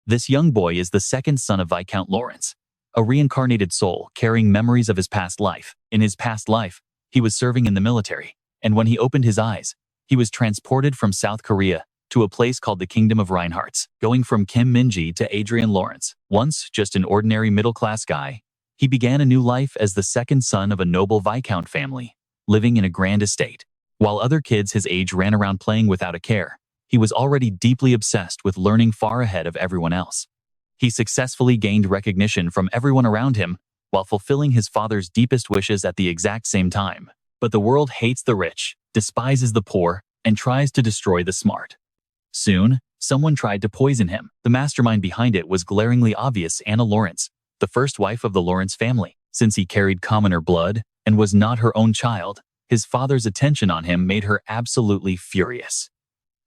This young boy is the second son of Viscount Lawrence, a reincarnated soul carrying memories of his past life. In his past life, he was serving in the military, and when he opened his eyes, he was transported from South Korea to a place called the Kingdom of Reinhardts, going from Kim Min-ji to Adrian Lawrence. Once just an ordinary middle-class guy, he began a new life as the second son of a noble Viscount family, living in a grand estate. While other kids his age ran around playing without a care, he was already deeply obsessed with learning far ahead of everyone else. He successfully gained recognition from everyone around him while fulfilling his father's deepest wishes at the exact same time. But the world hates the rich, despises the poor, and tries to destroy the smart. Soon, someone tried to poison him. The mastermind behind it was glaringly obvious: Anna Lawrence, the first wife of the Lawrence family. Since he carried commoner blood and was not her own child, his father's attention on him made her absolutely furious.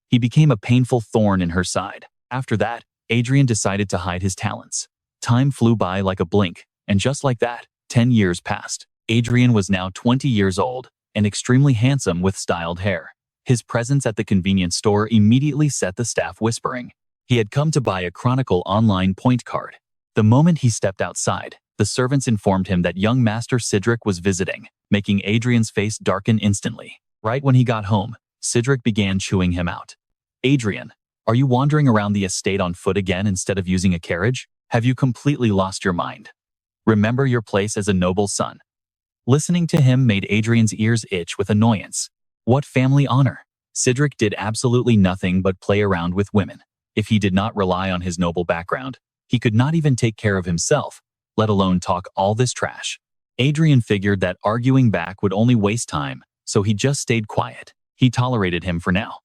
He became a painful thorn in her side. After that, Adrian decided to hide his talents. Time flew by like a blink, and just like that, 10 years passed. Adrian was now 20 years old and extremely handsome with styled hair. His presence at the convenience store immediately set the staff whispering. He had come to buy a Chronicle online point card. The moment he stepped outside, the servants informed him that young Master Cedric was visiting, making Adrian's face darken instantly. Right when he got home, Cedric began chewing him out. "Adrian, are you wandering around the estate on foot again instead of using a carriage? Have you completely lost your mind? Remember your place as a noble son." Listening to him made Adrian's ears itch with annoyance. What family honor? Cedric did absolutely nothing but play around with women. If he did not rely on his noble background, he could not even take care of himself, let alone talk all this trash. Adrian figured that arguing back would only waste time, so he just stayed quiet. He tolerated him for now.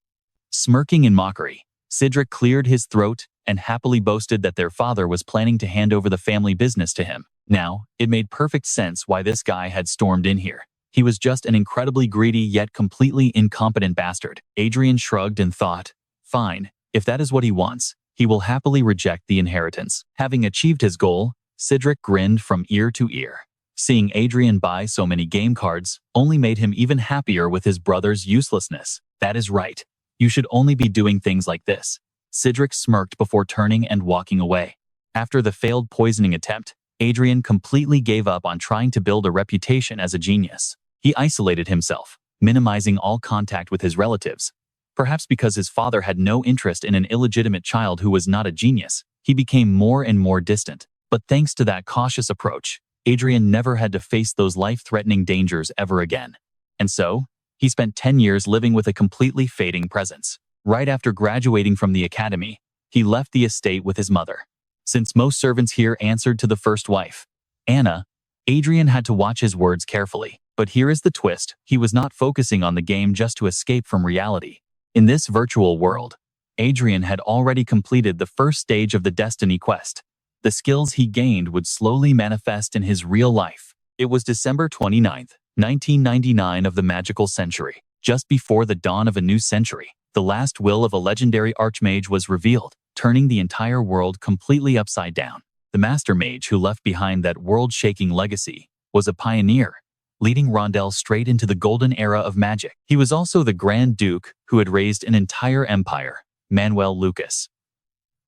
Smirking in mockery, Cedric cleared his throat and happily boasted that their father was planning to hand over the family business to him. Now, it made perfect sense why this guy had stormed in here. He was just an incredibly greedy yet completely incompetent bastard. Adrian shrugged and thought, fine, if that is what he wants, he will happily reject the inheritance. Having achieved his goal, Cedric grinned from ear to ear. Seeing Adrian buy so many game cards only made him even happier with his brother's uselessness. That is right. You should only be doing things like this. Cedric smirked before turning and walking away. After the failed poisoning attempt, Adrian completely gave up on trying to build a reputation as a genius. He isolated himself, minimizing all contact with his relatives. Perhaps because his father had no interest in an illegitimate child who was not a genius, he became more and more distant. But thanks to that cautious approach, Adrian never had to face those life-threatening dangers ever again. And so, he spent 10 years living with a completely fading presence. Right after graduating from the academy, he left the estate with his mother. Since most servants here answered to the first wife, Anna, Adrian had to watch his words carefully. But here is the twist: he was not focusing on the game just to escape from reality. In this virtual world, Adrian had already completed the first stage of the Destiny quest. The skills he gained would slowly manifest in his real life. It was December 29th, 1999 of the magical century. Just before the dawn of a new century, the last will of a legendary Archmage was revealed, turning the entire world completely upside down. The Master Mage who left behind that world-shaking legacy was a pioneer, leading Rondell straight into the golden era of magic. He was also the Grand Duke who had raised an entire empire, Manuel Lucas.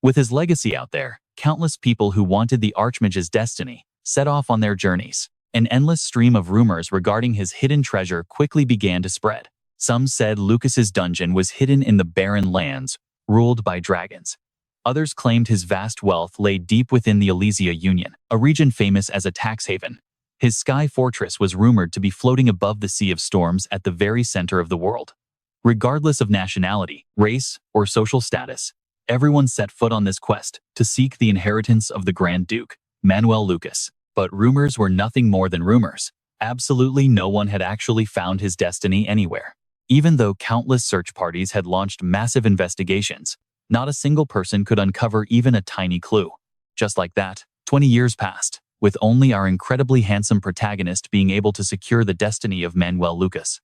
With his legacy out there, countless people who wanted the Archmage's destiny set off on their journeys. An endless stream of rumors regarding his hidden treasure quickly began to spread. Some said Lucas's dungeon was hidden in the barren lands, ruled by dragons. Others claimed his vast wealth lay deep within the Elysia Union, a region famous as a tax haven. His sky fortress was rumored to be floating above the Sea of Storms at the very center of the world. Regardless of nationality, race, or social status, everyone set foot on this quest to seek the inheritance of the Grand Duke, Manuel Lucas. But rumors were nothing more than rumors. Absolutely no one had actually found his destiny anywhere. Even though countless search parties had launched massive investigations, not a single person could uncover even a tiny clue. Just like that, 20 years passed, with only our incredibly handsome protagonist being able to secure the destiny of Manuel Lucas.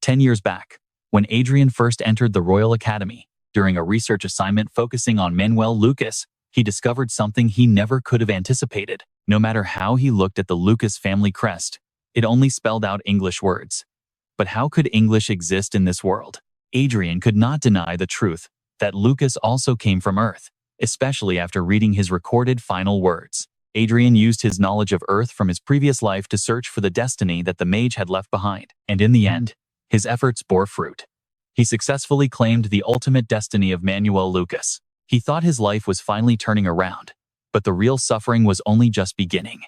10 years back, when Adrian first entered the Royal Academy, during a research assignment focusing on Manuel Lucas, he discovered something he never could have anticipated. No matter how he looked at the Lucas family crest, it only spelled out English words. But how could English exist in this world? Adrian could not deny the truth that Lucas also came from Earth, especially after reading his recorded final words. Adrian used his knowledge of Earth from his previous life to search for the destiny that the mage had left behind, and in the end, his efforts bore fruit. He successfully claimed the ultimate destiny of Manuel Lucas. He thought his life was finally turning around, but the real suffering was only just beginning.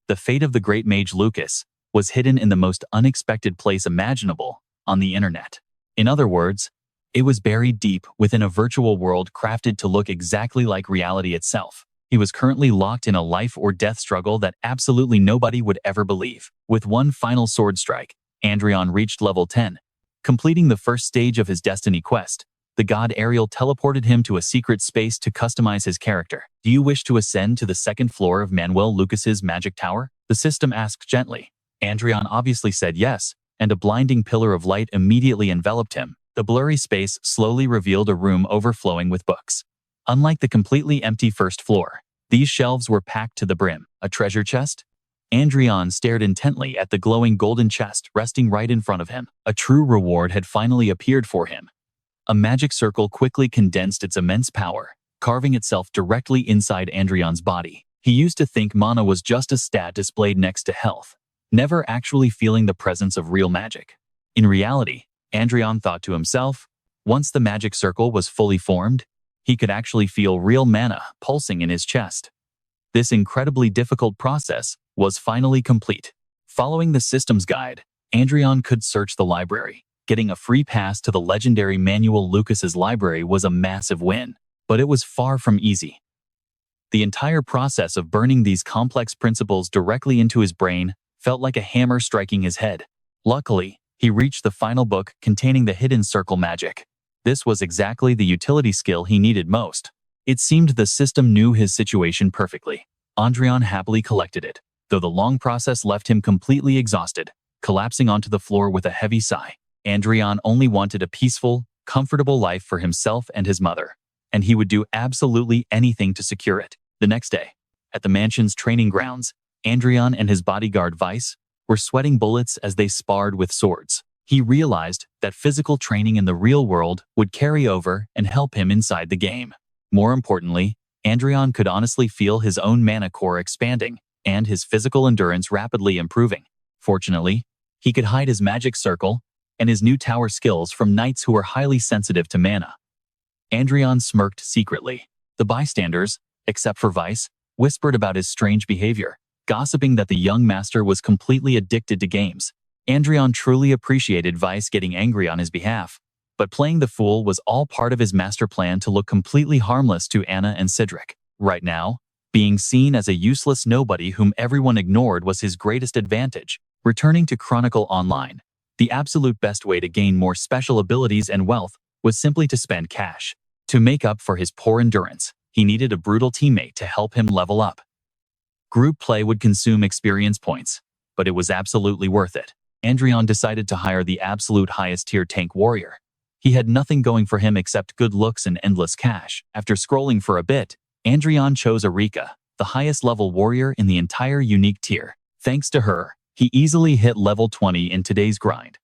The fate of the great mage Lucas was hidden in the most unexpected place imaginable on the internet. In other words, it was buried deep within a virtual world crafted to look exactly like reality itself. He was currently locked in a life-or-death struggle that absolutely nobody would ever believe. With one final sword strike, Adrian reached level 10. Completing the first stage of his destiny quest, the god Ariel teleported him to a secret space to customize his character. Do you wish to ascend to the second floor of Manuel Lucas's magic tower? The system asked gently. Adrian obviously said yes, and a blinding pillar of light immediately enveloped him. The blurry space slowly revealed a room overflowing with books. Unlike the completely empty first floor, these shelves were packed to the brim. A treasure chest? Adrian stared intently at the glowing golden chest resting right in front of him. A true reward had finally appeared for him. A magic circle quickly condensed its immense power, carving itself directly inside Adrian's body. He used to think mana was just a stat displayed next to health, never actually feeling the presence of real magic. In reality, Adrian thought to himself, once the magic circle was fully formed, he could actually feel real mana pulsing in his chest. This incredibly difficult process was finally complete. Following the system's guide, Adrian could search the library. Getting a free pass to the legendary Manuel Lucas's library was a massive win, but it was far from easy. The entire process of burning these complex principles directly into his brain felt like a hammer striking his head. Luckily, he reached the final book containing the hidden circle magic. This was exactly the utility skill he needed most. It seemed the system knew his situation perfectly. Adrian happily collected it, though the long process left him completely exhausted, collapsing onto the floor with a heavy sigh. Adrian only wanted a peaceful, comfortable life for himself and his mother, and he would do absolutely anything to secure it. The next day, at the mansion's training grounds, Adrian and his bodyguard Vice were sweating bullets as they sparred with swords. He realized that physical training in the real world would carry over and help him inside the game. More importantly, Adrian could honestly feel his own mana core expanding and his physical endurance rapidly improving. Fortunately, he could hide his magic circle and his new tower skills from knights who were highly sensitive to mana. Adrian smirked secretly. The bystanders, except for Vice, whispered about his strange behavior, gossiping that the young master was completely addicted to games. Adrian truly appreciated Vice getting angry on his behalf, but playing the fool was all part of his master plan to look completely harmless to Anna and Cedric. Right now, being seen as a useless nobody whom everyone ignored was his greatest advantage. Returning to Chronicle Online, the absolute best way to gain more special abilities and wealth was simply to spend cash. To make up for his poor endurance, he needed a brutal teammate to help him level up. Group play would consume experience points, but it was absolutely worth it. Adrian decided to hire the absolute highest tier tank warrior. He had nothing going for him except good looks and endless cash. After scrolling for a bit, Adrian chose Erika, the highest level warrior in the entire unique tier. Thanks to her, he easily hit level 20 in today's grind.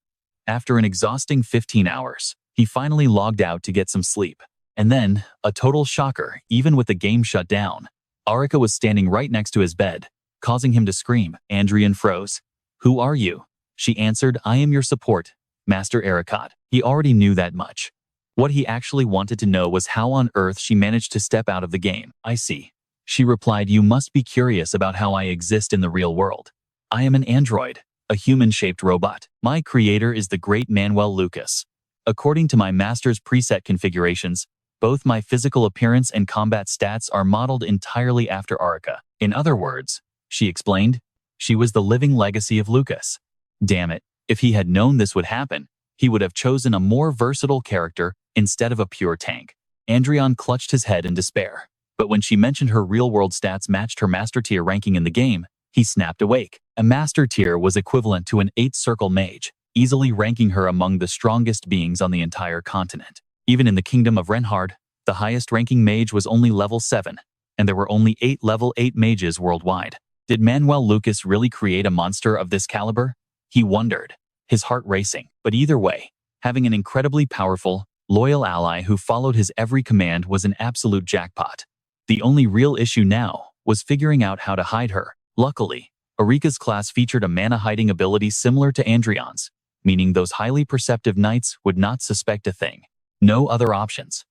After an exhausting 15 hours, he finally logged out to get some sleep. And then, a total shocker, even with the game shut down, Erika was standing right next to his bed, causing him to scream. Adrian froze. "Who are you?" She answered, "I am your support, Master Erika." He already knew that much. What he actually wanted to know was how on earth she managed to step out of the game. "I see." She replied, "You must be curious about how I exist in the real world. I am an android, a human-shaped robot. My creator is the great Manuel Lucas. According to my master's preset configurations, both my physical appearance and combat stats are modeled entirely after Erika. In other words," she explained, "she was the living legacy of Lucas." Damn it, if he had known this would happen, he would have chosen a more versatile character instead of a pure tank. Adrian clutched his head in despair, but when she mentioned her real-world stats matched her master tier ranking in the game, he snapped awake. A master tier was equivalent to an 8th circle mage, easily ranking her among the strongest beings on the entire continent. Even in the kingdom of Reinhard, the highest-ranking mage was only level 7, and there were only 8 level 8 mages worldwide. Did Manuel Lucas really create a monster of this caliber? He wondered, his heart racing. But either way, having an incredibly powerful, loyal ally who followed his every command was an absolute jackpot. The only real issue now was figuring out how to hide her. Luckily, Arika's class featured a mana hiding ability similar to Adrian's, meaning those highly perceptive knights would not suspect a thing. No other options.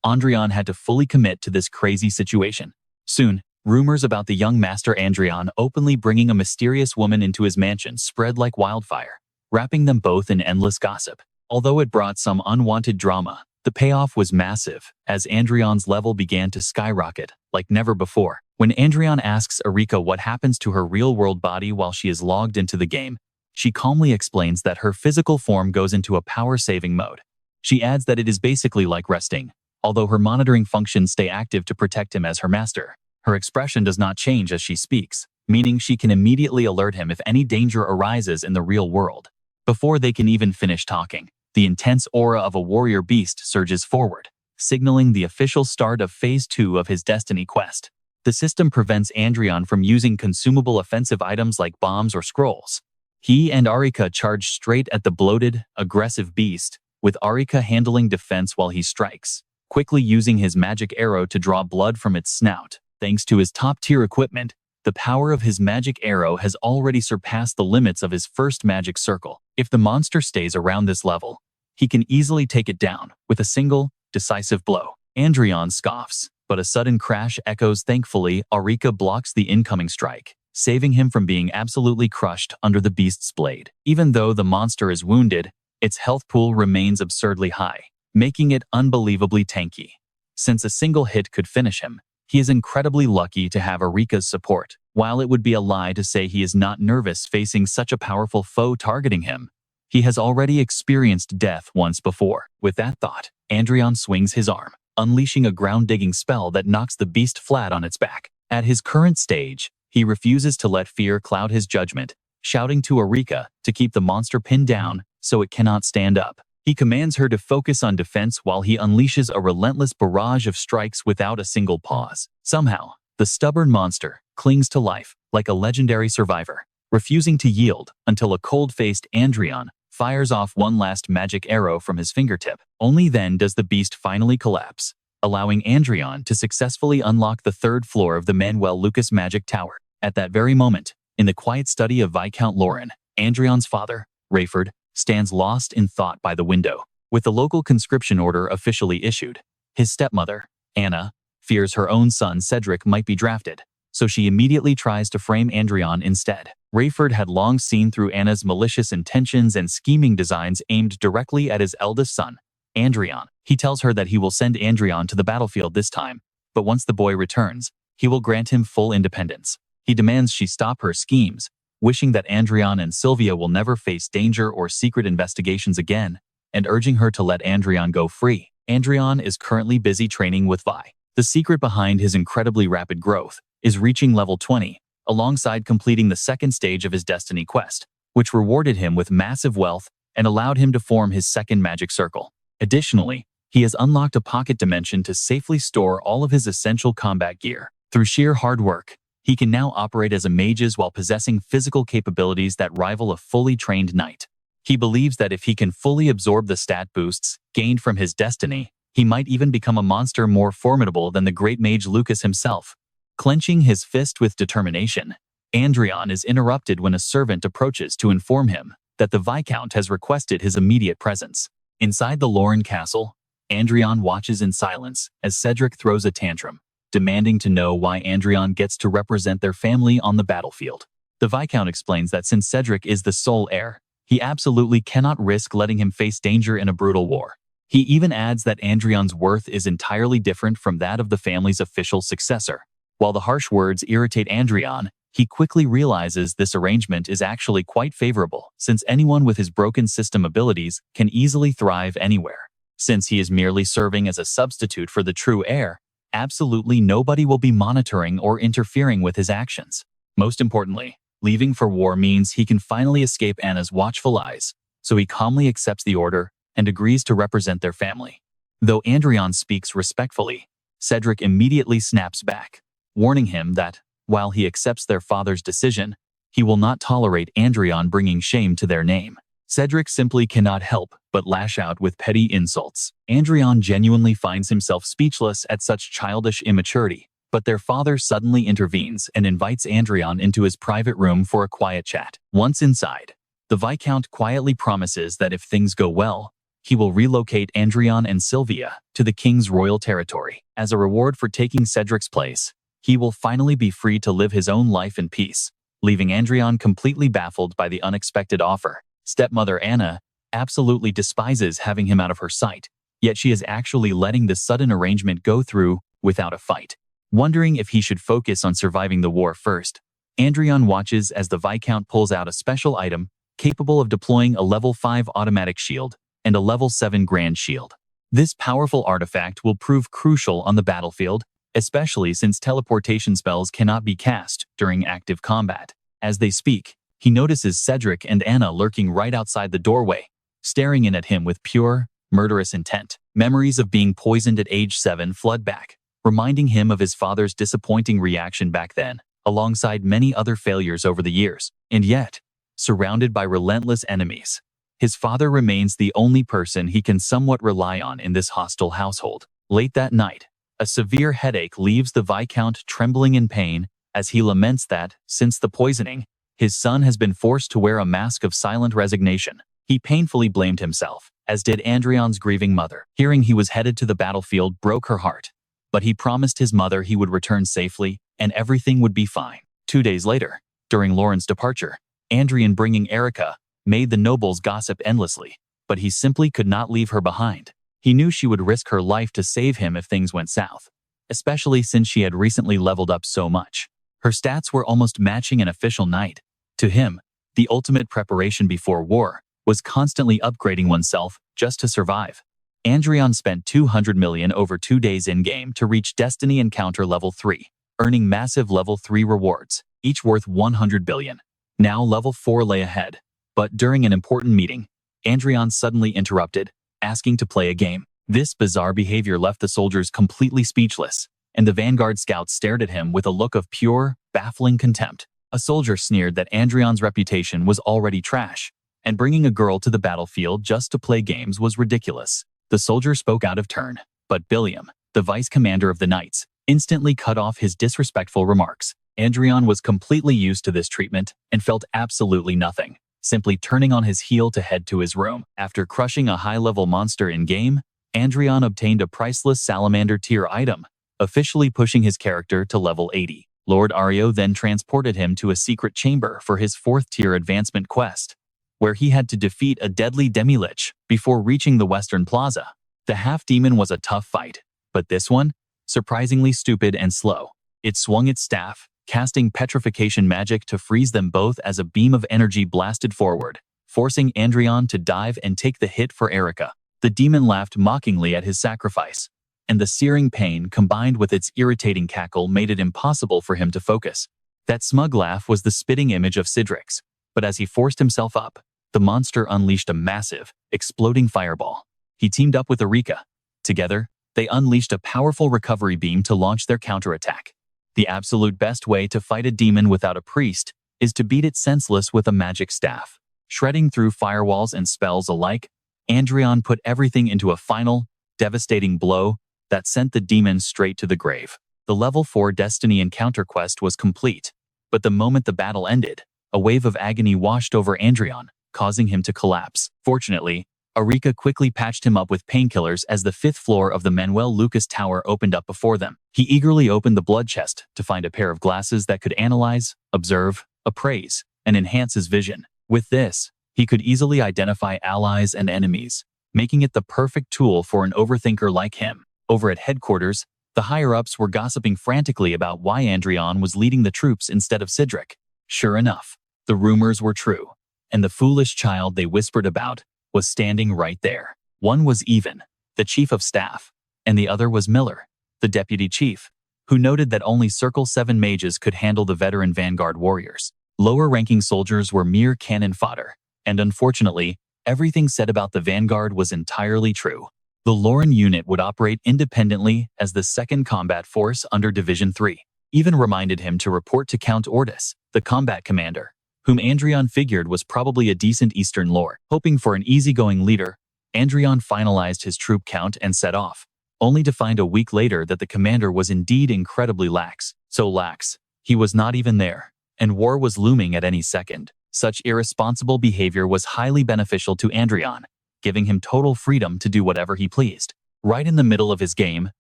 Adrian had to fully commit to this crazy situation. Soon, rumors about the young master Adrian openly bringing a mysterious woman into his mansion spread like wildfire, wrapping them both in endless gossip. Although it brought some unwanted drama, the payoff was massive, as Adrian's level began to skyrocket like never before. When Adrian asks Arika what happens to her real-world body while she is logged into the game, she calmly explains that her physical form goes into a power-saving mode. She adds that it is basically like resting, although her monitoring functions stay active to protect him as her master. Her expression does not change as she speaks, meaning she can immediately alert him if any danger arises in the real world. Before they can even finish talking, the intense aura of a warrior beast surges forward, signaling the official start of Phase 2 of his Destiny quest. The system prevents Adrian from using consumable offensive items like bombs or scrolls. He and Arika charge straight at the bloated, aggressive beast, with Arika handling defense while he strikes, quickly using his magic arrow to draw blood from its snout. Thanks to his top-tier equipment, the power of his magic arrow has already surpassed the limits of his first magic circle. If the monster stays around this level, he can easily take it down with a single, decisive blow. Adrian scoffs, but a sudden crash echoes. Thankfully, Arika blocks the incoming strike, saving him from being absolutely crushed under the beast's blade. Even though the monster is wounded, its health pool remains absurdly high, making it unbelievably tanky. Since a single hit could finish him, he is incredibly lucky to have Arika's support. While it would be a lie to say he is not nervous facing such a powerful foe targeting him, he has already experienced death once before. With that thought, Adrian swings his arm, unleashing a ground-digging spell that knocks the beast flat on its back. At his current stage, he refuses to let fear cloud his judgment, shouting to Arika to keep the monster pinned down so it cannot stand up. He commands her to focus on defense while he unleashes a relentless barrage of strikes without a single pause. Somehow, the stubborn monster clings to life like a legendary survivor, refusing to yield until a cold-faced Adrian fires off one last magic arrow from his fingertip. Only then does the beast finally collapse, allowing Adrian to successfully unlock the third floor of the Manuel Lucas Magic Tower. At that very moment, in the quiet study of Viscount Lauren, Adrian's father, Rayford, stands lost in thought by the window. With the local conscription order officially issued, his stepmother, Anna, fears her own son Cedric might be drafted, so she immediately tries to frame Adrian instead. Rayford had long seen through Anna's malicious intentions and scheming designs aimed directly at his eldest son, Adrian. He tells her that he will send Adrian to the battlefield this time, but once the boy returns, he will grant him full independence. He demands she stop her schemes, wishing that Adrian and Sylvia will never face danger or secret investigations again, and urging her to let Adrian go free. Adrian is currently busy training with Vi. The secret behind his incredibly rapid growth is reaching level 20, alongside completing the second stage of his Destiny quest, which rewarded him with massive wealth and allowed him to form his second magic circle. Additionally, he has unlocked a pocket dimension to safely store all of his essential combat gear. Through sheer hard work, he can now operate as a mage while possessing physical capabilities that rival a fully trained knight. He believes that if he can fully absorb the stat boosts gained from his Destiny, he might even become a monster more formidable than the great mage Lucas himself. Clenching his fist with determination, Adrian is interrupted when a servant approaches to inform him that the Viscount has requested his immediate presence. Inside the Lauren castle, Adrian watches in silence as Cedric throws a tantrum, demanding to know why Adrian gets to represent their family on the battlefield. The Viscount explains that since Cedric is the sole heir, he absolutely cannot risk letting him face danger in a brutal war. He even adds that Adrian's worth is entirely different from that of the family's official successor. While the harsh words irritate Adrian, he quickly realizes this arrangement is actually quite favorable, since anyone with his broken system abilities can easily thrive anywhere. Since he is merely serving as a substitute for the true heir, absolutely nobody will be monitoring or interfering with his actions. Most importantly, leaving for war means he can finally escape Anna's watchful eyes, so he calmly accepts the order and agrees to represent their family. Though Adrian speaks respectfully, Cedric immediately snaps back, warning him that, while he accepts their father's decision, he will not tolerate Adrian bringing shame to their name. Cedric simply cannot help but lash out with petty insults. Adrian genuinely finds himself speechless at such childish immaturity, but their father suddenly intervenes and invites Adrian into his private room for a quiet chat. Once inside, the Viscount quietly promises that if things go well, he will relocate Adrian and Sylvia to the king's royal territory. As a reward for taking Cedric's place, he will finally be free to live his own life in peace, leaving Adrian completely baffled by the unexpected offer. Stepmother Anna absolutely despises having him out of her sight, yet she is actually letting the sudden arrangement go through without a fight. Wondering if he should focus on surviving the war first, Adrian watches as the Viscount pulls out a special item capable of deploying a level 5 automatic shield and a level 7 grand shield. This powerful artifact will prove crucial on the battlefield, especially since teleportation spells cannot be cast during active combat. As they speak, he notices Cedric and Anna lurking right outside the doorway, staring in at him with pure, murderous intent. Memories of being poisoned at age 7 flood back, reminding him of his father's disappointing reaction back then, alongside many other failures over the years. And yet, surrounded by relentless enemies, his father remains the only person he can somewhat rely on in this hostile household. Late that night, a severe headache leaves the Viscount trembling in pain as he laments that, since the poisoning, his son has been forced to wear a mask of silent resignation. He painfully blamed himself, as did Adrian's grieving mother. Hearing he was headed to the battlefield broke her heart, but he promised his mother he would return safely and everything would be fine. 2 days later, during Lauren's departure, Adrian, bringing Erica, made the nobles gossip endlessly, but he simply could not leave her behind. He knew she would risk her life to save him if things went south, especially since she had recently leveled up so much. Her stats were almost matching an official knight. To him, the ultimate preparation before war was constantly upgrading oneself just to survive. Adrian spent 200 million over 2 days in-game to reach Destiny Encounter level 3, earning massive level 3 rewards, each worth 100 billion. Now level 4 lay ahead, but during an important meeting, Adrian suddenly interrupted, asking to play a game. This bizarre behavior left the soldiers completely speechless, and the Vanguard scouts stared at him with a look of pure, baffling contempt. A soldier sneered that Adrian's reputation was already trash, and bringing a girl to the battlefield just to play games was ridiculous. The soldier spoke out of turn, but Billiam, the vice commander of the Knights, instantly cut off his disrespectful remarks. Adrian was completely used to this treatment and felt absolutely nothing, simply turning on his heel to head to his room. After crushing a high-level monster in-game, Adrian obtained a priceless Salamander tier item, officially pushing his character to level 80. Lord Ario then transported him to a secret chamber for his 4th tier advancement quest, where he had to defeat a deadly demi-lich before reaching the Western Plaza. The half-demon was a tough fight, but this one, surprisingly stupid and slow. It swung its staff, casting petrification magic to freeze them both as a beam of energy blasted forward, forcing Adrian to dive and take the hit for Erica. The demon laughed mockingly at his sacrifice, and the searing pain combined with its irritating cackle made it impossible for him to focus. That smug laugh was the spitting image of Cedric's, but as he forced himself up, the monster unleashed a massive, exploding fireball. He teamed up with Erika. Together, they unleashed a powerful recovery beam to launch their counterattack. The absolute best way to fight a demon without a priest is to beat it senseless with a magic staff. Shredding through firewalls and spells alike, Adrian put everything into a final, devastating blow that sent the demon straight to the grave. The level 4 Destiny Encounter quest was complete, but the moment the battle ended, a wave of agony washed over Adrian, causing him to collapse. Fortunately, Erika quickly patched him up with painkillers as the 5th floor of the Manuel Lucas Tower opened up before them. He eagerly opened the blood chest to find a pair of glasses that could analyze, observe, appraise, and enhance his vision. With this, he could easily identify allies and enemies, making it the perfect tool for an overthinker like him. Over at headquarters, the higher-ups were gossiping frantically about why Adrian was leading the troops instead of Cedric. Sure enough, the rumors were true, and the foolish child they whispered about was standing right there. One was Even, the chief of staff, and the other was Miller, the deputy chief, who noted that only Circle 7 mages could handle the veteran Vanguard warriors. Lower-ranking soldiers were mere cannon fodder, and unfortunately, everything said about the Vanguard was entirely true. The Lauren unit would operate independently as the 2nd Combat Force under Division 3. Even reminded him to report to Count Ordis, the combat commander, whom Adrian figured was probably a decent Eastern lord. Hoping for an easygoing leader, Adrian finalized his troop count and set off, only to find a week later that the commander was indeed incredibly lax. So lax, he was not even there, and war was looming at any second. Such irresponsible behavior was highly beneficial to Adrian, giving him total freedom to do whatever he pleased. Right in the middle of his game,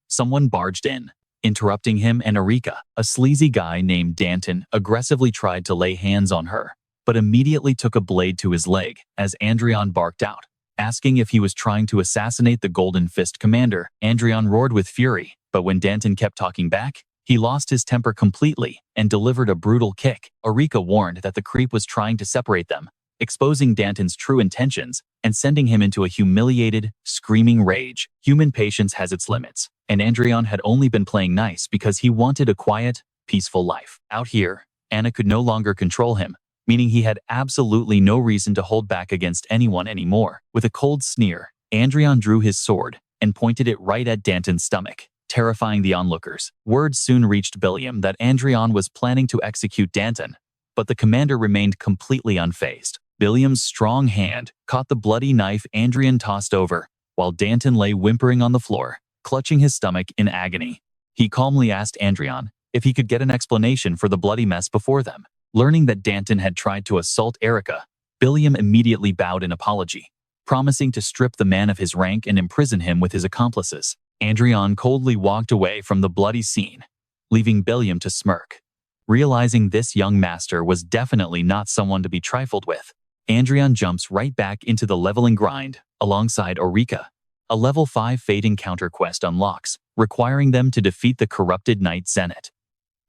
someone barged in, interrupting him, and Erika, a sleazy guy named Danton, aggressively tried to lay hands on her, but immediately took a blade to his leg as Adrian barked out, asking if he was trying to assassinate the Golden Fist commander. Adrian roared with fury, but when Danton kept talking back, he lost his temper completely and delivered a brutal kick. Erika warned that the creep was trying to separate them, exposing Danton's true intentions and sending him into a humiliated, screaming rage. Human patience has its limits, and Adrian had only been playing nice because he wanted a quiet, peaceful life. Out here, Anna could no longer control him, meaning he had absolutely no reason to hold back against anyone anymore. With a cold sneer, Adrian drew his sword and pointed it right at Danton's stomach, terrifying the onlookers. Word soon reached Billiam that Adrian was planning to execute Danton, but the commander remained completely unfazed. Billiam's strong hand caught the bloody knife Adrian tossed over, while Danton lay whimpering on the floor, clutching his stomach in agony. He calmly asked Adrian if he could get an explanation for the bloody mess before them. Learning that Danton had tried to assault Erika, Billiam immediately bowed in apology, promising to strip the man of his rank and imprison him with his accomplices. Adrian coldly walked away from the bloody scene, leaving Billiam to smirk. Realizing this young master was definitely not someone to be trifled with, Adrian jumps right back into the leveling grind alongside Erika. A level 5 Fate Encounter quest unlocks, requiring them to defeat the corrupted Knight Zenith.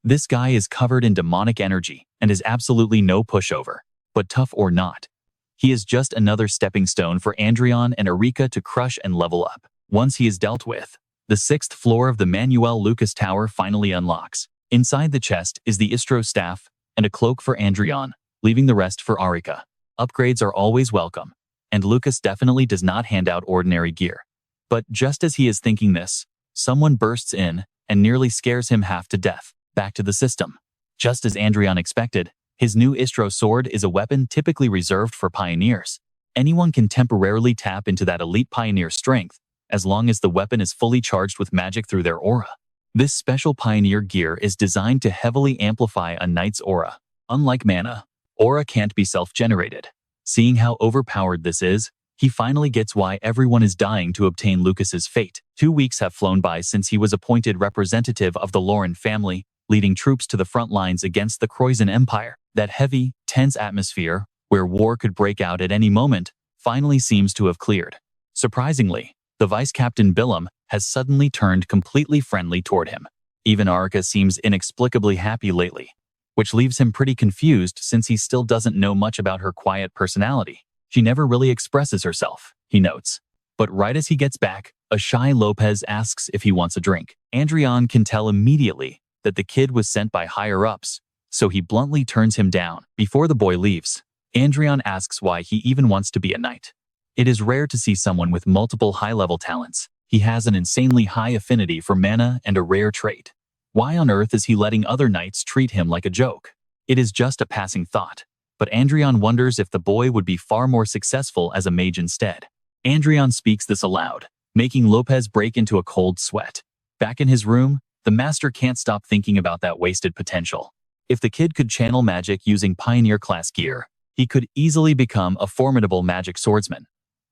This guy is covered in demonic energy and is absolutely no pushover, but tough or not, he is just another stepping stone for Adrian and Erika to crush and level up. Once he is dealt with, the 6th floor of the Manuel Lucas Tower finally unlocks. Inside the chest is the Istro staff and a cloak for Adrian, leaving the rest for Erika. Upgrades are always welcome, and Lucas definitely does not hand out ordinary gear. But just as he is thinking this, someone bursts in and nearly scares him half to death. Back to the system. Just as Adrian expected, his new Istro sword is a weapon typically reserved for pioneers. Anyone can temporarily tap into that elite pioneer strength, as long as the weapon is fully charged with magic through their aura. This special pioneer gear is designed to heavily amplify a knight's aura. Unlike mana, aura can't be self-generated. Seeing how overpowered this is, he finally gets why everyone is dying to obtain Lucas's fate. 2 weeks have flown by since he was appointed representative of the Lauren family, leading troops to the front lines against the Croizon Empire. That heavy, tense atmosphere, where war could break out at any moment, finally seems to have cleared. Surprisingly, the Vice Captain Billiam has suddenly turned completely friendly toward him. Even Erika seems inexplicably happy lately, which leaves him pretty confused since he still doesn't know much about her quiet personality. She never really expresses herself, he notes. But right as he gets back, a shy Lopez asks if he wants a drink. Adrian can tell immediately that the kid was sent by higher-ups, so he bluntly turns him down. Before the boy leaves, Adrian asks why he even wants to be a knight. It is rare to see someone with multiple high-level talents. He has an insanely high affinity for mana and a rare trait. Why on earth is he letting other knights treat him like a joke? It is just a passing thought, but Adrian wonders if the boy would be far more successful as a mage instead. Adrian speaks this aloud, making Lopez break into a cold sweat. Back in his room, the master can't stop thinking about that wasted potential. If the kid could channel magic using Pioneer-class gear, he could easily become a formidable magic swordsman.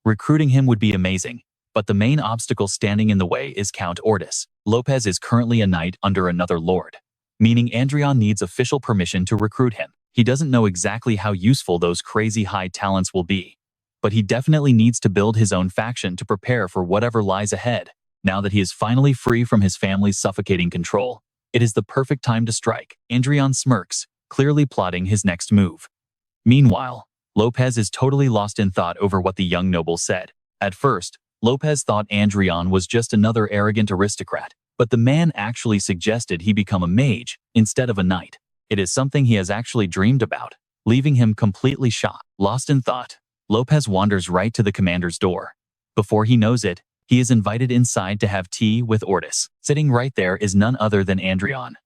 Recruiting him would be amazing, but the main obstacle standing in the way is Count Ortis. Lopez is currently a knight under another lord, meaning Adrian needs official permission to recruit him. He doesn't know exactly how useful those crazy high talents will be, but he definitely needs to build his own faction to prepare for whatever lies ahead. Now that he is finally free from his family's suffocating control, it is the perfect time to strike. Adrian smirks, clearly plotting his next move. Meanwhile, Lopez is totally lost in thought over what the young noble said. At first, Lopez thought Adrian was just another arrogant aristocrat, but the man actually suggested he become a mage instead of a knight. It is something he has actually dreamed about, leaving him completely shocked. Lost in thought, Lopez wanders right to the commander's door. Before he knows it, he is invited inside to have tea with Ortis. Sitting right there is none other than Adrian.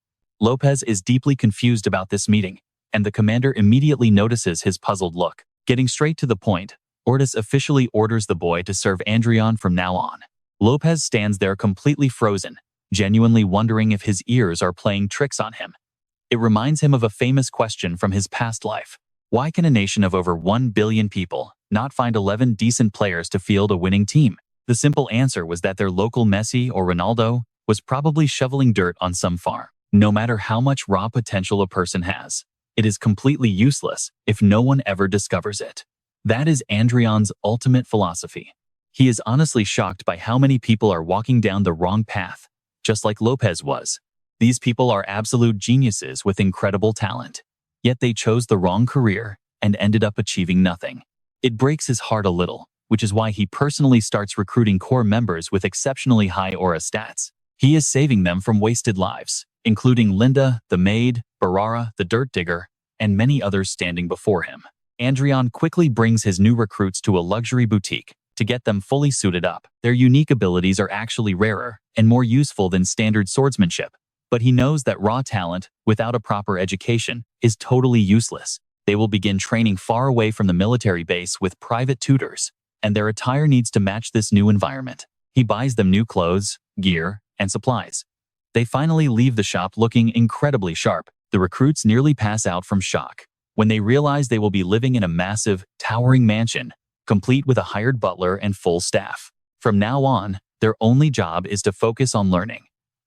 Lopez is deeply confused about this meeting, and the commander immediately notices his puzzled look. Getting straight to the point, Ortiz officially orders the boy to serve Adrian from now on. Lopez stands there completely frozen, genuinely wondering if his ears are playing tricks on him. It reminds him of a famous question from his past life. Why can a nation of over 1 billion people not find 11 decent players to field a winning team? The simple answer was that their local Messi or Ronaldo was probably shoveling dirt on some farm. No matter how much raw potential a person has, it is completely useless if no one ever discovers it. That is Adrian's ultimate philosophy. He is honestly shocked by how many people are walking down the wrong path, just like Lopez was. These people are absolute geniuses with incredible talent, yet they chose the wrong career and ended up achieving nothing. It breaks his heart a little, which is why he personally starts recruiting core members with exceptionally high aura stats. He is saving them from wasted lives, including Linda, the maid, Barara, the dirt digger, and many others standing before him. Adrian quickly brings his new recruits to a luxury boutique to get them fully suited up. Their unique abilities are actually rarer and more useful than standard swordsmanship, but he knows that raw talent, without a proper education, is totally useless. They will begin training far away from the military base with private tutors, and their attire needs to match this new environment. He buys them new clothes, gear, and supplies. They finally leave the shop looking incredibly sharp. The recruits nearly pass out from shock when they realize they will be living in a massive, towering mansion, complete with a hired butler and full staff. From now on, their only job is to focus on learning.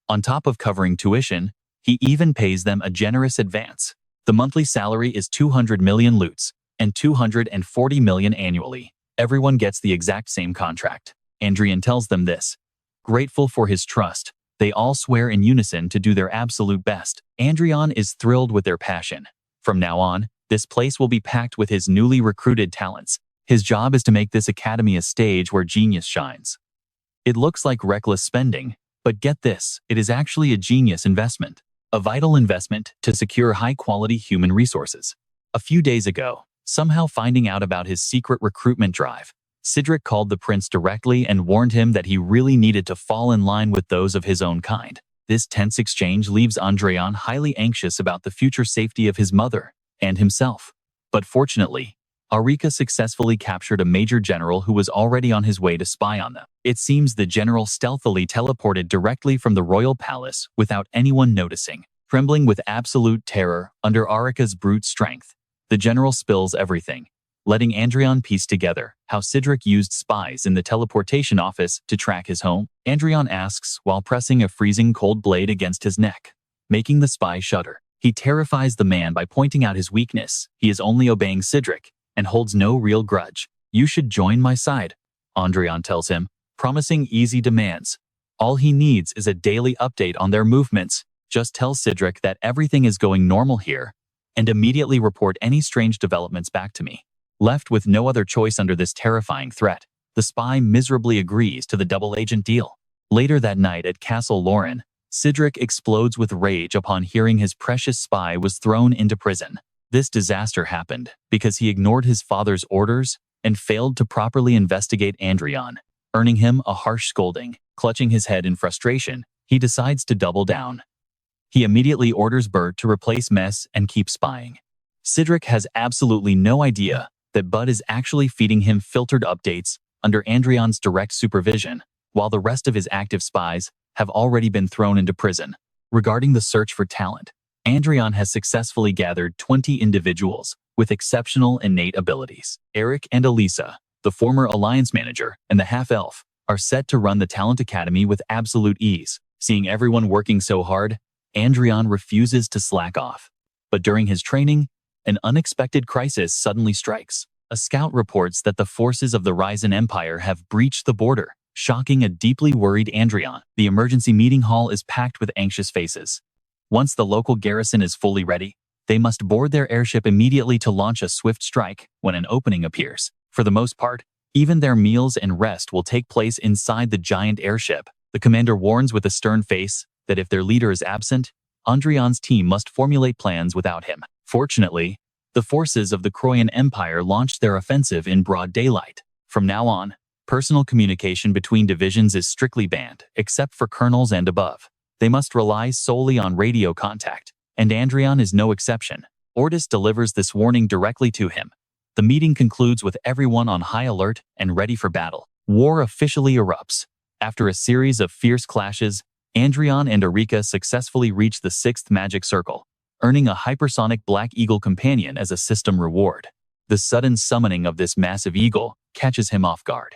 On top of covering tuition, he even pays them a generous advance. The monthly salary is 200 million loots and 240 million annually. Everyone gets the exact same contract. Adrian tells them this. Grateful for his trust, they all swear in unison to do their absolute best. Adrian is thrilled with their passion. From now on, this place will be packed with his newly recruited talents. His job is to make this academy a stage where genius shines. It looks like reckless spending, but get this, it is actually a genius investment. A vital investment to secure high-quality human resources. A few days ago, somehow finding out about his secret recruitment drive, Cedric called the prince directly and warned him that he really needed to fall in line with those of his own kind. This tense exchange leaves Adrian highly anxious about the future safety of his mother and himself. But fortunately, Aurica successfully captured a major general who was already on his way to spy on them. It seems the general stealthily teleported directly from the royal palace without anyone noticing. Trembling with absolute terror under Aurica's brute strength, the general spills everything, letting Adrian piece together how Cedric used spies in the teleportation office to track his home. Adrian asks while pressing a freezing cold blade against his neck, making the spy shudder. He terrifies the man by pointing out his weakness. He is only obeying Cedric and holds no real grudge. You should join my side, Adrian tells him, promising easy demands. All he needs is a daily update on their movements. Just tell Cedric that everything is going normal here, and immediately report any strange developments back to me. Left with no other choice under this terrifying threat, the spy miserably agrees to the double agent deal. Later that night at Castle Lauren, Cedric explodes with rage upon hearing his precious spy was thrown into prison. This disaster happened because he ignored his father's orders and failed to properly investigate Adrian, earning him a harsh scolding. Clutching his head in frustration, he decides to double down. He immediately orders Bert to replace Mess and keep spying. Cedric has absolutely no idea that Bud is actually feeding him filtered updates under Adrian's direct supervision, while the rest of his active spies have already been thrown into prison. Regarding the search for talent, Adrian has successfully gathered 20 individuals with exceptional innate abilities. Eric and Elisa, the former alliance manager and the half-elf, are set to run the talent academy with absolute ease. Seeing everyone working so hard, Adrian refuses to slack off. But during his training, an unexpected crisis suddenly strikes. A scout reports that the forces of the Ryzen Empire have breached the border, shocking a deeply worried Adrian. The emergency meeting hall is packed with anxious faces. Once the local garrison is fully ready, they must board their airship immediately to launch a swift strike when an opening appears. For the most part, even their meals and rest will take place inside the giant airship. The commander warns with a stern face that if their leader is absent, Adrian's team must formulate plans without him. Fortunately, the forces of the Croyan Empire launched their offensive in broad daylight. From now on, personal communication between divisions is strictly banned, except for colonels and above. They must rely solely on radio contact, and Adrian is no exception. Otis delivers this warning directly to him. The meeting concludes with everyone on high alert and ready for battle. War officially erupts. After a series of fierce clashes, Adrian and Erika successfully reach the 6th magic circle, earning a hypersonic Black Eagle companion as a system reward. The sudden summoning of this massive eagle catches him off guard.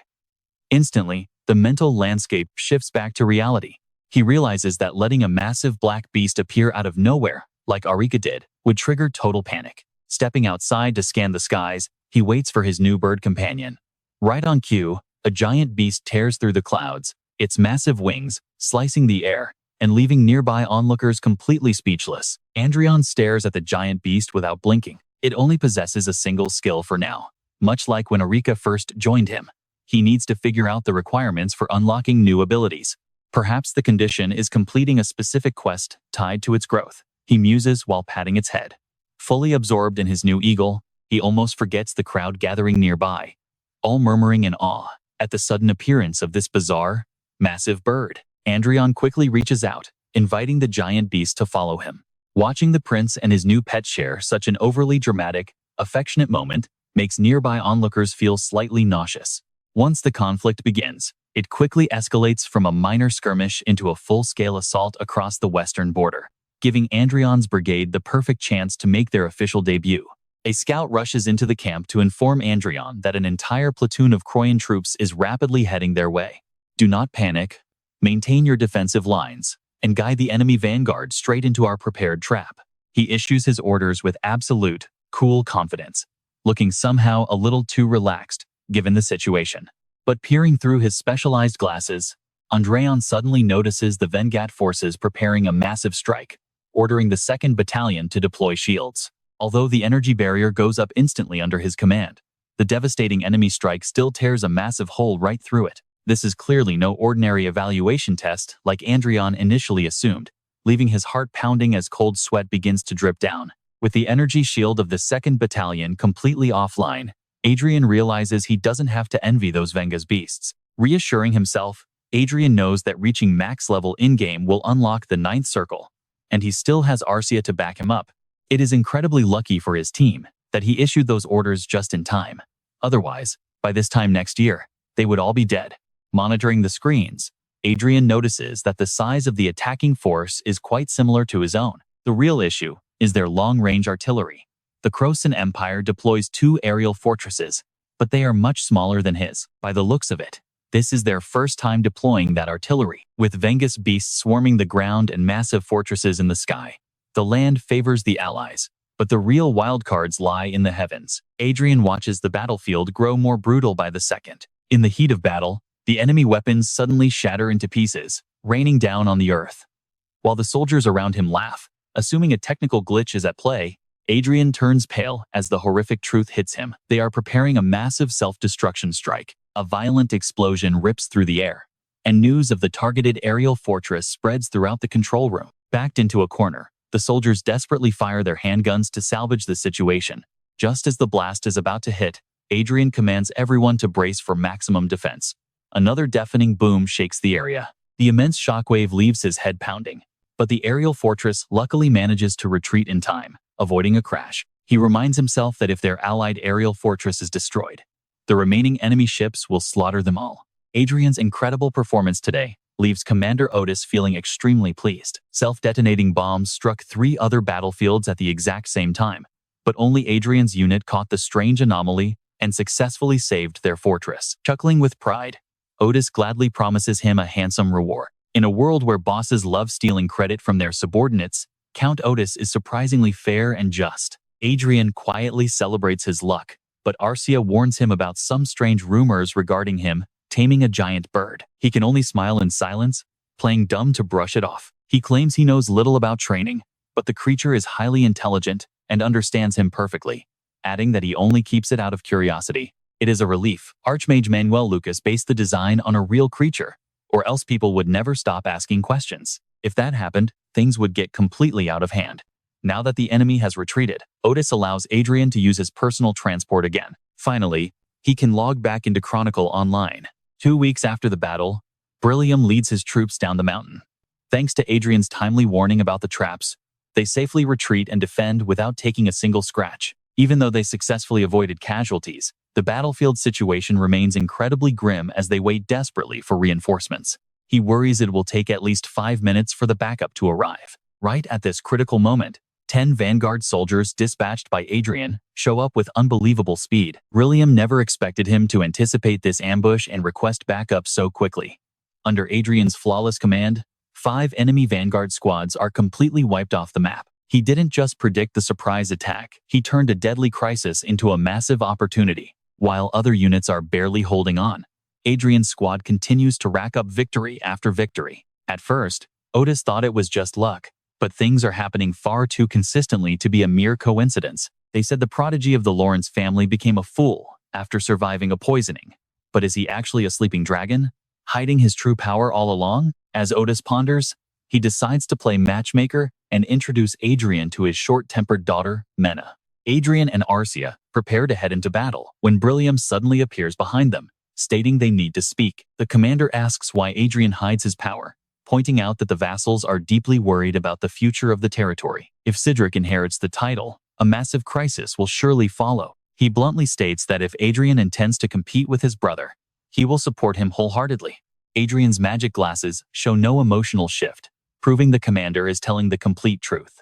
Instantly, the mental landscape shifts back to reality. He realizes that letting a massive black beast appear out of nowhere, like Erika did, would trigger total panic. Stepping outside to scan the skies, he waits for his new bird companion. Right on cue, a giant beast tears through the clouds, its massive wings slicing the air and leaving nearby onlookers completely speechless. Adrian stares at the giant beast without blinking. It only possesses a single skill for now. Much like when Erika first joined him, he needs to figure out the requirements for unlocking new abilities. Perhaps the condition is completing a specific quest tied to its growth. He muses while patting its head. Fully absorbed in his new eagle, he almost forgets the crowd gathering nearby, all murmuring in awe at the sudden appearance of this bizarre, massive bird. Adrian quickly reaches out, inviting the giant beast to follow him. Watching the prince and his new pet share such an overly dramatic, affectionate moment makes nearby onlookers feel slightly nauseous. Once the conflict begins, it quickly escalates from a minor skirmish into a full-scale assault across the western border, giving Adrian's brigade the perfect chance to make their official debut. A scout rushes into the camp to inform Adrian that an entire platoon of Kroyan troops is rapidly heading their way. Do not panic, maintain your defensive lines, and guide the enemy vanguard straight into our prepared trap. He issues his orders with absolute, cool confidence, looking somehow a little too relaxed, given the situation. But peering through his specialized glasses, Adrian suddenly notices the Vengat forces preparing a massive strike, ordering the 2nd Battalion to deploy shields. Although the energy barrier goes up instantly under his command, the devastating enemy strike still tears a massive hole right through it. This is clearly no ordinary evaluation test like Adrian initially assumed, leaving his heart pounding as cold sweat begins to drip down. With the energy shield of the 2nd Battalion completely offline, Adrian realizes he doesn't have to envy those Venga's beasts. Reassuring himself, Adrian knows that reaching max level in-game will unlock the 9th circle, and he still has Arcia to back him up. It is incredibly lucky for his team that he issued those orders just in time. Otherwise, by this time next year, they would all be dead. Monitoring the screens, Adrian notices that the size of the attacking force is quite similar to his own. The real issue is their long-range artillery. The Krosan Empire deploys 2 aerial fortresses, but they are much smaller than his. By the looks of it, this is their first time deploying that artillery. With Vengus beasts swarming the ground and massive fortresses in the sky, the land favors the allies, but the real wildcards lie in the heavens. Adrian watches the battlefield grow more brutal by the second. In the heat of battle, the enemy weapons suddenly shatter into pieces, raining down on the earth. While the soldiers around him laugh, assuming a technical glitch is at play, Adrian turns pale as the horrific truth hits him. They are preparing a massive self-destruction strike. A violent explosion rips through the air, and news of the targeted aerial fortress spreads throughout the control room. Backed into a corner, the soldiers desperately fire their handguns to salvage the situation. Just as the blast is about to hit, Adrian commands everyone to brace for maximum defense. Another deafening boom shakes the area. The immense shockwave leaves his head pounding, but the aerial fortress luckily manages to retreat in time, avoiding a crash. He reminds himself that if their allied aerial fortress is destroyed, the remaining enemy ships will slaughter them all. Adrian's incredible performance today leaves Commander Otis feeling extremely pleased. Self-detonating bombs struck 3 other battlefields at the exact same time, but only Adrian's unit caught the strange anomaly and successfully saved their fortress. Chuckling with pride, Otis gladly promises him a handsome reward. In a world where bosses love stealing credit from their subordinates, Count Otis is surprisingly fair and just. Adrian quietly celebrates his luck, but Arcia warns him about some strange rumors regarding him taming a giant bird. He can only smile in silence, playing dumb to brush it off. He claims he knows little about training, but the creature is highly intelligent and understands him perfectly, adding that he only keeps it out of curiosity. It is a relief. Archmage Manuel Lucas based the design on a real creature, or else people would never stop asking questions. If that happened, things would get completely out of hand. Now that the enemy has retreated, Otis allows Adrian to use his personal transport again. Finally, he can log back into Chronicle Online. 2 weeks after the battle, Brillium leads his troops down the mountain. Thanks to Adrian's timely warning about the traps, They safely retreat and defend without taking a single scratch. Even though they successfully avoided casualties, the battlefield situation remains incredibly grim as they wait desperately for reinforcements. He worries it will take at least 5 minutes for the backup to arrive. Right at this critical moment, 10 Vanguard soldiers dispatched by Adrian show up with unbelievable speed. Brillium never expected him to anticipate this ambush and request backup so quickly. Under Adrian's flawless command, 5 enemy Vanguard squads are completely wiped off the map. He didn't just predict the surprise attack, he turned a deadly crisis into a massive opportunity. While other units are barely holding on, Adrian's squad continues to rack up victory after victory. At first, Otis thought it was just luck, but things are happening far too consistently to be a mere coincidence. They said the prodigy of the Lawrence family became a fool after surviving a poisoning. But is he actually a sleeping dragon, hiding his true power all along? As Otis ponders, he decides to play matchmaker and introduce Adrian to his short-tempered daughter, Mena. Adrian and Arcia prepare to head into battle when Brillium suddenly appears behind them, stating they need to speak. The commander asks why Adrian hides his power, pointing out that the vassals are deeply worried about the future of the territory. If Cedric inherits the title, a massive crisis will surely follow. He bluntly states that if Adrian intends to compete with his brother, he will support him wholeheartedly. Adrian's magic glasses show no emotional shift, proving the commander is telling the complete truth.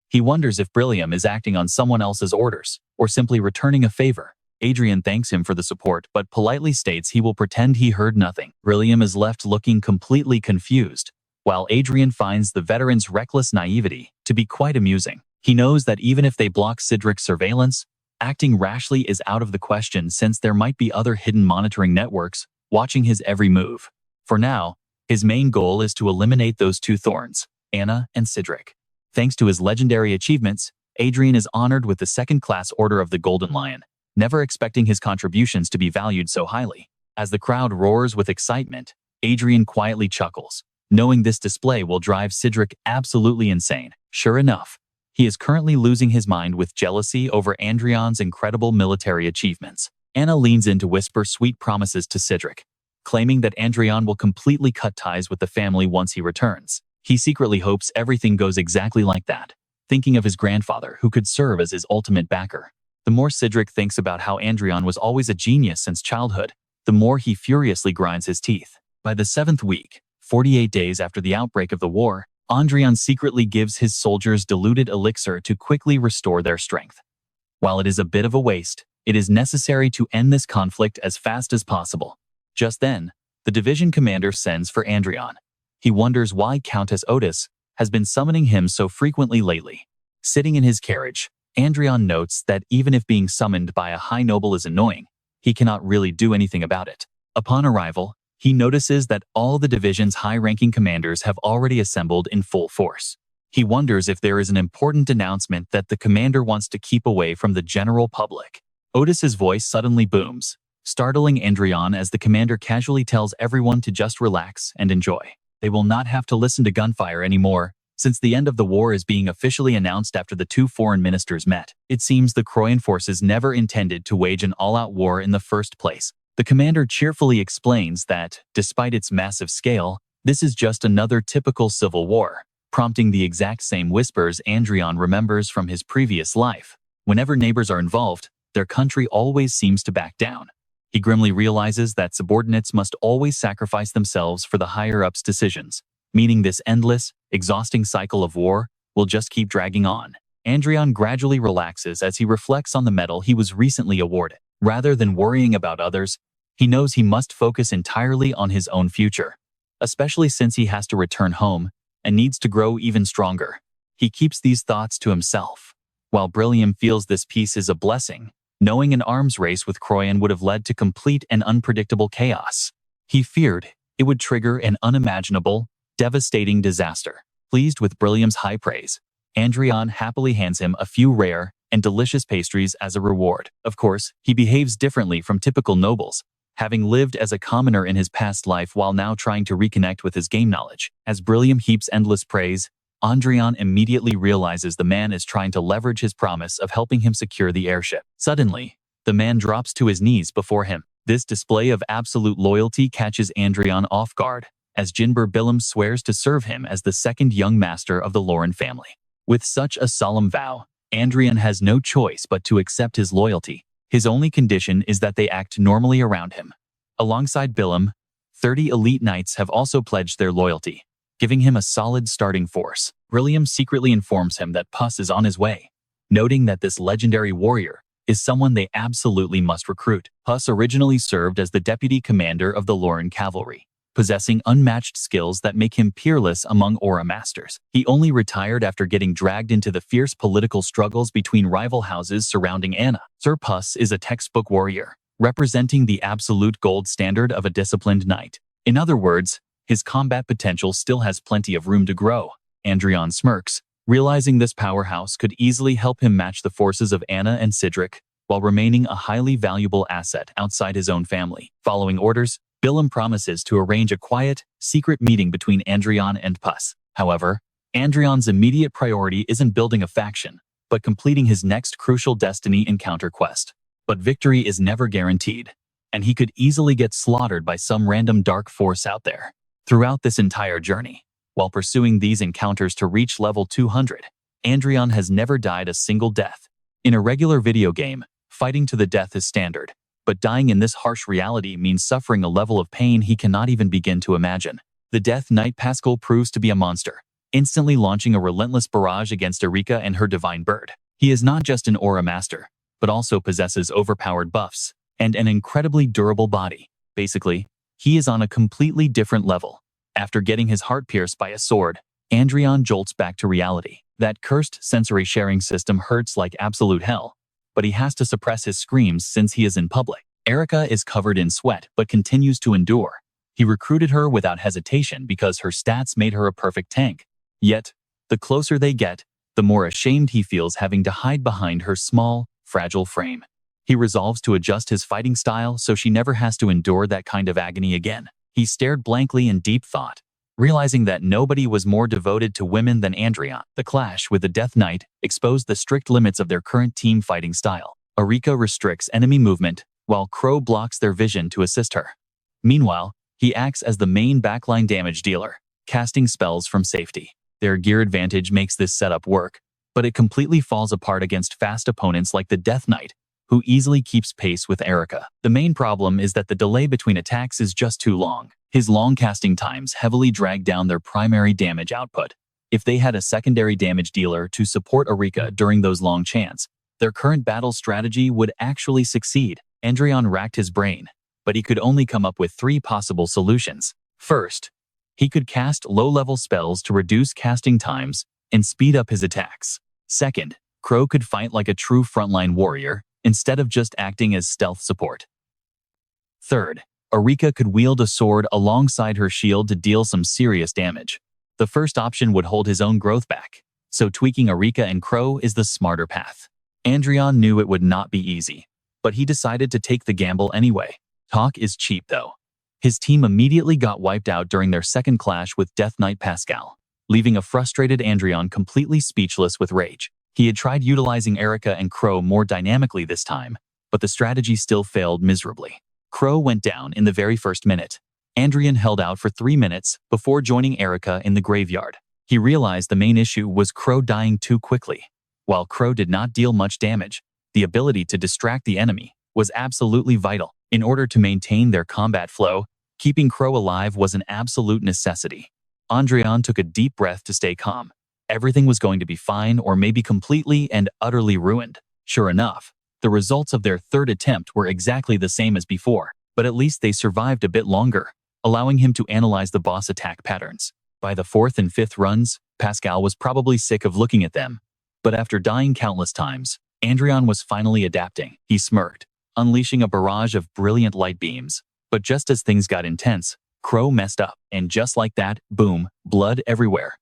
He wonders if Brillium is acting on someone else's orders, or simply returning a favor. Adrian thanks him for the support but politely states he will pretend he heard nothing. Brillium is left looking completely confused, while Adrian finds the veteran's reckless naivety to be quite amusing. He knows that even if they block Cedric's surveillance, acting rashly is out of the question since there might be other hidden monitoring networks watching his every move. For now, his main goal is to eliminate those two thorns, Anna and Cedric. Thanks to his legendary achievements, Adrian is honored with the second-class Order of the Golden Lion, never expecting his contributions to be valued so highly. As the crowd roars with excitement, Adrian quietly chuckles, knowing this display will drive Cedric absolutely insane. Sure enough, he is currently losing his mind with jealousy over Adrian's incredible military achievements. Anna leans in to whisper sweet promises to Cedric, claiming that Adrian will completely cut ties with the family once he returns. He secretly hopes everything goes exactly like that, thinking of his grandfather who could serve as his ultimate backer. The more Cedric thinks about how Adrian was always a genius since childhood, the more he furiously grinds his teeth. By the 7th week, 48 days after the outbreak of the war, Adrian secretly gives his soldiers diluted elixir to quickly restore their strength. While it is a bit of a waste, it is necessary to end this conflict as fast as possible. Just then, the division commander sends for Adrian. He wonders why Countess Otis has been summoning him so frequently lately. Sitting in his carriage, Adrian notes that even if being summoned by a high noble is annoying, he cannot really do anything about it. Upon arrival, he notices that all the division's high-ranking commanders have already assembled in full force. He wonders if there is an important announcement that the commander wants to keep away from the general public. Otis's voice suddenly booms, startling Adrian as the commander casually tells everyone to just relax and enjoy. They will not have to listen to gunfire anymore, since the end of the war is being officially announced after the two foreign ministers met. It seems the Croyan forces never intended to wage an all-out war in the first place. The commander cheerfully explains that, despite its massive scale, this is just another typical civil war, prompting the exact same whispers Adrian remembers from his previous life. Whenever neighbors are involved, their country always seems to back down. He grimly realizes that subordinates must always sacrifice themselves for the higher-ups' decisions, meaning this endless, exhausting cycle of war will just keep dragging on. Adrian gradually relaxes as he reflects on the medal he was recently awarded. Rather than worrying about others, he knows he must focus entirely on his own future, especially since he has to return home and needs to grow even stronger. He keeps these thoughts to himself. While Brillium feels this peace is a blessing, knowing an arms race with Croyan would have led to complete and unpredictable chaos. He feared it would trigger an unimaginable, devastating disaster. Pleased with Brillium's high praise, Adrian happily hands him a few rare and delicious pastries as a reward. Of course, he behaves differently from typical nobles, having lived as a commoner in his past life while now trying to reconnect with his game knowledge. As Brillium heaps endless praise, Adrian immediately realizes the man is trying to leverage his promise of helping him secure the airship. Suddenly, the man drops to his knees before him. This display of absolute loyalty catches Adrian off guard, as Jinber Billum swears to serve him as the second young master of the Lauren family. With such a solemn vow, Adrian has no choice but to accept his loyalty. His only condition is that they act normally around him. Alongside Bilam, 30 elite knights have also pledged their loyalty, giving him a solid starting force. William secretly informs him that Puss is on his way, noting that this legendary warrior is someone they absolutely must recruit. Puss originally served as the deputy commander of the Lauren cavalry, possessing unmatched skills that make him peerless among aura masters. He only retired after getting dragged into the fierce political struggles between rival houses surrounding Anna. Sir Puss is a textbook warrior, representing the absolute gold standard of a disciplined knight. In other words, his combat potential still has plenty of room to grow. Adrian smirks, realizing this powerhouse could easily help him match the forces of Anna and Cedric, while remaining a highly valuable asset outside his own family. Following orders, Bilam promises to arrange a quiet, secret meeting between Adrian and Puss. However, Adrian's immediate priority isn't building a faction, but completing his next crucial destiny encounter quest. But victory is never guaranteed, and he could easily get slaughtered by some random dark force out there. Throughout this entire journey, while pursuing these encounters to reach level 200, Adrian has never died a single death. In a regular video game, fighting to the death is standard, but dying in this harsh reality means suffering a level of pain he cannot even begin to imagine. The Death Knight Pascal proves to be a monster, instantly launching a relentless barrage against Erika and her divine bird. He is not just an aura master, but also possesses overpowered buffs and an incredibly durable body. Basically, he is on a completely different level. After getting his heart pierced by a sword, Adrian jolts back to reality. That cursed sensory sharing system hurts like absolute hell, but he has to suppress his screams since he is in public. Erika is covered in sweat but continues to endure. He recruited her without hesitation because her stats made her a perfect tank. Yet, the closer they get, the more ashamed he feels having to hide behind her small, fragile frame. He resolves to adjust his fighting style so she never has to endure that kind of agony again. He stared blankly in deep thought, realizing that nobody was more devoted to women than Adrian. The clash with the Death Knight exposed the strict limits of their current team fighting style. Erika restricts enemy movement, while Crow blocks their vision to assist her. Meanwhile, he acts as the main backline damage dealer, casting spells from safety. Their gear advantage makes this setup work, but it completely falls apart against fast opponents like the Death Knight, who easily keeps pace with Erika. The main problem is that the delay between attacks is just too long. His long casting times heavily drag down their primary damage output. If they had a secondary damage dealer to support Erika during those long chants, their current battle strategy would actually succeed. Adrian racked his brain, but he could only come up with 3 possible solutions. First, he could cast low-level spells to reduce casting times and speed up his attacks. Second, Crow could fight like a true frontline warrior instead of just acting as stealth support. Third, Erika could wield a sword alongside her shield to deal some serious damage. The first option would hold his own growth back, so tweaking Erika and Crow is the smarter path. Adrian knew it would not be easy, but he decided to take the gamble anyway. Talk is cheap though. His team immediately got wiped out during their second clash with Death Knight Pascal, leaving a frustrated Adrian completely speechless with rage. He had tried utilizing Erika and Crow more dynamically this time, but the strategy still failed miserably. Crow went down in the very first minute. Adrian held out for 3 minutes before joining Erika in the graveyard. He realized the main issue was Crow dying too quickly. While Crow did not deal much damage, the ability to distract the enemy was absolutely vital. In order to maintain their combat flow, keeping Crow alive was an absolute necessity. Adrian took a deep breath to stay calm. Everything was going to be fine or maybe completely and utterly ruined. Sure enough, the results of their third attempt were exactly the same as before, but at least they survived a bit longer, allowing him to analyze the boss attack patterns. By the 4th and 5th runs, Pascal was probably sick of looking at them, but after dying countless times, Adrian was finally adapting. He smirked, unleashing a barrage of brilliant light beams. But just as things got intense, Crow messed up, and just like that, boom, blood everywhere.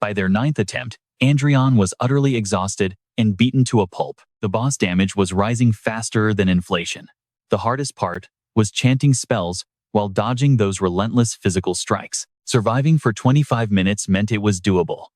By their 9th attempt, Adrian was utterly exhausted and beaten to a pulp. The boss damage was rising faster than inflation. The hardest part was chanting spells while dodging those relentless physical strikes. Surviving for 25 minutes meant it was doable.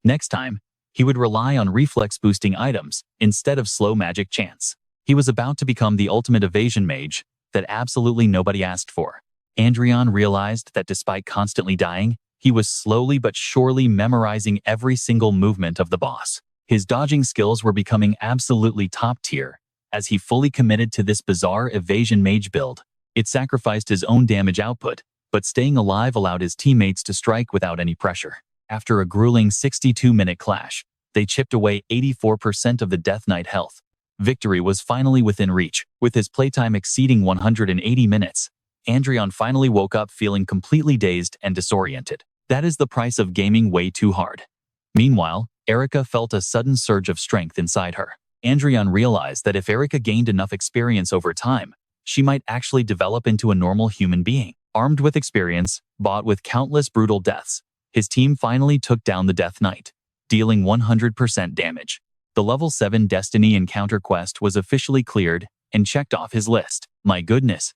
Next time, he would rely on reflex-boosting items instead of slow magic chants. He was about to become the ultimate evasion mage that absolutely nobody asked for. Adrian realized that despite constantly dying, He was slowly but surely memorizing every single movement of the boss. His dodging skills were becoming absolutely top tier, as he fully committed to this bizarre evasion mage build. It sacrificed his own damage output, but staying alive allowed his teammates to strike without any pressure. After a grueling 62-minute clash, they chipped away 84% of the Death Knight health. Victory was finally within reach. With his playtime exceeding 180 minutes, Adrian finally woke up feeling completely dazed and disoriented. That is the price of gaming way too hard. Meanwhile, Erica felt a sudden surge of strength inside her. Adrian realized that if Erica gained enough experience over time, she might actually develop into a normal human being. Armed with experience, bought with countless brutal deaths, his team finally took down the Death Knight, dealing 100% damage. The level 7 Destiny encounter quest was officially cleared and checked off his list. My goodness.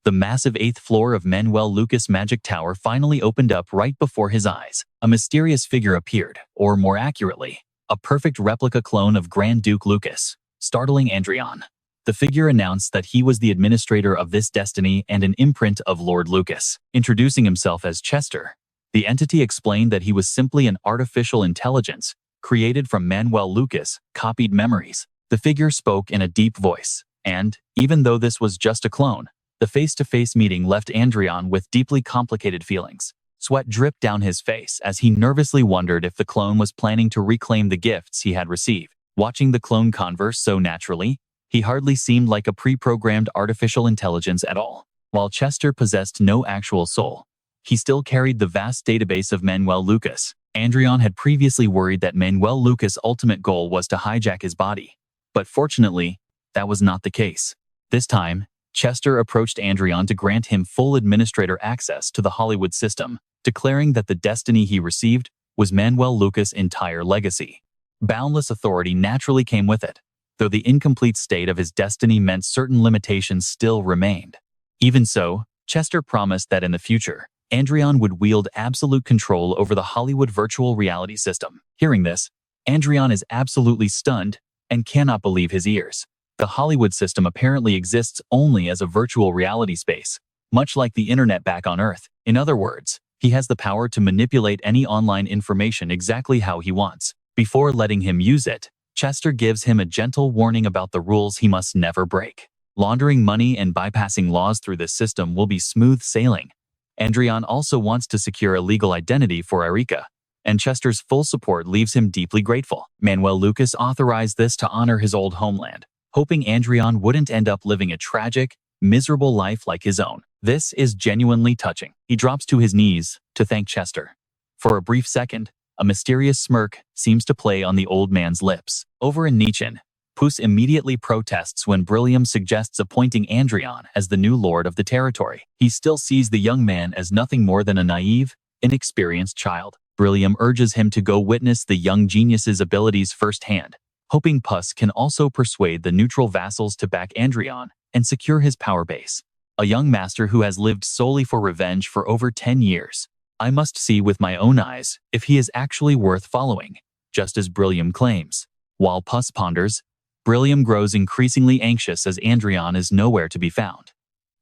The massive 8th floor of Manuel Lucas' magic tower finally opened up right before his eyes. A mysterious figure appeared, or more accurately, a perfect replica clone of Grand Duke Lucas, startling Adrian. The figure announced that he was the administrator of this destiny and an imprint of Lord Lucas. Introducing himself as Chester, the entity explained that he was simply an artificial intelligence created from Manuel Lucas' copied memories. The figure spoke in a deep voice, and, even though this was just a clone, the face-to-face meeting left Adrian with deeply complicated feelings. Sweat dripped down his face as he nervously wondered if the clone was planning to reclaim the gifts he had received. Watching the clone converse so naturally, he hardly seemed like a pre-programmed artificial intelligence at all. While Chester possessed no actual soul, he still carried the vast database of Manuel Lucas. Adrian had previously worried that Manuel Lucas' ultimate goal was to hijack his body, but fortunately, that was not the case. This time, Chester approached Adrian to grant him full administrator access to the Hollywood system, declaring that the destiny he received was Manuel Lucas' entire legacy. Boundless authority naturally came with it, though the incomplete state of his destiny meant certain limitations still remained. Even so, Chester promised that in the future, Adrian would wield absolute control over the Hollywood virtual reality system. Hearing this, Adrian is absolutely stunned and cannot believe his ears. The Hollywood system apparently exists only as a virtual reality space, much like the internet back on Earth. In other words, he has the power to manipulate any online information exactly how he wants. Before letting him use it, Chester gives him a gentle warning about the rules he must never break. Laundering money and bypassing laws through this system will be smooth sailing. Adrian also wants to secure a legal identity for Erica, and Chester's full support leaves him deeply grateful. Manuel Lucas authorized this to honor his old homeland, hoping Adrian wouldn't end up living a tragic, miserable life like his own. This is genuinely touching. He drops to his knees to thank Chester. For a brief second, a mysterious smirk seems to play on the old man's lips. Over in Nichin, Puss immediately protests when Brilliam suggests appointing Adrian as the new lord of the territory. He still sees the young man as nothing more than a naive, inexperienced child. Brilliam urges him to go witness the young genius's abilities firsthand, hoping Puss can also persuade the neutral vassals to back Adrian and secure his power base. A young master who has lived solely for revenge for over 10 years. I must see with my own eyes if he is actually worth following, just as Brilliam claims. While Puss ponders, Brilliam grows increasingly anxious as Adrian is nowhere to be found.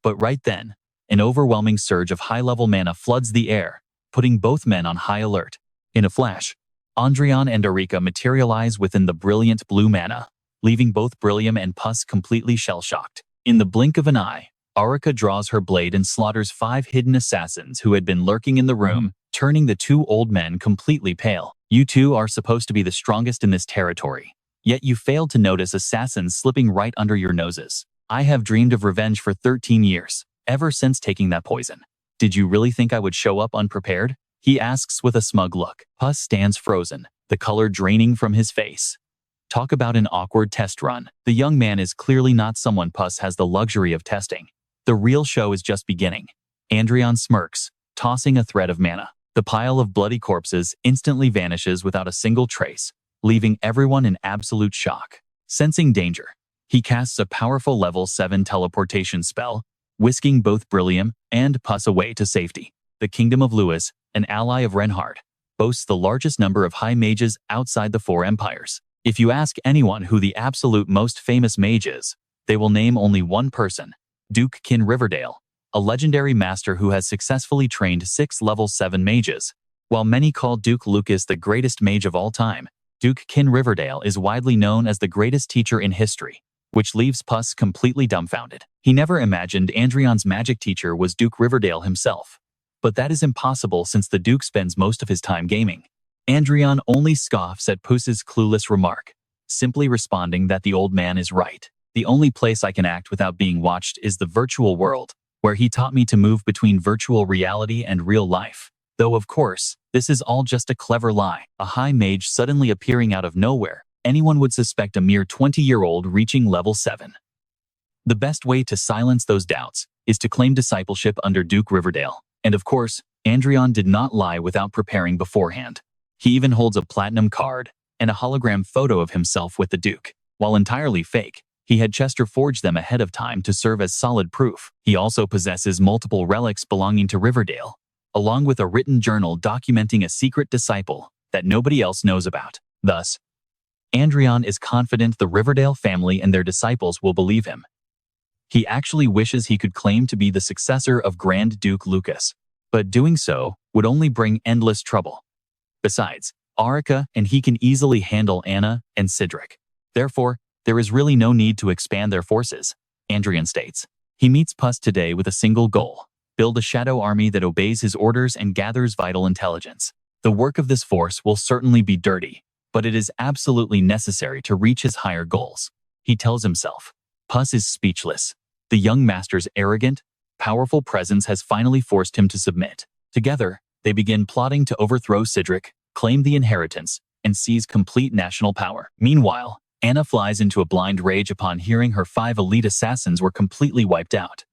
But right then, an overwhelming surge of high-level mana floods the air, putting both men on high alert. In a flash, Adrian and Erica materialize within the brilliant blue mana, leaving both Brilliam and Puss completely shell-shocked. In the blink of an eye, Erica draws her blade and slaughters 5 hidden assassins who had been lurking in the room, turning the 2 old men completely pale. You two are supposed to be the strongest in this territory, yet you failed to notice assassins slipping right under your noses. I have dreamed of revenge for 13 years, ever since taking that poison. Did you really think I would show up unprepared? He asks with a smug look. Puss stands frozen, the color draining from his face. Talk about an awkward test run. The young man is clearly not someone Puss has the luxury of testing. The real show is just beginning. Adrian smirks, tossing a thread of mana. The pile of bloody corpses instantly vanishes without a single trace, leaving everyone in absolute shock. Sensing danger, he casts a powerful level 7 teleportation spell, whisking both Brilliam and Puss away to safety. The Kingdom of Lewis, an ally of Reinhardt, boasts the largest number of high mages outside the 4 empires. If you ask anyone who the absolute most famous mage is, they will name only one person: Duke Kin Riverdale, a legendary master who has successfully trained 6 level 7 mages, While many call Duke Lucas the greatest mage of all time, Duke Kin Riverdale is widely known as the greatest teacher in history, which leaves Puss completely dumbfounded. He never imagined Adrian's magic teacher was Duke Riverdale himself. But that is impossible since the Duke spends most of his time gaming. Adrian only scoffs at Puss's clueless remark, simply responding that the old man is right. The only place I can act without being watched is the virtual world, where he taught me to move between virtual reality and real life. Though of course, this is all just a clever lie. A high mage suddenly appearing out of nowhere. Anyone would suspect a mere 20-year-old reaching level 7. The best way to silence those doubts is to claim discipleship under Duke Riverdale. And of course, Adrian did not lie without preparing beforehand. He even holds a platinum card and a hologram photo of himself with the Duke. While entirely fake, he had Chester forge them ahead of time to serve as solid proof. He also possesses multiple relics belonging to Riverdale, along with a written journal documenting a secret disciple that nobody else knows about. Thus, Adrian is confident the Riverdale family and their disciples will believe him. He actually wishes he could claim to be the successor of Grand Duke Lucas, but doing so would only bring endless trouble. Besides, Arika and he can easily handle Anna and Cedric. Therefore, there is really no need to expand their forces, Adrian states. He meets Puss today with a single goal: build a shadow army that obeys his orders and gathers vital intelligence. The work of this force will certainly be dirty, but it is absolutely necessary to reach his higher goals. He tells himself. Puss is speechless. The young master's arrogant, powerful presence has finally forced him to submit. Together, they begin plotting to overthrow Cedric, claim the inheritance, and seize complete national power. Meanwhile, Anna flies into a blind rage upon hearing her 5 elite assassins were completely wiped out.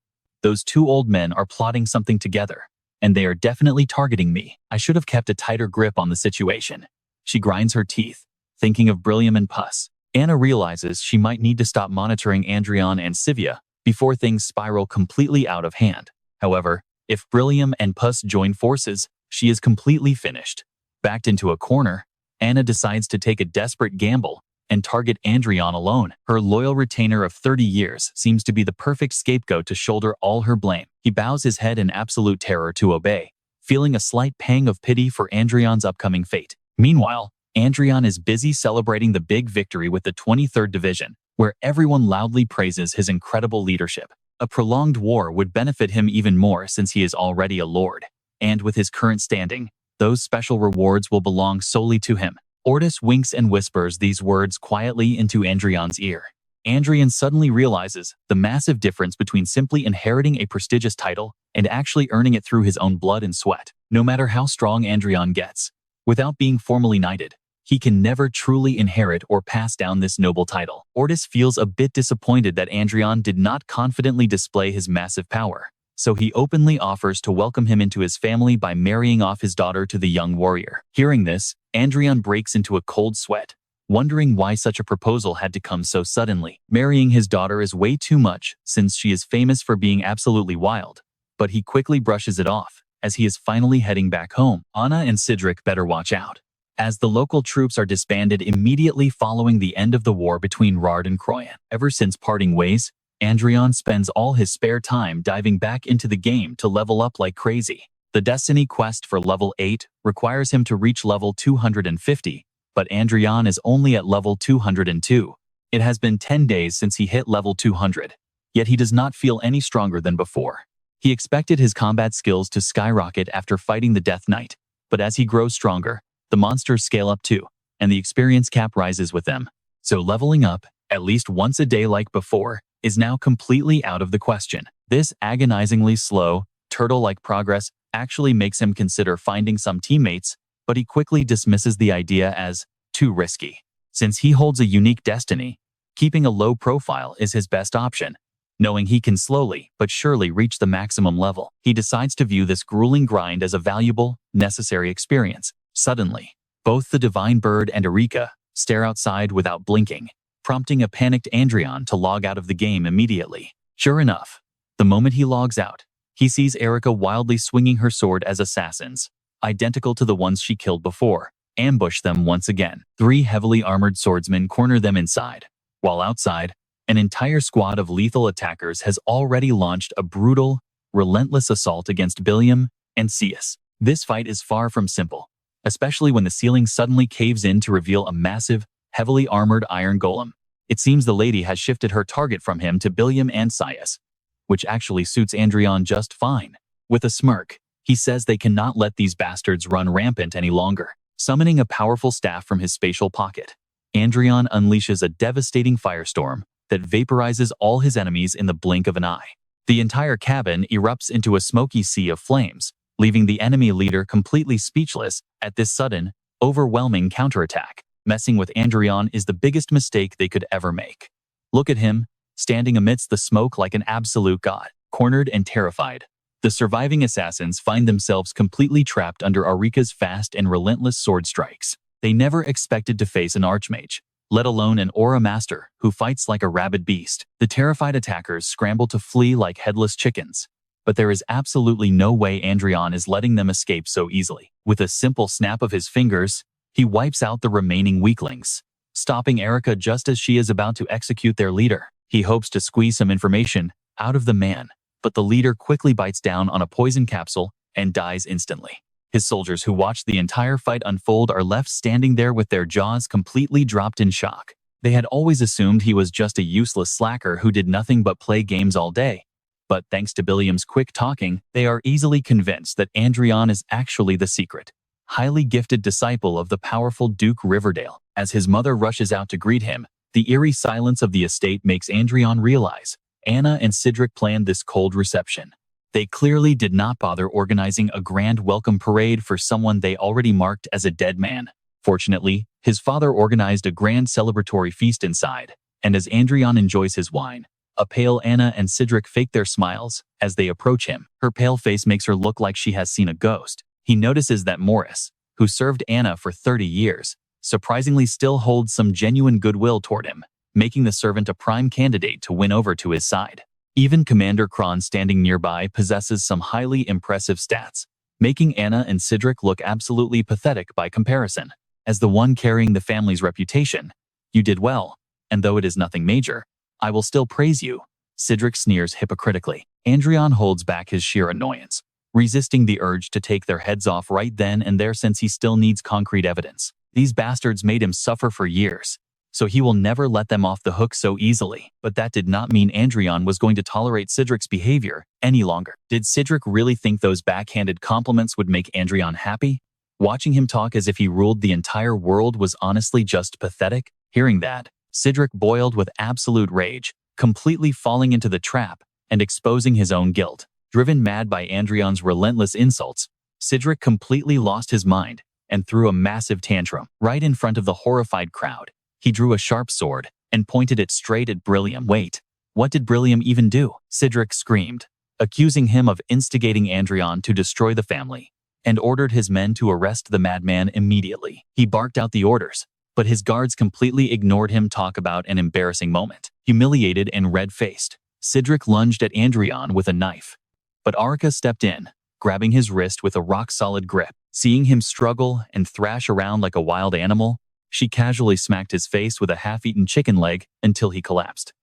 Those 2 old men are plotting something together, and they are definitely targeting me. I should have kept a tighter grip on the situation. She grinds her teeth, thinking of Brillium and Puss. Anna realizes she might need to stop monitoring Adrian and Sivia before things spiral completely out of hand. However, if Brillium and Puss join forces, she is completely finished. Backed into a corner, Anna decides to take a desperate gamble and target Adrian alone. Her loyal retainer of 30 years seems to be the perfect scapegoat to shoulder all her blame. He bows his head in absolute terror to obey, feeling a slight pang of pity for Adrian's upcoming fate. Meanwhile, Adrian is busy celebrating the big victory with the 23rd Division, where everyone loudly praises his incredible leadership. A prolonged war would benefit him even more since he is already a lord, and with his current standing, those special rewards will belong solely to him. Ordis winks and whispers these words quietly into Adrian's ear. Adrian suddenly realizes the massive difference between simply inheriting a prestigious title and actually earning it through his own blood and sweat. No matter how strong Adrian gets, without being formally knighted, he can never truly inherit or pass down this noble title. Ordis feels a bit disappointed that Adrian did not confidently display his massive power, so he openly offers to welcome him into his family by marrying off his daughter to the young warrior. Hearing this, Adrian breaks into a cold sweat, wondering why such a proposal had to come so suddenly. Marrying his daughter is way too much since she is famous for being absolutely wild, but he quickly brushes it off as he is finally heading back home. Anna and Cedric better watch out, as the local troops are disbanded immediately following the end of the war between Rard and Croyan. Ever since parting ways, Adrian spends all his spare time diving back into the game to level up like crazy. The Destiny quest for level 8 requires him to reach level 250, but Adrian is only at level 202. It has been 10 days since he hit level 200, yet he does not feel any stronger than before. He expected his combat skills to skyrocket after fighting the Death Knight, but as he grows stronger, the monsters scale up too, and the experience cap rises with them. So leveling up, at least once a day like before, is now completely out of the question. This agonizingly slow, turtle-like progress actually makes him consider finding some teammates, but he quickly dismisses the idea as too risky. Since he holds a unique destiny, keeping a low profile is his best option. Knowing he can slowly but surely reach the maximum level, he decides to view this grueling grind as a valuable, necessary experience. Suddenly, both the Divine Bird and Arika stare outside without blinking, prompting a panicked Adrian to log out of the game immediately. Sure enough, the moment he logs out, he sees Erika wildly swinging her sword as assassins, identical to the ones she killed before, ambush them once again. 3 heavily armored swordsmen corner them inside, while outside, an entire squad of lethal attackers has already launched a brutal, relentless assault against Billiam and Cius. This fight is far from simple, especially when the ceiling suddenly caves in to reveal a massive, heavily armored iron golem. It seems the lady has shifted her target from him to Billiam and Sias, which actually suits Adrian just fine. With a smirk, he says they cannot let these bastards run rampant any longer. Summoning a powerful staff from his spatial pocket, Adrian unleashes a devastating firestorm that vaporizes all his enemies in the blink of an eye. The entire cabin erupts into a smoky sea of flames, leaving the enemy leader completely speechless at this sudden, overwhelming counterattack. Messing with Adrian is the biggest mistake they could ever make. Look at him, standing amidst the smoke like an absolute god, cornered and terrified. The surviving assassins find themselves completely trapped under Arika's fast and relentless sword strikes. They never expected to face an Archmage, let alone an Aura Master who fights like a rabid beast. The terrified attackers scramble to flee like headless chickens. But there is absolutely no way Adrian is letting them escape so easily. With a simple snap of his fingers, he wipes out the remaining weaklings, stopping Arika just as she is about to execute their leader. He hopes to squeeze some information out of the man, but the leader quickly bites down on a poison capsule and dies instantly. His soldiers who watch the entire fight unfold are left standing there with their jaws completely dropped in shock. They had always assumed he was just a useless slacker who did nothing but play games all day. But thanks to Billiam's quick talking, they are easily convinced that Adrian is actually the secret, highly gifted disciple of the powerful Duke Riverdale. As his mother rushes out to greet him, the eerie silence of the estate makes Adrian realize Anna and Cedric planned this cold reception. They clearly did not bother organizing a grand welcome parade for someone they already marked as a dead man. Fortunately, his father organized a grand celebratory feast inside, and as Adrian enjoys his wine, a pale Anna and Cedric fake their smiles as they approach him. Her pale face makes her look like she has seen a ghost. He notices that Morris, who served Anna for 30 years, surprisingly still holds some genuine goodwill toward him, making the servant a prime candidate to win over to his side. Even Commander Kron standing nearby possesses some highly impressive stats, making Anna and Cedric look absolutely pathetic by comparison. As the one carrying the family's reputation, you did well, and though it is nothing major, I will still praise you. Cedric sneers hypocritically. Adrian holds back his sheer annoyance, resisting the urge to take their heads off right then and there since he still needs concrete evidence. These bastards made him suffer for years, so he will never let them off the hook so easily. But that did not mean Adrian was going to tolerate Cedric's behavior any longer. Did Cedric really think those backhanded compliments would make Adrian happy? Watching him talk as if he ruled the entire world was honestly just pathetic. Hearing that, Cedric boiled with absolute rage, completely falling into the trap and exposing his own guilt. Driven mad by Adrian's relentless insults, Cedric completely lost his mind and threw a massive tantrum. Right in front of the horrified crowd, he drew a sharp sword and pointed it straight at Brilliam. Wait, what did Brilliam even do? Cedric screamed, accusing him of instigating Adrian to destroy the family, and ordered his men to arrest the madman immediately. He barked out the orders, but his guards completely ignored him. Talk about an embarrassing moment. Humiliated and red-faced, Cedric lunged at Adrian with a knife, but Arika stepped in, grabbing his wrist with a rock-solid grip. Seeing him struggle and thrash around like a wild animal, she casually smacked his face with a half-eaten chicken leg until he collapsed.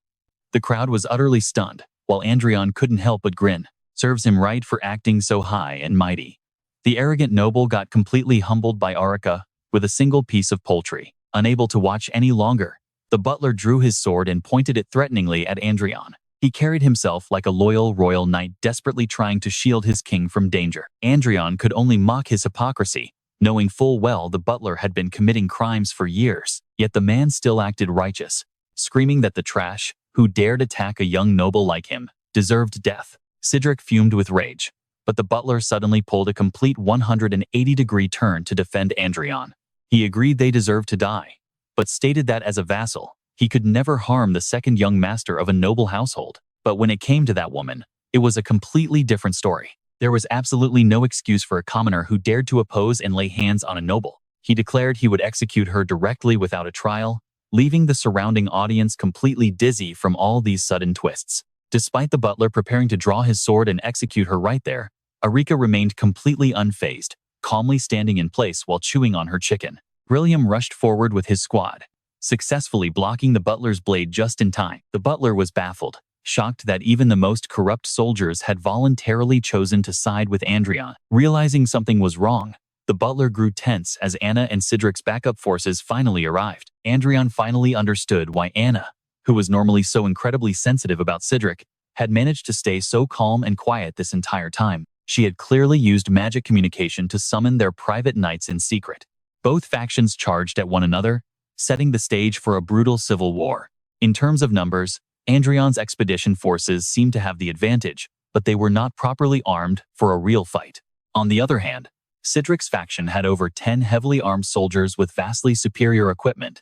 The crowd was utterly stunned, while Adrian couldn't help but grin. Serves him right for acting so high and mighty. The arrogant noble got completely humbled by Arika with a single piece of poultry. Unable to watch any longer, the butler drew his sword and pointed it threateningly at Adrian. He carried himself like a loyal royal knight desperately trying to shield his king from danger. Adrian could only mock his hypocrisy, knowing full well the butler had been committing crimes for years. Yet the man still acted righteous, screaming that the trash, who dared attack a young noble like him, deserved death. Cedric fumed with rage, but the butler suddenly pulled a complete 180-degree turn to defend Adrian. He agreed they deserved to die, but stated that as a vassal, he could never harm the second young master of a noble household. But when it came to that woman, it was a completely different story. There was absolutely no excuse for a commoner who dared to oppose and lay hands on a noble. He declared he would execute her directly without a trial, leaving the surrounding audience completely dizzy from all these sudden twists. Despite the butler preparing to draw his sword and execute her right there, Arika remained completely unfazed, calmly standing in place while chewing on her chicken. Brilliam rushed forward with his squad, successfully blocking the butler's blade just in time. The butler was baffled, shocked that even the most corrupt soldiers had voluntarily chosen to side with Adrian. Realizing something was wrong, the butler grew tense as Anna and Cedric's backup forces finally arrived. Adrian finally understood why Anna, who was normally so incredibly sensitive about Cedric, had managed to stay so calm and quiet this entire time. She had clearly used magic communication to summon their private knights in secret. Both factions charged at one another, setting the stage for a brutal civil war. In terms of numbers, Adrian's expedition forces seemed to have the advantage, but they were not properly armed for a real fight. On the other hand, Cedric's faction had over 10 heavily armed soldiers with vastly superior equipment,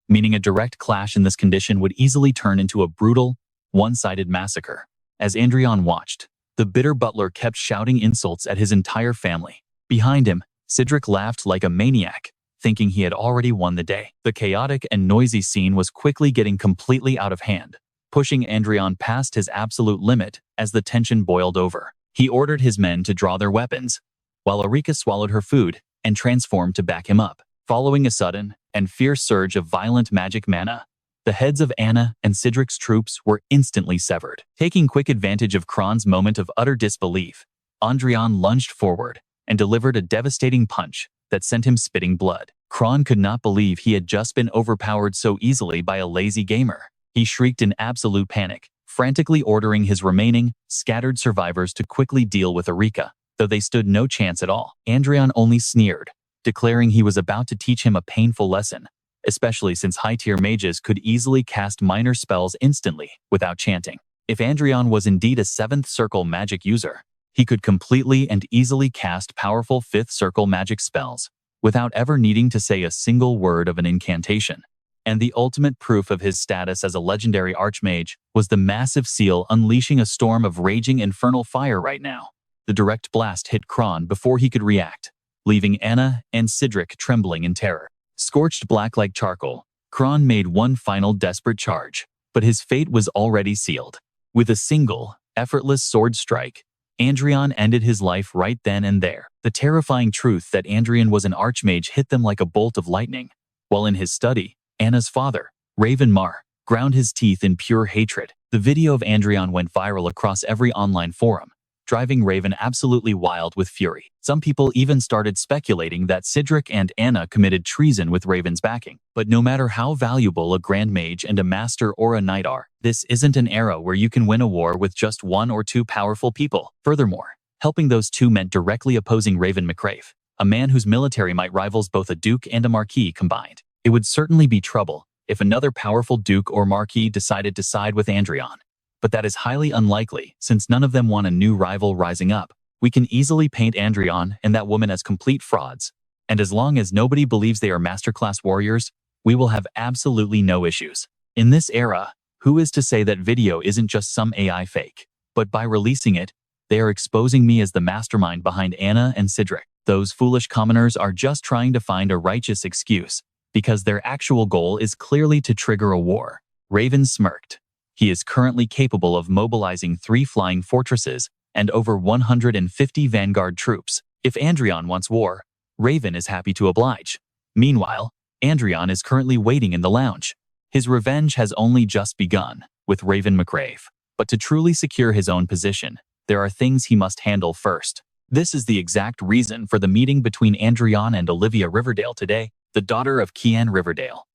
meaning a direct clash in this condition would easily turn into a brutal, one-sided massacre. As Adrian watched, the bitter butler kept shouting insults at his entire family. Behind him, Cedric laughed like a maniac, thinking he had already won the day. The chaotic and noisy scene was quickly getting completely out of hand, pushing Adrian past his absolute limit as the tension boiled over. He ordered his men to draw their weapons, while Erika swallowed her food and transformed to back him up. Following a sudden and fierce surge of violent magic mana, the heads of Anna and Cedric's troops were instantly severed. Taking quick advantage of Kron's moment of utter disbelief, Adrian lunged forward and delivered a devastating punch that sent him spitting blood. Kron could not believe he had just been overpowered so easily by a lazy gamer. He shrieked in absolute panic, frantically ordering his remaining, scattered survivors to quickly deal with Erika, though they stood no chance at all. Adrian only sneered, declaring he was about to teach him a painful lesson, especially since high-tier mages could easily cast minor spells instantly without chanting. If Adrian was indeed a 7th circle magic user, he could completely and easily cast powerful 5th circle magic spells without ever needing to say a single word of an incantation. And the ultimate proof of his status as a legendary Archmage was the massive seal unleashing a storm of raging infernal fire right now. The direct blast hit Kron before he could react, leaving Anna and Cedric trembling in terror. Scorched black like charcoal, Kron made one final desperate charge, but his fate was already sealed. With a single, effortless sword strike, Adrian ended his life right then and there. The terrifying truth that Adrian was an Archmage hit them like a bolt of lightning. While in his study, Anna's father, Raven Mar, ground his teeth in pure hatred. The video of Adrian went viral across every online forum, driving Raven absolutely wild with fury. Some people even started speculating that Cedric and Anna committed treason with Raven's backing. But no matter how valuable a Grand Mage and a Master or a Knight are, this isn't an era where you can win a war with just 1 or 2 powerful people. Furthermore, helping those 2 meant directly opposing Raven McCrave, a man whose military might rivals both a Duke and a Marquis combined. It would certainly be trouble if another powerful Duke or Marquis decided to side with Adrian. But that is highly unlikely, since none of them want a new rival rising up. We can easily paint Adrian and that woman as complete frauds, and as long as nobody believes they are masterclass warriors, we will have absolutely no issues. In this era, who is to say that video isn't just some AI fake? But by releasing it, they are exposing me as the mastermind behind Anna and Cedric. Those foolish commoners are just trying to find a righteous excuse, because their actual goal is clearly to trigger a war. Raven smirked. He is currently capable of mobilizing 3 flying fortresses and over 150 vanguard troops. If Adrian wants war, Raven is happy to oblige. Meanwhile, Adrian is currently waiting in the lounge. His revenge has only just begun with Raven McCrave. But to truly secure his own position, there are things he must handle first. This is the exact reason for the meeting between Adrian and Olivia Riverdale today, the daughter of Kian Riverdale.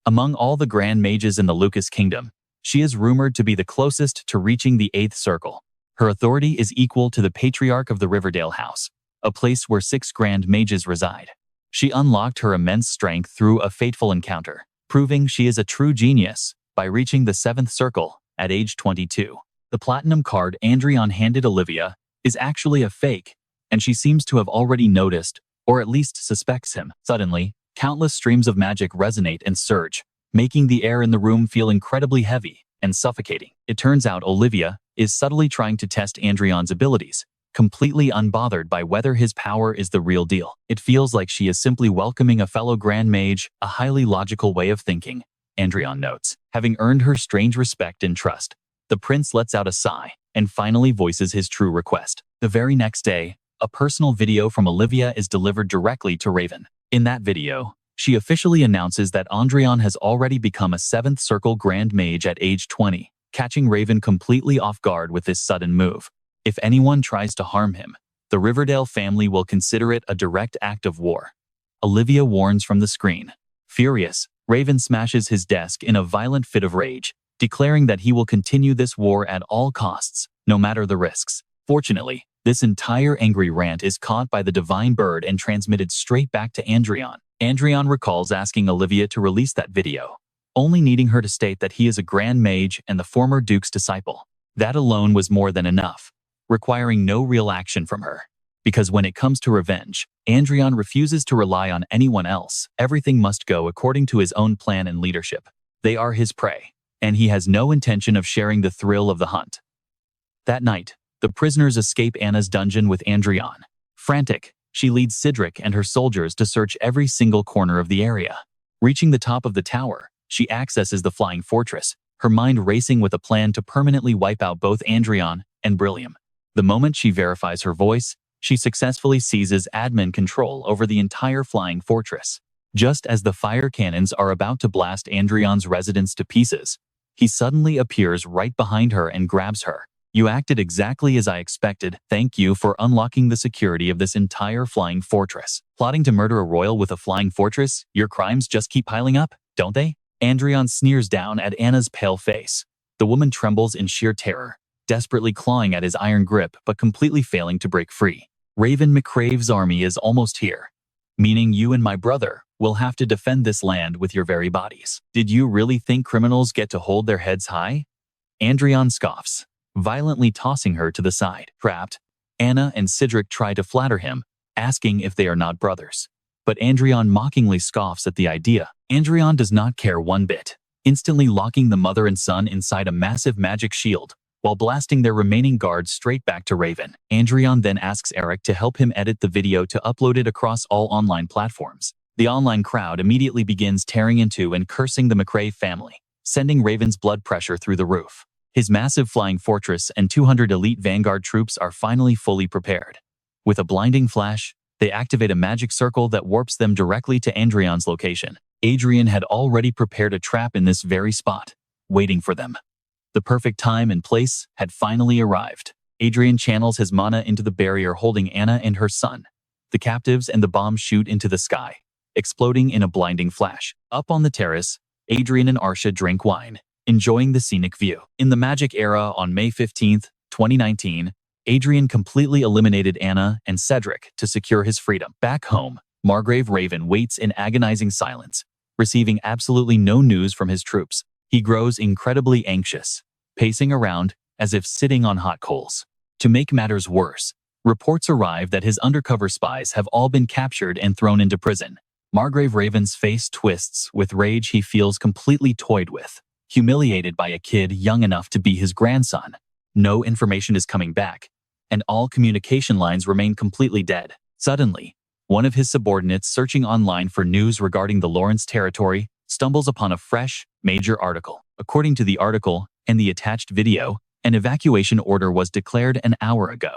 Among all the Grand Mages in the Lucas Kingdom, she is rumored to be the closest to reaching the 8th circle. Her authority is equal to the Patriarch of the Riverdale House, a place where 6 Grand Mages reside. She unlocked her immense strength through a fateful encounter, proving she is a true genius by reaching the 7th circle at age 22. The platinum card Adrian handed Olivia is actually a fake, and she seems to have already noticed, or at least suspects him. Suddenly, countless streams of magic resonate and surge, making the air in the room feel incredibly heavy and suffocating. It turns out Olivia is subtly trying to test Adrian's abilities, completely unbothered by whether his power is the real deal. It feels like she is simply welcoming a fellow Grand Mage, a highly logical way of thinking, Adrian notes. Having earned her strange respect and trust, the prince lets out a sigh and finally voices his true request. The very next day, a personal video from Olivia is delivered directly to Raven. In that video, she officially announces that Adrian has already become a 7th circle Grand Mage at age 20, catching Raven completely off guard with this sudden move. If anyone tries to harm him, the Riverdale family will consider it a direct act of war. Olivia warns from the screen. Furious, Raven smashes his desk in a violent fit of rage, declaring that he will continue this war at all costs, no matter the risks. Fortunately, this entire angry rant is caught by the divine bird and transmitted straight back to Adrian. Adrian recalls asking Olivia to release that video, only needing her to state that he is a grand mage and the former Duke's disciple. That alone was more than enough, requiring no real action from her. Because when it comes to revenge, Adrian refuses to rely on anyone else. Everything must go according to his own plan and leadership. They are his prey, and he has no intention of sharing the thrill of the hunt. That night, the prisoners escape Anna's dungeon with Adrian. Frantic, she leads Cedric and her soldiers to search every single corner of the area. Reaching the top of the tower, she accesses the flying fortress, her mind racing with a plan to permanently wipe out both Adrian and Brillium. The moment she verifies her voice, she successfully seizes admin control over the entire flying fortress. Just as the fire cannons are about to blast Adrian's residence to pieces, he suddenly appears right behind her and grabs her. "You acted exactly as I expected. Thank you for unlocking the security of this entire flying fortress. Plotting to murder a royal with a flying fortress? Your crimes just keep piling up, don't they?" Adrian sneers down at Anna's pale face. The woman trembles in sheer terror, desperately clawing at his iron grip but completely failing to break free. "Raven McCrave's army is almost here, meaning you and my brother will have to defend this land with your very bodies. Did you really think criminals get to hold their heads high?" Adrian scoffs, violently tossing her to the side. Trapped, Anna and Cedric try to flatter him, asking if they are not brothers. But Adrian mockingly scoffs at the idea. Adrian does not care one bit, instantly locking the mother and son inside a massive magic shield, while blasting their remaining guards straight back to Raven. Adrian then asks Eric to help him edit the video to upload it across all online platforms. The online crowd immediately begins tearing into and cursing the McCrave family, sending Raven's blood pressure through the roof. His massive flying fortress and 200 elite vanguard troops are finally fully prepared. With a blinding flash, they activate a magic circle that warps them directly to Adrian's location. Adrian had already prepared a trap in this very spot, waiting for them. The perfect time and place had finally arrived. Adrian channels his mana into the barrier holding Anna and her son. The captives and the bombs shoot into the sky, exploding in a blinding flash. Up on the terrace, Adrian and Arsha drink wine, enjoying the scenic view. In the Magic Era on May 15, 2019, Adrian completely eliminated Anna and Cedric to secure his freedom. Back home, Margrave Raven waits in agonizing silence, receiving absolutely no news from his troops. He grows incredibly anxious, pacing around as if sitting on hot coals. To make matters worse, reports arrive that his undercover spies have all been captured and thrown into prison. Margrave Raven's face twists with rage. He feels completely toyed with, humiliated by a kid young enough to be his grandson. No information is coming back, and all communication lines remain completely dead. Suddenly, one of his subordinates searching online for news regarding the Lawrence territory stumbles upon a fresh, major article. According to the article and the attached video, an evacuation order was declared an hour ago.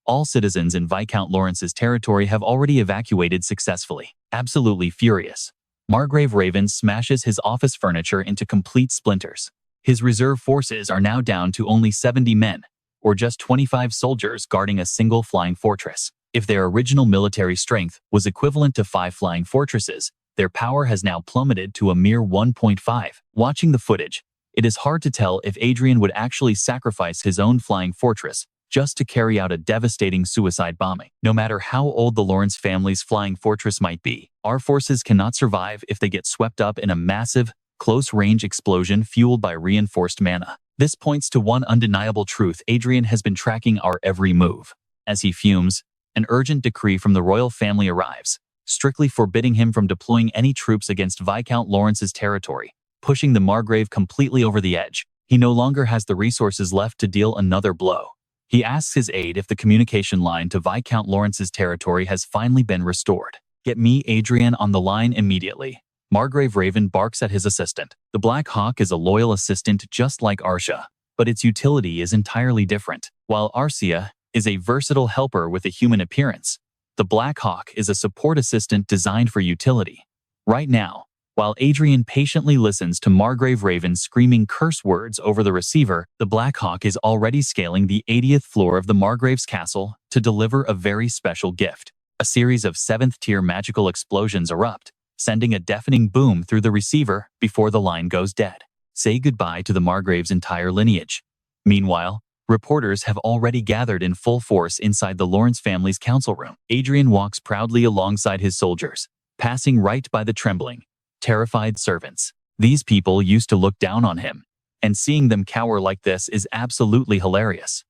All citizens in Viscount Lawrence's territory have already evacuated successfully. Absolutely furious, Margrave Raven smashes his office furniture into complete splinters. His reserve forces are now down to only 70 men, or just 25 soldiers guarding a single flying fortress. If their original military strength was equivalent to 5 flying fortresses, their power has now plummeted to a mere 1.5. Watching the footage, it is hard to tell if Adrian would actually sacrifice his own flying fortress just to carry out a devastating suicide bombing. No matter how old the Lawrence family's flying fortress might be, our forces cannot survive if they get swept up in a massive, close-range explosion fueled by reinforced mana. This points to one undeniable truth: Adrian has been tracking our every move. As he fumes, an urgent decree from the royal family arrives, strictly forbidding him from deploying any troops against Viscount Lawrence's territory, pushing the Margrave completely over the edge. He no longer has the resources left to deal another blow. He asks his aide if the communication line to Viscount Lawrence's territory has finally been restored. "Get me Adrian on the line immediately," Margrave Raven barks at his assistant. The Black Hawk is a loyal assistant just like Arsha, but its utility is entirely different. While Arcia is a versatile helper with a human appearance, the Black Hawk is a support assistant designed for utility. Right now, While Adrian patiently listens to Margrave Raven screaming curse words over the receiver, the Black Hawk is already scaling the 80th floor of the Margrave's castle to deliver a very special gift. A series of 7th-tier magical explosions erupt, sending a deafening boom through the receiver before the line goes dead. Say goodbye to the Margrave's entire lineage. Meanwhile, reporters have already gathered in full force inside the Lawrence family's council room. Adrian walks proudly alongside his soldiers, passing right by the trembling, terrified servants. These people used to look down on him, and seeing them cower like this is absolutely hilarious.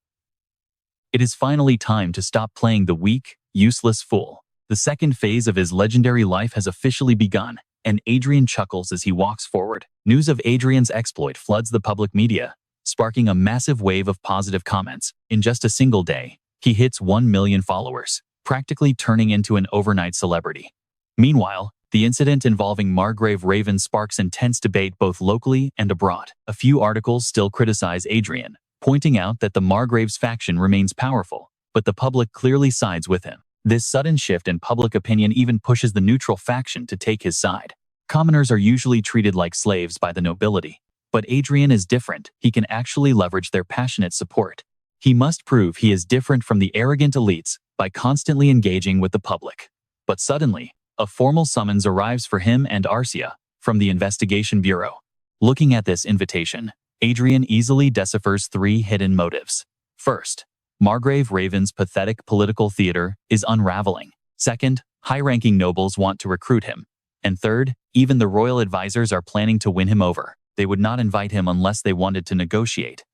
It is finally time to stop playing the weak, useless fool. The second phase of his legendary life has officially begun, and Adrian chuckles as he walks forward. News of Adrian's exploit floods the public media, sparking a massive wave of positive comments. In just a single day, he hits 1 million followers, practically turning into an overnight celebrity. Meanwhile, the incident involving Margrave Raven sparks intense debate both locally and abroad. A few articles still criticize Adrian, pointing out that the Margrave's faction remains powerful, but the public clearly sides with him. This sudden shift in public opinion even pushes the neutral faction to take his side. Commoners are usually treated like slaves by the nobility, but Adrian is different. He can actually leverage their passionate support. He must prove he is different from the arrogant elites by constantly engaging with the public. But suddenly, a formal summons arrives for him and Arcia from the Investigation Bureau. Looking at this invitation, Adrian easily deciphers 3 hidden motives. First, Margrave Raven's pathetic political theater is unraveling. Second, high-ranking nobles want to recruit him. And third, even the royal advisors are planning to win him over. They would not invite him unless they wanted to negotiate.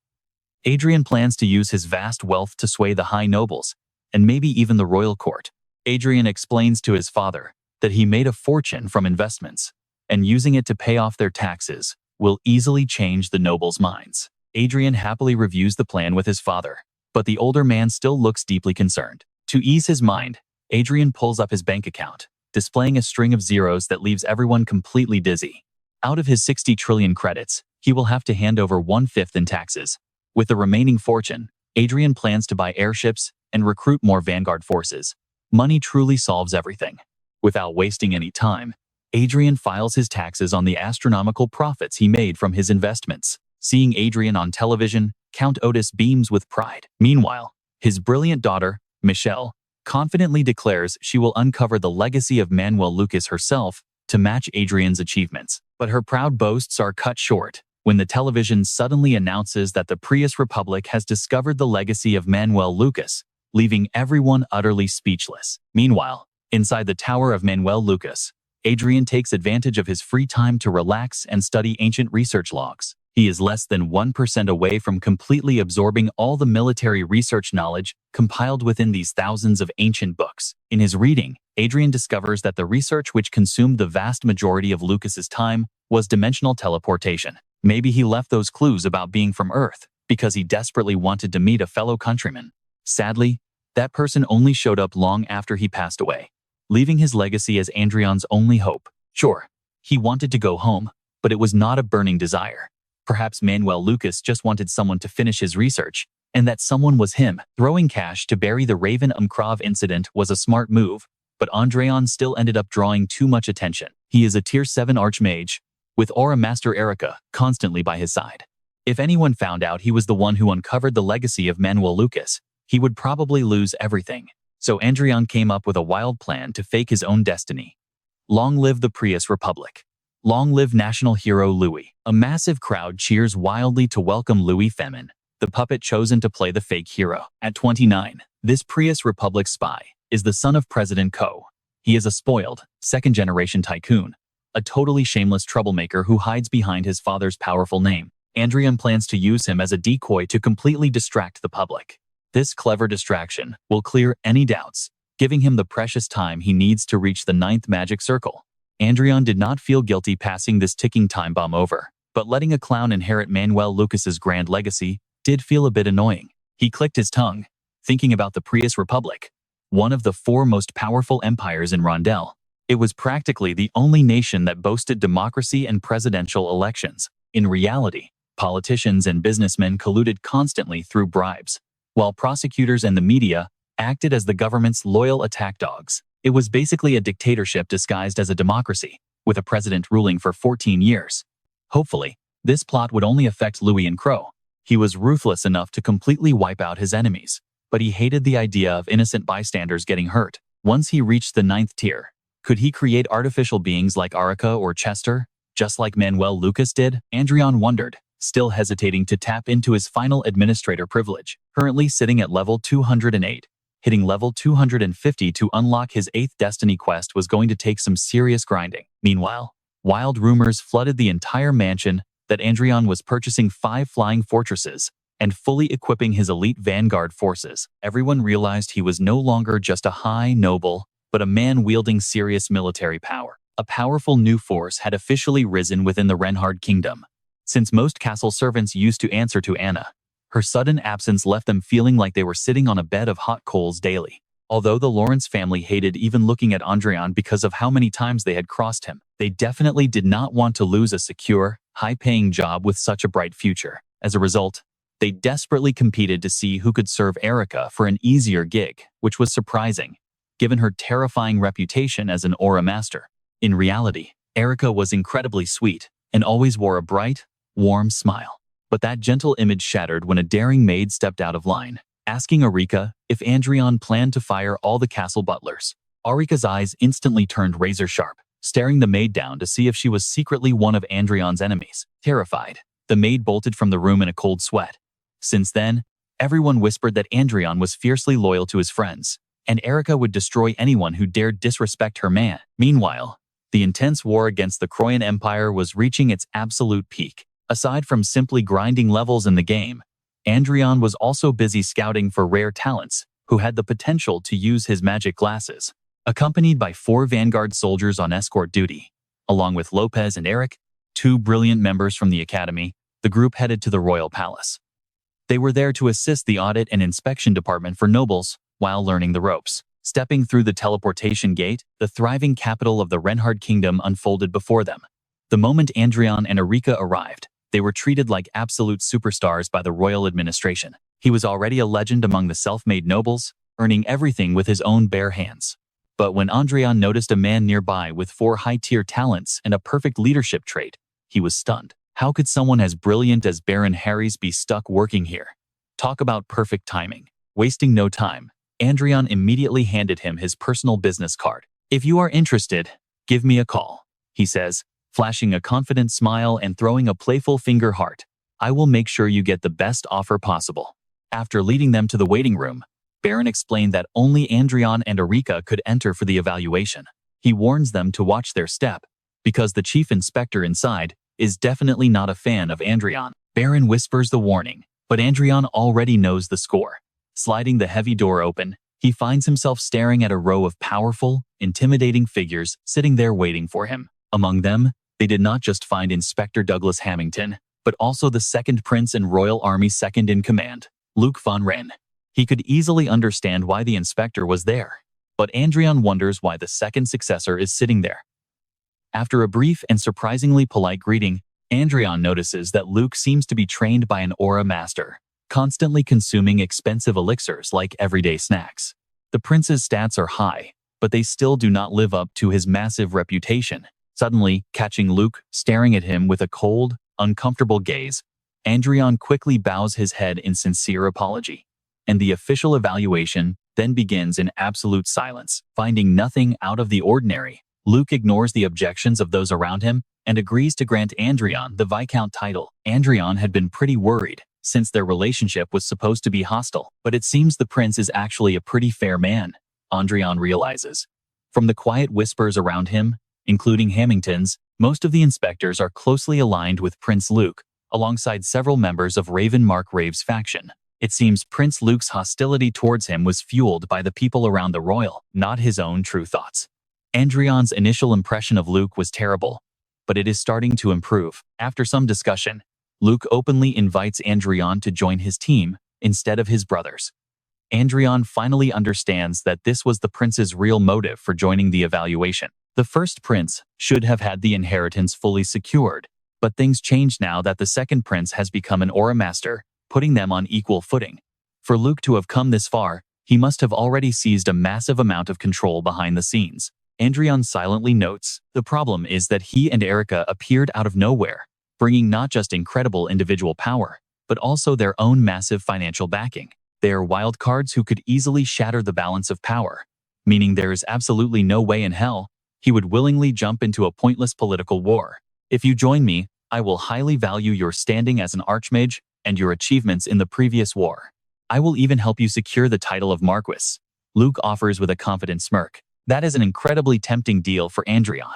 Adrian plans to use his vast wealth to sway the high nobles, and maybe even the royal court. Adrian explains to his father that he made a fortune from investments, and using it to pay off their taxes will easily change the nobles' minds. Adrian happily reviews the plan with his father, but the older man still looks deeply concerned. To ease his mind, Adrian pulls up his bank account, displaying a string of zeros that leaves everyone completely dizzy. Out of his 60 trillion credits, he will have to hand over 1/5 in taxes. With the remaining fortune, Adrian plans to buy airships and recruit more vanguard forces. Money truly solves everything. Without wasting any time, Adrian files his taxes on the astronomical profits he made from his investments. Seeing Adrian on television, Count Otis beams with pride. Meanwhile, his brilliant daughter, Michelle, confidently declares she will uncover the legacy of Manuel Lucas herself to match Adrian's achievements. But her proud boasts are cut short when the television suddenly announces that the Prius Republic has discovered the legacy of Manuel Lucas, leaving everyone utterly speechless. Meanwhile, inside the tower of Manuel Lucas, Adrian takes advantage of his free time to relax and study ancient research logs. He is less than 1% away from completely absorbing all the military research knowledge compiled within these thousands of ancient books. In his reading, Adrian discovers that the research which consumed the vast majority of Lucas's time was dimensional teleportation. Maybe he left those clues about being from Earth because he desperately wanted to meet a fellow countryman. Sadly, that person only showed up long after he passed away, leaving his legacy as Adrian's only hope. Sure, he wanted to go home, but it was not a burning desire. Perhaps Manuel Lucas just wanted someone to finish his research, and that someone was him. Throwing cash to bury the Raven Umkrov incident was a smart move, but Adrian still ended up drawing too much attention. He is a Tier 7 Archmage, with Aura Master Erica constantly by his side. If anyone found out he was the one who uncovered the legacy of Manuel Lucas, he would probably lose everything. So Adrian came up with a wild plan to fake his own destiny. Long live the Prius Republic. Long live national hero Louis. A massive crowd cheers wildly to welcome Louis Femin, the puppet chosen to play the fake hero. At 29, this Prius Republic spy is the son of President Ko. He is a spoiled, second-generation tycoon, a totally shameless troublemaker who hides behind his father's powerful name. Adrian plans to use him as a decoy to completely distract the public. This clever distraction will clear any doubts, giving him the precious time he needs to reach the 9th magic circle. Adrian did not feel guilty passing this ticking time bomb over, but letting a clown inherit Manuel Lucas's grand legacy did feel a bit annoying. He clicked his tongue, thinking about the Prius Republic, one of the 4 most powerful empires in Rondel. It was practically the only nation that boasted democracy and presidential elections. In reality, politicians and businessmen colluded constantly through bribes, while prosecutors and the media acted as the government's loyal attack dogs. It was basically a dictatorship disguised as a democracy. with a president ruling for 14 years. Hopefully, this plot would only affect Louis and Crow. He was ruthless enough to completely wipe out his enemies, but he hated the idea of innocent bystanders getting hurt. Once he reached the 9th tier, could he create artificial beings like Arika or Chester, just like Manuel Lucas did? Adrian wondered, still hesitating to tap into his final administrator privilege. Currently sitting at level 208, hitting level 250 to unlock his 8th destiny quest was going to take some serious grinding. Meanwhile, wild rumors flooded the entire mansion that Adrian was purchasing 5 flying fortresses and fully equipping his elite vanguard forces. Everyone realized he was no longer just a high noble, but a man wielding serious military power. A powerful new force had officially risen within the Reinhardt kingdom. Since most castle servants used to answer to Anna, her sudden absence left them feeling like they were sitting on a bed of hot coals daily. Although the Lawrence family hated even looking at Adrian because of how many times they had crossed him, they definitely did not want to lose a secure, high-paying job with such a bright future. As a result, they desperately competed to see who could serve Erika for an easier gig, which was surprising, given her terrifying reputation as an aura master. In reality, Erika was incredibly sweet and always wore a bright, warm smile. But that gentle image shattered when a daring maid stepped out of line, asking Erika if Adrian planned to fire all the castle butlers. Erika's eyes instantly turned razor-sharp, staring the maid down to see if she was secretly one of Adrian's enemies. Terrified, the maid bolted from the room in a cold sweat. Since then, everyone whispered that Adrian was fiercely loyal to his friends, and Erika would destroy anyone who dared disrespect her man. Meanwhile, the intense war against the Croyan Empire was reaching its absolute peak. Aside from simply grinding levels in the game, Adrian was also busy scouting for rare talents who had the potential to use his magic glasses. Accompanied by 4 vanguard soldiers on escort duty, along with Lopez and Eric, 2 brilliant members from the academy, the group headed to the royal palace. They were there to assist the audit and inspection department for nobles while learning the ropes. Stepping through the teleportation gate, the thriving capital of the Reinhardt kingdom unfolded before them. The moment Adrian and Erika arrived, they were treated like absolute superstars by the royal administration. He was already a legend among the self-made nobles, earning everything with his own bare hands. But when Adrian noticed a man nearby with 4 high-tier talents and a perfect leadership trait, he was stunned. How could someone as brilliant as Baron Harries be stuck working here? Talk about perfect timing. Wasting no time, Adrian immediately handed him his personal business card. "If you are interested, give me a call," he says, flashing a confident smile and throwing a playful finger heart. "I will make sure you get the best offer possible." After leading them to the waiting room, Baron explained that only Adrian and Erika could enter for the evaluation. He warns them to watch their step, because the chief inspector inside is definitely not a fan of Adrian. Baron whispers the warning, but Adrian already knows the score. Sliding the heavy door open, he finds himself staring at a row of powerful, intimidating figures sitting there waiting for him. Among them, they did not just find Inspector Douglas Hamilton, but also the second prince and Royal Army's second in command, Luke von Wren. He could easily understand why the inspector was there, but Adrian wonders why the second successor is sitting there. After a brief and surprisingly polite greeting, Adrian notices that Luke seems to be trained by an aura master, constantly consuming expensive elixirs like everyday snacks. The prince's stats are high, but they still do not live up to his massive reputation. Suddenly, catching Luke staring at him with a cold, uncomfortable gaze, Adrian quickly bows his head in sincere apology. And the official evaluation then begins in absolute silence. Finding nothing out of the ordinary, Luke ignores the objections of those around him and agrees to grant Adrian the Viscount title. Adrian had been pretty worried, since their relationship was supposed to be hostile, but it seems the prince is actually a pretty fair man, Adrian realizes. From the quiet whispers around him, including Hamilton's, most of the inspectors are closely aligned with Prince Luke, alongside several members of Raven Margrave's faction. It seems Prince Luke's hostility towards him was fueled by the people around the royal, not his own true thoughts. Adrian's initial impression of Luke was terrible, but it is starting to improve. After some discussion, Luke openly invites Adrian to join his team instead of his brothers. Adrian finally understands that this was the prince's real motive for joining the evaluation. The first prince should have had the inheritance fully secured, but things change now that the second prince has become an aura master, putting them on equal footing. For Luke to have come this far, he must have already seized a massive amount of control behind the scenes. Adrian silently notes, the problem is that he and Erica appeared out of nowhere, bringing not just incredible individual power, but also their own massive financial backing. They are wild cards who could easily shatter the balance of power, meaning there is absolutely no way in hell he would willingly jump into a pointless political war. If you join me, I will highly value your standing as an Archmage and your achievements in the previous war. I will even help you secure the title of Marquis, Luke offers with a confident smirk. That is an incredibly tempting deal for Adrian.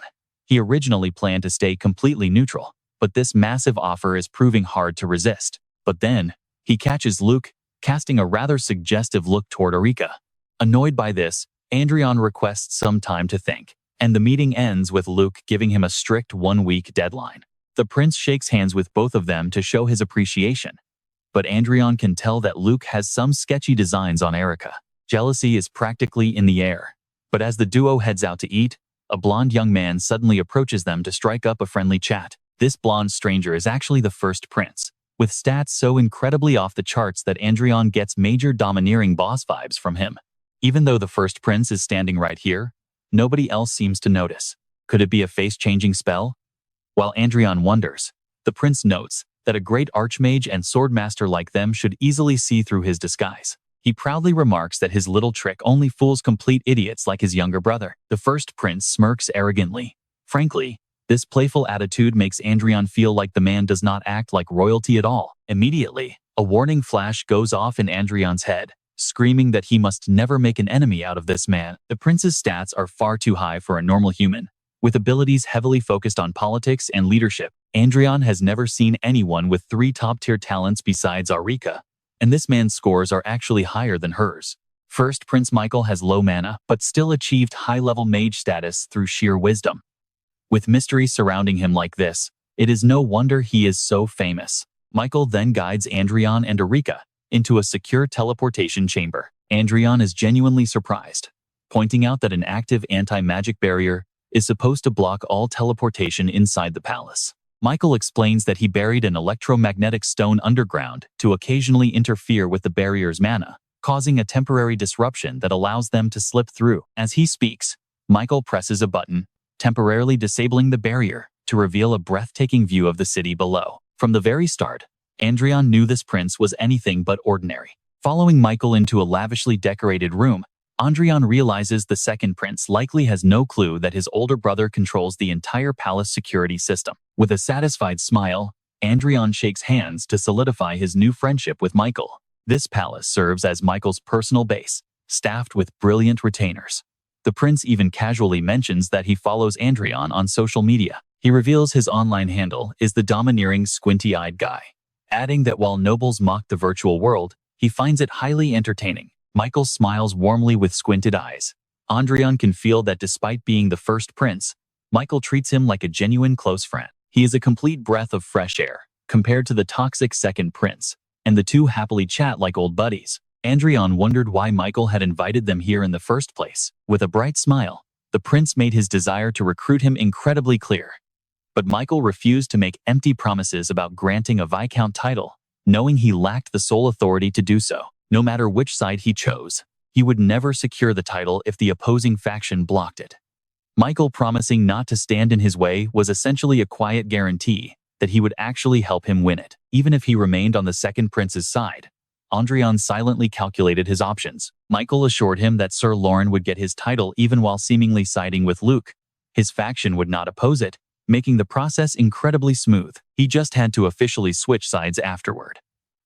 He originally planned to stay completely neutral, but this massive offer is proving hard to resist. But then, he catches Luke, casting a rather suggestive look toward Erica. Annoyed by this, Adrian requests some time to think, and the meeting ends with Luke giving him a strict 1-week deadline. The prince shakes hands with both of them to show his appreciation, but Adrian can tell that Luke has some sketchy designs on Erica. Jealousy is practically in the air. But as the duo heads out to eat, a blonde young man suddenly approaches them to strike up a friendly chat. This blonde stranger is actually the first prince, with stats so incredibly off the charts that Adrian gets major domineering boss vibes from him. Even though the first prince is standing right here, nobody else seems to notice. Could it be a face-changing spell? While Adrian wonders, the prince notes that a great archmage and swordmaster like them should easily see through his disguise. He proudly remarks that his little trick only fools complete idiots like his younger brother. The first prince smirks arrogantly. Frankly, this playful attitude makes Adrian feel like the man does not act like royalty at all. Immediately, a warning flash goes off in Adrian's head, screaming that he must never make an enemy out of this man. The prince's stats are far too high for a normal human. With abilities heavily focused on politics and leadership, Adrian has never seen anyone with 3 top-tier talents besides Erica, and this man's scores are actually higher than hers. First, Prince Michael has low mana, but still achieved high-level mage status through sheer wisdom. With mystery surrounding him like this, it is no wonder he is so famous. Michael then guides Adrian and Erica into a secure teleportation chamber. Adrian is genuinely surprised, pointing out that an active anti-magic barrier is supposed to block all teleportation inside the palace. Michael explains that he buried an electromagnetic stone underground to occasionally interfere with the barrier's mana, causing a temporary disruption that allows them to slip through. As he speaks, Michael presses a button, temporarily disabling the barrier to reveal a breathtaking view of the city below. From the very start, Adrian knew this prince was anything but ordinary. Following Michael into a lavishly decorated room, Adrian realizes the second prince likely has no clue that his older brother controls the entire palace security system. With a satisfied smile, Adrian shakes hands to solidify his new friendship with Michael. This palace serves as Michael's personal base, staffed with brilliant retainers. The prince even casually mentions that he follows Adrian on social media. He reveals his online handle is the domineering squinty-eyed guy, adding that while nobles mock the virtual world, he finds it highly entertaining. Michael smiles warmly with squinted eyes. Adrian can feel that despite being the first prince, Michael treats him like a genuine close friend. He is a complete breath of fresh air, compared to the toxic second prince, and the two happily chat like old buddies. Adrian wondered why Michael had invited them here in the first place. With a bright smile, the prince made his desire to recruit him incredibly clear. But Michael refused to make empty promises about granting a Viscount title, knowing he lacked the sole authority to do so. No matter which side he chose, he would never secure the title if the opposing faction blocked it. Michael promising not to stand in his way was essentially a quiet guarantee that he would actually help him win it. Even if he remained on the second prince's side, Adrian silently calculated his options. Michael assured him that Sir Lauren would get his title even while seemingly siding with Luke. His faction would not oppose it, making the process incredibly smooth. He just had to officially switch sides afterward.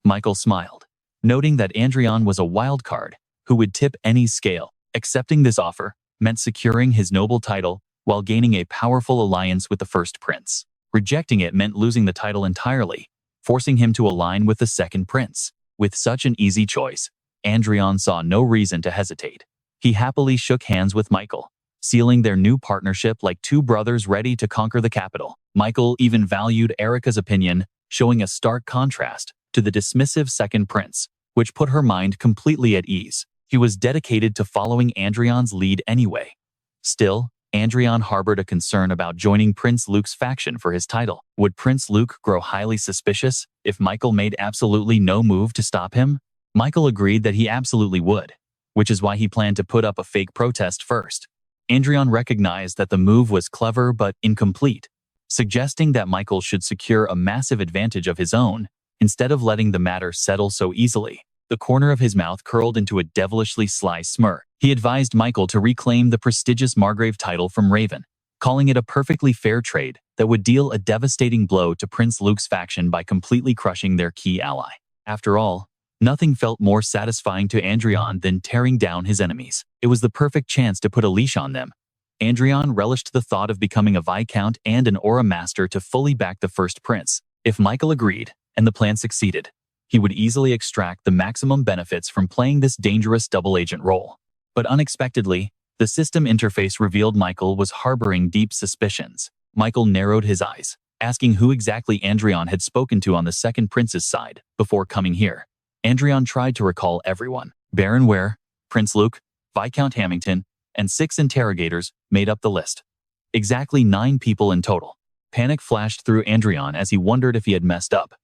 Michael smiled, noting that Adrian was a wild card who would tip any scale. Accepting this offer meant securing his noble title while gaining a powerful alliance with the first prince. Rejecting it meant losing the title entirely, forcing him to align with the second prince. With such an easy choice, Adrian saw no reason to hesitate. He happily shook hands with Michael, sealing their new partnership like two brothers ready to conquer the capital. Michael even valued Erica's opinion, showing a stark contrast to the dismissive second prince, which put her mind completely at ease. He was dedicated to following Adrian's lead anyway. Still, Adrian harbored a concern about joining Prince Luke's faction for his title. Would Prince Luke grow highly suspicious if Michael made absolutely no move to stop him? Michael agreed that he absolutely would, which is why he planned to put up a fake protest first. Adrian recognized that the move was clever but incomplete, suggesting that Michael should secure a massive advantage of his own, instead of letting the matter settle so easily. The corner of his mouth curled into a devilishly sly smirk. He advised Michael to reclaim the prestigious Margrave title from Raven, calling it a perfectly fair trade that would deal a devastating blow to Prince Luke's faction by completely crushing their key ally. After all, nothing felt more satisfying to Adrian than tearing down his enemies. It was the perfect chance to put a leash on them. Adrian relished the thought of becoming a Viscount and an Aura Master to fully back the first prince. If Michael agreed, and the plan succeeded, he would easily extract the maximum benefits from playing this dangerous double agent role. But unexpectedly, the system interface revealed Michael was harboring deep suspicions. Michael narrowed his eyes, asking who exactly Adrian had spoken to on the second prince's side before coming here. Adrian tried to recall everyone. Baron Ware, Prince Luke, Viscount Hamilton, and 6 interrogators made up the list. Exactly 9 people in total. Panic flashed through Adrian as he wondered if he had messed up.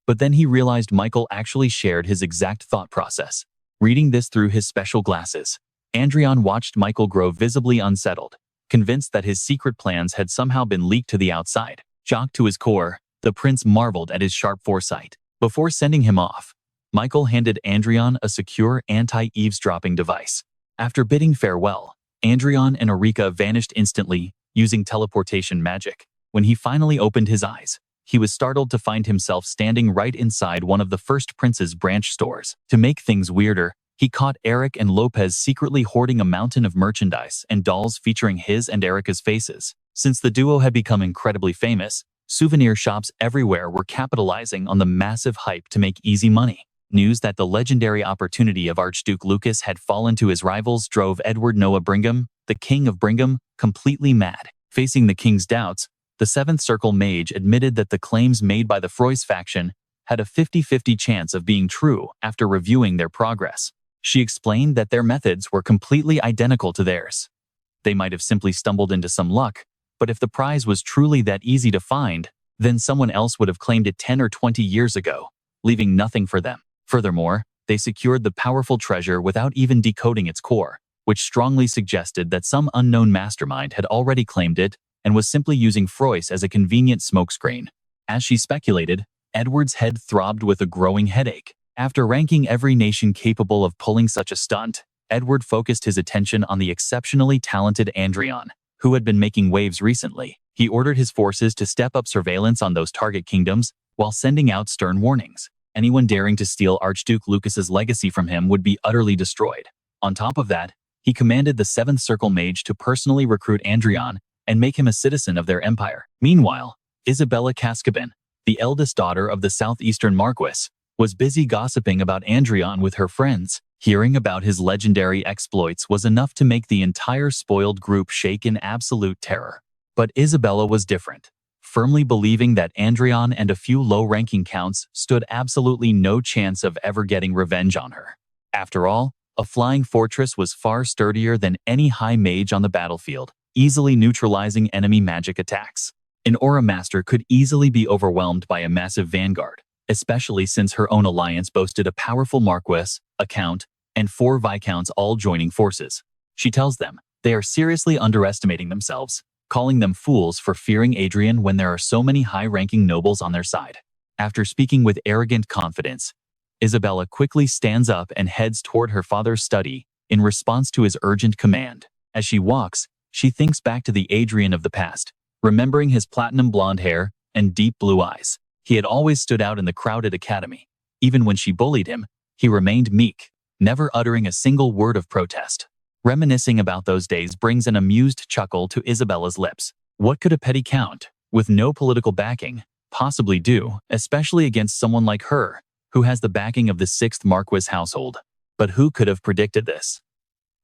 But then he realized Michael actually shared his exact thought process. Reading this through his special glasses, Adrian watched Michael grow visibly unsettled, convinced that his secret plans had somehow been leaked to the outside. Shocked to his core, the prince marveled at his sharp foresight. Before sending him off, Michael handed Adrian a secure anti-eavesdropping device. After bidding farewell, Adrian and Erika vanished instantly, using teleportation magic. When he finally opened his eyes, he was startled to find himself standing right inside one of the first prince's branch stores. To make things weirder, he caught Eric and Lopez secretly hoarding a mountain of merchandise and dolls featuring his and Erica's faces. Since the duo had become incredibly famous, souvenir shops everywhere were capitalizing on the massive hype to make easy money. News that the legendary opportunity of Archduke Lucas had fallen to his rivals drove Edward Noah Brigham, the King of Brigham, completely mad. Facing the king's doubts, the Seventh Circle mage admitted that the claims made by the Froys faction had a 50-50 chance of being true after reviewing their progress. She explained that their methods were completely identical to theirs. They might have simply stumbled into some luck, but if the prize was truly that easy to find, then someone else would have claimed it 10 or 20 years ago, leaving nothing for them. Furthermore, they secured the powerful treasure without even decoding its core, which strongly suggested that some unknown mastermind had already claimed it and was simply using Froys as a convenient smokescreen. As she speculated, Edward's head throbbed with a growing headache. After ranking every nation capable of pulling such a stunt, Edward focused his attention on the exceptionally talented Adrian, who had been making waves recently. He ordered his forces to step up surveillance on those target kingdoms while sending out stern warnings. Anyone daring to steal Archduke Lucas's legacy from him would be utterly destroyed. On top of that, he commanded the Seventh Circle mage to personally recruit Adrian and make him a citizen of their empire. Meanwhile, Isabella Cascabin, the eldest daughter of the southeastern Marquis, was busy gossiping about Adrian with her friends. Hearing about his legendary exploits was enough to make the entire spoiled group shake in absolute terror. But Isabella was different, firmly believing that Adrian and a few low-ranking counts stood absolutely no chance of ever getting revenge on her. After all, a flying fortress was far sturdier than any high mage on the battlefield, easily neutralizing enemy magic attacks. An Aura Master could easily be overwhelmed by a massive vanguard, especially since her own alliance boasted a powerful Marquis, a Count, and 4 Viscounts all joining forces. She tells them they are seriously underestimating themselves, calling them fools for fearing Adrian when there are so many high-ranking nobles on their side. After speaking with arrogant confidence, Isabella quickly stands up and heads toward her father's study in response to his urgent command. As she walks, she thinks back to the Adrian of the past, remembering his platinum blonde hair and deep blue eyes. He had always stood out in the crowded academy. Even when she bullied him, he remained meek, never uttering a single word of protest. Reminiscing about those days brings an amused chuckle to Isabella's lips. What could a petty count, with no political backing, possibly do, especially against someone like her, who has the backing of the 6th Marquis household? But who could have predicted this?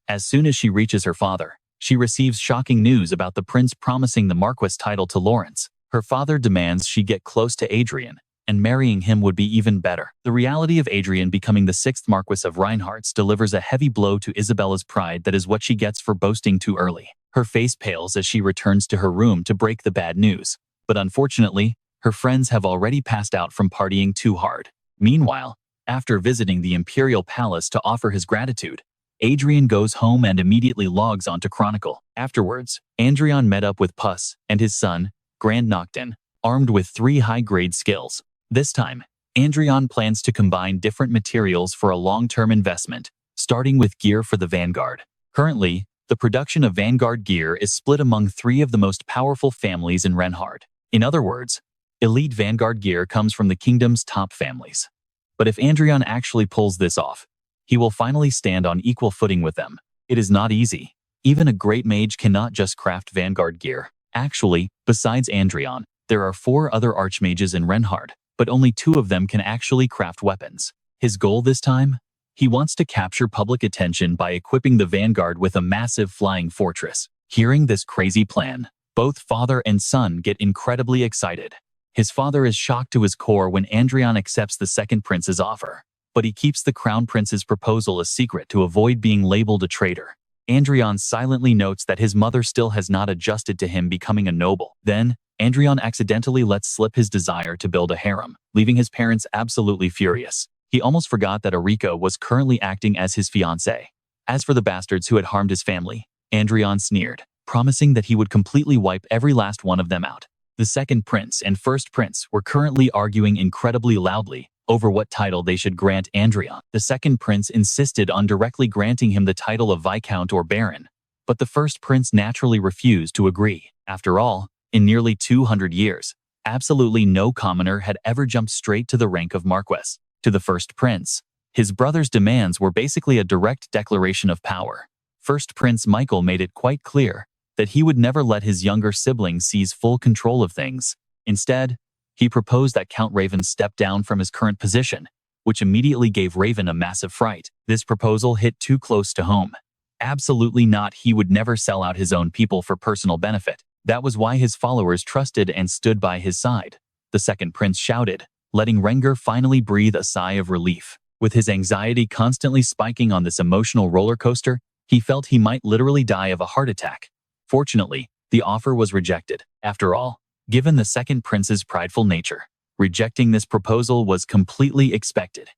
As soon as she reaches her father, she receives shocking news about the prince promising the Marquis title to Lawrence. Her father demands she get close to Adrian, and marrying him would be even better. The reality of Adrian becoming the 6th Marquis of Reinhardt's delivers a heavy blow to Isabella's pride that is what she gets for boasting too early. Her face pales as she returns to her room to break the bad news, but unfortunately, her friends have already passed out from partying too hard. Meanwhile, after visiting the Imperial Palace to offer his gratitude, Adrian goes home and immediately logs onto Chronicle. Afterwards, Adrian met up with Puss and his son, Grand Nocton, armed with 3 high-grade skills. This time, Adrian plans to combine different materials for a long-term investment, starting with gear for the Vanguard. Currently, the production of Vanguard gear is split among 3 of the most powerful families in Reinhardt. In other words, elite Vanguard gear comes from the kingdom's top families. But if Adrian actually pulls this off, he will finally stand on equal footing with them. It is not easy. Even a great mage cannot just craft Vanguard gear. Actually, besides Adrian, there are 4 other Archmages in Reinhardt, but only 2 of them can actually craft weapons. His goal this time? He wants to capture public attention by equipping the Vanguard with a massive flying fortress. Hearing this crazy plan, both father and son get incredibly excited. His father is shocked to his core when Adrian accepts the second prince's offer, but he keeps the crown prince's proposal a secret to avoid being labeled a traitor. Adrian silently notes that his mother still has not adjusted to him becoming a noble. Then, Adrian accidentally lets slip his desire to build a harem, leaving his parents absolutely furious. He almost forgot that Erika was currently acting as his fiancée. As for the bastards who had harmed his family, Adrian sneered, promising that he would completely wipe every last one of them out. The second prince and first prince were currently arguing incredibly loudly over what title they should grant Adrian. The second prince insisted on directly granting him the title of Viscount or Baron, but the first prince naturally refused to agree. After all, in nearly 200 years, absolutely no commoner had ever jumped straight to the rank of Marquess. To the first prince, his brother's demands were basically a direct declaration of power. First Prince Michael made it quite clear that he would never let his younger sibling seize full control of things. Instead, he proposed that Count Raven step down from his current position, which immediately gave Raven a massive fright. This proposal hit too close to home. Absolutely not, he would never sell out his own people for personal benefit. That was why his followers trusted and stood by his side. The second prince shouted, letting Renger finally breathe a sigh of relief. With his anxiety constantly spiking on this emotional roller coaster, he felt he might literally die of a heart attack. Fortunately, the offer was rejected. After all, given the second prince's prideful nature, rejecting this proposal was completely expected.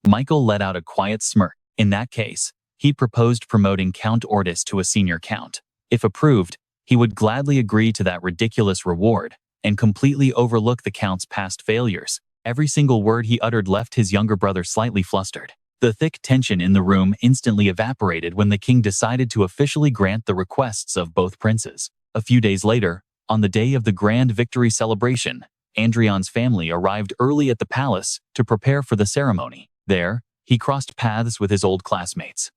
Michael let out a quiet smirk. In that case, he proposed promoting Count Ortis to a senior count. If approved, he would gladly agree to that ridiculous reward and completely overlook the count's past failures. Every single word he uttered left his younger brother slightly flustered. The thick tension in the room instantly evaporated when the king decided to officially grant the requests of both princes. A few days later, on the day of the grand victory celebration, Adrian's family arrived early at the palace to prepare for the ceremony. There, he crossed paths with his old classmates.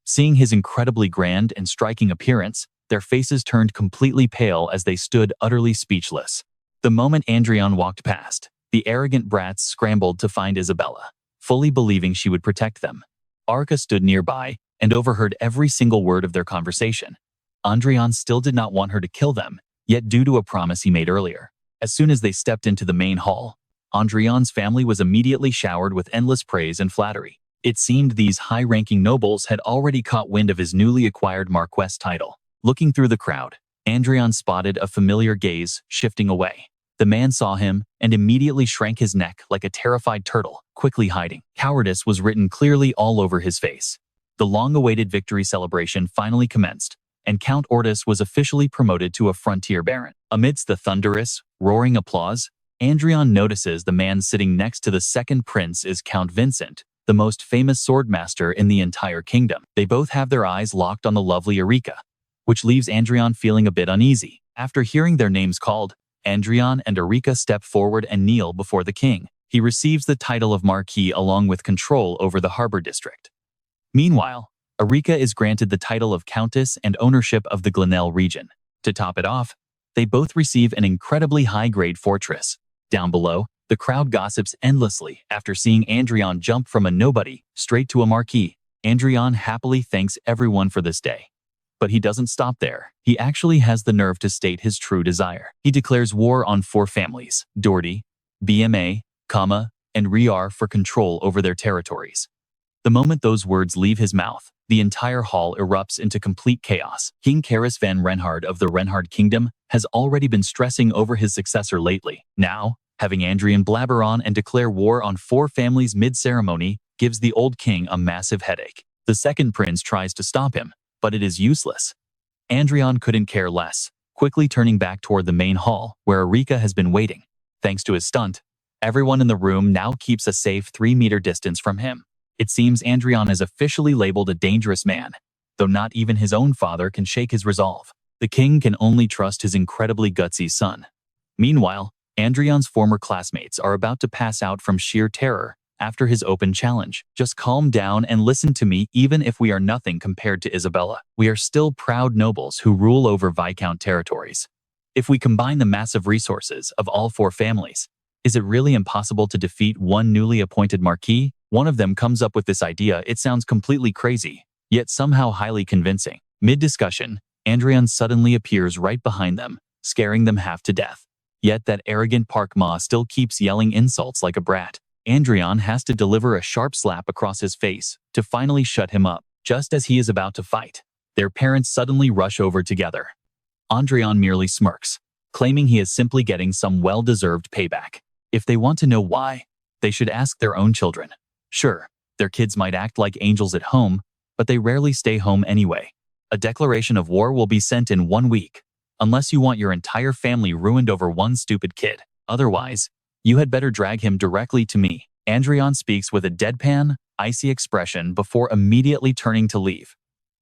Seeing his incredibly grand and striking appearance, their faces turned completely pale as they stood utterly speechless. The moment Adrian walked past, the arrogant brats scrambled to find Isabella, fully believing she would protect them. Arca stood nearby and overheard every single word of their conversation. Adrian still did not want her to kill them, yet due to a promise he made earlier. As soon as they stepped into the main hall, Adrian's family was immediately showered with endless praise and flattery. It seemed these high-ranking nobles had already caught wind of his newly acquired Marquess title. Looking through the crowd, Adrian spotted a familiar gaze shifting away. The man saw him and immediately shrank his neck like a terrified turtle, quickly hiding. Cowardice was written clearly all over his face. The long-awaited victory celebration finally commenced, and Count Ortis was officially promoted to a frontier baron. Amidst the thunderous, roaring applause, Adrian notices the man sitting next to the second prince is Count Vincent, the most famous swordmaster in the entire kingdom. They both have their eyes locked on the lovely Erika, which leaves Adrian feeling a bit uneasy. After hearing their names called, Adrian and Erika step forward and kneel before the king. He receives the title of Marquis along with control over the harbor district. Meanwhile, Erika is granted the title of Countess and ownership of the Glenelg region. To top it off, they both receive an incredibly high-grade fortress. Down below, the crowd gossips endlessly after seeing Adrian jump from a nobody straight to a marquis. Adrian happily thanks everyone for this day. But he doesn't stop there. He actually has the nerve to state his true desire. He declares war on 4 families, Doherty, BMA, and Riar, for control over their territories. The moment those words leave his mouth, the entire hall erupts into complete chaos. King Karis van Reinhardt of the Reinhardt Kingdom has already been stressing over his successor lately. Now, having Adrian blabber on and declare war on 4 families mid-ceremony gives the old king a massive headache. The second prince tries to stop him, but it is useless. Adrian couldn't care less, quickly turning back toward the main hall, where Erika has been waiting. Thanks to his stunt, everyone in the room now keeps a safe 3-meter distance from him. It seems Adrian is officially labeled a dangerous man, though not even his own father can shake his resolve. The king can only trust his incredibly gutsy son. Meanwhile, Adrian's former classmates are about to pass out from sheer terror after his open challenge. Just calm down and listen to me. Even if we are nothing compared to Isabella, we are still proud nobles who rule over Viscount territories. If we combine the massive resources of all 4 families, is it really impossible to defeat one newly appointed marquis? One of them comes up with this idea. It sounds completely crazy, yet somehow highly convincing. Mid-discussion, Adrian suddenly appears right behind them, scaring them half to death. Yet that arrogant Park Ma still keeps yelling insults like a brat. Adrian has to deliver a sharp slap across his face to finally shut him up. Just as he is about to fight, their parents suddenly rush over together. Adrian merely smirks, claiming he is simply getting some well-deserved payback. If they want to know why, they should ask their own children. Sure, their kids might act like angels at home, but they rarely stay home anyway. A declaration of war will be sent in 1 week, unless you want your entire family ruined over one stupid kid. Otherwise, you had better drag him directly to me. Adrian speaks with a deadpan, icy expression before immediately turning to leave,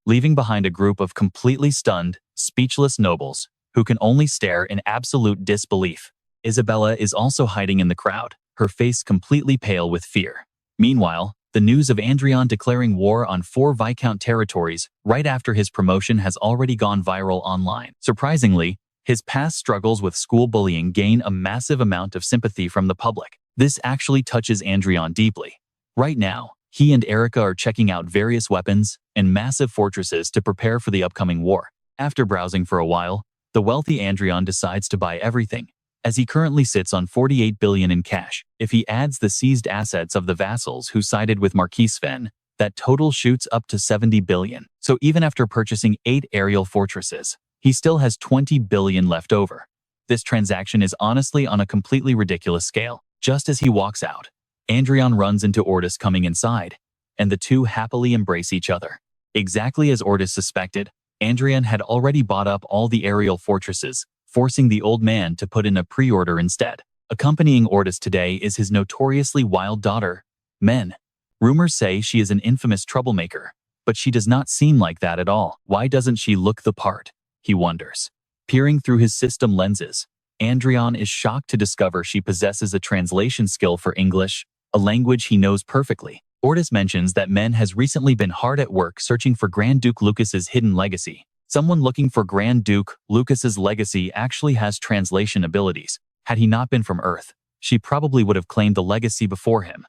leaving behind a group of completely stunned, speechless nobles who can only stare in absolute disbelief. Isabella is also hiding in the crowd, her face completely pale with fear. Meanwhile, the news of Adrian declaring war on 4 Viscount territories right after his promotion has already gone viral online. Surprisingly, his past struggles with school bullying gain a massive amount of sympathy from the public. This actually touches Adrian deeply. Right now, he and Erika are checking out various weapons and massive fortresses to prepare for the upcoming war. After browsing for a while, the wealthy Adrian decides to buy everything, as he currently sits on 48 billion in cash. If he adds the seized assets of the vassals who sided with Marquis Sven, that total shoots up to 70 billion. So even after purchasing 8 aerial fortresses, he still has 20 billion left over. This transaction is honestly on a completely ridiculous scale. Just as he walks out, Adrian runs into Ortis coming inside, and the two happily embrace each other. Exactly as Ortis suspected, Adrian had already bought up all the aerial fortresses, forcing the old man to put in a pre-order instead. Accompanying Ortis today is his notoriously wild daughter, Men. Rumors say she is an infamous troublemaker, but she does not seem like that at all. Why doesn't she look the part? He wonders. Peering through his system lenses, Adrian is shocked to discover she possesses a translation skill for English, a language he knows perfectly. Ortis mentions that Men has recently been hard at work searching for Grand Duke Lucas's hidden legacy. Someone looking for Grand Duke Lucas's legacy actually has translation abilities. Had he not been from Earth, she probably would have claimed the legacy before him.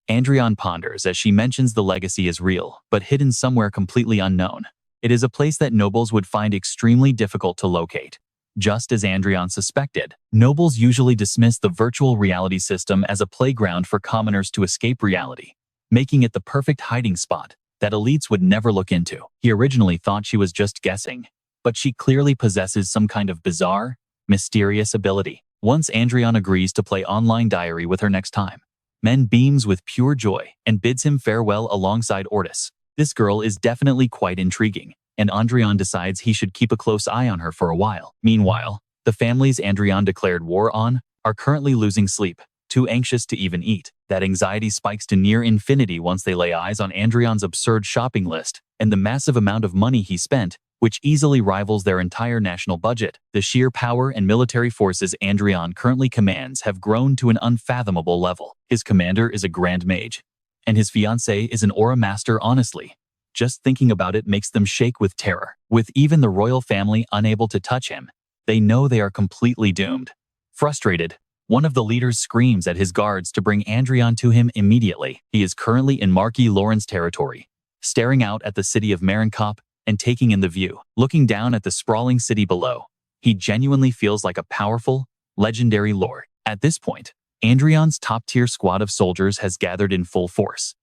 Adrian ponders as she mentions the legacy is real, but hidden somewhere completely unknown. It is a place that nobles would find extremely difficult to locate. Just as Adrian suspected, nobles usually dismiss the virtual reality system as a playground for commoners to escape reality, making it the perfect hiding spot that elites would never look into. He originally thought she was just guessing, but she clearly possesses some kind of bizarre, mysterious ability. Once Adrian agrees to play online diary with her next time, Men beams with pure joy and bids him farewell alongside Ortis. This girl is definitely quite intriguing, and Adrian decides he should keep a close eye on her for a while. Meanwhile, the families Adrian declared war on are currently losing sleep, too anxious to even eat. That anxiety spikes to near infinity once they lay eyes on Adrian's absurd shopping list and the massive amount of money he spent, which easily rivals their entire national budget. The sheer power and military forces Adrian currently commands have grown to an unfathomable level. His commander is a Grand Mage, and his fiancée is an Aura Master. Honestly, just thinking about it makes them shake with terror. With even the royal family unable to touch him, they know they are completely doomed. Frustrated, one of the leaders screams at his guards to bring Adrian to him immediately. He is currently in Marquis Lauren's territory, staring out at the city of Marinkop and taking in the view. Looking down at the sprawling city below, he genuinely feels like a powerful, legendary lord. At this point, Adrian's top-tier squad of soldiers has gathered in full force.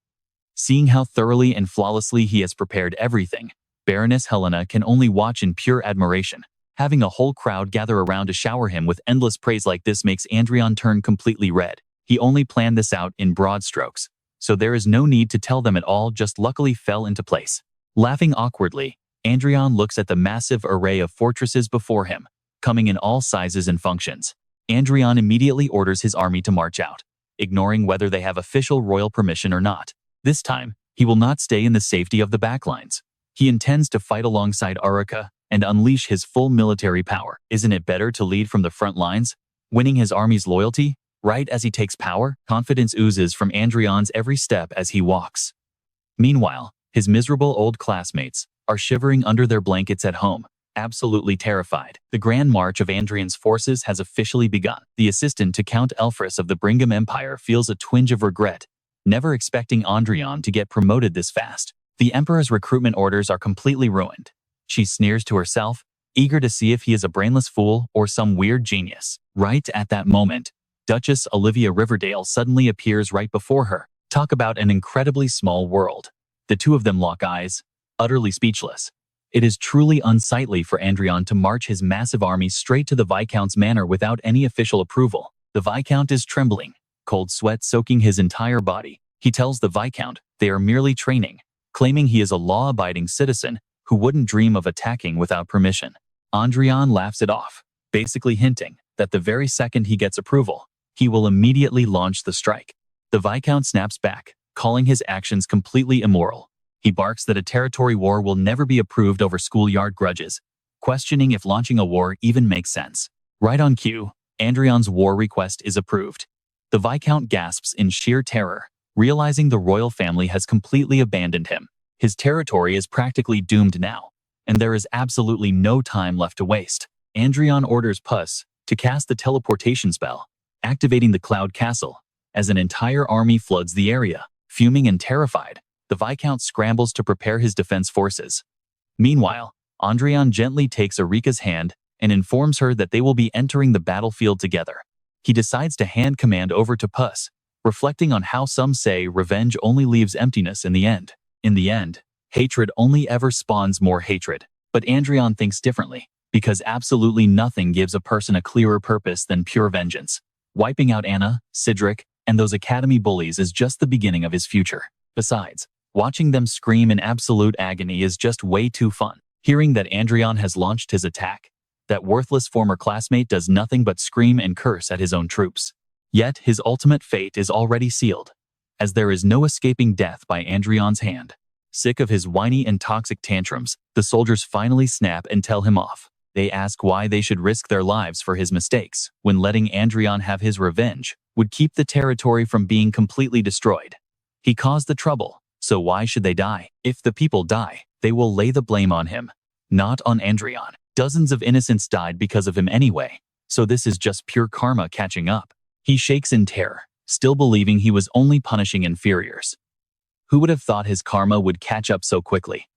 Seeing how thoroughly and flawlessly he has prepared everything, Baroness Helena can only watch in pure admiration. Having a whole crowd gather around to shower him with endless praise like this makes Adrian turn completely red. He only planned this out in broad strokes, so there is no need to tell them at all, just luckily fell into place. Laughing awkwardly, Adrian looks at the massive array of fortresses before him, coming in all sizes and functions. Adrian immediately orders his army to march out, ignoring whether they have official royal permission or not. This time, he will not stay in the safety of the backlines. He intends to fight alongside Aruka and unleash his full military power. Isn't it better to lead from the front lines, winning his army's loyalty? Right as he takes power, confidence oozes from Adrian's every step as he walks. Meanwhile, his miserable old classmates are shivering under their blankets at home, absolutely terrified. The grand march of Adrian's forces has officially begun. The assistant to Count Elfris of the Brigham Empire feels a twinge of regret, never expecting Adrian to get promoted this fast. The Emperor's recruitment orders are completely ruined. She sneers to herself, eager to see if he is a brainless fool or some weird genius. Right at that moment, Duchess Olivia Riverdale suddenly appears right before her. Talk about an incredibly small world. The two of them lock eyes, utterly speechless. It is truly unsightly for Adrian to march his massive army straight to the Viscount's manor without any official approval. The Viscount is trembling, cold sweat soaking his entire body. He tells the Viscount they are merely training, claiming he is a law-abiding citizen who wouldn't dream of attacking without permission. Adrian laughs it off, basically hinting that the very second he gets approval, he will immediately launch the strike. The Viscount snaps back, calling his actions completely immoral. He barks that a territory war will never be approved over schoolyard grudges, questioning if launching a war even makes sense. Right on cue, Adrian's war request is approved. The Viscount gasps in sheer terror, realizing the royal family has completely abandoned him. His territory is practically doomed now, and there is absolutely no time left to waste. Adrian orders Puss to cast the teleportation spell, activating the Cloud Castle, as an entire army floods the area. Fuming and terrified, the Viscount scrambles to prepare his defense forces. Meanwhile, Adrian gently takes Erika's hand and informs her that they will be entering the battlefield together. He decides to hand command over to Puss, reflecting on how some say revenge only leaves emptiness in the end. In the end, hatred only ever spawns more hatred. But Adrian thinks differently, because absolutely nothing gives a person a clearer purpose than pure vengeance. Wiping out Anna, Cedric, and those academy bullies is just the beginning of his future. Besides, watching them scream in absolute agony is just way too fun. Hearing that Adrian has launched his attack, that worthless former classmate does nothing but scream and curse at his own troops. Yet his ultimate fate is already sealed, as there is no escaping death by Adrian's hand. Sick of his whiny and toxic tantrums, the soldiers finally snap and tell him off. They ask why they should risk their lives for his mistakes, when letting Adrian have his revenge would keep the territory from being completely destroyed. He caused the trouble, so why should they die? If the people die, they will lay the blame on him, not on Adrian. Dozens of innocents died because of him anyway, so this is just pure karma catching up. He shakes in terror, still believing he was only punishing inferiors. Who would have thought his karma would catch up so quickly?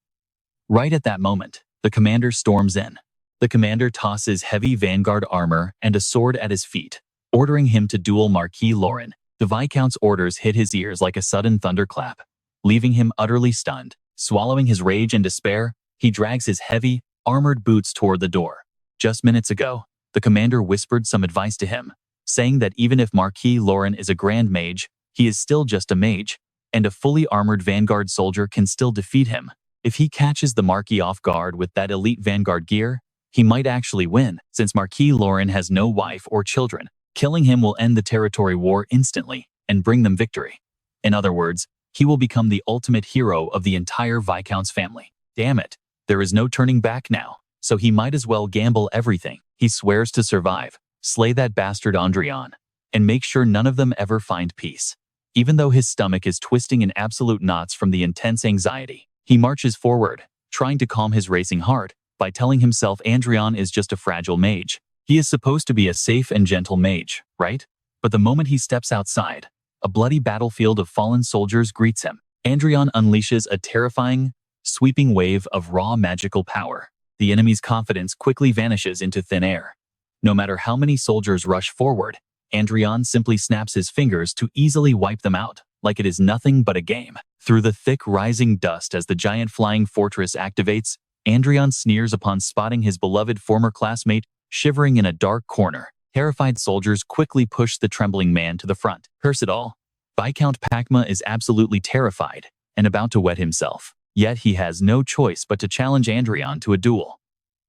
Right at that moment, the commander storms in. The commander tosses heavy vanguard armor and a sword at his feet, ordering him to duel Marquis Lauren. The Viscount's orders hit his ears like a sudden thunderclap, leaving him utterly stunned. Swallowing his rage and despair, he drags his heavy, armored boots toward the door. Just minutes ago, the commander whispered some advice to him, saying that even if Marquis Lauren is a grand mage, he is still just a mage, and a fully armored vanguard soldier can still defeat him. If he catches the Marquis off guard with that elite vanguard gear, he might actually win, since Marquis Lauren has no wife or children. Killing him will end the territory war instantly and bring them victory. In other words, he will become the ultimate hero of the entire Viscount's family. Damn it, there is no turning back now, so he might as well gamble everything. He swears to survive, slay that bastard Adrian, and make sure none of them ever find peace. Even though his stomach is twisting in absolute knots from the intense anxiety, he marches forward, trying to calm his racing heart by telling himself Adrian is just a fragile mage. He is supposed to be a safe and gentle mage, right? But the moment he steps outside, a bloody battlefield of fallen soldiers greets him. Adrian unleashes a terrifying, sweeping wave of raw magical power. The enemy's confidence quickly vanishes into thin air. No matter how many soldiers rush forward, Adrian simply snaps his fingers to easily wipe them out, like it is nothing but a game. Through the thick rising dust as the giant flying fortress activates, Adrian sneers upon spotting his beloved former classmate shivering in a dark corner. Terrified soldiers quickly push the trembling man to the front. Curse it all. Viscount Pakma is absolutely terrified and about to wet himself. Yet he has no choice but to challenge Adrian to a duel.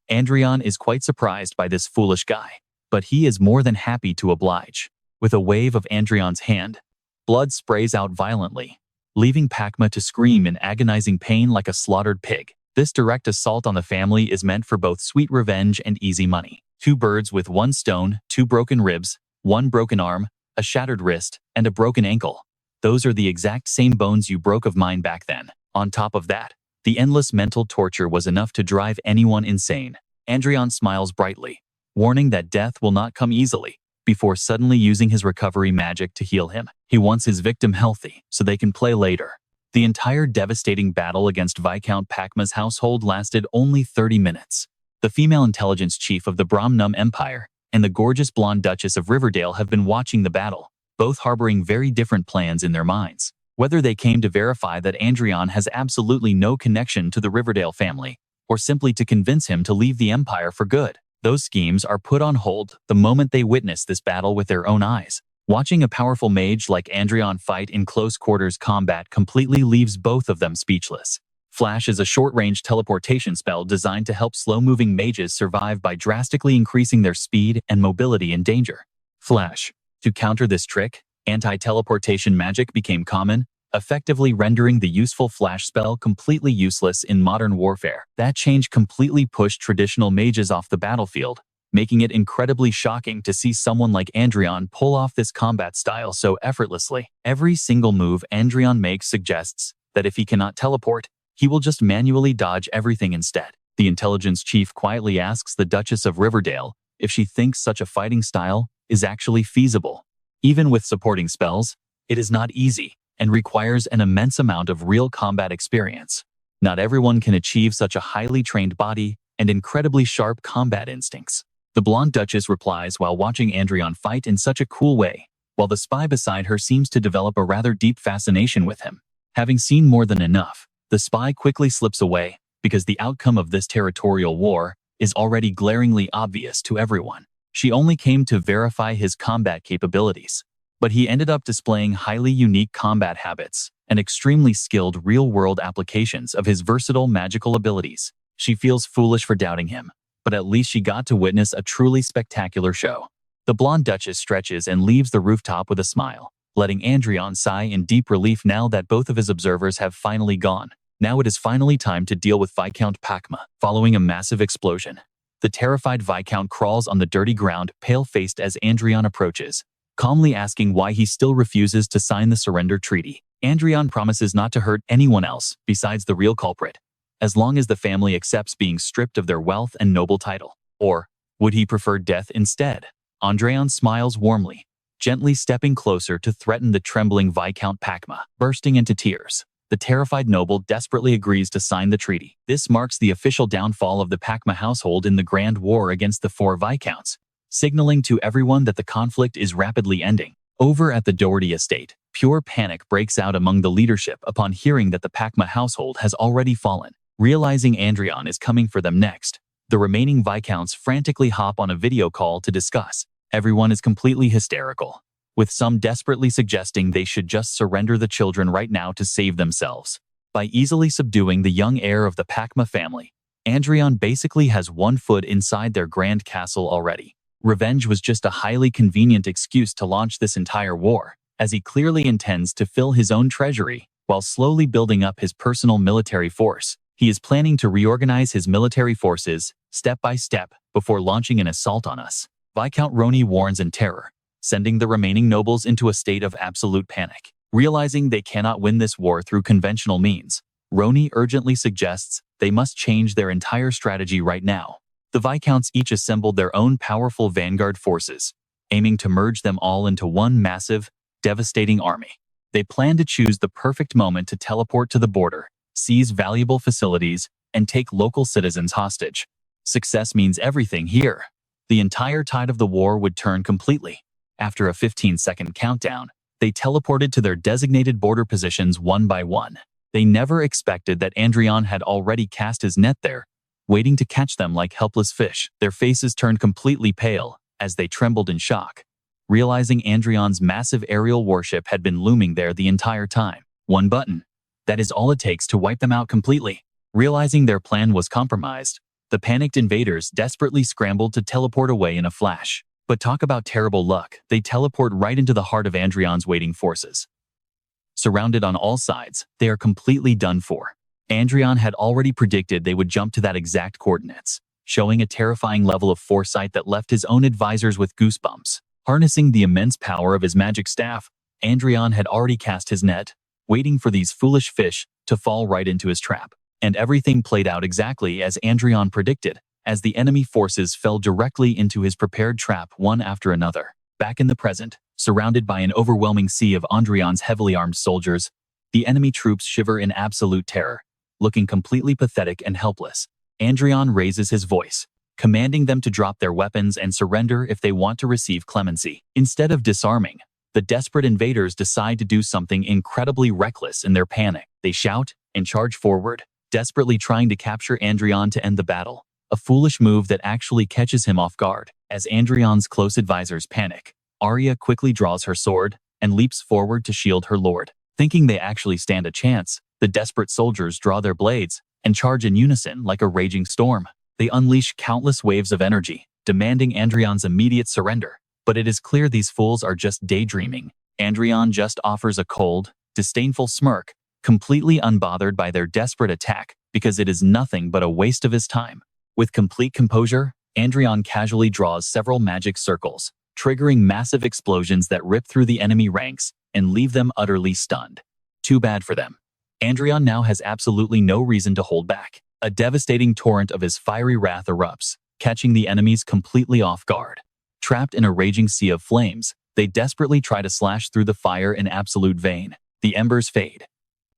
Adrian is quite surprised by this foolish guy, but he is more than happy to oblige. With a wave of Adrian's hand, blood sprays out violently, leaving Pakma to scream in agonizing pain like a slaughtered pig. This direct assault on the family is meant for both sweet revenge and easy money. 2 birds with 1 stone, 2 broken ribs, 1 broken arm, a shattered wrist, and a broken ankle. Those are the exact same bones you broke of mine back then. On top of that, the endless mental torture was enough to drive anyone insane. Adrian smiles brightly, warning that death will not come easily, before suddenly using his recovery magic to heal him. He wants his victim healthy, so they can play later. The entire devastating battle against Viscount Pakma's household lasted only 30 minutes. The female intelligence chief of the Brahmnum Empire and the gorgeous blonde Duchess of Riverdale have been watching the battle, both harboring very different plans in their minds. Whether they came to verify that Adrian has absolutely no connection to the Riverdale family, or simply to convince him to leave the Empire for good, those schemes are put on hold the moment they witness this battle with their own eyes. Watching a powerful mage like Adrian fight in close quarters combat completely leaves both of them speechless. Flash is a short-range teleportation spell designed to help slow-moving mages survive by drastically increasing their speed and mobility in danger. Flash. To counter this trick, anti-teleportation magic became common, effectively rendering the useful flash spell completely useless in modern warfare. That change completely pushed traditional mages off the battlefield, making it incredibly shocking to see someone like Adrian pull off this combat style so effortlessly. Every single move Adrian makes suggests that if he cannot teleport, he will just manually dodge everything instead. The intelligence chief quietly asks the Duchess of Riverdale if she thinks such a fighting style is actually feasible. Even with supporting spells, it is not easy and requires an immense amount of real combat experience. Not everyone can achieve such a highly trained body and incredibly sharp combat instincts. The blonde Duchess replies while watching Adrian fight in such a cool way, while the spy beside her seems to develop a rather deep fascination with him. Having seen more than enough, the spy quickly slips away because the outcome of this territorial war is already glaringly obvious to everyone. She only came to verify his combat capabilities, but he ended up displaying highly unique combat habits and extremely skilled real-world applications of his versatile magical abilities. She feels foolish for doubting him, but at least she got to witness a truly spectacular show. The blonde Duchess stretches and leaves the rooftop with a smile, letting Adrian sigh in deep relief now that both of his observers have finally gone. Now it is finally time to deal with Viscount Pakma. Following a massive explosion, the terrified Viscount crawls on the dirty ground, pale-faced as Adrian approaches, calmly asking why he still refuses to sign the surrender treaty. Adrian promises not to hurt anyone else besides the real culprit, as long as the family accepts being stripped of their wealth and noble title. Or would he prefer death instead? Adrian smiles warmly, gently stepping closer to threaten the trembling Viscount Pakma. Bursting into tears, the terrified noble desperately agrees to sign the treaty. This marks the official downfall of the Pakma household in the grand war against the 4 Viscounts, signaling to everyone that the conflict is rapidly ending. Over at the Doherty estate, pure panic breaks out among the leadership upon hearing that the Pakma household has already fallen. Realizing Adrian is coming for them next, the remaining Viscounts frantically hop on a video call to discuss. Everyone is completely hysterical, with some desperately suggesting they should just surrender the children right now to save themselves. By easily subduing the young heir of the Pakma family, Adrian basically has one foot inside their grand castle already. Revenge was just a highly convenient excuse to launch this entire war, as he clearly intends to fill his own treasury while slowly building up his personal military force. He is planning to reorganize his military forces step by step before launching an assault on us. Viscount Roni warns in terror, sending the remaining nobles into a state of absolute panic. Realizing they cannot win this war through conventional means, Roni urgently suggests they must change their entire strategy right now. The Viscounts each assembled their own powerful vanguard forces, aiming to merge them all into one massive, devastating army. They plan to choose the perfect moment to teleport to the border, seize valuable facilities, and take local citizens hostage. Success means everything here. The entire tide of the war would turn completely. After a 15-second countdown, they teleported to their designated border positions one by one. They never expected that Adrian had already cast his net there, waiting to catch them like helpless fish. Their faces turned completely pale as they trembled in shock, realizing Adrian's massive aerial warship had been looming there the entire time. One button. That is all it takes to wipe them out completely. Realizing their plan was compromised, the panicked invaders desperately scrambled to teleport away in a flash. But talk about terrible luck, they teleport right into the heart of Adrian's waiting forces. Surrounded on all sides, they are completely done for. Adrian had already predicted they would jump to that exact coordinates, showing a terrifying level of foresight that left his own advisors with goosebumps. Harnessing the immense power of his magic staff, Adrian had already cast his net, waiting for these foolish fish to fall right into his trap. And everything played out exactly as Adrian predicted, as the enemy forces fell directly into his prepared trap one after another. Back in the present, surrounded by an overwhelming sea of Adrian's heavily armed soldiers, the enemy troops shiver in absolute terror, looking completely pathetic and helpless. Adrian raises his voice, commanding them to drop their weapons and surrender if they want to receive clemency. Instead of disarming, the desperate invaders decide to do something incredibly reckless in their panic. They shout and charge forward, desperately trying to capture Adrian to end the battle, a foolish move that actually catches him off guard. As Adrian's close advisors panic, Arya quickly draws her sword and leaps forward to shield her lord. Thinking they actually stand a chance, the desperate soldiers draw their blades and charge in unison like a raging storm. They unleash countless waves of energy, demanding Adrian's immediate surrender. But it is clear these fools are just daydreaming. Adrian just offers a cold, disdainful smirk, completely unbothered by their desperate attack because it is nothing but a waste of his time. With complete composure, Adrian casually draws several magic circles, triggering massive explosions that rip through the enemy ranks and leave them utterly stunned. Too bad for them. Adrian now has absolutely no reason to hold back. A devastating torrent of his fiery wrath erupts, catching the enemies completely off guard. Trapped in a raging sea of flames, they desperately try to slash through the fire in absolute vain. The embers fade.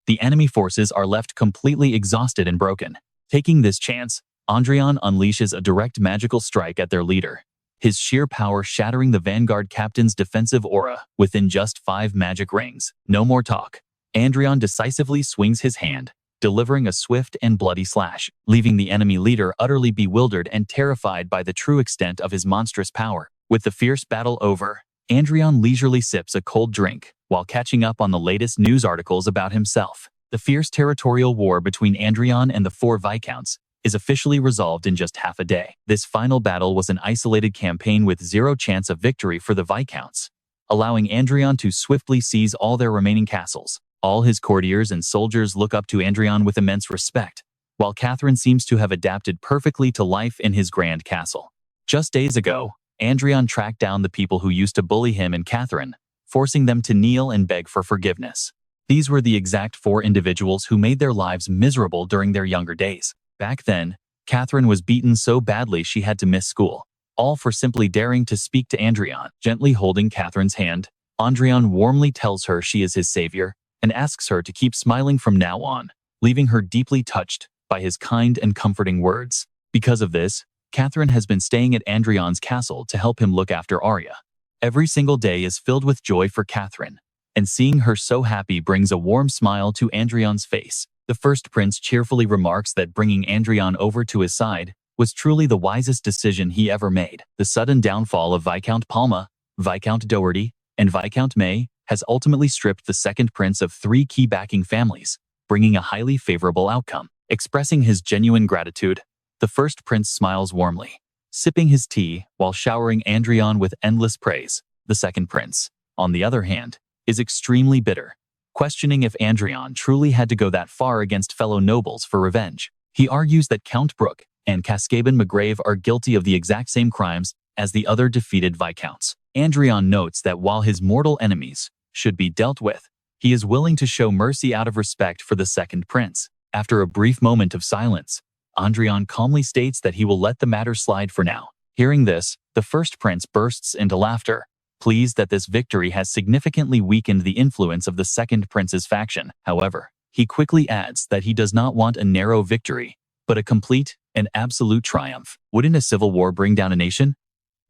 The enemy forces are left completely exhausted and broken. Taking this chance, Adrian unleashes a direct magical strike at their leader, his sheer power shattering the Vanguard captain's defensive aura within just 5 magic rings. No more talk. Adrian decisively swings his hand, delivering a swift and bloody slash, leaving the enemy leader utterly bewildered and terrified by the true extent of his monstrous power. With the fierce battle over, Adrian leisurely sips a cold drink while catching up on the latest news articles about himself. The fierce territorial war between Adrian and the 4 Viscounts is officially resolved in just half a day. This final battle was an isolated campaign with zero chance of victory for the Viscounts, allowing Adrian to swiftly seize all their remaining castles. All his courtiers and soldiers look up to Adrian with immense respect, while Catherine seems to have adapted perfectly to life in his grand castle. Just days ago, Adrian tracked down the people who used to bully him and Catherine, forcing them to kneel and beg for forgiveness. These were the exact 4 individuals who made their lives miserable during their younger days. Back then, Catherine was beaten so badly she had to miss school, all for simply daring to speak to Adrian. Gently holding Catherine's hand, Adrian warmly tells her she is his savior and asks her to keep smiling from now on, leaving her deeply touched by his kind and comforting words. Because of this, Catherine has been staying at Adrian's castle to help him look after Arya. Every single day is filled with joy for Catherine, and seeing her so happy brings a warm smile to Adrian's face. The first prince cheerfully remarks that bringing Adrian over to his side was truly the wisest decision he ever made. The sudden downfall of Viscount Palma, Viscount Doherty, and Viscount May has ultimately stripped the second prince of 3 key backing families, bringing a highly favorable outcome. Expressing his genuine gratitude, the first prince smiles warmly, sipping his tea while showering Adrian with endless praise. The second prince, on the other hand, is extremely bitter, questioning if Adrian truly had to go that far against fellow nobles for revenge. He argues that Count Brooke and Cascaben Magrave are guilty of the exact same crimes as the other defeated Viscounts. Adrian notes that while his mortal enemies should be dealt with, he is willing to show mercy out of respect for the second prince. After a brief moment of silence, Adrian calmly states that he will let the matter slide for now. Hearing this, the first prince bursts into laughter, pleased that this victory has significantly weakened the influence of the second prince's faction. However, he quickly adds that he does not want a narrow victory, but a complete and absolute triumph. Wouldn't a civil war bring down a nation?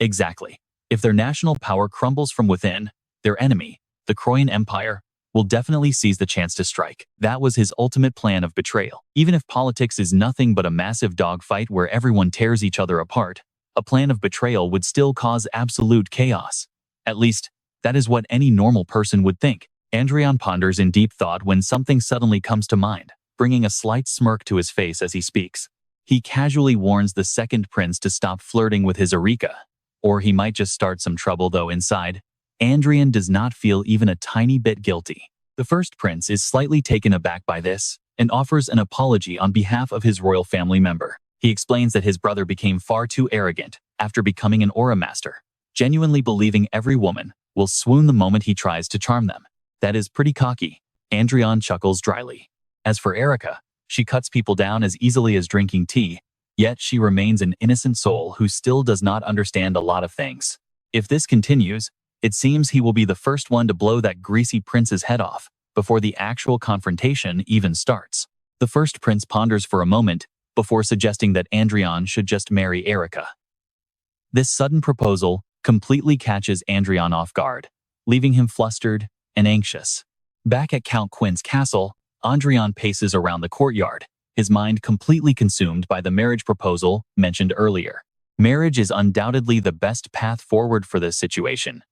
Exactly. If their national power crumbles from within, their enemy, the Croyan Empire, will definitely seize the chance to strike. That was his ultimate plan of betrayal. Even if politics is nothing but a massive dogfight where everyone tears each other apart, a plan of betrayal would still cause absolute chaos. At least, that is what any normal person would think. Adrian ponders in deep thought when something suddenly comes to mind, bringing a slight smirk to his face as he speaks. He casually warns the second prince to stop flirting with his Erika, or he might just start some trouble, though inside, Adrian does not feel even a tiny bit guilty. The first prince is slightly taken aback by this and offers an apology on behalf of his royal family member. He explains that his brother became far too arrogant after becoming an aura master, genuinely believing every woman will swoon the moment he tries to charm them. That is pretty cocky. Adrian chuckles dryly. As for Erika, she cuts people down as easily as drinking tea, yet she remains an innocent soul who still does not understand a lot of things. If this continues, it seems he will be the first one to blow that greasy prince's head off before the actual confrontation even starts. The first prince ponders for a moment before suggesting that Adrian should just marry Erika. This sudden proposal completely catches Adrian off guard, leaving him flustered and anxious. Back at Count Quint's castle, Adrian paces around the courtyard, his mind completely consumed by the marriage proposal mentioned earlier. Marriage is undoubtedly the best path forward for this situation,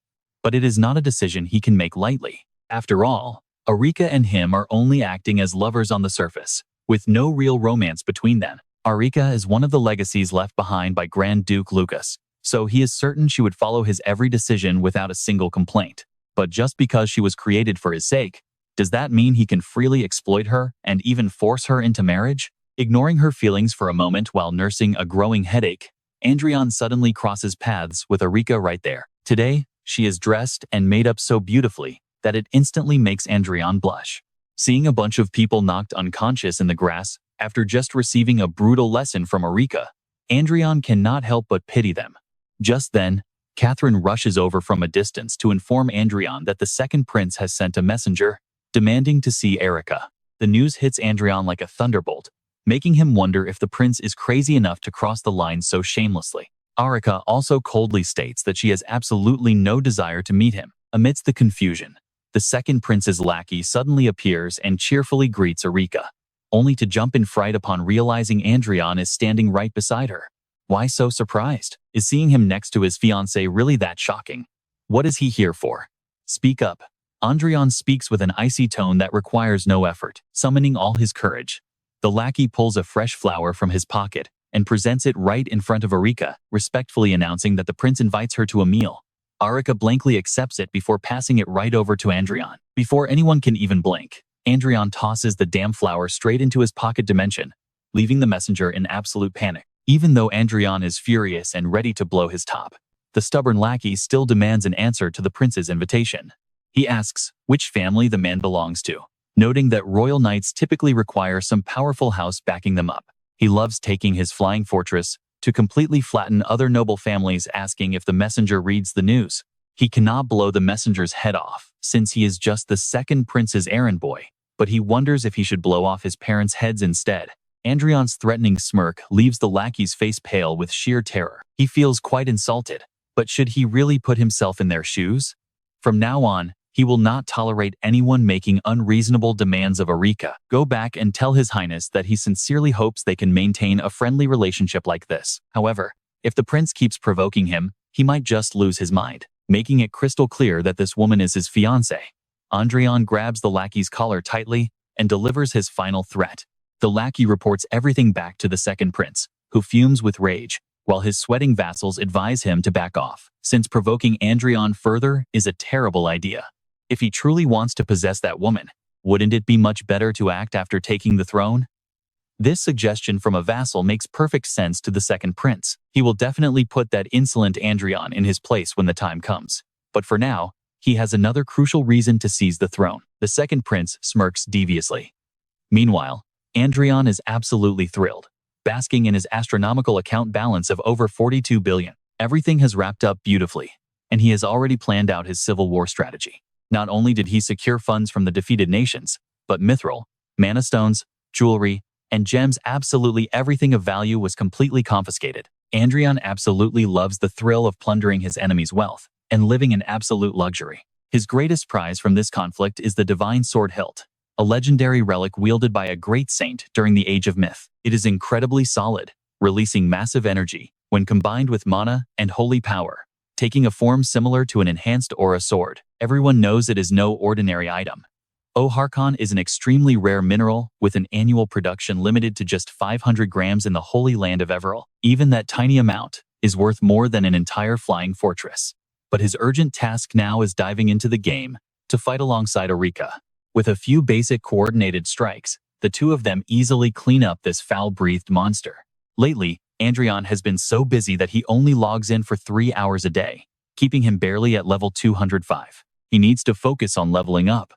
but it is not a decision he can make lightly. After all, Erika and him are only acting as lovers on the surface, with no real romance between them. Erika is one of the legacies left behind by Grand Duke Lucas, so he is certain she would follow his every decision without a single complaint. But just because she was created for his sake, does that mean he can freely exploit her and even force her into marriage? Ignoring her feelings for a moment while nursing a growing headache, Adrian suddenly crosses paths with Erika right there. Today, she is dressed and made up so beautifully that it instantly makes Adrian blush. Seeing a bunch of people knocked unconscious in the grass after just receiving a brutal lesson from Erika, Adrian cannot help but pity them. Just then, Catherine rushes over from a distance to inform Adrian that the second prince has sent a messenger demanding to see Erika. The news hits Adrian like a thunderbolt, making him wonder if the prince is crazy enough to cross the line so shamelessly. Erika also coldly states that she has absolutely no desire to meet him. Amidst the confusion, the second prince's lackey suddenly appears and cheerfully greets Erika, only to jump in fright upon realizing Adrian is standing right beside her. Why so surprised? Is seeing him next to his fiancée really that shocking? What is he here for? Speak up. Adrian speaks with an icy tone that requires no effort, summoning all his courage. The lackey pulls a fresh flower from his pocket and presents it right in front of Erika, respectfully announcing that the prince invites her to a meal. Erika blankly accepts it before passing it right over to Adrian. Before anyone can even blink, Adrian tosses the damn flower straight into his pocket dimension, leaving the messenger in absolute panic. Even though Adrian is furious and ready to blow his top, the stubborn lackey still demands an answer to the prince's invitation. He asks which family the man belongs to, noting that royal knights typically require some powerful house backing them up. He loves taking his flying fortress to completely flatten other noble families, asking if the messenger reads the news. He cannot blow the messenger's head off, since he is just the second prince's errand boy, but he wonders if he should blow off his parents' heads instead. Adrian's threatening smirk leaves the lackey's face pale with sheer terror. He feels quite insulted, but should he really put himself in their shoes? From now on, he will not tolerate anyone making unreasonable demands of Erika. Go back and tell His Highness that he sincerely hopes they can maintain a friendly relationship like this. However, if the prince keeps provoking him, he might just lose his mind, making it crystal clear that this woman is his fiancée. Adrian grabs the lackey's collar tightly and delivers his final threat. The lackey reports everything back to the second prince, who fumes with rage, while his sweating vassals advise him to back off, since provoking Adrian further is a terrible idea. If he truly wants to possess that woman, wouldn't it be much better to act after taking the throne? This suggestion from a vassal makes perfect sense to the second prince. He will definitely put that insolent Adrian in his place when the time comes. But for now, he has another crucial reason to seize the throne. The second prince smirks deviously. Meanwhile, Adrian is absolutely thrilled, basking in his astronomical account balance of over 42 billion. Everything has wrapped up beautifully, and he has already planned out his civil war strategy. Not only did he secure funds from the defeated nations, but mithril, mana stones, jewelry, and gems, absolutely everything of value was completely confiscated. Adrian absolutely loves the thrill of plundering his enemy's wealth and living in absolute luxury. His greatest prize from this conflict is the divine sword hilt, a legendary relic wielded by a great saint during the Age of Myth. It is incredibly solid, releasing massive energy when combined with mana and holy power. taking a form similar to an enhanced aura sword. Everyone knows it is no ordinary item. Oharkon is an extremely rare mineral with an annual production limited to just 500 grams in the Holy Land of Everil. Even that tiny amount is worth more than an entire flying fortress. But his urgent task now is diving into the game to fight alongside Erika. With a few basic coordinated strikes, the two of them easily clean up this foul-breathed monster. Lately, Adrian has been so busy that he only logs in for 3 hours a day, keeping him barely at level 205. He needs to focus on leveling up.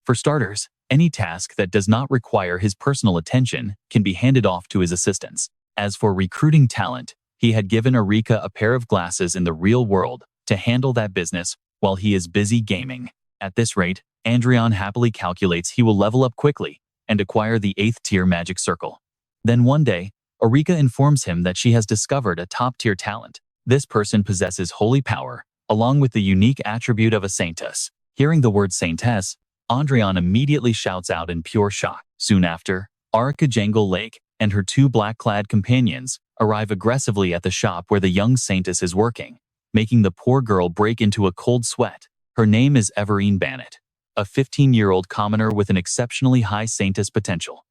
For starters, any task that does not require his personal attention can be handed off to his assistants. As for recruiting talent, he had given Erika a pair of glasses in the real world to handle that business while he is busy gaming. At this rate, Adrian happily calculates he will level up quickly and acquire the 8th tier magic circle. Then one day, Erika informs him that she has discovered a top-tier talent. This person possesses holy power, along with the unique attribute of a saintess. Hearing the word saintess, Adrian immediately shouts out in pure shock. Soon after, Archmage Lake and her 2 black-clad companions arrive aggressively at the shop where the young saintess is working, making the poor girl break into a cold sweat. Her name is Everine Bannet, a 15-year-old commoner with an exceptionally high saintess potential.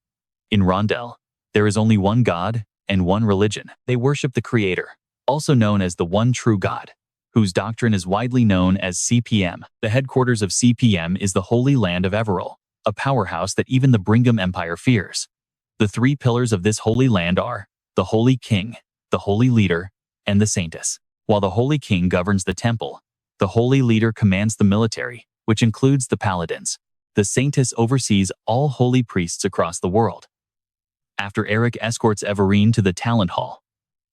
In Rondel, there is only one god and one religion. They worship the Creator, also known as the One True God, whose doctrine is widely known as CPM. The headquarters of CPM is the Holy Land of Everil, a powerhouse that even the Brigham Empire fears. The 3 pillars of this holy land are the Holy King, the Holy Leader, and the Saintess. While the Holy King governs the temple, the Holy Leader commands the military, which includes the paladins. The Saintess oversees all holy priests across the world. After Eric escorts Everine to the talent hall,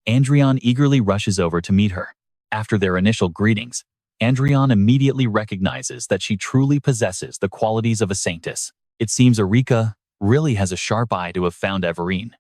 Adrian eagerly rushes over to meet her. After their initial greetings, Adrian immediately recognizes that she truly possesses the qualities of a saintess. It seems Erika really has a sharp eye to have found Everine.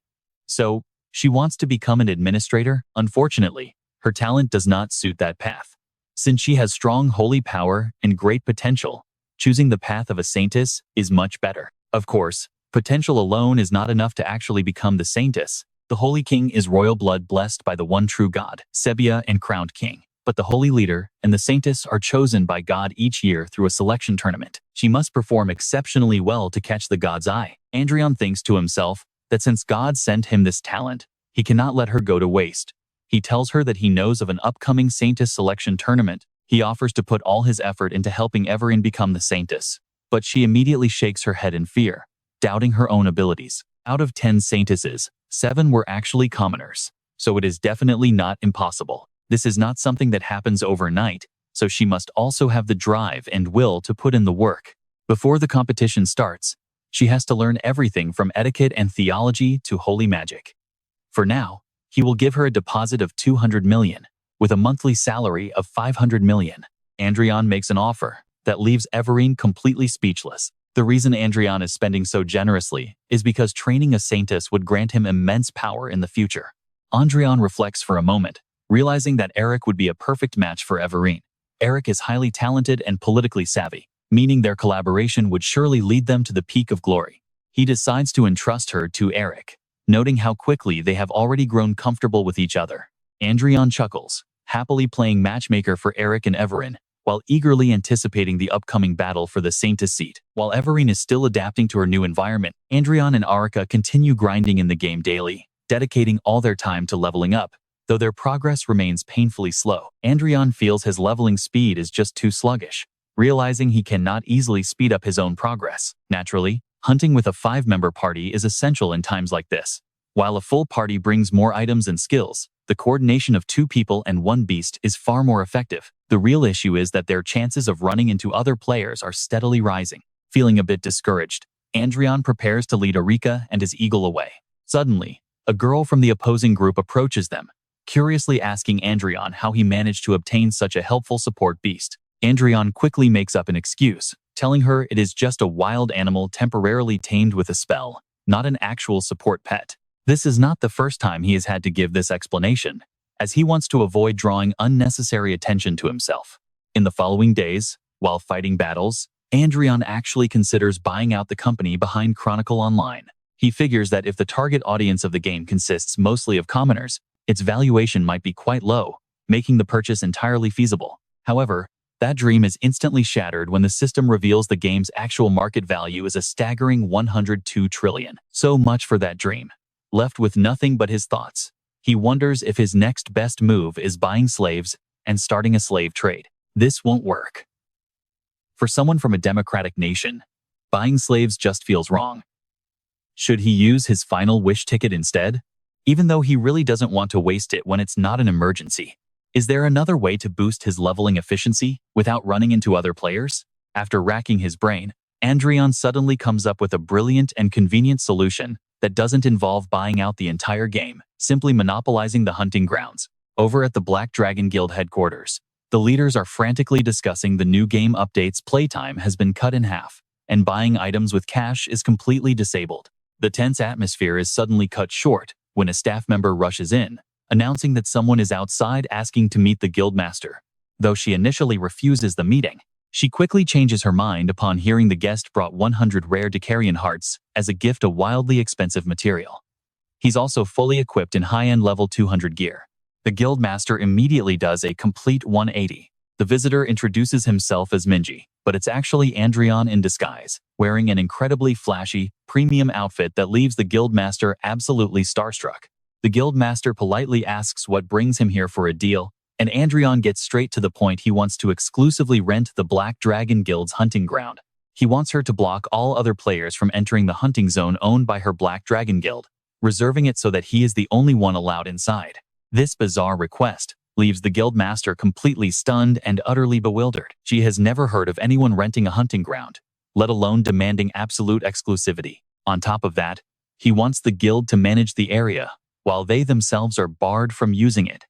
So, she wants to become an administrator. Unfortunately, her talent does not suit that path. Since she has strong holy power and great potential, choosing the path of a saintess is much better. Of course, potential alone is not enough to actually become the saintess. The Holy King is royal blood blessed by the one true God, Sebia, and crowned king. But the Holy Leader and the Saintess are chosen by God each year through a selection tournament. She must perform exceptionally well to catch the God's eye. Adrian thinks to himself that since God sent him this talent, he cannot let her go to waste. He tells her that he knows of an upcoming Saintess selection tournament. He offers to put all his effort into helping Everine become the Saintess. But she immediately shakes her head in fear, doubting her own abilities. Out of 10 Saintesses, 7 were actually commoners, so it is definitely not impossible. This is not something that happens overnight, so she must also have the drive and will to put in the work. Before the competition starts, she has to learn everything from etiquette and theology to holy magic. For now, he will give her a deposit of 200 million, with a monthly salary of 500 million. Adrian makes an offer that leaves Everine completely speechless. The reason Adrian is spending so generously is because training a Saintess would grant him immense power in the future. Adrian reflects for a moment, realizing that Eric would be a perfect match for Everine. Eric is highly talented and politically savvy, meaning their collaboration would surely lead them to the peak of glory. He decides to entrust her to Eric, noting how quickly they have already grown comfortable with each other. Adrian chuckles, happily playing matchmaker for Eric and Everine, while eagerly anticipating the upcoming battle for the Saintess seat. While Everine is still adapting to her new environment, Adrian and Arika continue grinding in the game daily, dedicating all their time to leveling up, though their progress remains painfully slow. Adrian feels his leveling speed is just too sluggish, realizing he cannot easily speed up his own progress. Naturally, hunting with a 5-member party is essential in times like this. While a full party brings more items and skills, the coordination of 2 people and 1 beast is far more effective. The real issue is that their chances of running into other players are steadily rising. Feeling a bit discouraged, Adrian prepares to lead Erika and his eagle away. Suddenly, a girl from the opposing group approaches them, curiously asking Adrian how he managed to obtain such a helpful support beast. Adrian quickly makes up an excuse, telling her it is just a wild animal temporarily tamed with a spell, not an actual support pet. This is not the first time he has had to give this explanation, as he wants to avoid drawing unnecessary attention to himself. In the following days, while fighting battles, Adrian actually considers buying out the company behind Chronicle Online. He figures that if the target audience of the game consists mostly of commoners, its valuation might be quite low, making the purchase entirely feasible. However, that dream is instantly shattered when the system reveals the game's actual market value is a staggering 102 trillion. So much for that dream. Left with nothing but his thoughts, he wonders if his next best move is buying slaves and starting a slave trade. This won't work. For someone from a democratic nation, buying slaves just feels wrong. Should he use his final wish ticket instead? Even though he really doesn't want to waste it when it's not an emergency. Is there another way to boost his leveling efficiency without running into other players? After racking his brain, Adrian suddenly comes up with a brilliant and convenient solution that doesn't involve buying out the entire game, simply monopolizing the hunting grounds. Over at the Black Dragon Guild headquarters, the leaders are frantically discussing the new game updates. Playtime has been cut in half, and buying items with cash is completely disabled. The tense atmosphere is suddenly cut short when a staff member rushes in, announcing that someone is outside asking to meet the guildmaster. Though she initially refuses the meeting, she quickly changes her mind upon hearing the guest brought 100 rare Dicarian hearts as a gift of wildly expensive material. He's also fully equipped in high-end level 200 gear. The guildmaster immediately does a complete 180. The visitor introduces himself as Minji, but it's actually Adrian in disguise, wearing an incredibly flashy, premium outfit that leaves the guildmaster absolutely starstruck. The guildmaster politely asks what brings him here for a deal, and Adrian gets straight to the point. He wants to exclusively rent the Black Dragon Guild's hunting ground. He wants her to block all other players from entering the hunting zone owned by her Black Dragon Guild, reserving it so that he is the only one allowed inside. This bizarre request leaves the guildmaster completely stunned and utterly bewildered. She has never heard of anyone renting a hunting ground, let alone demanding absolute exclusivity. On top of that, he wants the guild to manage the area, while they themselves are barred from using it.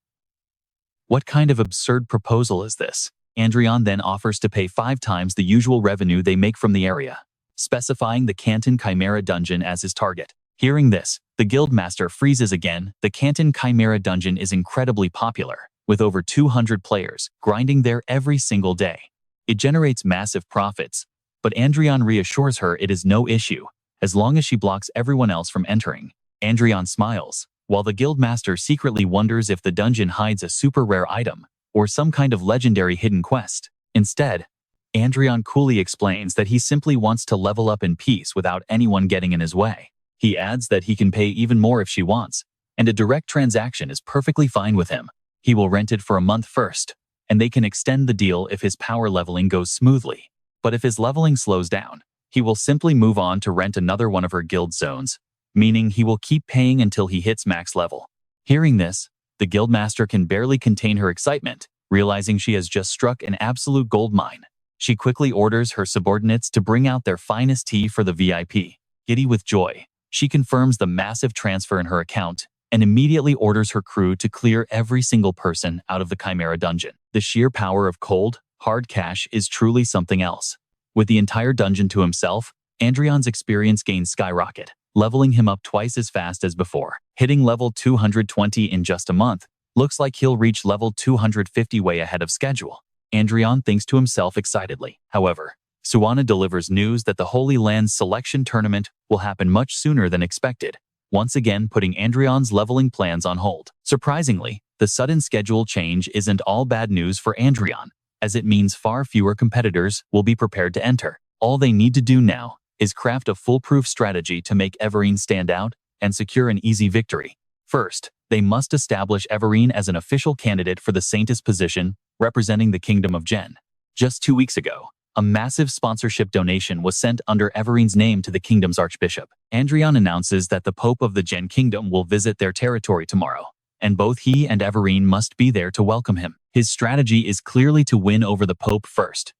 What kind of absurd proposal is this? Adrian then offers to pay 5 times the usual revenue they make from the area, specifying the Canton Chimera Dungeon as his target. Hearing this, the guildmaster freezes again. The Canton Chimera Dungeon is incredibly popular, with over 200 players grinding there every single day. It generates massive profits, but Adrian reassures her it is no issue, as long as she blocks everyone else from entering. Adrian smiles, while the guildmaster secretly wonders if the dungeon hides a super rare item or some kind of legendary hidden quest. Instead, Adrian coolly explains that he simply wants to level up in peace without anyone getting in his way. He adds that he can pay even more if she wants, and a direct transaction is perfectly fine with him. He will rent it for a month first, and they can extend the deal if his power leveling goes smoothly. But if his leveling slows down, he will simply move on to rent another one of her guild zones, meaning he will keep paying until he hits max level. Hearing this, the guildmaster can barely contain her excitement, realizing she has just struck an absolute gold mine. She quickly orders her subordinates to bring out their finest tea for the VIP. Giddy with joy, she confirms the massive transfer in her account and immediately orders her crew to clear every single person out of the Chimera Dungeon. The sheer power of cold, hard cash is truly something else. With the entire dungeon to himself, Adrian's experience gains skyrocket, leveling him up twice as fast as before. Hitting level 220 in just a month, looks like he'll reach level 250 way ahead of schedule. Adrian thinks to himself excitedly. However, Suana delivers news that the Holy Lands selection tournament will happen much sooner than expected, once again putting Adrian's leveling plans on hold. Surprisingly, the sudden schedule change isn't all bad news for Adrian, as it means far fewer competitors will be prepared to enter. All they need to do now is craft a foolproof strategy to make Everine stand out and secure an easy victory. First, they must establish Everine as an official candidate for the Saintess position, representing the Kingdom of Gen. Just 2 weeks ago, a massive sponsorship donation was sent under Everine's name to the kingdom's archbishop. Adrian announces that the Pope of the Gen Kingdom will visit their territory tomorrow, and both he and Everine must be there to welcome him. His strategy is clearly to win over the Pope first,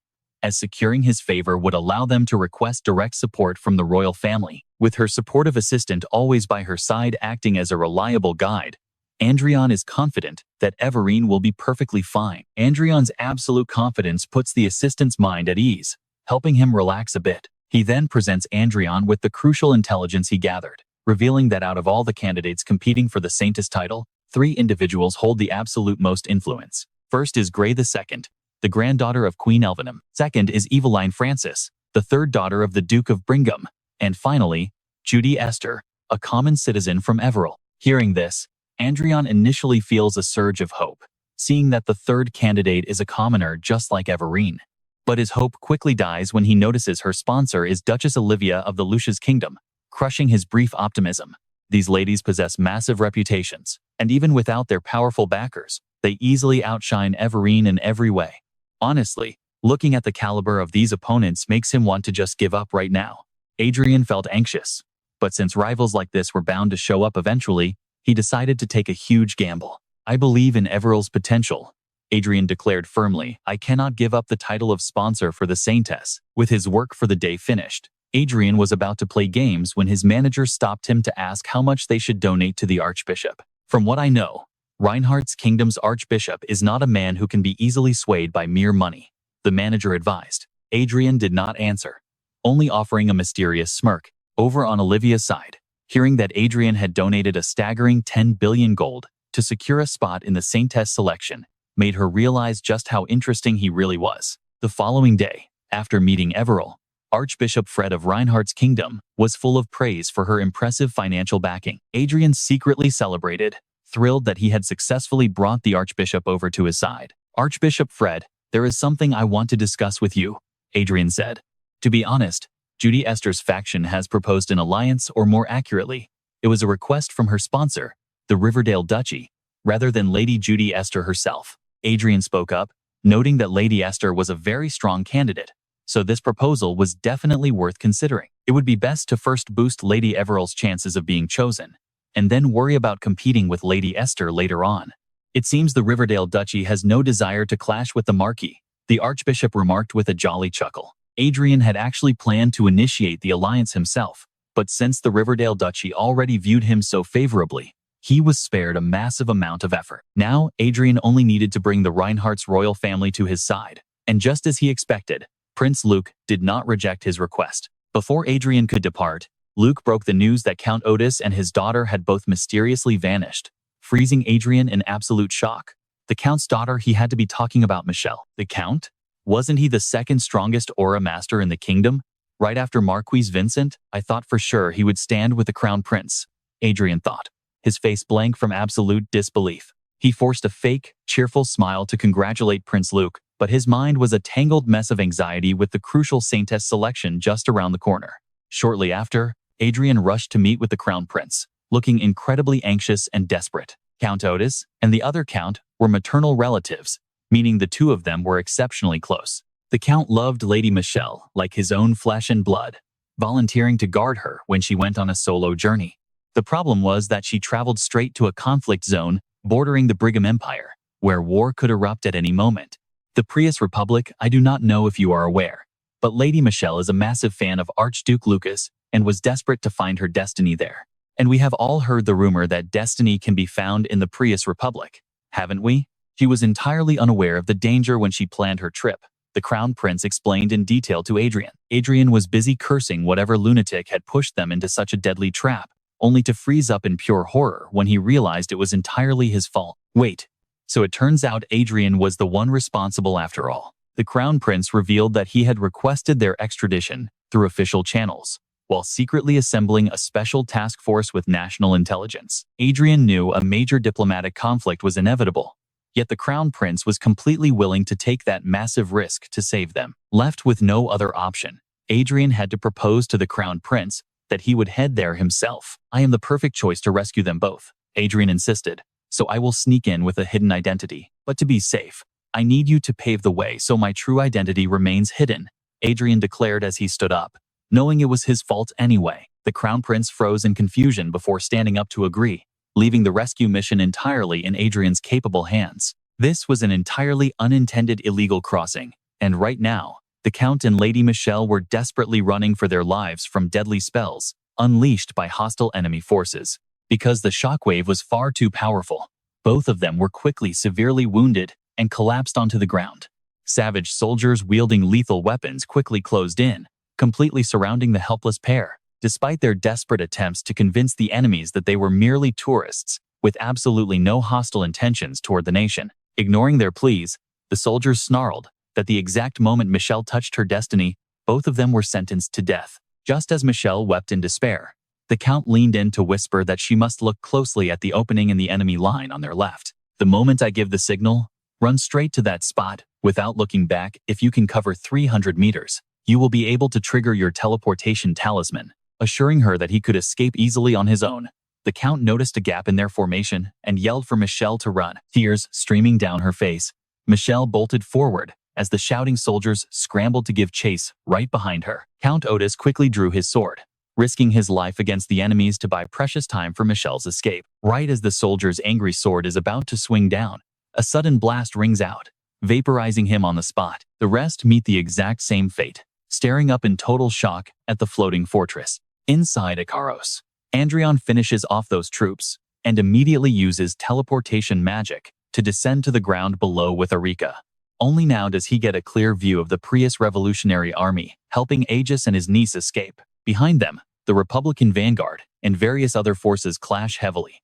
as securing his favor would allow them to request direct support from the royal family. With her supportive assistant always by her side acting as a reliable guide, Adrian is confident that Everine will be perfectly fine. Adrian's absolute confidence puts the assistant's mind at ease, helping him relax a bit. He then presents Adrian with the crucial intelligence he gathered, revealing that out of all the candidates competing for the Saintess title, 3 individuals hold the absolute most influence. First is Grey II, the granddaughter of Queen Elvenham. Second is Eveline Francis, the third daughter of the Duke of Brigham. And finally, Judy Esther, a common citizen from Everil. Hearing this, Adrian initially feels a surge of hope, seeing that the third candidate is a commoner just like Everine. But his hope quickly dies when he notices her sponsor is Duchess Olivia of the Lucia's Kingdom, crushing his brief optimism. These ladies possess massive reputations, and even without their powerful backers, they easily outshine Everine in every way. Honestly, looking at the caliber of these opponents makes him want to just give up right now. Adrian felt anxious, but since rivals like this were bound to show up eventually, he decided to take a huge gamble. I believe in Everill's potential, Adrian declared firmly. I cannot give up the title of sponsor for the Saintess. With his work for the day finished, Adrian was about to play games when his manager stopped him to ask how much they should donate to the Archbishop. From what I know, Reinhardt's Kingdom's Archbishop is not a man who can be easily swayed by mere money, the manager advised. Adrian did not answer, only offering a mysterious smirk. Over on Olivia's side, hearing that Adrian had donated a staggering 10 billion gold to secure a spot in the Saintess selection, made her realize just how interesting he really was. The following day, after meeting Everil, Archbishop Fred of Reinhardt's Kingdom was full of praise for her impressive financial backing. Adrian secretly celebrated, thrilled that he had successfully brought the Archbishop over to his side. Archbishop Fred, there is something I want to discuss with you, Adrian said. To be honest, Judy Esther's faction has proposed an alliance, or more accurately, it was a request from her sponsor, the Riverdale Duchy, rather than Lady Judy Esther herself. Adrian spoke up, noting that Lady Esther was a very strong candidate, so this proposal was definitely worth considering. It would be best to first boost Lady Everill's chances of being chosen, and then worry about competing with Lady Esther later on. It seems the Riverdale Duchy has no desire to clash with the Marquis, the Archbishop remarked with a jolly chuckle. Adrian had actually planned to initiate the alliance himself, but since the Riverdale Duchy already viewed him so favorably, he was spared a massive amount of effort. Now, Adrian only needed to bring the Reinhardt's royal family to his side, and just as he expected, Prince Luke did not reject his request. Before Adrian could depart, Luke broke the news that Count Otis and his daughter had both mysteriously vanished, freezing Adrian in absolute shock. The Count's daughter, he had to be talking about Michelle. The Count? Wasn't he the second strongest aura master in the kingdom? Right after Marquis Vincent, I thought for sure he would stand with the Crown Prince, Adrian thought, his face blank from absolute disbelief. He forced a fake, cheerful smile to congratulate Prince Luke, but his mind was a tangled mess of anxiety with the crucial Saintess selection just around the corner. Shortly after, Adrian rushed to meet with the Crown Prince, looking incredibly anxious and desperate. Count Otis and the other Count were maternal relatives, meaning the two of them were exceptionally close. The Count loved Lady Michelle like his own flesh and blood, volunteering to guard her when she went on a solo journey. The problem was that she traveled straight to a conflict zone bordering the Brigham Empire, where war could erupt at any moment. The Prius Republic, I do not know if you are aware, but Lady Michelle is a massive fan of Archduke Lucas and was desperate to find her destiny there. And we have all heard the rumor that destiny can be found in the Prius Republic, haven't we? She was entirely unaware of the danger when she planned her trip, the Crown Prince explained in detail to Adrian. Adrian was busy cursing whatever lunatic had pushed them into such a deadly trap, only to freeze up in pure horror when he realized it was entirely his fault. Wait, so it turns out Adrian was the one responsible after all. The Crown Prince revealed that he had requested their extradition through official channels, while secretly assembling a special task force with national intelligence. Adrian knew a major diplomatic conflict was inevitable, yet the Crown Prince was completely willing to take that massive risk to save them. Left with no other option, Adrian had to propose to the Crown Prince that he would head there himself. I am the perfect choice to rescue them both, Adrian insisted, so I will sneak in with a hidden identity. But to be safe, I need you to pave the way so my true identity remains hidden, Adrian declared as he stood up, knowing it was his fault anyway. The Crown Prince froze in confusion before standing up to agree, leaving the rescue mission entirely in Adrian's capable hands. This was an entirely unintended illegal crossing, and right now, the Count and Lady Michelle were desperately running for their lives from deadly spells unleashed by hostile enemy forces. Because the shockwave was far too powerful, both of them were quickly severely wounded and collapsed onto the ground. Savage soldiers wielding lethal weapons quickly closed in, completely surrounding the helpless pair. Despite their desperate attempts to convince the enemies that they were merely tourists with absolutely no hostile intentions toward the nation, ignoring their pleas, the soldiers snarled that the exact moment Michelle touched her destiny, both of them were sentenced to death. Just as Michelle wept in despair, the Count leaned in to whisper that she must look closely at the opening in the enemy line on their left. The moment I give the signal, run straight to that spot, without looking back. If you can cover 300 meters, you will be able to trigger your teleportation talisman, assuring her that he could escape easily on his own. The Count noticed a gap in their formation and yelled for Michelle to run, tears streaming down her face. Michelle bolted forward as the shouting soldiers scrambled to give chase right behind her. Count Otis quickly drew his sword, risking his life against the enemies to buy precious time for Michelle's escape. Right as the soldier's angry sword is about to swing down, a sudden blast rings out, vaporizing him on the spot. The rest meet the exact same fate, staring up in total shock at the floating fortress. Inside Ikaros, Adrian finishes off those troops and immediately uses teleportation magic to descend to the ground below with Erika. Only now does he get a clear view of the Prius Revolutionary Army helping Aegis and his niece escape. Behind them, the Republican Vanguard and various other forces clash heavily.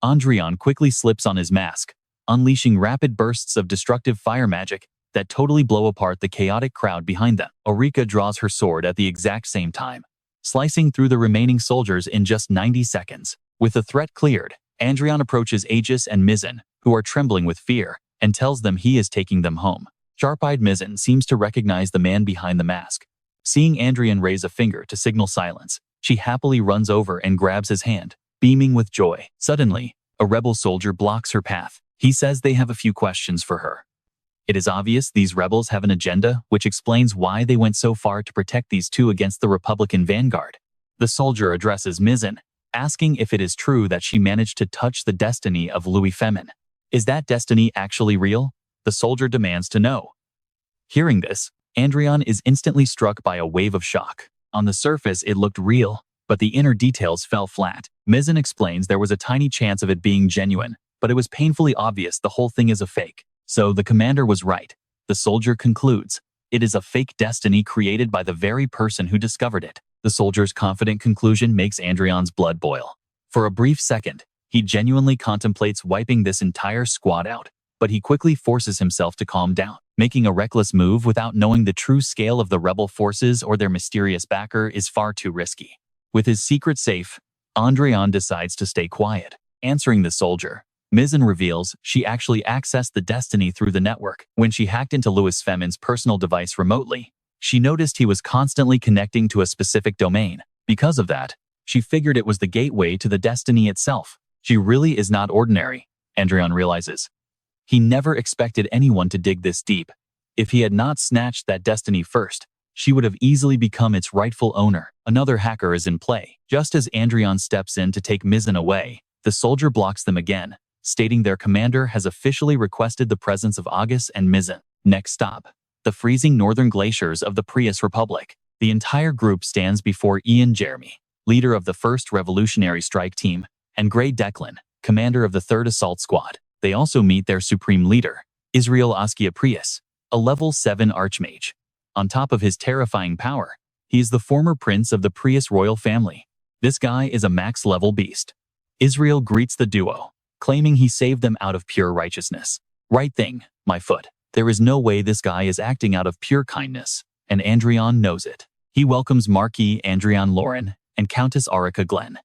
Adrian quickly slips on his mask, unleashing rapid bursts of destructive fire magic that totally blow apart the chaotic crowd behind them. Erika draws her sword at the exact same time, slicing through the remaining soldiers in just 90 seconds. With the threat cleared, Adrian approaches Aegis and Mizzen, who are trembling with fear, and tells them he is taking them home. Sharp-eyed Mizzen seems to recognize the man behind the mask. Seeing Adrian raise a finger to signal silence, she happily runs over and grabs his hand, beaming with joy. Suddenly, a rebel soldier blocks her path. He says they have a few questions for her. It is obvious these rebels have an agenda, which explains why they went so far to protect these two against the Republican Vanguard. The soldier addresses Mizzen, asking if it is true that she managed to touch the destiny of Louis Femin. Is that destiny actually real? The soldier demands to know. Hearing this, Adrian is instantly struck by a wave of shock. On the surface, it looked real, but the inner details fell flat. Mizzen explains there was a tiny chance of it being genuine, but it was painfully obvious the whole thing is a fake. So the commander was right. The soldier concludes, it is a fake destiny created by the very person who discovered it. The soldier's confident conclusion makes Adrian's blood boil. For a brief second, he genuinely contemplates wiping this entire squad out, but he quickly forces himself to calm down. Making a reckless move without knowing the true scale of the rebel forces or their mysterious backer is far too risky. With his secret safe, Adrian decides to stay quiet. Answering the soldier, Mizzen reveals she actually accessed the destiny through the network. When she hacked into Louis Femin's personal device remotely, she noticed he was constantly connecting to a specific domain. Because of that, she figured it was the gateway to the destiny itself. She really is not ordinary, Adrian realizes. He never expected anyone to dig this deep. If he had not snatched that destiny first, she would have easily become its rightful owner. Another hacker is in play. Just as Adrian steps in to take Mizzen away, the soldier blocks them again, stating their commander has officially requested the presence of August and Mizzen. Next stop, the freezing northern glaciers of the Prius Republic. The entire group stands before Ian Jeremy, leader of the 1st Revolutionary Strike Team, and Gray Declan, commander of the 3rd Assault Squad. They also meet their supreme leader, Israel Asclepius, a level 7 Archmage. On top of his terrifying power, he is the former prince of the Prius royal family. This guy is a max-level beast. Israel greets the duo, claiming he saved them out of pure righteousness. Right thing, my foot. There is no way this guy is acting out of pure kindness, and Adrian knows it. He welcomes Marquis Adrian Lauren and Countess Aurica Glenn.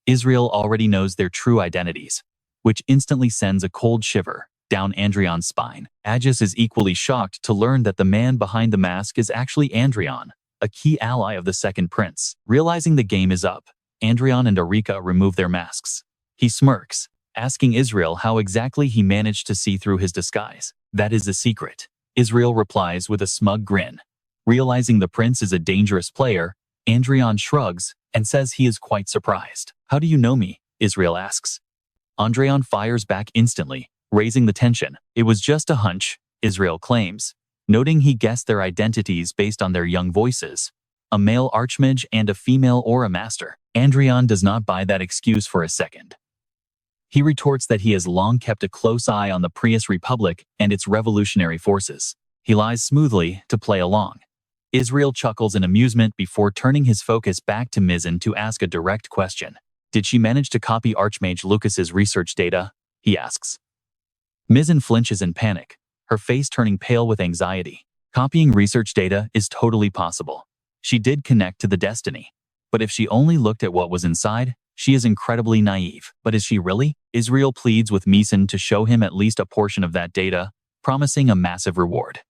Israel already knows their true identities, which instantly sends a cold shiver down Adrian's spine. Aegis is equally shocked to learn that the man behind the mask is actually Adrian, a key ally of the second prince. Realizing the game is up, Adrian and Erika remove their masks. He smirks, asking Israel how exactly he managed to see through his disguise. That is the secret. Israel replies with a smug grin. Realizing the prince is a dangerous player, Adrian shrugs and says he is quite surprised. How do you know me? Israel asks. Adrian fires back instantly, raising the tension. It was just a hunch, Israel claims, noting he guessed their identities based on their young voices, a male Archmage and a female Aura Master. Adrian does not buy that excuse for a second. He retorts that he has long kept a close eye on the Prius Republic and its revolutionary forces. He lies smoothly to play along. Israel chuckles in amusement before turning his focus back to Mizzen to ask a direct question. Did she manage to copy Archmage Lucas's research data? He asks. Mizzen flinches in panic, her face turning pale with anxiety. Copying research data is totally possible. She did connect to the destiny. But if she only looked at what was inside, She is incredibly naive. But is she really? Israel pleads with Meeson to show him at least a portion of that data, promising a massive reward.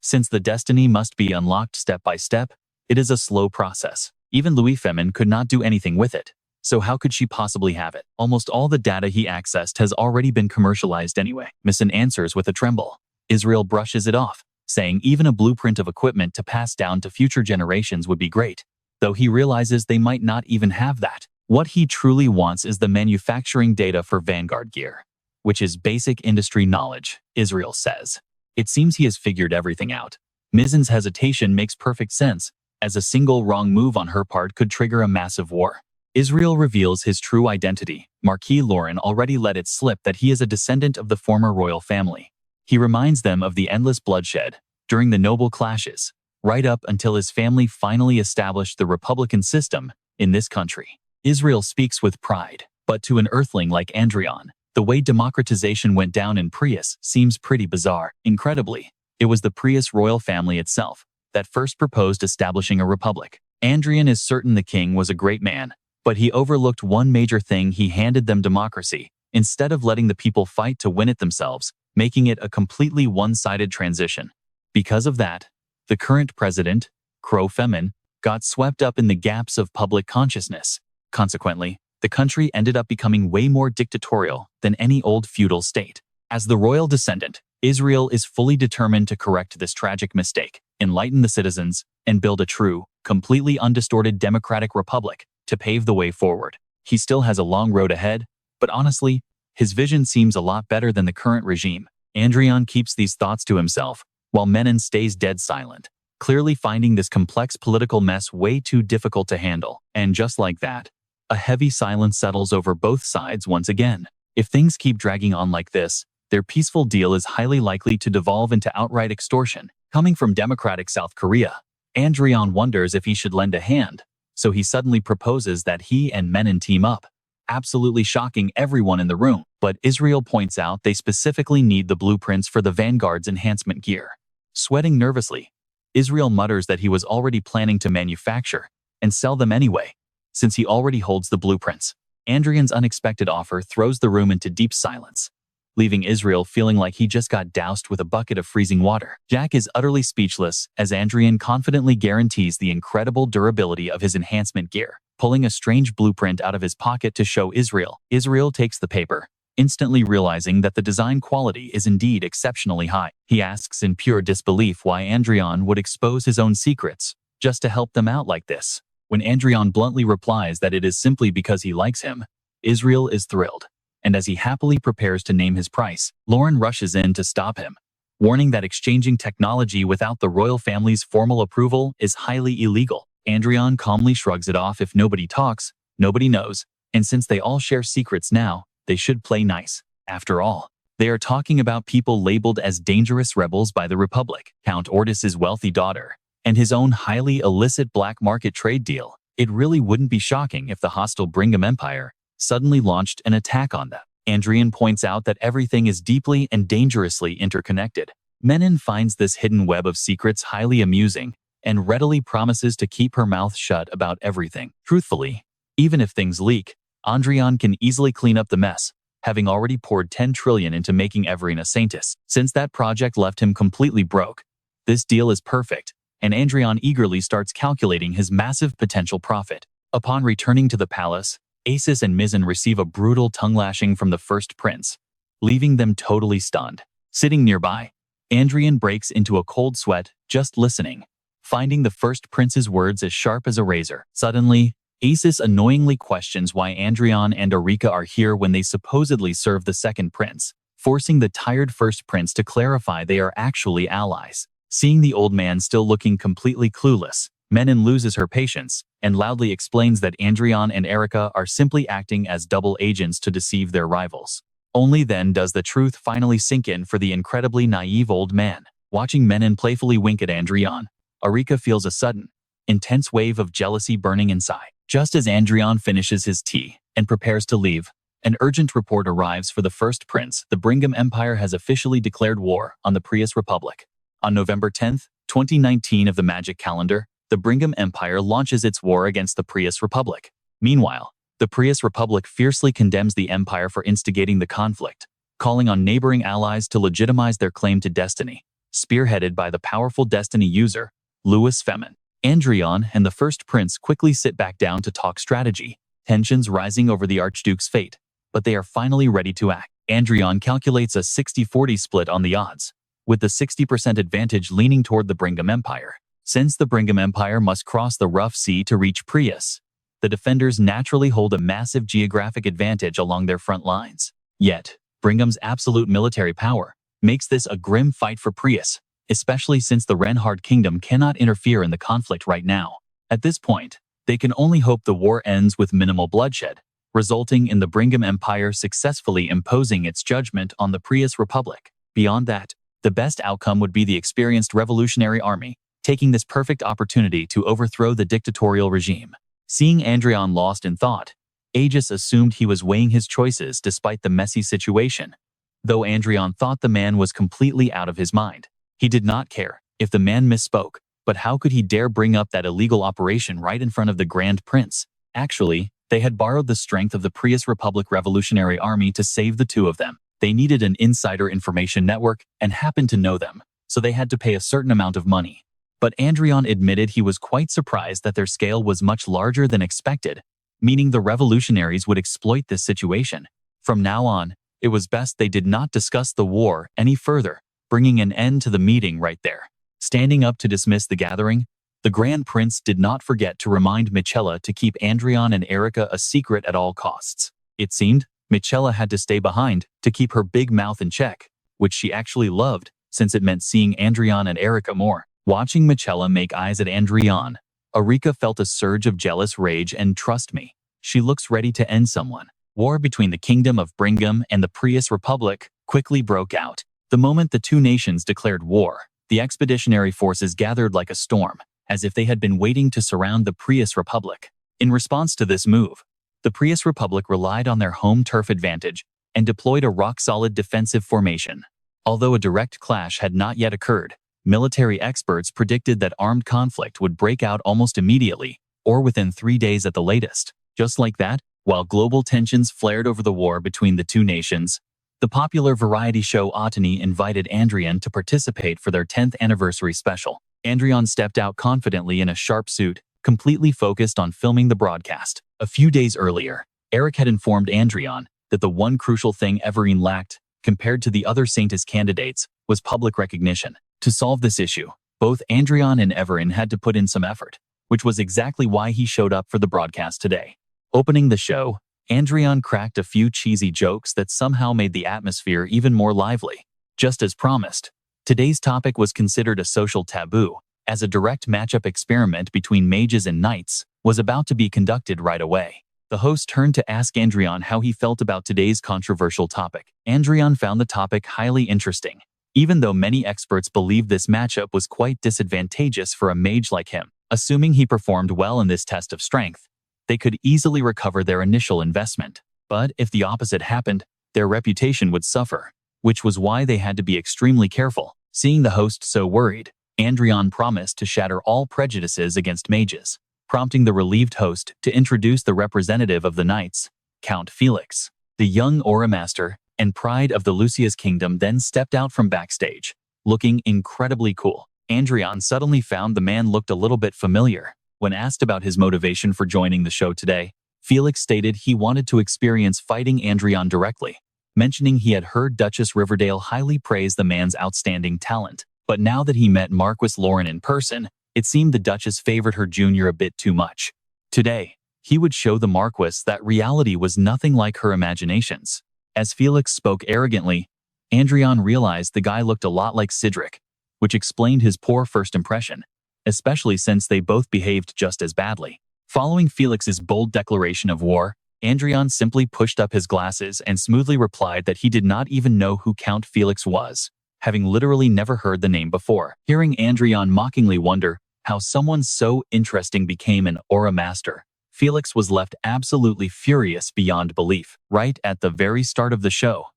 Since the destiny must be unlocked step by step, it is a slow process. Even Louis Femin could not do anything with it. So how could she possibly have it? Almost all the data he accessed has already been commercialized anyway. Meeson answers with a tremble. Israel brushes it off, saying even a blueprint of equipment to pass down to future generations would be great, though he realizes they might not even have that. What he truly wants is the manufacturing data for Vanguard gear, which is basic industry knowledge, Israel says. It seems he has figured everything out. Meeson's hesitation makes perfect sense, as a single wrong move on her part could trigger a massive war. Israel reveals his true identity. Marquis Lauren already let it slip that he is a descendant of the former royal family. He reminds them of the endless bloodshed during the noble clashes, right up until his family finally established the republican system in this country. Israel speaks with pride, but to an earthling like Adrian, the way democratization went down in Prius seems pretty bizarre. Incredibly, it was the Prius royal family itself that first proposed establishing a republic. Adrian is certain the king was a great man, but he overlooked one major thing: he handed them democracy, instead of letting the people fight to win it themselves, making it a completely one-sided transition. Because of that, the current president, Crow Femin, got swept up in the gaps of public consciousness. Consequently, the country ended up becoming way more dictatorial than any old feudal state. As the royal descendant, Israel is fully determined to correct this tragic mistake, enlighten the citizens, and build a true, completely undistorted democratic republic to pave the way forward. He still has a long road ahead, but honestly, his vision seems a lot better than the current regime. Adrian keeps these thoughts to himself, while Menon stays dead silent, clearly finding this complex political mess way too difficult to handle. And just like that, a heavy silence settles over both sides once again. If things keep dragging on like this, their peaceful deal is highly likely to devolve into outright extortion. Coming from democratic South Korea, Adrian wonders if he should lend a hand, so he suddenly proposes that he and Menon team up, absolutely shocking everyone in the room. But Israel points out they specifically need the blueprints for the Vanguard's enhancement gear. Sweating nervously, Israel mutters that he was already planning to manufacture and sell them anyway, since he already holds the blueprints. Adrian's unexpected offer throws the room into deep silence, leaving Israel feeling like he just got doused with a bucket of freezing water. Jack is utterly speechless as Adrian confidently guarantees the incredible durability of his enhancement gear, pulling a strange blueprint out of his pocket to show Israel. Israel takes the paper, instantly realizing that the design quality is indeed exceptionally high. He asks in pure disbelief why Adrian would expose his own secrets just to help them out like this. When Adrian bluntly replies that it is simply because he likes him, Israel is thrilled. And as he happily prepares to name his price, Lauren rushes in to stop him, warning that exchanging technology without the royal family's formal approval is highly illegal. Adrian calmly shrugs it off. If nobody talks, nobody knows, and since they all share secrets now, they should play nice. After all, they are talking about people labeled as dangerous rebels by the Republic, Count Ordis's wealthy daughter, and his own highly illicit black market trade deal. It really wouldn't be shocking if the hostile Brigham Empire suddenly launched an attack on them. Adrian points out that everything is deeply and dangerously interconnected. Menon finds this hidden web of secrets highly amusing and readily promises to keep her mouth shut about everything. Truthfully, even if things leak, Adrian can easily clean up the mess, having already poured 10 trillion into making Everine a saintess. Since that project left him completely broke, this deal is perfect, and Adrian eagerly starts calculating his massive potential profit. Upon returning to the palace, Acis and Meeson receive a brutal tongue-lashing from the first prince, leaving them totally stunned. Sitting nearby, Adrian breaks into a cold sweat just listening, finding the first prince's words as sharp as a razor. Suddenly, Acis annoyingly questions why Adrian and Erika are here when they supposedly serve the second prince, forcing the tired first prince to clarify they are actually allies. Seeing the old man still looking completely clueless, Menon loses her patience and loudly explains that Adrian and Erika are simply acting as double agents to deceive their rivals. Only then does the truth finally sink in for the incredibly naive old man. Watching Menon playfully wink at Adrian, Erika feels a sudden, intense wave of jealousy burning inside. Just as Adrian finishes his tea and prepares to leave, an urgent report arrives for the first prince. The Brigham Empire has officially declared war on the Prius Republic. On November 10th, 2019 of the Magic Calendar, the Brigham Empire launches its war against the Prius Republic. Meanwhile, The Prius Republic fiercely condemns the Empire for instigating the conflict, calling on neighboring allies to legitimize their claim to destiny, spearheaded by the powerful destiny user, Louis Femin. Adrian and the First Prince quickly sit back down to talk strategy, tensions rising over the Archduke's fate, but they are finally ready to act. Adrian calculates a 60-40 split on the odds, with the 60% advantage leaning toward the Brigham Empire. Since the Brigham Empire must cross the rough sea to reach Prius, the defenders naturally hold a massive geographic advantage along their front lines. Yet, Brigham's absolute military power makes this a grim fight for Prius, especially since the Reinhardt Kingdom cannot interfere in the conflict right now. At this point, they can only hope the war ends with minimal bloodshed, resulting in the Brigham Empire successfully imposing its judgment on the Prius Republic. Beyond that, the best outcome would be the experienced revolutionary army taking this perfect opportunity to overthrow the dictatorial regime. Seeing Adrian lost in thought, Aegis assumed he was weighing his choices despite the messy situation. Though Adrian thought the man was completely out of his mind, he did not care if the man misspoke, but how could he dare bring up that illegal operation right in front of the Grand Prince? Actually, they had borrowed the strength of the Prius Republic Revolutionary Army to save the two of them. They needed an insider information network and happened to know them, so they had to pay a certain amount of money. But Adrian admitted he was quite surprised that their scale was much larger than expected, meaning the revolutionaries would exploit this situation. From now on, it was best they did not discuss the war any further, bringing an end to the meeting right there. Standing up to dismiss the gathering, the Grand Prince did not forget to remind Michela to keep Adrian and Erica a secret at all costs. It seemed Michela had to stay behind to keep her big mouth in check, which she actually loved since it meant seeing Adrian and Erica more. Watching Michela make eyes at Adrian, Erika felt a surge of jealous rage, and trust me, she looks ready to end someone. War between the Kingdom of Brigham and the Prius Republic quickly broke out. The moment the two nations declared war, the expeditionary forces gathered like a storm, as if they had been waiting to surround the Prius Republic. In response to this move, the Prius Republic relied on their home turf advantage and deployed a rock-solid defensive formation. Although a direct clash had not yet occurred, military experts predicted that armed conflict would break out almost immediately, or within 3 days at the latest. Just like that, while global tensions flared over the war between the two nations, the popular variety show Otani invited Adrian to participate for their 10th anniversary special. Adrian stepped out confidently in a sharp suit, completely focused on filming the broadcast. A few days earlier, Eric had informed Adrian that the one crucial thing Everine lacked, compared to the other Saintis candidates, was public recognition. To solve this issue, both Adrian and Everine had to put in some effort, which was exactly why he showed up for the broadcast today. Opening the show, Adrian cracked a few cheesy jokes that somehow made the atmosphere even more lively. Just as promised, today's topic was considered a social taboo, as a direct matchup experiment between mages and knights was about to be conducted right away. The host turned to ask Adrian how he felt about today's controversial topic. Adrian found the topic highly interesting, even though many experts believed this matchup was quite disadvantageous for a mage like him. Assuming he performed well in this test of strength, they could easily recover their initial investment. But if the opposite happened, their reputation would suffer, which was why they had to be extremely careful. Seeing the host so worried, Adrian promised to shatter all prejudices against mages, prompting the relieved host to introduce the representative of the knights, Count Felix. The young Aura Master and pride of the Lucia's kingdom then stepped out from backstage, looking incredibly cool. Adrian suddenly found the man looked a little bit familiar. When asked about his motivation for joining the show today, Felix stated he wanted to experience fighting Adrian directly, mentioning he had heard Duchess Riverdale highly praise the man's outstanding talent. But now that he met Marquis Lauren in person, it seemed the Duchess favored her junior a bit too much. Today, he would show the Marquis that reality was nothing like her imaginations. As Felix spoke arrogantly, Adrian realized the guy looked a lot like Cedric, which explained his poor first impression, especially since they both behaved just as badly. Following Felix's bold declaration of war, Adrian simply pushed up his glasses and smoothly replied that he did not even know who Count Felix was, having literally never heard the name before. Hearing Adrian mockingly wonder how someone so interesting became an Aura Master, Felix was left absolutely furious beyond belief. Right at the very start of the show,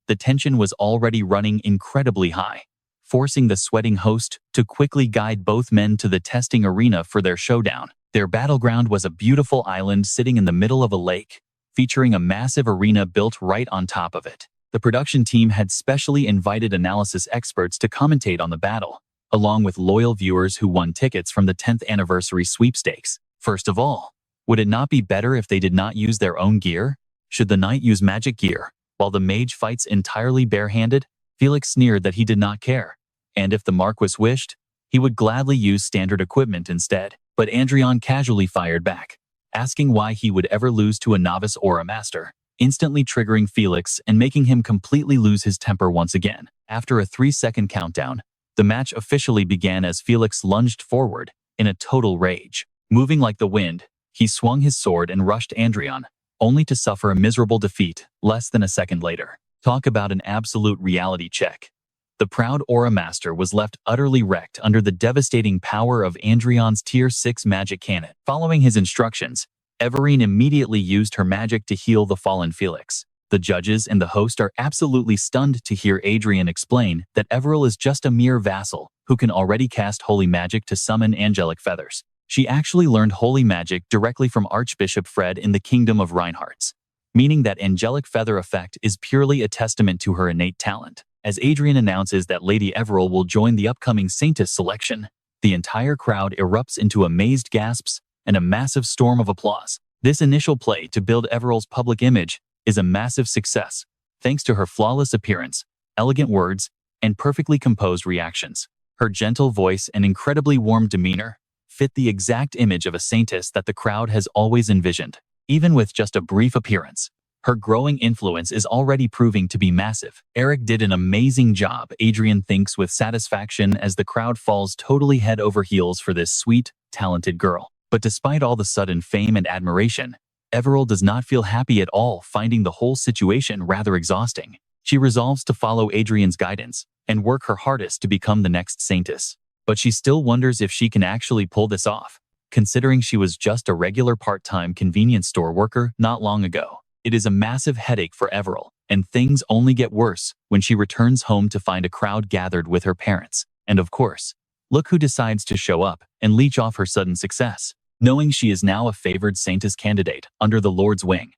the tension was already running incredibly high, forcing the sweating host to quickly guide both men to the testing arena for their showdown. Their battleground was a beautiful island sitting in the middle of a lake, featuring a massive arena built right on top of it. The production team had specially invited analysis experts to commentate on the battle, along with loyal viewers who won tickets from the 10th anniversary sweepstakes. First of all, would it not be better if they did not use their own gear? Should the knight use magic gear, while the mage fights entirely barehanded? Felix sneered that he did not care, and if the Marquis wished, he would gladly use standard equipment instead. But Adrian casually fired back, asking why he would ever lose to a novice or a master, instantly triggering Felix and making him completely lose his temper once again. After a 3-second countdown, the match officially began as Felix lunged forward in a total rage. Moving like the wind, he swung his sword and rushed Adrian, only to suffer a miserable defeat less than a second later. Talk about an absolute reality check. The proud Aura Master was left utterly wrecked under the devastating power of Adrian's Tier 6 magic cannon. Following his instructions, Everine immediately used her magic to heal the fallen Felix. The judges and the host are absolutely stunned to hear Adrian explain that Everil is just a mere vassal who can already cast holy magic to summon angelic feathers. She actually learned holy magic directly from Archbishop Fred in the Kingdom of Reinhardt's, meaning that angelic feather effect is purely a testament to her innate talent. As Adrian announces that Lady Everil will join the upcoming Saintess selection, the entire crowd erupts into amazed gasps and a massive storm of applause. This initial play to build Everil's public image is a massive success, thanks to her flawless appearance, elegant words, and perfectly composed reactions. Her gentle voice and incredibly warm demeanor fit the exact image of a saintess that the crowd has always envisioned. Even with just a brief appearance, her growing influence is already proving to be massive. Eric did an amazing job, Adrian thinks with satisfaction as the crowd falls totally head over heels for this sweet, talented girl. But despite all the sudden fame and admiration, Everil does not feel happy at all, finding the whole situation rather exhausting. She resolves to follow Adrian's guidance and work her hardest to become the next saintess. But she still wonders if she can actually pull this off, considering she was just a regular part-time convenience store worker not long ago. It is a massive headache for Everil, and things only get worse when she returns home to find a crowd gathered with her parents. And of course, look who decides to show up and leech off her sudden success. Knowing she is now a favored saintess candidate under the Lord's wing,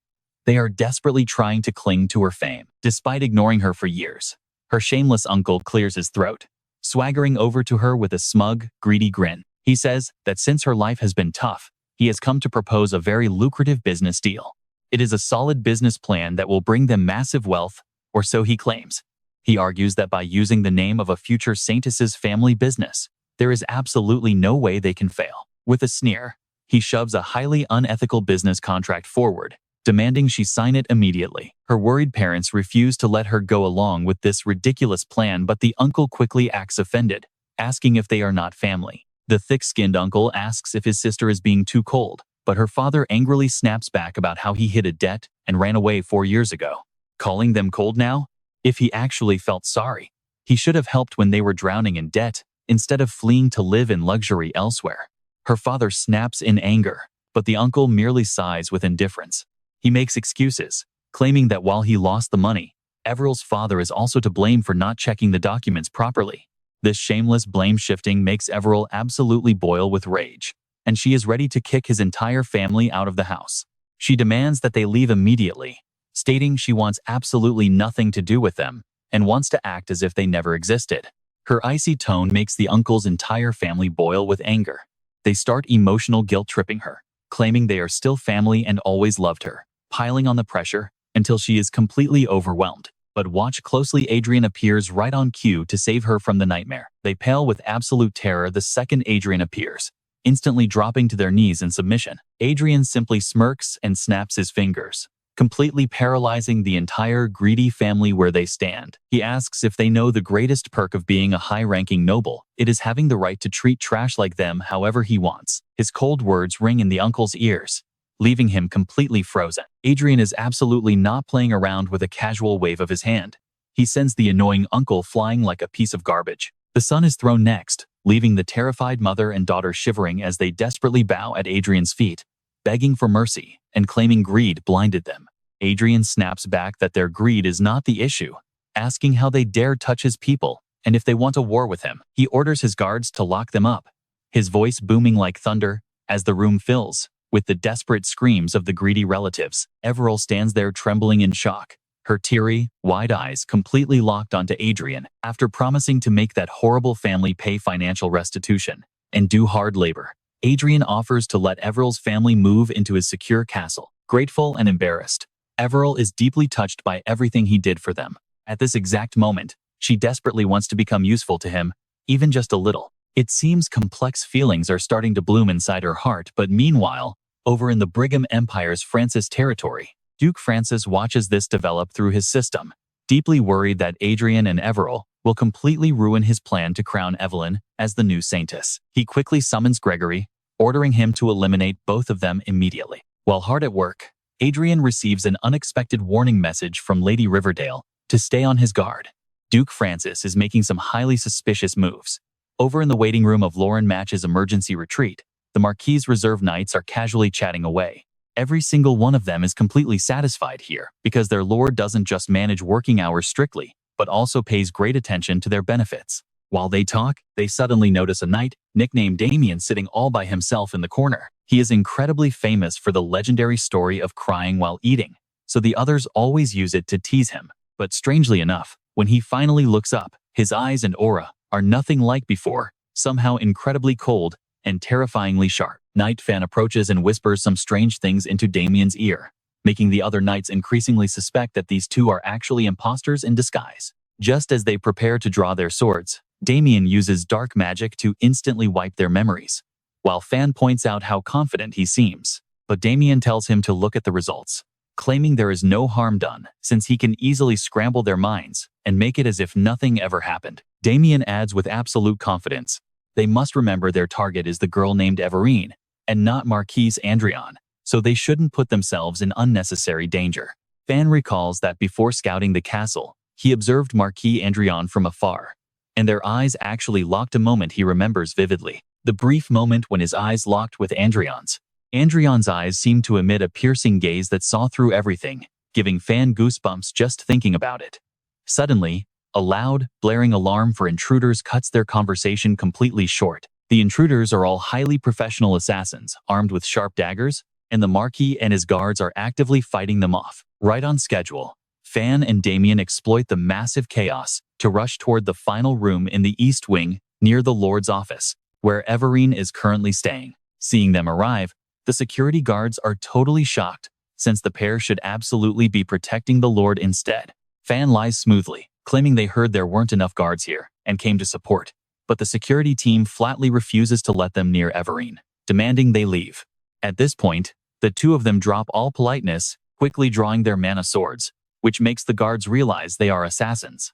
they are desperately trying to cling to her fame. Despite ignoring her for years, her shameless uncle clears his throat, swaggering over to her with a smug, greedy grin. He says that since her life has been tough, he has come to propose a very lucrative business deal. It is a solid business plan that will bring them massive wealth, or so he claims. He argues that by using the name of a future saintess's family business, there is absolutely no way they can fail. With a sneer, he shoves a highly unethical business contract forward, demanding she sign it immediately. Her worried parents refuse to let her go along with this ridiculous plan, but the uncle quickly acts offended, asking if they are not family. The thick-skinned uncle asks if his sister is being too cold, but her father angrily snaps back about how he hid a debt and ran away 4 years ago. Calling them cold now? If he actually felt sorry, he should have helped when they were drowning in debt, instead of fleeing to live in luxury elsewhere. Her father snaps in anger, but the uncle merely sighs with indifference. He makes excuses, claiming that while he lost the money, Everil's father is also to blame for not checking the documents properly. This shameless blame shifting makes Everil absolutely boil with rage, and she is ready to kick his entire family out of the house. She demands that they leave immediately, stating she wants absolutely nothing to do with them and wants to act as if they never existed. Her icy tone makes the uncle's entire family boil with anger. They start emotional guilt-tripping her, claiming they are still family and always loved her, piling on the pressure until she is completely overwhelmed. But watch closely, Adrian appears right on cue to save her from the nightmare. They pale with absolute terror the second Adrian appears, instantly dropping to their knees in submission. Adrian simply smirks and snaps his fingers, completely paralyzing the entire greedy family where they stand. He asks if they know the greatest perk of being a high-ranking noble. It is having the right to treat trash like them however he wants. His cold words ring in the uncle's ears, leaving him completely frozen. Adrian is absolutely not playing around with a casual wave of his hand. He sends the annoying uncle flying like a piece of garbage. The son is thrown next, leaving the terrified mother and daughter shivering as they desperately bow at Adrian's feet, begging for mercy and claiming greed blinded them. Adrian snaps back that their greed is not the issue, asking how they dare touch his people and if they want a war with him. He orders his guards to lock them up, his voice booming like thunder, As the room fills with the desperate screams of the greedy relatives, Everil stands there trembling in shock, her teary, wide eyes completely locked onto Adrian. After promising to make that horrible family pay financial restitution and do hard labor, Adrian offers to let Everil's family move into his secure castle. Grateful and embarrassed, Everil is deeply touched by everything he did for them. At this exact moment, she desperately wants to become useful to him, even just a little. It seems complex feelings are starting to bloom inside her heart, but meanwhile, over in the Brigham Empire's Francis territory, Duke Francis watches this develop through his system, deeply worried that Adrian and Everil will completely ruin his plan to crown Evelyn as the new saintess. He quickly summons Gregory, ordering him to eliminate both of them immediately. While hard at work, Adrian receives an unexpected warning message from Lady Riverdale to stay on his guard. Duke Francis is making some highly suspicious moves. Over in the waiting room of Lauren Match's emergency retreat, the Marquis' reserve knights are casually chatting away. Every single one of them is completely satisfied here because their lord doesn't just manage working hours strictly, but also pays great attention to their benefits. While they talk, they suddenly notice a knight, nicknamed Damien, sitting all by himself in the corner. He is incredibly famous for the legendary story of crying while eating, so the others always use it to tease him. But strangely enough, when he finally looks up, his eyes and aura are nothing like before, somehow incredibly cold and terrifyingly sharp. Knight Fan approaches and whispers some strange things into Damien's ear, making the other knights increasingly suspect that these two are actually imposters in disguise. Just as they prepare to draw their swords, Damien uses dark magic to instantly wipe their memories, while Fan points out how confident he seems. But Damien tells him to look at the results, claiming there is no harm done since he can easily scramble their minds and make it as if nothing ever happened. Damien adds with absolute confidence, they must remember their target is the girl named Everine and not Marquis Adrian, so they shouldn't put themselves in unnecessary danger. Fan recalls that before scouting the castle, he observed Marquis Adrian from afar, and their eyes actually locked a moment he remembers vividly. The brief moment when his eyes locked with Adrian's. Adrian's eyes seemed to emit a piercing gaze that saw through everything, giving Fan goosebumps just thinking about it. Suddenly, a loud, blaring alarm for intruders cuts their conversation completely short. The intruders are all highly professional assassins, armed with sharp daggers, and the Marquis and his guards are actively fighting them off. Right on schedule, Fan and Damien exploit the massive chaos to rush toward the final room in the East Wing, near the Lord's office, where Everine is currently staying. Seeing them arrive, the security guards are totally shocked, since the pair should absolutely be protecting the Lord instead. Fan lies smoothly, claiming they heard there weren't enough guards here and came to support, but the security team flatly refuses to let them near Everine, demanding they leave. At this point, the two of them drop all politeness, quickly drawing their mana swords, which makes the guards realize they are assassins.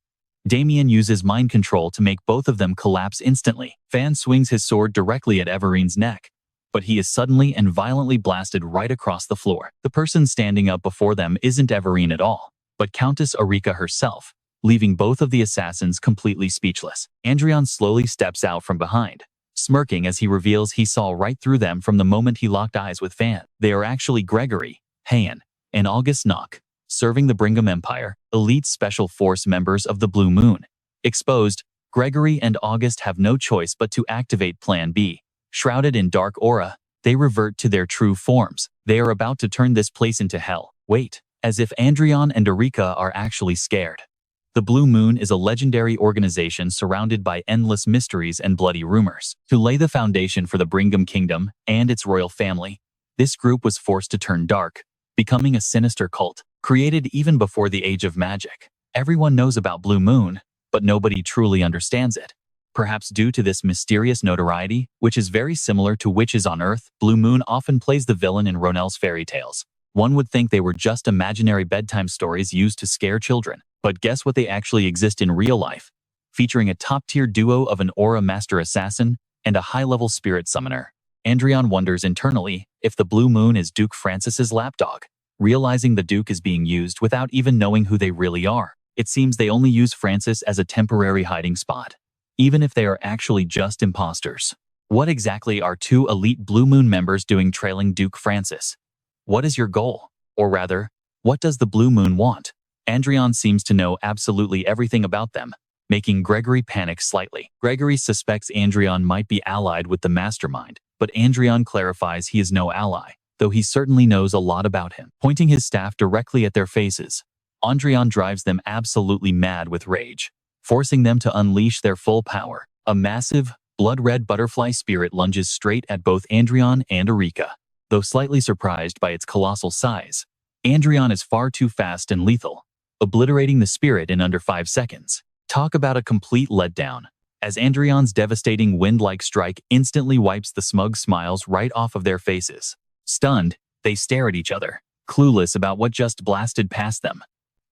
Damien uses mind control to make both of them collapse instantly. Fan swings his sword directly at Everine's neck, but he is suddenly and violently blasted right across the floor. The person standing up before them isn't Everine at all, but Countess Aureka herself, leaving both of the assassins completely speechless. Adrian slowly steps out from behind, smirking as he reveals he saw right through them from the moment he locked eyes with Fan. They are actually Gregory, Hayan, and August Knock, serving the Brigham Empire, elite special force members of the Blue Moon. Exposed, Gregory and August have no choice but to activate Plan B. Shrouded in dark aura, they revert to their true forms. They are about to turn this place into hell. Wait, as if Adrian and Aureka are actually scared. The Blue Moon is a legendary organization surrounded by endless mysteries and bloody rumors. To lay the foundation for the Brigham Kingdom and its royal family, this group was forced to turn dark, becoming a sinister cult, created even before the Age of Magic. Everyone knows about Blue Moon, but nobody truly understands it. Perhaps due to this mysterious notoriety, which is very similar to witches on Earth, Blue Moon often plays the villain in Ronell's fairy tales. One would think they were just imaginary bedtime stories used to scare children. But guess what, they actually exist in real life, featuring a top-tier duo of an aura master assassin and a high-level spirit summoner. Adrian wonders internally if the Blue Moon is Duke Francis's lapdog, realizing the Duke is being used without even knowing who they really are. It seems they only use Francis as a temporary hiding spot, even if they are actually just imposters. What exactly are two elite Blue Moon members doing trailing Duke Francis? What is your goal? Or rather, what does the Blue Moon want? Adrian seems to know absolutely everything about them, making Gregory panic slightly. Gregory suspects Adrian might be allied with the mastermind, but Adrian clarifies he is no ally, though he certainly knows a lot about him. Pointing his staff directly at their faces, Adrian drives them absolutely mad with rage, forcing them to unleash their full power. A massive, blood-red butterfly spirit lunges straight at both Adrian and Erika. Though slightly surprised by its colossal size, Adrian is far too fast and lethal, obliterating the spirit in under 5 seconds. Talk about a complete letdown, as Adrian's devastating wind-like strike instantly wipes the smug smiles right off of their faces. Stunned, they stare at each other, clueless about what just blasted past them.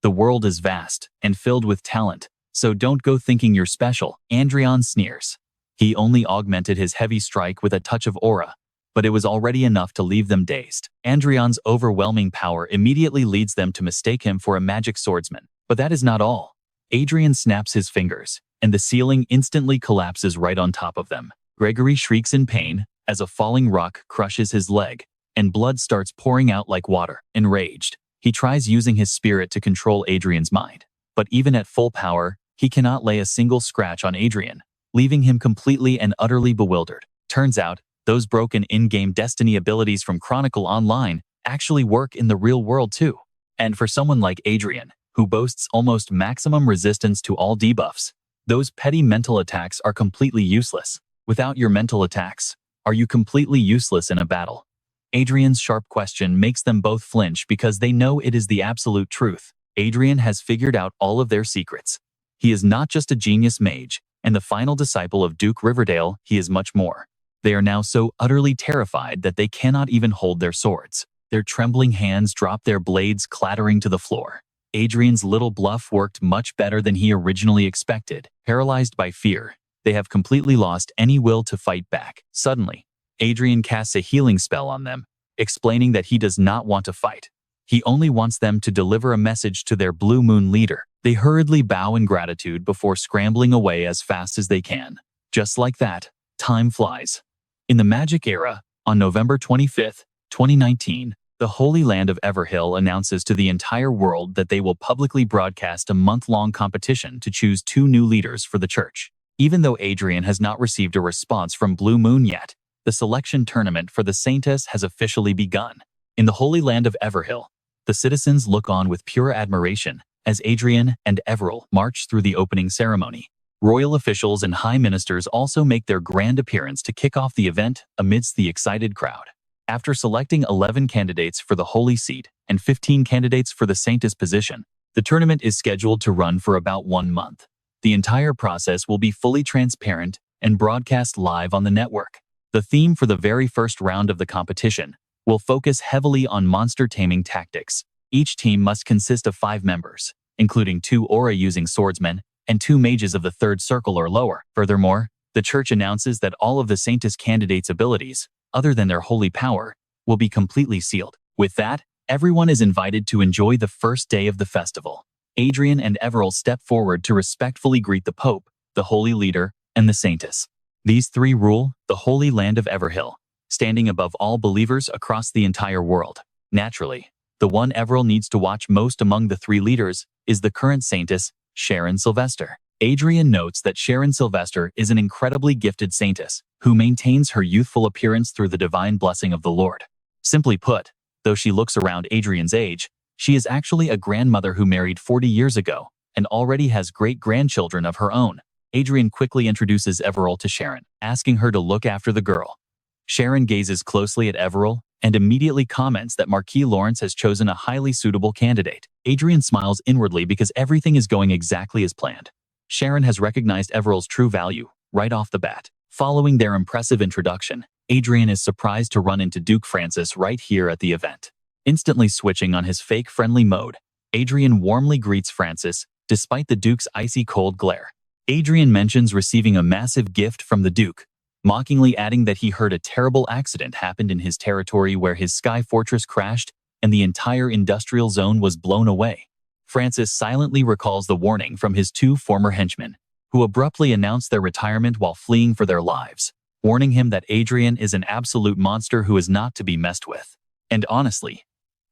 The world is vast and filled with talent, so don't go thinking you're special, Adrian sneers. He only augmented his heavy strike with a touch of aura, but it was already enough to leave them dazed. Adrian's overwhelming power immediately leads them to mistake him for a magic swordsman. But that is not all. Adrian snaps his fingers, and the ceiling instantly collapses right on top of them. Gregory shrieks in pain as a falling rock crushes his leg, and blood starts pouring out like water. Enraged, he tries using his spirit to control Adrian's mind. But even at full power, he cannot lay a single scratch on Adrian, leaving him completely and utterly bewildered. Turns out, those broken in-game destiny abilities from Chronicle Online actually work in the real world too. And for someone like Adrian, who boasts almost maximum resistance to all debuffs, those petty mental attacks are completely useless. Without your mental attacks, are you completely useless in a battle? Adrian's sharp question makes them both flinch because they know it is the absolute truth. Adrian has figured out all of their secrets. He is not just a genius mage and the final disciple of Duke Riverdale, he is much more. They are now so utterly terrified that they cannot even hold their swords. Their trembling hands drop their blades clattering to the floor. Adrian's little bluff worked much better than he originally expected. Paralyzed by fear, they have completely lost any will to fight back. Suddenly, Adrian casts a healing spell on them, explaining that he does not want to fight. He only wants them to deliver a message to their Blue Moon leader. They hurriedly bow in gratitude before scrambling away as fast as they can. Just like that, time flies. In the Magic era, on November 25, 2019, the Holy Land of Everhill announces to the entire world that they will publicly broadcast a month-long competition to choose 2 new leaders for the church. Even though Adrian has not received a response from Blue Moon yet, the selection tournament for the Saintess has officially begun. In the Holy Land of Everhill, the citizens look on with pure admiration as Adrian and Everil march through the opening ceremony. Royal officials and high ministers also make their grand appearance to kick off the event amidst the excited crowd. After selecting 11 candidates for the Holy Seat and 15 candidates for the Saintess position, the tournament is scheduled to run for about 1 month. The entire process will be fully transparent and broadcast live on the network. The theme for the very first round of the competition will focus heavily on monster taming tactics. Each team must consist of 5 members, including 2 aura-using swordsmen and 2 mages of the 3rd circle or lower. Furthermore, the church announces that all of the Saintess candidates' abilities, other than their holy power, will be completely sealed. With that, everyone is invited to enjoy the first day of the festival. Adrian and Everil step forward to respectfully greet the Pope, the Holy Leader, and the Saintess. These 3 rule the Holy Land of Everhill, standing above all believers across the entire world. Naturally, the one Everil needs to watch most among the 3 leaders is the current Saintess, Sharon Sylvester. Adrian notes that Sharon Sylvester is an incredibly gifted Saintess who maintains her youthful appearance through the divine blessing of the Lord. Simply put, though she looks around Adrian's age, she is actually a grandmother who married 40 years ago and already has great-grandchildren of her own. Adrian quickly introduces Everil to Sharon, asking her to look after the girl. Sharon gazes closely at Everil and immediately comments that Marquis Lawrence has chosen a highly suitable candidate. Adrian smiles inwardly because everything is going exactly as planned. Sharon has recognized Everil's true value right off the bat. Following their impressive introduction, Adrian is surprised to run into Duke Francis right here at the event. Instantly switching on his fake friendly mode, Adrian warmly greets Francis, despite the Duke's icy cold glare. Adrian mentions receiving a massive gift from the Duke, mockingly adding that he heard a terrible accident happened in his territory where his sky fortress crashed and the entire industrial zone was blown away. Francis silently recalls the warning from his 2 former henchmen, who abruptly announced their retirement while fleeing for their lives, warning him that Adrian is an absolute monster who is not to be messed with. And honestly,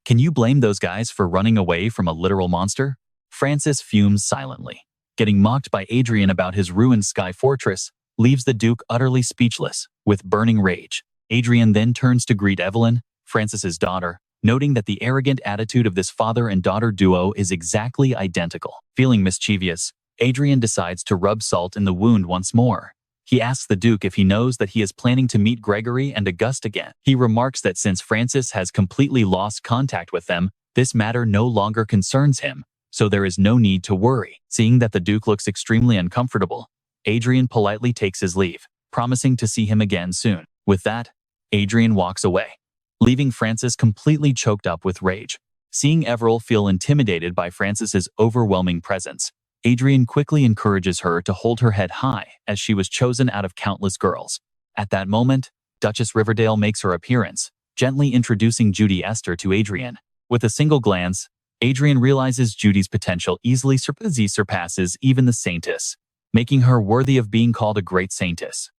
can you blame those guys for running away from a literal monster? Francis fumes silently. Getting mocked by Adrian about his ruined sky fortress leaves the Duke utterly speechless, with burning rage. Adrian then turns to greet Evelyn, Francis's daughter, noting that the arrogant attitude of this father and daughter duo is exactly identical. Feeling mischievous, Adrian decides to rub salt in the wound once more. He asks the Duke if he knows that he is planning to meet Gregory and Auguste again. He remarks that since Francis has completely lost contact with them, this matter no longer concerns him, so there is no need to worry. Seeing that the Duke looks extremely uncomfortable, Adrian politely takes his leave, promising to see him again soon. With that, Adrian walks away, leaving Francis completely choked up with rage. Seeing Everil feel intimidated by Francis's overwhelming presence, Adrian quickly encourages her to hold her head high as she was chosen out of countless girls. At that moment, Duchess Riverdale makes her appearance, gently introducing Judy Esther to Adrian. With a single glance, Adrian realizes Judy's potential easily surpasses even the Saintess, making her worthy of being called a great Saintess.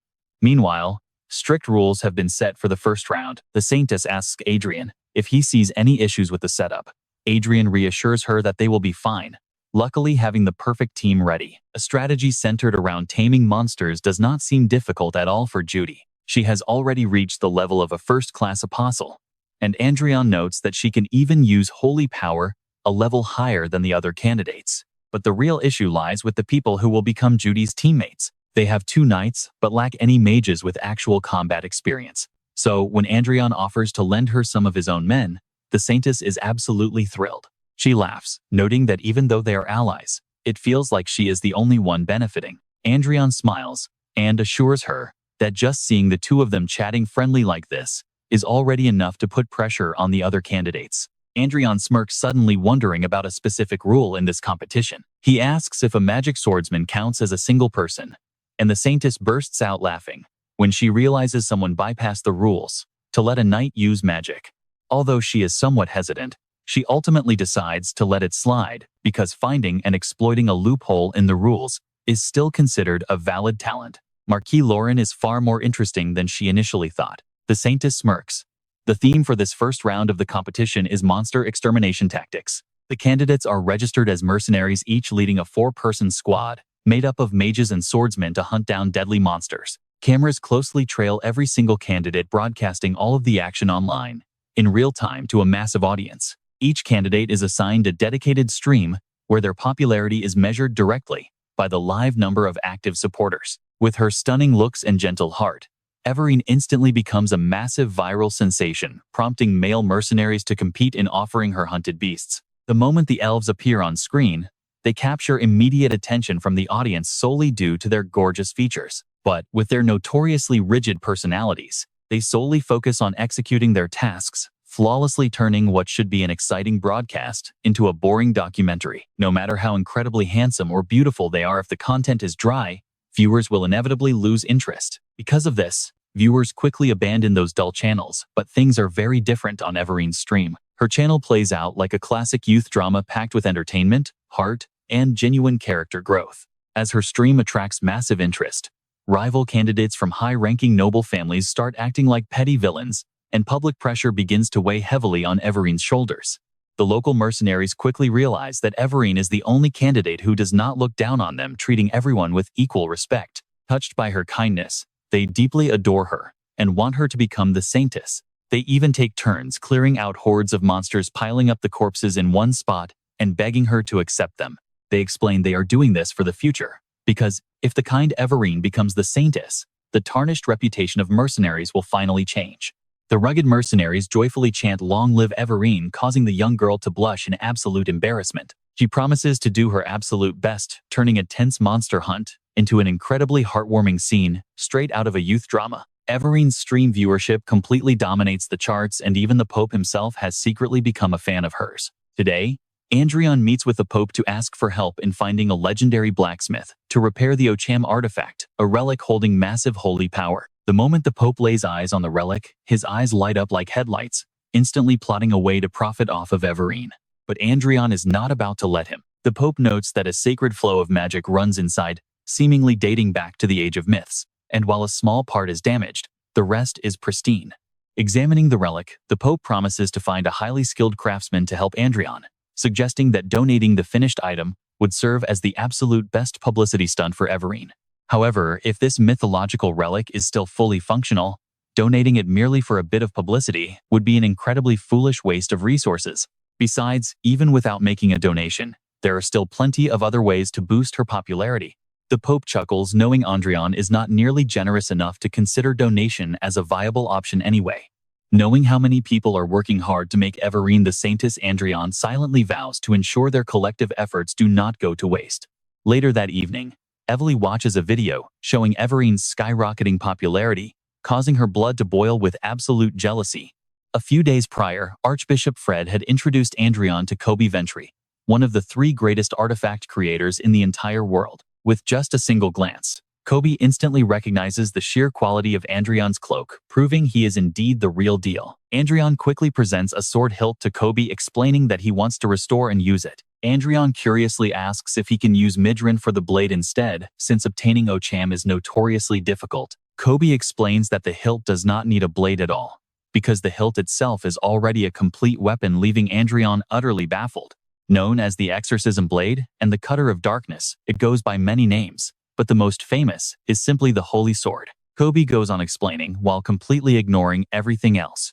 Meanwhile, strict rules have been set for the first round. The Saintess asks Adrian if he sees any issues with the setup. Adrian reassures her that they will be fine, luckily having the perfect team ready. A strategy centered around taming monsters does not seem difficult at all for Judy. She has already reached the level of a first-class apostle, and Adrian notes that she can even use holy power, a level higher than the other candidates. But the real issue lies with the people who will become Judy's teammates. They have 2 knights, but lack any mages with actual combat experience. So, when Adrian offers to lend her some of his own men, the Saintess is absolutely thrilled. She laughs, noting that even though they are allies, it feels like she is the only one benefiting. Adrian smiles and assures her that just seeing the 2 of them chatting friendly like this is already enough to put pressure on the other candidates. Adrian smirks, suddenly wondering about a specific rule in this competition. He asks if a magic swordsman counts as a single person, and the Saintess bursts out laughing when she realizes someone bypassed the rules to let a knight use magic. Although she is somewhat hesitant, she ultimately decides to let it slide because finding and exploiting a loophole in the rules is still considered a valid talent. Marquis Lauren is far more interesting than she initially thought. The Saintess smirks. The theme for this first round of the competition is monster extermination tactics. The candidates are registered as mercenaries, each leading a 4-person squad made up of mages and swordsmen to hunt down deadly monsters. Cameras closely trail every single candidate, broadcasting all of the action online in real time to a massive audience. Each candidate is assigned a dedicated stream where their popularity is measured directly by the live number of active supporters. With her stunning looks and gentle heart, Everine instantly becomes a massive viral sensation, prompting male mercenaries to compete in offering her hunted beasts. The moment the elves appear on screen, they capture immediate attention from the audience solely due to their gorgeous features. But, with their notoriously rigid personalities, they solely focus on executing their tasks, flawlessly turning what should be an exciting broadcast into a boring documentary. No matter how incredibly handsome or beautiful they are, if the content is dry, viewers will inevitably lose interest. Because of this, viewers quickly abandon those dull channels. But things are very different on Everine's stream. Her channel plays out like a classic youth drama packed with entertainment, heart, and genuine character growth. As her stream attracts massive interest, rival candidates from high-ranking noble families start acting like petty villains, and public pressure begins to weigh heavily on Everine's shoulders. The local mercenaries quickly realize that Everine is the only candidate who does not look down on them, treating everyone with equal respect. Touched by her kindness, they deeply adore her and want her to become the Saintess. They even take turns clearing out hordes of monsters, piling up the corpses in one spot and begging her to accept them. They explain they are doing this for the future, because if the kind Everine becomes the Saintess, the tarnished reputation of mercenaries will finally change. The rugged mercenaries joyfully chant "Long live Everine," causing the young girl to blush in absolute embarrassment. She promises to do her absolute best, turning a tense monster hunt into an incredibly heartwarming scene straight out of a youth drama. Everine's stream viewership completely dominates the charts, and even the Pope himself has secretly become a fan of hers. Today, Adrian meets with the Pope to ask for help in finding a legendary blacksmith to repair the Ocham artifact, a relic holding massive holy power. The moment the Pope lays eyes on the relic, his eyes light up like headlights, instantly plotting a way to profit off of Everine. But Adrian is not about to let him. The Pope notes that a sacred flow of magic runs inside, seemingly dating back to the Age of Myths, and while a small part is damaged, the rest is pristine. Examining the relic, the Pope promises to find a highly skilled craftsman to help Adrian, suggesting that donating the finished item would serve as the absolute best publicity stunt for Everine. However, if this mythological relic is still fully functional, Donating it merely for a bit of publicity would be an incredibly foolish waste of resources. Besides, even without making a donation, there are still plenty of other ways to boost her popularity. The Pope chuckles, knowing Adrian is not nearly generous enough to consider donation as a viable option anyway. Knowing how many people are working hard to make Everine the saintess, Adrian silently vows to ensure their collective efforts do not go to waste. Later that evening, Evely watches a video showing Everine's skyrocketing popularity, causing her blood to boil with absolute jealousy. A few days prior, Archbishop Fred had introduced Adrian to Kobe Ventry, one of the 3 greatest artifact creators in the entire world. With just a single glance, Kobe instantly recognizes the sheer quality of Adrian's cloak, proving he is indeed the real deal. Adrian quickly presents a sword hilt to Kobe, explaining that he wants to restore and use it. Adrian curiously asks if he can use Midrin for the blade instead, since obtaining Ocham is notoriously difficult. Kobe explains that the hilt does not need a blade at all, because the hilt itself is already a complete weapon, leaving Adrian utterly baffled. Known as the Exorcism Blade and the Cutter of Darkness, it goes by many names, but the most famous is simply the Holy Sword. Kobe goes on explaining while completely ignoring everything else.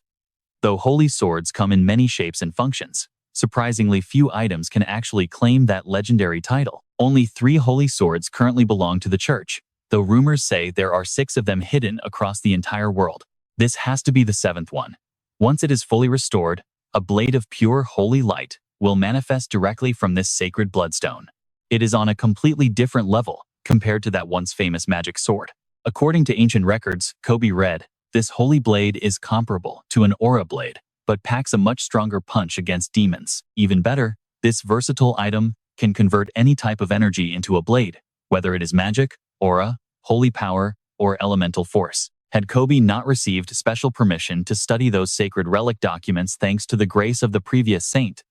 Though holy swords come in many shapes and functions, surprisingly few items can actually claim that legendary title. Only 3 holy swords currently belong to the church, though rumors say there are 6 of them hidden across the entire world. This has to be the 7th one. Once it is fully restored, a blade of pure holy light will manifest directly from this sacred bloodstone. It is on a completely different level compared to that once famous magic sword. According to ancient records, Kobe read, this holy blade is comparable to an aura blade, but packs a much stronger punch against demons. Even better, this versatile item can convert any type of energy into a blade, whether it is magic, aura, holy power, or elemental force. Had Kobe not received special permission to study those sacred relic documents thanks to the grace of the previous saint,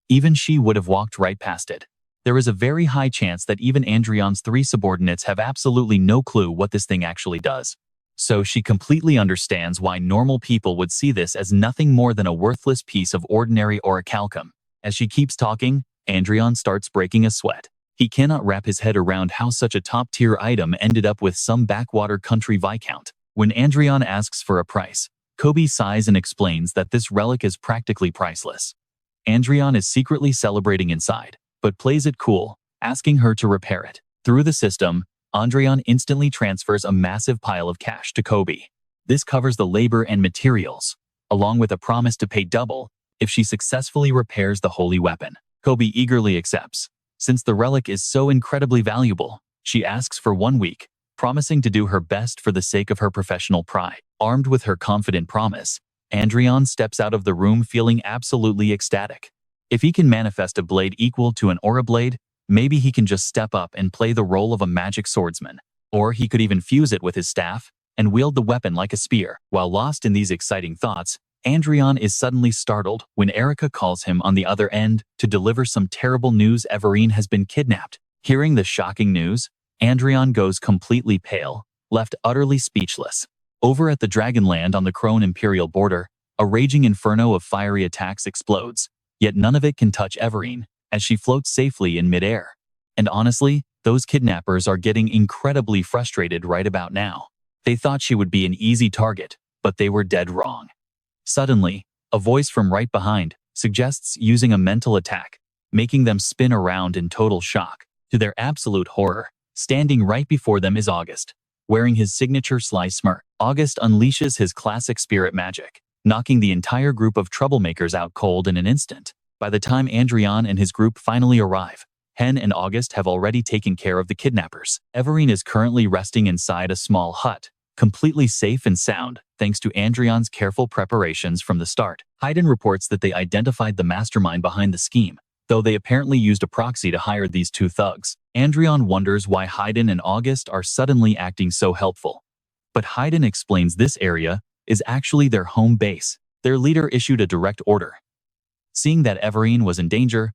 even she would have walked right past it. There is a very high chance that even Adrian's 3 subordinates have absolutely no clue what this thing actually does. So she completely understands why normal people would see this as nothing more than a worthless piece of ordinary orichalcum. As she keeps talking, Adrian starts breaking a sweat. He cannot wrap his head around how such a top-tier item ended up with some backwater country viscount. When Adrian asks for a price, Kobe sighs and explains that this relic is practically priceless. Adrian is secretly celebrating inside, but plays it cool, asking her to repair it. Through the system, Adrian instantly transfers a massive pile of cash to Kobe. This covers the labor and materials, along with a promise to pay double if she successfully repairs the holy weapon. Kobe eagerly accepts. Since the relic is so incredibly valuable, she asks for 1 week, promising to do her best for the sake of her professional pride. Armed with her confident promise, Adrian steps out of the room feeling absolutely ecstatic. If he can manifest a blade equal to an aura blade, maybe he can just step up and play the role of a magic swordsman. Or he could even fuse it with his staff and wield the weapon like a spear. While lost in these exciting thoughts, Adrian is suddenly startled when Erica calls him on the other end to deliver some terrible news. Everine has been kidnapped. Hearing the shocking news, Adrian goes completely pale, left utterly speechless. Over at the Dragonland on the Crone Imperial border, a raging inferno of fiery attacks explodes, yet none of it can touch Everine, as she floats safely in midair. And honestly, those kidnappers are getting incredibly frustrated right about now. They thought she would be an easy target, but they were dead wrong. Suddenly, a voice from right behind suggests using a mental attack, making them spin around in total shock. To their absolute horror, standing right before them is August, wearing his signature sly smirk. August unleashes his classic spirit magic, knocking the entire group of troublemakers out cold in an instant. By the time Adrian and his group finally arrive, Hen and August have already taken care of the kidnappers. Everine is currently resting inside a small hut, completely safe and sound, thanks to Adrian's careful preparations from the start. Haydn reports that they identified the mastermind behind the scheme, though they apparently used a proxy to hire these 2 thugs. Adrian wonders why Haydn and August are suddenly acting so helpful. But Haydn explains this area is actually their home base. Their leader issued a direct order. Seeing that Everine was in danger,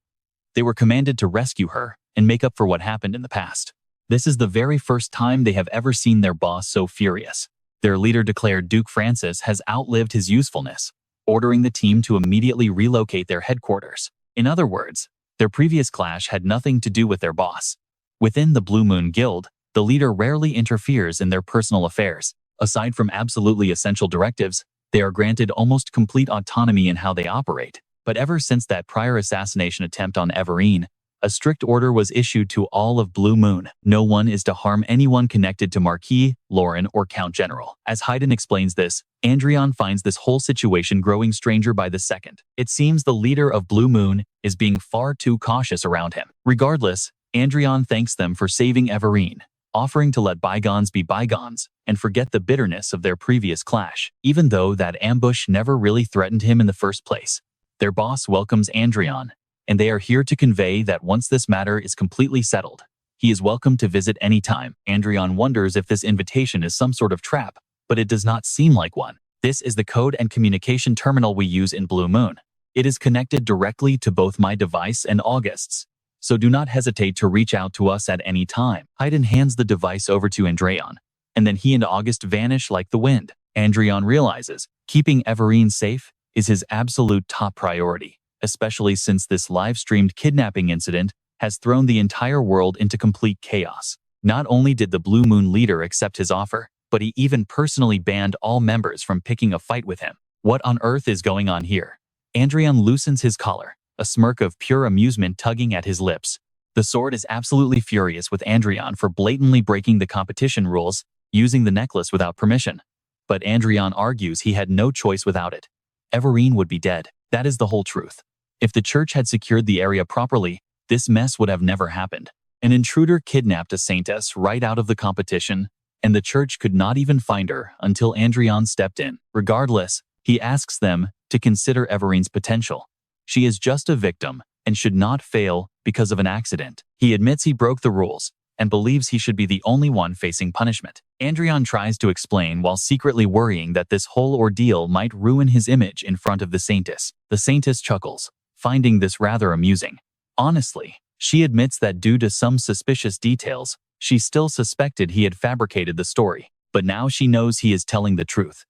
they were commanded to rescue her and make up for what happened in the past. This is the very first time they have ever seen their boss so furious. Their leader declared Duke Francis has outlived his usefulness, ordering the team to immediately relocate their headquarters. In other words, their previous clash had nothing to do with their boss. Within the Blue Moon Guild, the leader rarely interferes in their personal affairs. Aside from absolutely essential directives, they are granted almost complete autonomy in how they operate. But ever since that prior assassination attempt on Everine, a strict order was issued to all of Blue Moon. No one is to harm anyone connected to Marquis, Lauren, or Count General. As Haydn explains this, Adrian finds this whole situation growing stranger by the second. It seems the leader of Blue Moon is being far too cautious around him. Regardless, Adrian thanks them for saving Everine, offering to let bygones be bygones and forget the bitterness of their previous clash. Even though that ambush never really threatened him in the first place, their boss welcomes Adrian, and they are here to convey that once this matter is completely settled, he is welcome to visit anytime. Adrian wonders if this invitation is some sort of trap, but it does not seem like one. This is the code and communication terminal we use in Blue Moon. It is connected directly to both my device and August's, so do not hesitate to reach out to us at any time. Haydn hands the device over to Adrian, and then he and August vanish like the wind. Adrian realizes keeping Everine safe is his absolute top priority, especially since this live-streamed kidnapping incident has thrown the entire world into complete chaos. Not only did the Blue Moon leader accept his offer, but he even personally banned all members from picking a fight with him. What on earth is going on here? Adrian loosens his collar, a smirk of pure amusement tugging at his lips. The sword is absolutely furious with Adrian for blatantly breaking the competition rules, using the necklace without permission. But Adrian argues he had no choice without it. Everine would be dead. That is the whole truth. If the church had secured the area properly, this mess would have never happened. An intruder kidnapped a saintess right out of the competition, and the church could not even find her until Adrian stepped in. Regardless, he asks them to consider Everine's potential. She is just a victim and should not fail because of an accident. He admits he broke the rules and believes he should be the only one facing punishment. Adrian tries to explain while secretly worrying that this whole ordeal might ruin his image in front of the saintess. The saintess chuckles, finding this rather amusing. Honestly, she admits that due to some suspicious details, she still suspected he had fabricated the story, but now she knows he is telling the truth.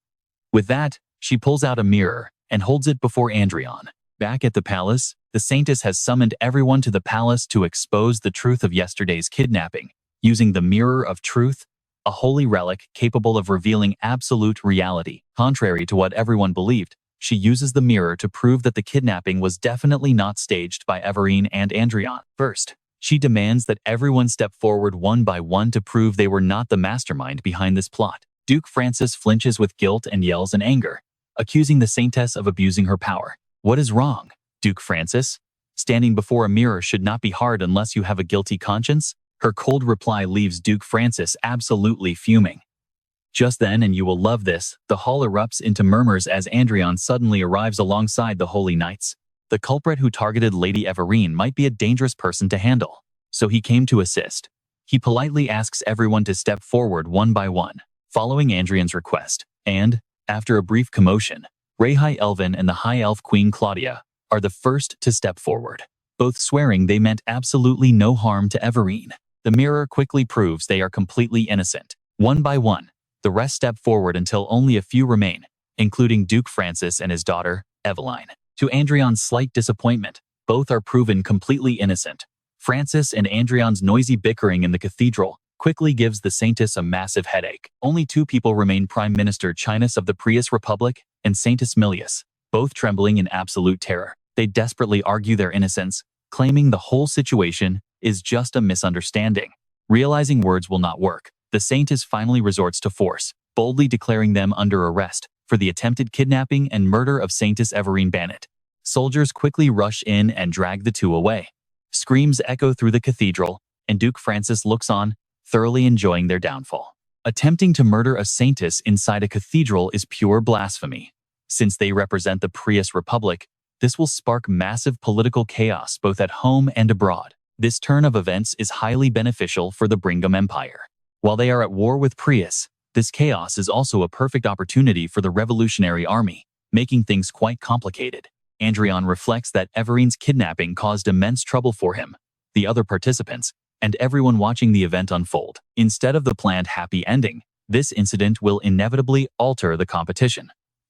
With that, she pulls out a mirror and holds it before Adrian. Back at the palace, the saintess has summoned everyone to the palace to expose the truth of yesterday's kidnapping, using the Mirror of Truth, a holy relic capable of revealing absolute reality. Contrary to what everyone believed, she uses the mirror to prove that the kidnapping was definitely not staged by Everine and Adrian. First, she demands that everyone step forward one by one to prove they were not the mastermind behind this plot. Duke Francis flinches with guilt and yells in anger, accusing the saintess of abusing her power. What is wrong, Duke Francis? Standing before a mirror should not be hard unless you have a guilty conscience? Her cold reply leaves Duke Francis absolutely fuming. Just then, and you will love this, the hall erupts into murmurs as Adrian suddenly arrives alongside the Holy Knights. The culprit who targeted Lady Everine might be a dangerous person to handle, so he came to assist. He politely asks everyone to step forward one by one, following Adrian's request, and, after a brief commotion, Rey High Elven and the High Elf Queen Claudia are the first to step forward, both swearing they meant absolutely no harm to Everine. The mirror quickly proves they are completely innocent. One by one, the rest step forward until only a few remain, including Duke Francis and his daughter, Eveline. To Adrian's slight disappointment, both are proven completely innocent. Francis and Adrian's noisy bickering in the cathedral quickly gives the saintess a massive headache. Only two people remain: Prime Minister Chinus of the Prius Republic and Saintess Milius, both trembling in absolute terror. They desperately argue their innocence, claiming the whole situation is just a misunderstanding. Realizing words will not work, the saintess finally resorts to force, boldly declaring them under arrest for the attempted kidnapping and murder of Saintess Everine Bannet. Soldiers quickly rush in and drag the two away. Screams echo through the cathedral, and Duke Francis looks on, thoroughly enjoying their downfall. Attempting to murder a saintess inside a cathedral is pure blasphemy. Since they represent the Prius Republic, this will spark massive political chaos both at home and abroad. This turn of events is highly beneficial for the Bringham Empire. While they are at war with Prius, this chaos is also a perfect opportunity for the Revolutionary Army, making things quite complicated. Adrian reflects that Everine's kidnapping caused immense trouble for him, the other participants, and everyone watching the event unfold. Instead of the planned happy ending, this incident will inevitably alter the competition.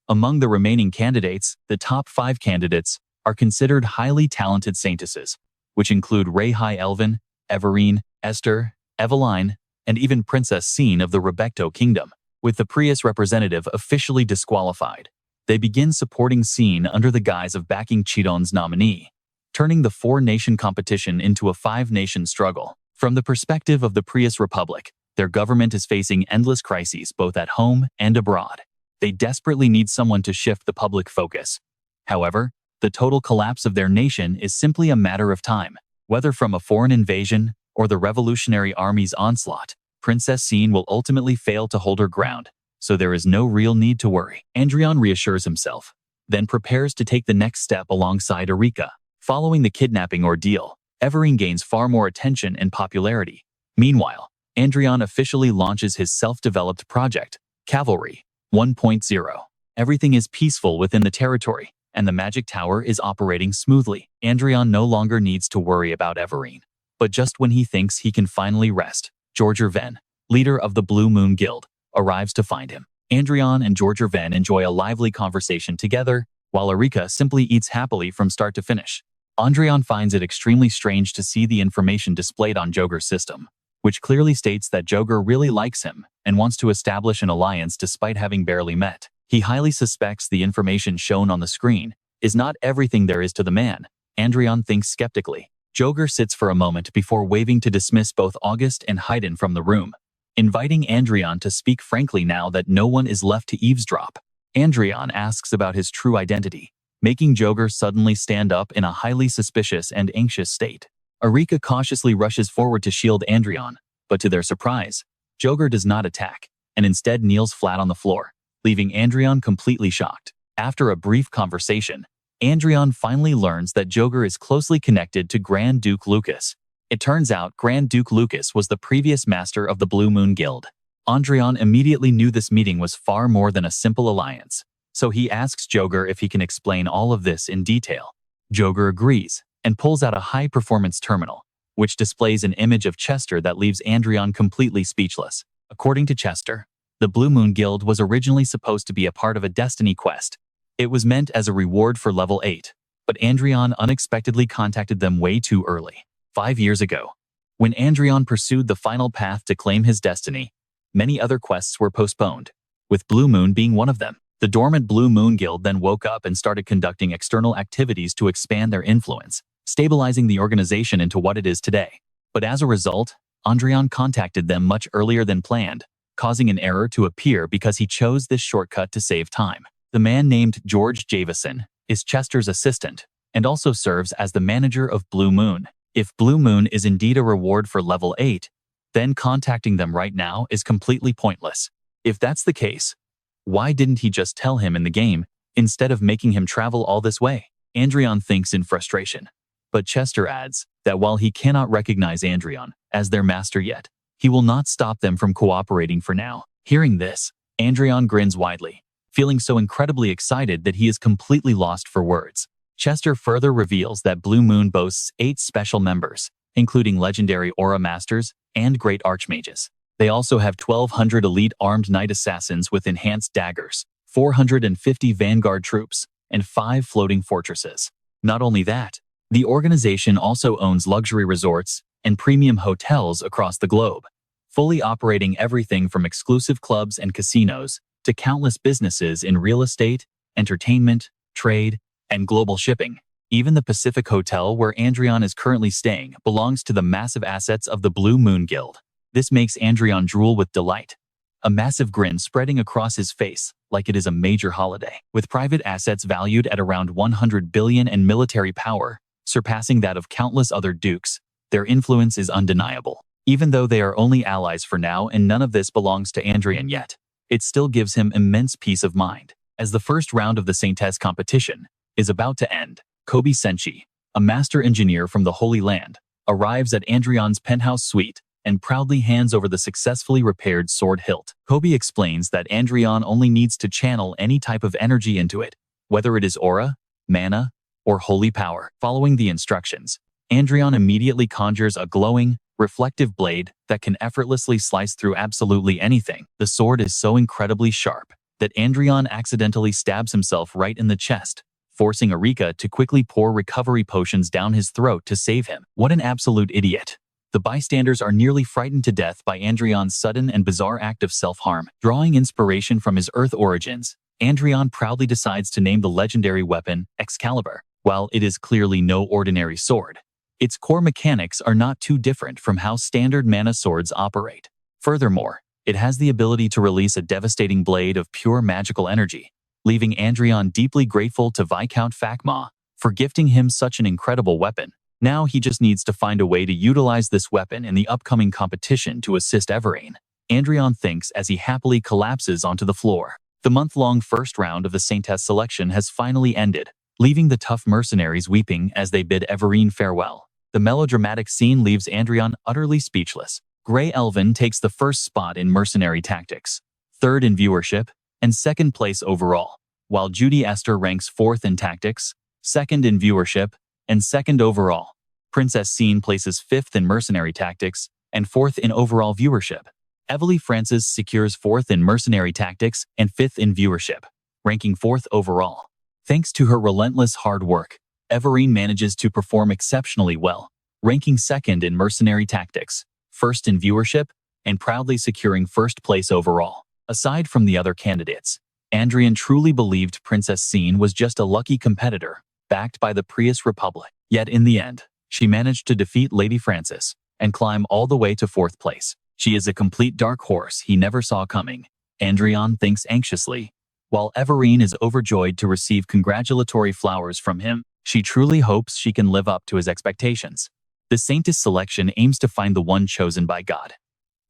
Among the remaining candidates, the top 5 candidates are considered highly talented saintesses, which include Rey High Elven, Everine, Esther, Eveline, and even Princess Scene of the Rebecto Kingdom. With the Prius representative officially disqualified, they begin supporting Scene under the guise of backing Chidon's nominee, turning the 4-nation competition into a 5-nation struggle. From the perspective of the Prius Republic, their government is facing endless crises both at home and abroad. They desperately need someone to shift the public focus. However, the total collapse of their nation is simply a matter of time. Whether from a foreign invasion or the Revolutionary Army's onslaught, Princess Scene will ultimately fail to hold her ground, so there is no real need to worry. Adrian reassures himself, then prepares to take the next step alongside Erika. Following the kidnapping ordeal, Everine gains far more attention and popularity. Meanwhile, Adrian officially launches his self-developed project, Cavalry 1.0. Everything is peaceful within the territory, and the magic tower is operating smoothly. Adrian no longer needs to worry about Everine. But just when he thinks he can finally rest, Georger Venn, leader of the Blue Moon Guild, arrives to find him. Adrian and Georger Venn enjoy a lively conversation together, while Erika simply eats happily from start to finish. Adrian finds it extremely strange to see the information displayed on Joger's system, which clearly states that Joger really likes him and wants to establish an alliance despite having barely met. He highly suspects the information shown on the screen is not everything there is to the man. Adrian thinks skeptically. Joger sits for a moment before waving to dismiss both August and Haydn from the room, inviting Adrian to speak frankly now that no one is left to eavesdrop. Adrian asks about his true identity, making Joger suddenly stand up in a highly suspicious and anxious state. Erika cautiously rushes forward to shield Adrian, but to their surprise, Joger does not attack, and instead kneels flat on the floor, leaving Adrian completely shocked. After a brief conversation, Adrian finally learns that Joger is closely connected to Grand Duke Lucas. It turns out Grand Duke Lucas was the previous master of the Blue Moon Guild. Adrian immediately knew this meeting was far more than a simple alliance, so he asks Joger if he can explain all of this in detail. Joger agrees and pulls out a high-performance terminal, which displays an image of Chester that leaves Adrian completely speechless. According to Chester, the Blue Moon Guild was originally supposed to be a part of a destiny quest. It was meant as a reward for level 8, but Adrian unexpectedly contacted them way too early. 5 years ago, when Adrian pursued the final path to claim his destiny, many other quests were postponed, with Blue Moon being one of them. The dormant Blue Moon Guild then woke up and started conducting external activities to expand their influence, stabilizing the organization into what it is today. But as a result, Adrian contacted them much earlier than planned, causing an error to appear because he chose this shortcut to save time. The man named George Javison is Chester's assistant and also serves as the manager of Blue Moon. If Blue Moon is indeed a reward for level 8, then contacting them right now is completely pointless. If that's the case, why didn't he just tell him in the game instead of making him travel all this way? Adrian thinks in frustration, but Chester adds that while he cannot recognize Adrian as their master yet, he will not stop them from cooperating for now. Hearing this, Adrian grins widely, feeling so incredibly excited that he is completely lost for words. Chester further reveals that Blue Moon boasts 8 special members, including legendary Aura Masters and Great Archmages. They also have 1,200 elite armed knight assassins with enhanced daggers, 450 vanguard troops, and 5 floating fortresses. Not only that, the organization also owns luxury resorts and premium hotels across the globe, fully operating everything from exclusive clubs and casinos to countless businesses in real estate, entertainment, trade, and global shipping. Even the Pacific Hotel where Adrian is currently staying belongs to the massive assets of the Blue Moon Guild. This makes Adrian drool with delight, a massive grin spreading across his face like it is a major holiday. With private assets valued at around 100 billion and military power surpassing that of countless other dukes, their influence is undeniable. Even though they are only allies for now and none of this belongs to Adrian yet, it still gives him immense peace of mind. As the first round of the Saintess competition is about to end, Kobe Senshi, a master engineer from the Holy Land, arrives at Adrian's penthouse suite and proudly hands over the successfully repaired sword hilt. Kobe explains that Adrian only needs to channel any type of energy into it, whether it is aura, mana, or holy power. Following the instructions, Adrian immediately conjures a glowing, reflective blade that can effortlessly slice through absolutely anything. The sword is so incredibly sharp that Adrian accidentally stabs himself right in the chest, forcing Erika to quickly pour recovery potions down his throat to save him. What an absolute idiot. The bystanders are nearly frightened to death by Adrian's sudden and bizarre act of self-harm. Drawing inspiration from his Earth origins, Adrian proudly decides to name the legendary weapon Excalibur. While it is clearly no ordinary sword, its core mechanics are not too different from how standard mana swords operate. Furthermore, it has the ability to release a devastating blade of pure magical energy, leaving Adrian deeply grateful to Viscount Fakma for gifting him such an incredible weapon. Now he just needs to find a way to utilize this weapon in the upcoming competition to assist Everine. Adrian thinks as he happily collapses onto the floor. The month-long first round of the Saintess selection has finally ended, leaving the tough mercenaries weeping as they bid Everine farewell. The melodramatic scene leaves Adrian utterly speechless. Grey Elven takes the first spot in mercenary tactics, third in viewership, and second place overall, while Judy Esther ranks fourth in tactics, second in viewership, and second overall. Princess Scene places fifth in mercenary tactics and fourth in overall viewership. Evely Francis secures fourth in mercenary tactics and fifth in viewership, ranking fourth overall. Thanks to her relentless hard work, Everine manages to perform exceptionally well, ranking second in mercenary tactics, first in viewership, and proudly securing first place overall. Aside from the other candidates, Adrian truly believed Princess Scene was just a lucky competitor, backed by the Prius Republic. Yet in the end, she managed to defeat Lady Francis and climb all the way to fourth place. She is a complete dark horse he never saw coming, Adrian thinks anxiously. While Everine is overjoyed to receive congratulatory flowers from him, she truly hopes she can live up to his expectations. The Saintess selection aims to find the one chosen by God.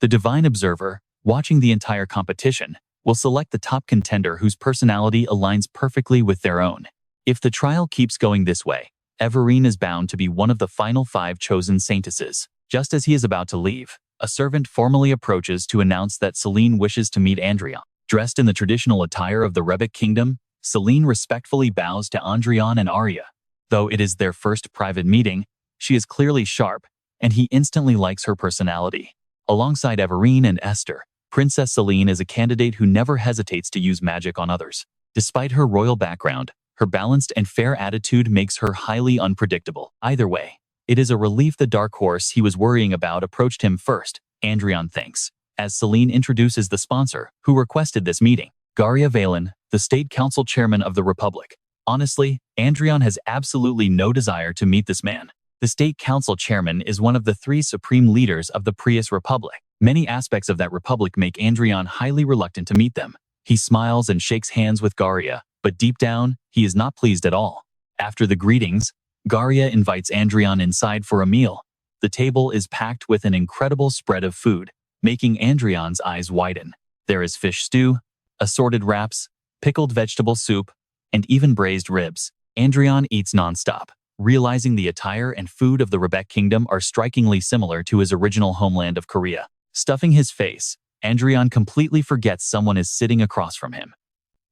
The Divine Observer, watching the entire competition, will select the top contender whose personality aligns perfectly with their own. If the trial keeps going this way, Everine is bound to be one of the final 5 chosen Saintesses. Just as he is about to leave, a servant formally approaches to announce that Celine wishes to meet Adrian. Dressed in the traditional attire of the Rebec Kingdom, Celine respectfully bows to Adrian and Arya. Though it is their first private meeting, she is clearly sharp, and he instantly likes her personality. Alongside Everine and Esther, Princess Celine is a candidate who never hesitates to use magic on others. Despite her royal background, her balanced and fair attitude makes her highly unpredictable. Either way, it is a relief the dark horse he was worrying about approached him first, Adrian thinks, as Celine introduces the sponsor who requested this meeting, Garia Valen, the State Council Chairman of the Republic. Honestly, Adrian has absolutely no desire to meet this man. The State Council Chairman is one of the 3 supreme leaders of the Prius Republic. Many aspects of that republic make Adrian highly reluctant to meet them. He smiles and shakes hands with Garia, but deep down, he is not pleased at all. After the greetings, Garia invites Adrian inside for a meal. The table is packed with an incredible spread of food, making Adrian's eyes widen. There is fish stew, assorted wraps, pickled vegetable soup, and even braised ribs. Adrian eats nonstop, realizing the attire and food of the Rebec Kingdom are strikingly similar to his original homeland of Korea. Stuffing his face, Adrian completely forgets someone is sitting across from him.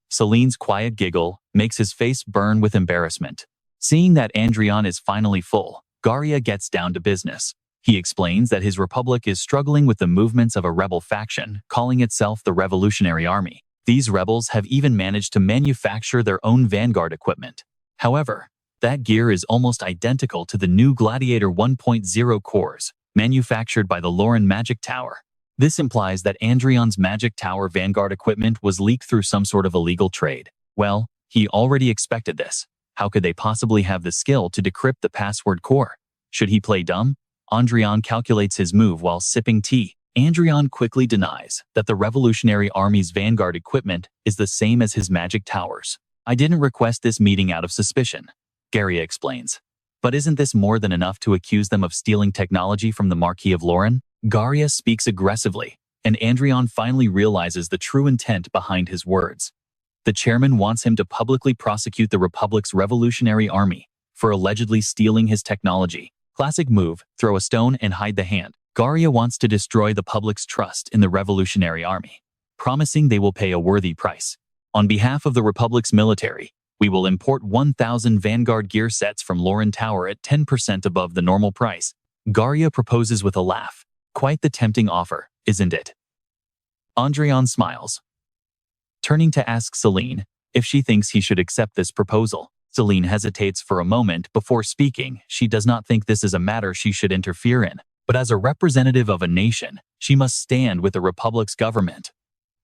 Celine's quiet giggle makes his face burn with embarrassment. Seeing that Adrian is finally full, Garia gets down to business. He explains that his republic is struggling with the movements of a rebel faction calling itself the Revolutionary Army. These rebels have even managed to manufacture their own vanguard equipment. However, that gear is almost identical to the new Gladiator 1.0 cores, manufactured by the Lauren Magic Tower. This implies that Adrian's Magic Tower vanguard equipment was leaked through some sort of illegal trade. Well, he already expected this. How could they possibly have the skill to decrypt the password core? Should he play dumb? Adrian calculates his move while sipping tea. Adrian quickly denies that the Revolutionary Army's vanguard equipment is the same as his Magic Towers. I didn't request this meeting out of suspicion, Garia explains. But isn't this more than enough to accuse them of stealing technology from the Marquis of Lauren? Garia speaks aggressively, and Adrian finally realizes the true intent behind his words. The chairman wants him to publicly prosecute the Republic's Revolutionary Army for allegedly stealing his technology. Classic move, throw a stone and hide the hand. Garia wants to destroy the public's trust in the Revolutionary Army, promising they will pay a worthy price. On behalf of the Republic's military, we will import 1,000 Vanguard gear sets from Lauren Tower at 10% above the normal price. Garia proposes with a laugh. Quite the tempting offer, isn't it? Adrian smiles, turning to ask Celine if she thinks he should accept this proposal. Celine hesitates for a moment before speaking. She does not think this is a matter she should interfere in, but as a representative of a nation, she must stand with the Republic's government.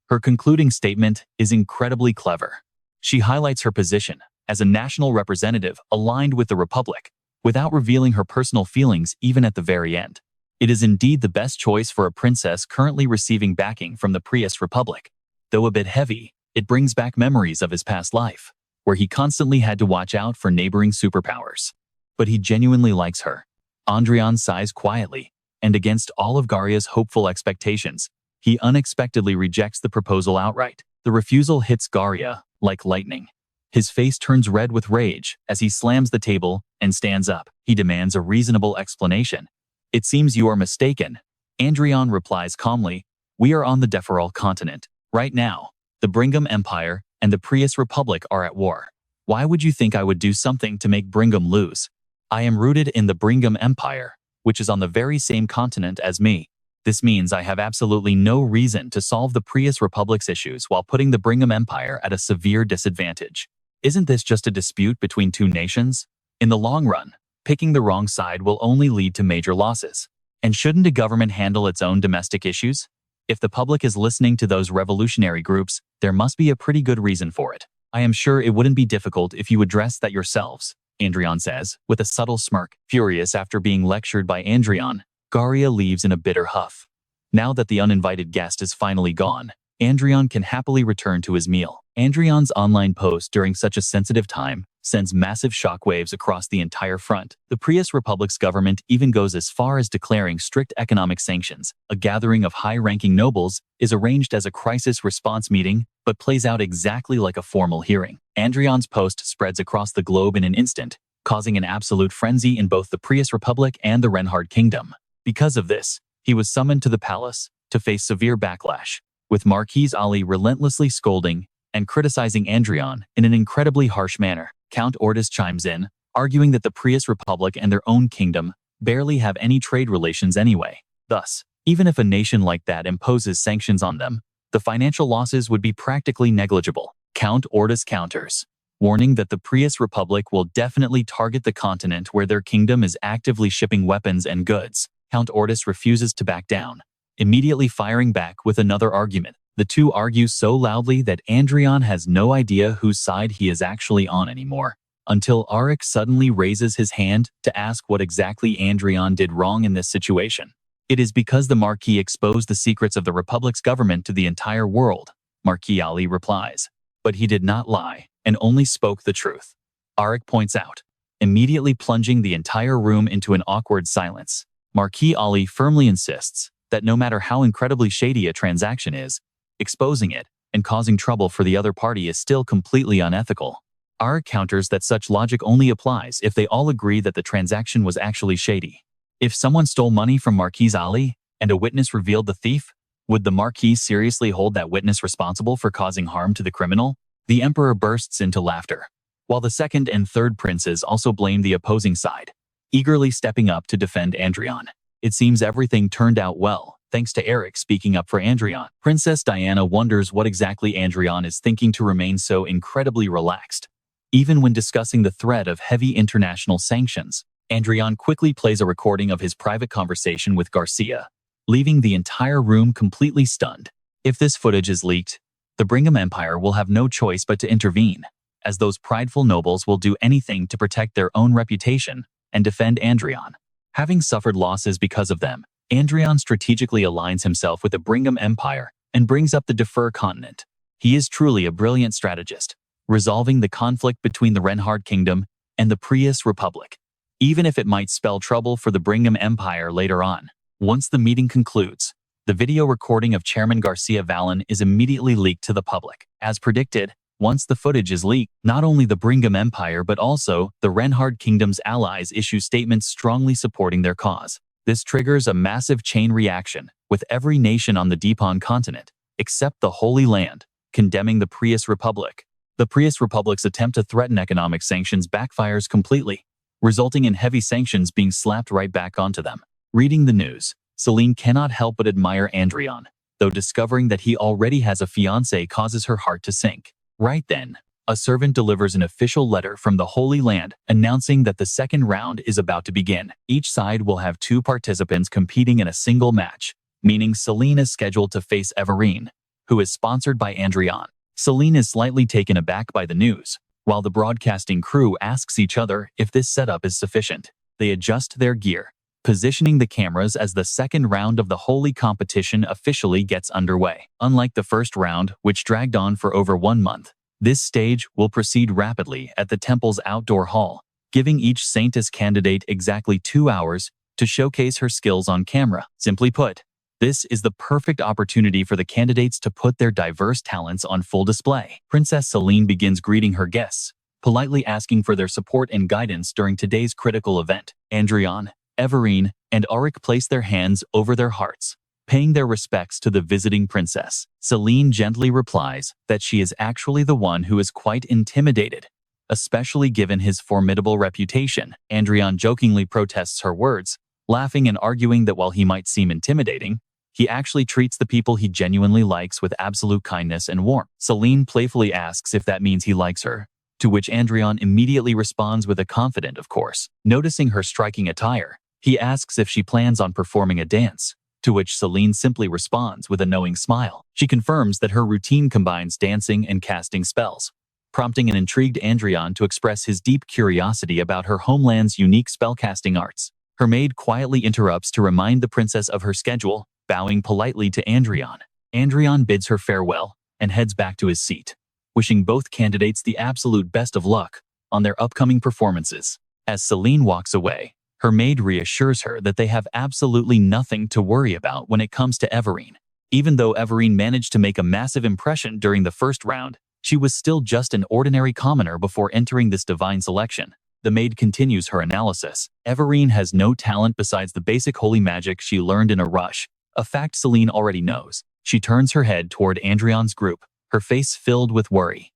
Her concluding statement is incredibly clever. She highlights her position as a national representative aligned with the Republic, without revealing her personal feelings even at the very end. It is indeed the best choice for a princess currently receiving backing from the Prius Republic. Though a bit heavy, it brings back memories of his past life, where he constantly had to watch out for neighboring superpowers. But he genuinely likes her. Adrian sighs quietly, and against all of Garia's hopeful expectations, he unexpectedly rejects the proposal outright. The refusal hits Garia like lightning. His face turns red with rage as he slams the table and stands up. He demands a reasonable explanation. "It seems you are mistaken," Adrian replies calmly. "We are on the Deferal continent. Right now, the Brigham Empire and the Prius Republic are at war. Why would you think I would do something to make Brigham lose? I am rooted in the Brigham Empire, which is on the very same continent as me. This means I have absolutely no reason to solve the Prius Republic's issues while putting the Brigham Empire at a severe disadvantage. Isn't this just a dispute between two nations? In the long run, picking the wrong side will only lead to major losses. And shouldn't a government handle its own domestic issues? If the public is listening to those revolutionary groups, there must be a pretty good reason for it. I am sure it wouldn't be difficult if you addressed that yourselves," Adrian says, with a subtle smirk. Furious after being lectured by Adrian, Garia leaves in a bitter huff. Now that the uninvited guest is finally gone, Adrian can happily return to his meal. Adrian's online post during such a sensitive time sends massive shockwaves across the entire front. The Prius Republic's government even goes as far as declaring strict economic sanctions. A gathering of high-ranking nobles is arranged as a crisis response meeting, but plays out exactly like a formal hearing. Adrian's post spreads across the globe in an instant, causing an absolute frenzy in both the Prius Republic and the Reinhardt Kingdom. Because of this, he was summoned to the palace to face severe backlash, with Marquis Ali relentlessly scolding and criticizing Adrian in an incredibly harsh manner. Count Ortis chimes in, arguing that the Prius Republic and their own kingdom barely have any trade relations anyway. Thus, even if a nation like that imposes sanctions on them, the financial losses would be practically negligible. Count Ortis counters, warning that the Prius Republic will definitely target the continent where their kingdom is actively shipping weapons and goods. Count Ortis refuses to back down, immediately firing back with another argument. The two argue so loudly that Adrian has no idea whose side he is actually on anymore, until Arik suddenly raises his hand to ask what exactly Adrian did wrong in this situation. "It is because the Marquis exposed the secrets of the Republic's government to the entire world," Marquis Ali replies. "But he did not lie, and only spoke the truth," Arik points out, immediately plunging the entire room into an awkward silence. Marquis Ali firmly insists that no matter how incredibly shady a transaction is, exposing it and causing trouble for the other party is still completely unethical. Arik counters that such logic only applies if they all agree that the transaction was actually shady. If someone stole money from Marquis Ali and a witness revealed the thief, would the Marquis seriously hold that witness responsible for causing harm to the criminal? The Emperor bursts into laughter, while the second and third princes also blame the opposing side, eagerly stepping up to defend Adrian. It seems everything turned out well, thanks to Eric speaking up for Adrian. Princess Diana wonders what exactly Adrian is thinking to remain so incredibly relaxed. Even when discussing the threat of heavy international sanctions, Adrian quickly plays a recording of his private conversation with Garcia, leaving the entire room completely stunned. If this footage is leaked, the Brigham Empire will have no choice but to intervene, as those prideful nobles will do anything to protect their own reputation and defend Adrian. Having suffered losses because of them, Adrian strategically aligns himself with the Brigham Empire and brings up the Defer continent. He is truly a brilliant strategist, resolving the conflict between the Reinhardt Kingdom and the Prius Republic, even if it might spell trouble for the Brigham Empire later on. Once the meeting concludes, the video recording of Chairman Garcia Vallon is immediately leaked to the public. As predicted, once the footage is leaked, not only the Brigham Empire but also the Reinhardt Kingdom's allies issue statements strongly supporting their cause. This triggers a massive chain reaction, with every nation on the Deepon continent, except the Holy Land, condemning the Prius Republic. The Prius Republic's attempt to threaten economic sanctions backfires completely, resulting in heavy sanctions being slapped right back onto them. Reading the news, Celine cannot help but admire Adrian, though discovering that he already has a fiancé causes her heart to sink. Right then, A servant delivers an official letter from the Holy Land announcing that the second round is about to begin. Each side will have 2 participants competing in a single match, meaning Celine is scheduled to face Everine, who is sponsored by Adrian. Celine is slightly taken aback by the news, while the broadcasting crew asks each other if this setup is sufficient. They adjust their gear, positioning the cameras as the second round of the holy competition officially gets underway. Unlike the first round, which dragged on for over 1 month, this stage will proceed rapidly at the temple's outdoor hall, giving each saintess candidate exactly 2 hours to showcase her skills on camera. Simply put, this is the perfect opportunity for the candidates to put their diverse talents on full display. Princess Celine begins greeting her guests, politely asking for their support and guidance during today's critical event. Adrian, Everine, and Auric place their hands over their hearts, paying their respects to the visiting princess. Celine gently replies that she is actually the one who is quite intimidated, especially given his formidable reputation. Adrian jokingly protests her words, laughing and arguing that while he might seem intimidating, he actually treats the people he genuinely likes with absolute kindness and warmth. Celine playfully asks if that means he likes her, to which Adrian immediately responds with a confident of course. Noticing her striking attire, he asks if she plans on performing a dance, to which Celine simply responds with a knowing smile. She confirms that her routine combines dancing and casting spells, prompting an intrigued Adrian to express his deep curiosity about her homeland's unique spellcasting arts. Her maid quietly interrupts to remind the princess of her schedule, bowing politely to Adrian. Adrian bids her farewell and heads back to his seat, wishing both candidates the absolute best of luck on their upcoming performances. As Celine walks away, her maid reassures her that they have absolutely nothing to worry about when it comes to Everine. Even though Everine managed to make a massive impression during the first round, she was still just an ordinary commoner before entering this divine selection. The maid continues her analysis. Everine has no talent besides the basic holy magic she learned in a rush, a fact Celine already knows. She turns her head toward Adrian's group, her face filled with worry.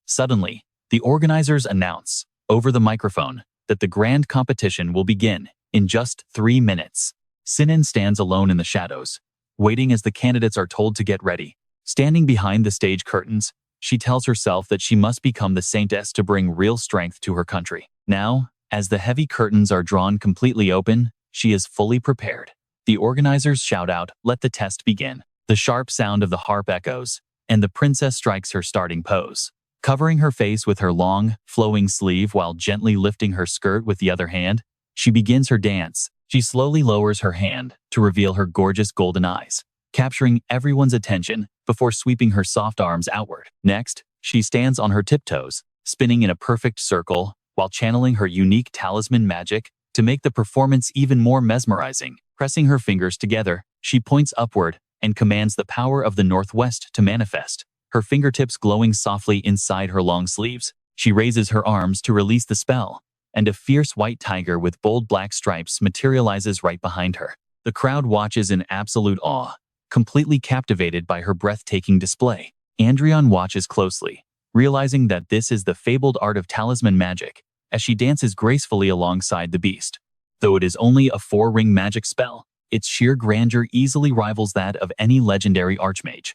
Suddenly, the organizers announce, over the microphone, that the grand competition will begin in just 3 minutes. Sinan stands alone in the shadows, waiting as the candidates are told to get ready. Standing behind the stage curtains, she tells herself that she must become the saintess to bring real strength to her country. Now, as the heavy curtains are drawn completely open, she is fully prepared. The organizers shout out, "Let the test begin." The sharp sound of the harp echoes, and the princess strikes her starting pose. Covering her face with her long, flowing sleeve while gently lifting her skirt with the other hand, she begins her dance. She slowly lowers her hand to reveal her gorgeous golden eyes, capturing everyone's attention before sweeping her soft arms outward. Next, she stands on her tiptoes, spinning in a perfect circle while channeling her unique talisman magic to make the performance even more mesmerizing. Pressing her fingers together, she points upward and commands the power of the northwest to manifest. Her fingertips glowing softly inside her long sleeves, she raises her arms to release the spell, and a fierce white tiger with bold black stripes materializes right behind her. The crowd watches in absolute awe, completely captivated by her breathtaking display. Adrian watches closely, realizing that this is the fabled art of talisman magic, as she dances gracefully alongside the beast. Though it is only a 4-ring magic spell, its sheer grandeur easily rivals that of any legendary Archmage.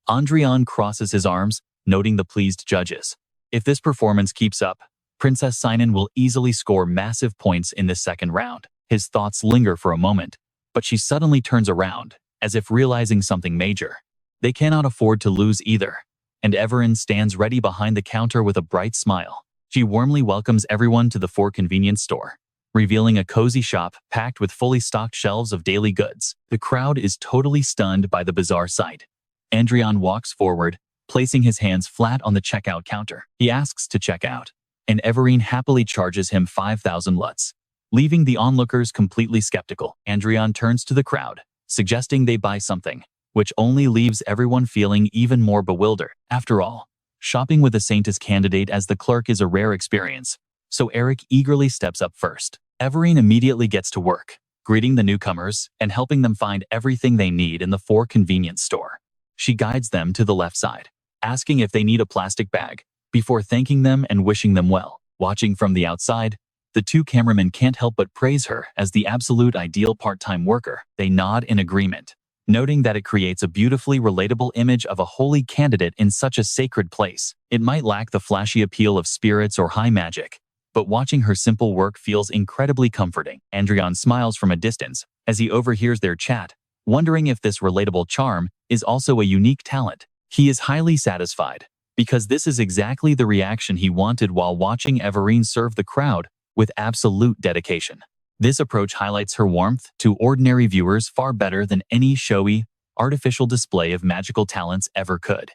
Adrian crosses his arms, noting the pleased judges. If this performance keeps up, Princess Sinan will easily score massive points in this second round. His thoughts linger for a moment, but she suddenly turns around, as if realizing something major. They cannot afford to lose either, and Everine stands ready behind the counter with a bright smile. She warmly welcomes everyone to the For Convenience store, revealing a cozy shop packed with fully stocked shelves of daily goods. The crowd is totally stunned by the bizarre sight. Adrian walks forward, placing his hands flat on the checkout counter. He asks to check out, and Everine happily charges him 5,000 luts, leaving the onlookers completely skeptical. Adrian turns to the crowd, suggesting they buy something, which only leaves everyone feeling even more bewildered. After all, shopping with a saintess candidate as the clerk is a rare experience, so Eric eagerly steps up first. Everine immediately gets to work, greeting the newcomers and helping them find everything they need in the For Convenience store. She guides them to the left side, asking if they need a plastic bag, before thanking them and wishing them well. Watching from the outside, the two cameramen can't help but praise her as the absolute ideal part-time worker. They nod in agreement, noting that it creates a beautifully relatable image of a holy candidate in such a sacred place. It might lack the flashy appeal of spirits or high magic, but watching her simple work feels incredibly comforting. Adrian smiles from a distance as he overhears their chat, wondering if this relatable charm is also a unique talent. He is highly satisfied, because this is exactly the reaction he wanted while watching Everine serve the crowd with absolute dedication. This approach highlights her warmth to ordinary viewers far better than any showy, artificial display of magical talents ever could.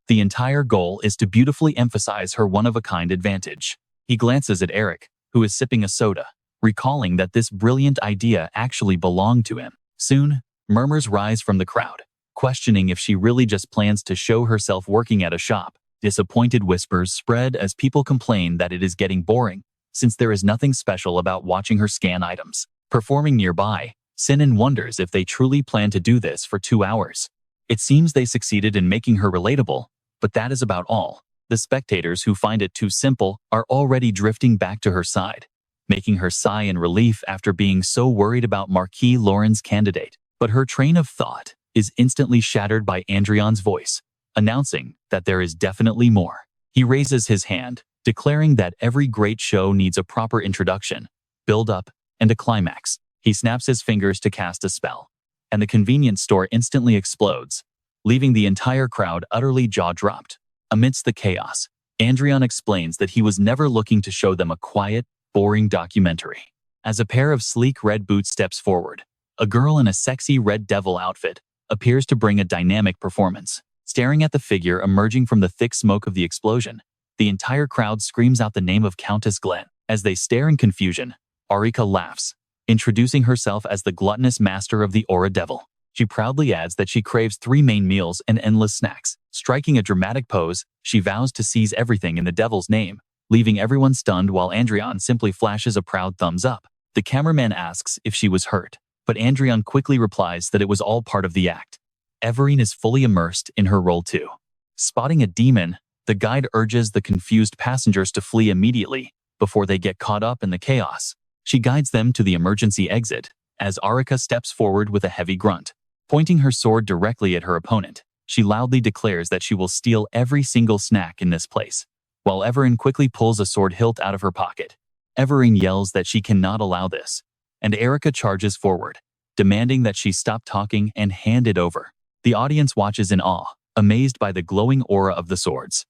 The entire goal is to beautifully emphasize her one-of-a-kind advantage. He glances at Eric, who is sipping a soda, recalling that this brilliant idea actually belonged to him. Soon, murmurs rise from the crowd, questioning if she really just plans to show herself working at a shop. Disappointed whispers spread as people complain that it is getting boring, since there is nothing special about watching her scan items. Performing nearby, Sinan wonders if they truly plan to do this for 2 hours. It seems they succeeded in making her relatable, but that is about all. The spectators who find it too simple are already drifting back to her side, making her sigh in relief after being so worried about Marquis Lauren's candidate. But her train of thought is instantly shattered by Adrian's voice, announcing that there is definitely more. He raises his hand, declaring that every great show needs a proper introduction, build-up, and a climax. He snaps his fingers to cast a spell, and the convenience store instantly explodes, leaving the entire crowd utterly jaw-dropped. Amidst the chaos, Adrian explains that he was never looking to show them a quiet, boring documentary. As a pair of sleek red boots steps forward, a girl in a sexy red devil outfit appears to bring a dynamic performance. Staring at the figure emerging from the thick smoke of the explosion, the entire crowd screams out the name of Countess Glenn. As they stare in confusion, Arika laughs, introducing herself as the gluttonous master of the Aura Devil. She proudly adds that she craves 3 main meals and endless snacks. Striking a dramatic pose, she vows to seize everything in the devil's name, leaving everyone stunned while Adrian simply flashes a proud thumbs up. The cameraman asks if she was hurt, but Adrian quickly replies that it was all part of the act. Everine is fully immersed in her role too. Spotting a demon, the guide urges the confused passengers to flee immediately before they get caught up in the chaos. She guides them to the emergency exit as Arika steps forward with a heavy grunt. Pointing her sword directly at her opponent, she loudly declares that she will steal every single snack in this place, while Everine quickly pulls a sword hilt out of her pocket. Everine yells that she cannot allow this, and Arika charges forward, demanding that she stop talking and hand it over. The audience watches in awe, amazed by the glowing aura of the swords.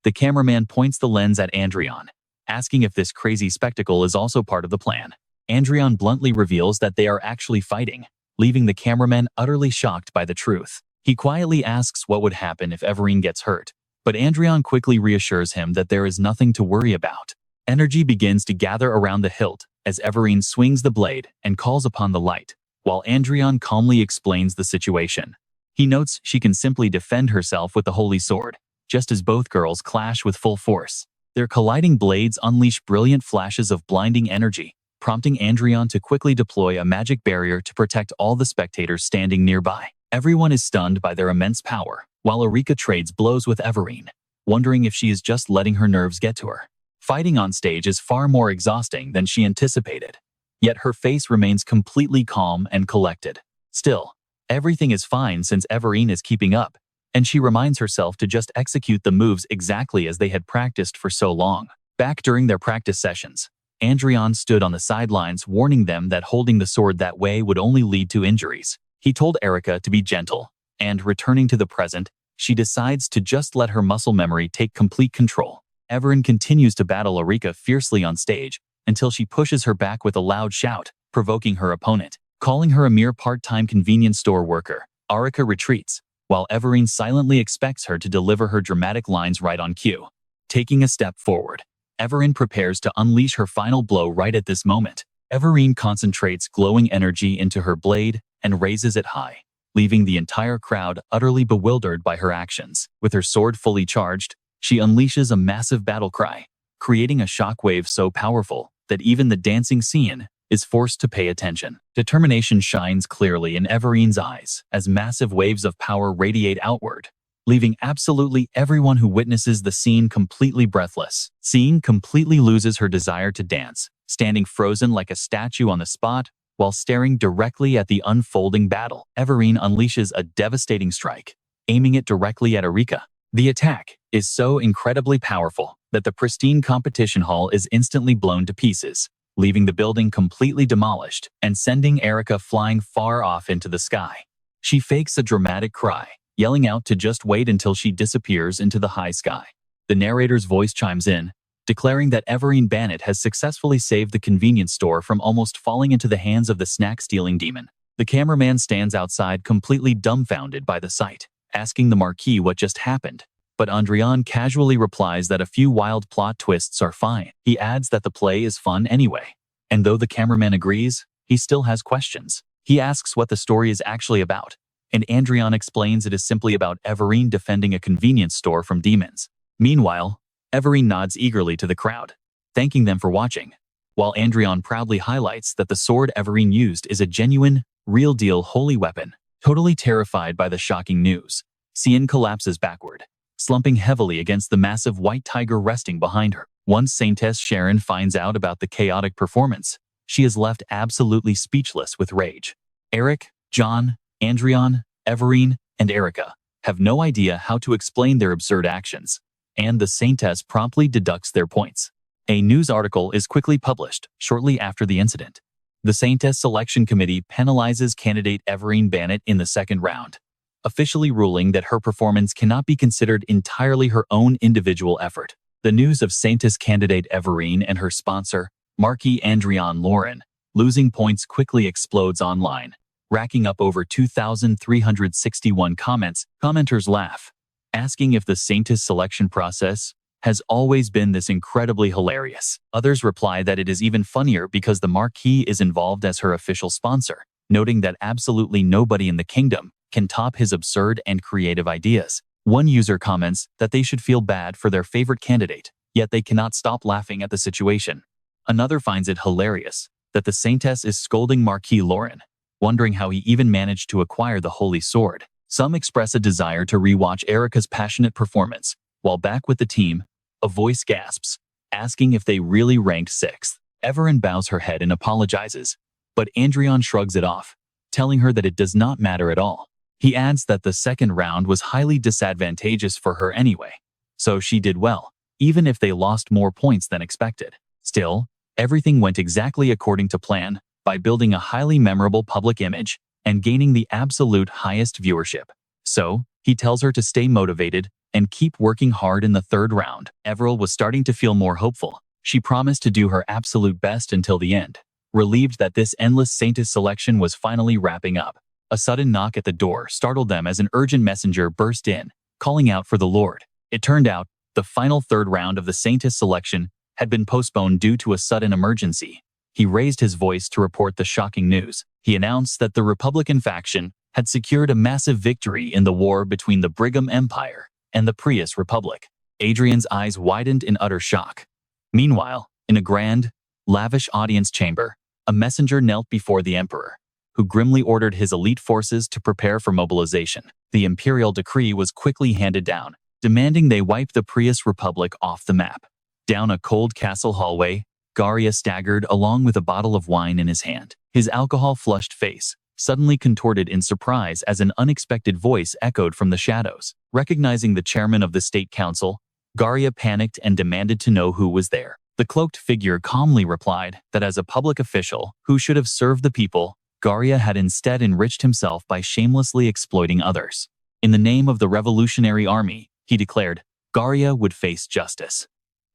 The cameraman points the lens at Adrian, asking if this crazy spectacle is also part of the plan. Adrian bluntly reveals that they are actually fighting, leaving the cameraman utterly shocked by the truth. He quietly asks what would happen if Everine gets hurt, but Adrian quickly reassures him that there is nothing to worry about. Energy begins to gather around the hilt as Everine swings the blade and calls upon the light, while Adrian calmly explains the situation. He notes she can simply defend herself with the holy sword, just as both girls clash with full force. Their colliding blades unleash brilliant flashes of blinding energy, prompting Adrian to quickly deploy a magic barrier to protect all the spectators standing nearby. Everyone is stunned by their immense power, while Arika trades blows with Everine, wondering if she is just letting her nerves get to her. Fighting on stage is far more exhausting than she anticipated, yet her face remains completely calm and collected. Still, everything is fine since Everine is keeping up, and she reminds herself to just execute the moves exactly as they had practiced for so long. Back during their practice sessions, Adrian stood on the sidelines warning them that holding the sword that way would only lead to injuries. He told Arika to be gentle, and returning to the present, she decides to just let her muscle memory take complete control. Everine continues to battle Arika fiercely on stage until she pushes her back with a loud shout, provoking her opponent. Calling her a mere part-time convenience store worker, Arika retreats, while Everine silently expects her to deliver her dramatic lines right on cue. Taking a step forward, Everine prepares to unleash her final blow right at this moment. Everine concentrates glowing energy into her blade and raises it high, leaving the entire crowd utterly bewildered by her actions. With her sword fully charged, she unleashes a massive battle cry, creating a shockwave so powerful that even the dancing scene is forced to pay attention. Determination shines clearly in Everine's eyes as massive waves of power radiate outward, leaving absolutely everyone who witnesses the scene completely breathless. Scene completely loses her desire to dance, standing frozen like a statue on the spot, While staring directly at the unfolding battle, Everine unleashes a devastating strike, aiming it directly at Erika. The attack is so incredibly powerful that the pristine competition hall is instantly blown to pieces, leaving the building completely demolished and sending Erika flying far off into the sky. She fakes a dramatic cry, yelling out to just wait until she disappears into the high sky. The narrator's voice chimes in, declaring that Everine Bannett has successfully saved the convenience store from almost falling into the hands of the snack-stealing demon. The cameraman stands outside completely dumbfounded by the sight, asking the Marquis what just happened. But Adrian casually replies that a few wild plot twists are fine. He adds that the play is fun anyway. And though the cameraman agrees, he still has questions. He asks what the story is actually about, and Adrian explains it is simply about Everine defending a convenience store from demons. Meanwhile, Everine nods eagerly to the crowd, thanking them for watching, while Adrian proudly highlights that the sword Everine used is a genuine, real-deal holy weapon. Totally terrified by the shocking news, Cian collapses backward, slumping heavily against the massive white tiger resting behind her. Once Saintess Sharon finds out about the chaotic performance, she is left absolutely speechless with rage. Eric, John, Adrian, Everine, and Erika have no idea how to explain their absurd actions, and the Saintess promptly deducts their points. A news article is quickly published shortly after the incident. The Saintess Selection Committee penalizes candidate Everine Bannett in the second round, officially ruling that her performance cannot be considered entirely her own individual effort. The news of Saintess candidate Everine and her sponsor, Marquis Adrian Lauren, losing points quickly explodes online, racking up over 2,361 comments. Commenters laugh, asking if the Saintess selection process has always been this incredibly hilarious. Others reply that it is even funnier because the Marquis is involved as her official sponsor, noting that absolutely nobody in the kingdom can top his absurd and creative ideas. One user comments that they should feel bad for their favorite candidate, yet they cannot stop laughing at the situation. Another finds it hilarious that the Saintess is scolding Marquis Lauren, wondering how he even managed to acquire the holy sword. Some express a desire to rewatch Erika's passionate performance. While back with the team, a voice gasps, asking if they really ranked 6th. Everine bows her head and apologizes, but Adrian shrugs it off, telling her that it does not matter at all. He adds that the second round was highly disadvantageous for her anyway, so she did well, even if they lost more points than expected. Still, everything went exactly according to plan by building a highly memorable public image and gaining the absolute highest viewership. So, he tells her to stay motivated and keep working hard in the third round. Everil was starting to feel more hopeful. She promised to do her absolute best until the end, relieved that this endless Saintess selection was finally wrapping up. A sudden knock at the door startled them as an urgent messenger burst in, calling out for the Lord. It turned out, the final third round of the Saintess selection had been postponed due to a sudden emergency. He raised his voice to report the shocking news. He announced that the Republican faction had secured a massive victory in the war between the Brigham Empire and the Prius Republic. Adrian's eyes widened in utter shock. Meanwhile, in a grand, lavish audience chamber, a messenger knelt before the emperor, who grimly ordered his elite forces to prepare for mobilization. The imperial decree was quickly handed down, demanding they wipe the Prius Republic off the map. Down a cold castle hallway, Garia staggered along with a bottle of wine in his hand. His alcohol-flushed face suddenly contorted in surprise as an unexpected voice echoed from the shadows. Recognizing the chairman of the state council, Garia panicked and demanded to know who was there. The cloaked figure calmly replied that as a public official who should have served the people, Garia had instead enriched himself by shamelessly exploiting others. In the name of the Revolutionary Army, he declared, Garia would face justice.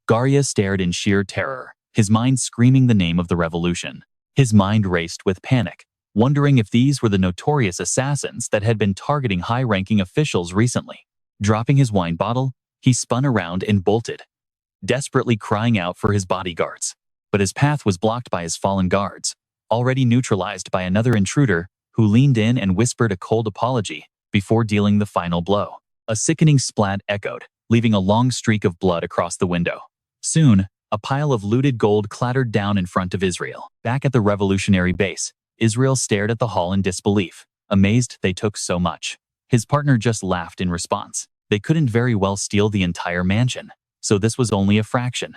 Garia stared in sheer terror, his mind screaming the name of the revolution. His mind raced with panic, wondering if these were the notorious assassins that had been targeting high-ranking officials recently. Dropping his wine bottle, he spun around and bolted, desperately crying out for his bodyguards. But his path was blocked by his fallen guards, already neutralized by another intruder who leaned in and whispered a cold apology before dealing the final blow. A sickening splat echoed, leaving a long streak of blood across the window. Soon, a pile of looted gold clattered down in front of Israel. Back at the revolutionary base, Israel stared at the haul in disbelief, amazed they took so much. His partner just laughed in response. They couldn't very well steal the entire mansion, so this was only a fraction.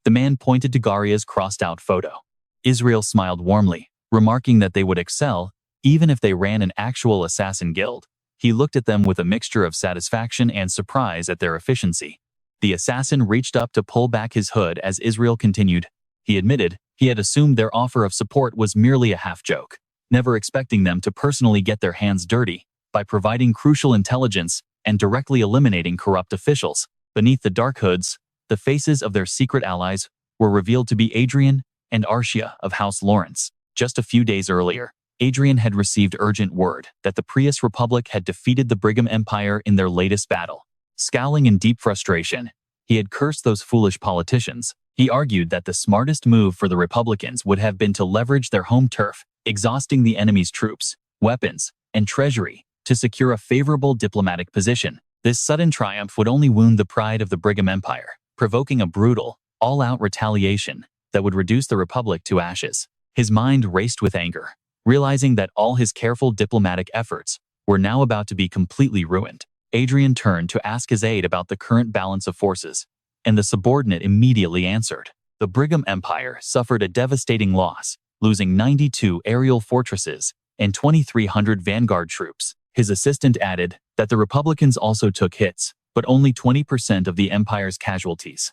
The man pointed to Garia's crossed-out photo. Israel smiled warmly, remarking that they would excel even if they ran an actual assassin guild. He looked at them with a mixture of satisfaction and surprise at their efficiency. The assassin reached up to pull back his hood as Israel continued. He admitted he had assumed their offer of support was merely a half-joke, never expecting them to personally get their hands dirty by providing crucial intelligence and directly eliminating corrupt officials. Beneath the dark hoods, the faces of their secret allies were revealed to be Adrian and Archia of House Lawrence. Just a few days earlier, Adrian had received urgent word that the Prius Republic had defeated the Brigham Empire in their latest battle. Scowling in deep frustration, he had cursed those foolish politicians. He argued that the smartest move for the Republicans would have been to leverage their home turf, exhausting the enemy's troops, weapons, and treasury to secure a favorable diplomatic position. This sudden triumph would only wound the pride of the Brigham Empire, provoking a brutal, all-out retaliation that would reduce the Republic to ashes. His mind raced with anger, realizing that all his careful diplomatic efforts were now about to be completely ruined. Adrian turned to ask his aide about the current balance of forces, and the subordinate immediately answered. The Brigham Empire suffered a devastating loss, losing 92 aerial fortresses and 2,300 vanguard troops. His assistant added that the Republicans also took hits, but only 20% of the Empire's casualties.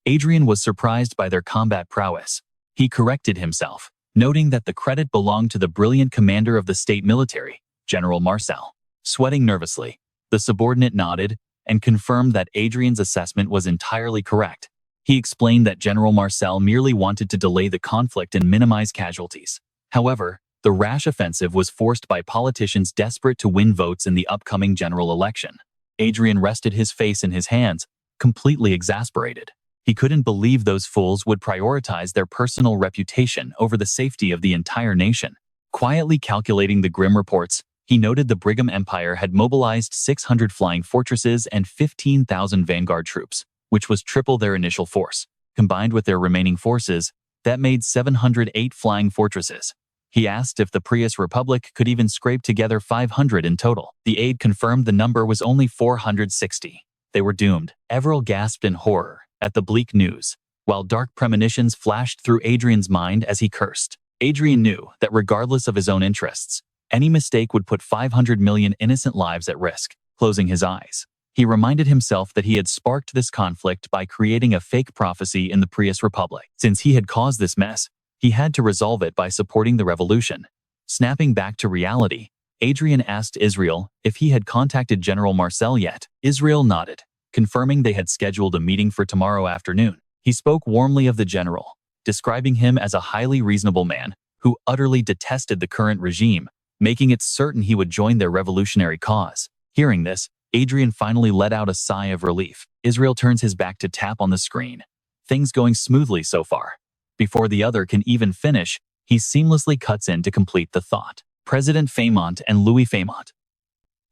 Adrian was surprised by their combat prowess. He corrected himself, noting that the credit belonged to the brilliant commander of the state military, General Marcel. Sweating nervously, the subordinate nodded and confirmed that Adrian's assessment was entirely correct. He explained that General Marcel merely wanted to delay the conflict and minimize casualties. However, the rash offensive was forced by politicians desperate to win votes in the upcoming general election. Adrian rested his face in his hands, completely exasperated. He couldn't believe those fools would prioritize their personal reputation over the safety of the entire nation. Quietly calculating the grim reports, he noted the Brigham Empire had mobilized 600 flying fortresses and 15,000 vanguard troops, which was triple their initial force. Combined with their remaining forces, that made 708 flying fortresses. He asked if the Prius Republic could even scrape together 500 in total. The aide confirmed the number was only 460. They were doomed. Everil gasped in horror at the bleak news, while dark premonitions flashed through Adrian's mind as he cursed. Adrian knew that regardless of his own interests, any mistake would put 500 million innocent lives at risk. Closing his eyes, he reminded himself that he had sparked this conflict by creating a fake prophecy in the Prius Republic. Since he had caused this mess, he had to resolve it by supporting the revolution. Snapping back to reality, Adrian asked Israel if he had contacted General Marcel yet. Israel nodded, confirming they had scheduled a meeting for tomorrow afternoon. He spoke warmly of the general, describing him as a highly reasonable man who utterly detested the current regime, making it certain he would join their revolutionary cause. Hearing this, Adrian finally let out a sigh of relief. Israel turns his back to tap on the screen. Things going smoothly so far. Before the other can even finish, he seamlessly cuts in to complete the thought. President Faymont and Louis Faymont.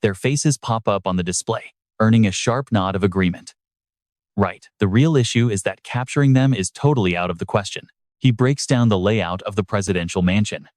Their faces pop up on the display, earning a sharp nod of agreement. Right, the real issue is that capturing them is totally out of the question. He breaks down the layout of the presidential mansion.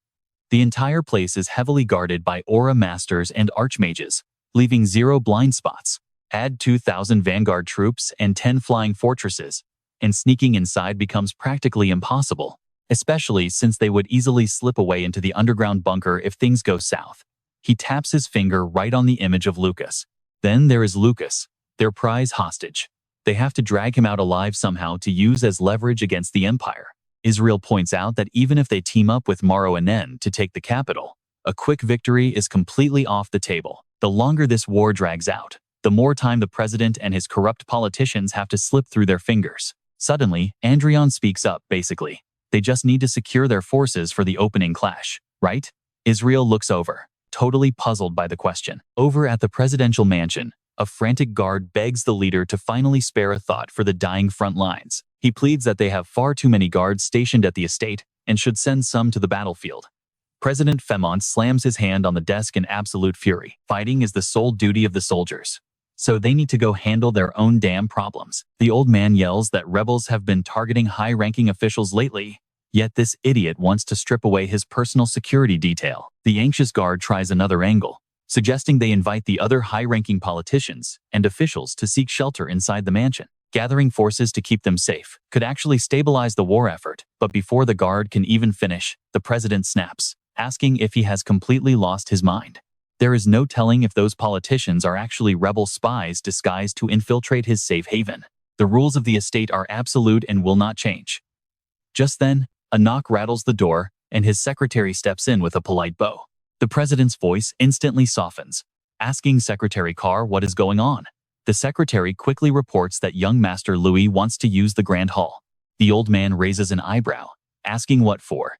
The entire place is heavily guarded by aura masters and archmages, leaving 0 blind spots. Add 2,000 vanguard troops and 10 flying fortresses, and sneaking inside becomes practically impossible, especially since they would easily slip away into the underground bunker if things go south. He taps his finger right on the image of Lucas. Then there is Lucas, their prize hostage. They have to drag him out alive somehow to use as leverage against the Empire. Israel points out that even if they team up with Morrow and Nen to take the capital, a quick victory is completely off the table. The longer this war drags out, the more time the president and his corrupt politicians have to slip through their fingers. Suddenly, Adrian speaks up, basically. They just need to secure their forces for the opening clash, right? Israel looks over, totally puzzled by the question. Over at the presidential mansion, a frantic guard begs the leader to finally spare a thought for the dying front lines. He pleads that they have far too many guards stationed at the estate and should send some to the battlefield. President Faymont slams his hand on the desk in absolute fury. Fighting is the sole duty of the soldiers, so they need to go handle their own damn problems. The old man yells that rebels have been targeting high-ranking officials lately, yet this idiot wants to strip away his personal security detail. The anxious guard tries another angle, suggesting they invite the other high-ranking politicians and officials to seek shelter inside the mansion. Gathering forces to keep them safe could actually stabilize the war effort, but before the guard can even finish, the president snaps, asking if he has completely lost his mind. There is no telling if those politicians are actually rebel spies disguised to infiltrate his safe haven. The rules of the estate are absolute and will not change. Just then, a knock rattles the door, and his secretary steps in with a polite bow. The president's voice instantly softens, asking Secretary Carr what is going on. The secretary quickly reports that young Master Louis wants to use the Grand Hall. The old man raises an eyebrow, asking what for.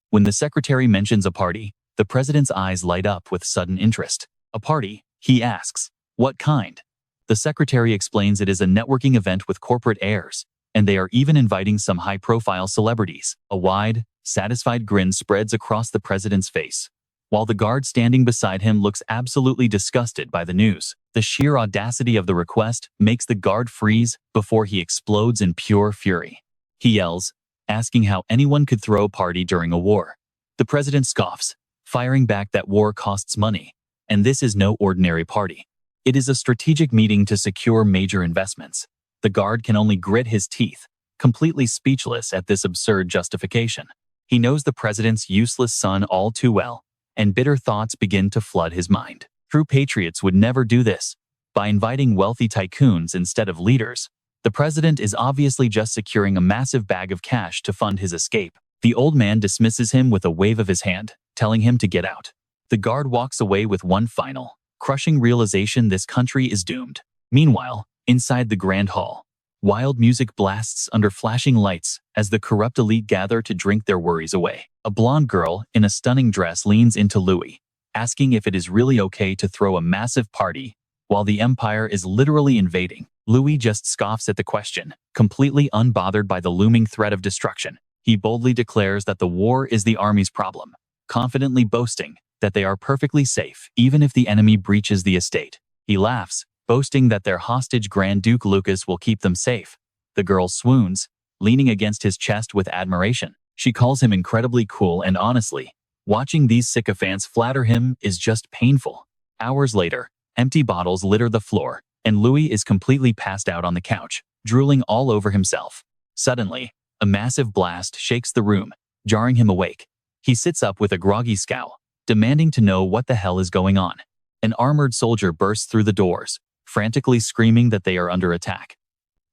When the secretary mentions a party, the president's eyes light up with sudden interest. A party? He asks. What kind? The secretary explains it is a networking event with corporate heirs, and they are even inviting some high-profile celebrities. A wide, satisfied grin spreads across the president's face, while the guard standing beside him looks absolutely disgusted by the news. The sheer audacity of the request makes the guard freeze before he explodes in pure fury. He yells, asking how anyone could throw a party during a war. The president scoffs, firing back that war costs money, and this is no ordinary party. It is a strategic meeting to secure major investments. The guard can only grit his teeth, completely speechless at this absurd justification. He knows the president's useless son all too well, and bitter thoughts begin to flood his mind. True patriots would never do this. By inviting wealthy tycoons instead of leaders, the president is obviously just securing a massive bag of cash to fund his escape. The old man dismisses him with a wave of his hand, telling him to get out. The guard walks away with one final, crushing realization: this country is doomed. Meanwhile, inside the Grand Hall, wild music blasts under flashing lights as the corrupt elite gather to drink their worries away. A blonde girl in a stunning dress leans into Louis, asking if it is really okay to throw a massive party while the Empire is literally invading. Louis just scoffs at the question, completely unbothered by the looming threat of destruction. He boldly declares that the war is the army's problem, confidently boasting that they are perfectly safe even if the enemy breaches the estate. He laughs, boasting that their hostage Grand Duke Lucas will keep them safe. The girl swoons, leaning against his chest with admiration. She calls him incredibly cool, and honestly, watching these sycophants flatter him is just painful. Hours later, empty bottles litter the floor, and Louis is completely passed out on the couch, drooling all over himself. Suddenly, a massive blast shakes the room, jarring him awake. He sits up with a groggy scowl, demanding to know what the hell is going on. An armored soldier bursts through the doors, frantically screaming that they are under attack.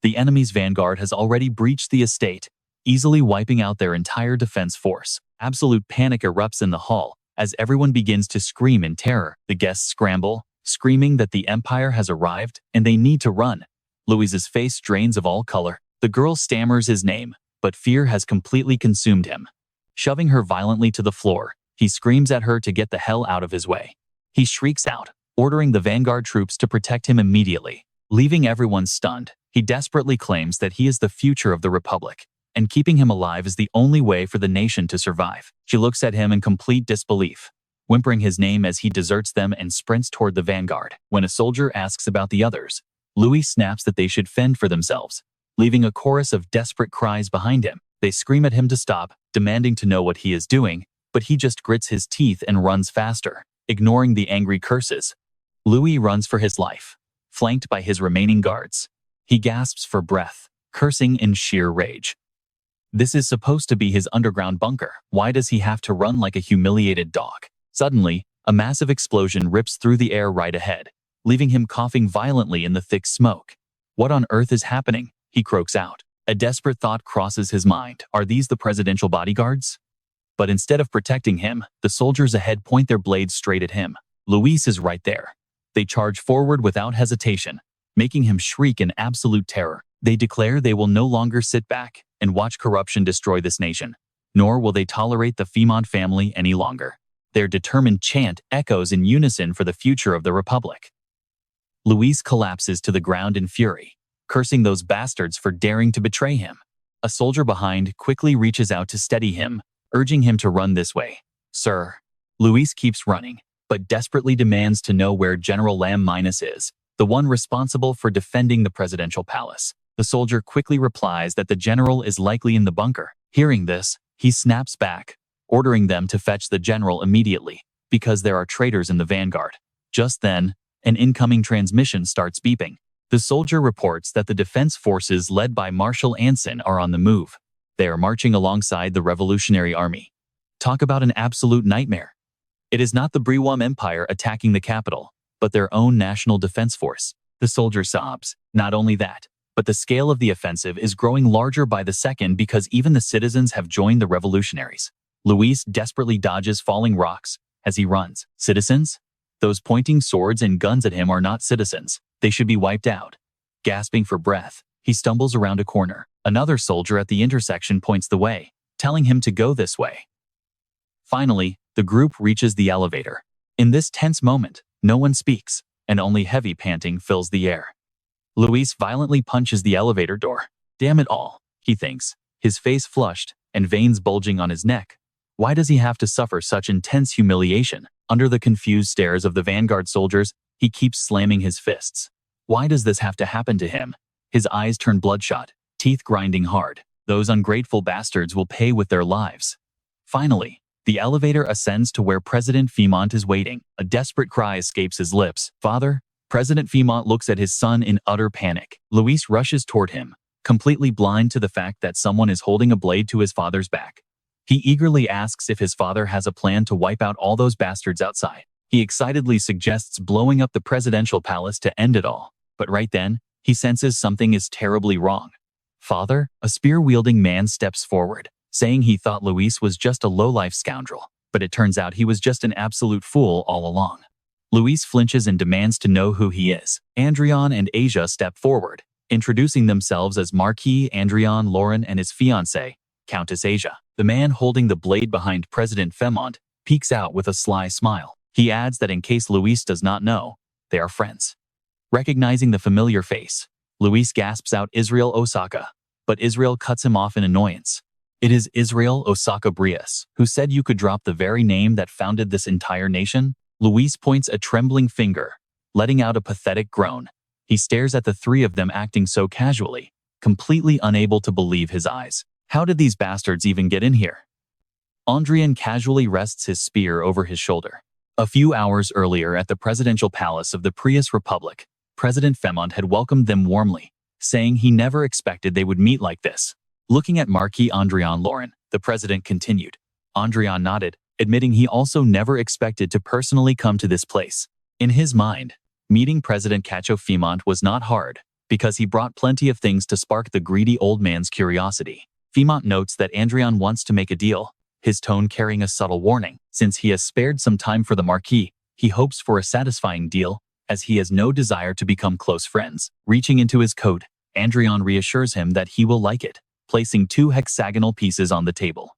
The enemy's vanguard has already breached the estate, easily wiping out their entire defense force. Absolute panic erupts in the hall as everyone begins to scream in terror. The guests scramble, screaming that the Empire has arrived and they need to run. Louis's face drains of all color. The girl stammers his name, but fear has completely consumed him. Shoving her violently to the floor, he screams at her to get the hell out of his way. He shrieks out, ordering the vanguard troops to protect him immediately. Leaving everyone stunned, he desperately claims that he is the future of the Republic, and keeping him alive is the only way for the nation to survive. She looks at him in complete disbelief, whimpering his name as he deserts them and sprints toward the vanguard. When a soldier asks about the others, Louis snaps that they should fend for themselves, leaving a chorus of desperate cries behind him. They scream at him to stop, demanding to know what he is doing, but he just grits his teeth and runs faster, ignoring the angry curses. Louis runs for his life, flanked by his remaining guards. He gasps for breath, cursing in sheer rage. This is supposed to be his underground bunker. Why does he have to run like a humiliated dog? Suddenly, a massive explosion rips through the air right ahead, leaving him coughing violently in the thick smoke. What on earth is happening? He croaks out. A desperate thought crosses his mind. Are these the presidential bodyguards? But instead of protecting him, the soldiers ahead point their blades straight at him. Luis is right there. They charge forward without hesitation, making him shriek in absolute terror. They declare they will no longer sit back and watch corruption destroy this nation, nor will they tolerate the Femont family any longer. Their determined chant echoes in unison for the future of the Republic. Luis collapses to the ground in fury, cursing those bastards for daring to betray him. A soldier behind quickly reaches out to steady him, urging him to run this way. Sir. Luis keeps running, but desperately demands to know where General Lam Minus is, the one responsible for defending the presidential palace. The soldier quickly replies that the general is likely in the bunker. Hearing this, he snaps back, ordering them to fetch the general immediately, because there are traitors in the vanguard. Just then, an incoming transmission starts beeping. The soldier reports that the defense forces led by Marshal Anson are on the move. They are marching alongside the Revolutionary Army. Talk about an absolute nightmare. It is not the Briwam Empire attacking the capital, but their own national defense force. The soldier sobs. Not only that, but the scale of the offensive is growing larger by the second because even the citizens have joined the revolutionaries. Luis desperately dodges falling rocks as he runs. Citizens? Those pointing swords and guns at him are not citizens. They should be wiped out. Gasping for breath, he stumbles around a corner. Another soldier at the intersection points the way, telling him to go this way. Finally, the group reaches the elevator. In this tense moment, no one speaks, and only heavy panting fills the air. Luis violently punches the elevator door. Damn it all, he thinks, his face flushed and veins bulging on his neck. Why does he have to suffer such intense humiliation? Under the confused stares of the vanguard soldiers, he keeps slamming his fists. Why does this have to happen to him? His eyes turn bloodshot, teeth grinding hard. Those ungrateful bastards will pay with their lives. Finally, the elevator ascends to where President Femont is waiting. A desperate cry escapes his lips. Father? President Femont looks at his son in utter panic. Luis rushes toward him, completely blind to the fact that someone is holding a blade to his father's back. He eagerly asks if his father has a plan to wipe out all those bastards outside. He excitedly suggests blowing up the presidential palace to end it all. But right then, he senses something is terribly wrong. Father? A spear-wielding man steps forward, saying he thought Luis was just a low-life scoundrel, but it turns out he was just an absolute fool all along. Luis flinches and demands to know who he is. Adrian and Asia step forward, introducing themselves as Marquis Adrian Lauren and his fiancée, Countess Asia. The man holding the blade behind President Femont peeks out with a sly smile. He adds that in case Luis does not know, they are friends. Recognizing the familiar face, Luis gasps out Israel Osaka, but Israel cuts him off in annoyance. It is Israel Osaka Brias, who said you could drop the very name that founded this entire nation. Luis points a trembling finger, letting out a pathetic groan. He stares at the three of them acting so casually, completely unable to believe his eyes. How did these bastards even get in here? Adrian casually rests his spear over his shoulder. A few hours earlier at the presidential palace of the Prius Republic, President Femont had welcomed them warmly, saying he never expected they would meet like this. Looking at Marquis Adrian Lauren, the president continued. Adrian nodded, admitting he also never expected to personally come to this place. In his mind, meeting President Cacho Femont was not hard, because he brought plenty of things to spark the greedy old man's curiosity. Femont notes that Adrian wants to make a deal, his tone carrying a subtle warning. Since he has spared some time for the Marquis, he hopes for a satisfying deal, as he has no desire to become close friends. Reaching into his coat, Adrian reassures him that he will like it, placing 2 hexagonal pieces on the table.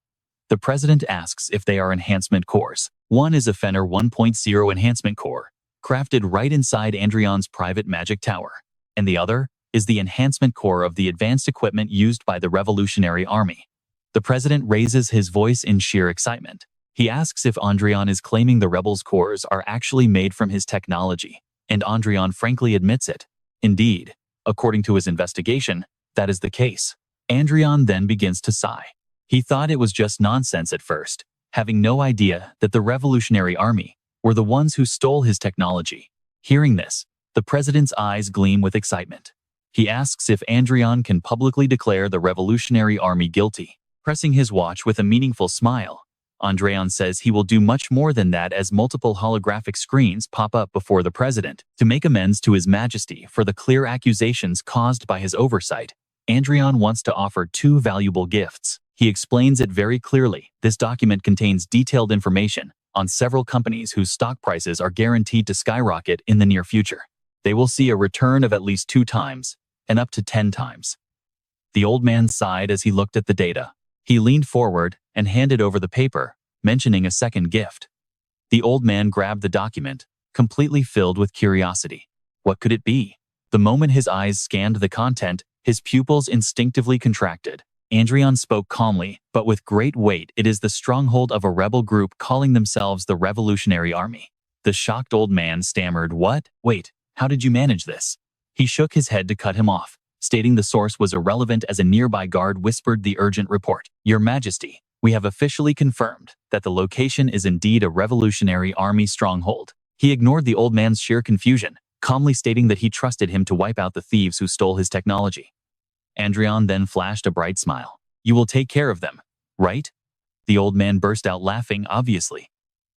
The president asks if they are enhancement cores. One is a Fenner 1.0 enhancement core, crafted right inside Adrian's private magic tower, and the other is the enhancement core of the advanced equipment used by the Revolutionary Army. The president raises his voice in sheer excitement. He asks if Adrian is claiming the rebels' cores are actually made from his technology, and Adrian frankly admits it. Indeed, according to his investigation, that is the case. Adrian then begins to sigh. He thought it was just nonsense at first, having no idea that the Revolutionary Army were the ones who stole his technology. Hearing this, the president's eyes gleam with excitement. He asks if Adrian can publicly declare the Revolutionary Army guilty. Pressing his watch with a meaningful smile, Adrian says he will do much more than that as multiple holographic screens pop up before the president. To make amends to His Majesty for the clear accusations caused by his oversight, Adrian wants to offer 2 valuable gifts. He explains it very clearly. This document contains detailed information on several companies whose stock prices are guaranteed to skyrocket in the near future. They will see a return of at least 2 times, and up to 10 times. The old man sighed as he looked at the data. He leaned forward and handed over the paper, mentioning a second gift. The old man grabbed the document, completely filled with curiosity. What could it be? The moment his eyes scanned the content, his pupils instinctively contracted. Adrian spoke calmly, but with great weight. It is the stronghold of a rebel group calling themselves the Revolutionary Army. The shocked old man stammered, "What? Wait, how did you manage this?" He shook his head to cut him off, stating the source was irrelevant as a nearby guard whispered the urgent report. "Your Majesty, we have officially confirmed that the location is indeed a Revolutionary Army stronghold." He ignored the old man's sheer confusion, calmly stating that he trusted him to wipe out the thieves who stole his technology. Adrian then flashed a bright smile. "You will take care of them, right?" The old man burst out laughing, obviously.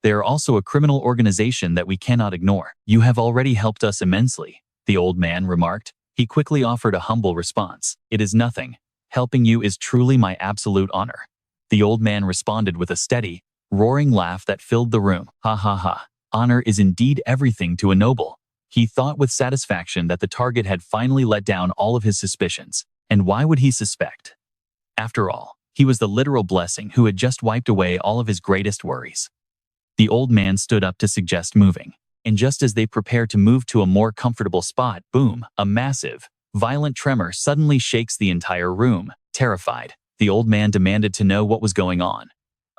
"They are also a criminal organization that we cannot ignore." "You have already helped us immensely," the old man remarked. He quickly offered a humble response. "It is nothing. Helping you is truly my absolute honor." The old man responded with a steady, roaring laugh that filled the room. "Ha ha ha. Honor is indeed everything to a noble." He thought with satisfaction that the target had finally let down all of his suspicions. And why would he suspect? After all, he was the literal blessing who had just wiped away all of his greatest worries. The old man stood up to suggest moving. And just as they prepared to move to a more comfortable spot, boom, a massive, violent tremor suddenly shakes the entire room. Terrified, the old man demanded to know what was going on.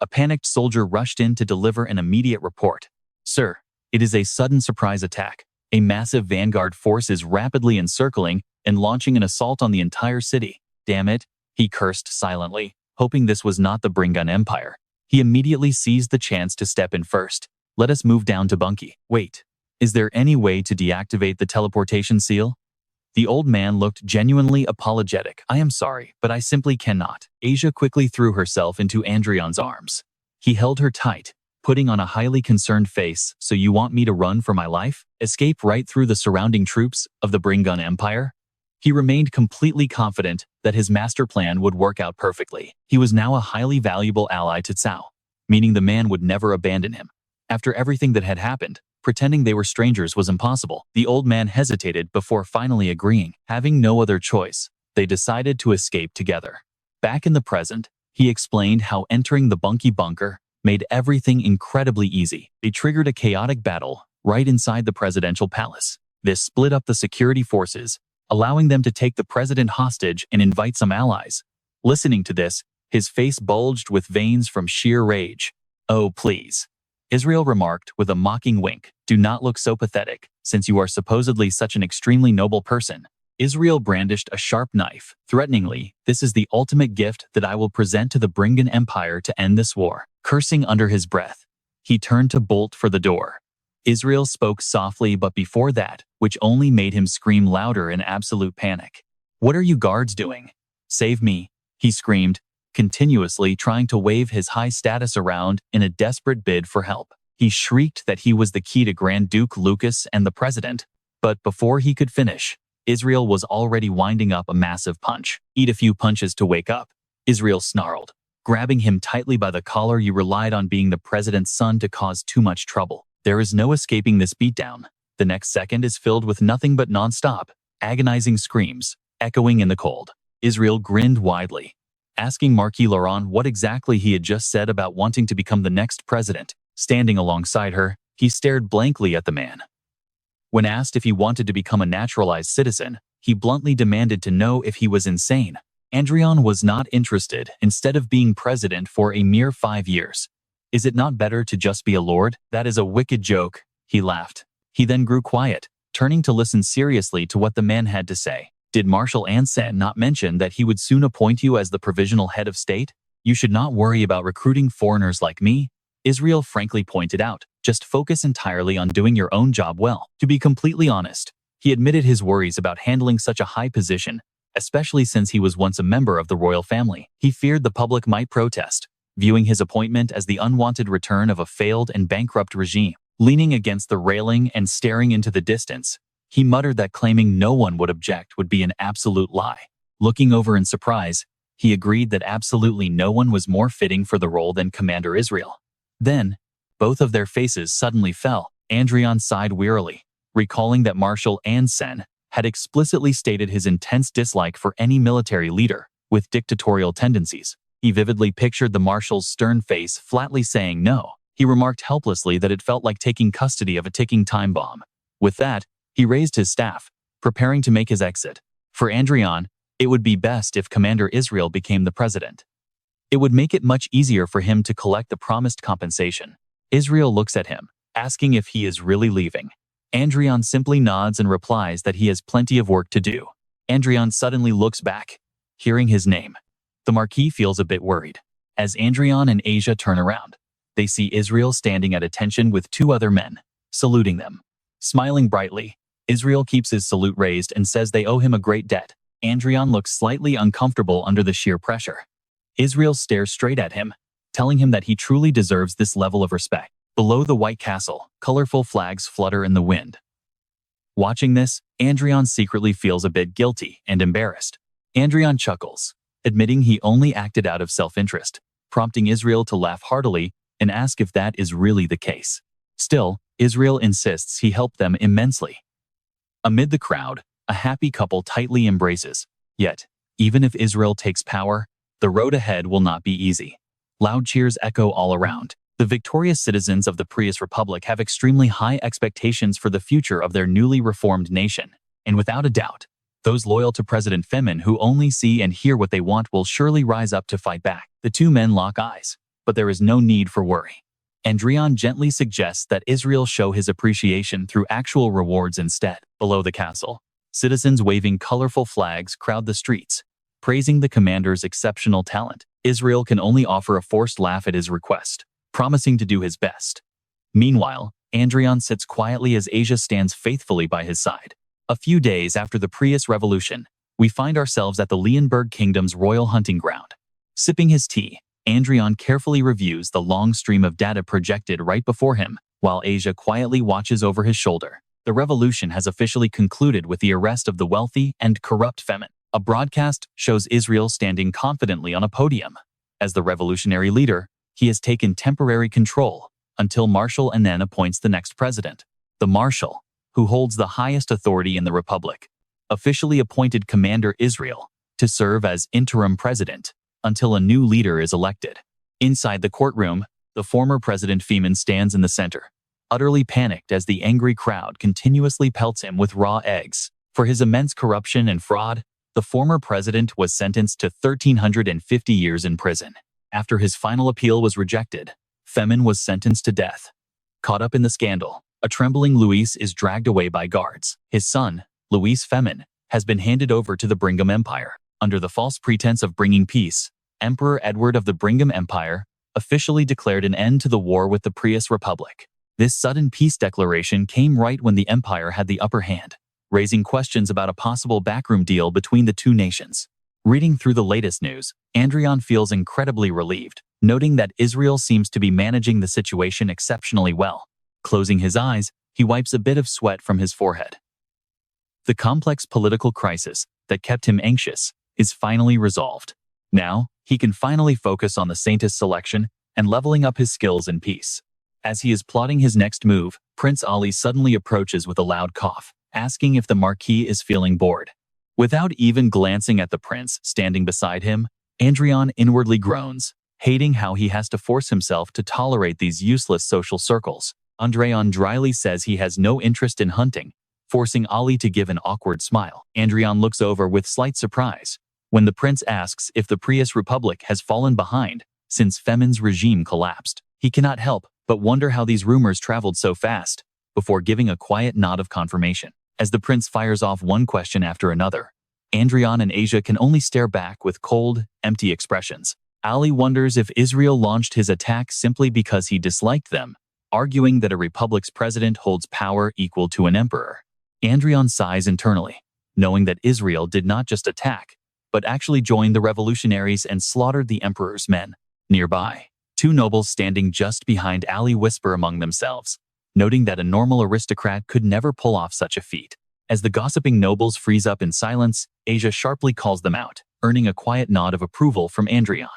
A panicked soldier rushed in to deliver an immediate report. "Sir, it is a sudden surprise attack. A massive vanguard force is rapidly encircling and launching an assault on the entire city." "Damn it," he cursed silently, hoping this was not the Bringun Empire. He immediately seized the chance to step in first. "Let us move down to Bunky." "Wait, is there any way to deactivate the teleportation seal?" The old man looked genuinely apologetic. "I am sorry, but I simply cannot." Asia quickly threw herself into Adrian's arms. He held her tight, putting on a highly concerned face. "So you want me to run for my life? Escape right through the surrounding troops of the Bringun Empire?" He remained completely confident that his master plan would work out perfectly. He was now a highly valuable ally to Cao, meaning the man would never abandon him. After everything that had happened, pretending they were strangers was impossible. The old man hesitated before finally agreeing. Having no other choice, they decided to escape together. Back in the present, he explained how entering the Bunky bunker made everything incredibly easy. They triggered a chaotic battle right inside the presidential palace. This split up the security forces, allowing them to take the president hostage and invite some allies. Listening to this, his face bulged with veins from sheer rage. "Oh, please," Israel remarked with a mocking wink. "Do not look so pathetic, since you are supposedly such an extremely noble person." Israel brandished a sharp knife, threateningly. "This is the ultimate gift that I will present to the Bringun Empire to end this war." Cursing under his breath, he turned to bolt for the door. Israel spoke softly, but before that, which only made him scream louder in absolute panic. "What are you guards doing? Save me," he screamed, continuously trying to wave his high status around in a desperate bid for help. He shrieked that he was the key to Grand Duke Lucas and the president, but before he could finish, Israel was already winding up a massive punch. "Eat a few punches to wake up," Israel snarled, grabbing him tightly by the collar. "You relied on being the president's son to cause too much trouble. There is no escaping this beatdown." The next second is filled with nothing but non-stop, agonizing screams, echoing in the cold. Israel grinned widely, asking Marquis Laurent what exactly he had just said about wanting to become the next president. Standing alongside her, he stared blankly at the man. When asked if he wanted to become a naturalized citizen, he bluntly demanded to know if he was insane. Adrian was not interested. Instead of being president for a mere 5 years, is it not better to just be a lord? "That is a wicked joke," he laughed. He then grew quiet, turning to listen seriously to what the man had to say. "Did Marshal Ansen not mention that he would soon appoint you as the provisional head of state? You should not worry about recruiting foreigners like me," Israel frankly pointed out. "Just focus entirely on doing your own job well." To be completely honest, he admitted his worries about handling such a high position, especially since he was once a member of the royal family. He feared the public might protest, viewing his appointment as the unwanted return of a failed and bankrupt regime. Leaning against the railing and staring into the distance, he muttered that claiming no one would object would be an absolute lie. Looking over in surprise, he agreed that absolutely no one was more fitting for the role than Commander Israel. Then, both of their faces suddenly fell. Adrian sighed wearily, recalling that Marshal Ansen had explicitly stated his intense dislike for any military leader with dictatorial tendencies. He vividly pictured the marshal's stern face flatly saying no. He remarked helplessly that it felt like taking custody of a ticking time bomb. With that, he raised his staff, preparing to make his exit. For Adrian, it would be best if Commander Israel became the president. It would make it much easier for him to collect the promised compensation. Israel looks at him, asking if he is really leaving. Adrian simply nods and replies that he has plenty of work to do. Adrian suddenly looks back, hearing his name. The Marquis feels a bit worried. As Adrian and Asia turn around, they see Israel standing at attention with 2 other men, saluting them. Smiling brightly, Israel keeps his salute raised and says they owe him a great debt. Adrian looks slightly uncomfortable under the sheer pressure. Israel stares straight at him, telling him that he truly deserves this level of respect. Below the White Castle, colorful flags flutter in the wind. Watching this, Adrian secretly feels a bit guilty and embarrassed. Adrian chuckles, admitting he only acted out of self-interest, prompting Israel to laugh heartily and ask if that is really the case. Still, Israel insists he helped them immensely. Amid the crowd, a happy couple tightly embraces. Yet, even if Israel takes power, the road ahead will not be easy. Loud cheers echo all around. The victorious citizens of the Prius Republic have extremely high expectations for the future of their newly reformed nation. And without a doubt, those loyal to President Femin who only see and hear what they want will surely rise up to fight back. The two men lock eyes, but there is no need for worry. Adrian gently suggests that Israel show his appreciation through actual rewards instead. Below the castle, citizens waving colorful flags crowd the streets, praising the commander's exceptional talent. Israel can only offer a forced laugh at his request, promising to do his best. Meanwhile, Adrian sits quietly as Asia stands faithfully by his side. A few days after the Prius Revolution, we find ourselves at the Leonberg Kingdom's royal hunting ground. Sipping his tea, Adrian carefully reviews the long stream of data projected right before him, while Asia quietly watches over his shoulder. The revolution has officially concluded with the arrest of the wealthy and corrupt Femin. A broadcast shows Israel standing confidently on a podium. As the revolutionary leader, he has taken temporary control until Marshal Anen appoints the next president. The Marshal, who holds the highest authority in the Republic, officially appointed Commander Israel to serve as interim president until a new leader is elected. Inside the courtroom, the former President Femin stands in the center, utterly panicked as the angry crowd continuously pelts him with raw eggs. For his immense corruption and fraud, the former president was sentenced to 1,350 years in prison. After his final appeal was rejected, Femin was sentenced to death. Caught up in the scandal, a trembling Louis is dragged away by guards. His son, Louis Femin, has been handed over to the Brigham Empire. Under the false pretense of bringing peace, Emperor Edward of the Brigham Empire officially declared an end to the war with the Prius Republic. This sudden peace declaration came right when the empire had the upper hand, raising questions about a possible backroom deal between the two nations. Reading through the latest news, Adrian feels incredibly relieved, noting that Israel seems to be managing the situation exceptionally well. Closing his eyes, he wipes a bit of sweat from his forehead. The complex political crisis that kept him anxious is finally resolved. Now, he can finally focus on the Saintess selection and leveling up his skills in peace. As he is plotting his next move, Prince Ali suddenly approaches with a loud cough, asking if the Marquis is feeling bored. Without even glancing at the prince standing beside him, Adrian inwardly groans, hating how he has to force himself to tolerate these useless social circles. Adrian dryly says he has no interest in hunting, forcing Ali to give an awkward smile. Adrian looks over with slight surprise when the prince asks if the Prius Republic has fallen behind since Femin's regime collapsed. He cannot help but wonder how these rumors traveled so fast, before giving a quiet nod of confirmation. As the prince fires off one question after another, Adrian and Asia can only stare back with cold, empty expressions. Ali wonders if Israel launched his attack simply because he disliked them, arguing that a republic's president holds power equal to an emperor. Adrian sighs internally, knowing that Israel did not just attack, but actually joined the revolutionaries and slaughtered the emperor's men. Nearby, two nobles standing just behind Ali whisper among themselves, noting that a normal aristocrat could never pull off such a feat. As the gossiping nobles freeze up in silence, Asia sharply calls them out, earning a quiet nod of approval from Adrian.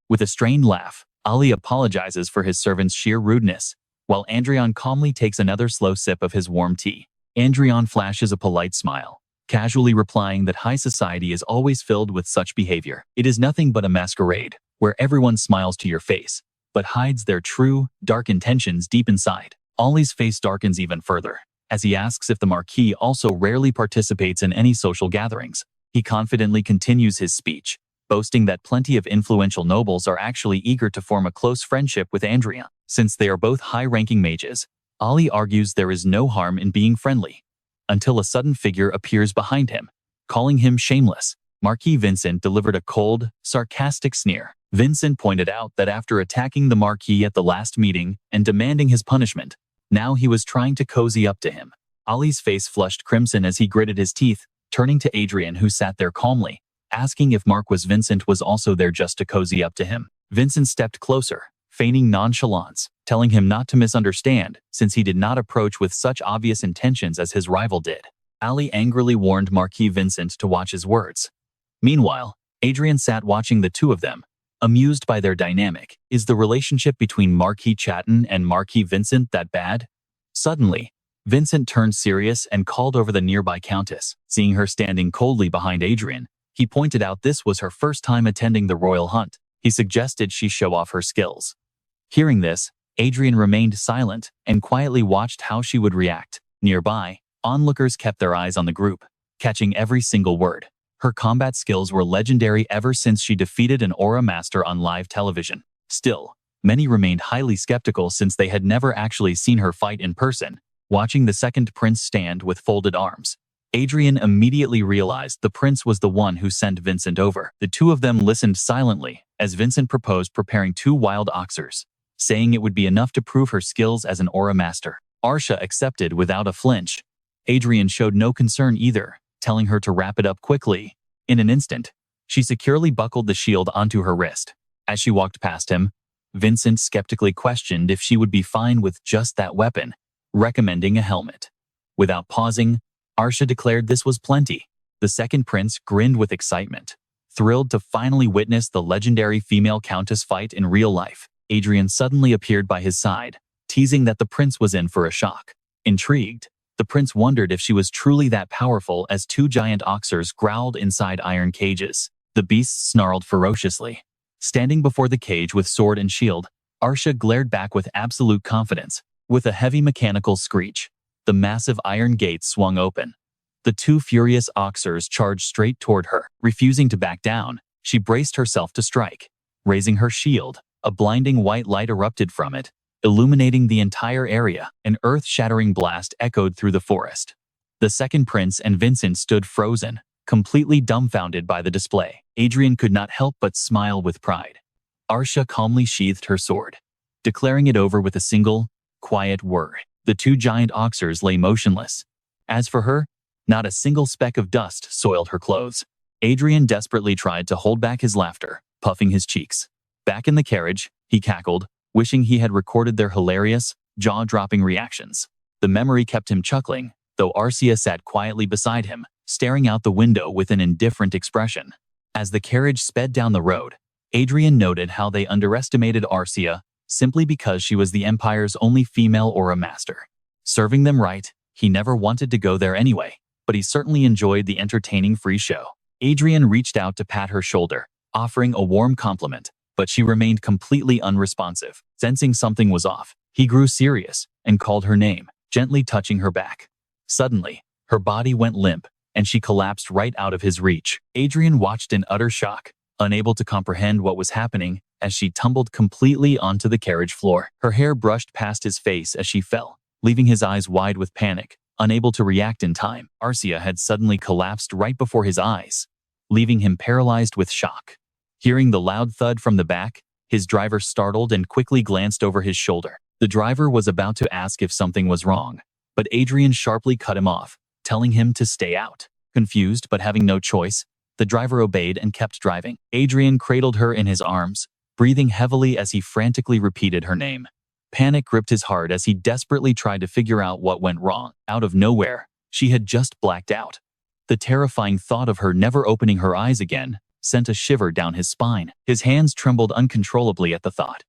With a strained laugh, Ali apologizes for his servant's sheer rudeness, while Adrian calmly takes another slow sip of his warm tea. Adrian flashes a polite smile, casually replying that high society is always filled with such behavior. It is nothing but a masquerade, where everyone smiles to your face, but hides their true, dark intentions deep inside. Ali's face darkens even further, as he asks if the Marquis also rarely participates in any social gatherings. He confidently continues his speech, boasting that plenty of influential nobles are actually eager to form a close friendship with Adrian. Since they are both high-ranking mages, Ali argues there is no harm in being friendly, until a sudden figure appears behind him, calling him shameless. Marquis Vincent delivered a cold, sarcastic sneer. Vincent pointed out that after attacking the Marquis at the last meeting and demanding his punishment, now he was trying to cozy up to him. Ali's face flushed crimson as he gritted his teeth, turning to Adrian, who sat there calmly, asking if Marquis Vincent was also there just to cozy up to him. Vincent stepped closer, feigning nonchalance, telling him not to misunderstand, since he did not approach with such obvious intentions as his rival did. Ali angrily warned Marquis Vincent to watch his words. Meanwhile, Adrian sat watching the two of them, amused by their dynamic. Is the relationship between Marquis Chatton and Marquis Vincent that bad? Suddenly, Vincent turned serious and called over the nearby countess. Seeing her standing coldly behind Adrian, he pointed out this was her first time attending the royal hunt. He suggested she show off her skills. Hearing this, Adrian remained silent and quietly watched how she would react. Nearby, onlookers kept their eyes on the group, catching every single word. Her combat skills were legendary ever since she defeated an Aura Master on live television. Still, many remained highly skeptical since they had never actually seen her fight in person. Watching the second prince stand with folded arms, Adrian immediately realized the prince was the one who sent Vincent over. The two of them listened silently as Vincent proposed preparing 2 wild oxers, saying it would be enough to prove her skills as an Aura Master. Arsha accepted without a flinch. Adrian showed no concern either, telling her to wrap it up quickly. In an instant, she securely buckled the shield onto her wrist. As she walked past him, Vincent skeptically questioned if she would be fine with just that weapon, recommending a helmet. Without pausing, Arsha declared this was plenty. The second prince grinned with excitement, thrilled to finally witness the legendary female countess fight in real life. Adrian suddenly appeared by his side, teasing that the prince was in for a shock. Intrigued, the prince wondered if she was truly that powerful as 2 giant oxers growled inside iron cages. The beasts snarled ferociously. Standing before the cage with sword and shield, Arsha glared back with absolute confidence. With a heavy mechanical screech, the massive iron gates swung open. The 2 furious oxers charged straight toward her. Refusing to back down, she braced herself to strike. Raising her shield, a blinding white light erupted from it, illuminating the entire area. An earth-shattering blast echoed through the forest. The second prince and Vincent stood frozen, completely dumbfounded by the display. Adrian could not help but smile with pride. Arsha calmly sheathed her sword, declaring it over with a single, quiet word. The 2 giant oxers lay motionless. As for her, not a single speck of dust soiled her clothes. Adrian desperately tried to hold back his laughter, puffing his cheeks. Back in the carriage, he cackled, wishing he had recorded their hilarious, jaw-dropping reactions. The memory kept him chuckling, though Arcia sat quietly beside him, staring out the window with an indifferent expression. As the carriage sped down the road, Adrian noted how they underestimated Arcia simply because she was the Empire's only female Aura Master. Serving them right, he never wanted to go there anyway, but he certainly enjoyed the entertaining free show. Adrian reached out to pat her shoulder, offering a warm compliment, but she remained completely unresponsive. Sensing something was off, he grew serious and called her name, gently touching her back. Suddenly, her body went limp, and she collapsed right out of his reach. Adrian watched in utter shock, unable to comprehend what was happening as she tumbled completely onto the carriage floor. Her hair brushed past his face as she fell, leaving his eyes wide with panic, unable to react in time. Arcia had suddenly collapsed right before his eyes, leaving him paralyzed with shock. Hearing the loud thud from the back, his driver startled and quickly glanced over his shoulder. The driver was about to ask if something was wrong, but Adrian sharply cut him off, telling him to stay out. Confused but having no choice, the driver obeyed and kept driving. Adrian cradled her in his arms, breathing heavily as he frantically repeated her name. Panic gripped his heart as he desperately tried to figure out what went wrong. Out of nowhere, she had just blacked out. The terrifying thought of her never opening her eyes again sent a shiver down his spine. His hands trembled uncontrollably at the thought.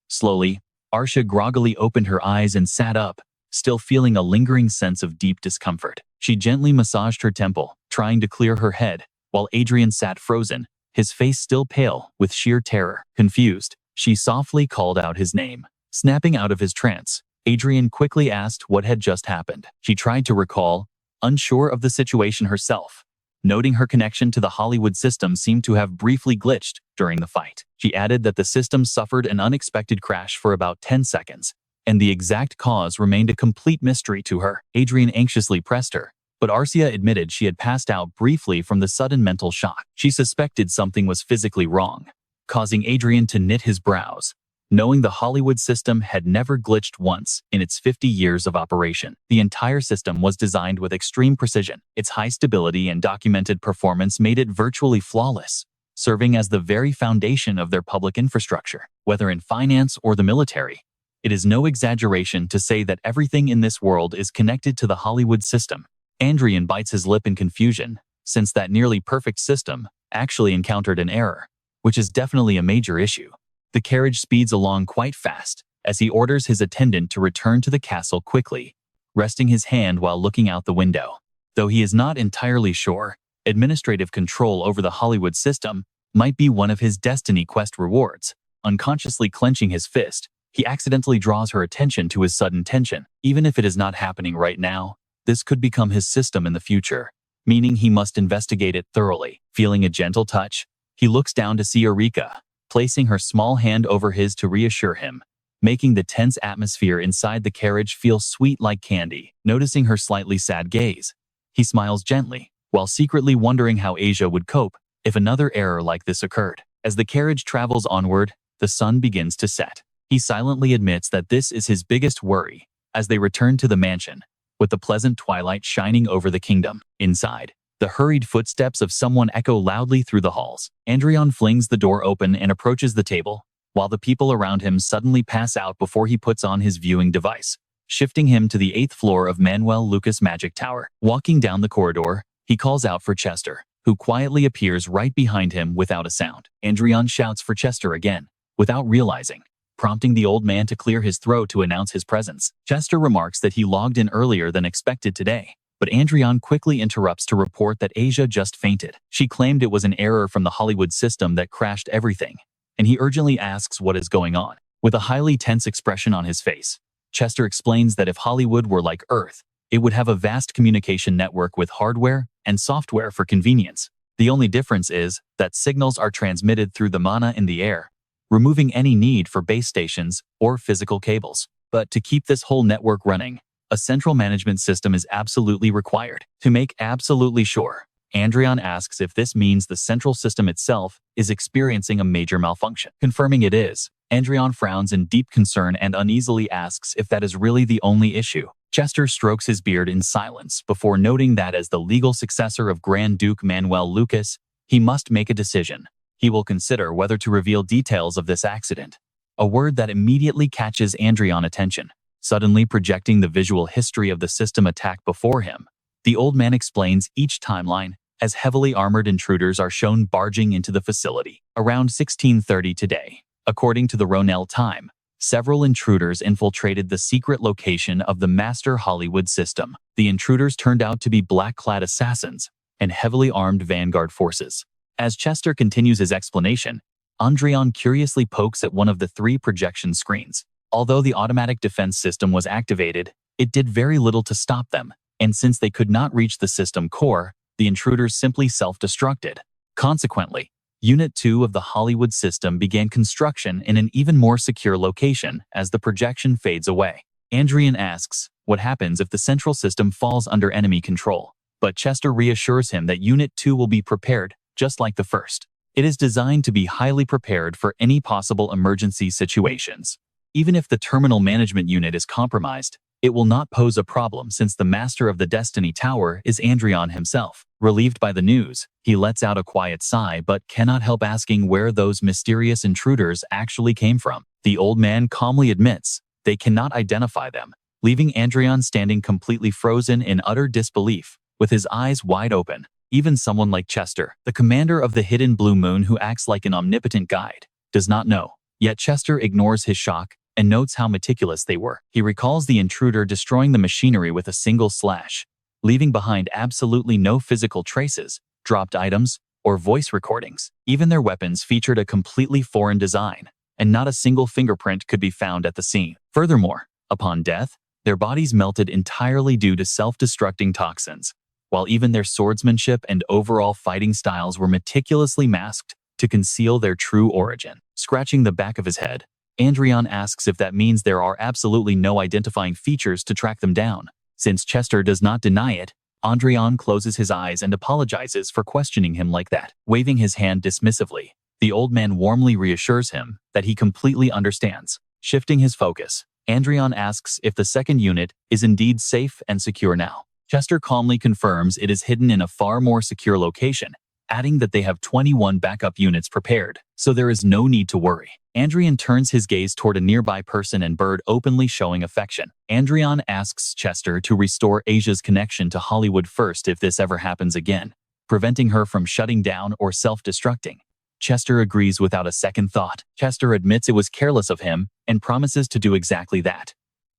Slowly, Arsha groggily opened her eyes and sat up, still feeling a lingering sense of deep discomfort. She gently massaged her temple, trying to clear her head, while Adrian sat frozen, his face still pale with sheer terror. Confused, she softly called out his name. Snapping out of his trance, Adrian quickly asked what had just happened. She tried to recall, unsure of the situation herself, noting her connection to the Hollywood system seemed to have briefly glitched during the fight. She added that the system suffered an unexpected crash for about 10 seconds, and the exact cause remained a complete mystery to her. Adrian anxiously pressed her, but Arcia admitted she had passed out briefly from the sudden mental shock. She suspected something was physically wrong, causing Adrian to knit his brows, knowing the Hollywood system had never glitched once in its 50 years of operation. The entire system was designed with extreme precision. Its high stability and documented performance made it virtually flawless, serving as the very foundation of their public infrastructure. Whether in finance or the military, it is no exaggeration to say that everything in this world is connected to the Hollywood system. Adrian bites his lip in confusion, since that nearly perfect system actually encountered an error, which is definitely a major issue. The carriage speeds along quite fast as he orders his attendant to return to the castle quickly, resting his hand while looking out the window. Though he is not entirely sure, administrative control over the Hollywood system might be one of his Destiny Quest rewards. Unconsciously clenching his fist, he accidentally draws her attention to his sudden tension. Even if it is not happening right now, this could become his system in the future, meaning he must investigate it thoroughly. Feeling a gentle touch, he looks down to see Eureka, placing her small hand over his to reassure him, making the tense atmosphere inside the carriage feel sweet like candy. Noticing her slightly sad gaze, he smiles gently, while secretly wondering how Asia would cope if another error like this occurred. As the carriage travels onward, the sun begins to set. He silently admits that this is his biggest worry as they return to the mansion, with the pleasant twilight shining over the kingdom. Inside, the hurried footsteps of someone echo loudly through the halls. Adrian flings the door open and approaches the table, while the people around him suddenly pass out before he puts on his viewing device, shifting him to the 8th floor of Manuel Lucas' magic tower. Walking down the corridor, he calls out for Chester, who quietly appears right behind him without a sound. Adrian shouts for Chester again, without realizing, prompting the old man to clear his throat to announce his presence. Chester remarks that he logged in earlier than expected today, but Adrian quickly interrupts to report that Asia just fainted. She claimed it was an error from the Hollywood system that crashed everything, and he urgently asks what is going on. With a highly tense expression on his face, Chester explains that if Hollywood were like Earth, it would have a vast communication network with hardware and software for convenience. The only difference is that signals are transmitted through the mana in the air, removing any need for base stations or physical cables. But to keep this whole network running, a central management system is absolutely required. To make absolutely sure, Adrian asks if this means the central system itself is experiencing a major malfunction. Confirming it is, Adrian frowns in deep concern and uneasily asks if that is really the only issue. Chester strokes his beard in silence before noting that as the legal successor of Grand Duke Manuel Lucas, he must make a decision. He will consider whether to reveal details of this accident, a word that immediately catches Adrian's attention. Suddenly projecting the visual history of the system attack before him, the old man explains each timeline as heavily armored intruders are shown barging into the facility. Around 1630 today, according to the Ronell time, several intruders infiltrated the secret location of the master Hollywood system. The intruders turned out to be black-clad assassins and heavily armed vanguard forces. As Chester continues his explanation, Adrian curiously pokes at one of the 3 projection screens. Although the automatic defense system was activated, it did very little to stop them, and since they could not reach the system core, the intruders simply self-destructed. Consequently, Unit 2 of the Hollywood system began construction in an even more secure location as the projection fades away. Adrian asks what happens if the central system falls under enemy control, but Chester reassures him that Unit 2 will be prepared just like the first. It is designed to be highly prepared for any possible emergency situations. Even if the terminal management unit is compromised, it will not pose a problem since the master of the Destiny Tower is Adrian himself. Relieved by the news, he lets out a quiet sigh but cannot help asking where those mysterious intruders actually came from. The old man calmly admits they cannot identify them, leaving Adrian standing completely frozen in utter disbelief, with his eyes wide open. Even someone like Chester, the commander of the Hidden Blue Moon who acts like an omnipotent guide, does not know. Yet Chester ignores his shock and notes how meticulous they were. He recalls the intruder destroying the machinery with a single slash, leaving behind absolutely no physical traces, dropped items, or voice recordings. Even their weapons featured a completely foreign design, and not a single fingerprint could be found at the scene. Furthermore, upon death, their bodies melted entirely due to self-destructing toxins, while even their swordsmanship and overall fighting styles were meticulously masked to conceal their true origin. Scratching the back of his head, Adrian asks if that means there are absolutely no identifying features to track them down. Since Chester does not deny it, Adrian closes his eyes and apologizes for questioning him like that. Waving his hand dismissively, The old man warmly reassures him that he completely understands. Shifting his focus, Adrian asks if the second unit is indeed safe and secure now. Chester calmly confirms it is hidden in a far more secure location, adding that they have 21 backup units prepared, so there is no need to worry. Adrian turns his gaze toward a nearby person and bird, openly showing affection. Adrian asks Chester to restore Asia's connection to Hollywood first if this ever happens again, preventing her from shutting down or self-destructing. Chester agrees without a second thought. Chester admits it was careless of him and promises to do exactly that.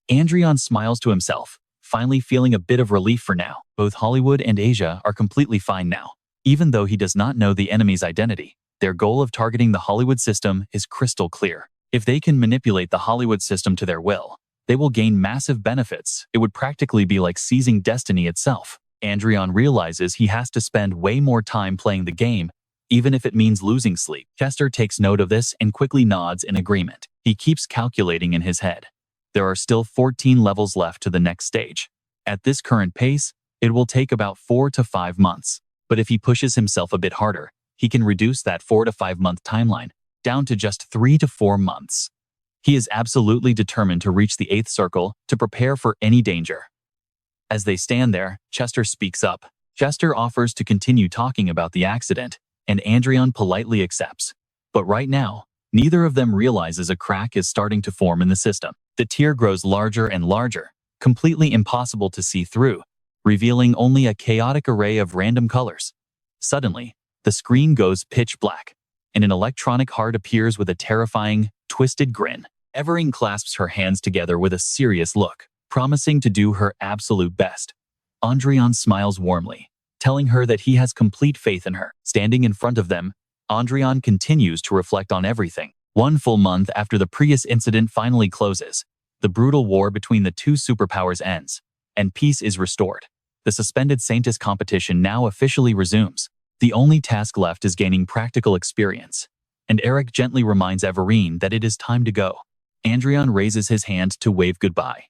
Adrian smiles to himself, finally feeling a bit of relief for now. Both Hollywood and Asia are completely fine now. Even though he does not know the enemy's identity, their goal of targeting the Hollywood system is crystal clear. If they can manipulate the Hollywood system to their will, they will gain massive benefits. It would practically be like seizing destiny itself. Adrian realizes he has to spend way more time playing the game, even if it means losing sleep. Chester takes note of this and quickly nods in agreement. He keeps calculating in his head. There are still 14 levels left to the next stage. At this current pace, it will take about 4 to 5 months. But if he pushes himself a bit harder, he can reduce that 4 to 5 month timeline down to just 3 to 4 months. He is absolutely determined to reach the 8th circle to prepare for any danger. As they stand there, Chester speaks up. Chester offers to continue talking about the accident, and Adrian politely accepts. But right now, neither of them realizes a crack is starting to form in the system. The tear grows larger and larger, completely impossible to see through, revealing only a chaotic array of random colors. Suddenly, the screen goes pitch black, and an electronic heart appears with a terrifying, twisted grin. Everine clasps her hands together with a serious look, promising to do her absolute best. Adrian smiles warmly, telling her that he has complete faith in her. Standing in front of them, Adrian continues to reflect on everything. 1 full month after the Prius incident finally closes, the brutal war between the two superpowers ends, and peace is restored. The suspended Saintis competition now officially resumes. The only task left is gaining practical experience, and Eric gently reminds Everine that it is time to go. Adrian raises his hand to wave goodbye,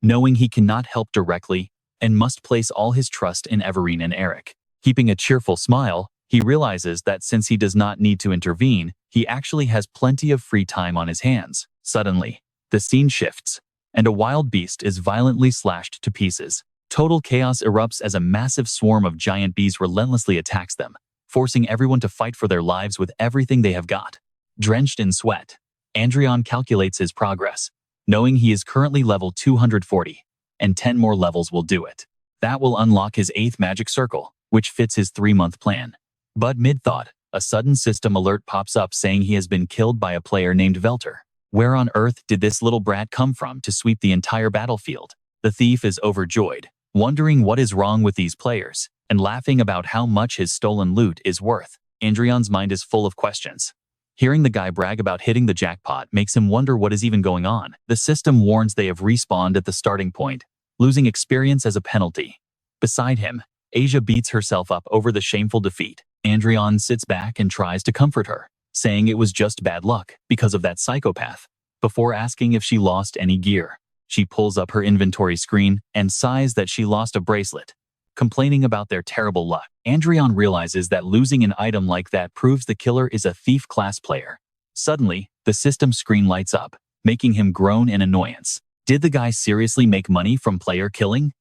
knowing he cannot help directly and must place all his trust in Everine and Eric. Keeping a cheerful smile, he realizes that since he does not need to intervene, he actually has plenty of free time on his hands. Suddenly, the scene shifts, and a wild beast is violently slashed to pieces. Total chaos erupts as a massive swarm of giant bees relentlessly attacks them, forcing everyone to fight for their lives with everything they have got. Drenched in sweat, Adrian calculates his progress, knowing he is currently level 240, and 10 more levels will do it. That will unlock his 8th magic circle, which fits his 3-month plan. But mid-thought, a sudden system alert pops up saying he has been killed by a player named Velter. Where on earth did this little brat come from to sweep the entire battlefield? The thief is overjoyed, wondering what is wrong with these players, and laughing about how much his stolen loot is worth. Adrian's mind is full of questions. Hearing the guy brag about hitting the jackpot makes him wonder what is even going on. The system warns they have respawned at the starting point, losing experience as a penalty. Beside him, Asia beats herself up over the shameful defeat. Adrian sits back and tries to comfort her, saying it was just bad luck because of that psychopath. Before asking if she lost any gear, she pulls up her inventory screen and sighs that she lost a bracelet. Complaining about their terrible luck, Adrian realizes that losing an item like that proves the killer is a thief class player. Suddenly, the system screen lights up, making him groan in annoyance. Did the guy seriously make money from player killing?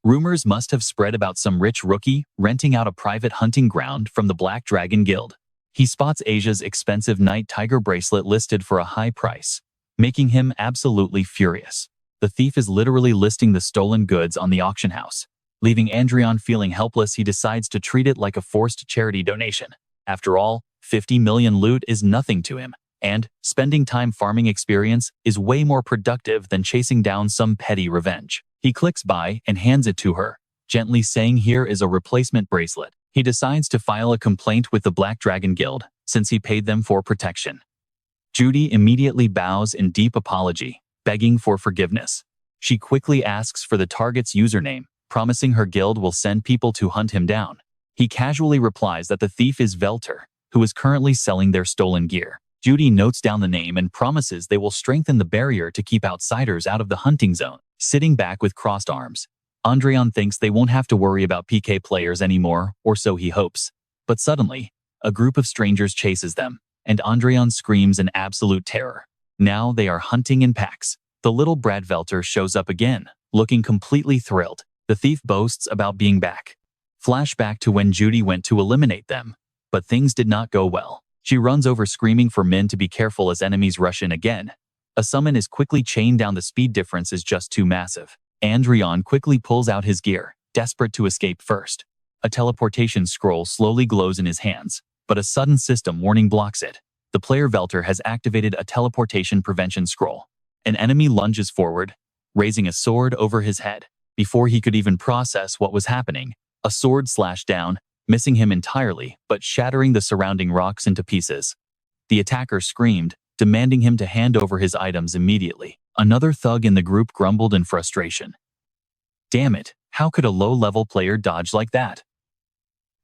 Rumors must have spread about some rich rookie renting out a private hunting ground from the Black Dragon Guild. He spots Asia's expensive night tiger bracelet listed for a high price, making him absolutely furious. The thief is literally listing the stolen goods on the auction house. Leaving Adrian feeling helpless, he decides to treat it like a forced charity donation. After all, 50 million loot is nothing to him, and spending time farming experience is way more productive than chasing down some petty revenge. He clicks buy and hands it to her, gently saying here is a replacement bracelet. He decides to file a complaint with the Black Dragon Guild, since he paid them for protection. Judy immediately bows in deep apology, begging for forgiveness. She quickly asks for the target's username, promising her guild will send people to hunt him down. He casually replies that the thief is Velter, who is currently selling their stolen gear. Judy notes down the name and promises they will strengthen the barrier to keep outsiders out of the hunting zone. Sitting back with crossed arms, Adrian thinks they won't have to worry about PK players anymore, or so he hopes. But suddenly, a group of strangers chases them, and Adrian screams in absolute terror. Now they are hunting in packs. The little brat Velter shows up again, looking completely thrilled. The thief boasts about being back. Flashback to when Judy went to eliminate them, but things did not go well. She runs over screaming for Min to be careful as enemies rush in again. A summon is quickly chained down. The speed difference is just too massive. Adrian quickly pulls out his gear, desperate to escape first. A teleportation scroll slowly glows in his hands, but a sudden system warning blocks it. The player Velter has activated a teleportation prevention scroll. An enemy lunges forward, raising a sword over his head. Before he could even process what was happening, a sword slashed down, missing him entirely but shattering the surrounding rocks into pieces. The attacker screamed, demanding him to hand over his items immediately. Another thug in the group grumbled in frustration. Damn it, how could a low-level player dodge like that?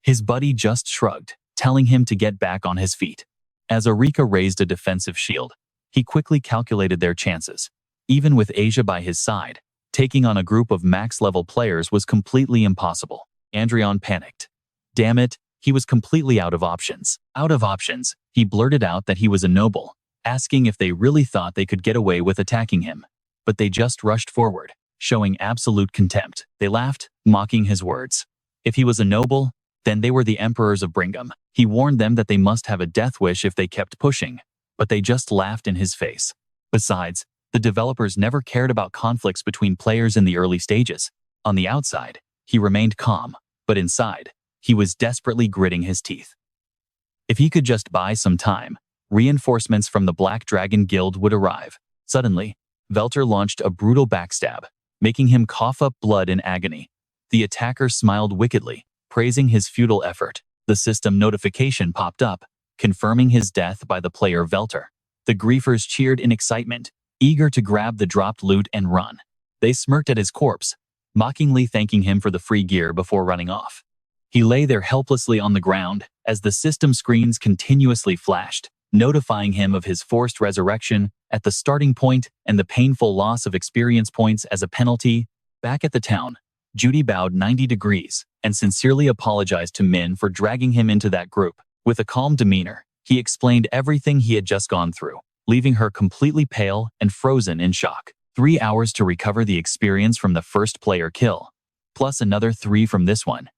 His buddy just shrugged, telling him to get back on his feet. As Erika raised a defensive shield, he quickly calculated their chances. Even with Asia by his side, taking on a group of max-level players was completely impossible. Adrian panicked. Damn it, he was completely out of options. Out of options, he blurted out that he was a noble, asking if they really thought they could get away with attacking him. But they just rushed forward, showing absolute contempt. They laughed, mocking his words. If he was a noble, then they were the emperors of Brigham. He warned them that they must have a death wish if they kept pushing, but they just laughed in his face. Besides, the developers never cared about conflicts between players in the early stages. On the outside, he remained calm, but inside, he was desperately gritting his teeth. If he could just buy some time, reinforcements from the Black Dragon Guild would arrive. Suddenly, Velter launched a brutal backstab, making him cough up blood in agony. The attacker smiled wickedly, praising his futile effort. The system notification popped up, confirming his death by the player Velter. The griefers cheered in excitement, eager to grab the dropped loot and run. They smirked at his corpse, mockingly thanking him for the free gear before running off. He lay there helplessly on the ground as the system screens continuously flashed, notifying him of his forced resurrection at the starting point and the painful loss of experience points as a penalty. Back at the town, Judy bowed 90 degrees and sincerely apologized to Min for dragging him into that group. With a calm demeanor, he explained everything he had just gone through, leaving her completely pale and frozen in shock. 3 hours to recover the experience from the first player kill, plus another 3 from this one.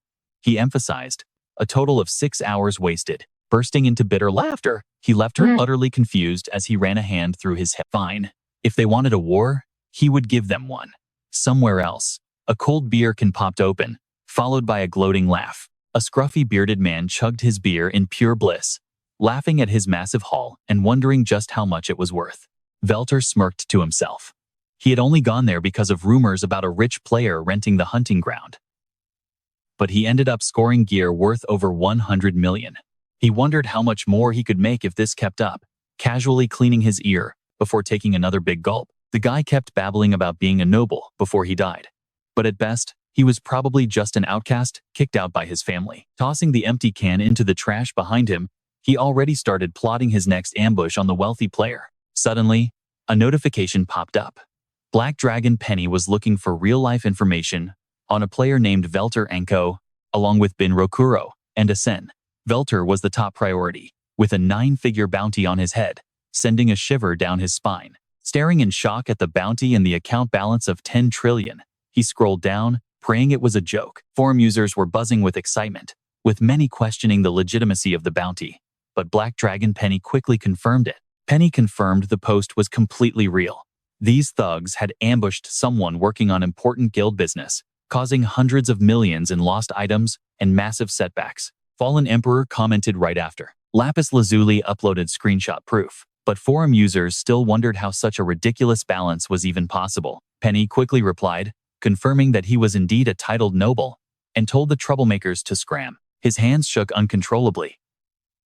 He emphasized, a total of 6 hours wasted. Bursting into bitter laughter, he left her utterly confused as he ran a hand through his head. Fine. If they wanted a war, he would give them one. Somewhere else, a cold beer can popped open, followed by a gloating laugh. A scruffy bearded man chugged his beer in pure bliss, laughing at his massive haul and wondering just how much it was worth. Velter smirked to himself. He had only gone there because of rumors about a rich player renting the hunting ground. But he ended up scoring gear worth over 100 million. He wondered how much more he could make if this kept up, casually cleaning his ear before taking another big gulp. The guy kept babbling about being a noble before he died. But at best, he was probably just an outcast, kicked out by his family. Tossing the empty can into the trash behind him, he already started plotting his next ambush on the wealthy player. Suddenly, a notification popped up. Black Dragon Penny was looking for real-life information on a player named Velter Enko, along with Bin Rokuro and Asen. Velter was the top priority, with a 9-figure bounty on his head, sending a shiver down his spine. Staring in shock at the bounty and the account balance of 10 trillion, he scrolled down, praying it was a joke. Forum users were buzzing with excitement, with many questioning the legitimacy of the bounty. But Black Dragon Penny quickly confirmed it. Penny confirmed the post was completely real. These thugs had ambushed someone working on important guild business, causing hundreds of millions in lost items and massive setbacks. Fallen Emperor commented right after. Lapis Lazuli uploaded screenshot proof, but forum users still wondered how such a ridiculous balance was even possible. Penny quickly replied, confirming that he was indeed a titled noble, and told the troublemakers to scram. His hands shook uncontrollably.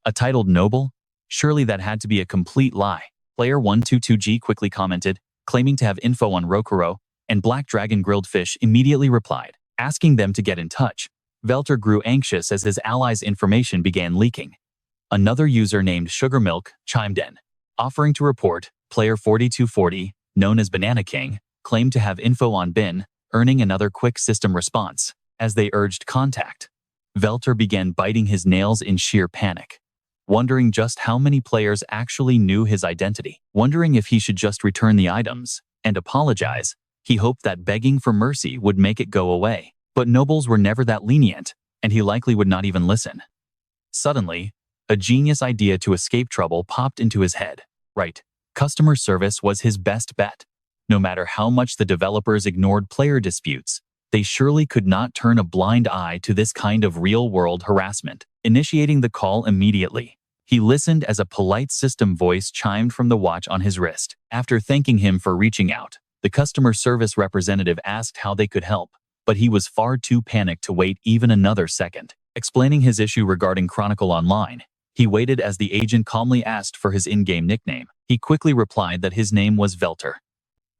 A titled noble? Surely that had to be a complete lie. Player 122G quickly commented, claiming to have info on Rokuro, and Black Dragon Grilled Fish immediately replied, asking them to get in touch. Velter grew anxious as his allies' information began leaking. Another user named Sugarmilk chimed in, offering to report. Player 4240, known as Banana King, claimed to have info on Bin, earning another quick system response. As they urged contact, Velter began biting his nails in sheer panic. wondering just how many players actually knew his identity. Wondering if he should just return the items and apologize, he hoped that begging for mercy would make it go away. But nobles were never that lenient, and he likely would not even listen. Suddenly, a genius idea to escape trouble popped into his head. Right, customer service was his best bet. No matter how much the developers ignored player disputes, they surely could not turn a blind eye to this kind of real-world harassment. Initiating the call immediately, he listened as a polite system voice chimed from the watch on his wrist. After thanking him for reaching out, the customer service representative asked how they could help, but he was far too panicked to wait even another second. Explaining his issue regarding Chronicle Online, he waited as the agent calmly asked for his in-game nickname. He quickly replied that his name was Velter.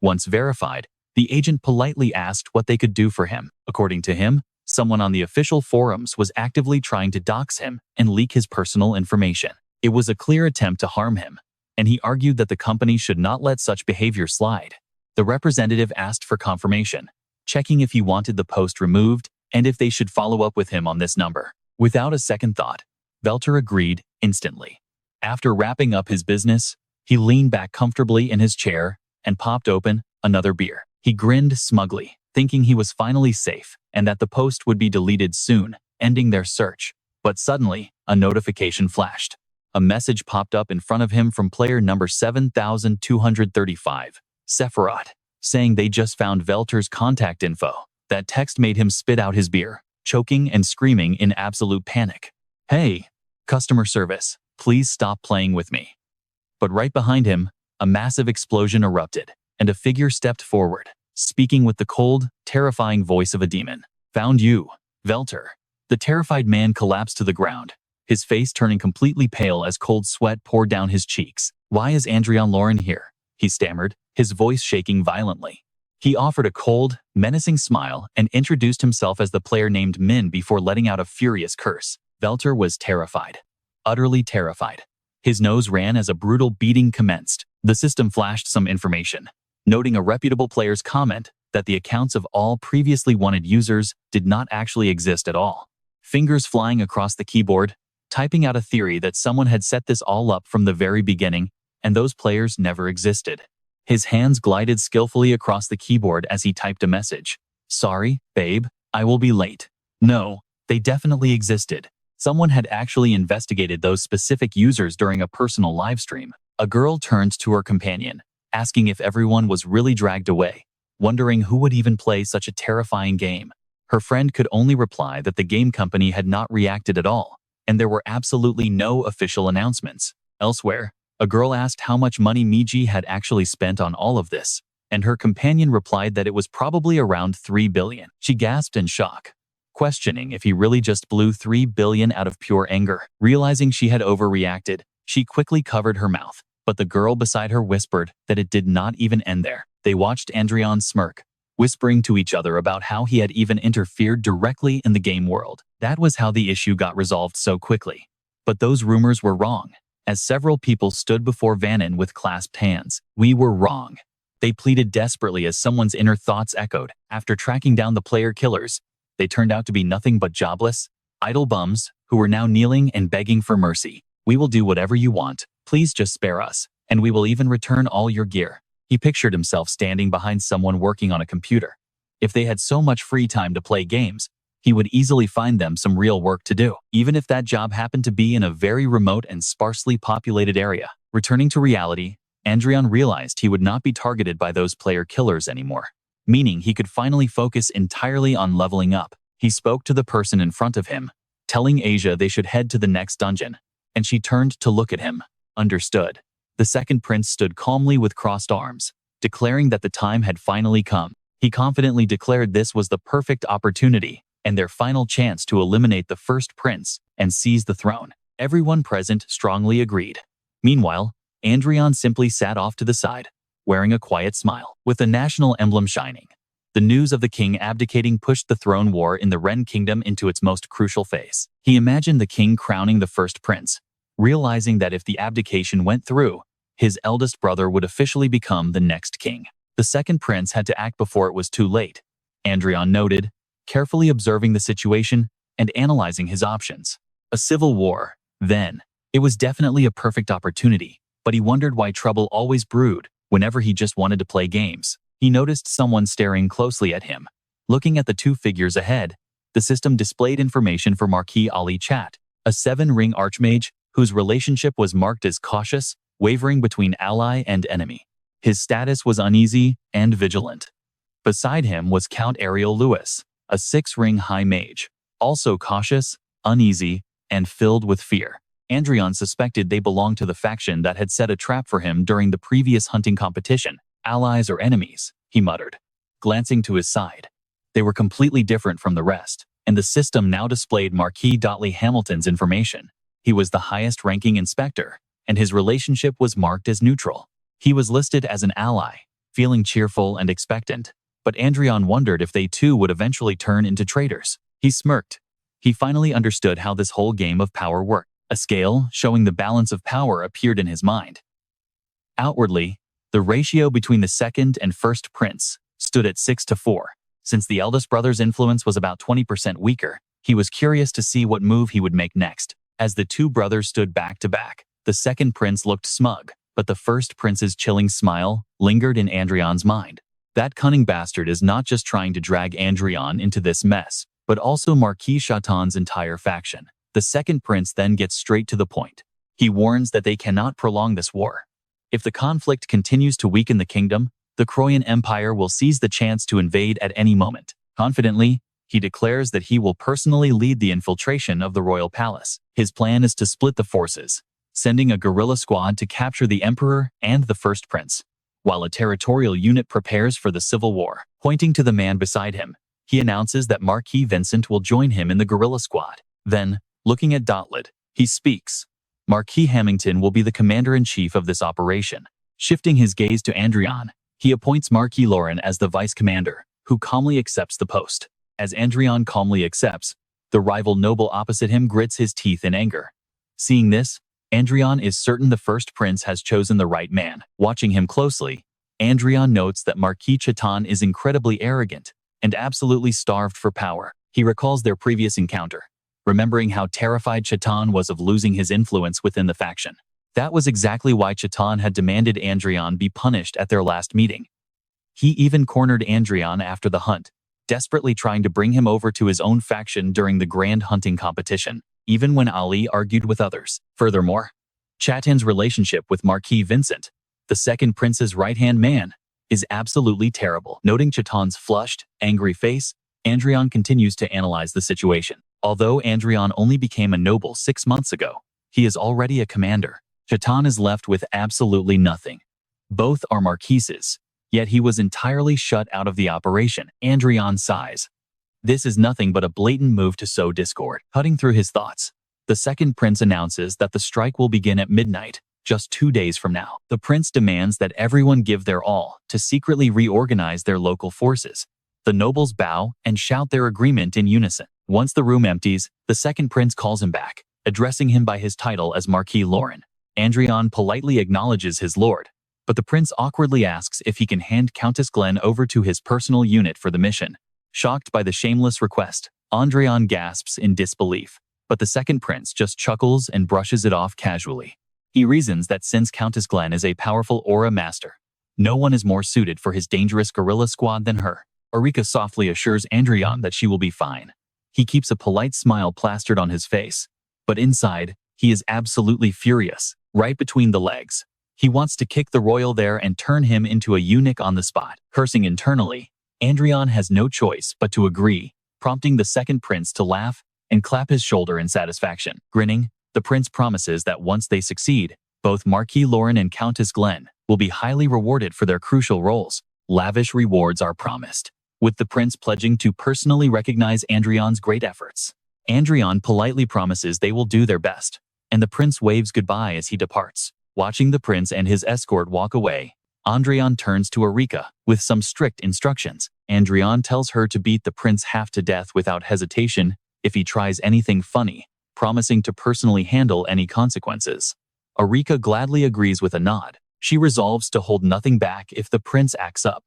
Once verified, the agent politely asked what they could do for him. According to him, someone on the official forums was actively trying to dox him and leak his personal information. It was a clear attempt to harm him, and he argued that the company should not let such behavior slide. The representative asked for confirmation, checking if he wanted the post removed and if they should follow up with him on this number. Without a second thought, Velter agreed instantly. After wrapping up his business, he leaned back comfortably in his chair and popped open another beer. He grinned smugly, thinking he was finally safe and that the post would be deleted soon, ending their search. But suddenly, a notification flashed. A message popped up in front of him from player number 7235, Sephiroth, saying they just found Velter's contact info. That text made him spit out his beer, choking and screaming in absolute panic. "Hey, customer service, please stop playing with me." But right behind him, a massive explosion erupted, and a figure stepped forward, speaking with the cold, terrifying voice of a demon. "Found you, Velter." The terrified man collapsed to the ground, his face turning completely pale as cold sweat poured down his cheeks. "Why is Adrian Lauren here?" he stammered, his voice shaking violently. He offered a cold, menacing smile and introduced himself as the player named Min before letting out a furious curse. Velter was terrified, utterly terrified. His nose ran as a brutal beating commenced. The system flashed some information, noting a reputable player's comment that the accounts of all previously wanted users did not actually exist at all. Fingers flying across the keyboard, typing out a theory that someone had set this all up from the very beginning, and those players never existed. His hands glided skillfully across the keyboard as he typed a message. "Sorry, babe, I will be late." No, they definitely existed. Someone had actually investigated those specific users during a personal livestream. A girl turned to her companion, asking if everyone was really dragged away, wondering who would even play such a terrifying game. Her friend could only reply that the game company had not reacted at all, and there were absolutely no official announcements. Elsewhere, a girl asked how much money Miji had actually spent on all of this, and her companion replied that it was probably around 3 billion. She gasped in shock, questioning if he really just blew 3 billion out of pure anger. Realizing she had overreacted, she quickly covered her mouth, but the girl beside her whispered that it did not even end there. They watched Adrian smirk, whispering to each other about how he had even interfered directly in the game world. That was how the issue got resolved so quickly. But those rumors were wrong, as several people stood before Vannon with clasped hands. "We were wrong," they pleaded desperately as someone's inner thoughts echoed. After tracking down the player killers, they turned out to be nothing but jobless, idle bums who were now kneeling and begging for mercy. "We will do whatever you want, please just spare us, and we will even return all your gear." He pictured himself standing behind someone working on a computer. If they had so much free time to play games, he would easily find them some real work to do, even if that job happened to be in a very remote and sparsely populated area. Returning to reality, Adrian realized he would not be targeted by those player killers anymore, meaning he could finally focus entirely on leveling up. He spoke to the person in front of him, telling Asia they should head to the next dungeon, and she turned to look at him. Understood. The second prince stood calmly with crossed arms, declaring that the time had finally come. He confidently declared this was the perfect opportunity and their final chance to eliminate the first prince and seize the throne. Everyone present strongly agreed. Meanwhile, Adrian simply sat off to the side, wearing a quiet smile. With the national emblem shining, the news of the king abdicating pushed the throne war in the Ren Kingdom into its most crucial phase. He imagined the king crowning the first prince, realizing that if the abdication went through, his eldest brother would officially become the next king. The second prince had to act before it was too late, Adrian noted, carefully observing the situation and analyzing his options. A civil war, then, It was definitely a perfect opportunity, but he wondered why trouble always brewed whenever he just wanted to play games. He noticed someone staring closely at him. Looking at the two figures ahead, the system displayed information for Marquis Ali Chat, a 7-ring Archmage whose relationship was marked as cautious, wavering between ally and enemy. His status was uneasy and vigilant. Beside him was Count Ariel Lewis, a 6-ring High Mage, also cautious, uneasy, and filled with fear. Adrian suspected they belonged to the faction that had set a trap for him during the previous hunting competition. Allies or enemies, he muttered, glancing to his side. They were completely different from the rest, and the system now displayed Marquis Dotley Hamilton's information. He was the highest-ranking inspector, and his relationship was marked as neutral. He was listed as an ally, feeling cheerful and expectant, but Adrian wondered if they too would eventually turn into traitors. He smirked. He finally understood how this whole game of power worked. A scale showing the balance of power appeared in his mind. Outwardly, the ratio between the second and first prince stood at 6-4. Since the eldest brother's influence was about 20% weaker, he was curious to see what move he would make next. As the two brothers stood back to back, the second prince looked smug, but the first prince's chilling smile lingered in Adrian's mind. That cunning bastard is not just trying to drag Adrian into this mess, but also Marquis Chaton's entire faction. The second prince then gets straight to the point. He warns that they cannot prolong this war. If the conflict continues to weaken the kingdom, the Croyan Empire will seize the chance to invade at any moment. Confidently, he declares that he will personally lead the infiltration of the royal palace. His plan is to split the forces, sending a guerrilla squad to capture the emperor and the first prince, while a territorial unit prepares for the civil war. Pointing to the man beside him, he announces that Marquis Vincent will join him in the guerrilla squad. Then, looking at Dotlid, he speaks. Marquis Hamilton will be the commander-in-chief of this operation. Shifting his gaze to Adrian, he appoints Marquis Lauren as the vice-commander, who calmly accepts the post. As Adrian calmly accepts, the rival noble opposite him grits his teeth in anger. Seeing this, Adrian is certain the first prince has chosen the right man. Watching him closely, Adrian notes that Marquis Chaton is incredibly arrogant and absolutely starved for power. He recalls their previous encounter, remembering how terrified Chaton was of losing his influence within the faction. That was exactly why Chaton had demanded Adrian be punished at their last meeting. He even cornered Adrian after the hunt, desperately trying to bring him over to his own faction during the grand hunting competition, even when Ali argued with others. Furthermore, Chaton's relationship with Marquis Vincent, the second prince's right-hand man, is absolutely terrible. Noting Chaton's flushed, angry face, Adrian continues to analyze the situation. Although Adrian only became a noble 6 months ago, he is already a commander. Chaton is left with absolutely nothing. Both are marquises, yet he was entirely shut out of the operation. Adrian sighs. This is nothing but a blatant move to sow discord. Cutting through his thoughts, the second prince announces that the strike will begin at midnight, just 2 days from now. The prince demands that everyone give their all to secretly reorganize their local forces. The nobles bow and shout their agreement in unison. Once the room empties, the second prince calls him back, addressing him by his title as Marquis Lauren. Adrian politely acknowledges his lord, but the prince awkwardly asks if he can hand Countess Glenn over to his personal unit for the mission. Shocked by the shameless request, Adrian gasps in disbelief, but the second prince just chuckles and brushes it off casually. He reasons that since Countess Glenn is a powerful aura master, no one is more suited for his dangerous guerrilla squad than her. Eureka softly assures Adrian that she will be fine. He keeps a polite smile plastered on his face, but inside, he is absolutely furious. Right between the legs, he wants to kick the royal there and turn him into a eunuch on the spot. Cursing internally, Adrian has no choice but to agree, prompting the second prince to laugh and clap his shoulder in satisfaction. Grinning, the prince promises that once they succeed, both Marquis Lauren and Countess Glenn will be highly rewarded for their crucial roles. Lavish rewards are promised, with the prince pledging to personally recognize Adrian's great efforts. Adrian politely promises they will do their best, and the prince waves goodbye as he departs. Watching the prince and his escort walk away, Adrian turns to Eureka with some strict instructions. Adrian tells her to beat the prince half to death without hesitation if he tries anything funny, promising to personally handle any consequences. Eureka gladly agrees with a nod. She resolves to hold nothing back if the prince acts up.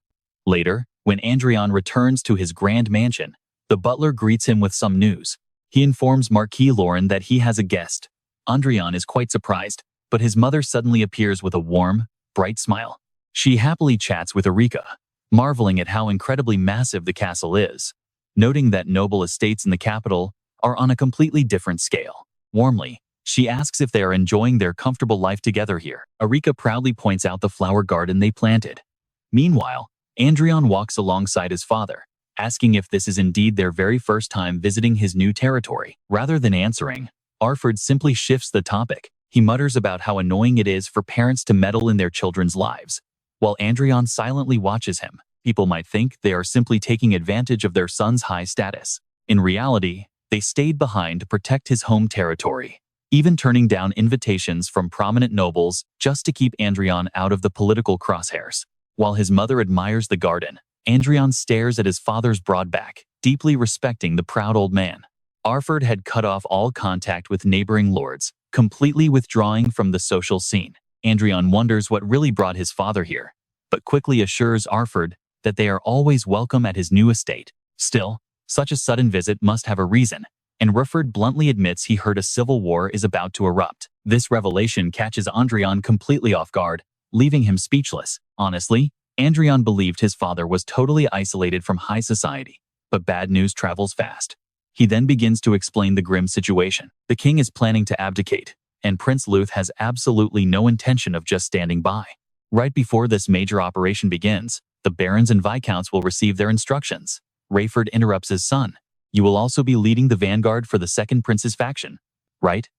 Later, when Adrian returns to his grand mansion, the butler greets him with some news. He informs Marquis Lauren that he has a guest. Adrian is quite surprised, but his mother suddenly appears with a warm, bright smile. She happily chats with Erika, marveling at how incredibly massive the castle is, noting that noble estates in the capital are on a completely different scale. Warmly, she asks if they are enjoying their comfortable life together here. Erika proudly points out the flower garden they planted. Meanwhile, Adrian walks alongside his father, asking if this is indeed their very first time visiting his new territory. Rather than answering, Arford simply shifts the topic. He mutters about how annoying it is for parents to meddle in their children's lives. While Adrian silently watches him, people might think they are simply taking advantage of their son's high status. In reality, they stayed behind to protect his home territory, even turning down invitations from prominent nobles just to keep Adrian out of the political crosshairs. While his mother admires the garden, Adrian stares at his father's broad back, deeply respecting the proud old man. Arford had cut off all contact with neighboring lords, completely withdrawing from the social scene. Adrian wonders what really brought his father here, but quickly assures Arford that they are always welcome at his new estate. Still, such a sudden visit must have a reason, and Arford bluntly admits he heard a civil war is about to erupt. This revelation catches Adrian completely off guard, leaving him speechless. Honestly, Adrian believed his father was totally isolated from high society, but bad news travels fast. He then begins to explain the grim situation. The king is planning to abdicate, and Prince Luth has absolutely no intention of just standing by. Right before this major operation begins, the barons and viscounts will receive their instructions. Rayford interrupts his son. You will also be leading the vanguard for the second prince's faction, right?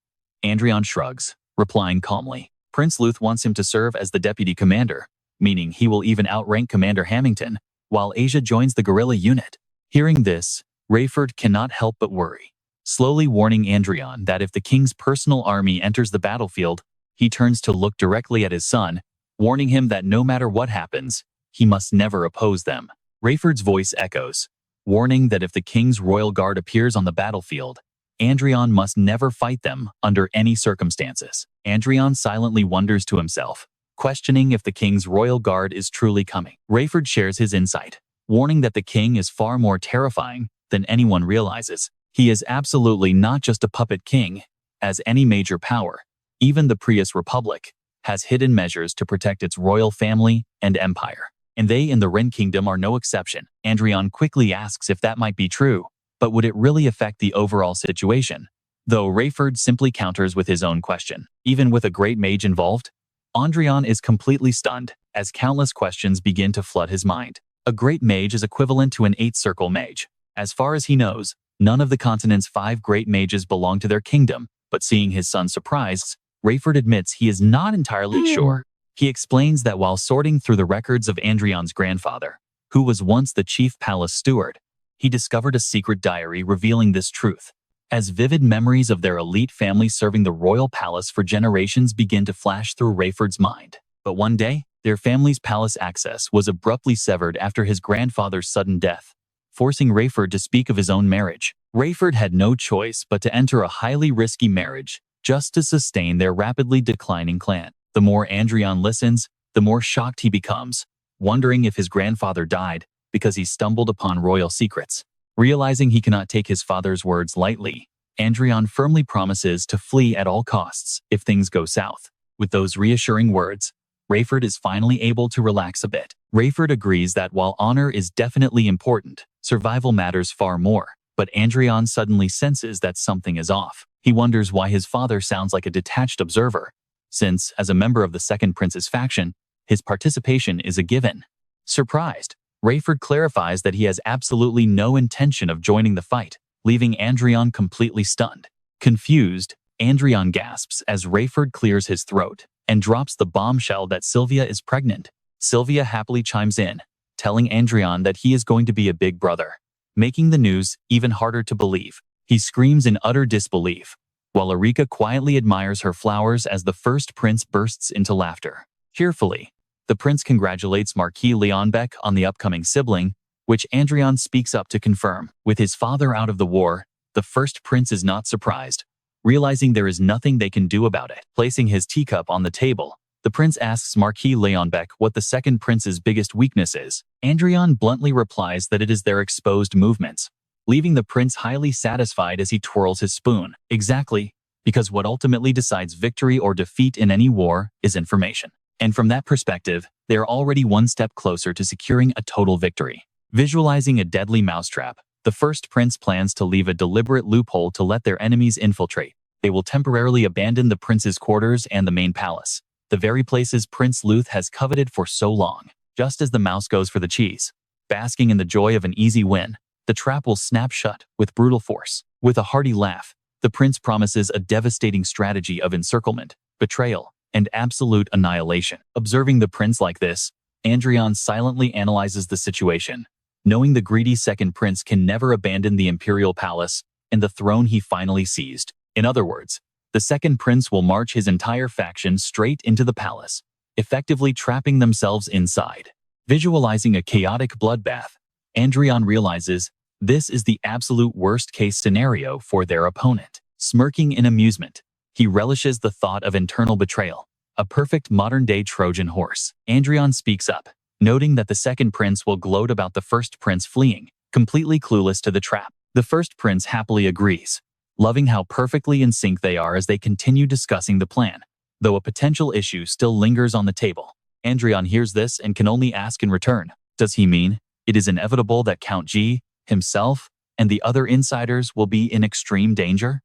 Adrian shrugs, replying calmly. Prince Luth wants him to serve as the deputy commander, meaning he will even outrank Commander Hamilton, while Asia joins the guerrilla unit. Hearing this, Rayford cannot help but worry, slowly warning Adrian that if the king's personal army enters the battlefield, he turns to look directly at his son, warning him that no matter what happens, he must never oppose them. Rayford's voice echoes, warning that if the king's royal guard appears on the battlefield, Adrian must never fight them under any circumstances. Adrian silently wonders to himself, questioning if the king's royal guard is truly coming. Rayford shares his insight, warning that the king is far more terrifying than anyone realizes. He is absolutely not just a puppet king, as any major power, even the Prius Republic, has hidden measures to protect its royal family and empire. And they in the Ren Kingdom are no exception. Adrian quickly asks if that might be true, but would it really affect the overall situation? Though Rayford simply counters with his own question. Even with a great mage involved, Adrian is completely stunned, as countless questions begin to flood his mind. A great mage is equivalent to an 8-circle mage. As far as he knows, none of the continent's 5 great mages belong to their kingdom, but seeing his son surprised, Rayford admits he is not entirely sure. He explains that while sorting through the records of Adrian's grandfather, who was once the chief palace steward, he discovered a secret diary revealing this truth. As vivid memories of their elite family serving the royal palace for generations begin to flash through Rayford's mind. But one day, their family's palace access was abruptly severed after his grandfather's sudden death, forcing Rayford to speak of his own marriage. Rayford had no choice but to enter a highly risky marriage just to sustain their rapidly declining clan. The more Adrian listens, the more shocked he becomes, wondering if his grandfather died because he stumbled upon royal secrets. Realizing he cannot take his father's words lightly, Adrian firmly promises to flee at all costs if things go south. With those reassuring words, Rayford is finally able to relax a bit. Rayford agrees that while honor is definitely important, survival matters far more. But Adrian suddenly senses that something is off. He wonders why his father sounds like a detached observer, since, as a member of the second prince's faction, his participation is a given. Surprised, Rayford clarifies that he has absolutely no intention of joining the fight, leaving Adrian completely stunned. Confused, Adrian gasps as Rayford clears his throat and drops the bombshell that Sylvia is pregnant. Sylvia happily chimes in, telling Adrian that he is going to be a big brother, making the news even harder to believe. He screams in utter disbelief, while Erika quietly admires her flowers as the first prince bursts into laughter. Cheerfully, the prince congratulates Marquis Leonbec on the upcoming sibling, which Adrian speaks up to confirm. With his father out of the war, the first prince is not surprised, realizing there is nothing they can do about it. Placing his teacup on the table, the prince asks Marquis Leonbec what the second prince's biggest weakness is. Adrian bluntly replies that it is their exposed movements, leaving the prince highly satisfied as he twirls his spoon. Exactly, because what ultimately decides victory or defeat in any war is information. And from that perspective, they are already one step closer to securing a total victory. Visualizing a deadly mousetrap, the first prince plans to leave a deliberate loophole to let their enemies infiltrate. They will temporarily abandon the prince's quarters and the main palace, the very places Prince Luth has coveted for so long. Just as the mouse goes for the cheese, basking in the joy of an easy win, the trap will snap shut with brutal force. With a hearty laugh, the prince promises a devastating strategy of encirclement, betrayal, and absolute annihilation. Observing the prince like this, Adrian silently analyzes the situation, knowing the greedy second prince can never abandon the imperial palace and the throne he finally seized. In other words, the second prince will march his entire faction straight into the palace, effectively trapping themselves inside. Visualizing a chaotic bloodbath, Adrian realizes this is the absolute worst-case scenario for their opponent. Smirking in amusement, he relishes the thought of internal betrayal, a perfect modern-day Trojan horse. Adrian speaks up, noting that the second prince will gloat about the first prince fleeing, completely clueless to the trap. The first prince happily agrees, loving how perfectly in sync they are as they continue discussing the plan, though a potential issue still lingers on the table. Adrian hears this and can only ask in return, does he mean it is inevitable that Count G, himself, and the other insiders will be in extreme danger?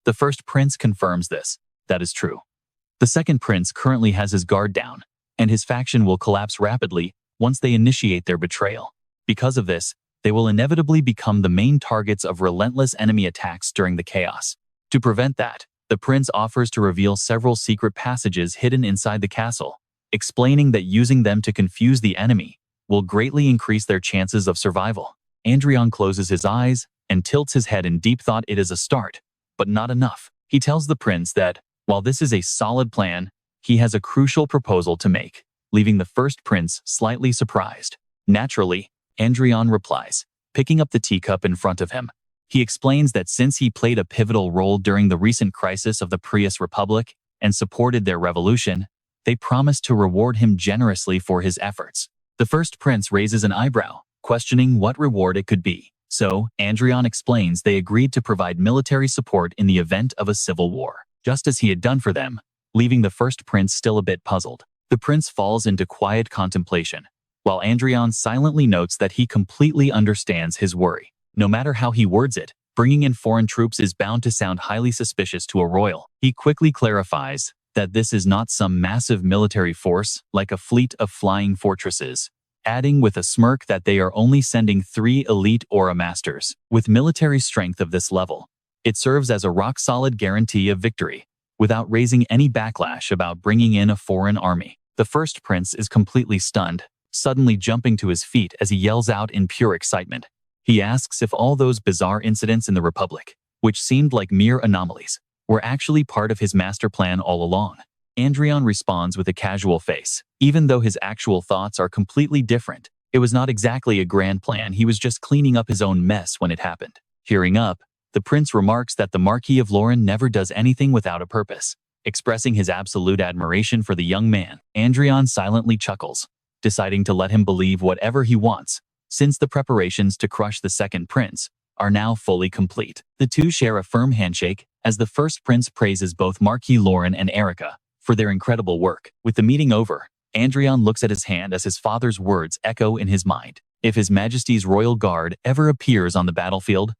The first prince confirms this. That is true. The second prince currently has his guard down, and his faction will collapse rapidly once they initiate their betrayal. Because of this, they will inevitably become the main targets of relentless enemy attacks during the chaos. To prevent that, the prince offers to reveal several secret passages hidden inside the castle, explaining that using them to confuse the enemy will greatly increase their chances of survival. Adrian closes his eyes and tilts his head in deep thought. It is a start, but not enough. He tells the prince that, while this is a solid plan, he has a crucial proposal to make, leaving the first prince slightly surprised. Naturally, Adrian replies, picking up the teacup in front of him. He explains that since he played a pivotal role during the recent crisis of the Prius Republic and supported their revolution, they promised to reward him generously for his efforts. The first prince raises an eyebrow, questioning what reward it could be. So, Adrian explains they agreed to provide military support in the event of a civil war, just as he had done for them, leaving the first prince still a bit puzzled. The prince falls into quiet contemplation, while Adrian silently notes that he completely understands his worry. No matter how he words it, bringing in foreign troops is bound to sound highly suspicious to a royal. He quickly clarifies that this is not some massive military force like a fleet of flying fortresses, adding with a smirk that they are only sending 3 elite aura masters. With military strength of this level, it serves as a rock-solid guarantee of victory, without raising any backlash about bringing in a foreign army. The first prince is completely stunned, suddenly jumping to his feet as he yells out in pure excitement. He asks if all those bizarre incidents in the Republic, which seemed like mere anomalies, were actually part of his master plan all along. Adrian responds with a casual face. Even though his actual thoughts are completely different, it was not exactly a grand plan. He was just cleaning up his own mess when it happened. Tearing up, the prince remarks that the Marquis of Lauren never does anything without a purpose. Expressing his absolute admiration for the young man, Adrian silently chuckles, deciding to let him believe whatever he wants, since the preparations to crush the second prince are now fully complete. The two share a firm handshake as the first prince praises both Marquis Lauren and Erica for their incredible work. With the meeting over, Adrian looks at his hand as his father's words echo in his mind. If His Majesty's Royal Guard ever appears on the battlefield,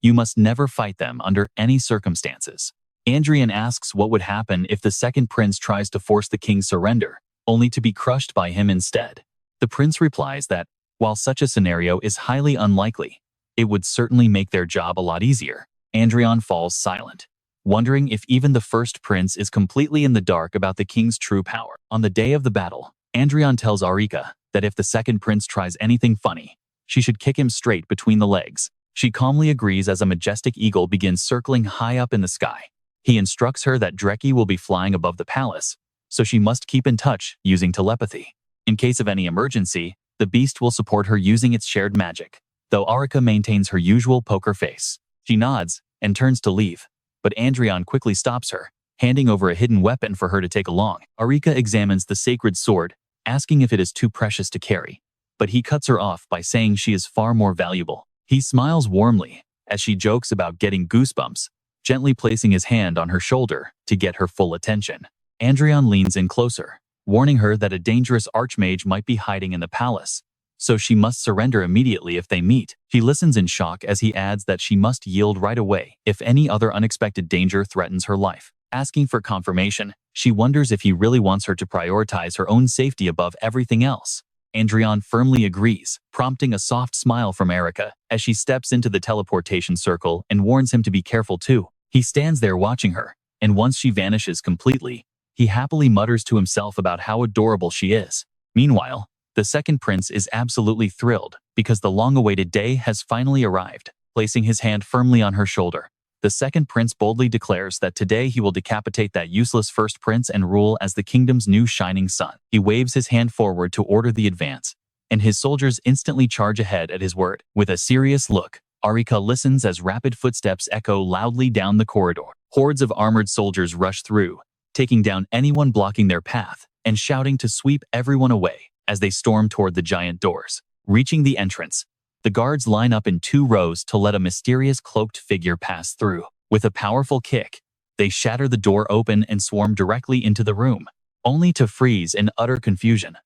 you must never fight them under any circumstances. Adrian asks what would happen if the second prince tries to force the king's surrender, only to be crushed by him instead. The prince replies that, while such a scenario is highly unlikely, it would certainly make their job a lot easier. Adrian falls silent, wondering if even the first prince is completely in the dark about the king's true power. On the day of the battle, Adrian tells Arika that if the second prince tries anything funny, she should kick him straight between the legs. She calmly agrees as a majestic eagle begins circling high up in the sky. He instructs her that Dreki will be flying above the palace, so she must keep in touch using telepathy. In case of any emergency, the beast will support her using its shared magic, though Arika maintains her usual poker face. She nods and turns to leave, but Adrian quickly stops her, handing over a hidden weapon for her to take along. Arika examines the sacred sword, asking if it is too precious to carry, but he cuts her off by saying she is far more valuable. He smiles warmly as she jokes about getting goosebumps, gently placing his hand on her shoulder to get her full attention. Adrian leans in closer, warning her that a dangerous Archmage might be hiding in the palace, so she must surrender immediately if they meet. She listens in shock as he adds that she must yield right away if any other unexpected danger threatens her life. Asking for confirmation, she wonders if he really wants her to prioritize her own safety above everything else. Adrian firmly agrees, prompting a soft smile from Erica as she steps into the teleportation circle and warns him to be careful too. He stands there watching her, and once she vanishes completely, he happily mutters to himself about how adorable she is. Meanwhile, the second prince is absolutely thrilled because the long-awaited day has finally arrived. Placing his hand firmly on her shoulder, the second prince boldly declares that today he will decapitate that useless first prince and rule as the kingdom's new shining sun. He waves his hand forward to order the advance, and his soldiers instantly charge ahead at his word. With a serious look, Arika listens as rapid footsteps echo loudly down the corridor. Hordes of armored soldiers rush through, taking down anyone blocking their path and shouting to sweep everyone away as they storm toward the giant doors. Reaching the entrance, the guards line up in 2 rows to let a mysterious cloaked figure pass through. With a powerful kick, they shatter the door open and swarm directly into the room, only to freeze in utter confusion.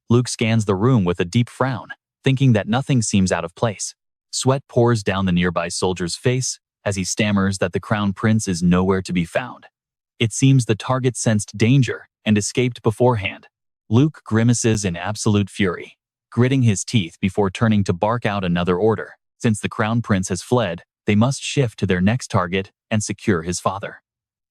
Luke scans the room with a deep frown, thinking that nothing seems out of place. Sweat pours down the nearby soldier's face as he stammers that the crown prince is nowhere to be found. It seems the target sensed danger and escaped beforehand. Luke grimaces in absolute fury, gritting his teeth before turning to bark out another order. Since the crown prince has fled, they must shift to their next target and secure his father.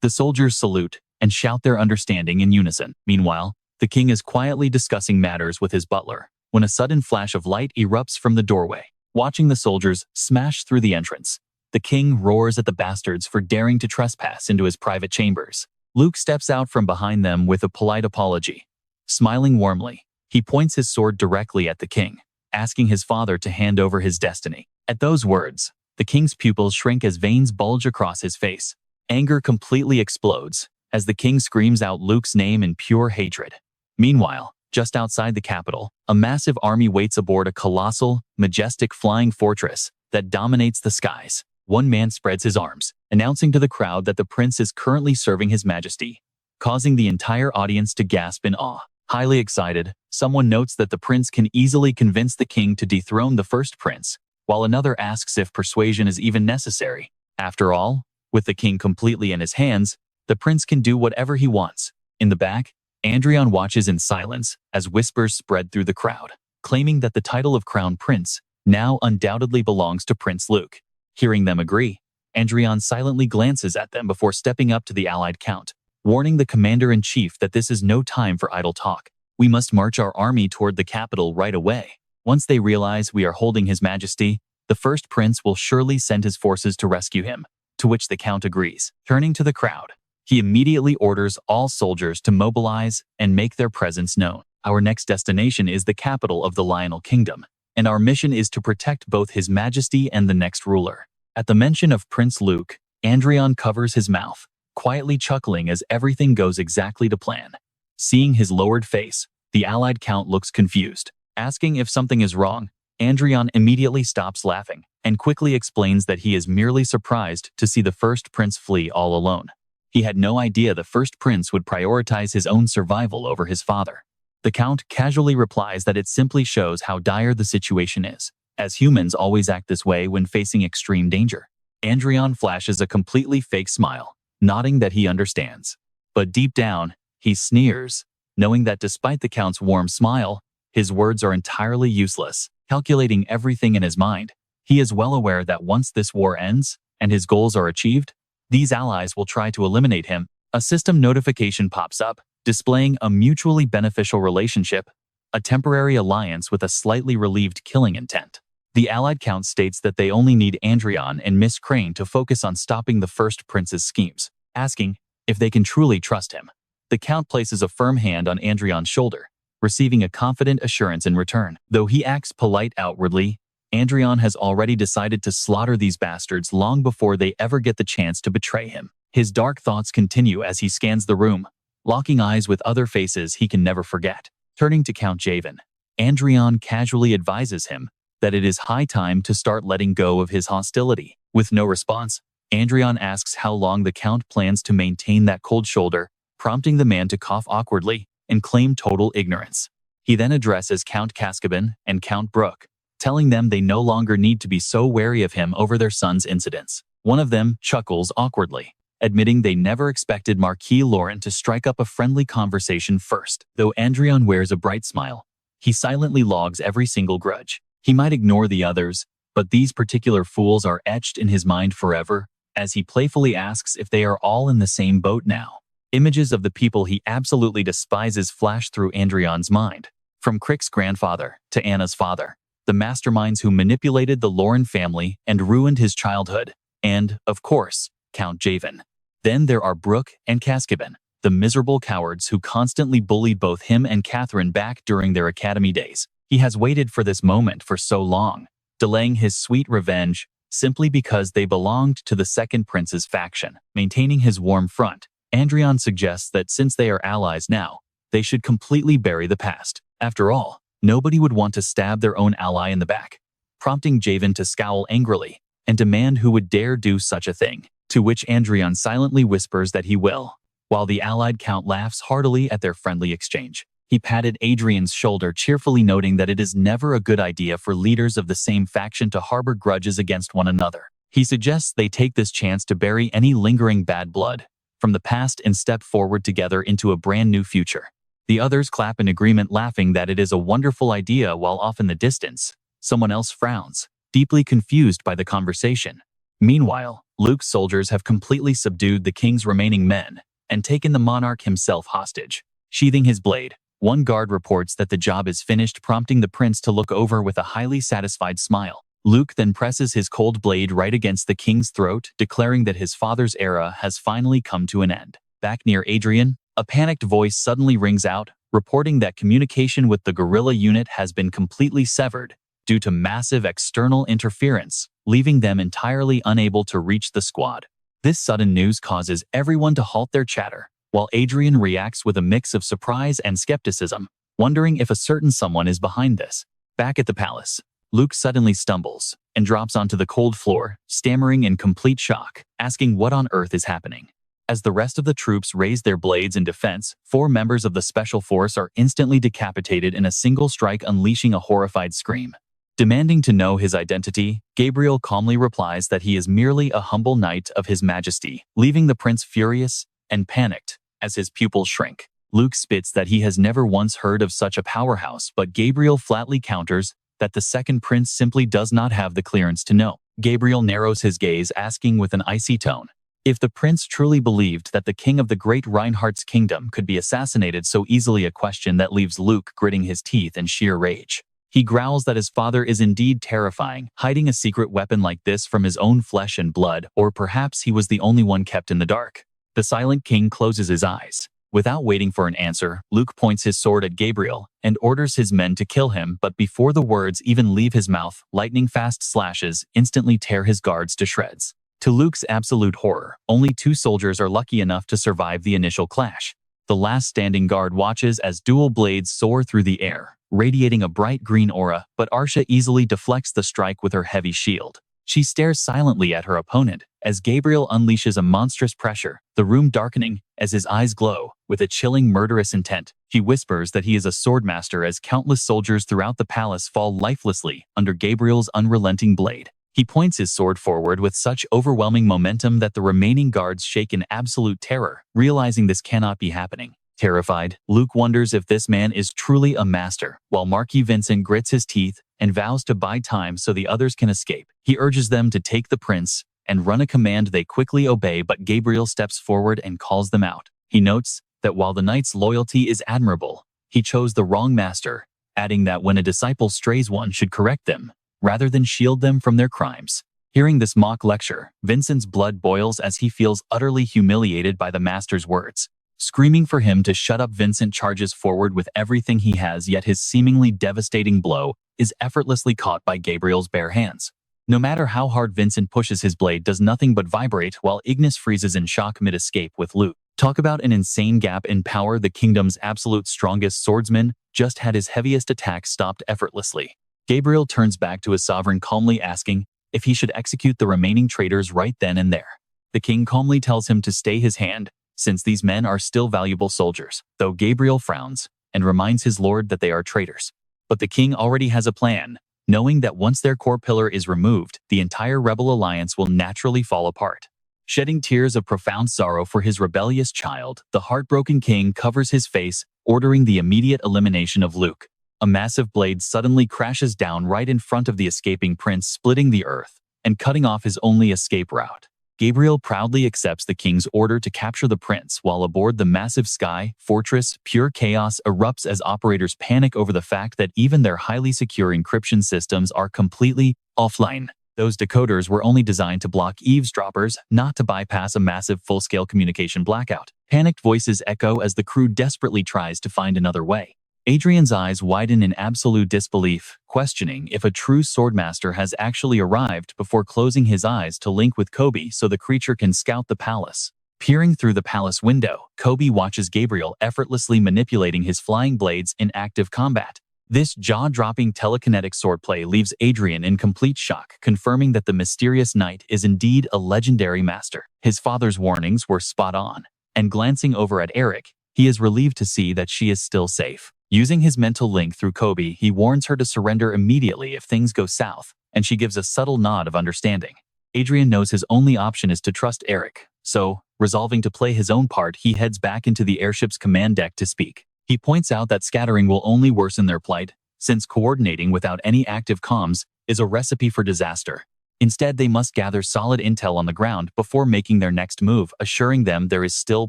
The soldiers salute and shout their understanding in unison. Meanwhile, the king is quietly discussing matters with his butler when a sudden flash of light erupts from the doorway. Watching the soldiers smash through the entrance, the king roars at the bastards for daring to trespass into his private chambers. Luke steps out from behind them with a polite apology. Smiling warmly, he points his sword directly at the king, asking his father to hand over his destiny. At those words, the king's pupils shrink as veins bulge across his face. Anger completely explodes as the king screams out Luke's name in pure hatred. Meanwhile, just outside the capital, a massive army waits aboard a colossal, majestic flying fortress that dominates the skies. One man spreads his arms, announcing to the crowd that the prince is currently serving his majesty, causing the entire audience to gasp in awe. Highly excited, someone notes that the prince can easily convince the king to dethrone the first prince, while another asks if persuasion is even necessary. After all, with the king completely in his hands, the prince can do whatever he wants. In the back, Adrian watches in silence as whispers spread through the crowd, claiming that the title of crown prince now undoubtedly belongs to Prince Luke. Hearing them agree, Adrian silently glances at them before stepping up to the allied count, warning the commander-in-chief that this is no time for idle talk. We must march our army toward the capital right away. Once they realize we are holding his majesty, the first prince will surely send his forces to rescue him, to which the count agrees. Turning to the crowd, he immediately orders all soldiers to mobilize and make their presence known. Our next destination is the capital of the Lionel Kingdom, and our mission is to protect both his majesty and the next ruler. At the mention of Prince Luke, Adrian covers his mouth, quietly chuckling as everything goes exactly to plan. Seeing his lowered face, the allied count looks confused. Asking if something is wrong, Adrian immediately stops laughing and quickly explains that he is merely surprised to see the first prince flee all alone. He had no idea the first prince would prioritize his own survival over his father. The count casually replies that it simply shows how dire the situation is, as humans always act this way when facing extreme danger. Adrian flashes a completely fake smile, nodding that he understands. But deep down, he sneers, knowing that despite the count's warm smile, his words are entirely useless. Calculating everything in his mind, he is well aware that once this war ends and his goals are achieved, these allies will try to eliminate him. A system notification pops up, displaying a mutually beneficial relationship, a temporary alliance with a slightly relieved killing intent. The allied count states that they only need Adrian and Miss Crane to focus on stopping the first prince's schemes, asking if they can truly trust him. The count places a firm hand on Adrian's shoulder, receiving a confident assurance in return. Though he acts polite outwardly, Adrian has already decided to slaughter these bastards long before they ever get the chance to betray him. His dark thoughts continue as he scans the room, locking eyes with other faces he can never forget. Turning to Count Javan, Adrian casually advises him that it is high time to start letting go of his hostility. With no response, Adrian asks how long the Count plans to maintain that cold shoulder, prompting the man to cough awkwardly and claim total ignorance. He then addresses Count Cascaben and Count Brooke, telling them they no longer need to be so wary of him over their son's incidents. One of them chuckles awkwardly, admitting they never expected Marquis Laurent to strike up a friendly conversation first. Though Adrian wears a bright smile, he silently logs every single grudge. He might ignore the others, but these particular fools are etched in his mind forever, as he playfully asks if they are all in the same boat now. Images of the people he absolutely despises flash through Adrian's mind. From Crick's grandfather to Anna's father, the masterminds who manipulated the Lauren family and ruined his childhood, and, of course, Count Javen. Then there are Brooke and Cascaben, the miserable cowards who constantly bullied both him and Catherine back during their academy days. He has waited for this moment for so long, delaying his sweet revenge simply because they belonged to the second prince's faction. Maintaining his warm front, Adrian suggests that since they are allies now, they should completely bury the past. After all, nobody would want to stab their own ally in the back, prompting Javen to scowl angrily and demand who would dare do such a thing, to which Adrian silently whispers that he will, while the allied count laughs heartily at their friendly exchange. He patted Adrian's shoulder, cheerfully noting that it is never a good idea for leaders of the same faction to harbor grudges against one another. He suggests they take this chance to bury any lingering bad blood from the past and step forward together into a brand new future. The others clap in agreement, laughing that it is a wonderful idea, while off in the distance, someone else frowns, deeply confused by the conversation. Meanwhile, Luke's soldiers have completely subdued the king's remaining men and taken the monarch himself hostage. Sheathing his blade, one guard reports that the job is finished, prompting the prince to look over with a highly satisfied smile. Luke then presses his cold blade right against the king's throat, declaring that his father's era has finally come to an end. Back near Adrian, a panicked voice suddenly rings out, reporting that communication with the guerrilla unit has been completely severed due to massive external interference, leaving them entirely unable to reach the squad. This sudden news causes everyone to halt their chatter, while Adrian reacts with a mix of surprise and skepticism, wondering if a certain someone is behind this. Back at the palace, Luke suddenly stumbles and drops onto the cold floor, stammering in complete shock, asking what on earth is happening. As the rest of the troops raise their blades in defense, 4 members of the special force are instantly decapitated in a single strike, unleashing a horrified scream. Demanding to know his identity, Gabriel calmly replies that he is merely a humble knight of His Majesty, leaving the prince furious and panicked as his pupils shrink. Luke spits that he has never once heard of such a powerhouse, but Gabriel flatly counters that the second prince simply does not have the clearance to know. Gabriel narrows his gaze, asking with an icy tone, if the prince truly believed that the king of the great Reinhardt's kingdom could be assassinated so easily, a question that leaves Luke gritting his teeth in sheer rage. He growls that his father is indeed terrifying, hiding a secret weapon like this from his own flesh and blood, or perhaps he was the only one kept in the dark. The silent king closes his eyes. Without waiting for an answer, Luke points his sword at Gabriel and orders his men to kill him, but before the words even leave his mouth, lightning-fast slashes instantly tear his guards to shreds. To Luke's absolute horror, only 2 soldiers are lucky enough to survive the initial clash. The last standing guard watches as dual blades soar through the air, radiating a bright green aura, but Arsha easily deflects the strike with her heavy shield. She stares silently at her opponent as Gabriel unleashes a monstrous pressure, the room darkening as his eyes glow with a chilling, murderous intent. He whispers that he is a swordmaster as countless soldiers throughout the palace fall lifelessly under Gabriel's unrelenting blade. He points his sword forward with such overwhelming momentum that the remaining guards shake in absolute terror, realizing this cannot be happening. Terrified, Luke wonders if this man is truly a master, while Marquis Vincent grits his teeth and vows to buy time so the others can escape. He urges them to take the prince and run, a command they quickly obey, but Gabriel steps forward and calls them out. He notes that while the knight's loyalty is admirable, he chose the wrong master, adding that when a disciple strays, one should correct them, rather than shield them from their crimes. Hearing this mock lecture, Vincent's blood boils as he feels utterly humiliated by the master's words. Screaming for him to shut up, Vincent charges forward with everything he has, yet his seemingly devastating blow is effortlessly caught by Gabriel's bare hands. No matter how hard Vincent pushes, his blade does nothing but vibrate, while Ignis freezes in shock mid-escape with Luke. Talk about an insane gap in power. The kingdom's absolute strongest swordsman just had his heaviest attack stopped effortlessly. Gabriel turns back to his sovereign, calmly asking if he should execute the remaining traitors right then and there. The king calmly tells him to stay his hand, since these men are still valuable soldiers, though Gabriel frowns and reminds his lord that they are traitors. But the king already has a plan, knowing that once their core pillar is removed, the entire rebel alliance will naturally fall apart. Shedding tears of profound sorrow for his rebellious child, the heartbroken king covers his face, ordering the immediate elimination of Luke. A massive blade suddenly crashes down right in front of the escaping prince, splitting the earth and cutting off his only escape route. Gabriel proudly accepts the king's order to capture the prince, while aboard the massive sky fortress, pure chaos erupts as operators panic over the fact that even their highly secure encryption systems are completely offline. Those decoders were only designed to block eavesdroppers, not to bypass a massive full-scale communication blackout. Panicked voices echo as the crew desperately tries to find another way. Adrian's eyes widen in absolute disbelief, questioning if a true swordmaster has actually arrived before closing his eyes to link with Kobe so the creature can scout the palace. Peering through the palace window, Kobe watches Gabriel effortlessly manipulating his flying blades in active combat. This jaw-dropping telekinetic swordplay leaves Adrian in complete shock, confirming that the mysterious knight is indeed a legendary master. His father's warnings were spot on, and glancing over at Eric, he is relieved to see that she is still safe. Using his mental link through Kobe, he warns her to surrender immediately if things go south, and she gives a subtle nod of understanding. Adrian knows his only option is to trust Eric, so, resolving to play his own part, he heads back into the airship's command deck to speak. He points out that scattering will only worsen their plight, since coordinating without any active comms is a recipe for disaster. Instead, they must gather solid intel on the ground before making their next move, assuring them there is still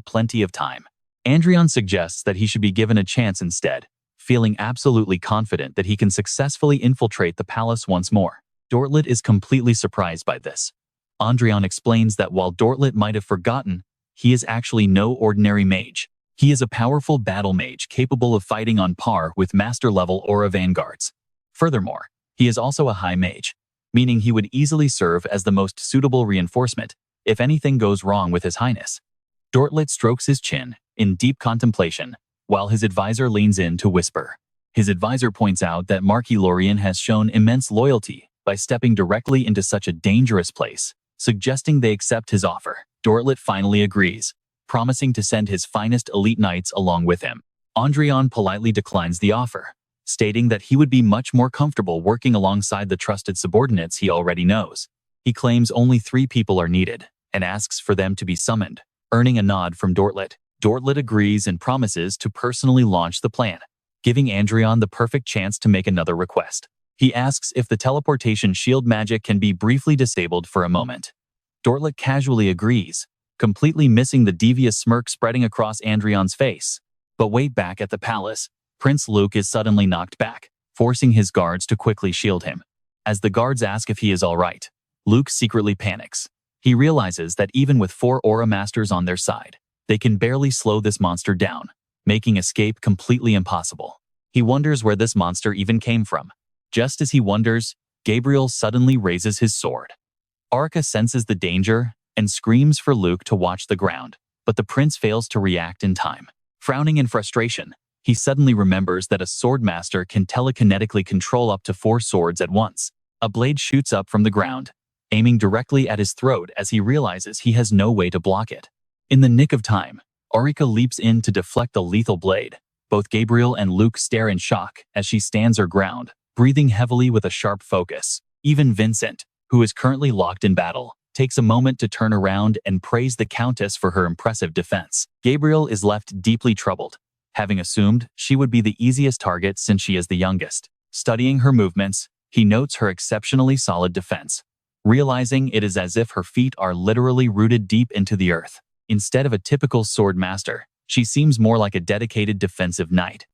plenty of time. Adrian suggests that he should be given a chance instead, feeling absolutely confident that he can successfully infiltrate the palace once more. Dortlet is completely surprised by this. Adrian explains that while Dortlet might have forgotten, he is actually no ordinary mage. He is a powerful battle mage capable of fighting on par with master-level aura vanguards. Furthermore, he is also a high mage, meaning he would easily serve as the most suitable reinforcement if anything goes wrong with His Highness. Dortlet strokes his chin in deep contemplation, while his advisor leans in to whisper. His advisor points out that Marquis Lorien has shown immense loyalty by stepping directly into such a dangerous place, suggesting they accept his offer. Dortlet finally agrees, promising to send his finest elite knights along with him. Adrian politely declines the offer, stating that he would be much more comfortable working alongside the trusted subordinates he already knows. He claims only 3 people are needed, and asks for them to be summoned, earning a nod from Dortlet. Dortlet agrees and promises to personally launch the plan, giving Adrian the perfect chance to make another request. He asks if the teleportation shield magic can be briefly disabled for a moment. Dortlet casually agrees, completely missing the devious smirk spreading across Adrian's face. But wait, back at the palace, Prince Luke is suddenly knocked back, forcing his guards to quickly shield him. As the guards ask if he is all right, Luke secretly panics. He realizes that even with 4 Aura Masters on their side, they can barely slow this monster down, making escape completely impossible. He wonders where this monster even came from. Just as he wonders, Gabriel suddenly raises his sword. Arca senses the danger and screams for Luke to watch the ground, but the prince fails to react in time. Frowning in frustration, he suddenly remembers that a swordmaster can telekinetically control up to 4 swords at once. A blade shoots up from the ground, aiming directly at his throat as he realizes he has no way to block it. In the nick of time, Arika leaps in to deflect the lethal blade. Both Gabriel and Luke stare in shock as she stands her ground, breathing heavily with a sharp focus. Even Vincent, who is currently locked in battle, takes a moment to turn around and praise the Countess for her impressive defense. Gabriel is left deeply troubled, having assumed she would be the easiest target since she is the youngest. Studying her movements, he notes her exceptionally solid defense, realizing it is as if her feet are literally rooted deep into the earth. Instead of a typical sword master, she seems more like a dedicated defensive knight.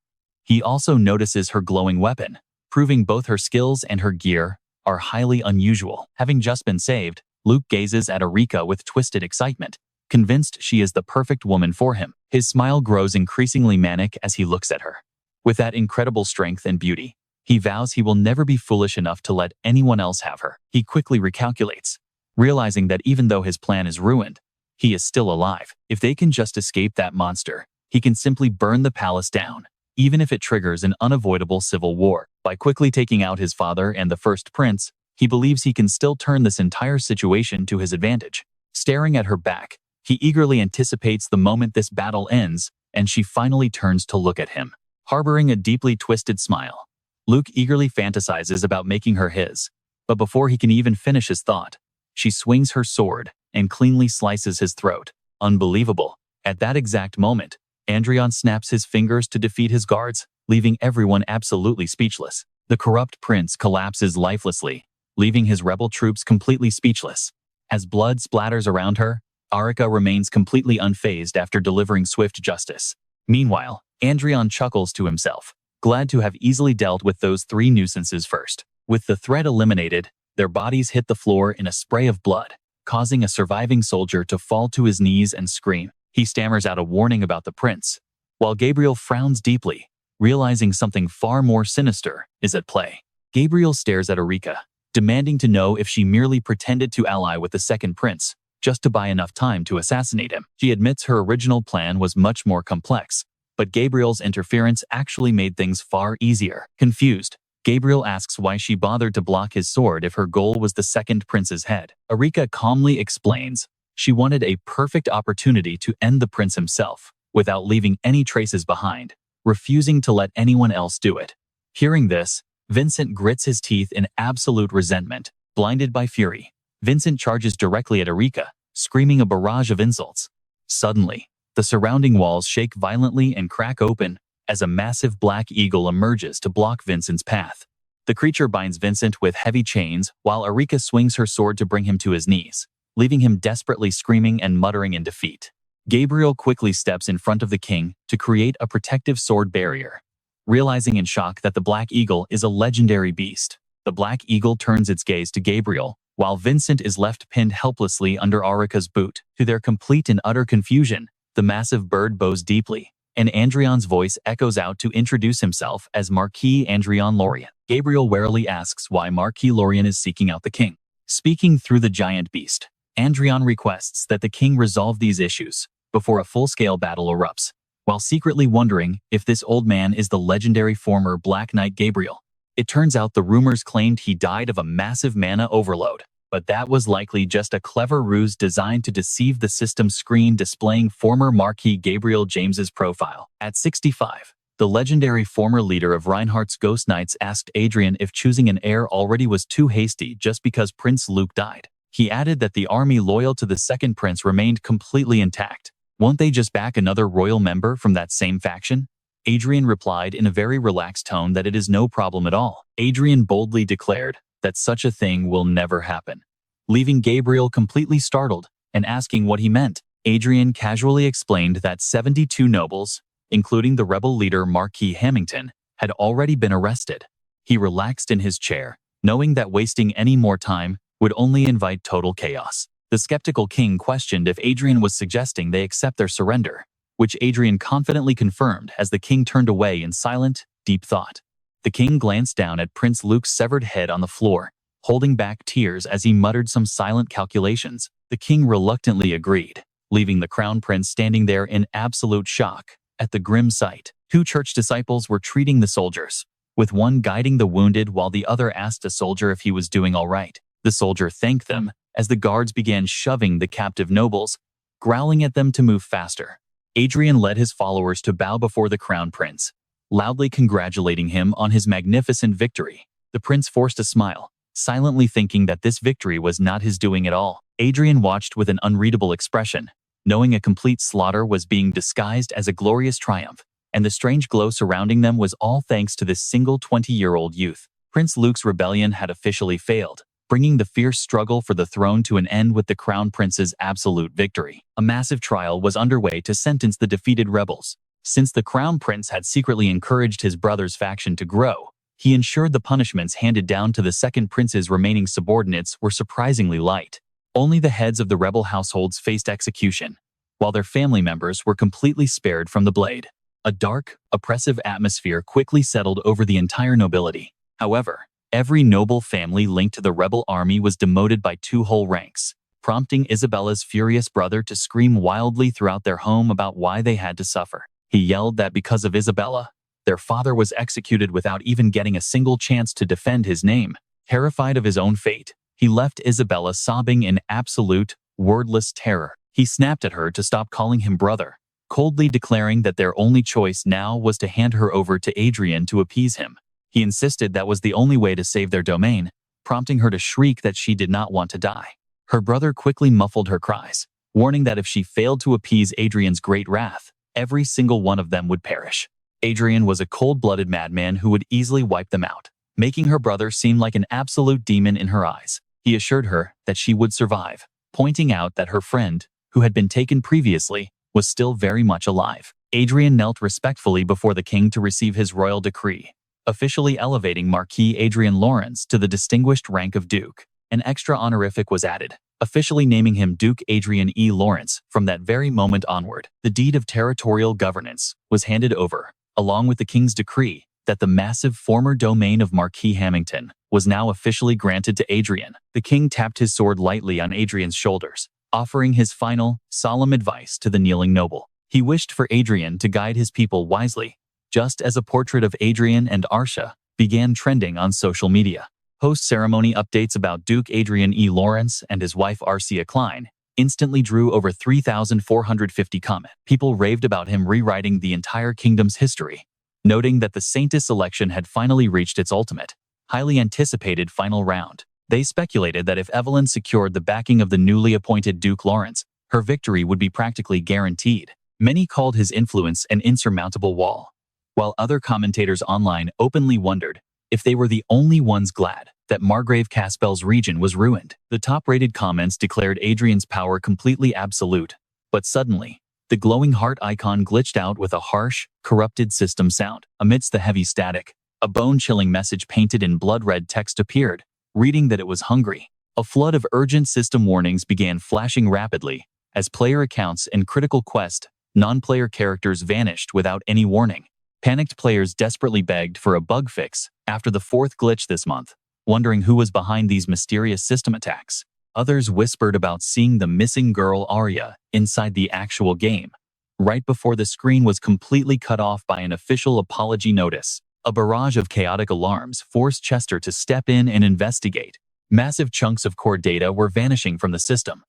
He also notices her glowing weapon, proving both her skills and her gear are highly unusual. Having just been saved, Luke gazes at Arika with twisted excitement, convinced she is the perfect woman for him. His smile grows increasingly manic as he looks at her. With that incredible strength and beauty, he vows he will never be foolish enough to let anyone else have her. He quickly recalculates, realizing that even though his plan is ruined, he is still alive. If they can just escape that monster, he can simply burn the palace down, even if it triggers an unavoidable civil war. By quickly taking out his father and the first prince, he believes he can still turn this entire situation to his advantage. Staring at her back, he eagerly anticipates the moment this battle ends, and she finally turns to look at him. Harboring a deeply twisted smile, Luke eagerly fantasizes about making her his. But before he can even finish his thought, she swings her sword and cleanly slices his throat. Unbelievable. At that exact moment, Adrian snaps his fingers to defeat his guards, leaving everyone absolutely speechless. The corrupt prince collapses lifelessly, leaving his rebel troops completely speechless. As blood splatters around her, Arika remains completely unfazed after delivering swift justice. Meanwhile, Adrian chuckles to himself, glad to have easily dealt with those three nuisances first. With the threat eliminated, their bodies hit the floor in a spray of blood, causing a surviving soldier to fall to his knees and scream. He stammers out a warning about the prince, while Gabriel frowns deeply, realizing something far more sinister is at play. Gabriel stares at Arika, demanding to know if she merely pretended to ally with the second prince, just to buy enough time to assassinate him. She admits her original plan was much more complex, but Gabriel's interference actually made things far easier. Confused, Gabriel asks why she bothered to block his sword if her goal was the second prince's head. Arika calmly explains she wanted a perfect opportunity to end the prince himself, without leaving any traces behind, refusing to let anyone else do it. Hearing this, Vincent grits his teeth in absolute resentment. Blinded by fury, Vincent charges directly at Arika, screaming a barrage of insults. Suddenly, the surrounding walls shake violently and crack open as a massive black eagle emerges to block Vincent's path. The creature binds Vincent with heavy chains while Arika swings her sword to bring him to his knees, leaving him desperately screaming and muttering in defeat. Gabriel quickly steps in front of the king to create a protective sword barrier. Realizing in shock that the Black Eagle is a legendary beast, the Black Eagle turns its gaze to Gabriel, while Vincent is left pinned helplessly under Arika's boot. To their complete and utter confusion, the massive bird bows deeply, and Adrian's voice echoes out to introduce himself as Marquis Adrian Lorien. Gabriel warily asks why Marquis Lorien is seeking out the king. Speaking through the giant beast, Adrian requests that the king resolve these issues before a full-scale battle erupts, while secretly wondering if this old man is the legendary former Black Knight Gabriel. It turns out the rumors claimed he died of a massive mana overload, but that was likely just a clever ruse designed to deceive the system screen displaying former Marquis Gabriel James's profile. At 65, the legendary former leader of Reinhardt's Ghost Knights asked Adrian if choosing an heir already was too hasty just because Prince Luke died. He added that the army loyal to the second prince remained completely intact. Won't they just back another royal member from that same faction? Adrian replied in a very relaxed tone that it is no problem at all. Adrian boldly declared that such a thing will never happen, leaving Gabriel completely startled and asking what he meant. Adrian casually explained that 72 nobles, including the rebel leader Marquis Hamilton, had already been arrested. He relaxed in his chair, knowing that wasting any more time would only invite total chaos. The skeptical king questioned if Adrian was suggesting they accept their surrender, which Adrian confidently confirmed as the king turned away in silent, deep thought. The king glanced down at Prince Luke's severed head on the floor, holding back tears as he muttered some silent calculations. The king reluctantly agreed, leaving the crown prince standing there in absolute shock at the grim sight. Two church disciples were treating the soldiers, with one guiding the wounded while the other asked a soldier if he was doing all right. The soldier thanked them as the guards began shoving the captive nobles, growling at them to move faster. Adrian led his followers to bow before the crown prince, loudly congratulating him on his magnificent victory. The prince forced a smile, silently thinking that this victory was not his doing at all. Adrian watched with an unreadable expression, knowing a complete slaughter was being disguised as a glorious triumph, and the strange glow surrounding them was all thanks to this single 20-year-old youth. Prince Luke's rebellion had officially failed, bringing the fierce struggle for the throne to an end with the crown prince's absolute victory. A massive trial was underway to sentence the defeated rebels. Since the crown prince had secretly encouraged his brother's faction to grow, he ensured the punishments handed down to the second prince's remaining subordinates were surprisingly light. Only the heads of the rebel households faced execution, while their family members were completely spared from the blade. A dark, oppressive atmosphere quickly settled over the entire nobility. However, every noble family linked to the rebel army was demoted by 2 whole ranks, prompting Isabella's furious brother to scream wildly throughout their home about why they had to suffer. He yelled that because of Isabella, their father was executed without even getting a single chance to defend his name. Terrified of his own fate, he left Isabella sobbing in absolute, wordless terror. He snapped at her to stop calling him brother, coldly declaring that their only choice now was to hand her over to Adrian to appease him. He insisted that was the only way to save their domain, prompting her to shriek that she did not want to die. Her brother quickly muffled her cries, warning that if she failed to appease Adrian's great wrath, every single one of them would perish. Adrian was a cold-blooded madman who would easily wipe them out, making her brother seem like an absolute demon in her eyes. He assured her that she would survive, pointing out that her friend, who had been taken previously, was still very much alive. Adrian knelt respectfully before the king to receive his royal decree, officially elevating Marquis Adrian Lawrence to the distinguished rank of Duke. An extra honorific was added, officially naming him Duke Adrian E. Lawrence. From that very moment onward, the deed of territorial governance was handed over, along with the king's decree that the massive former domain of Marquis Hamilton was now officially granted to Adrian. The king tapped his sword lightly on Adrian's shoulders, offering his final, solemn advice to the kneeling noble. He wished for Adrian to guide his people wisely, just as a portrait of Adrian and Arsha began trending on social media. Post-ceremony updates about Duke Adrian E. Lawrence and his wife Arcia Klein instantly drew over 3,450 comments. People raved about him rewriting the entire kingdom's history, noting that the Saintess election had finally reached its ultimate, highly anticipated final round. They speculated that if Evelyn secured the backing of the newly appointed Duke Lawrence, her victory would be practically guaranteed. Many called his influence an insurmountable wall, while other commentators online openly wondered if they were the only ones glad that Margrave Caspel's region was ruined. The top-rated comments declared Adrian's power completely absolute, but suddenly, the glowing heart icon glitched out with a harsh, corrupted system sound. Amidst the heavy static, a bone-chilling message painted in blood-red text appeared, reading that it was hungry. A flood of urgent system warnings began flashing rapidly as player accounts and critical quest non-player characters vanished without any warning. Panicked players desperately begged for a bug fix after the fourth glitch this month, wondering who was behind these mysterious system attacks. Others whispered about seeing the missing girl Arya inside the actual game, right before the screen was completely cut off by an official apology notice. A barrage of chaotic alarms forced Chester to step in and investigate. Massive chunks of core data were vanishing from the system,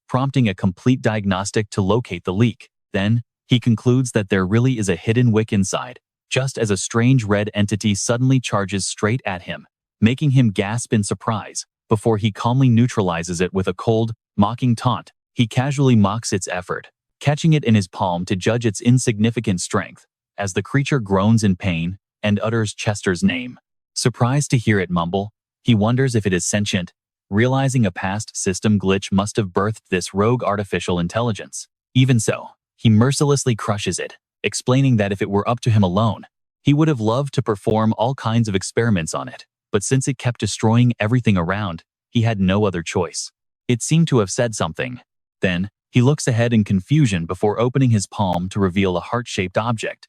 prompting a complete diagnostic to locate the leak. Then, he concludes that there really is a hidden wick inside, just as a strange red entity suddenly charges straight at him, making him gasp in surprise, before he calmly neutralizes it with a cold, mocking taunt. He casually mocks its effort, catching it in his palm to judge its insignificant strength, as the creature groans in pain and utters Chester's name. Surprised to hear it mumble, he wonders if it is sentient, realizing a past system glitch must have birthed this rogue artificial intelligence. Even so, he mercilessly crushes it, explaining that if it were up to him alone, he would have loved to perform all kinds of experiments on it, but since it kept destroying everything around, he had no other choice. It seemed to have said something. Then, he looks ahead in confusion before opening his palm to reveal a heart-shaped object.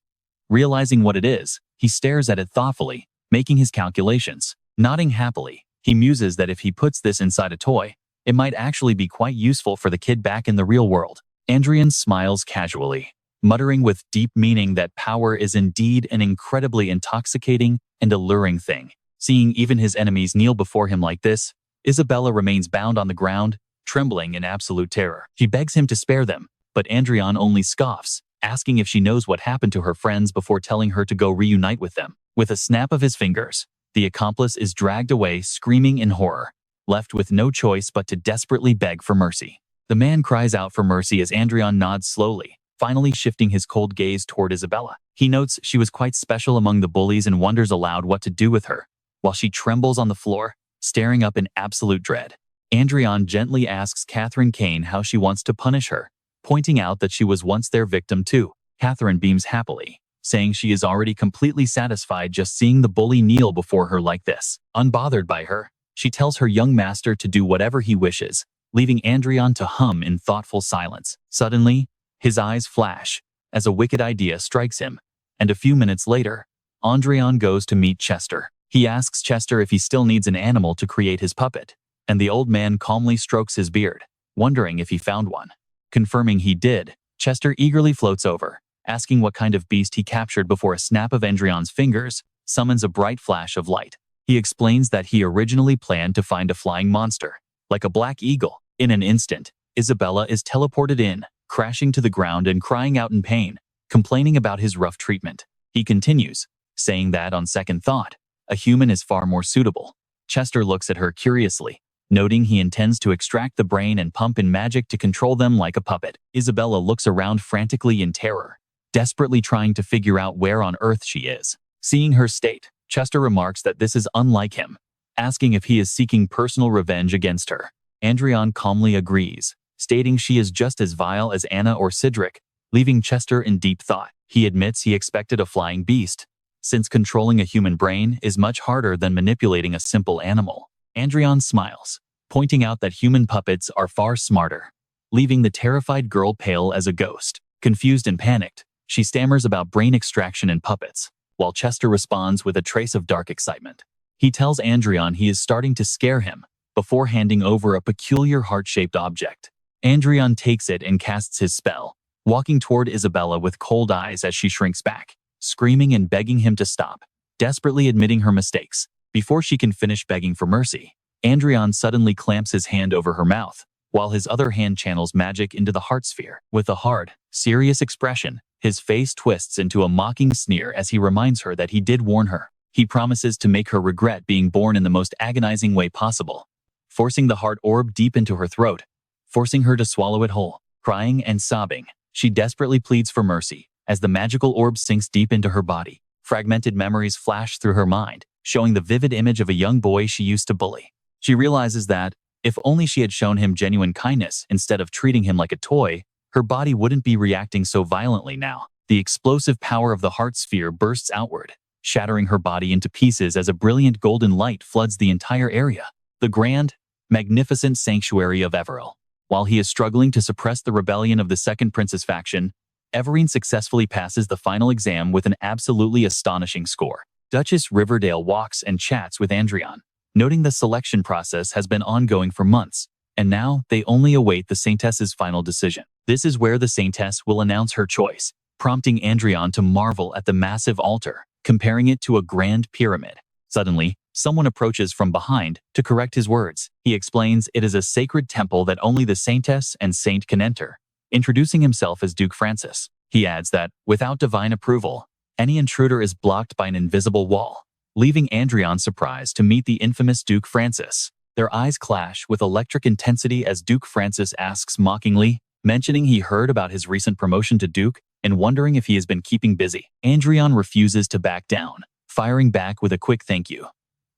Realizing what it is, he stares at it thoughtfully, making his calculations. Nodding happily, he muses that if he puts this inside a toy, it might actually be quite useful for the kid back in the real world. Adrian smiles casually, muttering with deep meaning that power is indeed an incredibly intoxicating and alluring thing. Seeing even his enemies kneel before him like this, Isabella remains bound on the ground, trembling in absolute terror. She begs him to spare them, but Adrian only scoffs, asking if she knows what happened to her friends before telling her to go reunite with them. With a snap of his fingers, the accomplice is dragged away screaming in horror, left with no choice but to desperately beg for mercy. The man cries out for mercy as Adrian nods slowly, finally shifting his cold gaze toward Isabella. He notes she was quite special among the bullies and wonders aloud what to do with her, while she trembles on the floor, staring up in absolute dread. Adrian gently asks Catherine Kane how she wants to punish her, pointing out that she was once their victim too. Catherine beams happily, saying she is already completely satisfied just seeing the bully kneel before her like this. Unbothered by her, she tells her young master to do whatever he wishes, leaving Adrian to hum in thoughtful silence. Suddenly, his eyes flash as a wicked idea strikes him, and a few minutes later, Adrian goes to meet Chester. He asks Chester if he still needs an animal to create his puppet, and the old man calmly strokes his beard, wondering if he found one. Confirming he did, Chester eagerly floats over, asking what kind of beast he captured before a snap of Adrian's fingers summons a bright flash of light. He explains that he originally planned to find a flying monster, like a black eagle. In an instant, Isabella is teleported in, crashing to the ground and crying out in pain, complaining about his rough treatment. He continues, saying that on second thought, a human is far more suitable. Chester looks at her curiously, noting he intends to extract the brain and pump in magic to control them like a puppet. Isabella looks around frantically in terror, desperately trying to figure out where on earth she is. Seeing her state, Chester remarks that this is unlike him, asking if he is seeking personal revenge against her. Adrian calmly agrees, stating she is just as vile as Anna or Cedric, leaving Chester in deep thought. He admits he expected a flying beast, since controlling a human brain is much harder than manipulating a simple animal. Adrian smiles, pointing out that human puppets are far smarter, leaving the terrified girl pale as a ghost. Confused and panicked, she stammers about brain extraction and puppets, while Chester responds with a trace of dark excitement. He tells Adrian he is starting to scare him, before handing over a peculiar heart-shaped object. Adrian takes it and casts his spell, walking toward Isabella with cold eyes as she shrinks back, screaming and begging him to stop, desperately admitting her mistakes. Before she can finish begging for mercy, Adrian suddenly clamps his hand over her mouth, while his other hand channels magic into the heart sphere. With a hard, serious expression, his face twists into a mocking sneer as he reminds her that he did warn her. He promises to make her regret being born in the most agonizing way possible, forcing the heart orb deep into her throat, forcing her to swallow it whole. Crying and sobbing, she desperately pleads for mercy as the magical orb sinks deep into her body. Fragmented memories flash through her mind, showing the vivid image of a young boy she used to bully. She realizes that, if only she had shown him genuine kindness instead of treating him like a toy, her body wouldn't be reacting so violently now. The explosive power of the heart sphere bursts outward, shattering her body into pieces as a brilliant golden light floods the entire area. The grand, magnificent sanctuary of Everil. While he is struggling to suppress the rebellion of the Second Princess faction, Everine successfully passes the final exam with an absolutely astonishing score. Duchess Riverdale walks and chats with Adrian, noting the selection process has been ongoing for months, and now they only await the Saintess's final decision. This is where the Saintess will announce her choice, prompting Adrian to marvel at the massive altar, comparing it to a grand pyramid. Suddenly, someone approaches from behind to correct his words. He explains it is a sacred temple that only the Saintess and Saint can enter, introducing himself as Duke Francis. He adds that, without divine approval, any intruder is blocked by an invisible wall, leaving Adrian surprised to meet the infamous Duke Francis. Their eyes clash with electric intensity as Duke Francis asks mockingly, mentioning he heard about his recent promotion to Duke and wondering if he has been keeping busy. Adrian refuses to back down, firing back with a quick thank you.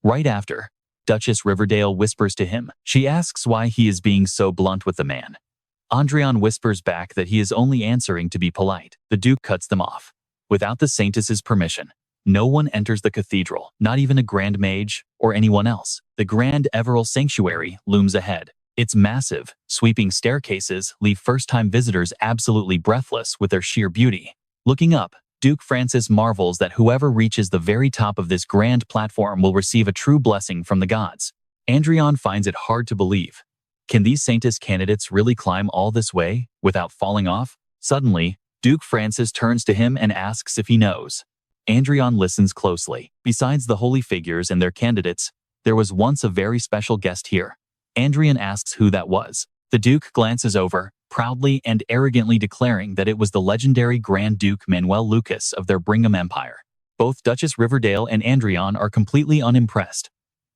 Right after, Duchess Riverdale whispers to him. She asks why he is being so blunt with the man. Adrian whispers back that he is only answering to be polite. The Duke cuts them off. Without the Saintess's permission, no one enters the cathedral, not even a Grand Mage or anyone else. The Grand Everil Sanctuary looms ahead. Its massive, sweeping staircases leave first-time visitors absolutely breathless with their sheer beauty. Looking up, Duke Francis marvels that whoever reaches the very top of this grand platform will receive a true blessing from the gods. Adrian finds it hard to believe. Can these Saintess candidates really climb all this way without falling off? Suddenly, Duke Francis turns to him and asks if he knows. Adrian listens closely. Besides the holy figures and their candidates, there was once a very special guest here. Adrian asks who that was. The Duke glances over, proudly and arrogantly declaring that it was the legendary Grand Duke Manuel Lucas of their Brigham Empire. Both Duchess Riverdale and Adrian are completely unimpressed.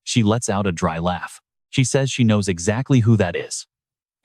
She lets out a dry laugh. She says she knows exactly who that is.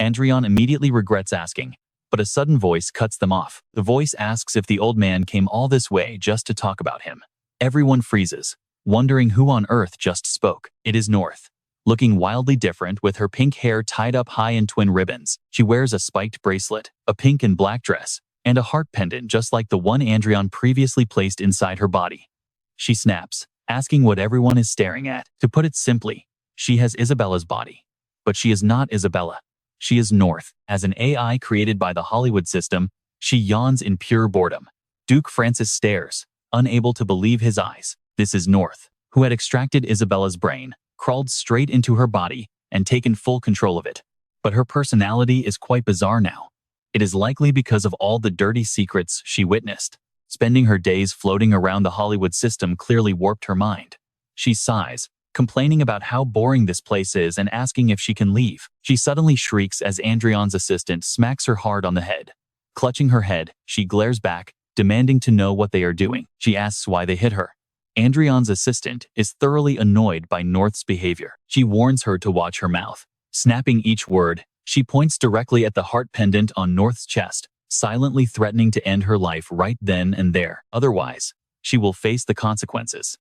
Adrian immediately regrets asking, but a sudden voice cuts them off. The voice asks if the old man came all this way just to talk about him. Everyone freezes, wondering who on earth just spoke. It is North, looking wildly different with her pink hair tied up high in twin ribbons. She wears a spiked bracelet, a pink and black dress, and a heart pendant just like the one Adrian previously placed inside her body. She snaps, asking what everyone is staring at. To put it simply, she has Isabella's body. But she is not Isabella. She is North. As an AI created by the Hollywood system, she yawns in pure boredom. Duke Francis stares, unable to believe his eyes. This is North, who had extracted Isabella's brain, crawled straight into her body, and taken full control of it. But her personality is quite bizarre now. It is likely because of all the dirty secrets she witnessed. Spending her days floating around the Hollywood system clearly warped her mind. She sighs, complaining about how boring this place is and asking if she can leave. She suddenly shrieks as Adrian's assistant smacks her hard on the head. Clutching her head, she glares back, demanding to know what they are doing. She asks why they hit her. Adrian's assistant is thoroughly annoyed by North's behavior. She warns her to watch her mouth. Snapping each word, she points directly at the heart pendant on North's chest, silently threatening to end her life right then and there. Otherwise, she will face the consequences.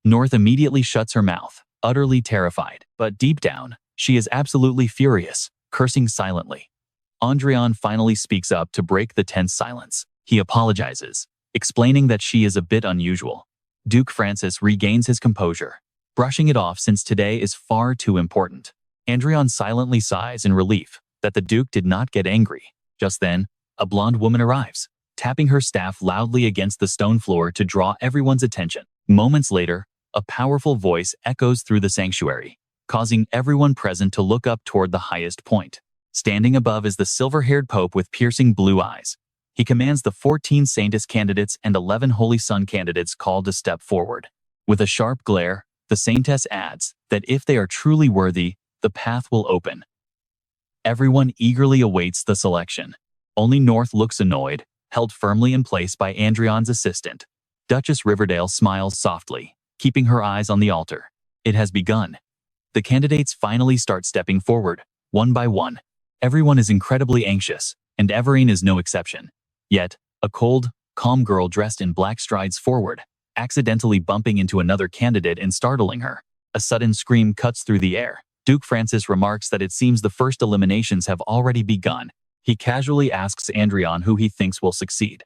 North immediately shuts her mouth, utterly terrified. But deep down, she is absolutely furious, cursing silently. Adrian finally speaks up to break the tense silence. He apologizes, explaining that she is a bit unusual. Duke Francis regains his composure, brushing it off since today is far too important. Adrian silently sighs in relief that the Duke did not get angry. Just then, a blonde woman arrives, tapping her staff loudly against the stone floor to draw everyone's attention. Moments later, a powerful voice echoes through the sanctuary, causing everyone present to look up toward the highest point. Standing above is the silver-haired Pope with piercing blue eyes. He commands the 14 Saintess candidates and 11 Holy Son candidates called to step forward. With a sharp glare, the Saintess adds that if they are truly worthy, the path will open. Everyone eagerly awaits the selection. Only North looks annoyed, held firmly in place by Adrian's assistant. Duchess Riverdale smiles softly, keeping her eyes on the altar. It has begun. The candidates finally start stepping forward, one by one. Everyone is incredibly anxious, and Everine is no exception. Yet, a cold, calm girl dressed in black strides forward, accidentally bumping into another candidate and startling her. A sudden scream cuts through the air. Duke Francis remarks that it seems the first eliminations have already begun. He casually asks Adrian who he thinks will succeed.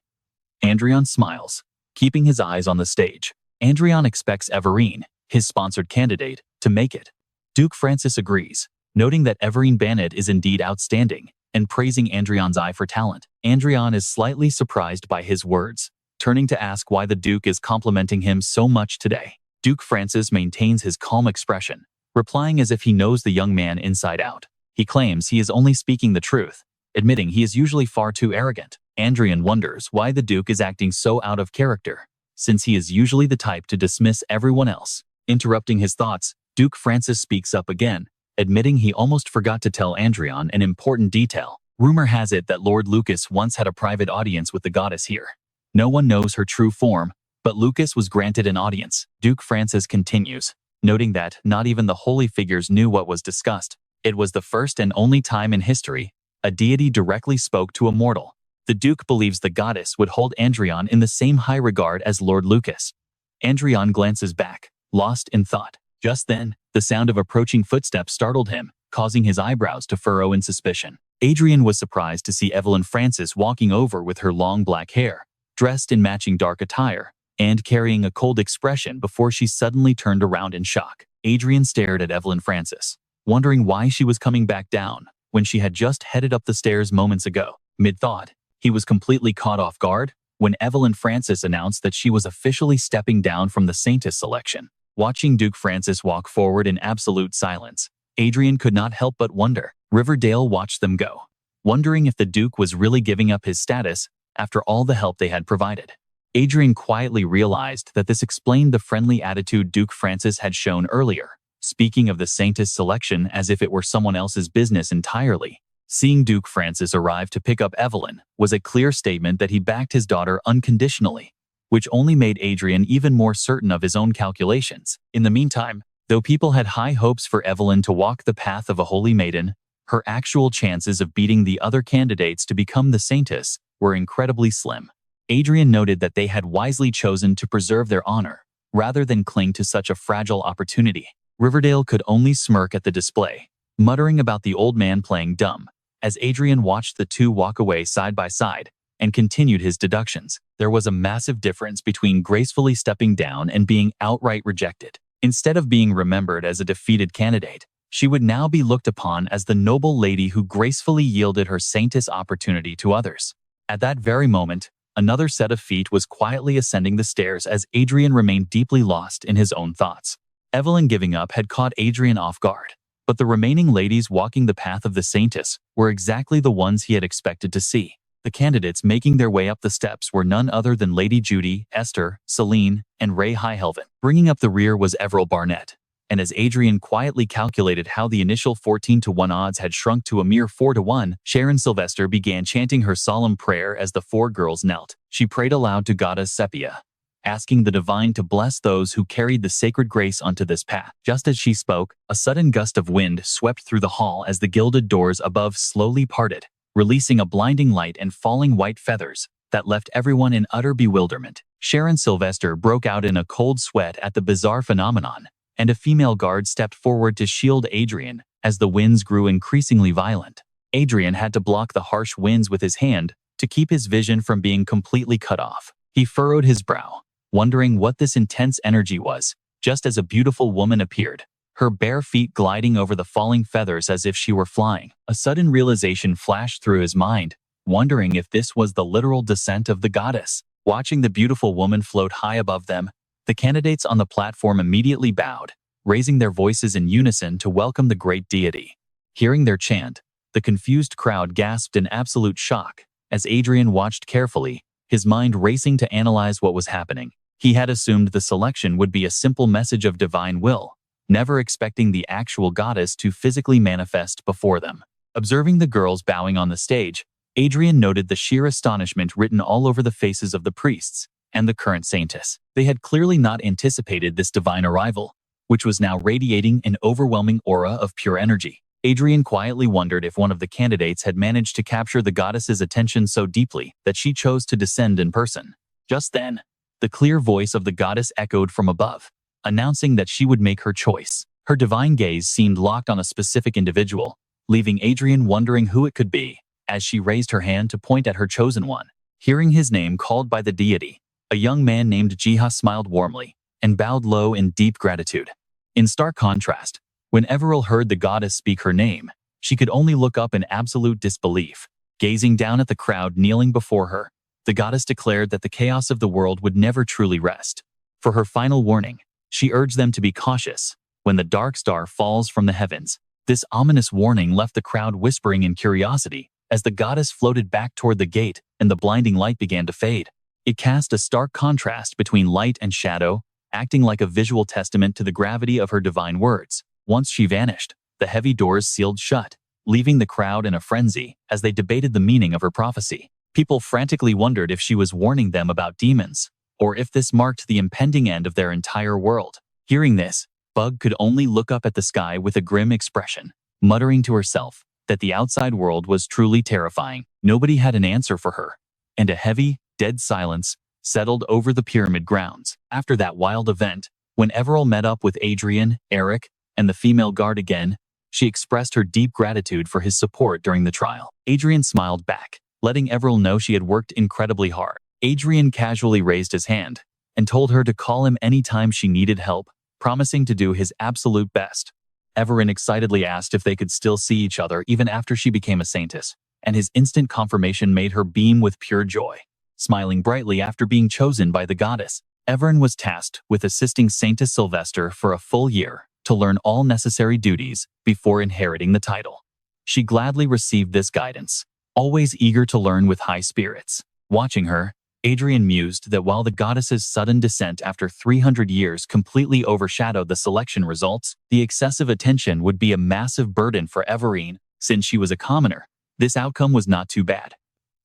Adrian smiles, keeping his eyes on the stage. Adrian expects Everine, his sponsored candidate, to make it. Duke Francis agrees, noting that Everine Bannett is indeed outstanding, and praising Adrian's eye for talent. Adrian is slightly surprised by his words, turning to ask why the Duke is complimenting him so much today. Duke Francis maintains his calm expression, replying as if he knows the young man inside out. He claims he is only speaking the truth, admitting he is usually far too arrogant. Adrian wonders why the Duke is acting so out of character, since he is usually the type to dismiss everyone else. Interrupting his thoughts, Duke Francis speaks up again, admitting he almost forgot to tell Adrian an important detail. Rumor has it that Lord Lucas once had a private audience with the goddess here. No one knows her true form, but Lucas was granted an audience. Duke Francis continues, noting that not even the holy figures knew what was discussed. It was the first and only time in history a deity directly spoke to a mortal. The Duke believes the goddess would hold Adrian in the same high regard as Lord Lucas. Adrian glances back, lost in thought. Just then, the sound of approaching footsteps startled him, causing his eyebrows to furrow in suspicion. Adrian was surprised to see Evelyn Francis walking over with her long black hair, dressed in matching dark attire, and carrying a cold expression before she suddenly turned around in shock. Adrian stared at Evelyn Francis, wondering why she was coming back down when she had just headed up the stairs moments ago. Mid-thought, he was completely caught off guard when Evelyn Francis announced that she was officially stepping down from the Saintess selection. Watching Duke Francis walk forward in absolute silence, Adrian could not help but wonder. Riverdale watched them go, wondering if the Duke was really giving up his status after all the help they had provided. Adrian quietly realized that this explained the friendly attitude Duke Francis had shown earlier, speaking of the Saintess selection as if it were someone else's business entirely. Seeing Duke Francis arrive to pick up Evelyn was a clear statement that he backed his daughter unconditionally, which only made Adrian even more certain of his own calculations. In the meantime, though people had high hopes for Evelyn to walk the path of a holy maiden, her actual chances of beating the other candidates to become the Saintess were incredibly slim. Adrian noted that they had wisely chosen to preserve their honor, rather than cling to such a fragile opportunity. Riverdale could only smirk at the display, muttering about the old man playing dumb, as Adrian watched the two walk away side by side and continued his deductions. There was a massive difference between gracefully stepping down and being outright rejected. Instead of being remembered as a defeated candidate, she would now be looked upon as the noble lady who gracefully yielded her Saintess opportunity to others. At that very moment, another set of feet was quietly ascending the stairs as Adrian remained deeply lost in his own thoughts. Evelyn giving up had caught Adrian off guard, but the remaining ladies walking the path of the Saintess were exactly the ones he had expected to see. The candidates making their way up the steps were none other than Lady Judy, Esther, Celine, and Ray Highhelven. Bringing up the rear was Everil Barnett, and as Adrian quietly calculated how the initial 14-to-1 odds had shrunk to a mere 4-to-1, Sharon Sylvester began chanting her solemn prayer as the four girls knelt. She prayed aloud to Goddess Sepia, asking the divine to bless those who carried the sacred grace onto this path. Just as she spoke, a sudden gust of wind swept through the hall as the gilded doors above slowly parted, releasing a blinding light and falling white feathers that left everyone in utter bewilderment. Sharon Sylvester broke out in a cold sweat at the bizarre phenomenon, and a female guard stepped forward to shield Adrian as the winds grew increasingly violent. Adrian had to block the harsh winds with his hand to keep his vision from being completely cut off. He furrowed his brow, wondering what this intense energy was, just as a beautiful woman appeared, her bare feet gliding over the falling feathers as if she were flying. A sudden realization flashed through his mind, wondering if this was the literal descent of the goddess. Watching the beautiful woman float high above them, the candidates on the platform immediately bowed, raising their voices in unison to welcome the great deity. Hearing their chant, the confused crowd gasped in absolute shock as Adrian watched carefully, his mind racing to analyze what was happening. He had assumed the selection would be a simple message of divine will, never expecting the actual goddess to physically manifest before them. Observing the girls bowing on the stage, Adrian noted the sheer astonishment written all over the faces of the priests and the current saintess. They had clearly not anticipated this divine arrival, which was now radiating an overwhelming aura of pure energy. Adrian quietly wondered if one of the candidates had managed to capture the goddess's attention so deeply that she chose to descend in person. Just then, the clear voice of the goddess echoed from above, announcing that she would make her choice. Her divine gaze seemed locked on a specific individual, leaving Adrian wondering who it could be, as she raised her hand to point at her chosen one. Hearing his name called by the deity, a young man named Jiha smiled warmly and bowed low in deep gratitude. In stark contrast, when Everil heard the goddess speak her name, she could only look up in absolute disbelief. Gazing down at the crowd kneeling before her, the goddess declared that the chaos of the world would never truly rest. For her final warning, she urged them to be cautious when the dark star falls from the heavens. This ominous warning left the crowd whispering in curiosity as the goddess floated back toward the gate and the blinding light began to fade. It cast a stark contrast between light and shadow, acting like a visual testament to the gravity of her divine words. Once she vanished, the heavy doors sealed shut, leaving the crowd in a frenzy as they debated the meaning of her prophecy. People frantically wondered if she was warning them about demons, or if this marked the impending end of their entire world. Hearing this, Bug could only look up at the sky with a grim expression, muttering to herself that the outside world was truly terrifying. Nobody had an answer for her, and a heavy, dead silence settled over the pyramid grounds. After that wild event, when Everil met up with Adrian, Eric, and the female guard again, she expressed her deep gratitude for his support during the trial. Adrian smiled back, letting Everil know she had worked incredibly hard. Adrian casually raised his hand and told her to call him anytime she needed help, promising to do his absolute best. Everin excitedly asked if they could still see each other even after she became a saintess, and his instant confirmation made her beam with pure joy. Smiling brightly after being chosen by the goddess, Everin was tasked with assisting Saintess Sylvester for a full year to learn all necessary duties before inheriting the title. She gladly received this guidance, always eager to learn with high spirits. Watching her, Adrian mused that while the goddess's sudden descent after 300 years completely overshadowed the selection results, the excessive attention would be a massive burden for Everine, since she was a commoner. This outcome was not too bad.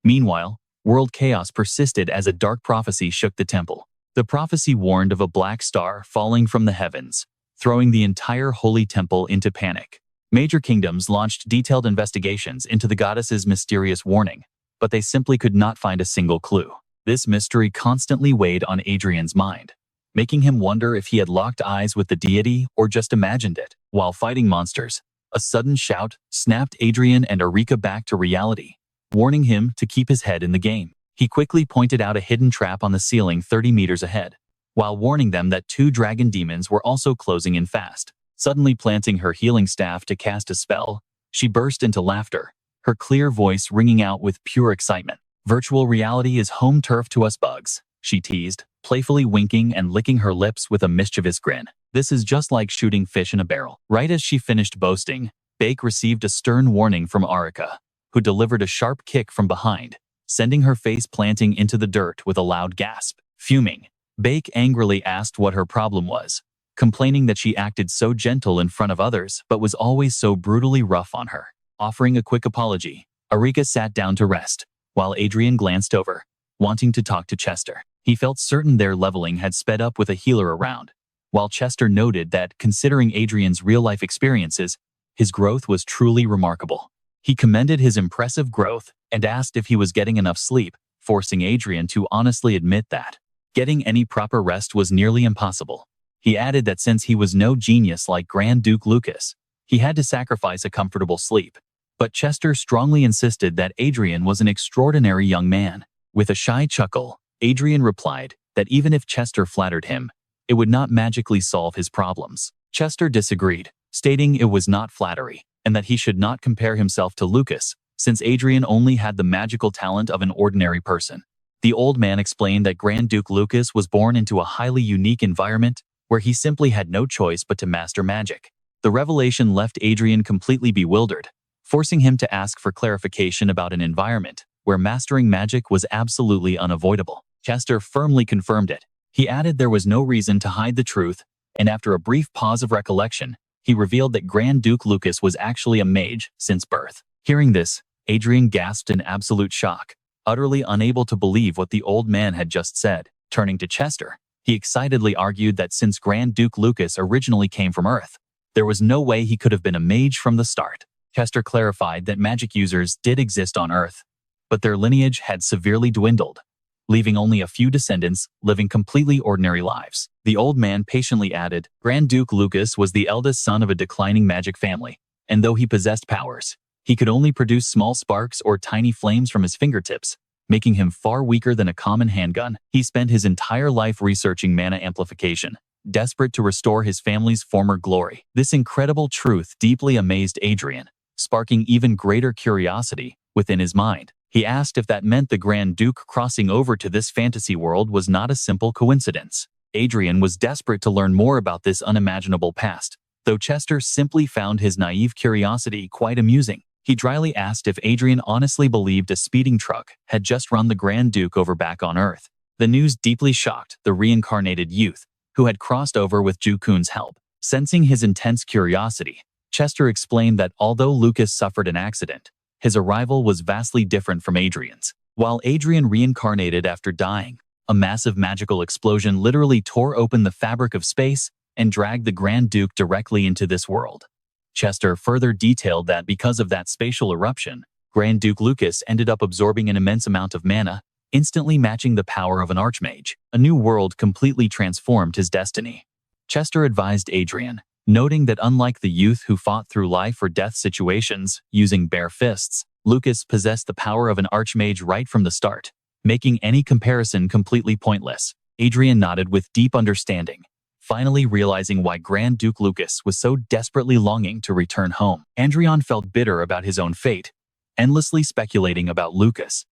Meanwhile, world chaos persisted as a dark prophecy shook the temple. The prophecy warned of a black star falling from the heavens, throwing the entire holy temple into panic. Major kingdoms launched detailed investigations into the goddess's mysterious warning, but they simply could not find a single clue. This mystery constantly weighed on Adrian's mind, making him wonder if he had locked eyes with the deity or just imagined it. While fighting monsters, a sudden shout snapped Adrian and Erika back to reality, warning him to keep his head in the game. He quickly pointed out a hidden trap on the ceiling 30 meters ahead, while warning them that 2 dragon demons were also closing in fast. Suddenly planting her healing staff to cast a spell, she burst into laughter, her clear voice ringing out with pure excitement. "Virtual reality is home turf to us bugs," she teased, playfully winking and licking her lips with a mischievous grin. "This is just like shooting fish in a barrel." Right as she finished boasting, Bake received a stern warning from Arika, who delivered a sharp kick from behind, sending her face planting into the dirt with a loud gasp. Fuming, Bake angrily asked what her problem was, complaining that she acted so gentle in front of others but was always so brutally rough on her. Offering a quick apology, Arika sat down to rest, while Adrian glanced over, wanting to talk to Chester. He felt certain their leveling had sped up with a healer around, while Chester noted that, considering Adrian's real-life experiences, his growth was truly remarkable. He commended his impressive growth and asked if he was getting enough sleep, forcing Adrian to honestly admit that getting any proper rest was nearly impossible. He added that since he was no genius like Grand Duke Lucas, he had to sacrifice a comfortable sleep. But Chester strongly insisted that Adrian was an extraordinary young man. With a shy chuckle, Adrian replied that even if Chester flattered him, it would not magically solve his problems. Chester disagreed, stating it was not flattery, and that he should not compare himself to Lucas, since Adrian only had the magical talent of an ordinary person. The old man explained that Grand Duke Lucas was born into a highly unique environment where he simply had no choice but to master magic. The revelation left Adrian completely bewildered, forcing him to ask for clarification about an environment where mastering magic was absolutely unavoidable. Chester firmly confirmed it. He added there was no reason to hide the truth, and after a brief pause of recollection, he revealed that Grand Duke Lucas was actually a mage since birth. Hearing this, Adrian gasped in absolute shock, utterly unable to believe what the old man had just said. Turning to Chester, he excitedly argued that since Grand Duke Lucas originally came from Earth, there was no way he could have been a mage from the start. Chester clarified that magic users did exist on Earth, but their lineage had severely dwindled, leaving only a few descendants living completely ordinary lives. The old man patiently added, Grand Duke Lucas was the eldest son of a declining magic family, and though he possessed powers, he could only produce small sparks or tiny flames from his fingertips, making him far weaker than a common handgun. He spent his entire life researching mana amplification, desperate to restore his family's former glory. This incredible truth deeply amazed Adrian, sparking even greater curiosity within his mind. He asked if that meant the Grand Duke crossing over to this fantasy world was not a simple coincidence. Adrian was desperate to learn more about this unimaginable past, though Chester simply found his naive curiosity quite amusing. He dryly asked if Adrian honestly believed a speeding truck had just run the Grand Duke over back on Earth. The news deeply shocked the reincarnated youth, who had crossed over with Ju-kun's help. Sensing his intense curiosity, Chester explained that although Lucas suffered an accident, his arrival was vastly different from Adrian's. While Adrian reincarnated after dying, a massive magical explosion literally tore open the fabric of space and dragged the Grand Duke directly into this world. Chester further detailed that because of that spatial eruption, Grand Duke Lucas ended up absorbing an immense amount of mana, instantly matching the power of an Archmage. A new world completely transformed his destiny. Chester advised Adrian, noting that unlike the youth who fought through life or death situations using bare fists, Lucas possessed the power of an Archmage right from the start, making any comparison completely pointless. Adrian nodded with deep understanding, finally realizing why Grand Duke Lucas was so desperately longing to return home. Adrian felt bitter about his own fate, endlessly speculating about Lucas.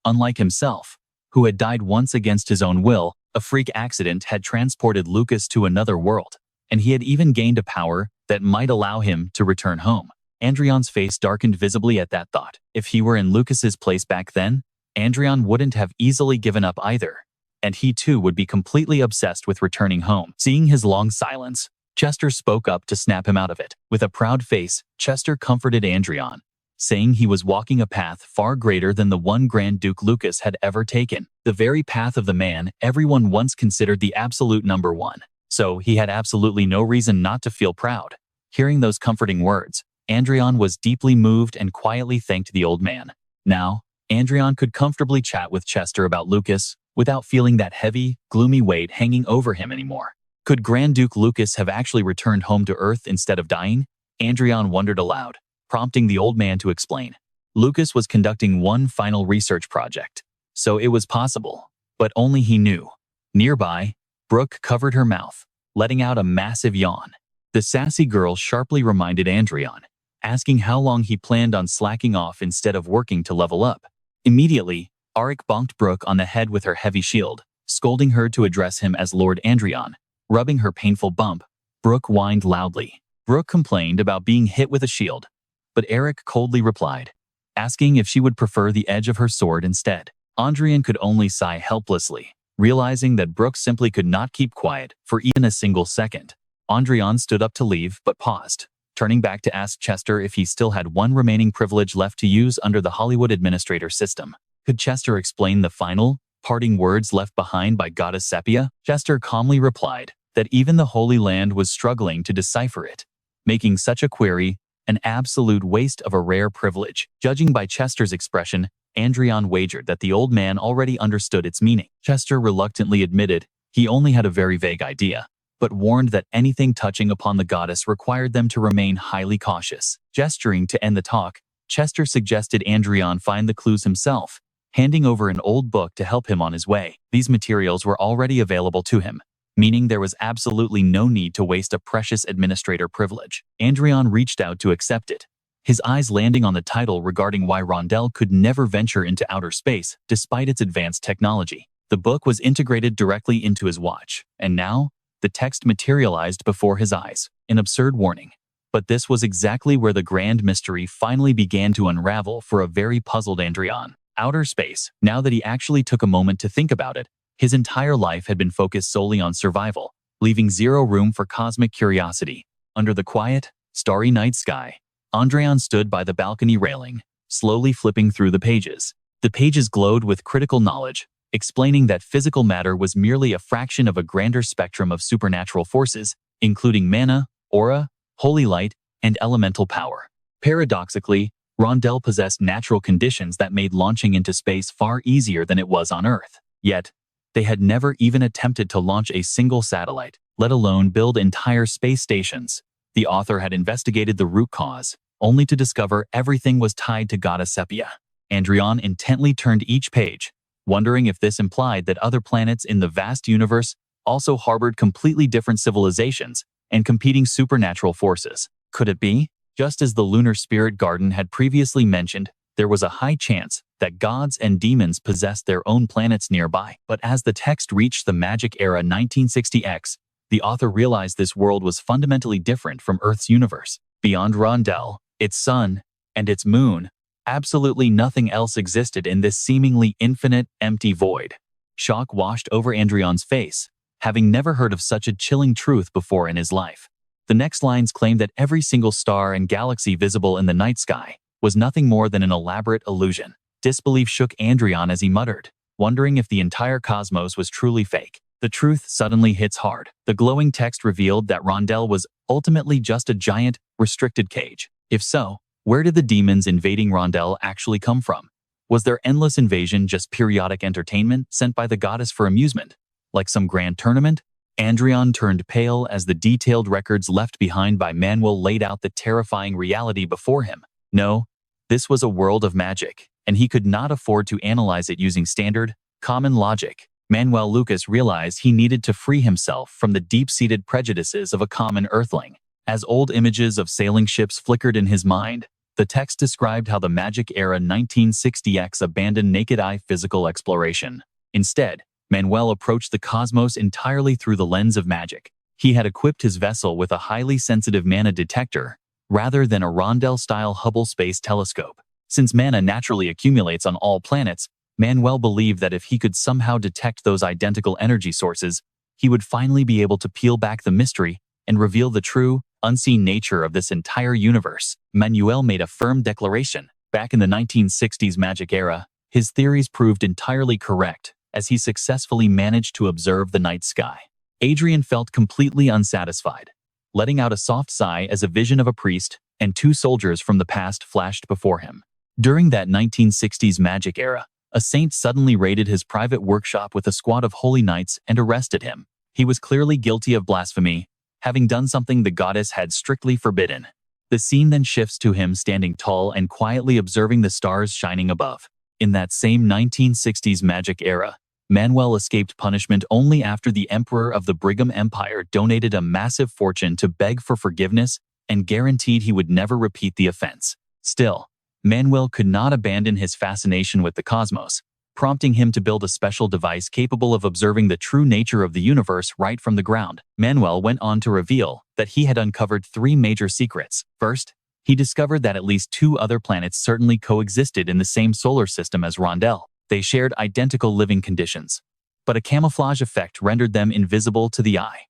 Unlike himself, who had died once against his own will, a freak accident had transported Lucas to another world, and he had even gained a power that might allow him to return home. Adrian's face darkened visibly at that thought. If he were in Lucas's place back then, Adrian wouldn't have easily given up either, and he too would be completely obsessed with returning home. Seeing his long silence, Chester spoke up to snap him out of it. With a proud face, Chester comforted Adrian, saying he was walking a path far greater than the one Grand Duke Lucas had ever taken, the very path of the man everyone once considered the absolute number one. So he had absolutely no reason not to feel proud. Hearing those comforting words, Adrian was deeply moved and quietly thanked the old man. Now, Adrian could comfortably chat with Chester about Lucas without feeling that heavy, gloomy weight hanging over him anymore. Could Grand Duke Lucas have actually returned home to Earth instead of dying? Adrian wondered aloud, prompting the old man to explain. Lucas was conducting one final research project, so it was possible, but only he knew. Nearby, Brooke covered her mouth, letting out a massive yawn. The sassy girl sharply reminded Adrian, asking how long he planned on slacking off instead of working to level up. Immediately, Arik bonked Brooke on the head with her heavy shield, scolding her to address him as Lord Adrian. Rubbing her painful bump, Brooke whined loudly. Brooke complained about being hit with a shield, but Arik coldly replied, asking if she would prefer the edge of her sword instead. Adrian could only sigh helplessly, realizing that Brooke simply could not keep quiet for even a single second. Adrian stood up to leave, but paused, turning back to ask Chester if he still had one remaining privilege left to use under the Hollywood administrator system. Could Chester explain the final, parting words left behind by Goddess Sepia? Chester calmly replied that even the Holy Land was struggling to decipher it, making such a query an absolute waste of a rare privilege. Judging by Chester's expression, Adrian wagered that the old man already understood its meaning. Chester reluctantly admitted he only had a very vague idea, but warned that anything touching upon the goddess required them to remain highly cautious. Gesturing to end the talk, Chester suggested Adrian find the clues himself, handing over an old book to help him on his way. These materials were already available to him, meaning there was absolutely no need to waste a precious administrator privilege. Adrian reached out to accept it, his eyes landing on the title regarding why Rondell could never venture into outer space despite its advanced technology. The book was integrated directly into his watch, and now, the text materialized before his eyes, an absurd warning. But this was exactly where the grand mystery finally began to unravel for a very puzzled Adrian. Outer space. Now that he actually took a moment to think about it, his entire life had been focused solely on survival, leaving zero room for cosmic curiosity. Under the quiet, starry night sky, Adrian stood by the balcony railing, slowly flipping through the pages. The pages glowed with critical knowledge, explaining that physical matter was merely a fraction of a grander spectrum of supernatural forces, including mana, aura, holy light, and elemental power. Paradoxically, Rondell possessed natural conditions that made launching into space far easier than it was on Earth. Yet, they had never even attempted to launch a single satellite, let alone build entire space stations. The author had investigated the root cause, only to discover everything was tied to Goddess Sepia. Adrian intently turned each page, wondering if this implied that other planets in the vast universe also harbored completely different civilizations and competing supernatural forces. Could it be? Just as the Lunar Spirit Garden had previously mentioned, there was a high chance that gods and demons possessed their own planets nearby. But as the text reached the Magic Era 1960X, the author realized this world was fundamentally different from Earth's universe. Beyond Rondell, its sun, and its moon, absolutely nothing else existed in this seemingly infinite, empty void. Shock washed over Adrian's face, having never heard of such a chilling truth before in his life. The next lines claimed that every single star and galaxy visible in the night sky was nothing more than an elaborate illusion. Disbelief shook Adrian as he muttered, wondering if the entire cosmos was truly fake. The truth suddenly hits hard. The glowing text revealed that Rondell was ultimately just a giant, restricted cage. If so, where did the demons invading Rondell actually come from? Was their endless invasion just periodic entertainment sent by the goddess for amusement, like some grand tournament? Adrian turned pale as the detailed records left behind by Manhwa laid out the terrifying reality before him. No, this was a world of magic, and he could not afford to analyze it using standard, common logic. Manuel Lucas realized he needed to free himself from the deep-seated prejudices of a common earthling. As old images of sailing ships flickered in his mind, the text described how the Magic Era 1960X abandoned naked-eye physical exploration. Instead, Manuel approached the cosmos entirely through the lens of magic. He had equipped his vessel with a highly sensitive mana detector, rather than a Rondell-style Hubble Space Telescope. Since mana naturally accumulates on all planets, Manuel believed that if he could somehow detect those identical energy sources, he would finally be able to peel back the mystery and reveal the true, unseen nature of this entire universe. Manuel made a firm declaration. Back in the 1960s Magic Era, his theories proved entirely correct, as he successfully managed to observe the night sky. Adrian felt completely unsatisfied, letting out a soft sigh as a vision of a priest and two soldiers from the past flashed before him. During that 1960s Magic Era, a saint suddenly raided his private workshop with a squad of holy knights and arrested him. He was clearly guilty of blasphemy, having done something the goddess had strictly forbidden. The scene then shifts to him standing tall and quietly observing the stars shining above. In that same 1960s Magic Era, Manuel escaped punishment only after the Emperor of the Brigham Empire donated a massive fortune to beg for forgiveness and guaranteed he would never repeat the offense. Still, Manuel could not abandon his fascination with the cosmos, prompting him to build a special device capable of observing the true nature of the universe right from the ground. Manuel went on to reveal that he had uncovered three major secrets. First, he discovered that at least two other planets certainly coexisted in the same solar system as Rondell. They shared identical living conditions, but a camouflage effect rendered them invisible to the eye.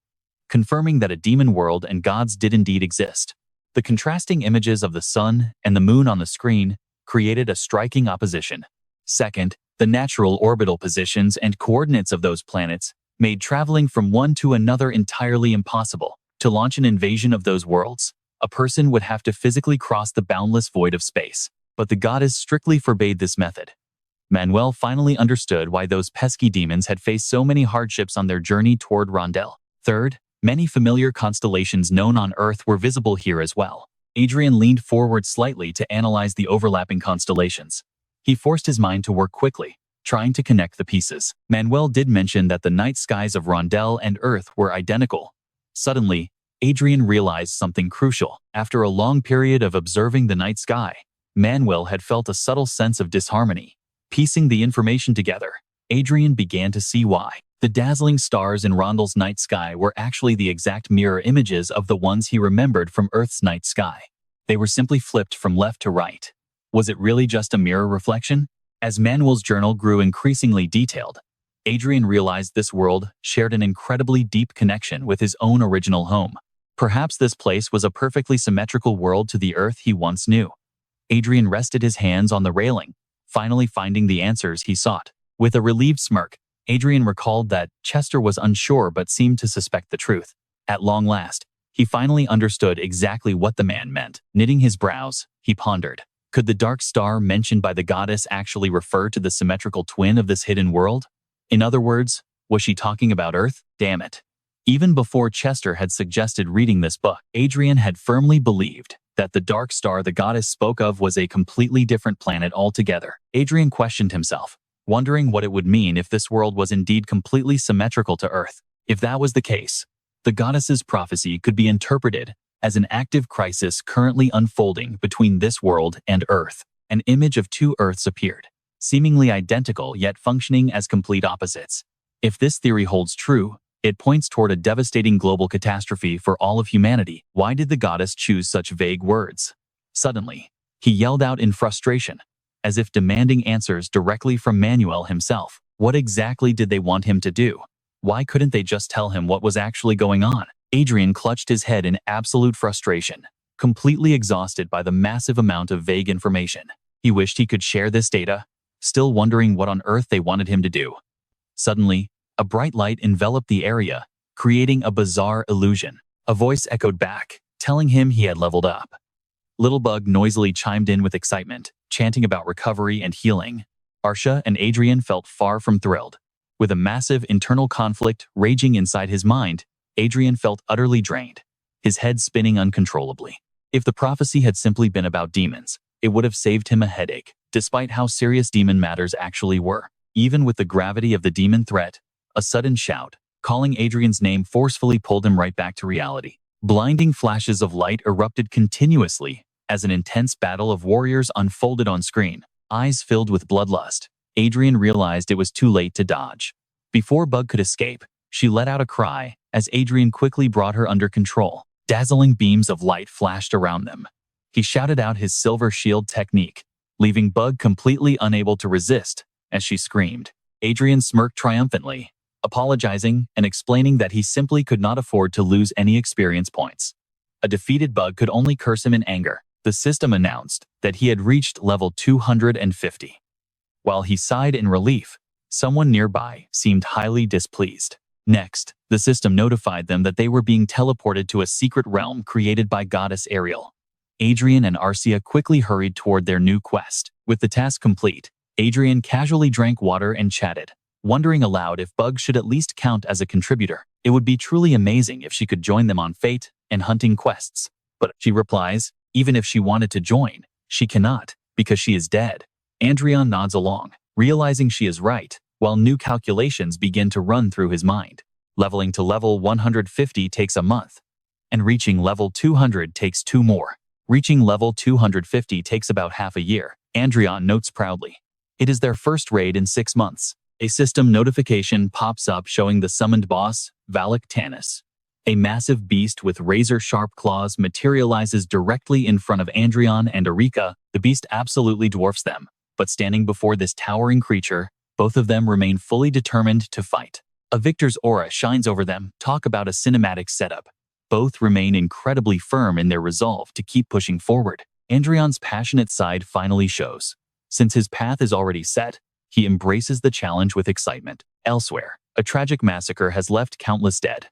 confirming that a demon world and gods did indeed exist. The contrasting images of the sun and the moon on the screen created a striking opposition. Second, the natural orbital positions and coordinates of those planets made traveling from one to another entirely impossible. To launch an invasion of those worlds, a person would have to physically cross the boundless void of space. But the goddess strictly forbade this method. Manuel finally understood why those pesky demons had faced so many hardships on their journey toward Rondel. Third, many familiar constellations known on Earth were visible here as well. Adrian leaned forward slightly to analyze the overlapping constellations. He forced his mind to work quickly, trying to connect the pieces. Manuel did mention that the night skies of Rondel and Earth were identical. Suddenly, Adrian realized something crucial. After a long period of observing the night sky, Manuel had felt a subtle sense of disharmony. Piecing the information together, Adrian began to see why. The dazzling stars in Rondel's night sky were actually the exact mirror images of the ones he remembered from Earth's night sky. They were simply flipped from left to right. Was it really just a mirror reflection? As Manuel's journal grew increasingly detailed, Adrian realized this world shared an incredibly deep connection with his own original home. Perhaps this place was a perfectly symmetrical world to the Earth he once knew. Adrian rested his hands on the railing, finally finding the answers he sought. With a relieved smirk, Adrian recalled that Chester was unsure but seemed to suspect the truth. At long last, he finally understood exactly what the man meant. Knitting his brows, he pondered. Could the dark star mentioned by the goddess actually refer to the symmetrical twin of this hidden world? In other words, was she talking about Earth? Damn it. Even before Chester had suggested reading this book, Adrian had firmly believed that the dark star the goddess spoke of was a completely different planet altogether. Adrian questioned himself, wondering what it would mean if this world was indeed completely symmetrical to Earth. If that was the case, the goddess's prophecy could be interpreted as an active crisis currently unfolding between this world and Earth. An image of two Earths appeared, seemingly identical yet functioning as complete opposites. If this theory holds true, it points toward a devastating global catastrophe for all of humanity. Why did the goddess choose such vague words? Suddenly, he yelled out in frustration, as if demanding answers directly from Manuel himself. What exactly did they want him to do? Why couldn't they just tell him what was actually going on? Adrian clutched his head in absolute frustration, completely exhausted by the massive amount of vague information. He wished he could share this data, still wondering what on earth they wanted him to do. Suddenly, a bright light enveloped the area, creating a bizarre illusion. A voice echoed back, telling him he had leveled up. Little Bug noisily chimed in with excitement, chanting about recovery and healing. Arsha and Adrian felt far from thrilled. With a massive internal conflict raging inside his mind, Adrian felt utterly drained, his head spinning uncontrollably. If the prophecy had simply been about demons, it would have saved him a headache, despite how serious demon matters actually were. Even with the gravity of the demon threat, a sudden shout, calling Adrian's name, forcefully pulled him right back to reality. Blinding flashes of light erupted continuously as an intense battle of warriors unfolded on screen. Eyes filled with bloodlust, Adrian realized it was too late to dodge. Before Bug could escape, she let out a cry as Adrian quickly brought her under control. Dazzling beams of light flashed around them. He shouted out his silver shield technique, leaving Bug completely unable to resist as she screamed. Adrian smirked triumphantly, apologizing and explaining that he simply could not afford to lose any experience points. A defeated Bug could only curse him in anger. The system announced that he had reached level 250. While he sighed in relief, someone nearby seemed highly displeased. Next, the system notified them that they were being teleported to a secret realm created by Goddess Ariel. Adrian and Arcia quickly hurried toward their new quest. With the task complete, Adrian casually drank water and chatted, wondering aloud if Bug should at least count as a contributor. It would be truly amazing if she could join them on Fate and hunting quests. But she replies, even if she wanted to join, she cannot, because she is dead. Adrian nods along, realizing she is right, while new calculations begin to run through his mind. Leveling to level 150 takes a month, and reaching level 200 takes 2 more. Reaching level 250 takes about half a year, Adrian notes proudly. It is their first raid in 6 months. A system notification pops up showing the summoned boss, Valak Tanis. A massive beast with razor-sharp claws materializes directly in front of Adrian and Erika. The beast absolutely dwarfs them, but standing before this towering creature, both of them remain fully determined to fight. A victor's aura shines over them. Talk about a cinematic setup. Both remain incredibly firm in their resolve to keep pushing forward. Adrian's passionate side finally shows. Since his path is already set, he embraces the challenge with excitement. Elsewhere, a tragic massacre has left countless dead.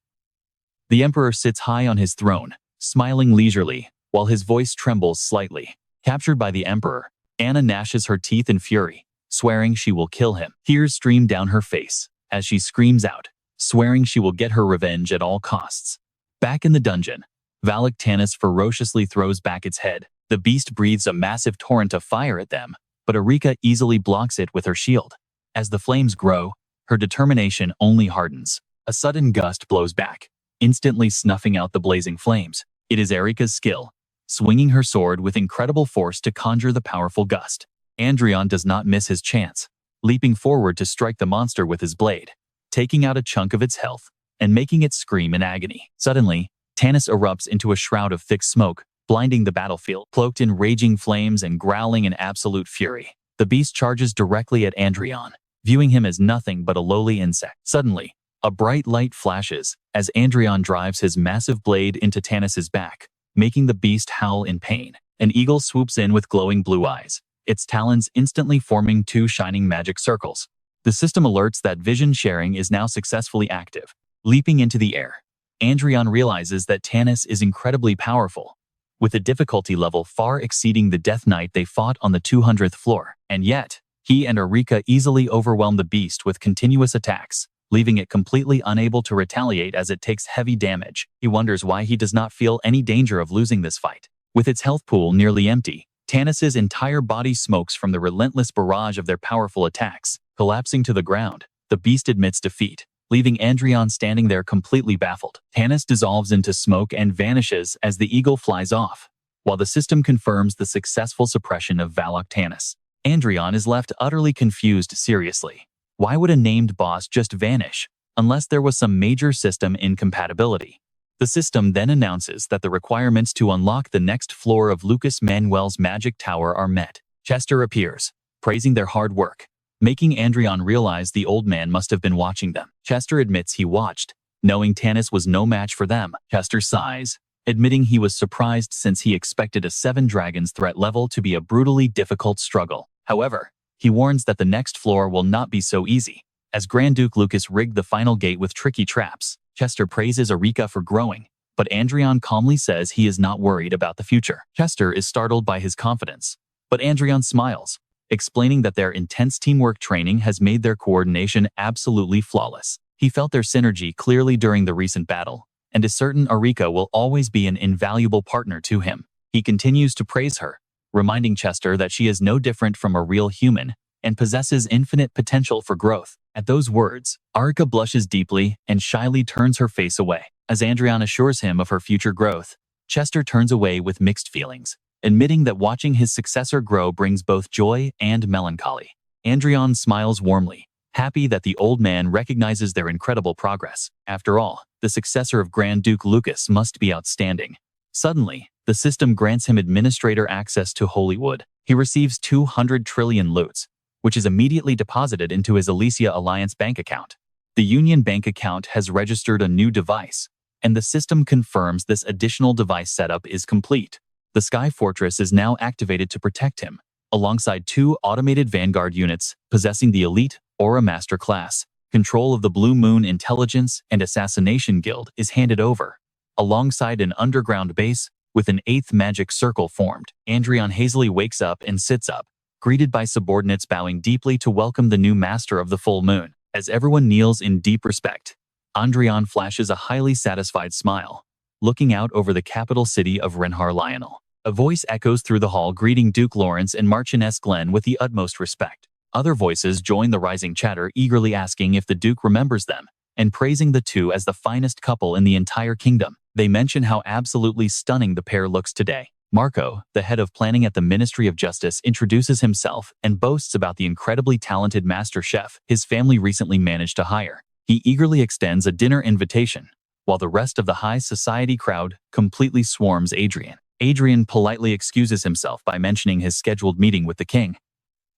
The Emperor sits high on his throne, smiling leisurely, while his voice trembles slightly. Captured by the Emperor, Anna gnashes her teeth in fury, swearing she will kill him. Tears stream down her face as she screams out, swearing she will get her revenge at all costs. Back in the dungeon, Valak Tanis ferociously throws back its head. The beast breathes a massive torrent of fire at them, but Arika easily blocks it with her shield. As the flames grow, her determination only hardens. A sudden gust blows back, instantly snuffing out the blazing flames. It is Arika's skill, swinging her sword with incredible force to conjure the powerful gust. Adrian does not miss his chance, leaping forward to strike the monster with his blade, taking out a chunk of its health and making it scream in agony. Suddenly, Tanis erupts into a shroud of thick smoke, blinding the battlefield. Cloaked in raging flames and growling in absolute fury, the beast charges directly at Adrian, viewing him as nothing but a lowly insect. Suddenly, a bright light flashes as Adrian drives his massive blade into Tanis's back, making the beast howl in pain. An eagle swoops in with glowing blue eyes, its talons instantly forming two shining magic circles. The system alerts that vision sharing is now successfully active. Leaping into the air, Adrian realizes that Tanis is incredibly powerful, with a difficulty level far exceeding the Death Knight they fought on the 200th floor. And yet, he and Arika easily overwhelm the beast with continuous attacks, leaving it completely unable to retaliate as it takes heavy damage. He wonders why he does not feel any danger of losing this fight. With its health pool nearly empty, Tanis's entire body smokes from the relentless barrage of their powerful attacks. Collapsing to the ground, the beast admits defeat, leaving Adrian standing there completely baffled. Tanis dissolves into smoke and vanishes as the eagle flies off, while the system confirms the successful suppression of Valak Tanis. Adrian is left utterly confused. Seriously, why would a named boss just vanish, unless there was some major system incompatibility? The system then announces that the requirements to unlock the next floor of Lucas Manuel's magic tower are met. Chester appears, praising their hard work, making Adrian realize the old man must have been watching them. Chester admits he watched, knowing Tanis was no match for them. Chester sighs, admitting he was surprised since he expected a 7 Dragons threat level to be a brutally difficult struggle. However, he warns that the next floor will not be so easy, as Grand Duke Lucas rigged the final gate with tricky traps. Chester praises Arika for growing, but Adrian calmly says he is not worried about the future. Chester is startled by his confidence, but Adrian smiles, explaining that their intense teamwork training has made their coordination absolutely flawless. He felt their synergy clearly during the recent battle, and is certain Arika will always be an invaluable partner to him. He continues to praise her, reminding Chester that she is no different from a real human and possesses infinite potential for growth. At those words, Arika blushes deeply and shyly turns her face away. As Adrian assures him of her future growth, Chester turns away with mixed feelings, admitting that watching his successor grow brings both joy and melancholy. Adrian smiles warmly, happy that the old man recognizes their incredible progress. After all, the successor of Grand Duke Lucas must be outstanding. Suddenly, the system grants him administrator access to Holywood. He receives 200 trillion loots, which is immediately deposited into his Elysia Alliance bank account. The Union bank account has registered a new device, and the system confirms this additional device setup is complete. The Sky Fortress is now activated to protect him, alongside 2 automated Vanguard units possessing the elite Aura Master class. Control of the Blue Moon Intelligence and Assassination Guild is handed over, alongside an underground base with an 8th magic circle formed. Adrian hazily wakes up and sits up, greeted by subordinates bowing deeply to welcome the new master of the full moon. As everyone kneels in deep respect, Adrian flashes a highly satisfied smile, looking out over the capital city of Reincarnation. A voice echoes through the hall greeting Duke Lawrence and Marchioness Glenn with the utmost respect. Other voices join the rising chatter, eagerly asking if the Duke remembers them, and praising the two as the finest couple in the entire kingdom. They mention how absolutely stunning the pair looks today. Marco, the head of planning at the Ministry of Justice, introduces himself and boasts about the incredibly talented master chef his family recently managed to hire. He eagerly extends a dinner invitation, while the rest of the high society crowd completely swarms Adrian. Adrian politely excuses himself by mentioning his scheduled meeting with the king,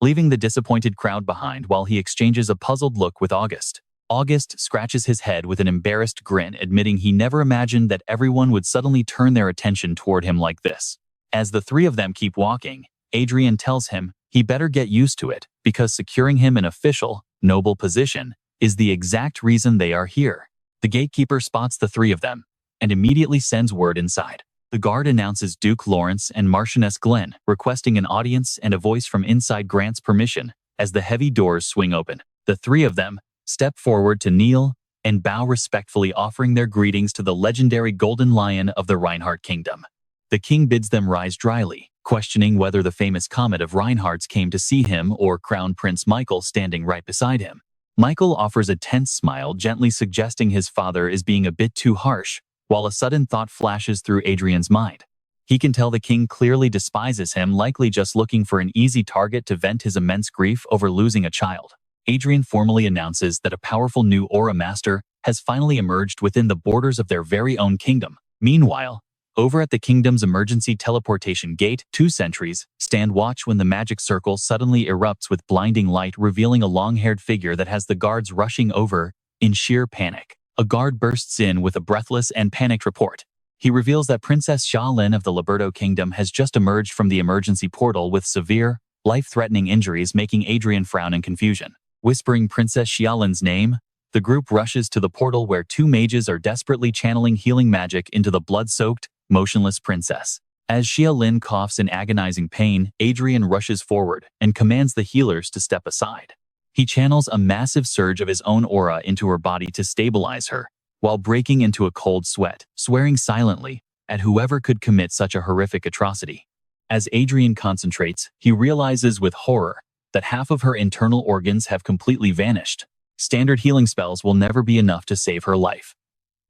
leaving the disappointed crowd behind while he exchanges a puzzled look with August, August scratches his head with an embarrassed grin, admitting he never imagined that everyone would suddenly turn their attention toward him like this. As the three of them keep walking, Adrian tells him he better get used to it because securing him an official, noble position is the exact reason they are here. The gatekeeper spots the three of them and immediately sends word inside. The guard announces Duke Lawrence and Marchioness Glenn, requesting an audience, and a voice from inside grants permission as the heavy doors swing open. The three of them step forward to kneel and bow respectfully, offering their greetings to the legendary Golden Lion of the Reinhardt Kingdom. The king bids them rise dryly, questioning whether the famous comet of Reinhardt's came to see him or Crown Prince Michael standing right beside him. Michael offers a tense smile, gently suggesting his father is being a bit too harsh, while a sudden thought flashes through Adrian's mind. He can tell the king clearly despises him, likely just looking for an easy target to vent his immense grief over losing a child. Adrian formally announces that a powerful new aura master has finally emerged within the borders of their very own kingdom. Meanwhile, over at the kingdom's emergency teleportation gate, 2 sentries stand watch when the magic circle suddenly erupts with blinding light, revealing a long-haired figure that has the guards rushing over in sheer panic. A guard bursts in with a breathless and panicked report. He reveals that Princess Xiaolin of the Liberto Kingdom has just emerged from the emergency portal with severe, life-threatening injuries, making Adrian frown in confusion. Whispering Princess Xiaolin's name, the group rushes to the portal where 2 mages are desperately channeling healing magic into the blood-soaked, motionless princess. As Xiaolin coughs in agonizing pain, Adrian rushes forward and commands the healers to step aside. He channels a massive surge of his own aura into her body to stabilize her, while breaking into a cold sweat, swearing silently at whoever could commit such a horrific atrocity. As Adrian concentrates, he realizes with horror that half of her internal organs have completely vanished. Standard healing spells will never be enough to save her life.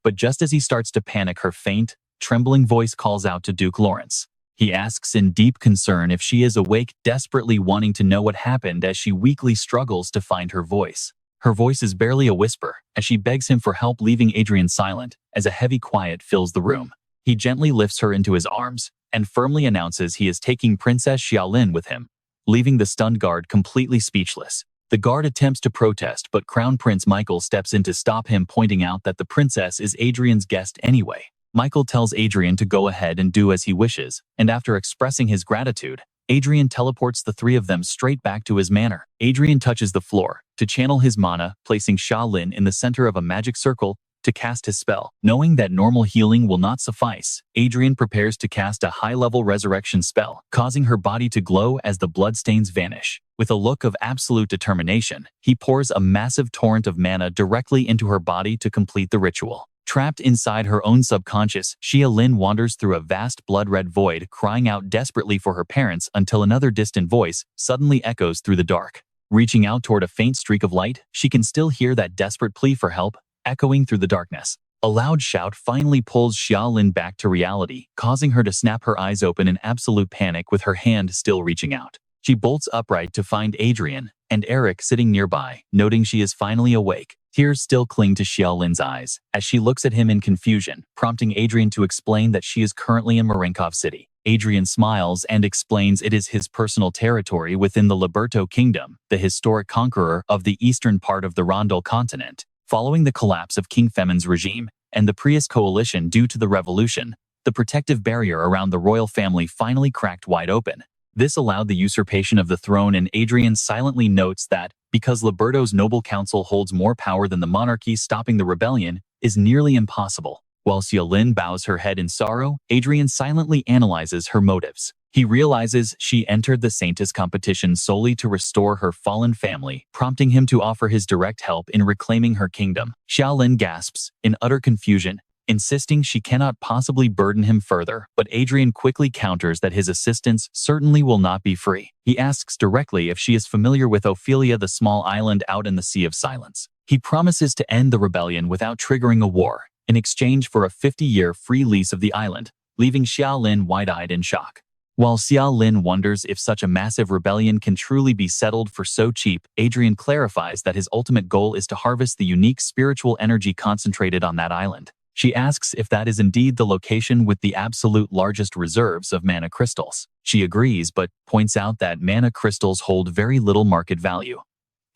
But just as he starts to panic, her faint, trembling voice calls out to Duke Lawrence. He asks in deep concern if she is awake, desperately wanting to know what happened as she weakly struggles to find her voice. Her voice is barely a whisper as she begs him for help, leaving Adrian silent as a heavy quiet fills the room. He gently lifts her into his arms and firmly announces he is taking Princess Xiaolin with him, leaving the stunned guard completely speechless. The guard attempts to protest, but Crown Prince Michael steps in to stop him, pointing out that the princess is Adrian's guest anyway. Michael tells Adrian to go ahead and do as he wishes, and after expressing his gratitude, Adrian teleports the three of them straight back to his manor. Adrian touches the floor to channel his mana, placing Xiaolin in the center of a magic circle to cast his spell. Knowing that normal healing will not suffice, Adrian prepares to cast a high-level resurrection spell, causing her body to glow as the bloodstains vanish. With a look of absolute determination, he pours a massive torrent of mana directly into her body to complete the ritual. Trapped inside her own subconscious, Xiaolin wanders through a vast blood-red void, crying out desperately for her parents until another distant voice suddenly echoes through the dark. Reaching out toward a faint streak of light, she can still hear that desperate plea for help echoing through the darkness. A loud shout finally pulls Xiaolin back to reality, causing her to snap her eyes open in absolute panic with her hand still reaching out. She bolts upright to find Adrian and Eric sitting nearby, noting she is finally awake. Tears still cling to Xiaolin's eyes as she looks at him in confusion, prompting Adrian to explain that she is currently in Marinkov City. Adrian smiles and explains it is his personal territory within the Liberto Kingdom, the historic conqueror of the eastern part of the Rondel continent. Following the collapse of King Femin's regime and the Prius coalition due to the revolution, the protective barrier around the royal family finally cracked wide open. This allowed the usurpation of the throne, and Adrian silently notes that, because Liberto's noble council holds more power than the monarchy, stopping the rebellion is nearly impossible. While Xiaolin bows her head in sorrow, Adrian silently analyzes her motives. He realizes she entered the Saintis competition solely to restore her fallen family, prompting him to offer his direct help in reclaiming her kingdom. Xiaolin gasps in utter confusion, insisting she cannot possibly burden him further, but Adrian quickly counters that his assistance certainly will not be free. He asks directly if she is familiar with Ophelia, the small island out in the Sea of Silence. He promises to end the rebellion without triggering a war, in exchange for a 50-year free lease of the island, leaving Xiaolin wide-eyed in shock. While Xiaolin wonders if such a massive rebellion can truly be settled for so cheap, Adrian clarifies that his ultimate goal is to harvest the unique spiritual energy concentrated on that island. She asks if that is indeed the location with the absolute largest reserves of mana crystals. She agrees, but points out that mana crystals hold very little market value.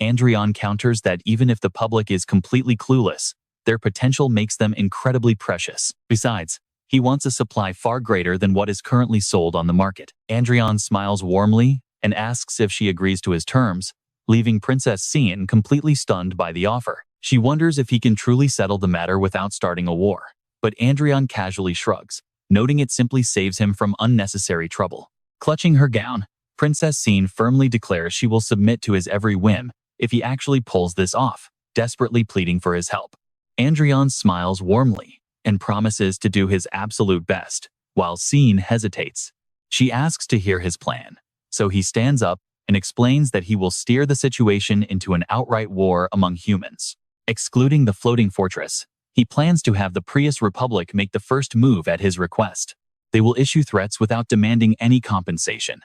Adrian counters that even if the public is completely clueless, their potential makes them incredibly precious. Besides, he wants a supply far greater than what is currently sold on the market. Adrian smiles warmly and asks if she agrees to his terms, leaving Princess Cine completely stunned by the offer. She wonders if he can truly settle the matter without starting a war. But Adrian casually shrugs, noting it simply saves him from unnecessary trouble. Clutching her gown, Princess Cine firmly declares she will submit to his every whim if he actually pulls this off, desperately pleading for his help. Adrian smiles warmly and promises to do his absolute best, while Cine hesitates. She asks to hear his plan, so he stands up and explains that he will steer the situation into an outright war among humans. Excluding the floating fortress, he plans to have the Prius Republic make the first move at his request. They will issue threats without demanding any compensation.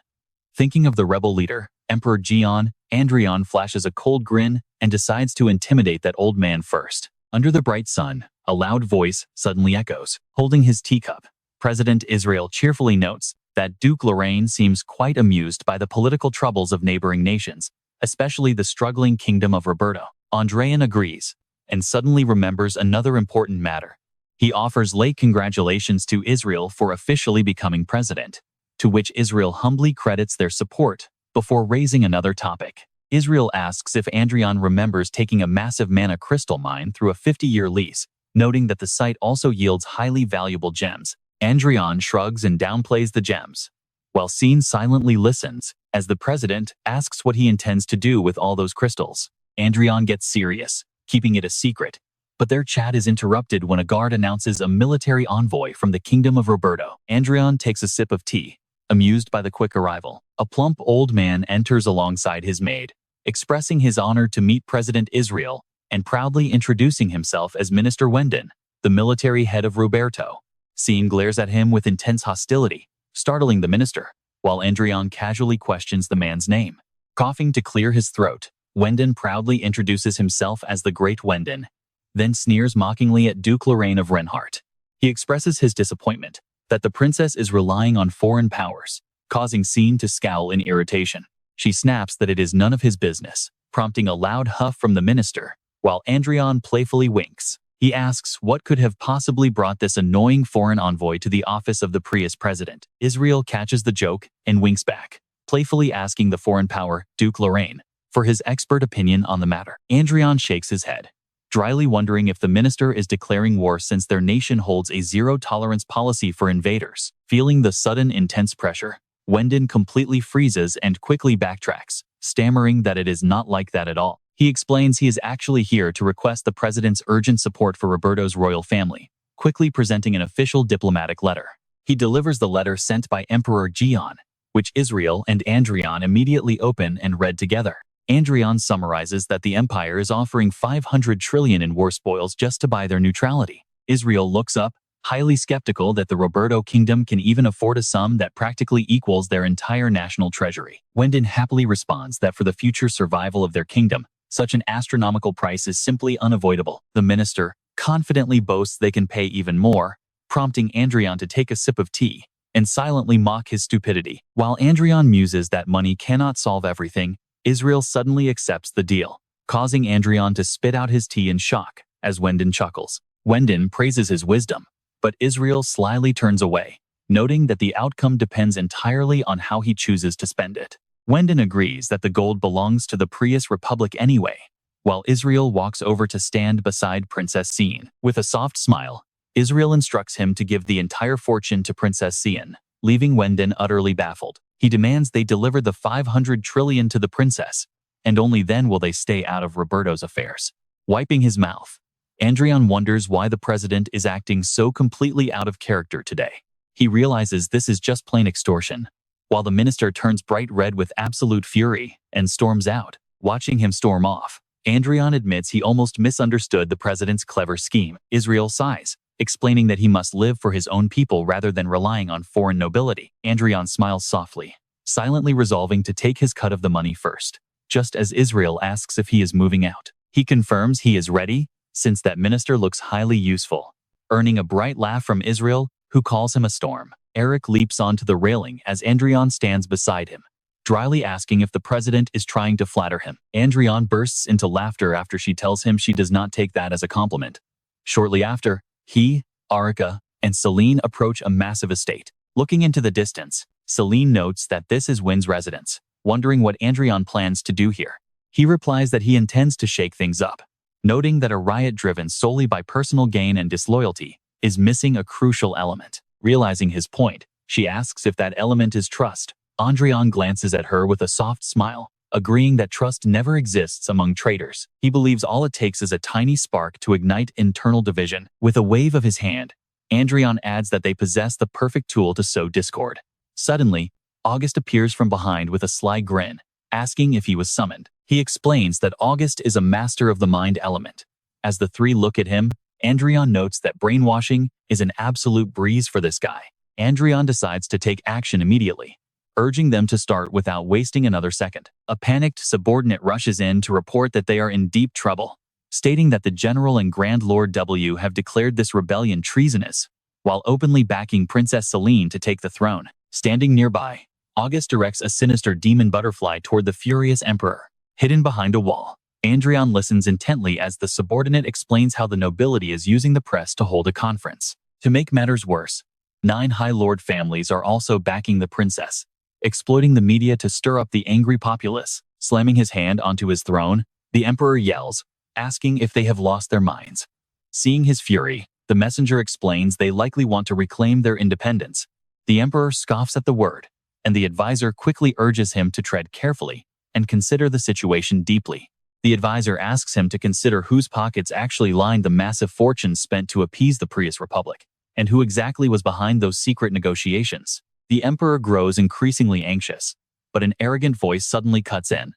Thinking of the rebel leader, Emperor Jian, Adrian flashes a cold grin and decides to intimidate that old man first. Under the bright sun, a loud voice suddenly echoes. Holding his teacup, President Israel cheerfully notes that Duke Lorraine seems quite amused by the political troubles of neighboring nations, especially the struggling kingdom of Roberto. Adrian agrees, and suddenly remembers another important matter. He offers late congratulations to Israel for officially becoming president, to which Israel humbly credits their support before raising another topic. Israel asks if Adrian remembers taking a massive mana crystal mine through a 50-year lease, noting that the site also yields highly valuable gems. Adrian shrugs and downplays the gems, while Cine silently listens as the president asks what he intends to do with all those crystals. Adrian gets serious, keeping it a secret, but their chat is interrupted when a guard announces a military envoy from the kingdom of Roberto. Adrian takes a sip of tea, amused by the quick arrival. A plump old man enters alongside his maid, expressing his honor to meet President Israel and proudly introducing himself as Minister Wendon, the military head of Roberto. Cine glares at him with intense hostility, startling the minister, while Adrian casually questions the man's name. Coughing to clear his throat, Wendon proudly introduces himself as the Great Wendon, then sneers mockingly at Duke Lorraine of Reinhardt. He expresses his disappointment that the princess is relying on foreign powers, causing Cine to scowl in irritation. She snaps that it is none of his business, prompting a loud huff from the minister, while Adrian playfully winks. He asks what could have possibly brought this annoying foreign envoy to the office of the Prius president. Israel catches the joke and winks back, playfully asking the foreign power, Duke Lorraine, for his expert opinion on the matter. Adrian shakes his head, dryly wondering if the minister is declaring war since their nation holds a zero-tolerance policy for invaders. Feeling the sudden intense pressure, Wendon completely freezes and quickly backtracks, stammering that it is not like that at all. He explains he is actually here to request the president's urgent support for Roberto's royal family, quickly presenting an official diplomatic letter. He delivers the letter sent by Emperor Jian, which Israel and Adrian immediately open and read together. Adrian summarizes that the empire is offering 500 trillion in war spoils just to buy their neutrality. Israel looks up, highly skeptical that the Roberto kingdom can even afford a sum that practically equals their entire national treasury. Wendon happily responds that for the future survival of their kingdom, such an astronomical price is simply unavoidable. The minister confidently boasts they can pay even more, prompting Adrian to take a sip of tea and silently mock his stupidity. While Adrian muses that money cannot solve everything, Israel suddenly accepts the deal, causing Adrian to spit out his tea in shock as Wendon chuckles. Wendon praises his wisdom, but Israel slyly turns away, noting that the outcome depends entirely on how he chooses to spend it. Wendon agrees that the gold belongs to the Prius Republic anyway, while Israel walks over to stand beside Princess Cine. With a soft smile, Israel instructs him to give the entire fortune to Princess Cine, leaving Wendon utterly baffled. He demands they deliver the 500 trillion to the princess, and only then will they stay out of Roberto's affairs. Wiping his mouth, Adrian wonders why the president is acting so completely out of character today. He realizes this is just plain extortion, while the minister turns bright red with absolute fury and storms out. Watching him storm off, Adrian admits he almost misunderstood the president's clever scheme. Israel sighs, explaining that he must live for his own people rather than relying on foreign nobility. Adrian smiles softly, silently resolving to take his cut of the money first, just as Israel asks if he is moving out. He confirms he is ready, since that minister looks highly useful, earning a bright laugh from Israel, who calls him a storm. Eric leaps onto the railing as Adrian stands beside him, dryly asking if the president is trying to flatter him. Adrian bursts into laughter after she tells him she does not take that as a compliment. Shortly after, he, Arika, and Celine approach a massive estate. Looking into the distance, Celine notes that this is Wynn's residence, wondering what Adrian plans to do here. He replies that he intends to shake things up, noting that a riot driven solely by personal gain and disloyalty is missing a crucial element. Realizing his point, she asks if that element is trust. Adrian glances at her with a soft smile, agreeing that trust never exists among traitors. He believes all it takes is a tiny spark to ignite internal division. With a wave of his hand, Adrian adds that they possess the perfect tool to sow discord. Suddenly, August appears from behind with a sly grin, asking if he was summoned. He explains that August is a master of the mind element. As the three look at him, Adrian notes that brainwashing is an absolute breeze for this guy. Adrian decides to take action immediately, urging them to start without wasting another second. A panicked subordinate rushes in to report that they are in deep trouble, stating that the General and Grand Lord W have declared this rebellion treasonous, while openly backing Princess Celine to take the throne. Standing nearby, August directs a sinister demon butterfly toward the furious emperor, hidden behind a wall. Adrian listens intently as the subordinate explains how the nobility is using the press to hold a conference. To make matters worse, 9 High Lord families are also backing the princess, exploiting the media to stir up the angry populace. Slamming his hand onto his throne, the emperor yells, asking if they have lost their minds. Seeing his fury, the messenger explains they likely want to reclaim their independence. The emperor scoffs at the word, and the advisor quickly urges him to tread carefully and consider the situation deeply. The advisor asks him to consider whose pockets actually lined the massive fortunes spent to appease the Prius Republic, and who exactly was behind those secret negotiations. The emperor grows increasingly anxious, but an arrogant voice suddenly cuts in,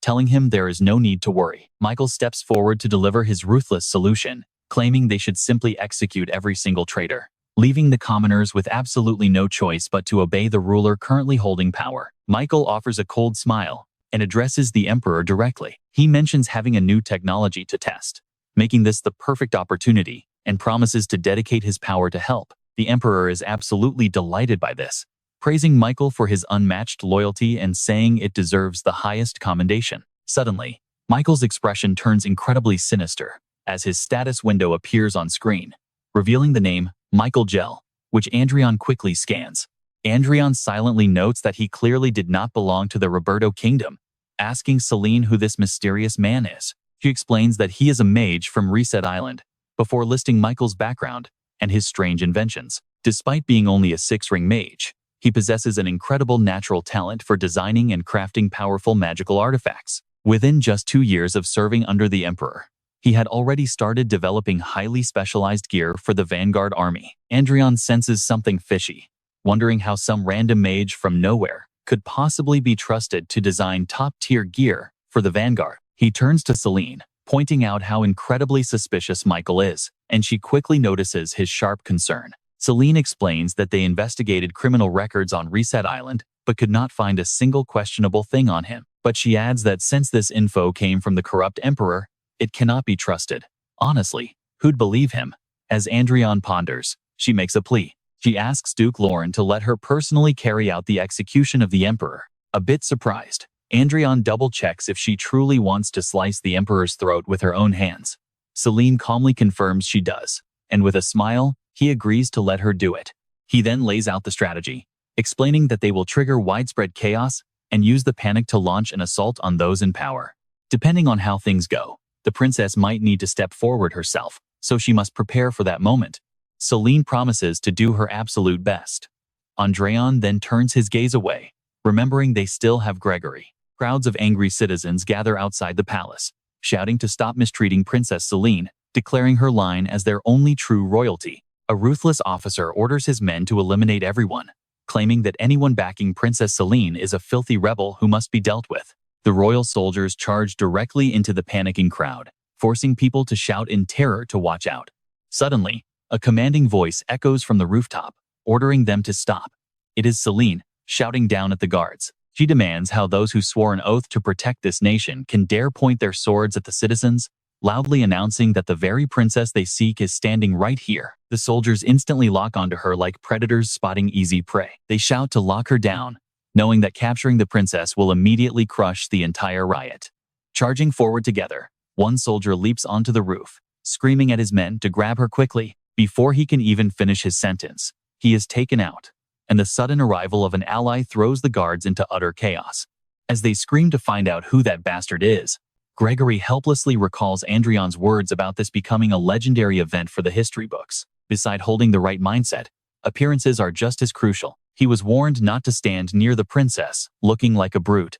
telling him there is no need to worry. Michael steps forward to deliver his ruthless solution, claiming they should simply execute every single traitor, leaving the commoners with absolutely no choice but to obey the ruler currently holding power. Michael offers a cold smile and addresses the emperor directly. He mentions having a new technology to test, making this the perfect opportunity, and promises to dedicate his power to help. The emperor is absolutely delighted by this, praising Michael for his unmatched loyalty and saying it deserves the highest commendation. Suddenly, Michael's expression turns incredibly sinister as his status window appears on screen, revealing the name Michael Gell, which Adrian quickly scans. Adrian silently notes that he clearly did not belong to the Roberto kingdom, asking Celine who this mysterious man is. She explains that he is a mage from Reset Island, before listing Michael's background and his strange inventions. Despite being only a 6-ring mage, he possesses an incredible natural talent for designing and crafting powerful magical artifacts. Within just 2 years of serving under the Emperor, he had already started developing highly specialized gear for the Vanguard army. Adrian senses something fishy, wondering how some random mage from nowhere could possibly be trusted to design top-tier gear for the Vanguard. He turns to Celine, pointing out how incredibly suspicious Michael is, and she quickly notices his sharp concern. Celine explains that they investigated criminal records on Reset Island, but could not find a single questionable thing on him. But she adds that since this info came from the corrupt emperor, it cannot be trusted. Honestly, who'd believe him? As Adrian ponders, she makes a plea. She asks Duke Lauren to let her personally carry out the execution of the emperor. A bit surprised, Adrian double-checks if she truly wants to slice the emperor's throat with her own hands. Celine calmly confirms she does, and with a smile, he agrees to let her do it. He then lays out the strategy, explaining that they will trigger widespread chaos and use the panic to launch an assault on those in power. Depending on how things go, the princess might need to step forward herself, so she must prepare for that moment. Celine promises to do her absolute best. Adrian then turns his gaze away, remembering they still have Gregory. Crowds of angry citizens gather outside the palace, shouting to stop mistreating Princess Celine, declaring her line as their only true royalty. A ruthless officer orders his men to eliminate everyone, claiming that anyone backing Princess Celine is a filthy rebel who must be dealt with. The royal soldiers charge directly into the panicking crowd, forcing people to shout in terror to watch out. Suddenly, a commanding voice echoes from the rooftop, ordering them to stop. It is Celine, shouting down at the guards. She demands how those who swore an oath to protect this nation can dare point their swords at the citizens, loudly announcing that the very princess they seek is standing right here. The soldiers instantly lock onto her like predators spotting easy prey. They shout to lock her down, knowing that capturing the princess will immediately crush the entire riot. Charging forward together, one soldier leaps onto the roof, screaming at his men to grab her quickly. Before he can even finish his sentence, he is taken out, and the sudden arrival of an ally throws the guards into utter chaos. As they scream to find out who that bastard is, Gregory helplessly recalls Adrian's words about this becoming a legendary event for the history books. Beside holding the right mindset, appearances are just as crucial. He was warned not to stand near the princess, looking like a brute.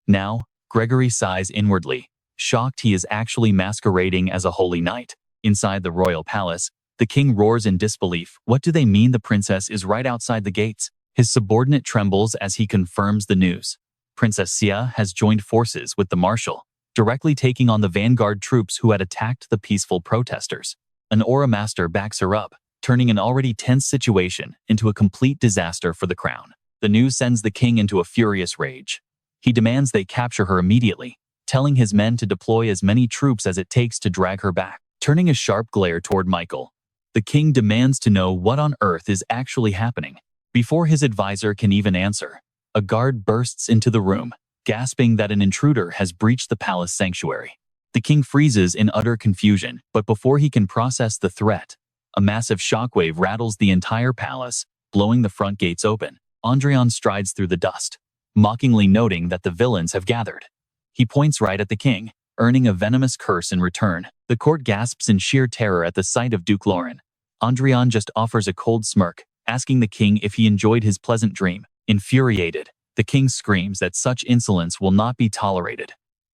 Now, Gregory sighs inwardly, shocked he is actually masquerading as a holy knight. Inside the royal palace, the king roars in disbelief. What do they mean the princess is right outside the gates? His subordinate trembles as he confirms the news. Princess Sia has joined forces with the marshal, directly taking on the vanguard troops who had attacked the peaceful protesters. An aura master backs her up, turning an already tense situation into a complete disaster for the crown. The news sends the king into a furious rage. He demands they capture her immediately, telling his men to deploy as many troops as it takes to drag her back. Turning a sharp glare toward Michael, the king demands to know what on earth is actually happening. Before his advisor can even answer, a guard bursts into the room, gasping that an intruder has breached the palace sanctuary. The king freezes in utter confusion, but before he can process the threat, a massive shockwave rattles the entire palace, blowing the front gates open. Adrian strides through the dust, mockingly noting that the villains have gathered. He points right at the king, earning a venomous curse in return. The court gasps in sheer terror at the sight of Duke Lauren. Adrian just offers a cold smirk, asking the king if he enjoyed his pleasant dream. Infuriated, the king screams that such insolence will not be tolerated.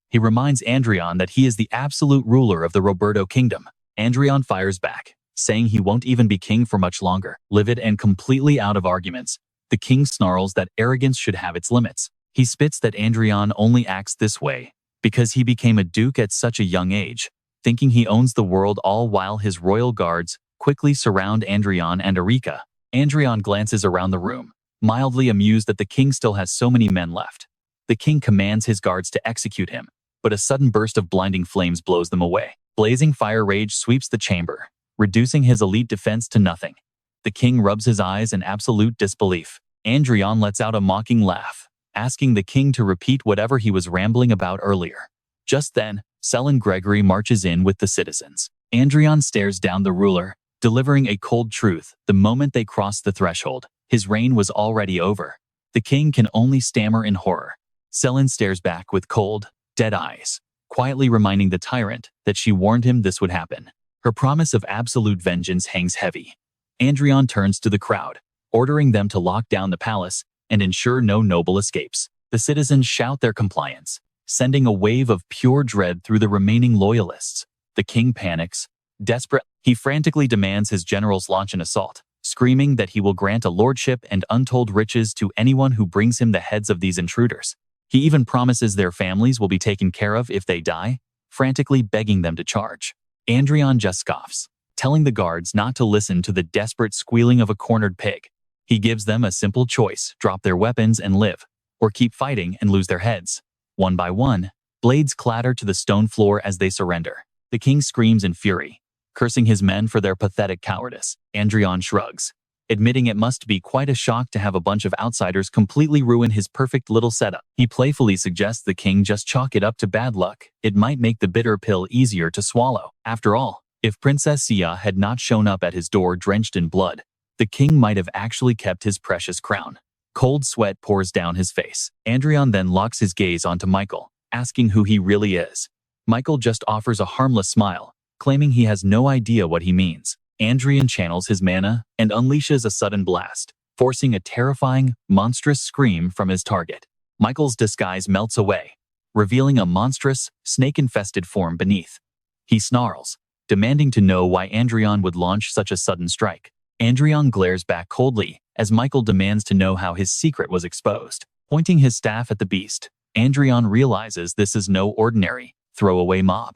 He reminds Adrian that he is the absolute ruler of the Roberto kingdom. Adrian fires back, saying he won't even be king for much longer. Livid and completely out of arguments, the king snarls that arrogance should have its limits. He spits that Adrian only acts this way because he became a duke at such a young age, thinking he owns the world, all while his royal guards quickly surround Adrian and Erika. Adrian glances around the room, mildly amused that the king still has so many men left. The king commands his guards to execute him, but a sudden burst of blinding flames blows them away. Blazing fire rage sweeps the chamber, reducing his elite defense to nothing. The king rubs his eyes in absolute disbelief. Adrian lets out a mocking laugh, asking the king to repeat whatever he was rambling about earlier. Just then, Sullen Gregory marches in with the citizens. Adrian stares down the ruler, delivering a cold truth the moment they cross the threshold. His reign was already over. The king can only stammer in horror. Sullen stares back with cold, dead eyes, quietly reminding the tyrant that she warned him this would happen. Her promise of absolute vengeance hangs heavy. Adrian turns to the crowd, ordering them to lock down the palace and ensure no noble escapes. The citizens shout their compliance, sending a wave of pure dread through the remaining loyalists. The king panics. Desperate, he frantically demands his generals launch an assault, screaming that he will grant a lordship and untold riches to anyone who brings him the heads of these intruders. He even promises their families will be taken care of if they die, frantically begging them to charge. Adrian just scoffs, telling the guards not to listen to the desperate squealing of a cornered pig. He gives them a simple choice: drop their weapons and live, or keep fighting and lose their heads. One by one, blades clatter to the stone floor as they surrender. The king screams in fury, cursing his men for their pathetic cowardice. Adrian shrugs, admitting it must be quite a shock to have a bunch of outsiders completely ruin his perfect little setup. He playfully suggests the king just chalk it up to bad luck. It might make the bitter pill easier to swallow. After all, if Princess Sia had not shown up at his door drenched in blood, the king might have actually kept his precious crown. Cold sweat pours down his face. Adrian then locks his gaze onto Michael, asking who he really is. Michael just offers a harmless smile, claiming he has no idea what he means. Adrian channels his mana and unleashes a sudden blast, forcing a terrifying, monstrous scream from his target. Michael's disguise melts away, revealing a monstrous, snake-infested form beneath. He snarls, demanding to know why Adrian would launch such a sudden strike. Adrian glares back coldly as Michael demands to know how his secret was exposed. Pointing his staff at the beast, Adrian realizes this is no ordinary, throwaway mob.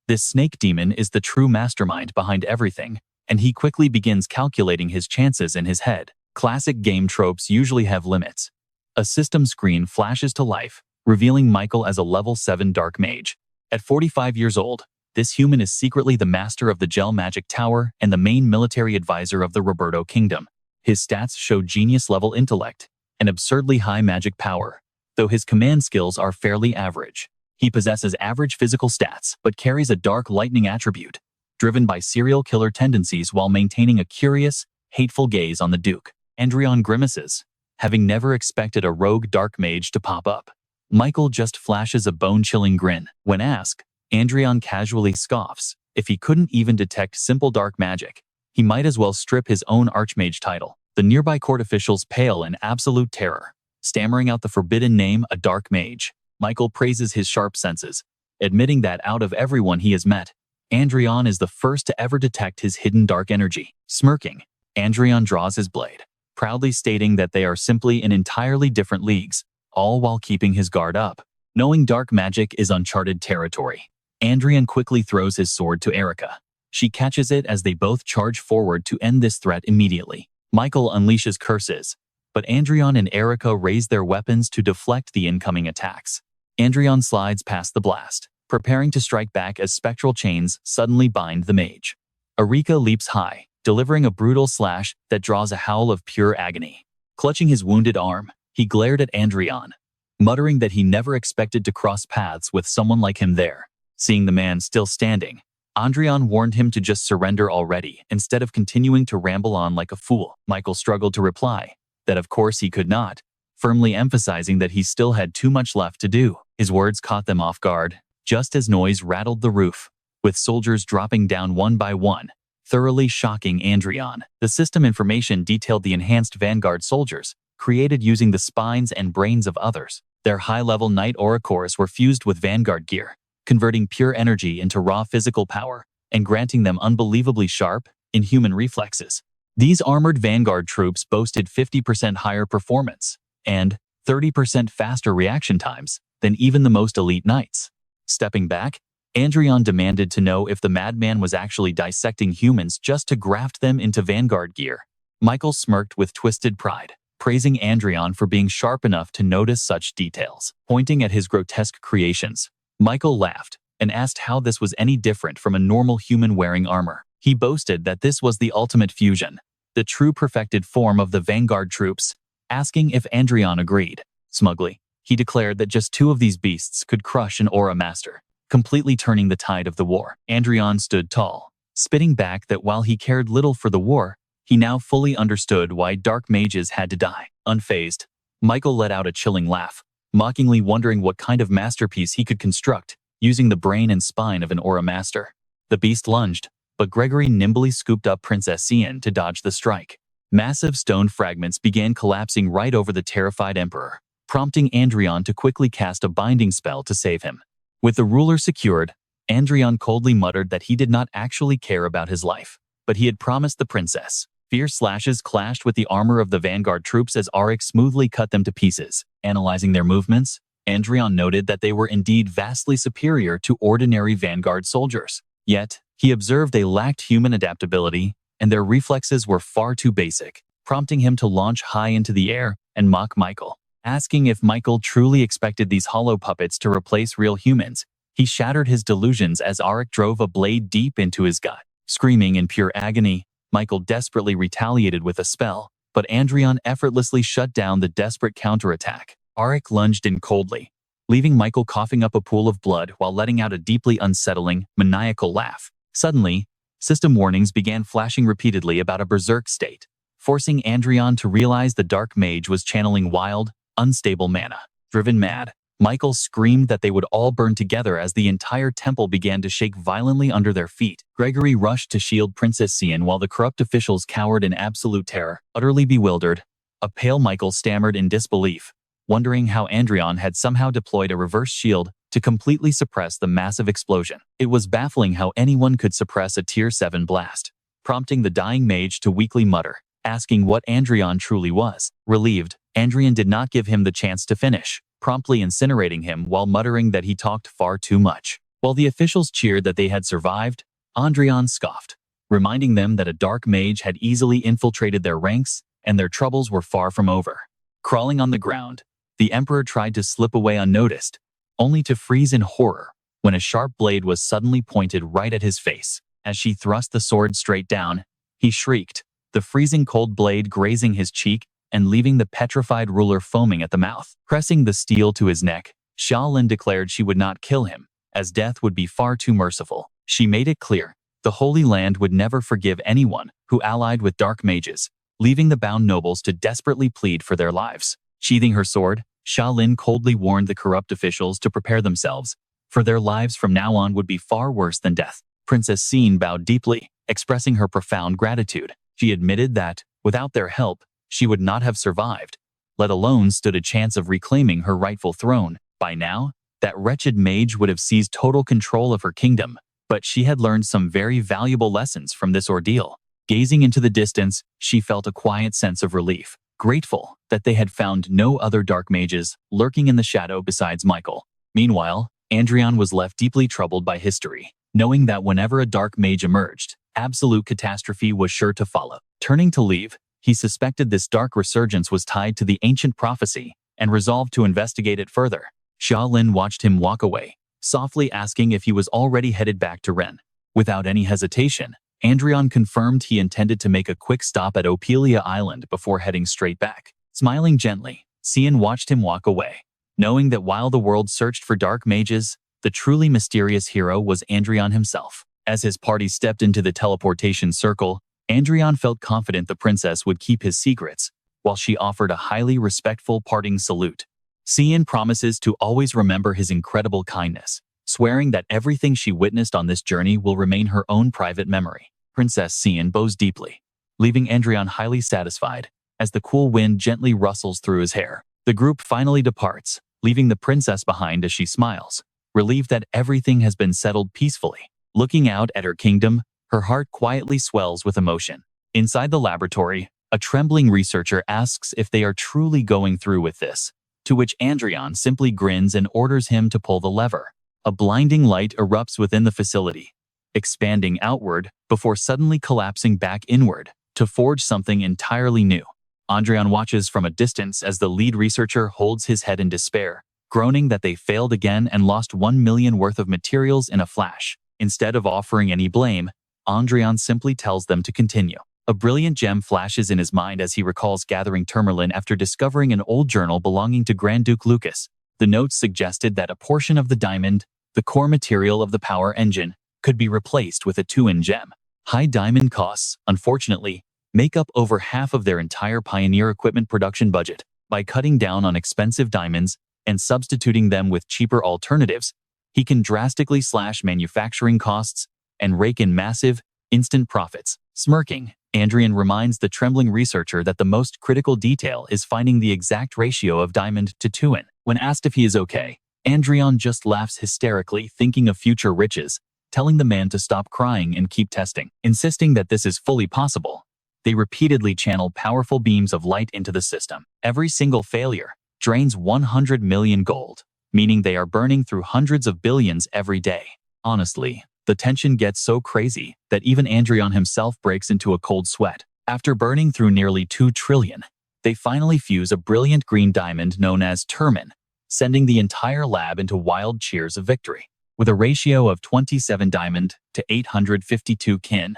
This snake demon is the true mastermind behind everything, and he quickly begins calculating his chances in his head. Classic game tropes usually have limits. A system screen flashes to life, revealing Michael as a level 7 dark mage. At 45 years old, this human is secretly the master of the Gel Magic Tower and the main military advisor of the Roberto Kingdom. His stats show genius-level intellect, and absurdly high magic power, though his command skills are fairly average. He possesses average physical stats but carries a dark lightning attribute, driven by serial killer tendencies while maintaining a curious, hateful gaze on the Duke. Adrian grimaces, having never expected a rogue dark mage to pop up. Michael just flashes a bone-chilling grin. When asked, Adrian casually scoffs. If he couldn't even detect simple dark magic, he might as well strip his own Archmage title. The nearby court officials pale in absolute terror, stammering out the forbidden name, a dark mage. Michael praises his sharp senses, admitting that out of everyone he has met, Adrian is the first to ever detect his hidden dark energy. Smirking, Adrian draws his blade, proudly stating that they are simply in entirely different leagues, all while keeping his guard up. Knowing dark magic is uncharted territory, Adrian quickly throws his sword to Erica. She catches it as they both charge forward to end this threat immediately. Michael unleashes curses, but Adrian and Erica raise their weapons to deflect the incoming attacks. Adrian slides past the blast, preparing to strike back as spectral chains suddenly bind the mage. Erica leaps high, delivering a brutal slash that draws a howl of pure agony. Clutching his wounded arm, he glared at Adrian, muttering that he never expected to cross paths with someone like him there. Seeing the man still standing, Adrian warned him to just surrender already instead of continuing to ramble on like a fool. Michael struggled to reply that of course he could not, firmly emphasizing that he still had too much left to do. His words caught them off guard, just as noise rattled the roof, with soldiers dropping down one by one, thoroughly shocking Adrian. The system information detailed the enhanced Vanguard soldiers, created using the spines and brains of others. Their high-level Knight Aura cores were fused with Vanguard gear, converting pure energy into raw physical power and granting them unbelievably sharp, inhuman reflexes. These armored Vanguard troops boasted 50% higher performance and 30% faster reaction times than even the most elite knights. Stepping back, Adrian demanded to know if the madman was actually dissecting humans just to graft them into Vanguard gear. Michael smirked with twisted pride, praising Adrian for being sharp enough to notice such details. Pointing at his grotesque creations, Michael laughed and asked how this was any different from a normal human wearing armor. He boasted that this was the ultimate fusion, the true perfected form of the Vanguard troops, asking if Adrian agreed. Smugly, he declared that just two of these beasts could crush an Aura Master, completely turning the tide of the war. Adrian stood tall, spitting back that while he cared little for the war, he now fully understood why dark mages had to die. Unfazed, Michael let out a chilling laugh, mockingly wondering what kind of masterpiece he could construct using the brain and spine of an Aura Master. The beast lunged, but Gregory nimbly scooped up Princess Cian to dodge the strike. Massive stone fragments began collapsing right over the terrified Emperor, prompting Adrian to quickly cast a binding spell to save him. With the ruler secured, Adrian coldly muttered that he did not actually care about his life, but he had promised the princess. Fierce slashes clashed with the armor of the Vanguard troops as Arik smoothly cut them to pieces. Analyzing their movements, Adrian noted that they were indeed vastly superior to ordinary Vanguard soldiers. Yet, he observed they lacked human adaptability, and their reflexes were far too basic, prompting him to launch high into the air and mock Michael. Asking if Michael truly expected these hollow puppets to replace real humans, he shattered his delusions as Arik drove a blade deep into his gut. Screaming in pure agony, Michael desperately retaliated with a spell, but Adrian effortlessly shut down the desperate counterattack. Arik lunged in coldly, leaving Michael coughing up a pool of blood while letting out a deeply unsettling, maniacal laugh. Suddenly, system warnings began flashing repeatedly about a berserk state, forcing Adrian to realize the dark mage was channeling wild, unstable mana. Driven mad, Michael screamed that they would all burn together as the entire temple began to shake violently under their feet. Gregory rushed to shield Princess Cian while the corrupt officials cowered in absolute terror. Utterly bewildered, a pale Michael stammered in disbelief, wondering how Adrian had somehow deployed a reverse shield to completely suppress the massive explosion. It was baffling how anyone could suppress a Tier 7 blast, prompting the dying mage to weakly mutter, asking what Adrian truly was. Relieved, Adrian did not give him the chance to finish, promptly incinerating him while muttering that he talked far too much. While the officials cheered that they had survived, Adrian scoffed, reminding them that a dark mage had easily infiltrated their ranks and their troubles were far from over. Crawling on the ground, the Emperor tried to slip away unnoticed, only to freeze in horror when a sharp blade was suddenly pointed right at his face. As she thrust the sword straight down, he shrieked, the freezing cold blade grazing his cheek and leaving the petrified ruler foaming at the mouth. Pressing the steel to his neck, Xia Lin declared she would not kill him, as death would be far too merciful. She made it clear the Holy Land would never forgive anyone who allied with dark mages, leaving the bound nobles to desperately plead for their lives. Sheathing her sword, Xia Lin coldly warned the corrupt officials to prepare themselves, for their lives from now on would be far worse than death. Princess Xin bowed deeply, expressing her profound gratitude. She admitted that, without their help, she would not have survived, let alone stood a chance of reclaiming her rightful throne. By now, that wretched mage would have seized total control of her kingdom, but she had learned some very valuable lessons from this ordeal. Gazing into the distance, she felt a quiet sense of relief, grateful that they had found no other dark mages lurking in the shadow besides Michael. Meanwhile, Adrian was left deeply troubled by history, knowing that whenever a dark mage emerged, absolute catastrophe was sure to follow. Turning to leave, he suspected this dark resurgence was tied to the ancient prophecy and resolved to investigate it further. Xia Lin watched him walk away, softly asking if he was already headed back to Ren. Without any hesitation, Adrian confirmed he intended to make a quick stop at Opelia Island before heading straight back. Smiling gently, Xian watched him walk away, knowing that while the world searched for dark mages, the truly mysterious hero was Adrian himself. As his party stepped into the teleportation circle, Adrian felt confident the princess would keep his secrets, while she offered a highly respectful parting salute. Xian promises to always remember his incredible kindness, swearing that everything she witnessed on this journey will remain her own private memory. Princess Xian bows deeply, leaving Adrian highly satisfied, as the cool wind gently rustles through his hair. The group finally departs, leaving the princess behind as she smiles, relieved that everything has been settled peacefully. Looking out at her kingdom, her heart quietly swells with emotion. Inside the laboratory, a trembling researcher asks if they are truly going through with this, to which Adrian simply grins and orders him to pull the lever. A blinding light erupts within the facility, expanding outward before suddenly collapsing back inward to forge something entirely new. Adrian watches from a distance as the lead researcher holds his head in despair, groaning that they failed again and lost 1 million worth of materials in a flash. Instead of offering any blame, Adrian simply tells them to continue. A brilliant gem flashes in his mind as he recalls gathering tourmaline after discovering an old journal belonging to Grand Duke Lucas. The notes suggested that a portion of the diamond, the core material of the power engine, could be replaced with a 2-in gem. High diamond costs, unfortunately, make up over half of their entire Pioneer equipment production budget. By cutting down on expensive diamonds and substituting them with cheaper alternatives, he can drastically slash manufacturing costs and rake in massive, instant profits. Smirking, Adrian reminds the trembling researcher that the most critical detail is finding the exact ratio of diamond to 2-in. When asked if he is okay, Adrian just laughs hysterically, thinking of future riches, telling the man to stop crying and keep testing. Insisting that this is fully possible, they repeatedly channel powerful beams of light into the system. Every single failure drains 100 million gold, meaning they are burning through hundreds of billions every day. Honestly, the tension gets so crazy that even Adrian himself breaks into a cold sweat. After burning through nearly 2 trillion, they finally fuse a brilliant green diamond known as Turman, sending the entire lab into wild cheers of victory. With a ratio of 27 diamond to 852 kin,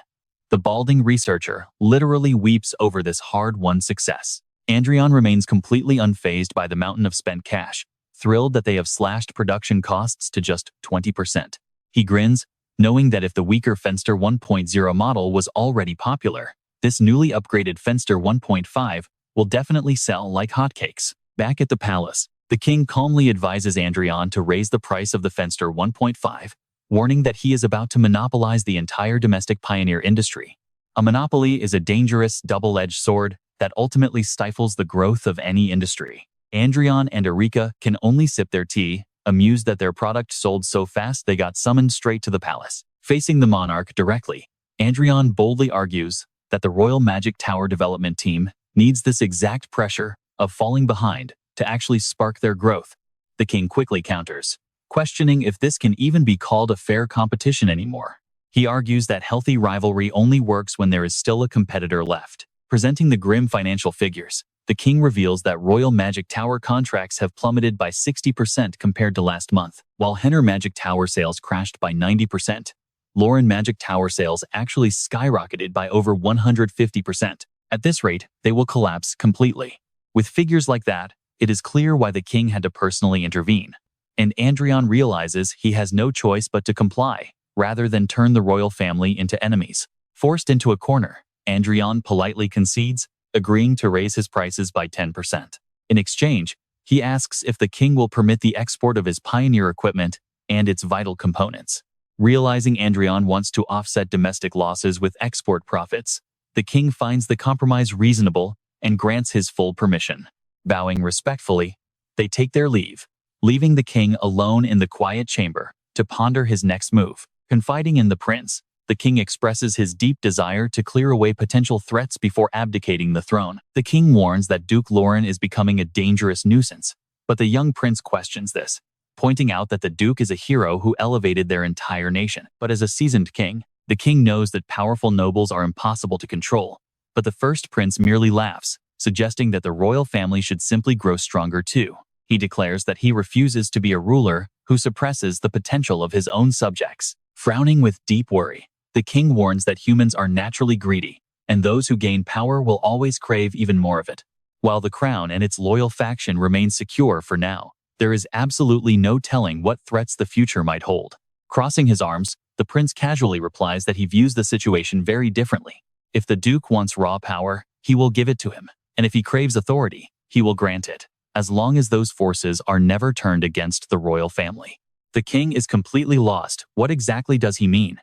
the balding researcher literally weeps over this hard-won success. Adrian remains completely unfazed by the mountain of spent cash, thrilled that they have slashed production costs to just 20%. He grins, knowing that if the weaker Fenster 1.0 model was already popular, this newly upgraded Fenster 1.5 will definitely sell like hotcakes. Back at the palace, the king calmly advises Adrian to raise the price of the Fenster 1.5, warning that he is about to monopolize the entire domestic pioneer industry. A monopoly is a dangerous, double-edged sword that ultimately stifles the growth of any industry. Adrian and Erika can only sip their tea, amused that their product sold so fast they got summoned straight to the palace. Facing the monarch directly, Adrian boldly argues that the Royal Magic Tower development team needs this exact pressure of falling behind to actually spark their growth. The king quickly counters, questioning if this can even be called a fair competition anymore. He argues that healthy rivalry only works when there is still a competitor left. Presenting the grim financial figures, the king reveals that Royal Magic Tower contracts have plummeted by 60% compared to last month, while Henner Magic Tower sales crashed by 90%. Lauren Magic Tower sales actually skyrocketed by over 150%. At this rate, they will collapse completely. With figures like that, it is clear why the king had to personally intervene. And Adrian realizes he has no choice but to comply, rather than turn the royal family into enemies. Forced into a corner, Adrian politely concedes, agreeing to raise his prices by 10%. In exchange, he asks if the king will permit the export of his pioneer equipment and its vital components. Realizing Adrian wants to offset domestic losses with export profits, the king finds the compromise reasonable and grants his full permission. Bowing respectfully, they take their leave, leaving the king alone in the quiet chamber to ponder his next move. Confiding in the prince, the king expresses his deep desire to clear away potential threats before abdicating the throne. The king warns that Duke Lauren is becoming a dangerous nuisance, but the young prince questions this, pointing out that the duke is a hero who elevated their entire nation. But as a seasoned king, the king knows that powerful nobles are impossible to control. But the first prince merely laughs, suggesting that the royal family should simply grow stronger too. He declares that he refuses to be a ruler who suppresses the potential of his own subjects. Frowning with deep worry, the king warns that humans are naturally greedy, and those who gain power will always crave even more of it. While the crown and its loyal faction remain secure for now, there is absolutely no telling what threats the future might hold. Crossing his arms, the prince casually replies that he views the situation very differently. If the duke wants raw power, he will give it to him, and if he craves authority, he will grant it, as long as those forces are never turned against the royal family. The king is completely lost. What exactly does he mean?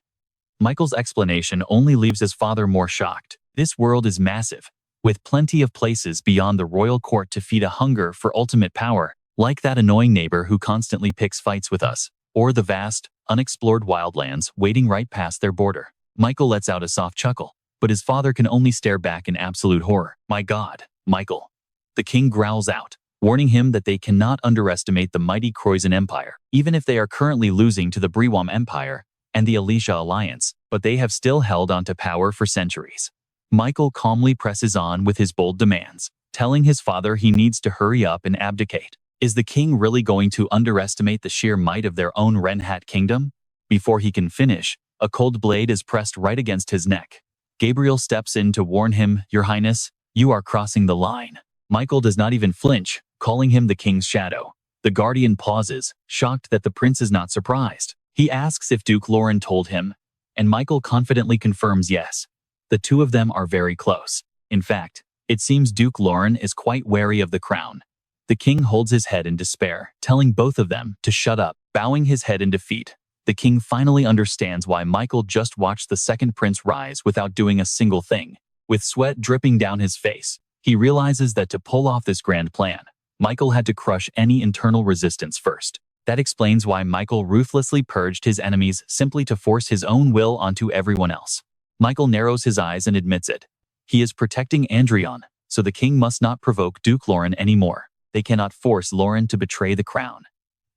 Michael's explanation only leaves his father more shocked. This world is massive, with plenty of places beyond the royal court to feed a hunger for ultimate power, like that annoying neighbor who constantly picks fights with us, or the vast, unexplored wildlands waiting right past their border. Michael lets out a soft chuckle, but his father can only stare back in absolute horror. My God, Michael. The king growls out, warning him that they cannot underestimate the mighty Croizon Empire, even if they are currently losing to the Brewam Empire and the Alicia Alliance, but they have still held on to power for centuries. Michael calmly presses on with his bold demands, telling his father he needs to hurry up and abdicate. Is the king really going to underestimate the sheer might of their own Renhat kingdom? Before he can finish, a cold blade is pressed right against his neck. Gabriel steps in to warn him, Your Highness, you are crossing the line. Michael does not even flinch, calling him the king's shadow. The guardian pauses, shocked that the prince is not surprised. He asks if Duke Lauren told him, and Michael confidently confirms yes. The two of them are very close. In fact, it seems Duke Lauren is quite wary of the crown. The king holds his head in despair, telling both of them to shut up. Bowing his head in defeat, the king finally understands why Michael just watched the second prince rise without doing a single thing. With sweat dripping down his face, he realizes that to pull off this grand plan, Michael had to crush any internal resistance first. That explains why Michael ruthlessly purged his enemies simply to force his own will onto everyone else. Michael narrows his eyes and admits it. He is protecting Adrian, so the king must not provoke Duke Lauren anymore. They cannot force Lauren to betray the crown.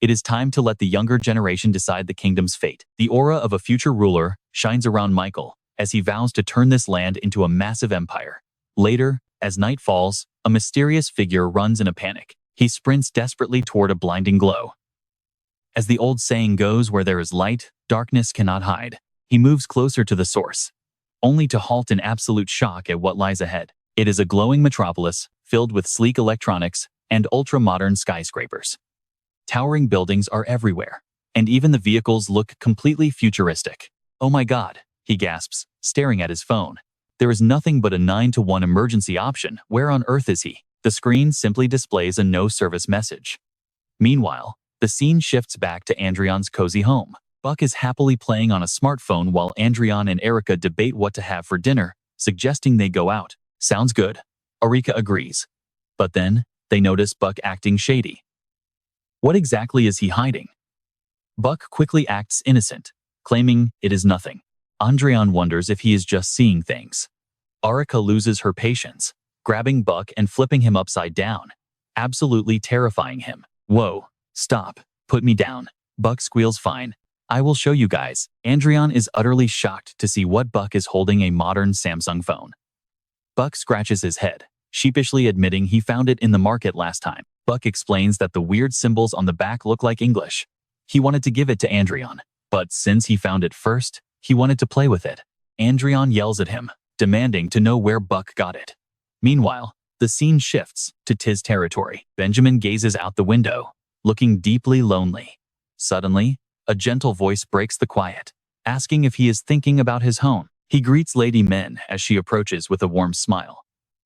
It is time to let the younger generation decide the kingdom's fate. The aura of a future ruler shines around Michael as he vows to turn this land into a massive empire. Later, as night falls, a mysterious figure runs in a panic. He sprints desperately toward a blinding glow. As the old saying goes, where there is light, darkness cannot hide. He moves closer to the source, only to halt in absolute shock at what lies ahead. It is a glowing metropolis filled with sleek electronics and ultra-modern skyscrapers. Towering buildings are everywhere, and even the vehicles look completely futuristic. Oh my God, he gasps, staring at his phone. There is nothing but a 9-to-1 emergency option. Where on earth is he? The screen simply displays a no-service message. Meanwhile, the scene shifts back to Adrian's cozy home. Buck is happily playing on a smartphone while Adrian and Erica debate what to have for dinner, suggesting they go out. Sounds good. Erica agrees. But then, they notice Buck acting shady. What exactly is he hiding? Buck quickly acts innocent, claiming it is nothing. Adrian wonders if he is just seeing things. Erica loses her patience, grabbing Buck and flipping him upside down, absolutely terrifying him. Whoa, stop, put me down. Buck squeals, fine. I will show you guys. Adrian is utterly shocked to see what Buck is holding, a modern Samsung phone. Buck scratches his head, sheepishly admitting he found it in the market last time. Buck explains that the weird symbols on the back look like English. He wanted to give it to Adrian, but since he found it first, he wanted to play with it. Adrian yells at him. demanding to know where Buck got it. Meanwhile, the scene shifts to Tiz territory. Benjamin gazes out the window, looking deeply lonely. Suddenly, a gentle voice breaks the quiet, asking if he is thinking about his home. He greets Lady Min as she approaches with a warm smile,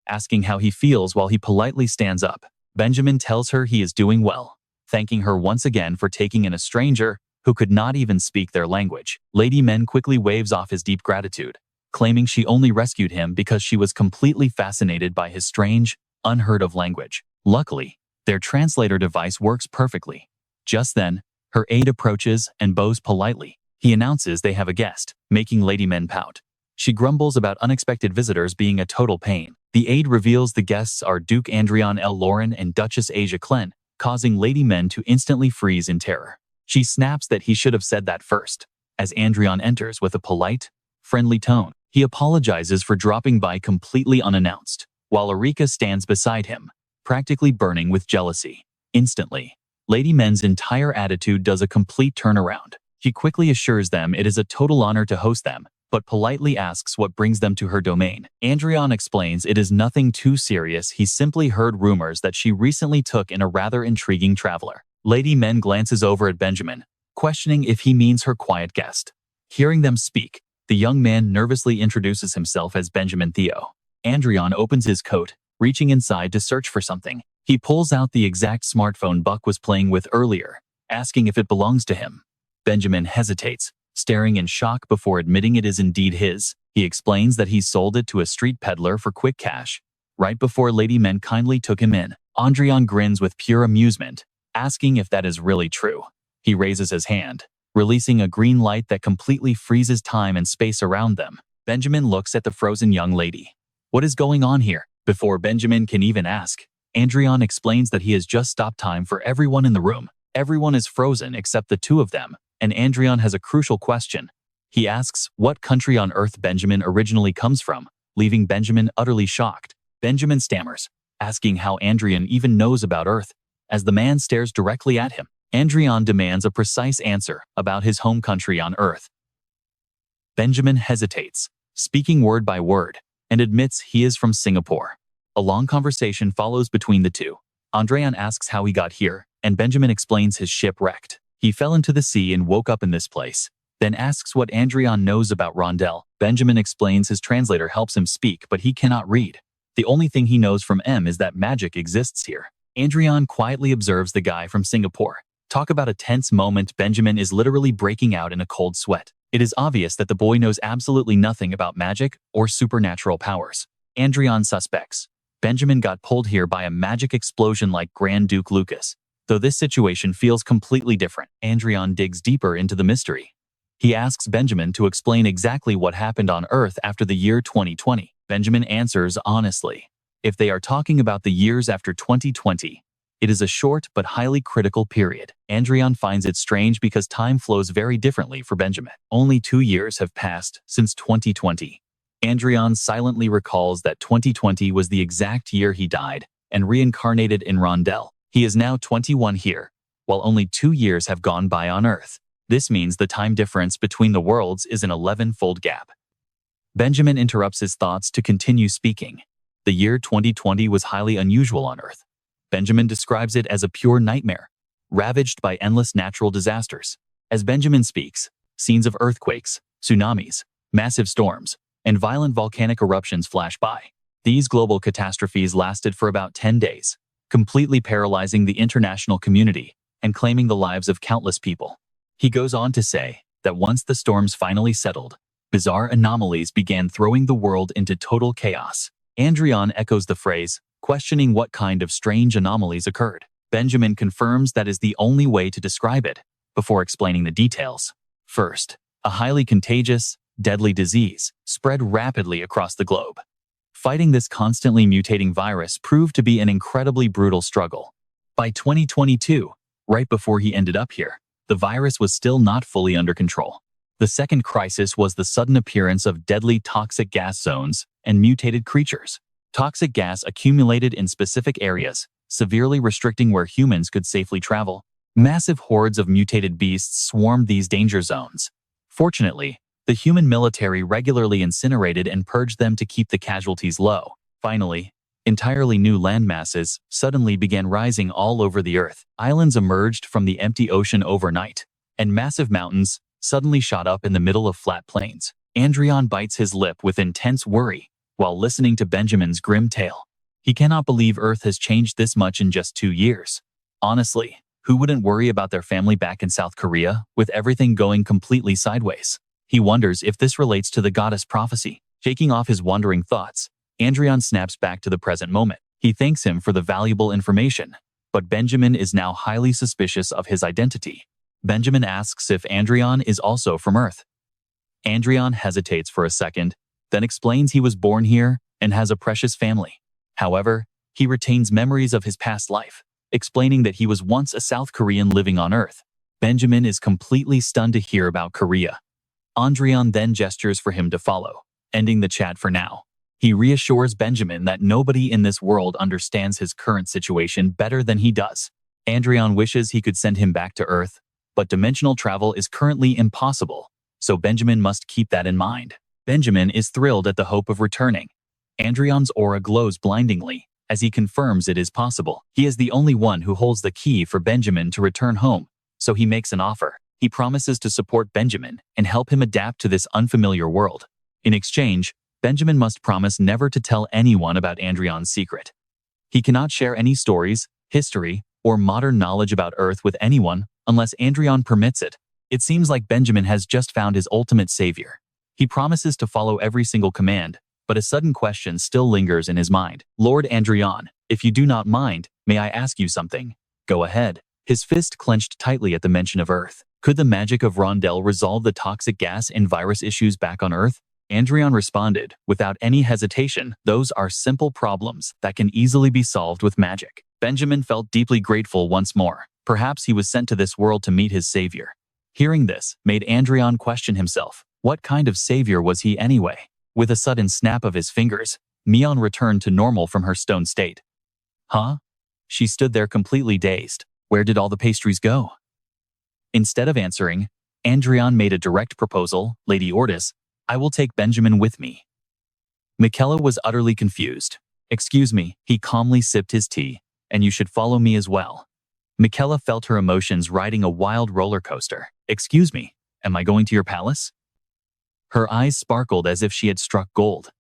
asking how he feels while he politely stands up. Benjamin tells her he is doing well, thanking her once again for taking in a stranger who could not even speak their language. Lady Min quickly waves off his deep gratitude, claiming she only rescued him because she was completely fascinated by his strange, unheard-of language. Luckily, their translator device works perfectly. Just then, her aide approaches and bows politely. He announces they have a guest, making Lady Min pout. She grumbles about unexpected visitors being a total pain. The aide reveals the guests are Duke Adrian L. Lauren and Duchess Asia Klen, causing Lady Min to instantly freeze in terror. She snaps that he should have said that first, as Adrian enters with a polite, friendly tone. He apologizes for dropping by completely unannounced, while Erika stands beside him, practically burning with jealousy. Instantly, Lady Min's entire attitude does a complete turnaround. She quickly assures them it is a total honor to host them, but politely asks what brings them to her domain. Adrian explains it is nothing too serious. He simply heard rumors that she recently took in a rather intriguing traveler. Lady Min glances over at Benjamin, questioning if he means her quiet guest. Hearing them speak, the young man nervously introduces himself as Benjamin Theo. Adrian opens his coat, reaching inside to search for something. He pulls out the exact smartphone Buck was playing with earlier, asking if it belongs to him. Benjamin hesitates, staring in shock before admitting it is indeed his. He explains that he sold it to a street peddler for quick cash, right before Lady Min kindly took him in. Adrian grins with pure amusement, asking if that is really true. He raises his hand, releasing a green light that completely freezes time and space around them. Benjamin looks at the frozen young lady. What is going on here? Before Benjamin can even ask, Adrian explains that he has just stopped time for everyone in the room. Everyone is frozen except the two of them, and Adrian has a crucial question. He asks what country on Earth Benjamin originally comes from, leaving Benjamin utterly shocked. Benjamin stammers, asking how Adrian even knows about Earth, as the man stares directly at him. Adrian demands a precise answer about his home country on Earth. Benjamin hesitates, speaking word by word, and admits he is from Singapore. A long conversation follows between the two. Adrian asks how he got here, and Benjamin explains his ship wrecked. He fell into the sea and woke up in this place, then asks what Adrian knows about Rondell. Benjamin explains his translator helps him speak, but he cannot read. The only thing he knows from M is that magic exists here. Adrian quietly observes the guy from Singapore. Talk about a tense moment. Benjamin is literally breaking out in a cold sweat. It is obvious that the boy knows absolutely nothing about magic or supernatural powers. Adrian suspects Benjamin got pulled here by a magic explosion like Grand Duke Lucas. Though this situation feels completely different, Adrian digs deeper into the mystery. He asks Benjamin to explain exactly what happened on Earth after the year 2020. Benjamin answers honestly. If they are talking about the years after 2020, it is a short but highly critical period. Adrian finds it strange because time flows very differently for Benjamin. Only 2 years have passed since 2020. Adrian silently recalls that 2020 was the exact year he died and reincarnated in Rondell. He is now 21 here, while only 2 years have gone by on Earth. This means the time difference between the worlds is an 11-fold gap. Benjamin interrupts his thoughts to continue speaking. The year 2020 was highly unusual on Earth. Benjamin describes it as a pure nightmare, ravaged by endless natural disasters. As Benjamin speaks, scenes of earthquakes, tsunamis, massive storms, and violent volcanic eruptions flash by. These global catastrophes lasted for about 10 days, completely paralyzing the international community and claiming the lives of countless people. He goes on to say that once the storms finally settled, bizarre anomalies began throwing the world into total chaos. Adrian echoes the phrase, questioning what kind of strange anomalies occurred. Benjamin confirms that is the only way to describe it, before explaining the details. First, a highly contagious, deadly disease spread rapidly across the globe. Fighting this constantly mutating virus proved to be an incredibly brutal struggle. By 2022, right before he ended up here, the virus was still not fully under control. The second crisis was the sudden appearance of deadly toxic gas zones and mutated creatures. Toxic gas accumulated in specific areas, severely restricting where humans could safely travel. Massive hordes of mutated beasts swarmed these danger zones. Fortunately, the The human military regularly incinerated and purged them to keep the casualties low. Finally, entirely new landmasses suddenly began rising all over the earth. Islands emerged from the empty ocean overnight, and massive mountains suddenly shot up in the middle of flat plains. Adrian bites his lip with intense worry while listening to Benjamin's grim tale. He cannot believe Earth has changed this much in just 2 years. Honestly, who wouldn't worry about their family back in South Korea with everything going completely sideways? He wonders if this relates to the goddess prophecy. Shaking off his wandering thoughts, Adrian snaps back to the present moment. He thanks him for the valuable information, but Benjamin is now highly suspicious of his identity. Benjamin asks if Adrian is also from Earth. Adrian hesitates for a second, then explains he was born here and has a precious family. However, he retains memories of his past life, explaining that he was once a South Korean living on Earth. Benjamin is completely stunned to hear about Korea. Adrian then gestures for him to follow, ending the chat for now. He reassures Benjamin that nobody in this world understands his current situation better than he does. Adrian wishes he could send him back to Earth, but dimensional travel is currently impossible, so Benjamin must keep that in mind. Benjamin is thrilled at the hope of returning. Adrian's aura glows blindingly as he confirms it is possible. He is the only one who holds the key for Benjamin to return home, so he makes an offer. He promises to support Benjamin and help him adapt to this unfamiliar world. In exchange, Benjamin must promise never to tell anyone about Adrian's secret. He cannot share any stories, history, or modern knowledge about Earth with anyone unless Adrian permits it. It seems like Benjamin has just found his ultimate savior. He promises to follow every single command, but a sudden question still lingers in his mind. Lord Adrian, if you do not mind, may I ask you something? Go ahead. His fist clenched tightly at the mention of Earth. Could the magic of Rondel resolve the toxic gas and virus issues back on Earth? Adrian responded, without any hesitation, those are simple problems that can easily be solved with magic. Benjamin felt deeply grateful once more. Perhaps he was sent to this world to meet his savior. Hearing this made Adrian question himself. What kind of savior was he anyway? With a sudden snap of his fingers, Mion returned to normal from her stone state. Huh? She stood there completely dazed. Where did all the pastries go? Instead of answering, Adrian made a direct proposal. Lady Ortis, I will take Benjamin with me. Michaela was utterly confused. Excuse me, he calmly sipped his tea, and you should follow me as well. Michaela felt her emotions riding a wild roller coaster. Excuse me, am I going to your palace? Her eyes sparkled as if she had struck gold.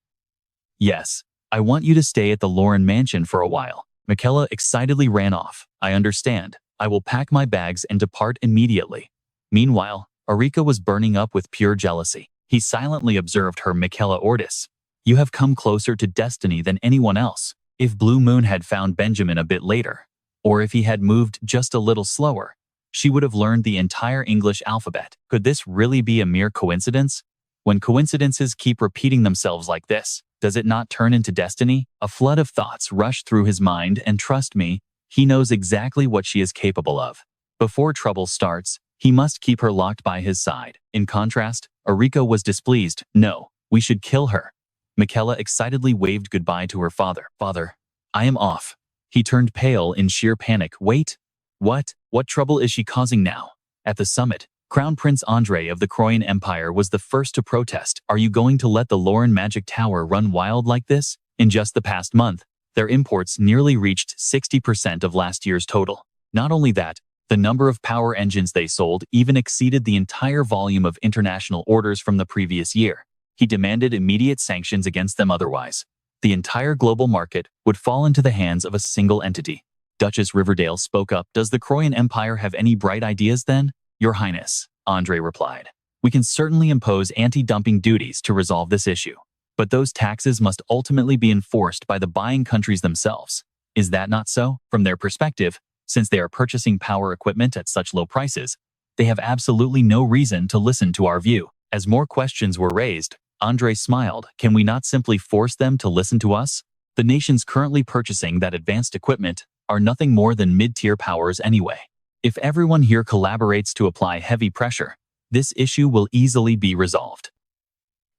Yes, I want you to stay at the Lauren mansion for a while. Michaela excitedly ran off. I understand. I will pack my bags and depart immediately. Meanwhile, Arika was burning up with pure jealousy. He silently observed her. Michaela Ortis, you have come closer to destiny than anyone else. If Blue Moon had found Benjamin a bit later, or if he had moved just a little slower, she would have learned the entire English alphabet. Could this really be a mere coincidence? When coincidences keep repeating themselves like this, does it not turn into destiny? A flood of thoughts rushed through his mind, and trust me, he knows exactly what she is capable of. Before trouble starts, he must keep her locked by his side. In contrast, Arika was displeased. No, we should kill her. Michaela excitedly waved goodbye to her father. Father, I am off. He turned pale in sheer panic. Wait, what? What trouble is she causing now? At the summit, Crown Prince Andre of the Croyan Empire was the first to protest. Are you going to let the Lauren Magic Tower run wild like this? In just the past month, their imports nearly reached 60% of last year's total. Not only that, the number of power engines they sold even exceeded the entire volume of international orders from the previous year. He demanded immediate sanctions against them, otherwise the entire global market would fall into the hands of a single entity. Duchess Riverdale spoke up. Does the Croyan Empire have any bright ideas then? Your Highness, Andre replied. We can certainly impose anti-dumping duties to resolve this issue, but those taxes must ultimately be enforced by the buying countries themselves. Is that not so? From their perspective, since they are purchasing power equipment at such low prices, they have absolutely no reason to listen to our view. As more questions were raised, Andre smiled. Can we not simply force them to listen to us? The nations currently purchasing that advanced equipment are nothing more than mid-tier powers anyway. If everyone here collaborates to apply heavy pressure, this issue will easily be resolved.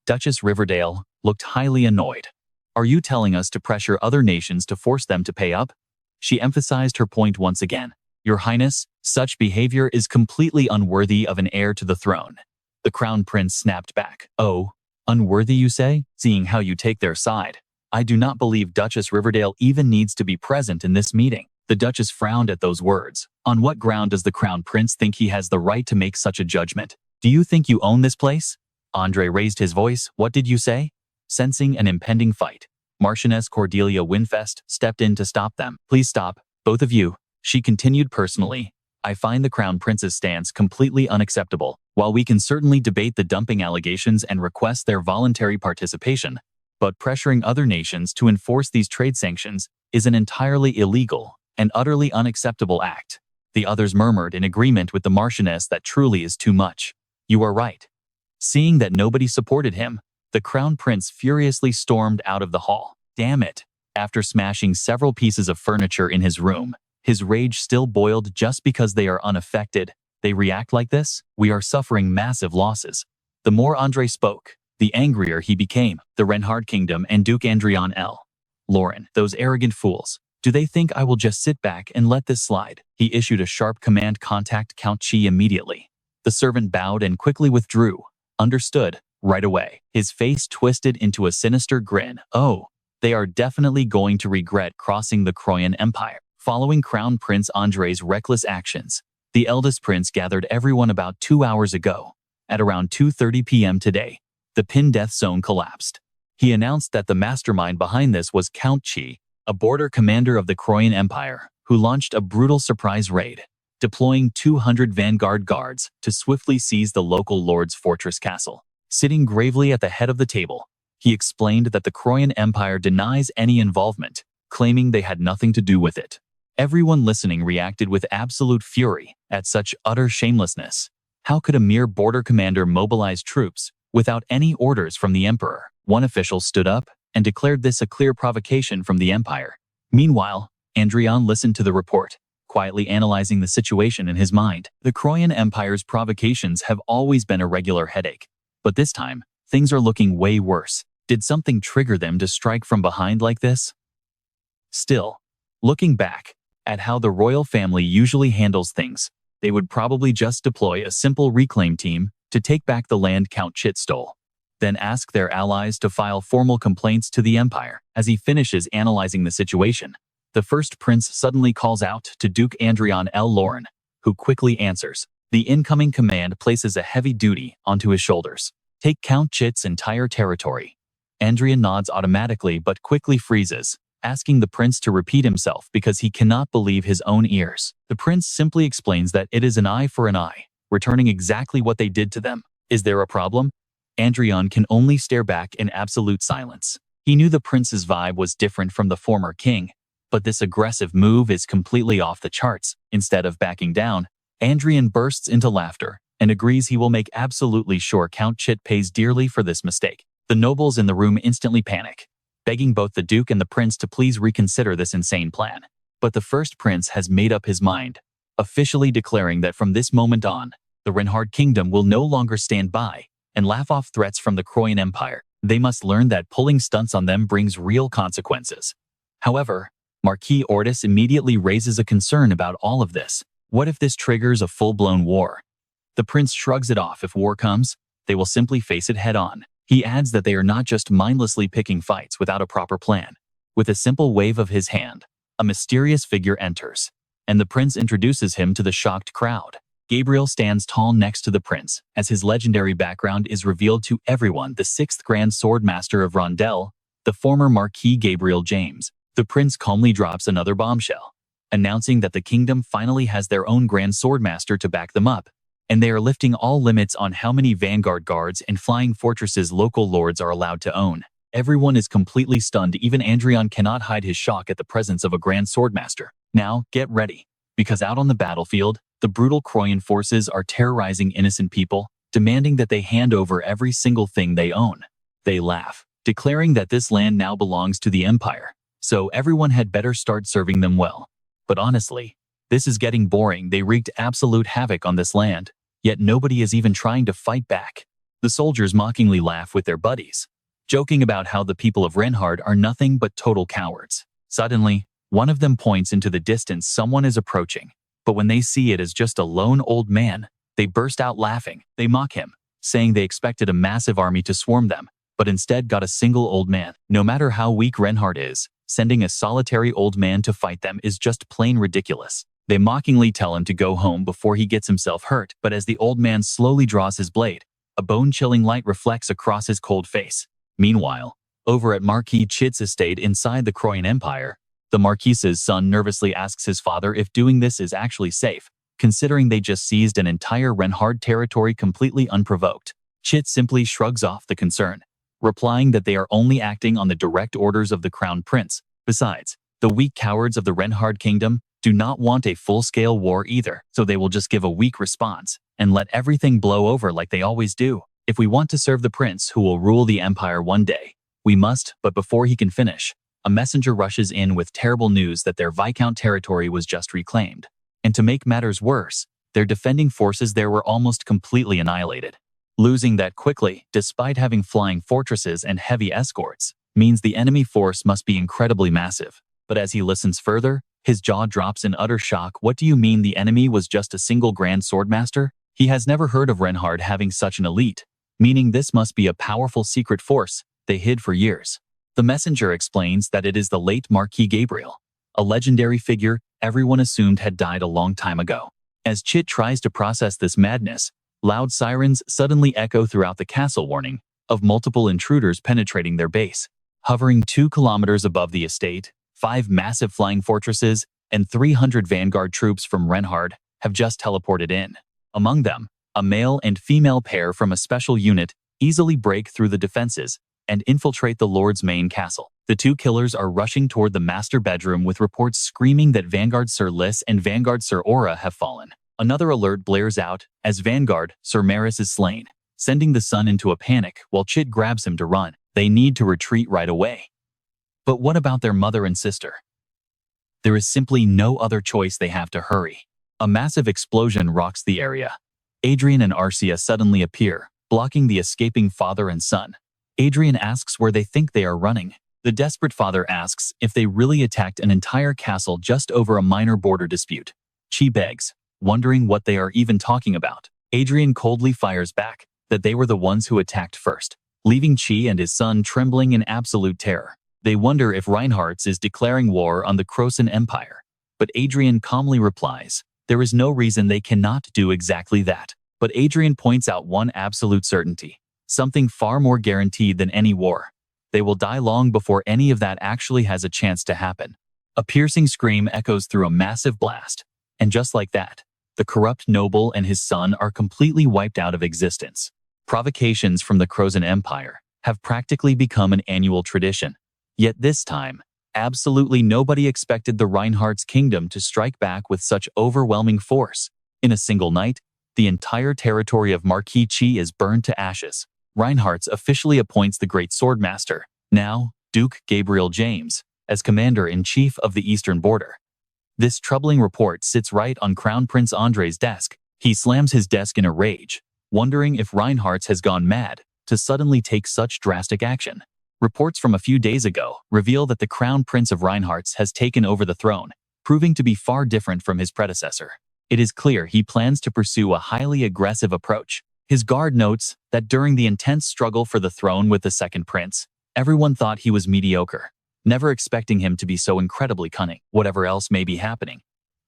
Duchess Riverdale looked highly annoyed. Are you telling us to pressure other nations to force them to pay up? She emphasized her point once again. Your Highness, such behavior is completely unworthy of an heir to the throne. The crown prince snapped back. Oh, unworthy you say? Seeing how you take their side, I do not believe Duchess Riverdale even needs to be present in this meeting. The Duchess frowned at those words. On what ground does the crown prince think he has the right to make such a judgment? Do you think you own this place? Andre raised his voice. What did you say? Sensing an impending fight, Marchioness Cordelia Winfest stepped in to stop them. Please stop, both of you, she continued personally. I find the crown prince's stance completely unacceptable. While we can certainly debate the dumping allegations and request their voluntary participation, but pressuring other nations to enforce these trade sanctions is an entirely illegal and utterly unacceptable act. The others murmured in agreement with the Marchioness that truly is too much. You are right. Seeing that nobody supported him, the crown prince furiously stormed out of the hall. Damn it! After smashing several pieces of furniture in his room, his rage still boiled. Just because they are unaffected, they react like this? We are suffering massive losses. The more Andre spoke, the angrier he became. The Reinhardt Kingdom and Duke Adrian L. Lauren, those arrogant fools. Do they think I will just sit back and let this slide? He issued a sharp command. Contact Count Chi immediately. The servant bowed and quickly withdrew. Understood, right away. His face twisted into a sinister grin. Oh, they are definitely going to regret crossing the Croyan Empire. Following Crown Prince Andre's reckless actions, the eldest prince gathered everyone about 2 hours ago. At around 2:30 p.m. today, the Pin Death Zone collapsed. He announced that the mastermind behind this was Count Chi, a border commander of the Croyan Empire, who launched a brutal surprise raid, deploying 200 vanguard guards to swiftly seize the local lord's fortress castle. Sitting gravely at the head of the table, he explained that the Croyan Empire denies any involvement, claiming they had nothing to do with it. Everyone listening reacted with absolute fury at such utter shamelessness. How could a mere border commander mobilize troops without any orders from the emperor? One official stood up and declared this a clear provocation from the empire. Meanwhile, Adrian listened to the report, quietly analyzing the situation in his mind. The Croyan Empire's provocations have always been a regular headache, but this time, things are looking way worse. Did something trigger them to strike from behind like this? Still, looking back at how the royal family usually handles things, they would probably just deploy a simple reclaim team to take back the land Count Chit stole, then ask their allies to file formal complaints to the empire. As he finishes analyzing the situation, the first prince suddenly calls out to Duke Adrian L. Lauren, who quickly answers. The incoming command places a heavy duty onto his shoulders. Take Count Chit's entire territory. Adrian nods automatically but quickly freezes, asking the prince to repeat himself because he cannot believe his own ears. The prince simply explains that it is an eye for an eye, returning exactly what they did to them. Is there a problem? Adrian can only stare back in absolute silence. He knew the prince's vibe was different from the former king, but this aggressive move is completely off the charts. Instead of backing down, Adrian bursts into laughter and agrees he will make absolutely sure Count Chit pays dearly for this mistake. The nobles in the room instantly panic, begging both the Duke and the Prince to please reconsider this insane plan. But the first prince has made up his mind, officially declaring that from this moment on, the Reinhardt Kingdom will no longer stand by and laugh off threats from the Croyan Empire. They must learn that pulling stunts on them brings real consequences. However, Marquis Ortis immediately raises a concern about all of this. What if this triggers a full-blown war? The prince shrugs it off. If war comes, they will simply face it head-on. He adds that they are not just mindlessly picking fights without a proper plan. With a simple wave of his hand, a mysterious figure enters, and the prince introduces him to the shocked crowd. Gabriel stands tall next to the prince, as his legendary background is revealed to everyone. The 6th Grand Sword Master of Rondell, the former Marquis Gabriel James. The prince calmly drops another bombshell, announcing that the kingdom finally has their own Grand Sword Master to back them up, and they are lifting all limits on how many vanguard guards and flying fortresses local lords are allowed to own. Everyone is completely stunned. Even Adrian cannot hide his shock at the presence of a Grand Swordmaster. Now, get ready, because out on the battlefield, the brutal Croyan forces are terrorizing innocent people, demanding that they hand over every single thing they own. They laugh, declaring that this land now belongs to the Empire, so everyone had better start serving them well. But honestly, this is getting boring. They wreaked absolute havoc on this land, yet nobody is even trying to fight back. The soldiers mockingly laugh with their buddies, joking about how the people of Reinhardt are nothing but total cowards. Suddenly, one of them points into the distance. Someone is approaching, but when they see it as just a lone old man, they burst out laughing. They mock him, saying they expected a massive army to swarm them, but instead got a single old man. No matter how weak Reinhardt is, sending a solitary old man to fight them is just plain ridiculous. They mockingly tell him to go home before he gets himself hurt, but as the old man slowly draws his blade, a bone-chilling light reflects across his cold face. Meanwhile, over at Marquis Chit's estate inside the Croyan Empire, the Marquis's son nervously asks his father if doing this is actually safe, considering they just seized an entire Reinhardt territory completely unprovoked. Chit simply shrugs off the concern, replying that they are only acting on the direct orders of the Crown Prince. Besides, the weak cowards of the Reinhardt Kingdom do not want a full-scale war either, so they will just give a weak response and let everything blow over like they always do. If we want to serve the prince who will rule the empire one day, we must, but before he can finish, a messenger rushes in with terrible news that their Viscount territory was just reclaimed. And to make matters worse, their defending forces there were almost completely annihilated. Losing that quickly, despite having flying fortresses and heavy escorts, means the enemy force must be incredibly massive. But as he listens further, his jaw drops in utter shock. What do you mean the enemy was just a single Grand Swordmaster? He has never heard of Reinhardt having such an elite, meaning this must be a powerful secret force they hid for years. The messenger explains that it is the late Marquis Gabriel, a legendary figure everyone assumed had died a long time ago. As Chit tries to process this madness, loud sirens suddenly echo throughout the castle, warning of multiple intruders penetrating their base. Hovering 2 kilometers above the estate, 5 massive flying fortresses and 300 vanguard troops from Reinhardt have just teleported in. Among them, a male and female pair from a special unit easily break through the defenses and infiltrate the Lord's main castle. The 2 killers are rushing toward the master bedroom with reports screaming that Vanguard Sir Liss and Vanguard Sir Aura have fallen. Another alert blares out as Vanguard Sir Maris is slain, sending the son into a panic while Chit grabs him to run. They need to retreat right away. But what about their mother and sister? There is simply no other choice. They have to hurry. A massive explosion rocks the area. Adrian and Arcia suddenly appear, blocking the escaping father and son. Adrian asks where they think they are running. The desperate father asks if they really attacked an entire castle just over a minor border dispute. Chi begs, wondering what they are even talking about. Adrian coldly fires back that they were the ones who attacked first, leaving Chi and his son trembling in absolute terror. They wonder if Reinhardt is declaring war on the Crosan Empire, but Adrian calmly replies, there is no reason they cannot do exactly that. But Adrian points out one absolute certainty, something far more guaranteed than any war. They will die long before any of that actually has a chance to happen. A piercing scream echoes through a massive blast, and just like that, the corrupt noble and his son are completely wiped out of existence. Provocations from the Crosan Empire have practically become an annual tradition. Yet this time, absolutely nobody expected the Reinhardt's kingdom to strike back with such overwhelming force. In a single night, the entire territory of Marquis Chi is burned to ashes. Reinhardt officially appoints the Great Swordmaster, now Duke Gabriel James, as commander-in-chief of the eastern border. This troubling report sits right on Crown Prince Andrei's desk. He slams his desk in a rage, wondering if Reinhardt has gone mad to suddenly take such drastic action. Reports from a few days ago reveal that the Crown Prince of Reinhardt has taken over the throne, proving to be far different from his predecessor. It is clear he plans to pursue a highly aggressive approach. His guard notes that during the intense struggle for the throne with the second prince, everyone thought he was mediocre, never expecting him to be so incredibly cunning. Whatever else may be happening,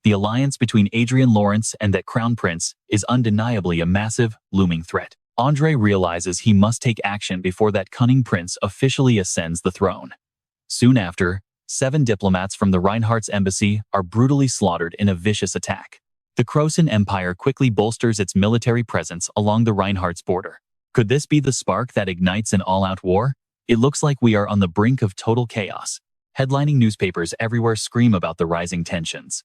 the alliance between Adrian Lawrence and that Crown Prince is undeniably a massive, looming threat. Andrei realizes he must take action before that cunning prince officially ascends the throne. Soon after, 7 diplomats from the Reinhardt's embassy are brutally slaughtered in a vicious attack. The Crosan Empire quickly bolsters its military presence along the Reinhardt's border. Could this be the spark that ignites an all-out war? It looks like we are on the brink of total chaos. Headlining newspapers everywhere scream about the rising tensions.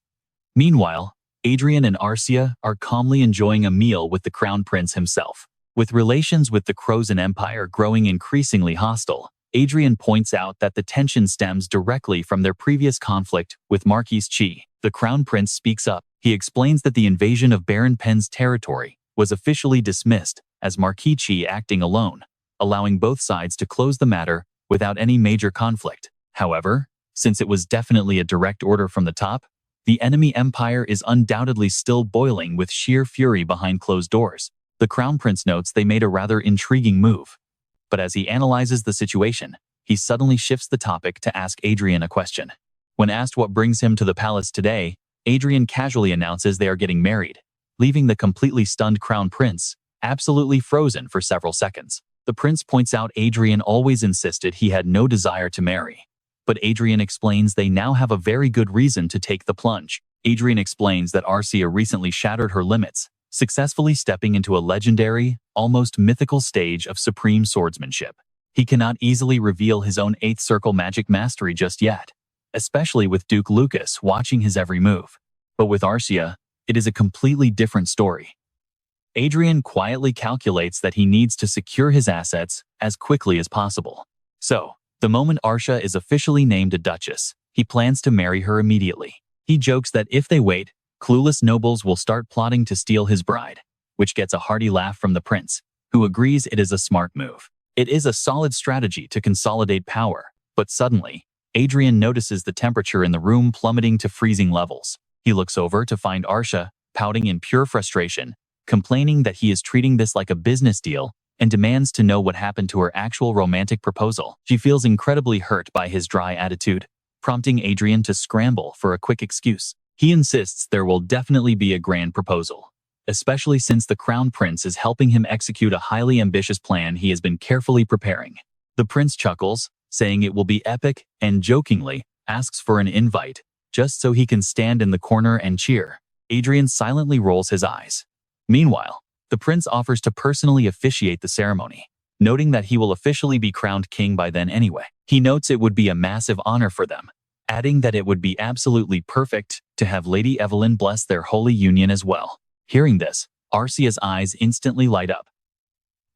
Meanwhile, Adrian and Arcia are calmly enjoying a meal with the Crown Prince himself. With relations with the Crosan Empire growing increasingly hostile, Adrian points out that the tension stems directly from their previous conflict with Marquis Chi. The Crown Prince speaks up. He explains that the invasion of Baron Pen's territory was officially dismissed as Marquis Chi acting alone, allowing both sides to close the matter without any major conflict. However, since it was definitely a direct order from the top, the enemy empire is undoubtedly still boiling with sheer fury behind closed doors. The Crown Prince notes they made a rather intriguing move. But as he analyzes the situation, he suddenly shifts the topic to ask Adrian a question. When asked what brings him to the palace today, Adrian casually announces they are getting married, leaving the completely stunned Crown Prince absolutely frozen for several seconds. The prince points out Adrian always insisted he had no desire to marry. But Adrian explains they now have a very good reason to take the plunge. Adrian explains that Arcia recently shattered her limits, successfully stepping into a legendary, almost mythical stage of supreme swordsmanship. He cannot easily reveal his own 8th circle magic mastery just yet, especially with Duke Lucas watching his every move. But with Arcia, it is a completely different story. Adrian quietly calculates that he needs to secure his assets as quickly as possible. So, the moment Arcia is officially named a duchess, he plans to marry her immediately. He jokes that if they wait, clueless nobles will start plotting to steal his bride, which gets a hearty laugh from the prince, who agrees it is a smart move. It is a solid strategy to consolidate power, but suddenly, Adrian notices the temperature in the room plummeting to freezing levels. He looks over to find Arcia pouting in pure frustration, complaining that he is treating this like a business deal and demands to know what happened to her actual romantic proposal. She feels incredibly hurt by his dry attitude, prompting Adrian to scramble for a quick excuse. He insists there will definitely be a grand proposal, especially since the Crown Prince is helping him execute a highly ambitious plan he has been carefully preparing. The prince chuckles, saying it will be epic, and jokingly asks for an invite, just so he can stand in the corner and cheer. Adrian silently rolls his eyes. Meanwhile, the prince offers to personally officiate the ceremony, noting that he will officially be crowned king by then anyway. He notes it would be a massive honor for them, adding that it would be absolutely perfect to have Lady Evelyn bless their holy union as well. Hearing this, Arcia's eyes instantly light up.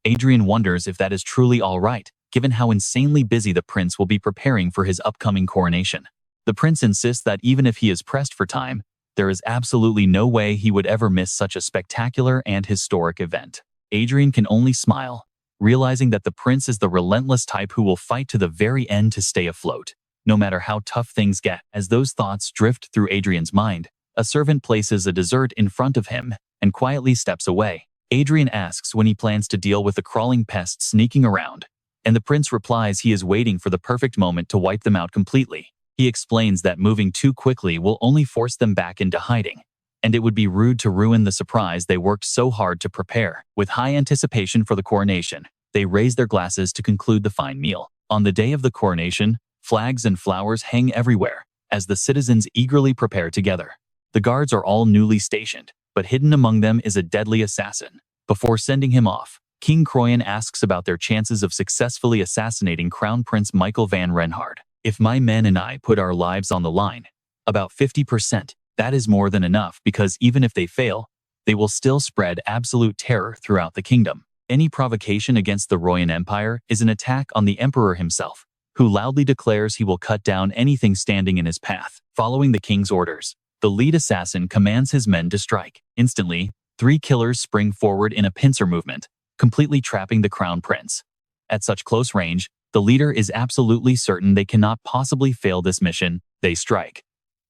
Adrian wonders if that is truly all right, given how insanely busy the prince will be preparing for his upcoming coronation. The prince insists that even if he is pressed for time, there is absolutely no way he would ever miss such a spectacular and historic event. Adrian can only smile, realizing that the prince is the relentless type who will fight to the very end to stay afloat, no matter how tough things get. As those thoughts drift through Adrian's mind, a servant places a dessert in front of him and quietly steps away. Adrian asks when he plans to deal with the crawling pests sneaking around, and the prince replies he is waiting for the perfect moment to wipe them out completely. He explains that moving too quickly will only force them back into hiding, and it would be rude to ruin the surprise they worked so hard to prepare. With high anticipation for the coronation, they raise their glasses to conclude the fine meal. On the day of the coronation, flags and flowers hang everywhere, as the citizens eagerly prepare together. The guards are all newly stationed, but hidden among them is a deadly assassin. Before sending him off, King Croyan asks about their chances of successfully assassinating Crown Prince Michael van Renhard. If my men and I put our lives on the line, about 50%, that is more than enough, because even if they fail, they will still spread absolute terror throughout the kingdom. Any provocation against the Royan Empire is an attack on the emperor himself, who loudly declares he will cut down anything standing in his path. Following the king's orders, the lead assassin commands his men to strike. Instantly, 3 killers spring forward in a pincer movement, completely trapping the Crown Prince. At such close range, the leader is absolutely certain they cannot possibly fail this mission. They strike.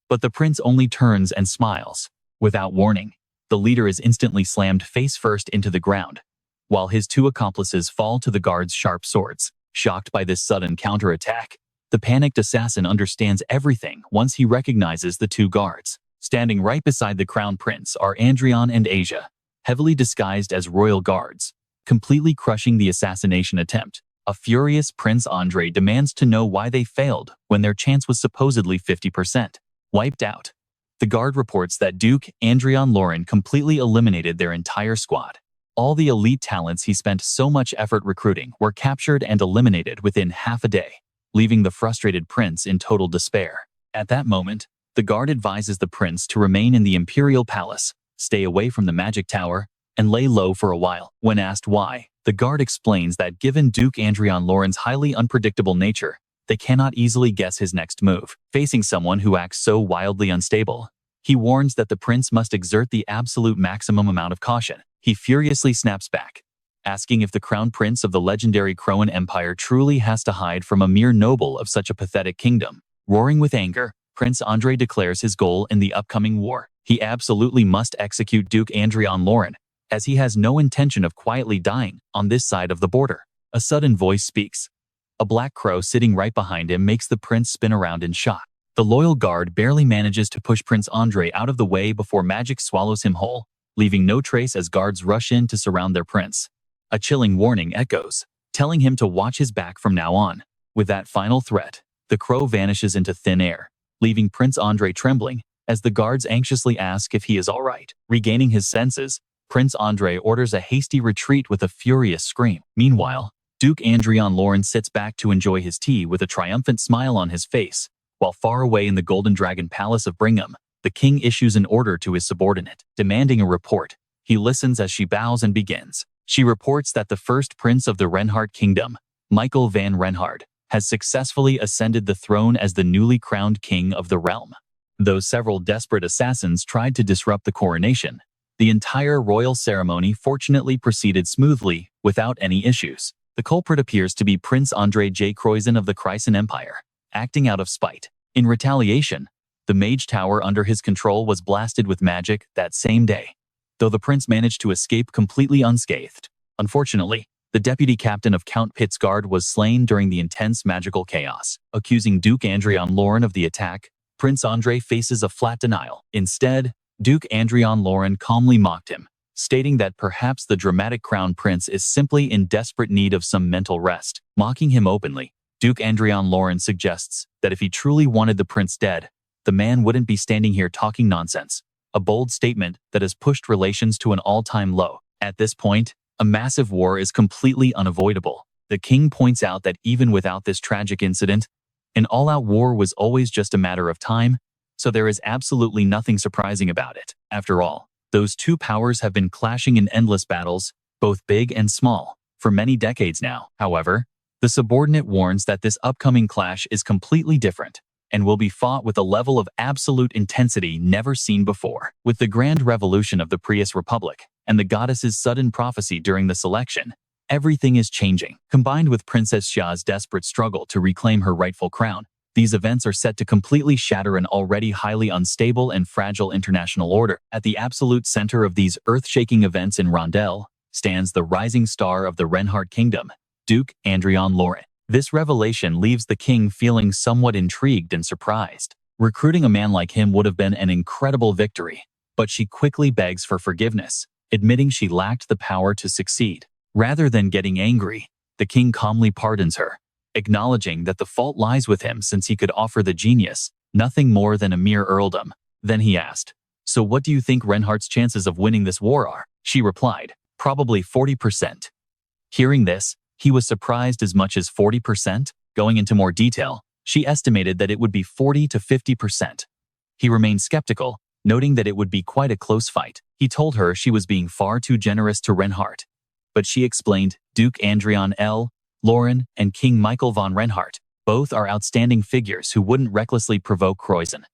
But the prince only turns and smiles. Without warning, the leader is instantly slammed face first into the ground, while his 2 accomplices fall to the guards' sharp swords. Shocked by this sudden counterattack, the panicked assassin understands everything once he recognizes the 2 guards. Standing right beside the Crown Prince are Adrian and Asia, heavily disguised as royal guards, completely crushing the assassination attempt. A furious Prince Andrei demands to know why they failed when their chance was supposedly 50%. Wiped out. The guard reports that Duke Adrian Lauren completely eliminated their entire squad. All the elite talents he spent so much effort recruiting were captured and eliminated within half a day, leaving the frustrated prince in total despair. At that moment, the guard advises the prince to remain in the imperial palace, stay away from the magic tower, and lay low for a while. When asked why, the guard explains that given Duke Adrian Lauren's highly unpredictable nature, they cannot easily guess his next move. Facing someone who acts so wildly unstable, he warns that the prince must exert the absolute maximum amount of caution. He furiously snaps back, asking if the crown prince of the legendary Crowan Empire truly has to hide from a mere noble of such a pathetic kingdom. Roaring with anger, Prince Andrei declares his goal in the upcoming war. He absolutely must execute Duke Adrian Lauren, as he has no intention of quietly dying on this side of the border. A sudden voice speaks. A black crow sitting right behind him makes the prince spin around in shock. The loyal guard barely manages to push Prince Andre out of the way before magic swallows him whole, leaving no trace as guards rush in to surround their prince. A chilling warning echoes, telling him to watch his back from now on. With that final threat, the crow vanishes into thin air, leaving Prince Andre trembling as the guards anxiously ask if he is all right. Regaining his senses, Prince Andre orders a hasty retreat with a furious scream. Meanwhile, Duke Adrian Lawrence sits back to enjoy his tea with a triumphant smile on his face, while far away in the Golden Dragon Palace of Brigham, the king issues an order to his subordinate, demanding a report. He listens as she bows and begins. She reports that the first prince of the Reinhardt Kingdom, Michael van Reinhardt, has successfully ascended the throne as the newly crowned king of the realm. Though several desperate assassins tried to disrupt the coronation, the entire royal ceremony fortunately proceeded smoothly, without any issues. The culprit appears to be Prince Andre J. Croizon of the Croizon Empire, acting out of spite. In retaliation, the mage tower under his control was blasted with magic that same day, though the prince managed to escape completely unscathed. Unfortunately, the deputy captain of Count Pitt's guard was slain during the intense magical chaos. Accusing Duke Adrian Lawrence of the attack, Prince Andre faces a flat denial. Instead, Duke Adrian Lawrence calmly mocked him, stating that perhaps the dramatic crown prince is simply in desperate need of some mental rest. Mocking him openly, Duke Adrian Lawrence suggests that if he truly wanted the prince dead, the man wouldn't be standing here talking nonsense, a bold statement that has pushed relations to an all-time low. At this point, a massive war is completely unavoidable. The king points out that even without this tragic incident, an all-out war was always just a matter of time, so there is absolutely nothing surprising about it. After all, those two powers have been clashing in endless battles, both big and small, for many decades now. However, the subordinate warns that this upcoming clash is completely different and will be fought with a level of absolute intensity never seen before. With the grand revolution of the Prius Republic and the goddess's sudden prophecy during the selection, everything is changing. Combined with Princess Xia's desperate struggle to reclaim her rightful crown, these events are set to completely shatter an already highly unstable and fragile international order. At the absolute center of these earth-shaking events in Rondell stands the rising star of the Reinhardt Kingdom, Duke Adrian Lawrence. This revelation leaves the king feeling somewhat intrigued and surprised. Recruiting a man like him would have been an incredible victory, but she quickly begs for forgiveness, admitting she lacked the power to succeed. Rather than getting angry, the king calmly pardons her, acknowledging that the fault lies with him since he could offer the genius nothing more than a mere earldom. Then he asked, "So what do you think Reinhardt's chances of winning this war are?" She replied, "Probably 40%. Hearing this, he was surprised as much as 40%. Going into more detail, she estimated that it would be 40 to 50%. He remained skeptical, noting that it would be quite a close fight. He told her she was being far too generous to Reinhardt, but she explained, Duke Adrian L. Lawrence and King Michael von Reinhardt, both are outstanding figures who wouldn't recklessly provoke Croizon.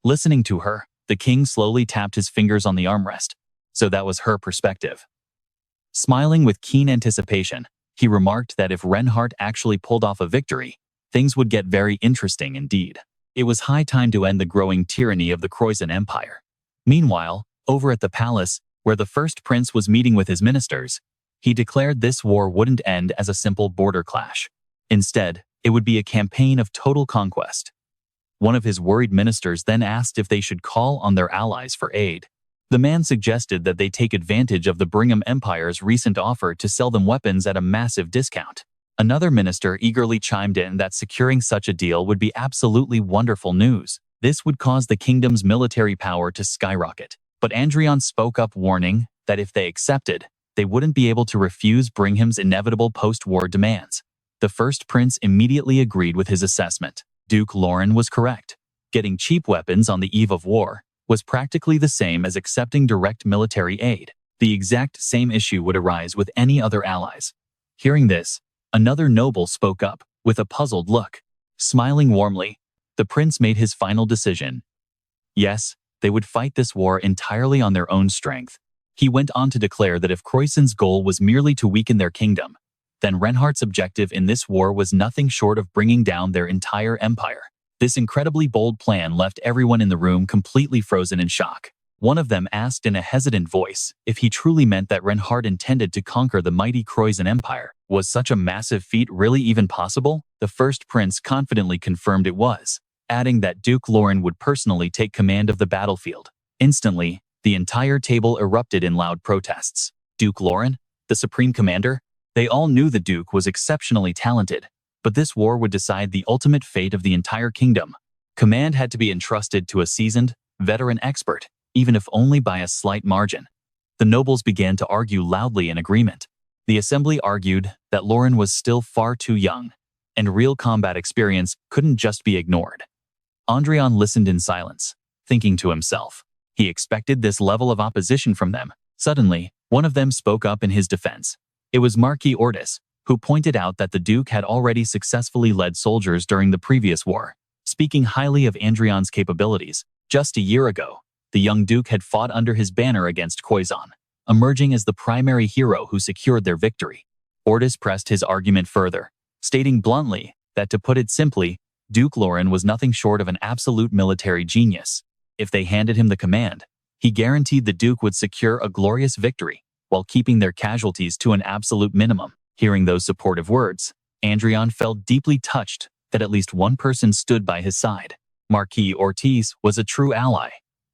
Listening to her, the king slowly tapped his fingers on the armrest. So that was her perspective. Smiling with keen anticipation, he remarked that if Reinhardt actually pulled off a victory, things would get very interesting indeed. It was high time to end the growing tyranny of the Croizon Empire. Meanwhile, over at the palace, where the first prince was meeting with his ministers, he declared this war wouldn't end as a simple border clash. Instead, it would be a campaign of total conquest. One of his worried ministers then asked if they should call on their allies for aid. The man suggested that they take advantage of the Brigham Empire's recent offer to sell them weapons at a massive discount. Another minister eagerly chimed in that securing such a deal would be absolutely wonderful news. This would cause the kingdom's military power to skyrocket. But Adrian spoke up, warning that if they accepted, they wouldn't be able to refuse Bringham's inevitable post-war demands. The first prince immediately agreed with his assessment. Duke Lawrence was correct. Getting cheap weapons on the eve of war was practically the same as accepting direct military aid. The exact same issue would arise with any other allies. Hearing this, another noble spoke up, with a puzzled look. Smiling warmly, the prince made his final decision. Yes, they would fight this war entirely on their own strength. He went on to declare that if Croizon's goal was merely to weaken their kingdom, then Reinhardt's objective in this war was nothing short of bringing down their entire empire. This incredibly bold plan left everyone in the room completely frozen in shock. One of them asked in a hesitant voice if he truly meant that Reinhardt intended to conquer the mighty Croizen Empire. Was such a massive feat really even possible? The first prince confidently confirmed it was, adding that Duke Lauren would personally take command of the battlefield. Instantly, the entire table erupted in loud protests. Duke Lauren? The supreme commander? They all knew the Duke was exceptionally talented, but this war would decide the ultimate fate of the entire kingdom. Command had to be entrusted to a seasoned, veteran expert, even if only by a slight margin. The nobles began to argue loudly in agreement. The assembly argued that Lauren was still far too young, and real combat experience couldn't just be ignored. Adrian listened in silence, thinking to himself. He expected this level of opposition from them. Suddenly, one of them spoke up in his defense. It was Marquis Ortis, who pointed out that the Duke had already successfully led soldiers during the previous war, speaking highly of Adrian's capabilities. Just a year ago, the young Duke had fought under his banner against Croizen, emerging as the primary hero who secured their victory. Ortis pressed his argument further, stating bluntly that, to put it simply, Duke Lauren was nothing short of an absolute military genius. If they handed him the command, he guaranteed the Duke would secure a glorious victory, while keeping their casualties to an absolute minimum. Hearing those supportive words, Adrian felt deeply touched that at least one person stood by his side. Marquis Ortiz was a true ally.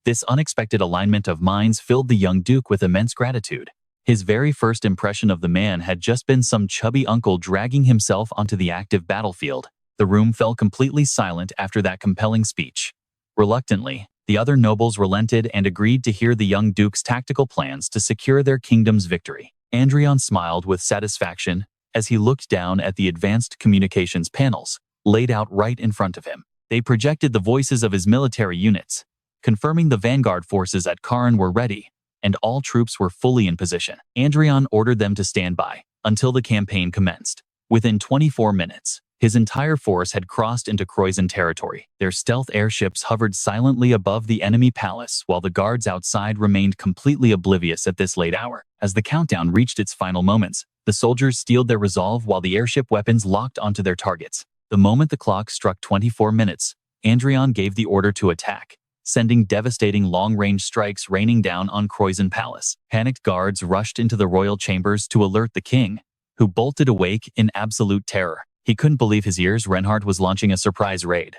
This unexpected alignment of minds filled the young Duke with immense gratitude. His very first impression of the man had just been some chubby uncle dragging himself onto the active battlefield. The room fell completely silent after that compelling speech. Reluctantly, the other nobles relented and agreed to hear the young Duke's tactical plans to secure their kingdom's victory. Adrian smiled with satisfaction as he looked down at the advanced communications panels laid out right in front of him. They projected the voices of his military units, confirming the vanguard forces at Karn were ready, and all troops were fully in position. Adrian ordered them to stand by until the campaign commenced. Within 24 minutes, his entire force had crossed into Croizen territory. Their stealth airships hovered silently above the enemy palace, while the guards outside remained completely oblivious at this late hour. As the countdown reached its final moments, the soldiers steeled their resolve while the airship weapons locked onto their targets. The moment the clock struck 24 minutes, Adrian gave the order to attack, sending devastating long-range strikes raining down on Croizen Palace. Panicked guards rushed into the royal chambers to alert the king, who bolted awake in absolute terror. He couldn't believe his ears. Reinhardt was launching a surprise raid.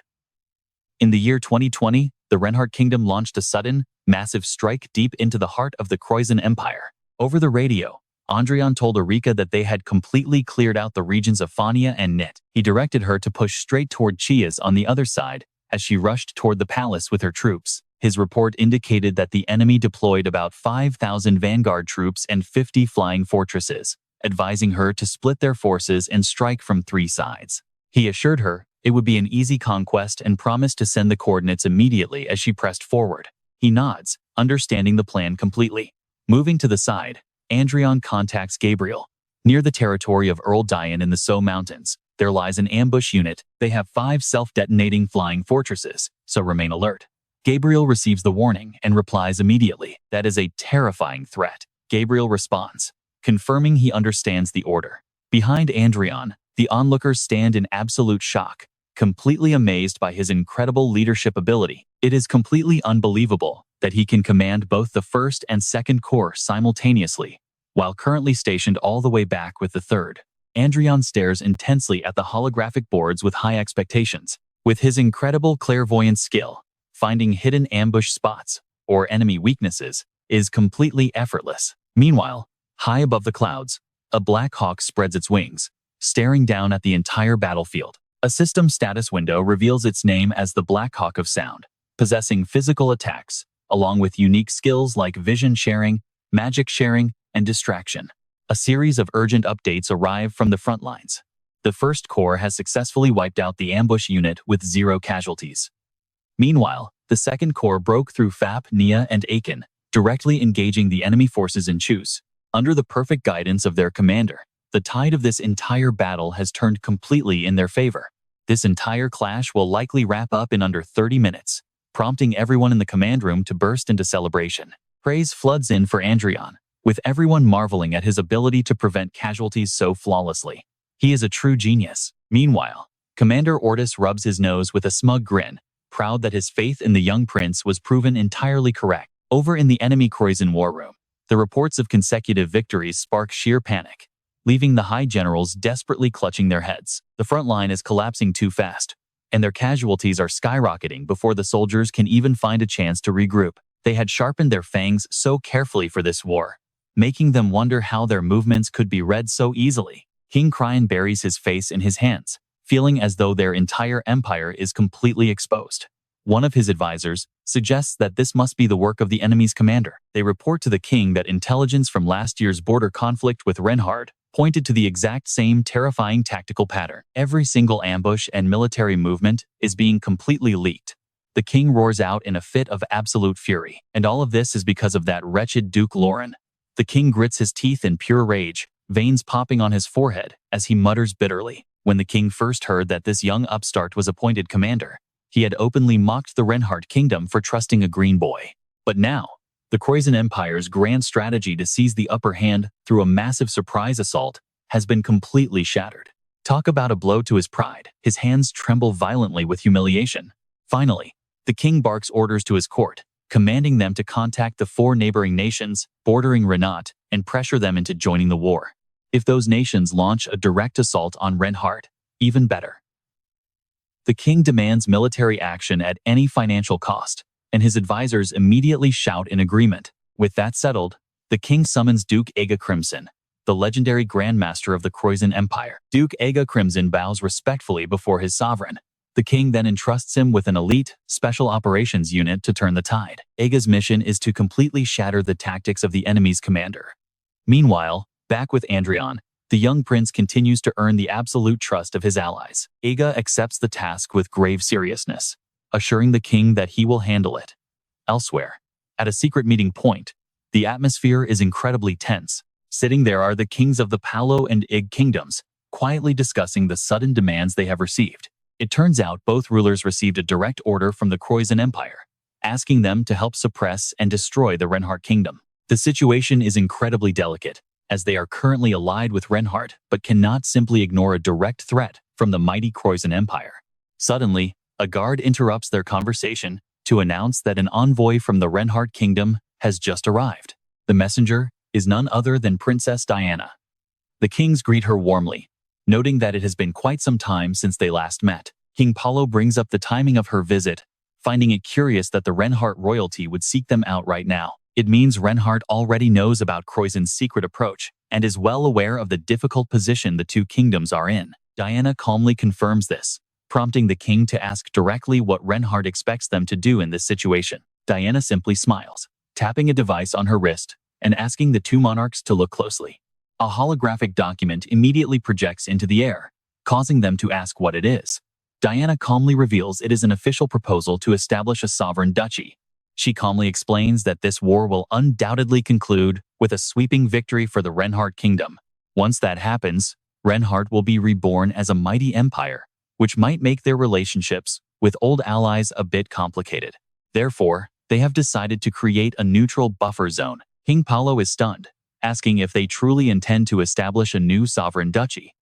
In the year 2020, the Reinhardt kingdom launched a sudden, massive strike deep into the heart of the Croizen Empire. Over the radio, Adrian told Erika that they had completely cleared out the regions of Fania and Nit. He directed her to push straight toward Chias on the other side as she rushed toward the palace with her troops. His report indicated that the enemy deployed about 5,000 vanguard troops and 50 flying fortresses, advising her to split their forces and strike from 3 sides. He assured her it would be an easy conquest and promised to send the coordinates immediately as she pressed forward. He nods, understanding the plan completely. Moving to the side, Adrian contacts Gabriel. Near the territory of Earl Dian in the So Mountains, there lies an ambush unit. They have 5 self-detonating flying fortresses, so remain alert. Gabriel receives the warning and replies immediately. That is a terrifying threat. Gabriel responds, confirming he understands the order. Behind Adrian, the onlookers stand in absolute shock, completely amazed by his incredible leadership ability. It is completely unbelievable that he can command both the 1st and 2nd Corps simultaneously, while currently stationed all the way back with the 3rd. Adrian stares intensely at the holographic boards with high expectations. With his incredible clairvoyant skill, finding hidden ambush spots or enemy weaknesses is completely effortless. Meanwhile, high above the clouds, a Black Hawk spreads its wings, staring down at the entire battlefield. A system status window reveals its name as the Black Hawk of Sound, possessing physical attacks, along with unique skills like vision sharing, magic sharing, and distraction. A series of urgent updates arrive from the front lines. The 1st Corps has successfully wiped out the ambush unit with 0 casualties. Meanwhile, the 2nd Corps broke through Fap, Nia, and Akin, directly engaging the enemy forces in Chus. Under the perfect guidance of their commander, the tide of this entire battle has turned completely in their favor. This entire clash will likely wrap up in under 30 minutes, prompting everyone in the command room to burst into celebration. Praise floods in for Adrian, with everyone marveling at his ability to prevent casualties so flawlessly. He is a true genius. Meanwhile, Commander Ortis rubs his nose with a smug grin, proud that his faith in the young prince was proven entirely correct. Over in the enemy Croizon war room, the reports of consecutive victories spark sheer panic, leaving the high generals desperately clutching their heads. The front line is collapsing too fast, and their casualties are skyrocketing before the soldiers can even find a chance to regroup. They had sharpened their fangs so carefully for this war, making them wonder how their movements could be read so easily. King Cryon buries his face in his hands, feeling as though their entire empire is completely exposed. One of his advisors suggests that this must be the work of the enemy's commander. They report to the king that intelligence from last year's border conflict with Reinhardt pointed to the exact same terrifying tactical pattern. Every single ambush and military movement is being completely leaked. The king roars out in a fit of absolute fury, and all of this is because of that wretched Duke Lauren. The king grits his teeth in pure rage, veins popping on his forehead as he mutters bitterly. When the king first heard that this young upstart was appointed commander, he had openly mocked the Reinhardt kingdom for trusting a green boy. But now, the Croizon Empire's grand strategy to seize the upper hand through a massive surprise assault has been completely shattered. Talk about a blow to his pride. His hands tremble violently with humiliation. Finally, the king barks orders to his court, commanding them to contact the 4 neighboring nations bordering Renat and pressure them into joining the war. If those nations launch a direct assault on Reinhardt, even better. The king demands military action at any financial cost, and his advisors immediately shout in agreement. With that settled, the king summons Duke Aega Crimson, the legendary grandmaster of the Croizon Empire. Duke Aega Crimson bows respectfully before his sovereign. The king then entrusts him with an elite, special operations unit to turn the tide. Aega's mission is to completely shatter the tactics of the enemy's commander. Meanwhile, back with Adrian, the young prince continues to earn the absolute trust of his allies. Aega accepts the task with grave seriousness, assuring the king that he will handle it. Elsewhere, at a secret meeting point, the atmosphere is incredibly tense. Sitting there are the kings of the Palo and Ig kingdoms, quietly discussing the sudden demands they have received. It turns out both rulers received a direct order from the Croizon Empire, asking them to help suppress and destroy the Reinhardt kingdom. The situation is incredibly delicate, as they are currently allied with Reinhardt but cannot simply ignore a direct threat from the mighty Croizon Empire. Suddenly, a guard interrupts their conversation to announce that an envoy from the Reinhardt kingdom has just arrived. The messenger is none other than Princess Diana. The kings greet her warmly, noting that it has been quite some time since they last met. King Paulo brings up the timing of her visit, finding it curious that the Reinhardt royalty would seek them out right now. It means Reinhardt already knows about Croizon's secret approach and is well aware of the difficult position the 2 kingdoms are in. Diana calmly confirms this, prompting the king to ask directly what Reinhardt expects them to do in this situation. Diana simply smiles, tapping a device on her wrist and asking the 2 monarchs to look closely. A holographic document immediately projects into the air, causing them to ask what it is. Diana calmly reveals it is an official proposal to establish a sovereign duchy. She calmly explains that this war will undoubtedly conclude with a sweeping victory for the Reinhardt kingdom. Once that happens, Reinhardt will be reborn as a mighty empire, which might make their relationships with old allies a bit complicated. Therefore, they have decided to create a neutral buffer zone. King Paulo is stunned, asking if they truly intend to establish a new sovereign duchy.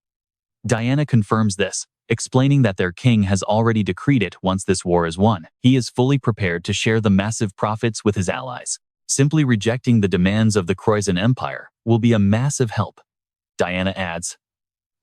Diana confirms this, explaining that their king has already decreed it once this war is won. He is fully prepared to share the massive profits with his allies. Simply rejecting the demands of the Croizon Empire will be a massive help, Diana adds,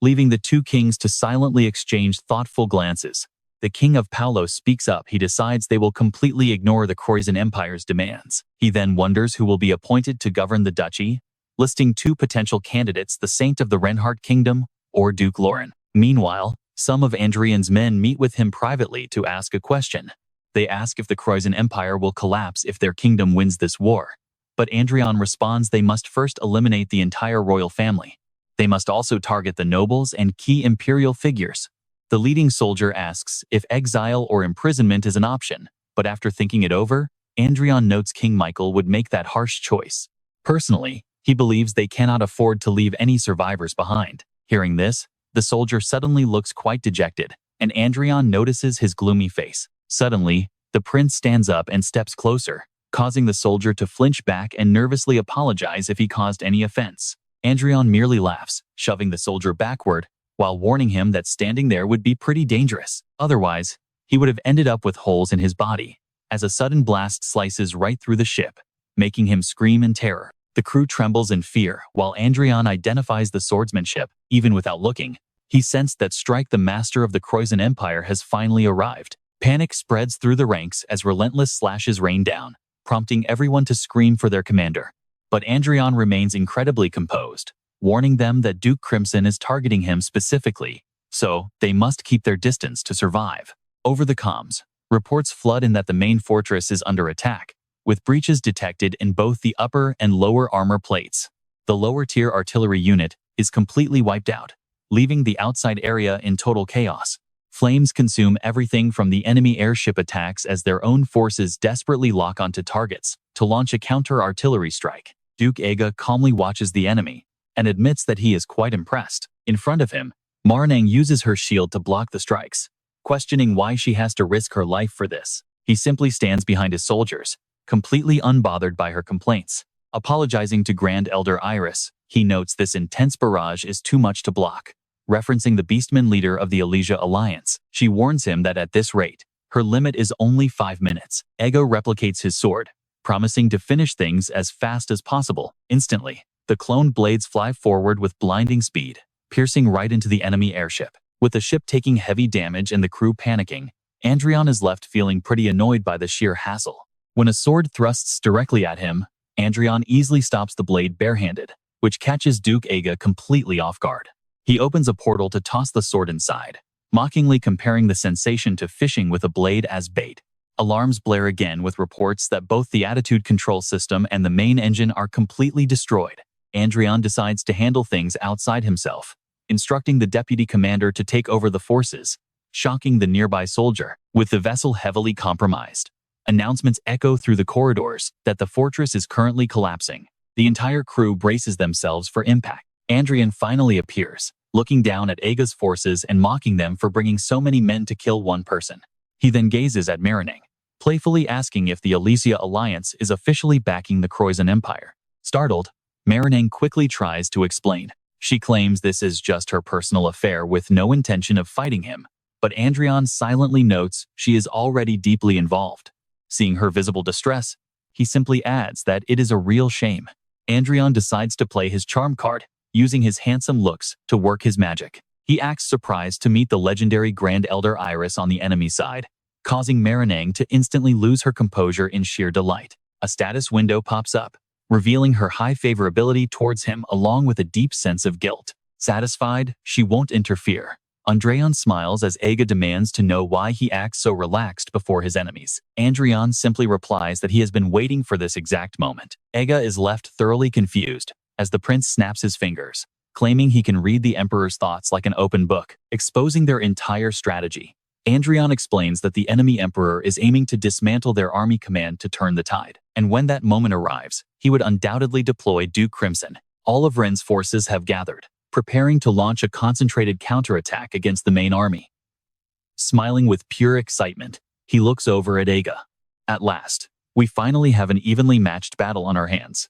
leaving the 2 kings to silently exchange thoughtful glances. The king of Paulo speaks up. He decides they will completely ignore the Croizon Empire's demands. He then wonders who will be appointed to govern the duchy, listing 2 potential candidates: the Saint of the Reinhardt Kingdom or Duke Lauren. Meanwhile, some of Adrian's men meet with him privately to ask a question. They ask if the Croizon Empire will collapse if their kingdom wins this war. But Adrian responds they must first eliminate the entire royal family. They must also target the nobles and key imperial figures. The leading soldier asks if exile or imprisonment is an option, but after thinking it over, Adrian notes King Michael would make that harsh choice. Personally, he believes they cannot afford to leave any survivors behind. Hearing this, the soldier suddenly looks quite dejected, and Adrian notices his gloomy face. Suddenly, the prince stands up and steps closer, causing the soldier to flinch back and nervously apologize if he caused any offense. Adrian merely laughs, shoving the soldier backward, while warning him that standing there would be pretty dangerous. Otherwise, he would have ended up with holes in his body, as a sudden blast slices right through the ship. making him scream in terror. The crew trembles in fear, while Adrian identifies the swordsmanship, even without looking. He sensed that Strike, the master of the Croizen Empire, has finally arrived. Panic spreads through the ranks as relentless slashes rain down, prompting everyone to scream for their commander. But Adrian remains incredibly composed, warning them that Duke Crimson is targeting him specifically, so they must keep their distance to survive. Over the comms, reports flood in that the main fortress is under attack, with breaches detected in both the upper and lower armor plates. The lower-tier artillery unit is completely wiped out, leaving the outside area in total chaos. Flames consume everything from the enemy airship attacks as their own forces desperately lock onto targets to launch a counter-artillery strike. Duke Ega calmly watches the enemy and admits that he is quite impressed. In front of him, Marinang uses her shield to block the strikes, questioning why she has to risk her life for this. He simply stands behind his soldiers, completely unbothered by her complaints. Apologizing to Grand Elder Iris, he notes this intense barrage is too much to block. Referencing the Beastman leader of the Elysia Alliance, she warns him that at this rate, her limit is only 5 minutes. Ego replicates his sword, promising to finish things as fast as possible. Instantly, the clone blades fly forward with blinding speed, piercing right into the enemy airship. With the ship taking heavy damage and the crew panicking, Adrian is left feeling pretty annoyed by the sheer hassle. When a sword thrusts directly at him, Adrian easily stops the blade barehanded, which catches Duke Ega completely off guard. He opens a portal to toss the sword inside, mockingly comparing the sensation to fishing with a blade as bait. Alarms blare again with reports that both the attitude control system and the main engine are completely destroyed. Adrian decides to handle things outside himself, instructing the deputy commander to take over the forces, shocking the nearby soldier. With the vessel heavily compromised, announcements echo through the corridors that the fortress is currently collapsing. The entire crew braces themselves for impact. Adrian finally appears, looking down at Ega's forces and mocking them for bringing so many men to kill one person. He then gazes at Marinang, playfully asking if the Elysia Alliance is officially backing the Croizen Empire. Startled, Marinang quickly tries to explain. She claims this is just her personal affair with no intention of fighting him, but Adrian silently notes she is already deeply involved. Seeing her visible distress, he simply adds that it is a real shame. Adrian decides to play his charm card, using his handsome looks to work his magic. He acts surprised to meet the legendary Grand Elder Iris on the enemy side, causing Marinang to instantly lose her composure in sheer delight. A status window pops up, revealing her high favorability towards him along with a deep sense of guilt. Satisfied, she won't interfere. Adrian smiles as Ega demands to know why he acts so relaxed before his enemies. Adrian simply replies that he has been waiting for this exact moment. Ega is left thoroughly confused as the prince snaps his fingers, claiming he can read the emperor's thoughts like an open book, exposing their entire strategy. Adrian explains that the enemy emperor is aiming to dismantle their army command to turn the tide, and when that moment arrives, he would undoubtedly deploy Duke Crimson. All of Ren's forces have gathered, preparing to launch a concentrated counterattack against the main army. Smiling with pure excitement, he looks over at Ega. At last, we finally have an evenly matched battle on our hands.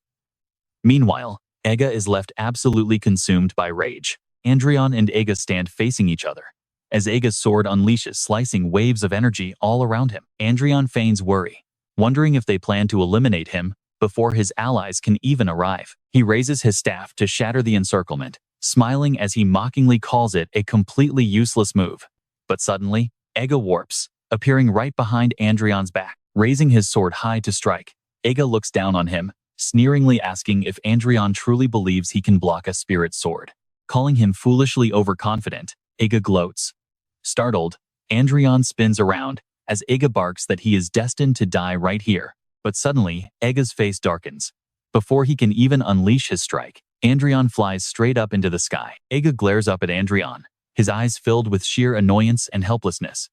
Meanwhile, Ega is left absolutely consumed by rage. Adrian and Ega stand facing each other, as Ega's sword unleashes slicing waves of energy all around him. Adrian feigns worry, wondering if they plan to eliminate him before his allies can even arrive. He raises his staff to shatter the encirclement, smiling as he mockingly calls it a completely useless move. But suddenly, Ega warps, appearing right behind Adrian's back. Raising his sword high to strike, Ega looks down on him, sneeringly asking if Adrian truly believes he can block a spirit sword. Calling him foolishly overconfident, Ega gloats. Startled, Adrian spins around as Ega barks that he is destined to die right here. But suddenly, Ega's face darkens. Before he can even unleash his strike, Adrian flies straight up into the sky. Ega glares up at Adrian, his eyes filled with sheer annoyance and helplessness.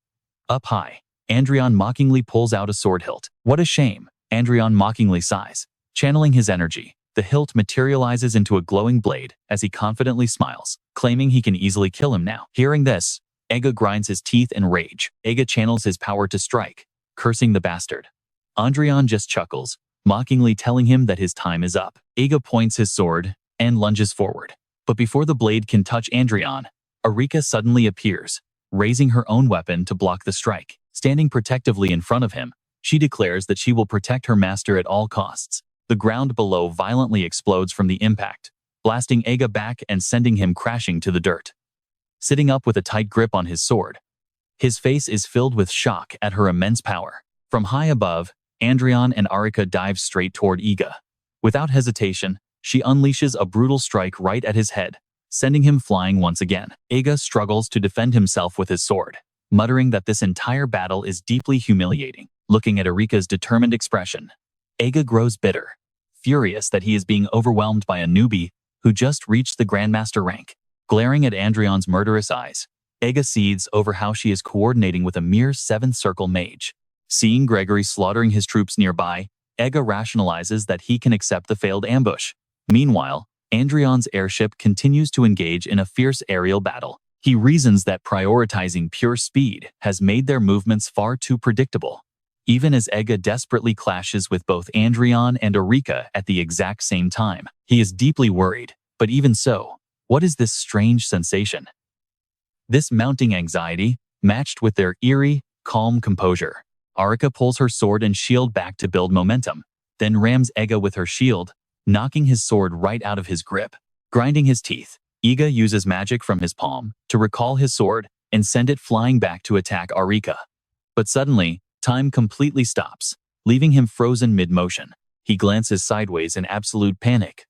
Up high, Adrian mockingly pulls out a sword hilt. What a shame, Adrian mockingly sighs. Channeling his energy, the hilt materializes into a glowing blade as he confidently smiles, claiming he can easily kill him now. Hearing this, Ega grinds his teeth in rage. Ega channels his power to strike, cursing the bastard. Adrian just chuckles, mockingly telling him that his time is up. Ega points his sword and lunges forward. But before the blade can touch Adrian, Arika suddenly appears, raising her own weapon to block the strike. Standing protectively in front of him, she declares that she will protect her master at all costs. The ground below violently explodes from the impact, blasting Ega back and sending him crashing to the dirt. Sitting up with a tight grip on his sword, his face is filled with shock at her immense power. From high above, Adrian and Arika dive straight toward Ega. Without hesitation, she unleashes a brutal strike right at his head, sending him flying once again. Ega struggles to defend himself with his sword, muttering that this entire battle is deeply humiliating. Looking at Arika's determined expression, Ega grows bitter, furious that he is being overwhelmed by a newbie who just reached the Grandmaster rank. Glaring at Adrian's murderous eyes, Ega seethes over how she is coordinating with a mere 7th Circle mage. Seeing Gregory slaughtering his troops nearby, Ega rationalizes that he can accept the failed ambush. Meanwhile, Adrian's airship continues to engage in a fierce aerial battle. He reasons that prioritizing pure speed has made their movements far too predictable. Even as Ega desperately clashes with both Adrian and Arika at the exact same time, he is deeply worried. But even so, what is this strange sensation? This mounting anxiety, matched with their eerie, calm composure. Arika pulls her sword and shield back to build momentum, then rams Ega with her shield, knocking his sword right out of his grip. Grinding his teeth, Ega uses magic from his palm to recall his sword and send it flying back to attack Arika. But suddenly, time completely stops, leaving him frozen mid-motion. He glances sideways in absolute panic,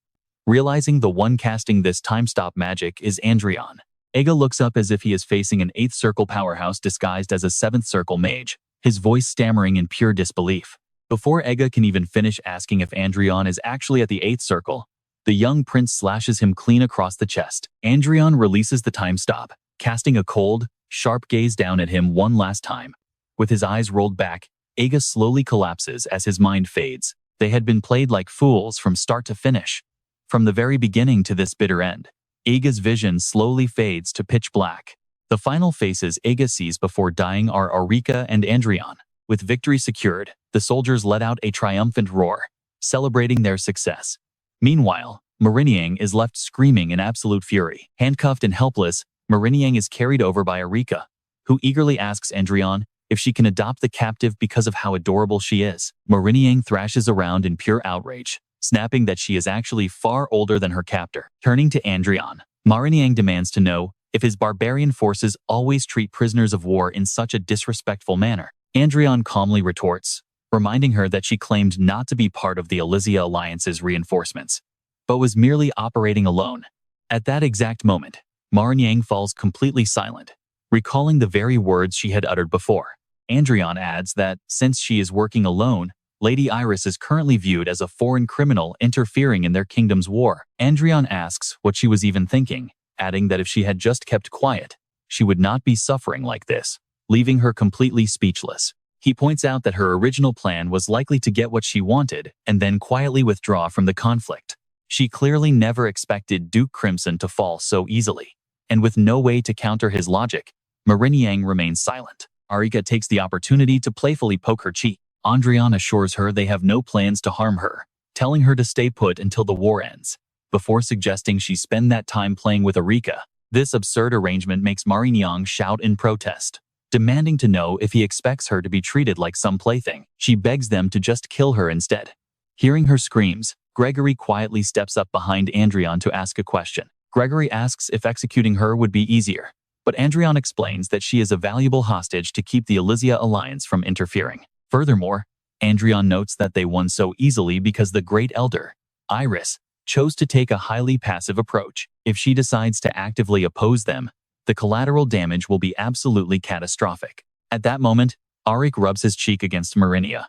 realizing the one casting this time-stop magic is Adrian. Ega looks up as if he is facing an 8th Circle powerhouse disguised as a 7th Circle mage, his voice stammering in pure disbelief. Before Ega can even finish asking if Adrian is actually at the 8th Circle, the young prince slashes him clean across the chest. Adrian releases the time stop, casting a cold, sharp gaze down at him one last time. With his eyes rolled back, Ega slowly collapses as his mind fades. They had been played like fools from start to finish. From the very beginning to this bitter end, Ega's vision slowly fades to pitch black. The final faces Ega sees before dying are Arika and Adrian. With victory secured, the soldiers let out a triumphant roar, celebrating their success. Meanwhile, Mariniang is left screaming in absolute fury. Handcuffed and helpless, Mariniang is carried over by Arika, who eagerly asks Adrian if she can adopt the captive because of how adorable she is. Mariniang thrashes around in pure outrage, snapping that she is actually far older than her captor. Turning to Adrian, Mariniang demands to know if his barbarian forces always treat prisoners of war in such a disrespectful manner. Adrian calmly retorts, reminding her that she claimed not to be part of the Elysia Alliance's reinforcements, but was merely operating alone. At that exact moment, Mariniang falls completely silent, recalling the very words she had uttered before. Adrian adds that, since she is working alone, Lady Iris is currently viewed as a foreign criminal interfering in their kingdom's war. Adrian asks what she was even thinking, adding that if she had just kept quiet, she would not be suffering like this, leaving her completely speechless. He points out that her original plan was likely to get what she wanted and then quietly withdraw from the conflict. She clearly never expected Duke Crimson to fall so easily, and with no way to counter his logic, Mariniang remains silent. Arika takes the opportunity to playfully poke her cheek. Adrian assures her they have no plans to harm her, telling her to stay put until the war ends, before suggesting she spend that time playing with Arika. This absurd arrangement makes Mariniang shout in protest, demanding to know if he expects her to be treated like some plaything. She begs them to just kill her instead. Hearing her screams, Gregory quietly steps up behind Adrian to ask a question. Gregory asks if executing her would be easier, but Adrian explains that she is a valuable hostage to keep the Elysia Alliance from interfering. Furthermore, Adrian notes that they won so easily because the Great Elder, Iris, chose to take a highly passive approach. If she decides to actively oppose them, the collateral damage will be absolutely catastrophic. At that moment, Arik rubs his cheek against Marinia,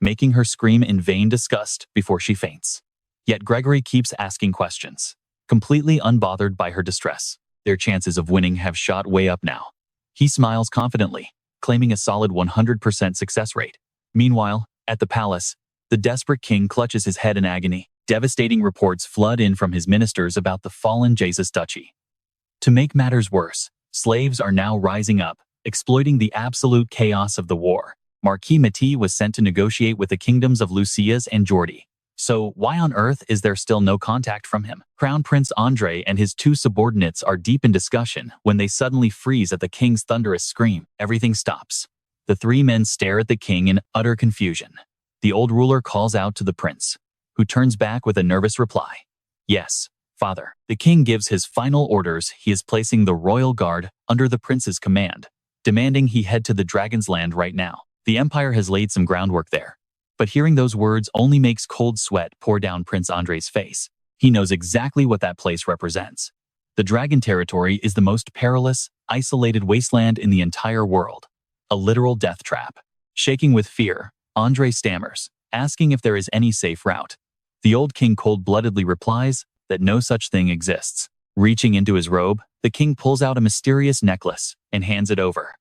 making her scream in vain disgust before she faints. Yet Gregory keeps asking questions, completely unbothered by her distress. Their chances of winning have shot way up now. He smiles confidently, claiming a solid 100% success rate. Meanwhile, at the palace, the desperate king clutches his head in agony. Devastating reports flood in from his ministers about the fallen Jesus Duchy. To make matters worse, slaves are now rising up, exploiting the absolute chaos of the war. Marquis Mati was sent to negotiate with the kingdoms of Lucias and Jordi. So why on earth is there still no contact from him? Crown Prince Andre and his two subordinates are deep in discussion when they suddenly freeze at the king's thunderous scream. Everything stops. The three men stare at the king in utter confusion. The old ruler calls out to the prince, who turns back with a nervous reply. Yes, father. The king gives his final orders. He is placing the royal guard under the prince's command, demanding he head to the Dragon's Land right now. The empire has laid some groundwork there. But hearing those words only makes cold sweat pour down Prince Andre's face. He knows exactly what that place represents. The Dragon territory is the most perilous, isolated wasteland in the entire world. A literal death trap. Shaking with fear, Andre stammers, asking if there is any safe route. The old king cold-bloodedly replies that no such thing exists. Reaching into his robe, the king pulls out a mysterious necklace and hands it over.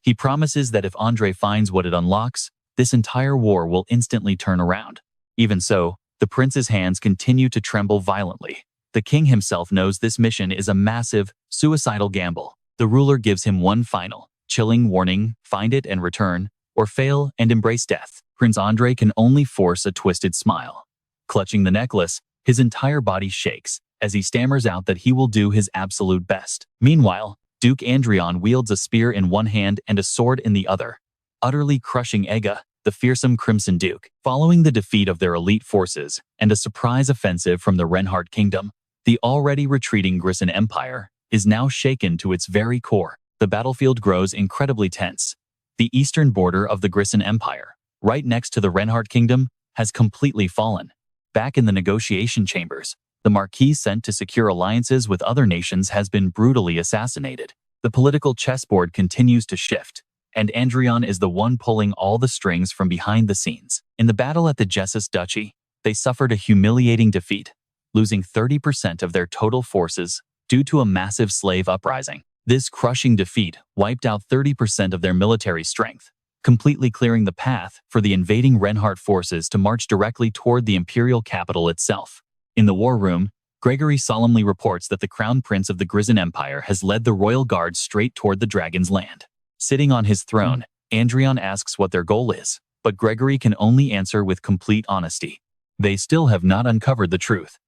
He promises that if Andre finds what it unlocks, this entire war will instantly turn around. Even so, the prince's hands continue to tremble violently. The king himself knows this mission is a massive, suicidal gamble. The ruler gives him one final, chilling warning: find it and return, or fail and embrace death. Prince Andre can only force a twisted smile. Clutching the necklace, his entire body shakes as he stammers out that he will do his absolute best. Meanwhile, Duke Adrian wields a spear in one hand and a sword in the other, utterly crushing Ega, the fearsome Crimson Duke. Following the defeat of their elite forces and a surprise offensive from the Reinhardt Kingdom, the already retreating Grisan Empire is now shaken to its very core. The battlefield grows incredibly tense. The eastern border of the Grisan Empire, right next to the Reinhardt Kingdom, has completely fallen. Back in the negotiation chambers, the Marquis sent to secure alliances with other nations has been brutally assassinated. The political chessboard continues to shift, and Adrian is the one pulling all the strings from behind the scenes. In the battle at the Jessus Duchy, they suffered a humiliating defeat, losing 30% of their total forces due to a massive slave uprising. This crushing defeat wiped out 30% of their military strength, completely clearing the path for the invading Reinhardt forces to march directly toward the imperial capital itself. In the war room, Gregory solemnly reports that the crown prince of the Grisan Empire has led the royal guard straight toward the Dragon's Land. Sitting on his throne, Adrian asks what their goal is, but Gregory can only answer with complete honesty. They still have not uncovered the truth.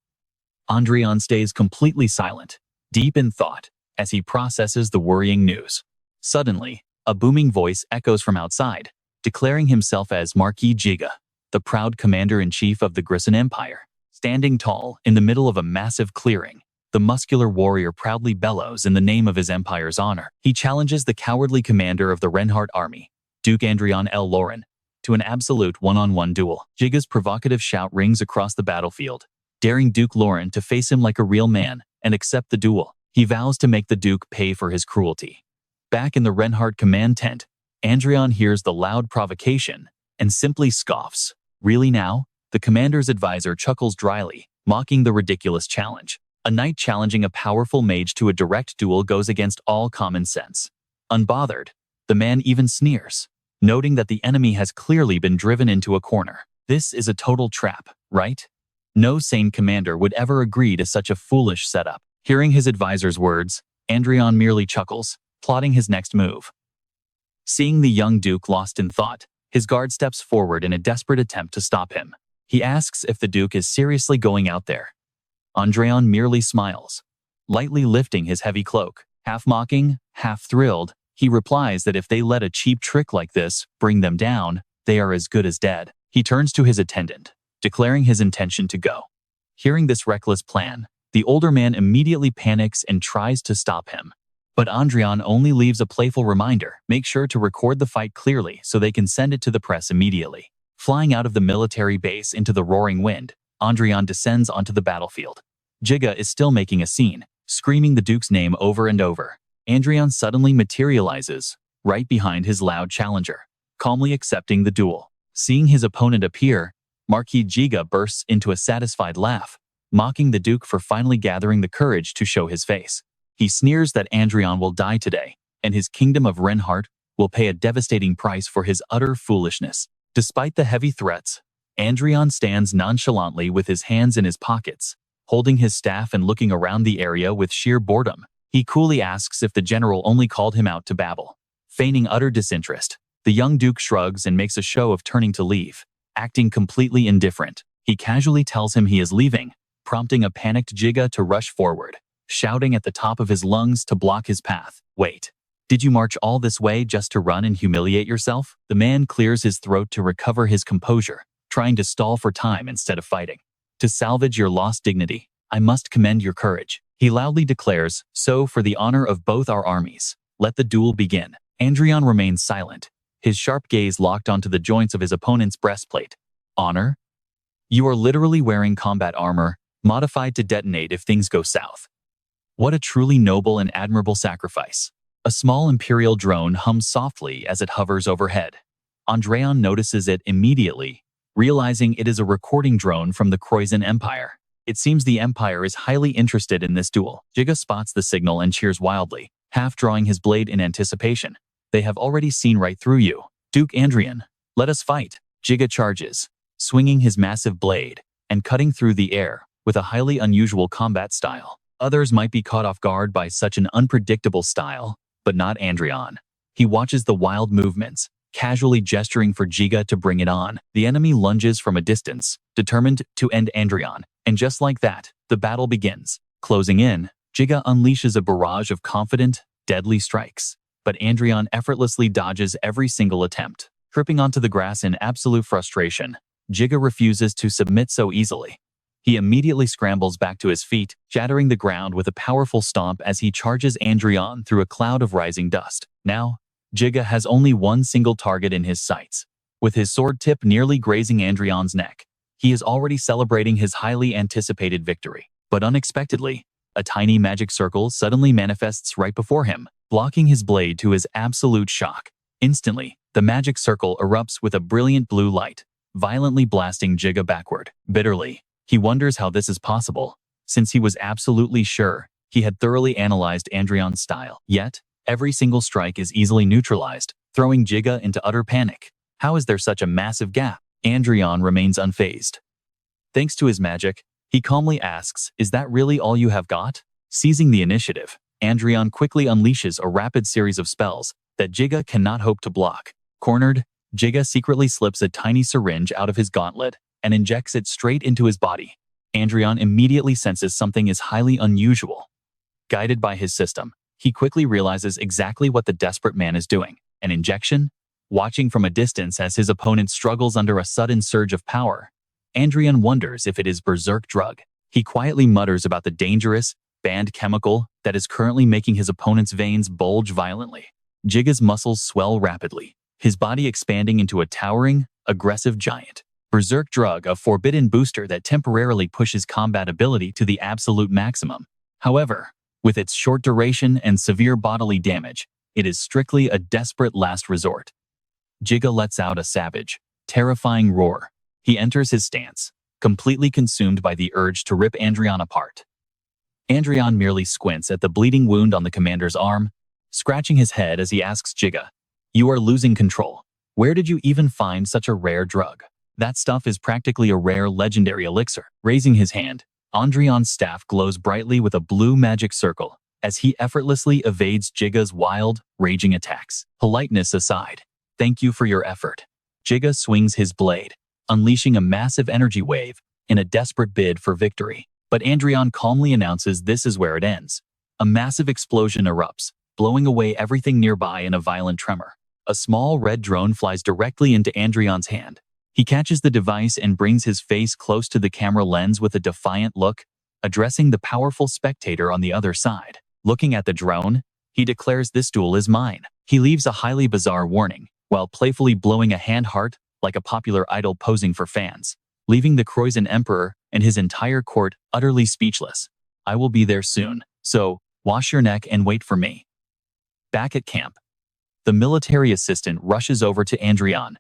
Adrian stays completely silent, deep in thought, as he processes the worrying news. Suddenly, a booming voice echoes from outside, declaring himself as Marquis Giga, the proud commander-in-chief of the Grisan Empire. Standing tall in the middle of a massive clearing, the muscular warrior proudly bellows in the name of his empire's honor. He challenges the cowardly commander of the Reinhardt army, Duke Adrian L. Lauren, to an absolute one-on-one duel. Giga's provocative shout rings across the battlefield, daring Duke Lauren to face him like a real man and accept the duel. He vows to make the Duke pay for his cruelty. Back in the Reinhardt command tent, Adrian hears the loud provocation and simply scoffs. Really now? The commander's advisor chuckles dryly, mocking the ridiculous challenge. A knight challenging a powerful mage to a direct duel goes against all common sense. Unbothered, the man even sneers, noting that the enemy has clearly been driven into a corner. This is a total trap, right? No sane commander would ever agree to such a foolish setup. Hearing his advisor's words, Adrian merely chuckles, plotting his next move. Seeing the young Duke lost in thought, his guard steps forward in a desperate attempt to stop him. He asks if the Duke is seriously going out there. Adrian merely smiles, lightly lifting his heavy cloak. Half mocking, half thrilled, he replies that if they let a cheap trick like this bring them down, they are as good as dead. He turns to his attendant, declaring his intention to go. Hearing this reckless plan, the older man immediately panics and tries to stop him. But Adrian only leaves a playful reminder: make sure to record the fight clearly so they can send it to the press immediately. Flying out of the military base into the roaring wind, Adrian descends onto the battlefield. Giga is still making a scene, screaming the Duke's name over and over. Adrian suddenly materializes, right behind his loud challenger, calmly accepting the duel. Seeing his opponent appear, Marquis Giga bursts into a satisfied laugh, mocking the Duke for finally gathering the courage to show his face. He sneers that Adrian will die today, and his kingdom of Reinhardt will pay a devastating price for his utter foolishness. Despite the heavy threats, Adrian stands nonchalantly with his hands in his pockets, holding his staff and looking around the area with sheer boredom. He coolly asks if the general only called him out to babble. Feigning utter disinterest, the young Duke shrugs and makes a show of turning to leave, acting completely indifferent. He casually tells him he is leaving, prompting a panicked Giga to rush forward, shouting at the top of his lungs to block his path. Wait. Did you march all this way just to run and humiliate yourself? The man clears his throat to recover his composure, trying to stall for time instead of fighting. To salvage your lost dignity, I must commend your courage. He loudly declares, so for the honor of both our armies, let the duel begin. Adrian remains silent, his sharp gaze locked onto the joints of his opponent's breastplate. Honor? You are literally wearing combat armor, modified to detonate if things go south. What a truly noble and admirable sacrifice. A small Imperial drone hums softly as it hovers overhead. Adrian notices it immediately, realizing it is a recording drone from the Croizon Empire. It seems the Empire is highly interested in this duel. Jiga spots the signal and cheers wildly, half drawing his blade in anticipation. They have already seen right through you. Duke Adrian, let us fight. Jiga charges, swinging his massive blade and cutting through the air with a highly unusual combat style. Others might be caught off guard by such an unpredictable style, but not Adrian. He watches the wild movements, casually gesturing for Jiga to bring it on. The enemy lunges from a distance, determined to end Adrian, and just like that, the battle begins. Closing in, Jiga unleashes a barrage of confident, deadly strikes, but Adrian effortlessly dodges every single attempt. Tripping onto the grass in absolute frustration, Jiga refuses to submit so easily. He immediately scrambles back to his feet, shattering the ground with a powerful stomp as he charges Adrian through a cloud of rising dust. Now, Jiga has only one single target in his sights. With his sword tip nearly grazing Adrian's neck, he is already celebrating his highly anticipated victory. But unexpectedly, a tiny magic circle suddenly manifests right before him, blocking his blade to his absolute shock. Instantly, the magic circle erupts with a brilliant blue light, violently blasting Jiga backward. Bitterly, he wonders how this is possible, since he was absolutely sure he had thoroughly analyzed Adrian's style. Yet, every single strike is easily neutralized, throwing Jiga into utter panic. How is there such a massive gap? Adrian remains unfazed. Thanks to his magic, he calmly asks, is that really all you have got? Seizing the initiative, Adrian quickly unleashes a rapid series of spells that Jiga cannot hope to block. Cornered, Jiga secretly slips a tiny syringe out of his gauntlet and injects it straight into his body. Adrian immediately senses something is highly unusual. Guided by his system, he quickly realizes exactly what the desperate man is doing. An injection? Watching from a distance as his opponent struggles under a sudden surge of power, Adrian wonders if it is berserk drug. He quietly mutters about the dangerous, banned chemical that is currently making his opponent's veins bulge violently. Jiga's muscles swell rapidly, his body expanding into a towering, aggressive giant. Berserk drug, a forbidden booster that temporarily pushes combat ability to the absolute maximum. However, with its short duration and severe bodily damage, it is strictly a desperate last resort. Jiga lets out a savage, terrifying roar. He enters his stance, completely consumed by the urge to rip Adrian apart. Adrian merely squints at the bleeding wound on the commander's arm, scratching his head as he asks Jiga, "You are losing control. Where did you even find such a rare drug?" That stuff is practically a rare legendary elixir. Raising his hand, Adrian's staff glows brightly with a blue magic circle as he effortlessly evades Jiga's wild, raging attacks. Politeness aside, thank you for your effort. Jiga swings his blade, unleashing a massive energy wave in a desperate bid for victory. But Adrian calmly announces this is where it ends. A massive explosion erupts, blowing away everything nearby in a violent tremor. A small red drone flies directly into Adrian's hand. He catches the device and brings his face close to the camera lens with a defiant look, addressing the powerful spectator on the other side. Looking at the drone, he declares this duel is mine. He leaves a highly bizarre warning, while playfully blowing a hand heart like a popular idol posing for fans, leaving the Croizon Emperor and his entire court utterly speechless. I will be there soon, so wash your neck and wait for me. Back at camp, the military assistant rushes over to Adrian.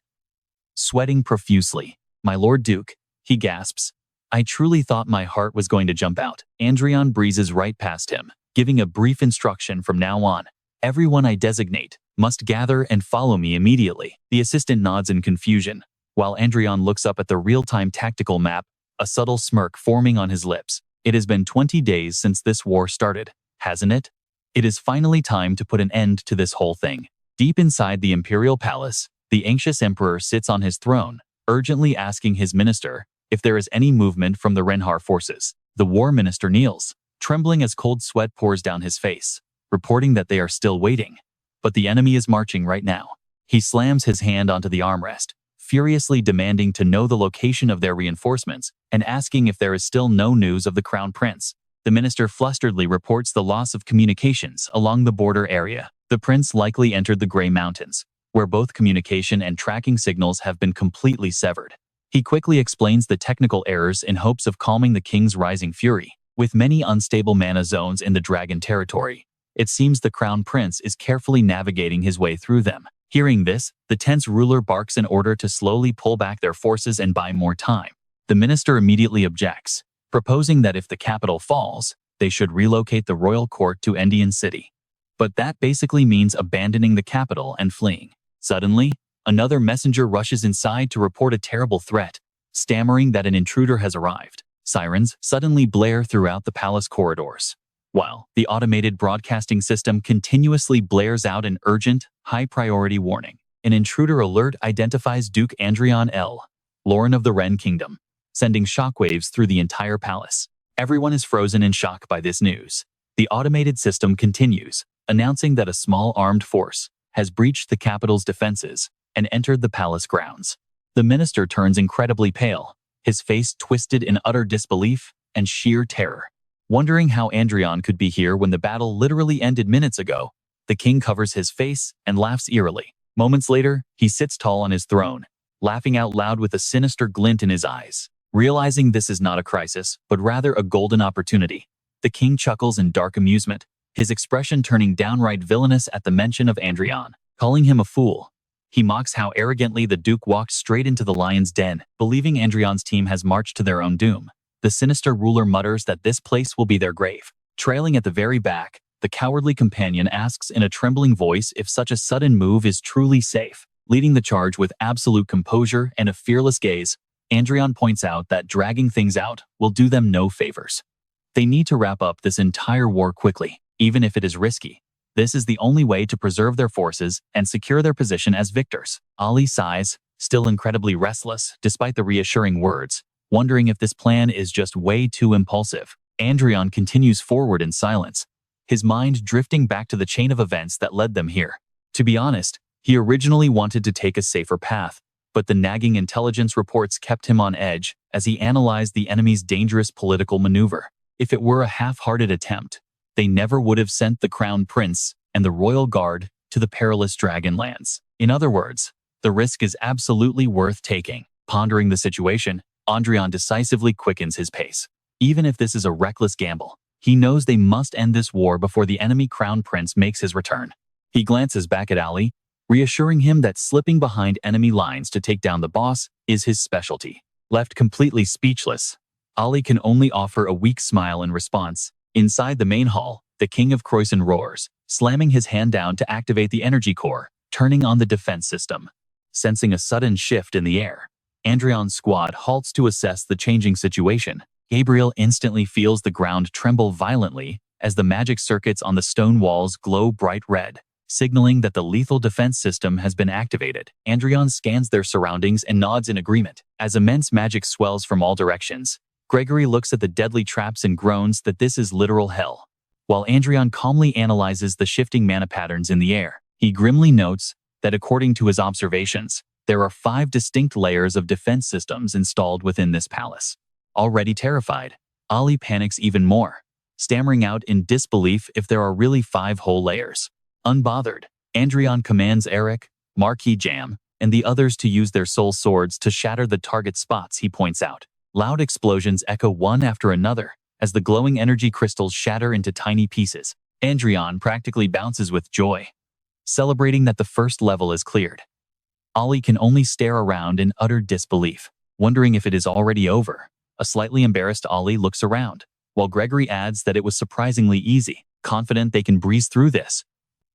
Sweating profusely, "My Lord Duke," he gasps. "I truly thought my heart was going to jump out." Adrian breezes right past him, giving a brief instruction from now on. "Everyone I designate must gather and follow me immediately." The assistant nods in confusion, while Adrian looks up at the real-time tactical map, a subtle smirk forming on his lips. It has been 20 days since this war started, hasn't it? It is finally time to put an end to this whole thing. Deep inside the imperial palace, the anxious emperor sits on his throne, urgently asking his minister if there is any movement from the Renhar forces. The war minister kneels, trembling as cold sweat pours down his face, reporting that they are still waiting. But the enemy is marching right now. He slams his hand onto the armrest, furiously demanding to know the location of their reinforcements and asking if there is still no news of the Crown Prince. The minister flusteredly reports the loss of communications along the border area. The prince likely entered the Grey Mountains, where both communication and tracking signals have been completely severed. He quickly explains the technical errors in hopes of calming the king's rising fury. With many unstable mana zones in the dragon territory, it seems the Crown Prince is carefully navigating his way through them. Hearing this, the tense ruler barks in order to slowly pull back their forces and buy more time. The minister immediately objects, proposing that if the capital falls, they should relocate the royal court to Indian City. But that basically means abandoning the capital and fleeing. Suddenly, another messenger rushes inside to report a terrible threat, stammering that an intruder has arrived. Sirens suddenly blare throughout the palace corridors, while the automated broadcasting system continuously blares out an urgent, high-priority warning. An intruder alert identifies Duke Adrian L. Lauren of the Ren Kingdom, sending shockwaves through the entire palace. Everyone is frozen in shock by this news. The automated system continues, announcing that a small armed force has breached the capital's defenses and entered the palace grounds. The minister turns incredibly pale, his face twisted in utter disbelief and sheer terror. Wondering how Adrian could be here when the battle literally ended minutes ago, the king covers his face and laughs eerily. Moments later, he sits tall on his throne, laughing out loud with a sinister glint in his eyes. Realizing this is not a crisis, but rather a golden opportunity, the king chuckles in dark amusement, his expression turning downright villainous at the mention of Adrian. Calling him a fool, he mocks how arrogantly the duke walked straight into the lion's den, believing Adrian's team has marched to their own doom. The sinister ruler mutters that this place will be their grave. Trailing at the very back, the cowardly companion asks in a trembling voice if such a sudden move is truly safe. Leading the charge with absolute composure and a fearless gaze, Adrian points out that dragging things out will do them no favors. They need to wrap up this entire war quickly, even if it is risky. This is the only way to preserve their forces and secure their position as victors. Ali sighs, still incredibly restless despite the reassuring words, wondering if this plan is just way too impulsive. Adrian continues forward in silence, his mind drifting back to the chain of events that led them here. To be honest, he originally wanted to take a safer path, but the nagging intelligence reports kept him on edge as he analyzed the enemy's dangerous political maneuver. If it were a half-hearted attempt, they never would have sent the Crown Prince and the Royal Guard to the perilous Dragonlands. In other words, the risk is absolutely worth taking. Pondering the situation, Adrian decisively quickens his pace. Even if this is a reckless gamble, he knows they must end this war before the enemy Crown Prince makes his return. He glances back at Ali, reassuring him that slipping behind enemy lines to take down the boss is his specialty. Left completely speechless, Ali can only offer a weak smile in response. Inside the main hall, the King of Croissant roars, slamming his hand down to activate the energy core, turning on the defense system. Sensing a sudden shift in the air, Adrian's squad halts to assess the changing situation. Gabriel instantly feels the ground tremble violently as the magic circuits on the stone walls glow bright red, signaling that the lethal defense system has been activated. Adrian scans their surroundings and nods in agreement. As immense magic swells from all directions, Gregory looks at the deadly traps and groans that this is literal hell. While Adrian calmly analyzes the shifting mana patterns in the air, he grimly notes that according to his observations, there are 5 distinct layers of defense systems installed within this palace. Already terrified, Ali panics even more, stammering out in disbelief if there are really 5 whole layers. Unbothered, Adrian commands Eric, Marquis Jam, and the others to use their soul swords to shatter the target spots he points out. Loud explosions echo one after another as the glowing energy crystals shatter into tiny pieces. Adrian practically bounces with joy, celebrating that the first level is cleared. Ali can only stare around in utter disbelief, wondering if it is already over. A slightly embarrassed Ali looks around, while Gregory adds that it was surprisingly easy, confident they can breeze through this.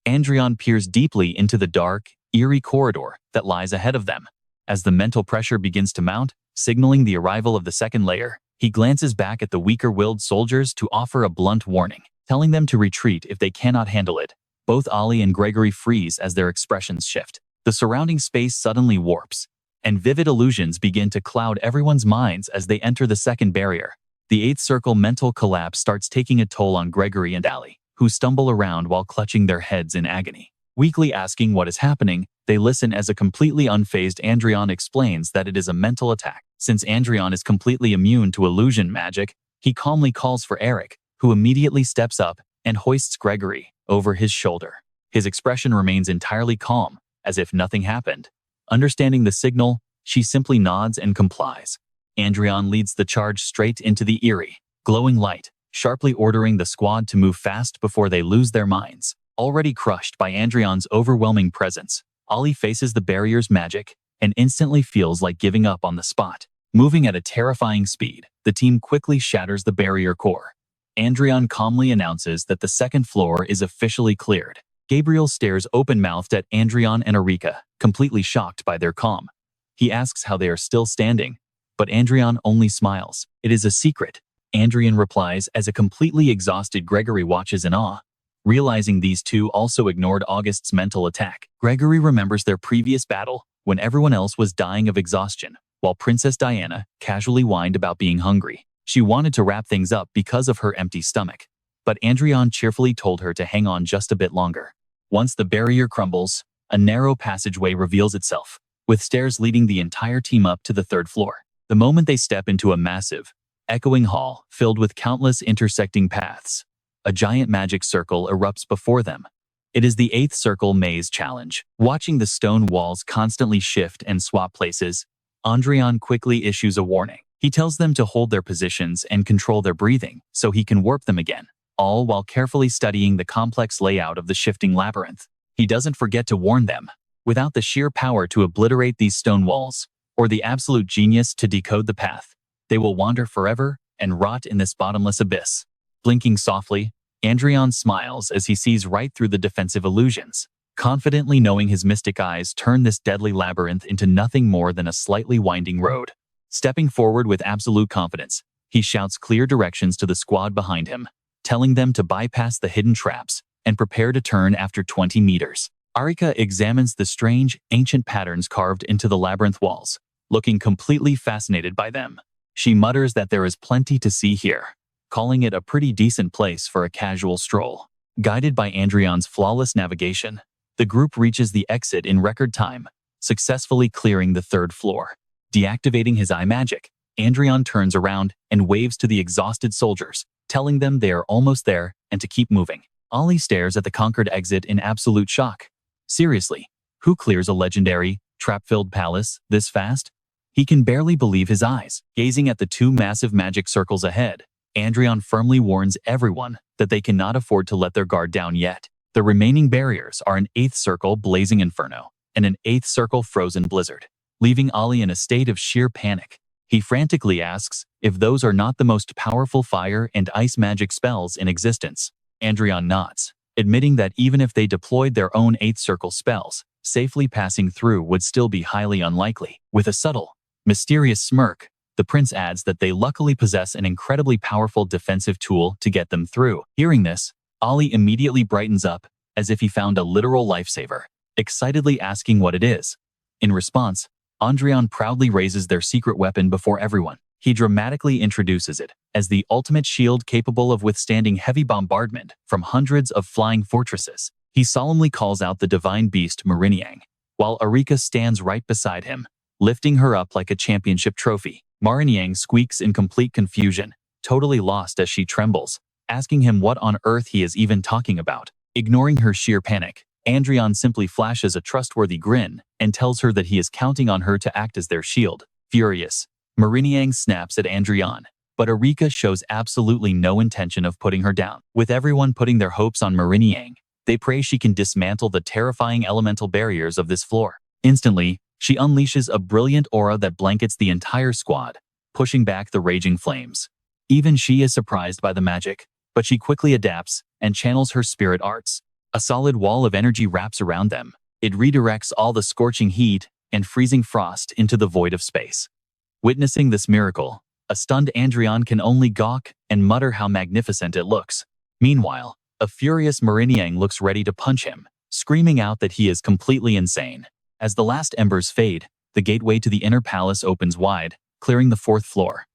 Adrian peers deeply into the dark, eerie corridor that lies ahead of them. As the mental pressure begins to mount, signaling the arrival of the second layer, he glances back at the weaker-willed soldiers to offer a blunt warning, telling them to retreat if they cannot handle it. Both Ali and Gregory freeze as their expressions shift. The surrounding space suddenly warps, and vivid illusions begin to cloud everyone's minds as they enter the second barrier. The 8th circle mental collapse starts taking a toll on Gregory and Ali, who stumble around while clutching their heads in agony. Weakly asking what is happening, they listen as a completely unfazed Adrian explains that it is a mental attack. Since Adrian is completely immune to illusion magic, he calmly calls for Eric, who immediately steps up and hoists Gregory over his shoulder. His expression remains entirely calm, as if nothing happened. Understanding the signal, she simply nods and complies. Adrian leads the charge straight into the eerie, glowing light, sharply ordering the squad to move fast before they lose their minds. Already crushed by Adrian's overwhelming presence, Ollie faces the barrier's magic and instantly feels like giving up on the spot. Moving at a terrifying speed, the team quickly shatters the barrier core. Adrian calmly announces that the second floor is officially cleared. Gabriel stares open-mouthed at Adrian and Erika, completely shocked by their calm. He asks how they are still standing, but Adrian only smiles. It is a secret, Adrian replies as a completely exhausted Gregory watches in awe. Realizing these two also ignored August's mental attack, Gregory remembers their previous battle when everyone else was dying of exhaustion, while Princess Diana casually whined about being hungry. She wanted to wrap things up because of her empty stomach, but Adrian cheerfully told her to hang on just a bit longer. Once the barrier crumbles, a narrow passageway reveals itself, with stairs leading the entire team up to the third floor. The moment they step into a massive, echoing hall filled with countless intersecting paths, a giant magic circle erupts before them. It is the 8th Circle Maze Challenge. Watching the stone walls constantly shift and swap places, Adrian quickly issues a warning. He tells them to hold their positions and control their breathing so he can warp them again, all while carefully studying the complex layout of the shifting labyrinth. He doesn't forget to warn them. Without the sheer power to obliterate these stone walls, or the absolute genius to decode the path, they will wander forever and rot in this bottomless abyss. Blinking softly, Adrian smiles as he sees right through the defensive illusions, confidently knowing his mystic eyes turn this deadly labyrinth into nothing more than a slightly winding road. Stepping forward with absolute confidence, he shouts clear directions to the squad behind him, telling them to bypass the hidden traps and prepare to turn after 20 meters. Arika examines the strange, ancient patterns carved into the labyrinth walls, looking completely fascinated by them. She mutters that there is plenty to see here, calling it a pretty decent place for a casual stroll. Guided by Adrian's flawless navigation, the group reaches the exit in record time, successfully clearing the third floor. Deactivating his eye magic, Adrian turns around and waves to the exhausted soldiers, telling them they are almost there and to keep moving. Ollie stares at the conquered exit in absolute shock. Seriously, who clears a legendary, trap-filled palace this fast? He can barely believe his eyes. Gazing at the two massive magic circles ahead, Adrian firmly warns everyone that they cannot afford to let their guard down yet. The remaining barriers are an 8th Circle Blazing Inferno and an 8th Circle Frozen Blizzard, leaving Ollie in a state of sheer panic. He frantically asks if those are not the most powerful fire and ice magic spells in existence. Adrian nods, admitting that even if they deployed their own 8th Circle spells, safely passing through would still be highly unlikely. With a subtle, mysterious smirk, the prince adds that they luckily possess an incredibly powerful defensive tool to get them through. Hearing this, Ollie immediately brightens up, as if he found a literal lifesaver, excitedly asking what it is. In response, Adrian proudly raises their secret weapon before everyone. He dramatically introduces it as the ultimate shield capable of withstanding heavy bombardment from hundreds of flying fortresses. He solemnly calls out the divine beast Mariniang, while Erika stands right beside him, lifting her up like a championship trophy. Mariniang squeaks in complete confusion, totally lost as she trembles, asking him what on earth he is even talking about. Ignoring her sheer panic, Adrian simply flashes a trustworthy grin and tells her that he is counting on her to act as their shield. Furious, Mariniang snaps at Adrian, but Erika shows absolutely no intention of putting her down. With everyone putting their hopes on Mariniang, they pray she can dismantle the terrifying elemental barriers of this floor. Instantly, she unleashes a brilliant aura that blankets the entire squad, pushing back the raging flames. Even she is surprised by the magic, but she quickly adapts and channels her spirit arts. A solid wall of energy wraps around them. It redirects all the scorching heat and freezing frost into the void of space. Witnessing this miracle, a stunned Adrian can only gawk and mutter how magnificent it looks. Meanwhile, a furious Mariniang looks ready to punch him, screaming out that he is completely insane. As the last embers fade, the gateway to the inner palace opens wide, clearing the 4th floor.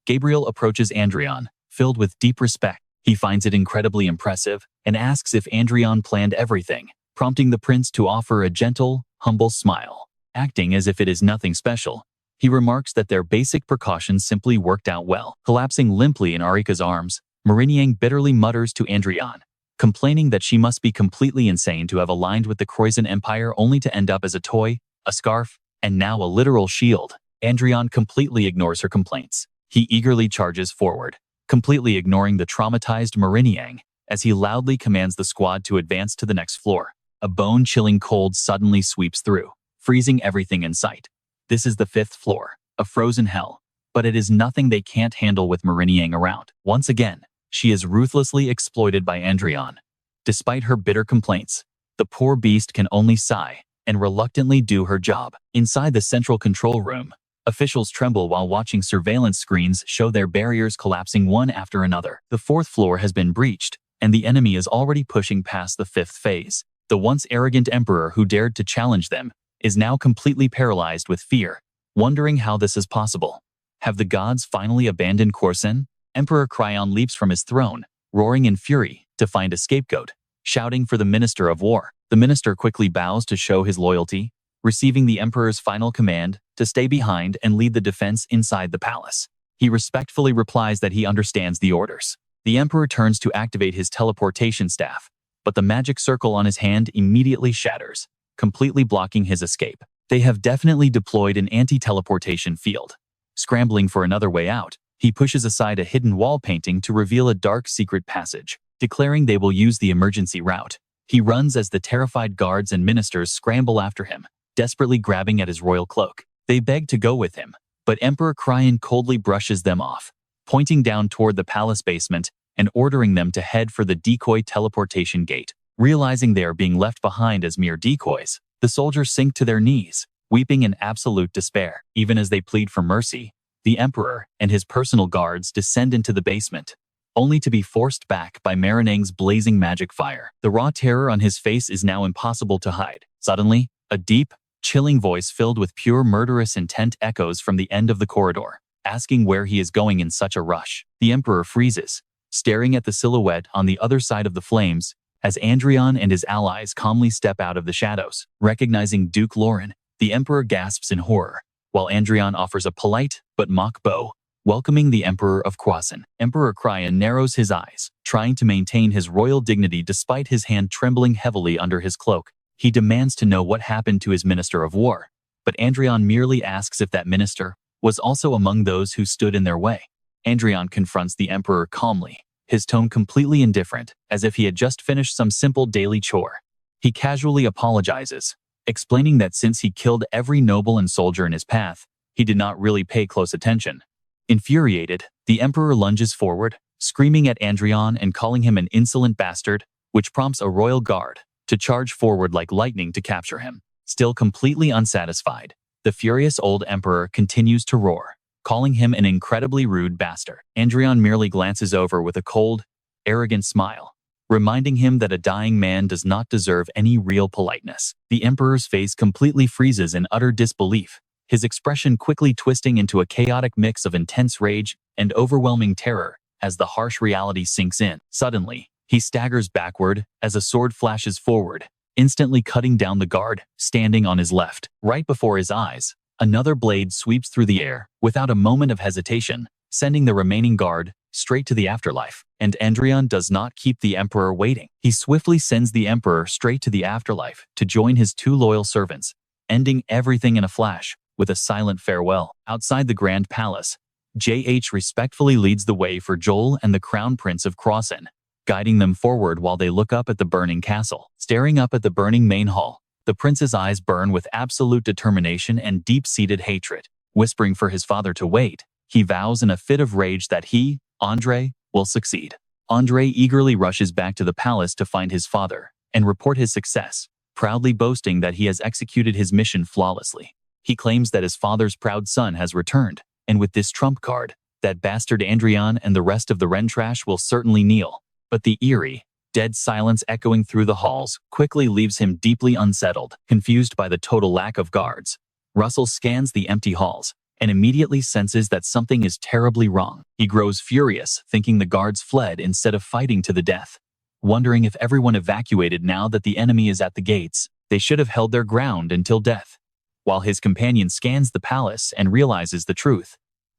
Gabriel approaches Adrian, filled with deep respect. He finds it incredibly impressive and asks if Adrian planned everything prompting the prince to offer a gentle, humble smile. Acting as if it is nothing special, he remarks that their basic precautions simply worked out well. Collapsing limply in Arika's arms, Mariniang bitterly mutters to Adrian, complaining that she must be completely insane to have aligned with the Croizon Empire only to end up as a toy, a scarf, and now a literal shield. Adrian completely ignores her complaints. He eagerly charges forward, completely ignoring the traumatized Mariniang, as he loudly commands the squad to advance to the next floor. A bone-chilling cold suddenly sweeps through, freezing everything in sight. This is the 5th floor, a frozen hell, but it is nothing they can't handle with Mariniang around. Once again, she is ruthlessly exploited by Adrian. Despite her bitter complaints, the poor beast can only sigh and reluctantly do her job. Inside the central control room, officials tremble while watching surveillance screens show their barriers collapsing one after another. The 4th floor has been breached, and the enemy is already pushing past the 5th phase. The once arrogant emperor who dared to challenge them is now completely paralyzed with fear, wondering how this is possible. Have the gods finally abandoned Croizon? Emperor Cryon leaps from his throne, roaring in fury, to find a scapegoat, shouting for the Minister of War. The minister quickly bows to show his loyalty, receiving the emperor's final command to stay behind and lead the defense inside the palace. He respectfully replies that he understands the orders. The emperor turns to activate his teleportation staff, but the magic circle on his hand immediately shatters, completely blocking his escape. They have definitely deployed an anti-teleportation field. Scrambling for another way out, he pushes aside a hidden wall painting to reveal a dark secret passage, declaring they will use the emergency route. He runs as the terrified guards and ministers scramble after him, desperately grabbing at his royal cloak. They beg to go with him, but Emperor Cryon coldly brushes them off, pointing down toward the palace basement and ordering them to head for the decoy teleportation gate. Realizing they are being left behind as mere decoys, the soldiers sink to their knees, weeping in absolute despair. Even as they plead for mercy, the emperor and his personal guards descend into the basement, only to be forced back by Mariniang's blazing magic fire. The raw terror on his face is now impossible to hide. Suddenly, a deep, chilling voice filled with pure murderous intent echoes from the end of the corridor, asking where he is going in such a rush. The emperor freezes, staring at the silhouette on the other side of the flames, as Adrian and his allies calmly step out of the shadows. Recognizing Duke Lauren, the emperor gasps in horror, while Adrian offers a polite but mock bow, welcoming the Emperor of Croizon. Emperor Cryon narrows his eyes, trying to maintain his royal dignity despite his hand trembling heavily under his cloak. He demands to know what happened to his Minister of War, but Adrian merely asks if that minister was also among those who stood in their way. Adrian confronts the Emperor calmly, his tone completely indifferent, as if he had just finished some simple daily chore. He casually apologizes, explaining that since he killed every noble and soldier in his path, he did not really pay close attention. Infuriated, the Emperor lunges forward, screaming at Adrian and calling him an insolent bastard, which prompts a royal guard to charge forward like lightning to capture him. Still completely unsatisfied, the furious old Emperor continues to roar, calling him an incredibly rude bastard. Adrian merely glances over with a cold, arrogant smile, reminding him that a dying man does not deserve any real politeness. The Emperor's face completely freezes in utter disbelief, his expression quickly twisting into a chaotic mix of intense rage and overwhelming terror as the harsh reality sinks in. Suddenly, he staggers backward as a sword flashes forward, instantly cutting down the guard standing on his left. Right before his eyes, another blade sweeps through the air without a moment of hesitation, sending the remaining guard straight to the afterlife. And Adrian does not keep the Emperor waiting. He swiftly sends the Emperor straight to the afterlife to join his two loyal servants, ending everything in a flash with a silent farewell. Outside the Grand Palace, JH respectfully leads the way for Joel and the Crown Prince of Croizon, guiding them forward while they look up at the burning castle. Staring up at the burning main hall, the prince's eyes burn with absolute determination and deep-seated hatred. Whispering for his father to wait, he vows in a fit of rage that he, Andre, will succeed. Andre eagerly rushes back to the palace to find his father and report his success, proudly boasting that he has executed his mission flawlessly. He claims that his father's proud son has returned, and with this trump card, that bastard Adrian and the rest of the Rentrash will certainly kneel. But the eerie, dead silence echoing through the halls quickly leaves him deeply unsettled. Confused by the total lack of guards, Russell scans the empty halls and immediately senses that something is terribly wrong. He grows furious, thinking the guards fled instead of fighting to the death. wondering if everyone evacuated now that the enemy is at the gates. They should have held their ground until death. While his companion scans the palace and realizes the truth,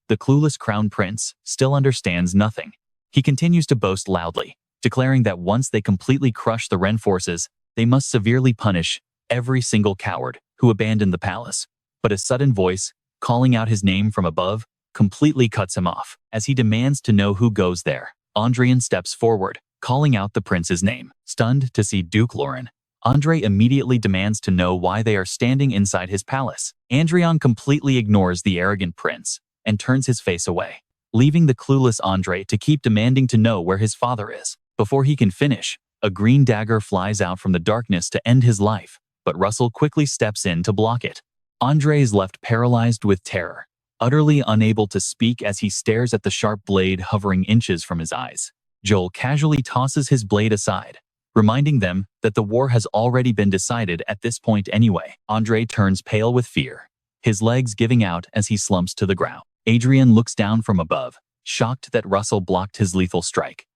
the clueless crown prince still understands nothing. He continues to boast loudly, declaring that once they completely crush the Ren forces, they must severely punish every single coward who abandoned the palace. But a sudden voice, calling out his name from above, completely cuts him off. As he demands to know who goes there, Adrian steps forward, calling out the prince's name. Stunned to see Duke Lauren, Andre immediately demands to know why they are standing inside his palace. Adrian completely ignores the arrogant prince and turns his face away, leaving the clueless Andre to keep demanding to know where his father is. Before he can finish, a green dagger flies out from the darkness to end his life, but Russell quickly steps in to block it. Andre is left paralyzed with terror, utterly unable to speak as he stares at the sharp blade hovering inches from his eyes. Joel casually tosses his blade aside, reminding them that the war has already been decided at this point anyway. Andre turns pale with fear, his legs giving out as he slumps to the ground. Adrian looks down from above, shocked that Russell blocked his lethal strike.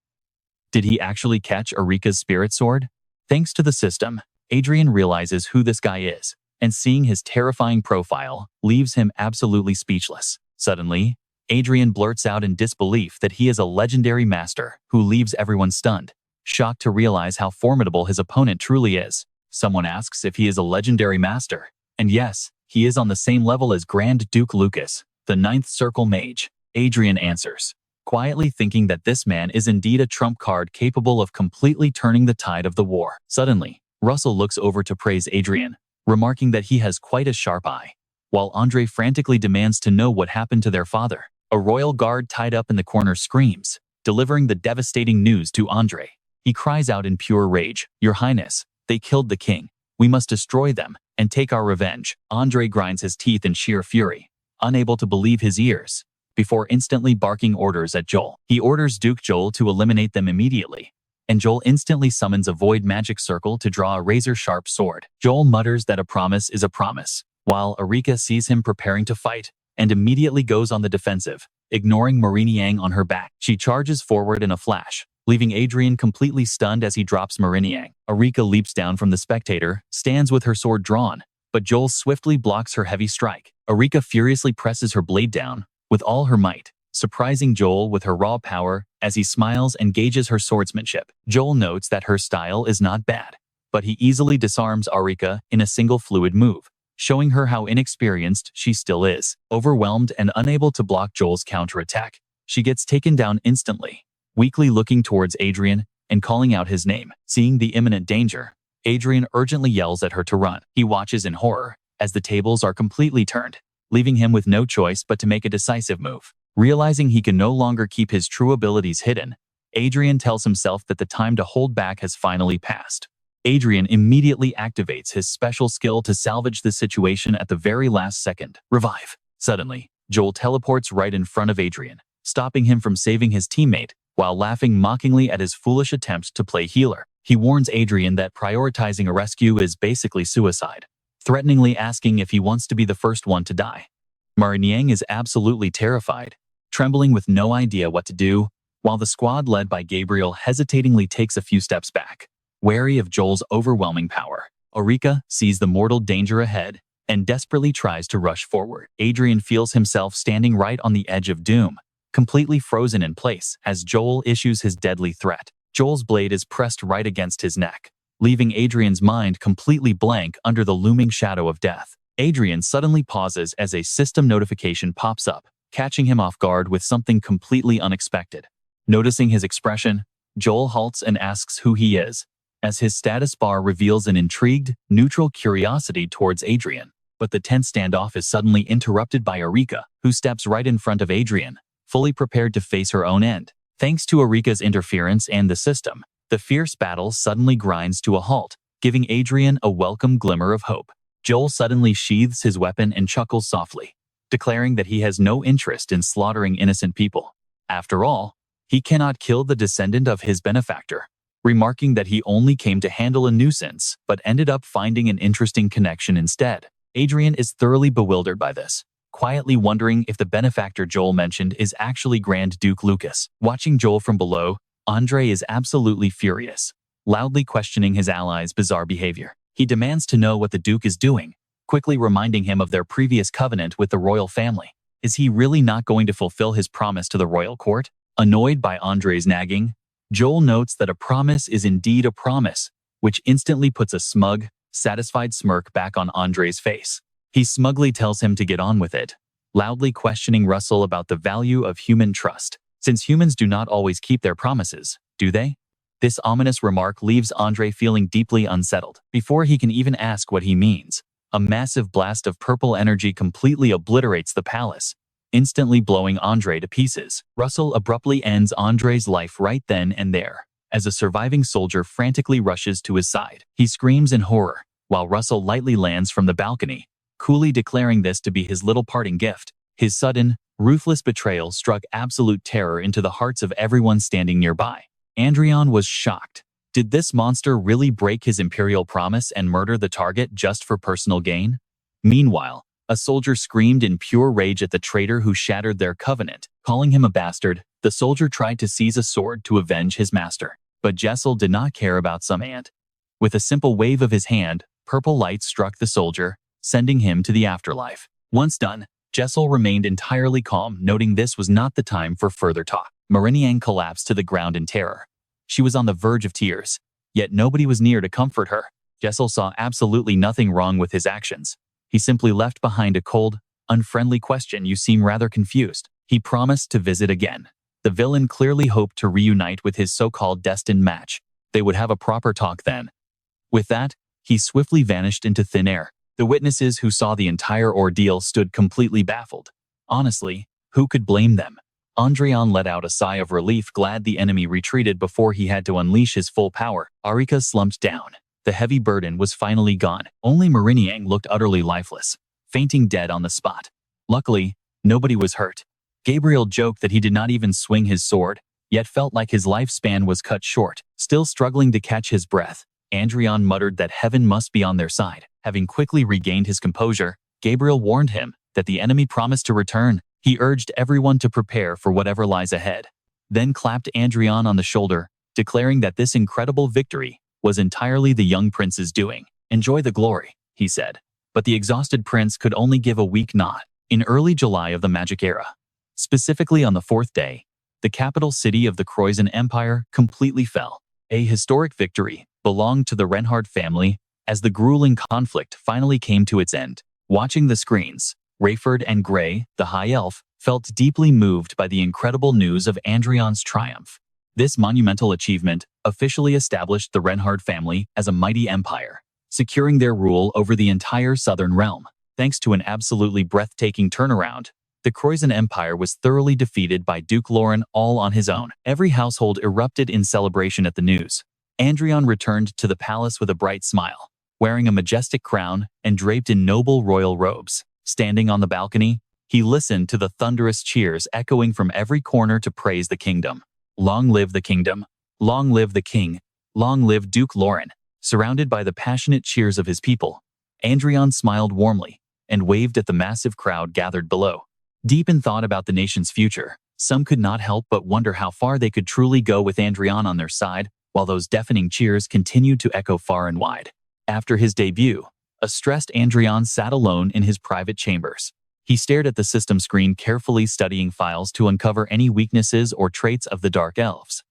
Did he actually catch Erika's spirit sword? Thanks to the system, Adrian realizes who this guy is, and seeing his terrifying profile leaves him absolutely speechless. Suddenly, Adrian blurts out in disbelief that he is a legendary master who leaves everyone stunned, shocked to realize how formidable his opponent truly is. Someone asks if he is a legendary master, and yes, he is on the same level as Grand Duke Lucas, the 9th Circle Mage. Adrian answers, quietly thinking that this man is indeed a trump card capable of completely turning the tide of the war. Suddenly, Russell looks over to praise Adrian, remarking that he has quite a sharp eye, while Andre frantically demands to know what happened to their father. A royal guard tied up in the corner screams, delivering the devastating news to Andre. He cries out in pure rage, "Your Highness, they killed the king. We must destroy them and take our revenge." Andre grinds his teeth in sheer fury, unable to believe his ears, before instantly barking orders at Joel. He orders Duke Joel to eliminate them immediately, and Joel instantly summons a void magic circle to draw a razor-sharp sword. Joel mutters that a promise is a promise, while Erika sees him preparing to fight and immediately goes on the defensive, ignoring Mariniang on her back. She charges forward in a flash, leaving Adrian completely stunned as he drops Mariniang. Erika leaps down from the spectator, stands with her sword drawn, but Joel swiftly blocks her heavy strike. Erika furiously presses her blade down with all her might, surprising Joel with her raw power as he smiles and gauges her swordsmanship. Joel notes that her style is not bad, but he easily disarms Erika in a single fluid move, showing her how inexperienced she still is. Overwhelmed and unable to block Joel's counterattack, she gets taken down instantly, weakly looking towards Adrian and calling out his name. Seeing the imminent danger, Adrian urgently yells at her to run. He watches in horror as the tables are completely turned, leaving him with no choice but to make a decisive move. Realizing he can no longer keep his true abilities hidden, Adrian tells himself that the time to hold back has finally passed. Adrian immediately activates his special skill to salvage the situation at the very last second. Revive. Suddenly, Joel teleports right in front of Adrian, stopping him from saving his teammate, while laughing mockingly at his foolish attempt to play healer. He warns Adrian that prioritizing a rescue is basically suicide, threateningly asking if he wants to be the first one to die. Mariniang is absolutely terrified, trembling with no idea what to do, while the squad led by Gabriel hesitatingly takes a few steps back, wary of Joel's overwhelming power. Erika sees the mortal danger ahead and desperately tries to rush forward. Adrian feels himself standing right on the edge of doom, completely frozen in place as Joel issues his deadly threat. Joel's blade is pressed right against his neck, leaving Adrian's mind completely blank under the looming shadow of death. Adrian suddenly pauses as a system notification pops up, catching him off guard with something completely unexpected. Noticing his expression, Joel halts and asks who he is, as his status bar reveals an intrigued, neutral curiosity towards Adrian. But the tense standoff is suddenly interrupted by Erika, who steps right in front of Adrian, fully prepared to face her own end. Thanks to Erika's interference and the system, the fierce battle suddenly grinds to a halt, giving Adrian a welcome glimmer of hope. Joel suddenly sheathes his weapon and chuckles softly, declaring that he has no interest in slaughtering innocent people. After all, he cannot kill the descendant of his benefactor, remarking that he only came to handle a nuisance but ended up finding an interesting connection instead. Adrian is thoroughly bewildered by this, quietly wondering if the benefactor Joel mentioned is actually Grand Duke Lucas. Watching Joel from below, Andre is absolutely furious, loudly questioning his ally's bizarre behavior. He demands to know what the Duke is doing, quickly reminding him of their previous covenant with the royal family. Is he really not going to fulfill his promise to the royal court? Annoyed by Andre's nagging, Joel notes that a promise is indeed a promise, which instantly puts a smug, satisfied smirk back on Andre's face. He smugly tells him to get on with it, loudly questioning Russell about the value of human trust. Since humans do not always keep their promises, do they? This ominous remark leaves Andre feeling deeply unsettled. Before he can even ask what he means, a massive blast of purple energy completely obliterates the palace, instantly blowing Andre to pieces. Russell abruptly ends Andre's life right then and there, as a surviving soldier frantically rushes to his side. He screams in horror, while Russell lightly lands from the balcony, coolly declaring this to be his little parting gift. His sudden, ruthless betrayal struck absolute terror into the hearts of everyone standing nearby. Adrian was shocked. Did this monster really break his imperial promise and murder the target just for personal gain? Meanwhile, a soldier screamed in pure rage at the traitor who shattered their covenant. Calling him a bastard, the soldier tried to seize a sword to avenge his master. But Jessel did not care about some ant. With a simple wave of his hand, purple light struck the soldier, sending him to the afterlife. Once done, Jessel remained entirely calm, noting this was not the time for further talk. Mariniang collapsed to the ground in terror. She was on the verge of tears, yet nobody was near to comfort her. Jessel saw absolutely nothing wrong with his actions. He simply left behind a cold, unfriendly question. You seem rather confused. He promised to visit again. The villain clearly hoped to reunite with his so-called destined match. They would have a proper talk then. With that, he swiftly vanished into thin air. The witnesses who saw the entire ordeal stood completely baffled. Honestly, who could blame them? Adrian let out a sigh of relief, glad the enemy retreated before he had to unleash his full power. Arika slumped down. The heavy burden was finally gone. Only Mariniang looked utterly lifeless, fainting dead on the spot. Luckily, nobody was hurt. Gabriel joked that he did not even swing his sword, yet felt like his lifespan was cut short. Still struggling to catch his breath, Adrian muttered that heaven must be on their side. Having quickly regained his composure, Gabriel warned him that the enemy promised to return. He urged everyone to prepare for whatever lies ahead, then clapped Adrian on the shoulder, declaring that this incredible victory was entirely the young prince's doing. Enjoy the glory, he said. But the exhausted prince could only give a weak nod. In early July of the Magic Era, specifically on the fourth day, the capital city of the Croizon Empire completely fell. A historic victory belonged to the Reinhardt family as the grueling conflict finally came to its end. Watching the screens, Rayford and Gray, the High Elf, felt deeply moved by the incredible news of Adrian's triumph. This monumental achievement officially established the Reinhardt family as a mighty empire, securing their rule over the entire southern realm. Thanks to an absolutely breathtaking turnaround, the Croizon Empire was thoroughly defeated by Duke Lauren all on his own. Every household erupted in celebration at the news. Adrian returned to the palace with a bright smile, wearing a majestic crown and draped in noble royal robes. Standing on the balcony, he listened to the thunderous cheers echoing from every corner to praise the kingdom. Long live the kingdom! Long live the king! Long live Duke Lauren! Surrounded by the passionate cheers of his people, Adrian smiled warmly and waved at the massive crowd gathered below. Deep in thought about the nation's future, some could not help but wonder how far they could truly go with Adrian on their side, while those deafening cheers continued to echo far and wide. After his debut, a stressed Adrian sat alone in his private chambers. He stared at the system screen, carefully studying files to uncover any weaknesses or traits of the Dark Elves.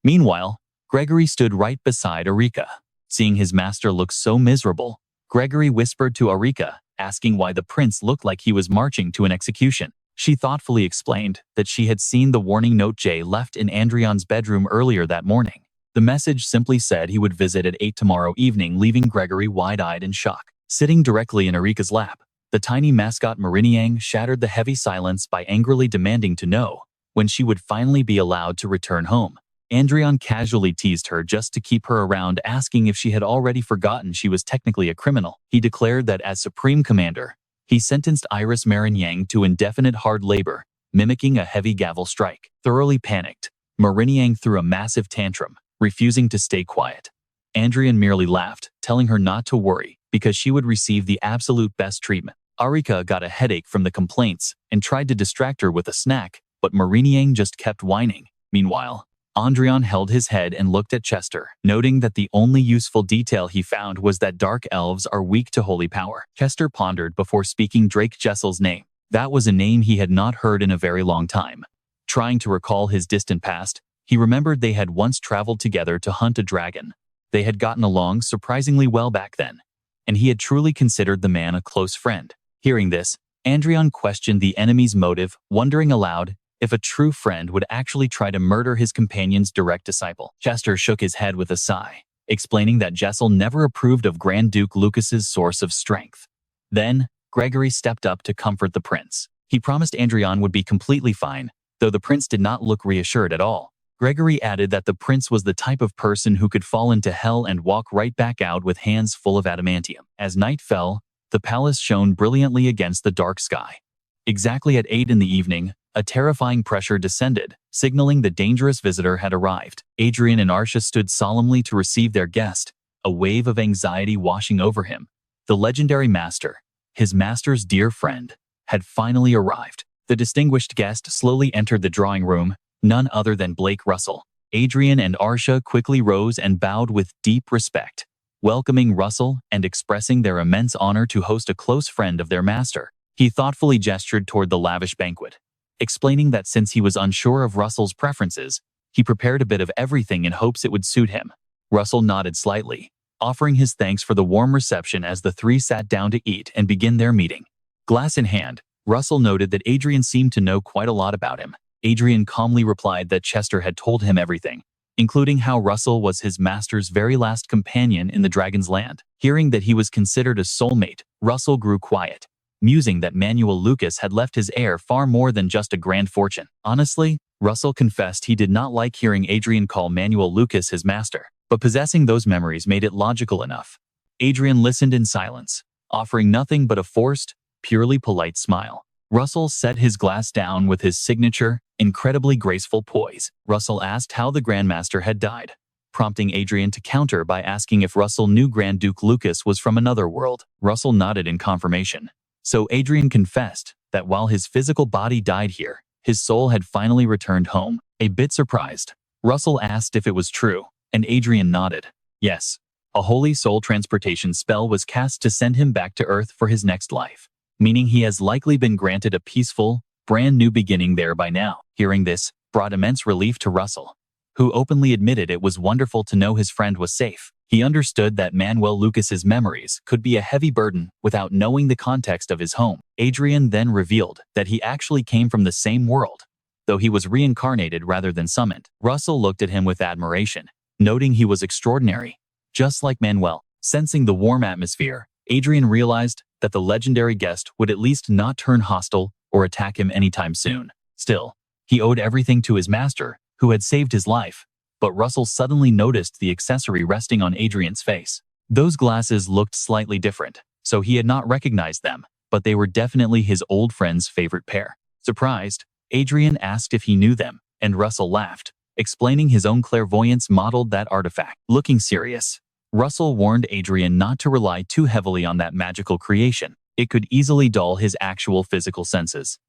Meanwhile, Gregory stood right beside Arika. Seeing his master look so miserable, Gregory whispered to Arika, asking why the prince looked like he was marching to an execution. She thoughtfully explained that she had seen the warning note Jay left in Adrian's bedroom earlier that morning. The message simply said he would visit at 8 tomorrow evening, leaving Gregory wide-eyed in shock. Sitting directly in Arika's lap, the tiny mascot Mariniang shattered the heavy silence by angrily demanding to know when she would finally be allowed to return home. Adrian casually teased her just to keep her around, asking if she had already forgotten she was technically a criminal. He declared that as Supreme Commander, he sentenced Iris Mariniang to indefinite hard labor, mimicking a heavy gavel strike. Thoroughly panicked, Mariniang threw a massive tantrum, refusing to stay quiet. Adrian merely laughed, telling her not to worry, because she would receive the absolute best treatment. Arika got a headache from the complaints and tried to distract her with a snack, but Mariniang just kept whining. Meanwhile, Adrian held his head and looked at Chester, noting that the only useful detail he found was that dark elves are weak to holy power. Chester pondered before speaking Drake Jessel's name. That was a name he had not heard in a very long time. Trying to recall his distant past, he remembered they had once traveled together to hunt a dragon. They had gotten along surprisingly well back then, and he had truly considered the man a close friend. Hearing this, Adrian questioned the enemy's motive, wondering aloud if a true friend would actually try to murder his companion's direct disciple. Chester shook his head with a sigh, explaining that Jessel never approved of Grand Duke Lucas's source of strength. Then, Gregory stepped up to comfort the prince. He promised Adrian would be completely fine, though the prince did not look reassured at all. Gregory added that the prince was the type of person who could fall into hell and walk right back out with hands full of adamantium. As night fell, the palace shone brilliantly against the dark sky. Exactly at 8 in the evening, a terrifying pressure descended, signaling the dangerous visitor had arrived. Adrian and Arsha stood solemnly to receive their guest, a wave of anxiety washing over him. The legendary master, his master's dear friend, had finally arrived. The distinguished guest slowly entered the drawing room, none other than Blake Russell. Adrian and Arsha quickly rose and bowed with deep respect, welcoming Russell and expressing their immense honor to host a close friend of their master. He thoughtfully gestured toward the lavish banquet, explaining that since he was unsure of Russell's preferences, he prepared a bit of everything in hopes it would suit him. Russell nodded slightly, offering his thanks for the warm reception as the three sat down to eat and begin their meeting. Glass in hand, Russell noted that Adrian seemed to know quite a lot about him. Adrian calmly replied that Chester had told him everything, including how Russell was his master's very last companion in the Dragon's Land. Hearing that he was considered a soulmate, Russell grew quiet, musing that Manuel Lucas had left his heir far more than just a grand fortune. Honestly, Russell confessed he did not like hearing Adrian call Manuel Lucas his master, but possessing those memories made it logical enough. Adrian listened in silence, offering nothing but a forced, purely polite smile. Russell set his glass down with his signature, incredibly graceful poise. Russell asked how the Grandmaster had died, prompting Adrian to counter by asking if Russell knew Grand Duke Lucas was from another world. Russell nodded in confirmation. So Adrian confessed that while his physical body died here, his soul had finally returned home. A bit surprised, Russell asked if it was true, and Adrian nodded. Yes, a holy soul transportation spell was cast to send him back to Earth for his next life, meaning he has likely been granted a peaceful, brand new beginning there by now. Hearing this brought immense relief to Russell, who openly admitted it was wonderful to know his friend was safe. He understood that Manuel Lucas's memories could be a heavy burden without knowing the context of his home. Adrian then revealed that he actually came from the same world, though he was reincarnated rather than summoned. Russell looked at him with admiration, noting he was extraordinary, just like Manuel. Sensing the warm atmosphere, Adrian realized that the legendary guest would at least not turn hostile or attack him anytime soon. Still, he owed everything to his master, who had saved his life. But Russell suddenly noticed the accessory resting on Adrian's face. Those glasses looked slightly different, so he had not recognized them, but they were definitely his old friend's favorite pair. Surprised, Adrian asked if he knew them, and Russell laughed, explaining his own clairvoyance modeled that artifact. Looking serious, Russell warned Adrian not to rely too heavily on that magical creation. It could easily dull his actual physical senses.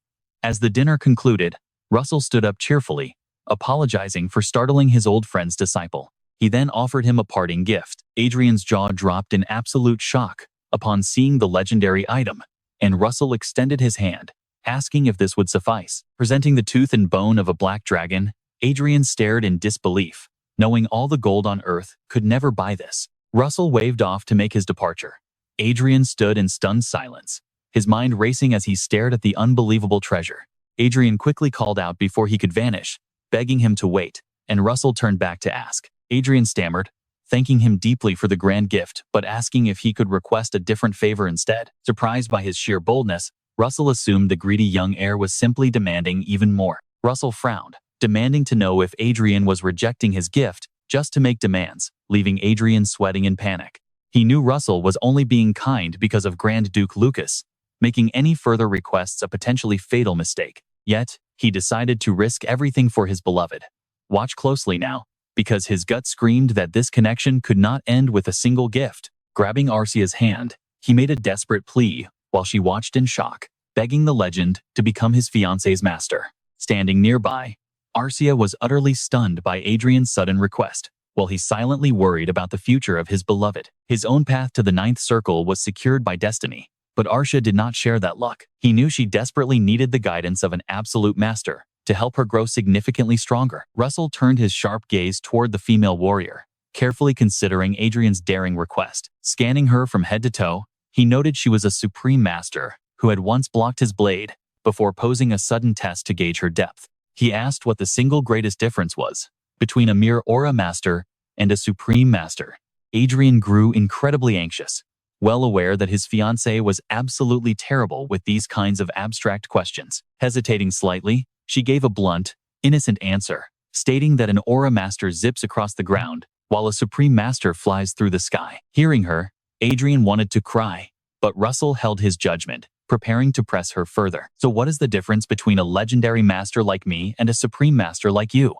As the dinner concluded, Russell stood up cheerfully, apologizing for startling his old friend's disciple. He then offered him a parting gift. Adrian's jaw dropped in absolute shock upon seeing the legendary item, and Russell extended his hand, asking if this would suffice. Presenting the tooth and bone of a black dragon, Adrian stared in disbelief, knowing all the gold on Earth could never buy this. Russell waved off to make his departure. Adrian stood in stunned silence, his mind racing as he stared at the unbelievable treasure. Adrian quickly called out before he could vanish, begging him to wait, and Russell turned back to ask. Adrian stammered, thanking him deeply for the grand gift but asking if he could request a different favor instead. Surprised by his sheer boldness, Russell assumed the greedy young heir was simply demanding even more. Russell frowned, demanding to know if Adrian was rejecting his gift just to make demands, leaving Adrian sweating in panic. He knew Russell was only being kind because of Grand Duke Lucas, making any further requests a potentially fatal mistake. Yet, he decided to risk everything for his beloved. Watch closely now, because his gut screamed that this connection could not end with a single gift. Grabbing Arcia's hand, he made a desperate plea while she watched in shock, begging the legend to become his fiancé's master. Standing nearby, Arcia was utterly stunned by Adrian's sudden request, while he silently worried about the future of his beloved. His own path to the ninth circle was secured by destiny, but Arcia did not share that luck. He knew she desperately needed the guidance of an absolute master to help her grow significantly stronger. Russell turned his sharp gaze toward the female warrior, carefully considering Adrian's daring request. Scanning her from head to toe, he noted she was a supreme master who had once blocked his blade before posing a sudden test to gauge her depth. He asked what the single greatest difference was between a mere aura master and a supreme master. Adrian grew incredibly anxious, well aware that his fiancée was absolutely terrible with these kinds of abstract questions. Hesitating slightly, she gave a blunt, innocent answer, stating that an aura master zips across the ground, while a supreme master flies through the sky. Hearing her, Adrian wanted to cry, but Russell held his judgment, preparing to press her further. So what is the difference between a legendary master like me and a supreme master like you?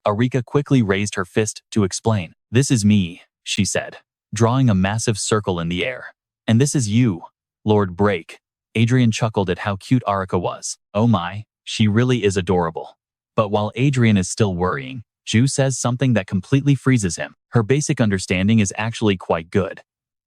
Arika quickly raised her fist to explain. This is me, she said, drawing a massive circle in the air. And this is you, Lord Break. Adrian chuckled at how cute Arika was. Oh my, she really is adorable. But while Adrian is still worrying, Ju says something that completely freezes him. Her basic understanding is actually quite good.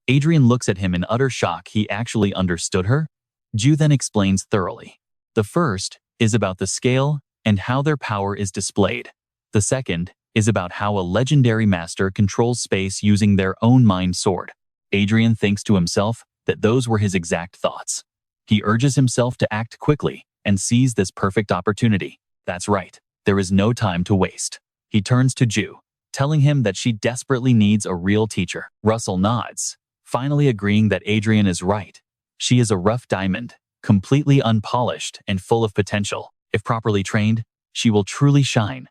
Adrian looks at him in utter shock. He actually understood her? Ju then explains thoroughly. The first is about the scale and how their power is displayed. The second is about how a legendary master controls space using their own mind sword. Adrian thinks to himself that those were his exact thoughts. He urges himself to act quickly and seize this perfect opportunity. That's right, there is no time to waste. He turns to Ju, telling him that she desperately needs a real teacher. Russell nods, finally agreeing that Adrian is right. She is a rough diamond, completely unpolished and full of potential. If properly trained, she will truly shine,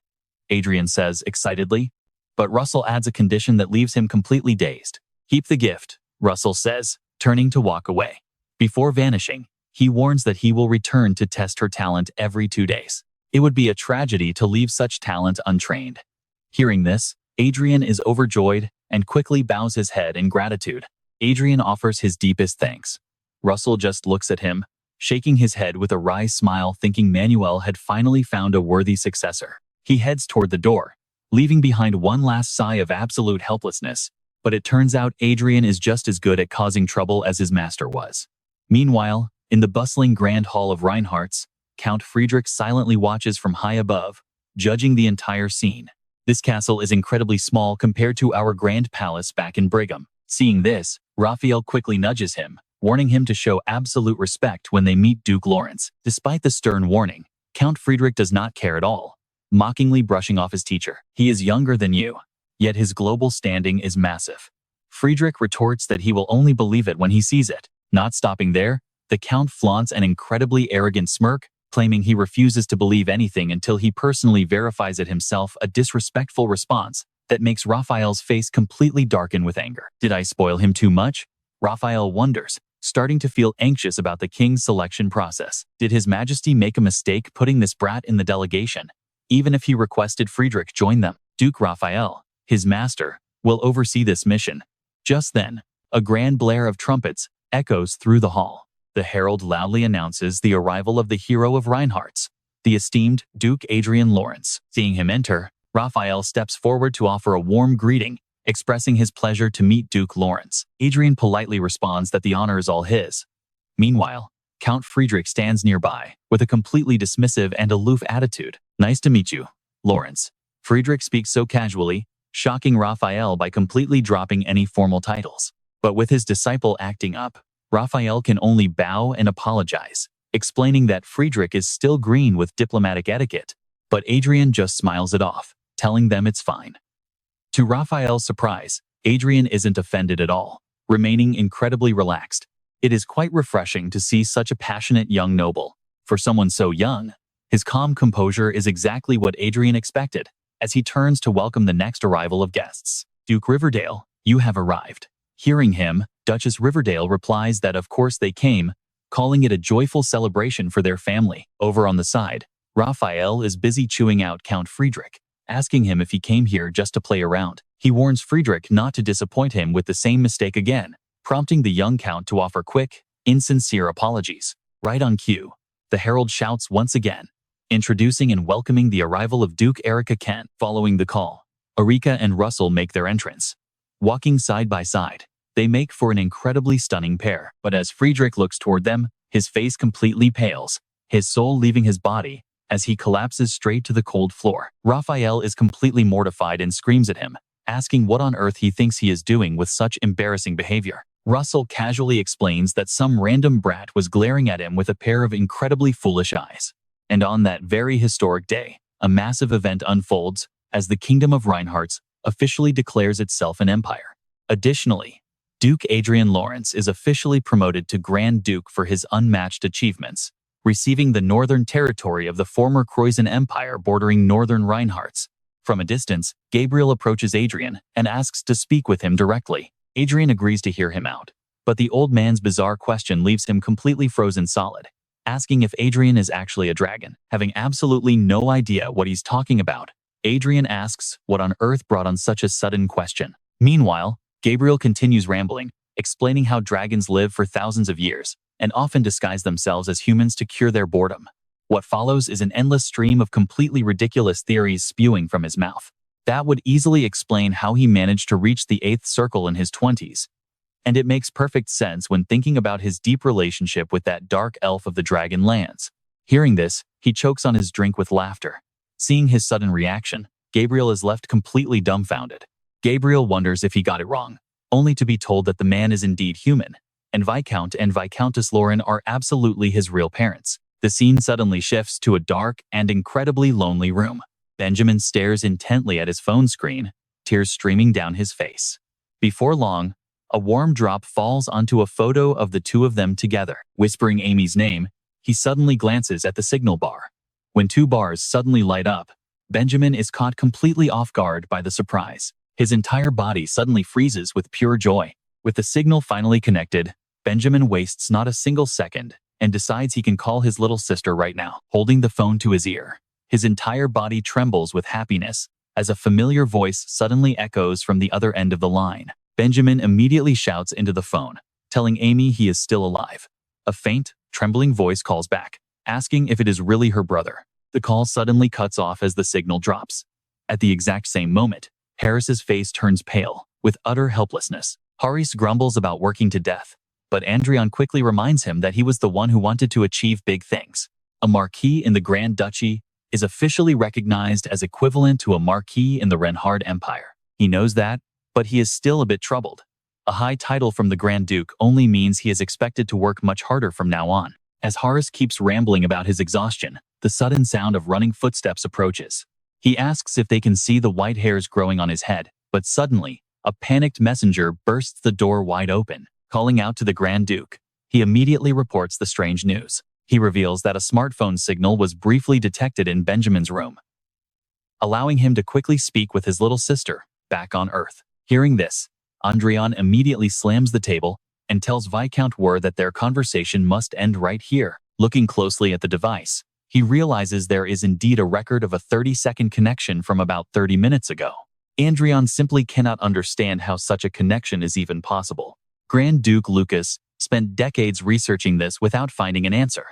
Adrian says excitedly. But Russell adds a condition that leaves him completely dazed. Keep the gift, Russell says, turning to walk away. Before vanishing, he warns that he will return to test her talent every 2 days. It would be a tragedy to leave such talent untrained. Hearing this, Adrian is overjoyed and quickly bows his head in gratitude. Adrian offers his deepest thanks. Russell just looks at him, shaking his head with a wry smile, thinking Manuel had finally found a worthy successor. He heads toward the door, leaving behind one last sigh of absolute helplessness, but it turns out Adrian is just as good at causing trouble as his master was. Meanwhile, in the bustling grand hall of Reinhardt's, Count Friedrich silently watches from high above, judging the entire scene. This castle is incredibly small compared to our grand palace back in Brigham. Seeing this, Raphael quickly nudges him, warning him to show absolute respect when they meet Duke Lawrence. Despite the stern warning, Count Friedrich does not care at all, mockingly brushing off his teacher. He is younger than you, yet his global standing is massive. Friedrich retorts that he will only believe it when he sees it. Not stopping there, the Count flaunts an incredibly arrogant smirk, claiming he refuses to believe anything until he personally verifies it himself, a disrespectful response that makes Raphael's face completely darken with anger. Did I spoil him too much? Raphael wonders, starting to feel anxious about the king's selection process. Did His Majesty make a mistake putting this brat in the delegation, even if he requested Friedrich join them? Duke Raphael, his master, will oversee this mission. Just then, a grand blare of trumpets echoes through the hall. The herald loudly announces the arrival of the hero of Reinhardt's, the esteemed Duke Adrian Lawrence. Seeing him enter, Raphael steps forward to offer a warm greeting, expressing his pleasure to meet Duke Lawrence. Adrian politely responds that the honor is all his. Meanwhile, Count Friedrich stands nearby, with a completely dismissive and aloof attitude. Nice to meet you, Lawrence. Friedrich speaks so casually, shocking Raphael by completely dropping any formal titles. But with his disciple acting up, Raphael can only bow and apologize, explaining that Friedrich is still green with diplomatic etiquette, but Adrian just smiles it off, telling them it's fine. To Raphael's surprise, Adrian isn't offended at all, remaining incredibly relaxed. It is quite refreshing to see such a passionate young noble. For someone so young, his calm composure is exactly what Adrian expected, as he turns to welcome the next arrival of guests. Duke Riverdale, you have arrived. Hearing him, Duchess Riverdale replies that of course they came, calling it a joyful celebration for their family. Over on the side, Raphael is busy chewing out Count Friedrich, asking him if he came here just to play around. He warns Friedrich not to disappoint him with the same mistake again, prompting the young count to offer quick, insincere apologies. Right on cue, the herald shouts once again, introducing and welcoming the arrival of Duke Erika Kent. Following the call, Erika and Russell make their entrance. Walking side by side, they make for an incredibly stunning pair. But as Friedrich looks toward them, his face completely pales, his soul leaving his body as he collapses straight to the cold floor. Raphael is completely mortified and screams at him, asking what on earth he thinks he is doing with such embarrassing behavior. Russell casually explains that some random brat was glaring at him with a pair of incredibly foolish eyes. And on that very historic day, a massive event unfolds as the Kingdom of Reinhardts officially declares itself an empire. Additionally, Duke Adrian Lawrence is officially promoted to Grand Duke for his unmatched achievements, receiving the northern territory of the former Croizen Empire bordering northern Reinhardts. From a distance, Gabriel approaches Adrian and asks to speak with him directly. Adrian agrees to hear him out, but the old man's bizarre question leaves him completely frozen solid, asking if Adrian is actually a dragon. Having absolutely no idea what he's talking about, Adrian asks what on earth brought on such a sudden question. Meanwhile, Gabriel continues rambling, explaining how dragons live for thousands of years and often disguise themselves as humans to cure their boredom. What follows is an endless stream of completely ridiculous theories spewing from his mouth. That would easily explain how he managed to reach the 8th circle in his 20s. And it makes perfect sense when thinking about his deep relationship with that dark elf of the Dragon Lands. Hearing this, he chokes on his drink with laughter. Seeing his sudden reaction, Gabriel is left completely dumbfounded. Gabriel wonders if he got it wrong, only to be told that the man is indeed human, and Viscount and Viscountess Lauren are absolutely his real parents. The scene suddenly shifts to a dark and incredibly lonely room. Benjamin stares intently at his phone screen, tears streaming down his face. Before long, a warm drop falls onto a photo of the two of them together. Whispering Amy's name, he suddenly glances at the signal bar. When 2 bars suddenly light up, Benjamin is caught completely off guard by the surprise. His entire body suddenly freezes with pure joy. With the signal finally connected, Benjamin wastes not a single second and decides he can call his little sister right now. Holding the phone to his ear, his entire body trembles with happiness as a familiar voice suddenly echoes from the other end of the line. Benjamin immediately shouts into the phone, telling Amy he is still alive. A faint, trembling voice calls back, asking if it is really her brother. The call suddenly cuts off as the signal drops. At the exact same moment, Harris's face turns pale, with utter helplessness. Haris grumbles about working to death, but Adrian quickly reminds him that he was the one who wanted to achieve big things. A marquis in the Grand Duchy is officially recognized as equivalent to a marquis in the Reinhard Empire. He knows that, but he is still a bit troubled. A high title from the Grand Duke only means he is expected to work much harder from now on. As Haris keeps rambling about his exhaustion, the sudden sound of running footsteps approaches. He asks if they can see the white hairs growing on his head, but suddenly, a panicked messenger bursts the door wide open. Calling out to the Grand Duke, he immediately reports the strange news. He reveals that a smartphone signal was briefly detected in Benjamin's room, allowing him to quickly speak with his little sister, back on Earth. Hearing this, Adrian immediately slams the table and tells Viscount Wur that their conversation must end right here. Looking closely at the device, he realizes there is indeed a record of a 30-second connection from about 30 minutes ago. Adrian simply cannot understand how such a connection is even possible. Grand Duke Lucas spent decades researching this without finding an answer.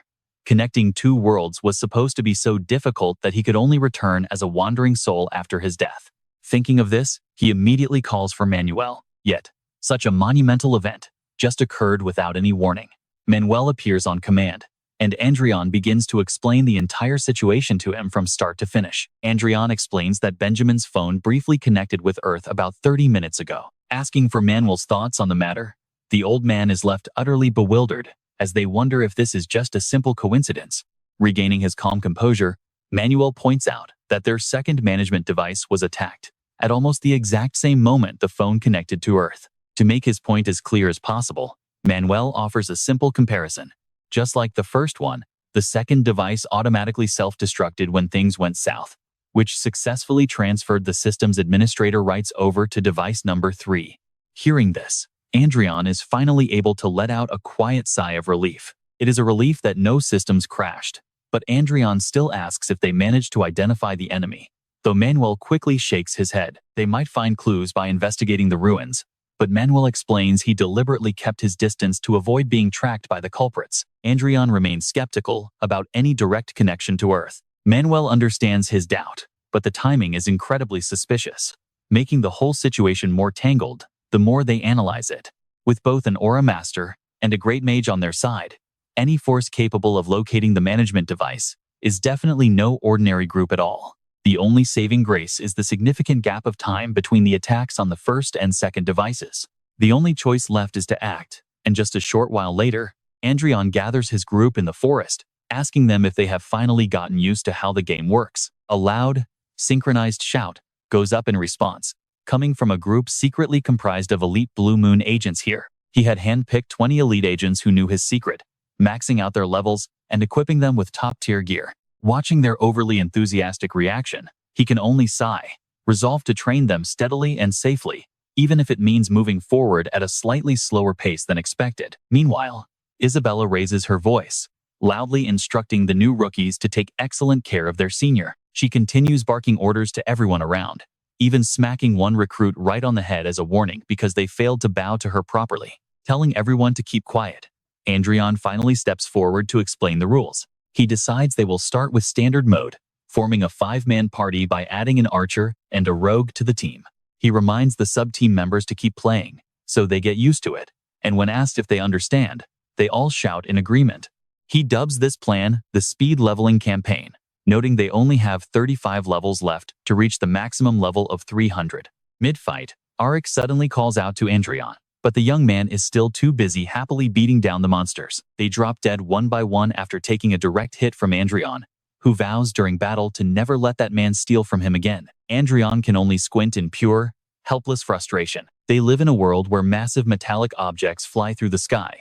Connecting 2 worlds was supposed to be so difficult that he could only return as a wandering soul after his death. Thinking of this, he immediately calls for Manuel. Yet, such a monumental event just occurred without any warning. Manuel appears on command, and Adrian begins to explain the entire situation to him from start to finish. Adrian explains that Benjamin's phone briefly connected with Earth about 30 minutes ago. Asking for Manuel's thoughts on the matter, the old man is left utterly bewildered as they wonder if this is just a simple coincidence. Regaining his calm composure, Manuel points out that their second management device was attacked at almost the exact same moment the phone connected to Earth. To make his point as clear as possible, Manuel offers a simple comparison. Just like the first one, the second device automatically self-destructed when things went south, which successfully transferred the system's administrator rights over to device number 3. Hearing this, Adrian is finally able to let out a quiet sigh of relief. It is a relief that no systems crashed, but Adrian still asks if they managed to identify the enemy. Though Manuel quickly shakes his head, they might find clues by investigating the ruins, but Manuel explains he deliberately kept his distance to avoid being tracked by the culprits. Adrian remains skeptical about any direct connection to Earth. Manuel understands his doubt, but the timing is incredibly suspicious, making the whole situation more tangled the more they analyze it. With both an aura master and a great mage on their side, any force capable of locating the management device is definitely no ordinary group at all. The only saving grace is the significant gap of time between the attacks on the first and second devices. The only choice left is to act, and just a short while later, Adrian gathers his group in the forest, asking them if they have finally gotten used to how the game works. A loud, synchronized shout goes up in response, coming from a group secretly comprised of elite Blue Moon agents here. He had handpicked 20 elite agents who knew his secret, maxing out their levels and equipping them with top-tier gear. Watching their overly enthusiastic reaction, he can only sigh, resolved to train them steadily and safely, even if it means moving forward at a slightly slower pace than expected. Meanwhile, Isabella raises her voice, loudly instructing the new rookies to take excellent care of their senior. She continues barking orders to everyone around, even smacking one recruit right on the head as a warning because they failed to bow to her properly, telling everyone to keep quiet. Adrian finally steps forward to explain the rules. He decides they will start with standard mode, forming a 5-man party by adding an archer and a rogue to the team. He reminds the sub-team members to keep playing, so they get used to it, and when asked if they understand, they all shout in agreement. He dubs this plan the speed leveling campaign, noting they only have 35 levels left to reach the maximum level of 300. Mid-fight, Arik suddenly calls out to Adrian, but the young man is still too busy happily beating down the monsters. They drop dead one by one after taking a direct hit from Adrian, who vows during battle to never let that man steal from him again. Adrian can only squint in pure, helpless frustration. They live in a world where massive metallic objects fly through the sky,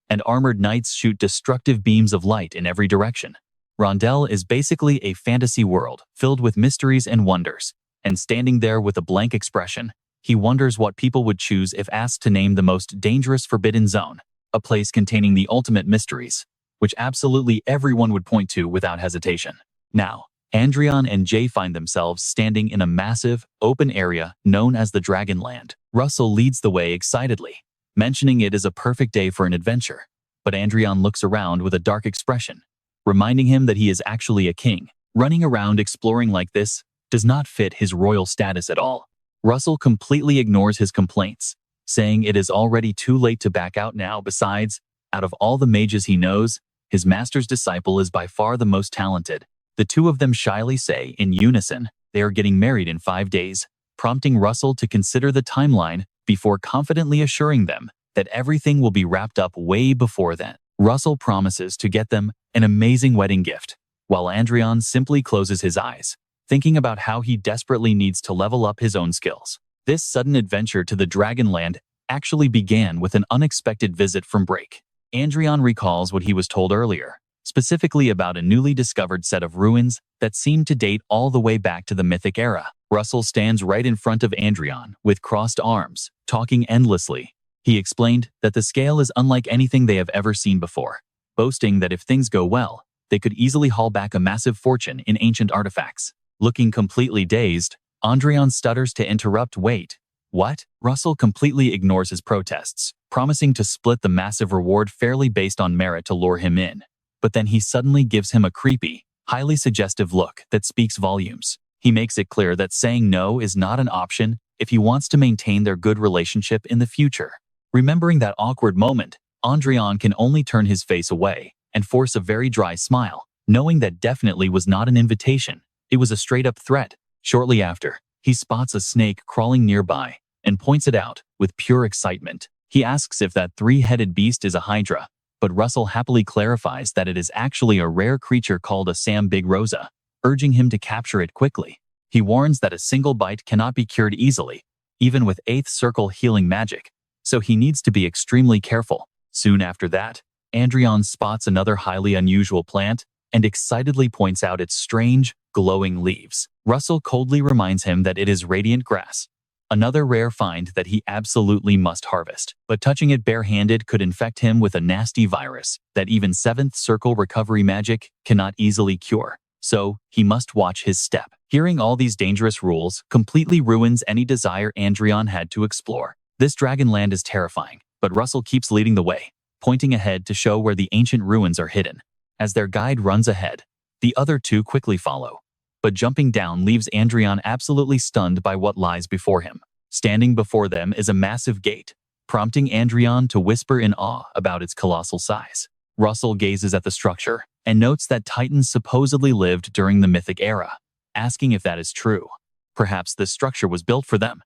and armored knights shoot destructive beams of light in every direction. Rondell is basically a fantasy world filled with mysteries and wonders, and standing there with a blank expression, he wonders what people would choose if asked to name the most dangerous forbidden zone, a place containing the ultimate mysteries, which absolutely everyone would point to without hesitation. Now, Adrian and Jay find themselves standing in a massive, open area known as the Dragonland. Russell leads the way excitedly, mentioning it is a perfect day for an adventure, but Adrian looks around with a dark expression, reminding him that he is actually a king. Running around exploring like this does not fit his royal status at all. Russell completely ignores his complaints, saying it is already too late to back out now. Besides, out of all the mages he knows, his master's disciple is by far the most talented. The two of them shyly say in unison they are getting married in 5 days, prompting Russell to consider the timeline before confidently assuring them that everything will be wrapped up way before then. Russell promises to get them an amazing wedding gift, while Adrian simply closes his eyes, thinking about how he desperately needs to level up his own skills. This sudden adventure to the Dragonland actually began with an unexpected visit from Break. Adrian recalls what he was told earlier, specifically about a newly discovered set of ruins that seemed to date all the way back to the Mythic era. Russell stands right in front of Adrian with crossed arms, talking endlessly. He explained that the scale is unlike anything they have ever seen before, boasting that if things go well, they could easily haul back a massive fortune in ancient artifacts. Looking completely dazed, Adrian stutters to interrupt. Wait, what? Russell completely ignores his protests, promising to split the massive reward fairly based on merit to lure him in. But then he suddenly gives him a creepy, highly suggestive look that speaks volumes. He makes it clear that saying no is not an option if he wants to maintain their good relationship in the future. Remembering that awkward moment, Adrian can only turn his face away and force a very dry smile, knowing that definitely was not an invitation. It was a straight-up threat. Shortly after, he spots a snake crawling nearby and points it out with pure excitement. He asks if that 3-headed beast is a hydra, but Russell happily clarifies that it is actually a rare creature called a Sam Big Rosa, urging him to capture it quickly. He warns that a single bite cannot be cured easily, even with 8th circle healing magic, so he needs to be extremely careful. Soon after that, Adrian spots another highly unusual plant and excitedly points out its strange, glowing leaves. Russell coldly reminds him that it is radiant grass, another rare find that he absolutely must harvest. But touching it barehanded could infect him with a nasty virus that even 7th circle recovery magic cannot easily cure, so he must watch his step. Hearing all these dangerous rules completely ruins any desire Adrian had to explore. This Dragonland is terrifying, but Russell keeps leading the way, pointing ahead to show where the ancient ruins are hidden. As their guide runs ahead, The other two quickly follow. But jumping down leaves Adrian absolutely stunned by what lies before him. Standing before them is a massive gate, prompting Adrian to whisper in awe about its colossal size. Russell gazes at the structure and notes that Titans supposedly lived during the mythic era, asking if that is true. Perhaps this structure was built for them,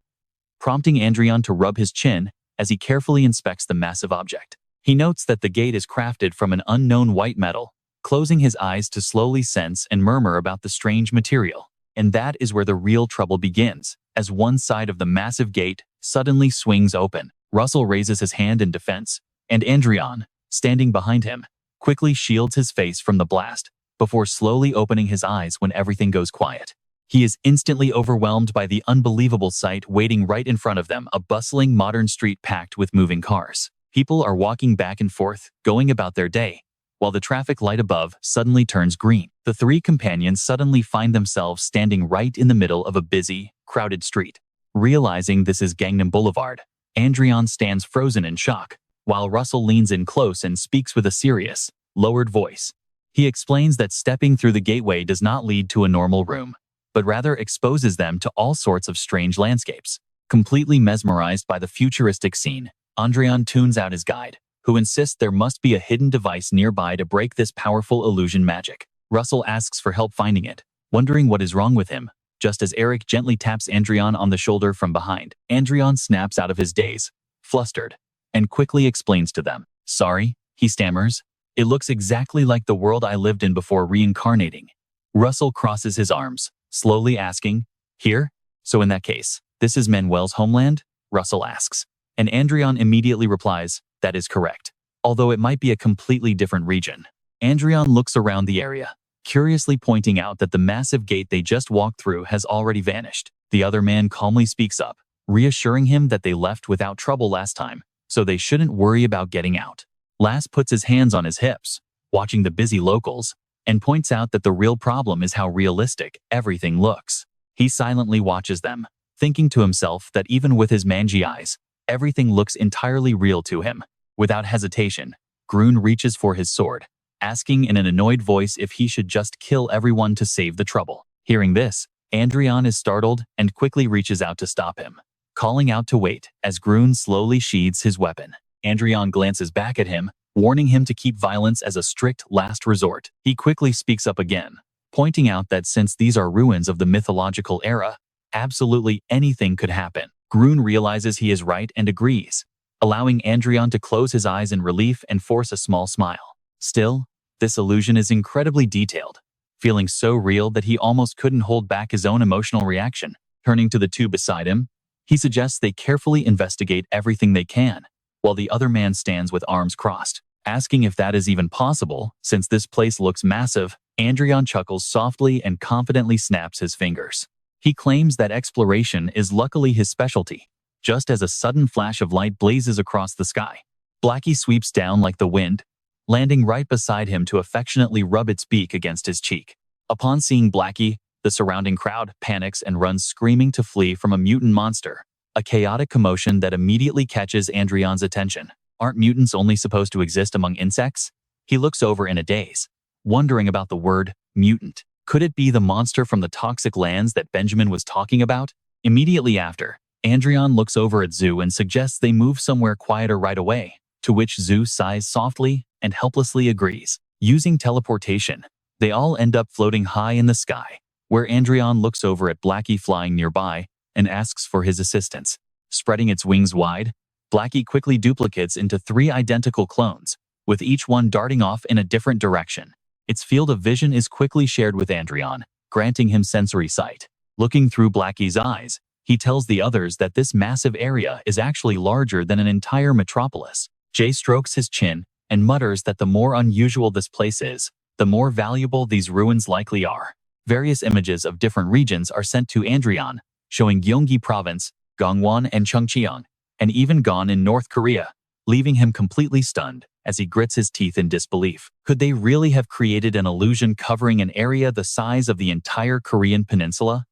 prompting Adrian to rub his chin as he carefully inspects the massive object. He notes that the gate is crafted from an unknown white metal, closing his eyes to slowly sense and murmur about the strange material. And that is where the real trouble begins, as one side of the massive gate suddenly swings open. Russell raises his hand in defense, and Adrian, standing behind him, quickly shields his face from the blast, before slowly opening his eyes when everything goes quiet. He is instantly overwhelmed by the unbelievable sight waiting right in front of them, a bustling modern street packed with moving cars. People are walking back and forth, going about their day, while the traffic light above suddenly turns green. The three companions suddenly find themselves standing right in the middle of a busy, crowded street. Realizing this is Gangnam Boulevard, Adrian stands frozen in shock, while Russell leans in close and speaks with a serious, lowered voice. He explains that stepping through the gateway does not lead to a normal room, but rather exposes them to all sorts of strange landscapes. Completely mesmerized by the futuristic scene, Adrian tunes out his guide, who insists there must be a hidden device nearby to break this powerful illusion magic. Russell asks for help finding it, wondering what is wrong with him, just as Eric gently taps Adrian on the shoulder from behind. Adrian snaps out of his daze, flustered, and quickly explains to them. "Sorry," he stammers. "It looks exactly like the world I lived in before reincarnating." Russell crosses his arms, slowly asking, "Here? So in that case, this is Manuel's homeland?" Russell asks. And Adrian immediately replies, "That is correct, although it might be a completely different region." Adrian looks around the area, curiously pointing out that the massive gate they just walked through has already vanished. The other man calmly speaks up, reassuring him that they left without trouble last time, so they shouldn't worry about getting out. Lass puts his hands on his hips, watching the busy locals, and points out that the real problem is how realistic everything looks. He silently watches them, thinking to himself that even with his mangy eyes, everything looks entirely real to him. Without hesitation, Grun reaches for his sword, asking in an annoyed voice if he should just kill everyone to save the trouble. Hearing this, Adrian is startled and quickly reaches out to stop him, calling out to wait as Grun slowly sheathes his weapon. Adrian glances back at him, warning him to keep violence as a strict last resort. He quickly speaks up again, pointing out that since these are ruins of the mythological era, absolutely anything could happen. Grun realizes he is right and agrees, allowing Adrian to close his eyes in relief and force a small smile. Still, this illusion is incredibly detailed, feeling so real that he almost couldn't hold back his own emotional reaction. Turning to the two beside him, he suggests they carefully investigate everything they can, while the other man stands with arms crossed. Asking if that is even possible, since this place looks massive, Adrian chuckles softly and confidently snaps his fingers. He claims that exploration is luckily his specialty. Just as a sudden flash of light blazes across the sky, Blackie sweeps down like the wind, landing right beside him to affectionately rub its beak against his cheek. Upon seeing Blackie, the surrounding crowd panics and runs screaming to flee from a mutant monster, a chaotic commotion that immediately catches Adrian's attention. Aren't mutants only supposed to exist among insects? He looks over in a daze, wondering about the word mutant. Could it be the monster from the toxic lands that Benjamin was talking about? Immediately after, Adrian looks over at Zhu and suggests they move somewhere quieter right away, to which Zhu sighs softly and helplessly agrees. Using teleportation, they all end up floating high in the sky, where Adrian looks over at Blackie flying nearby and asks for his assistance. Spreading its wings wide, Blackie quickly duplicates into 3 identical clones, with each one darting off in a different direction. Its field of vision is quickly shared with Adrian, granting him sensory sight. Looking through Blackie's eyes, he tells the others that this massive area is actually larger than an entire metropolis. Jay strokes his chin and mutters that the more unusual this place is, the more valuable these ruins likely are. Various images of different regions are sent to Adrian, showing Gyeonggi Province, Gangwon and Chungcheong, and even Gon in North Korea, leaving him completely stunned as he grits his teeth in disbelief. Could they really have created an illusion covering an area the size of the entire Korean peninsula?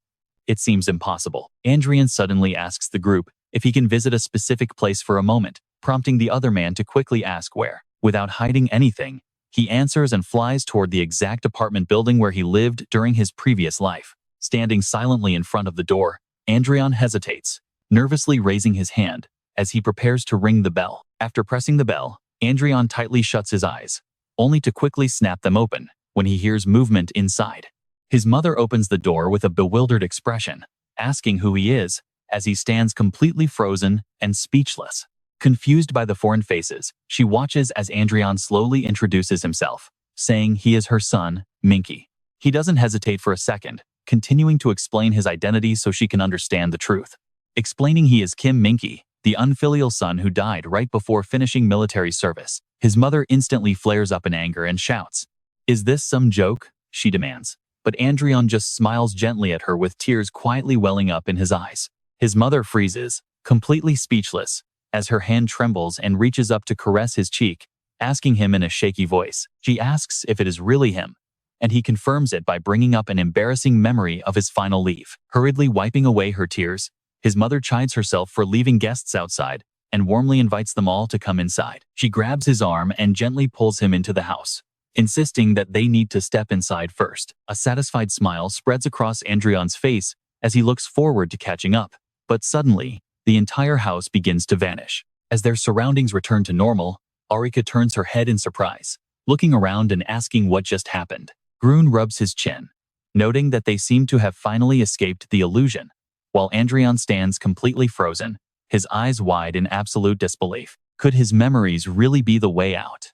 It seems impossible. Adrian suddenly asks the group if he can visit a specific place for a moment, prompting the other man to quickly ask where. Without hiding anything, He answers and flies toward the exact apartment building where he lived during his previous life. Standing silently in front of the door, Adrian hesitates, nervously raising his hand as he prepares to ring the bell. After pressing the bell, Adrian tightly shuts his eyes, only to quickly snap them open when he hears movement inside. His mother opens the door with a bewildered expression, asking who he is, as he stands completely frozen and speechless. Confused by the foreign faces, she watches as Adrian slowly introduces himself, saying he is her son, Minky. He doesn't hesitate for a second, continuing to explain his identity so she can understand the truth. Explaining he is Kim Minky, the unfilial son who died right before finishing military service. His mother instantly flares up in anger and shouts, "Is this some joke?" she demands. But Adrian just smiles gently at her with tears quietly welling up in his eyes. His mother freezes, completely speechless, as her hand trembles and reaches up to caress his cheek, asking him in a shaky voice. She asks if it is really him, and he confirms it by bringing up an embarrassing memory of his final leave. Hurriedly wiping away her tears, his mother chides herself for leaving guests outside and warmly invites them all to come inside. She grabs his arm and gently pulls him into the house, insisting that they need to step inside first. A satisfied smile spreads across Adrian's face as he looks forward to catching up, but suddenly, the entire house begins to vanish. As their surroundings return to normal, Arika turns her head in surprise, looking around and asking what just happened. Grun rubs his chin, noting that they seem to have finally escaped the illusion, while Adrian stands completely frozen, his eyes wide in absolute disbelief. Could his memories really be the way out?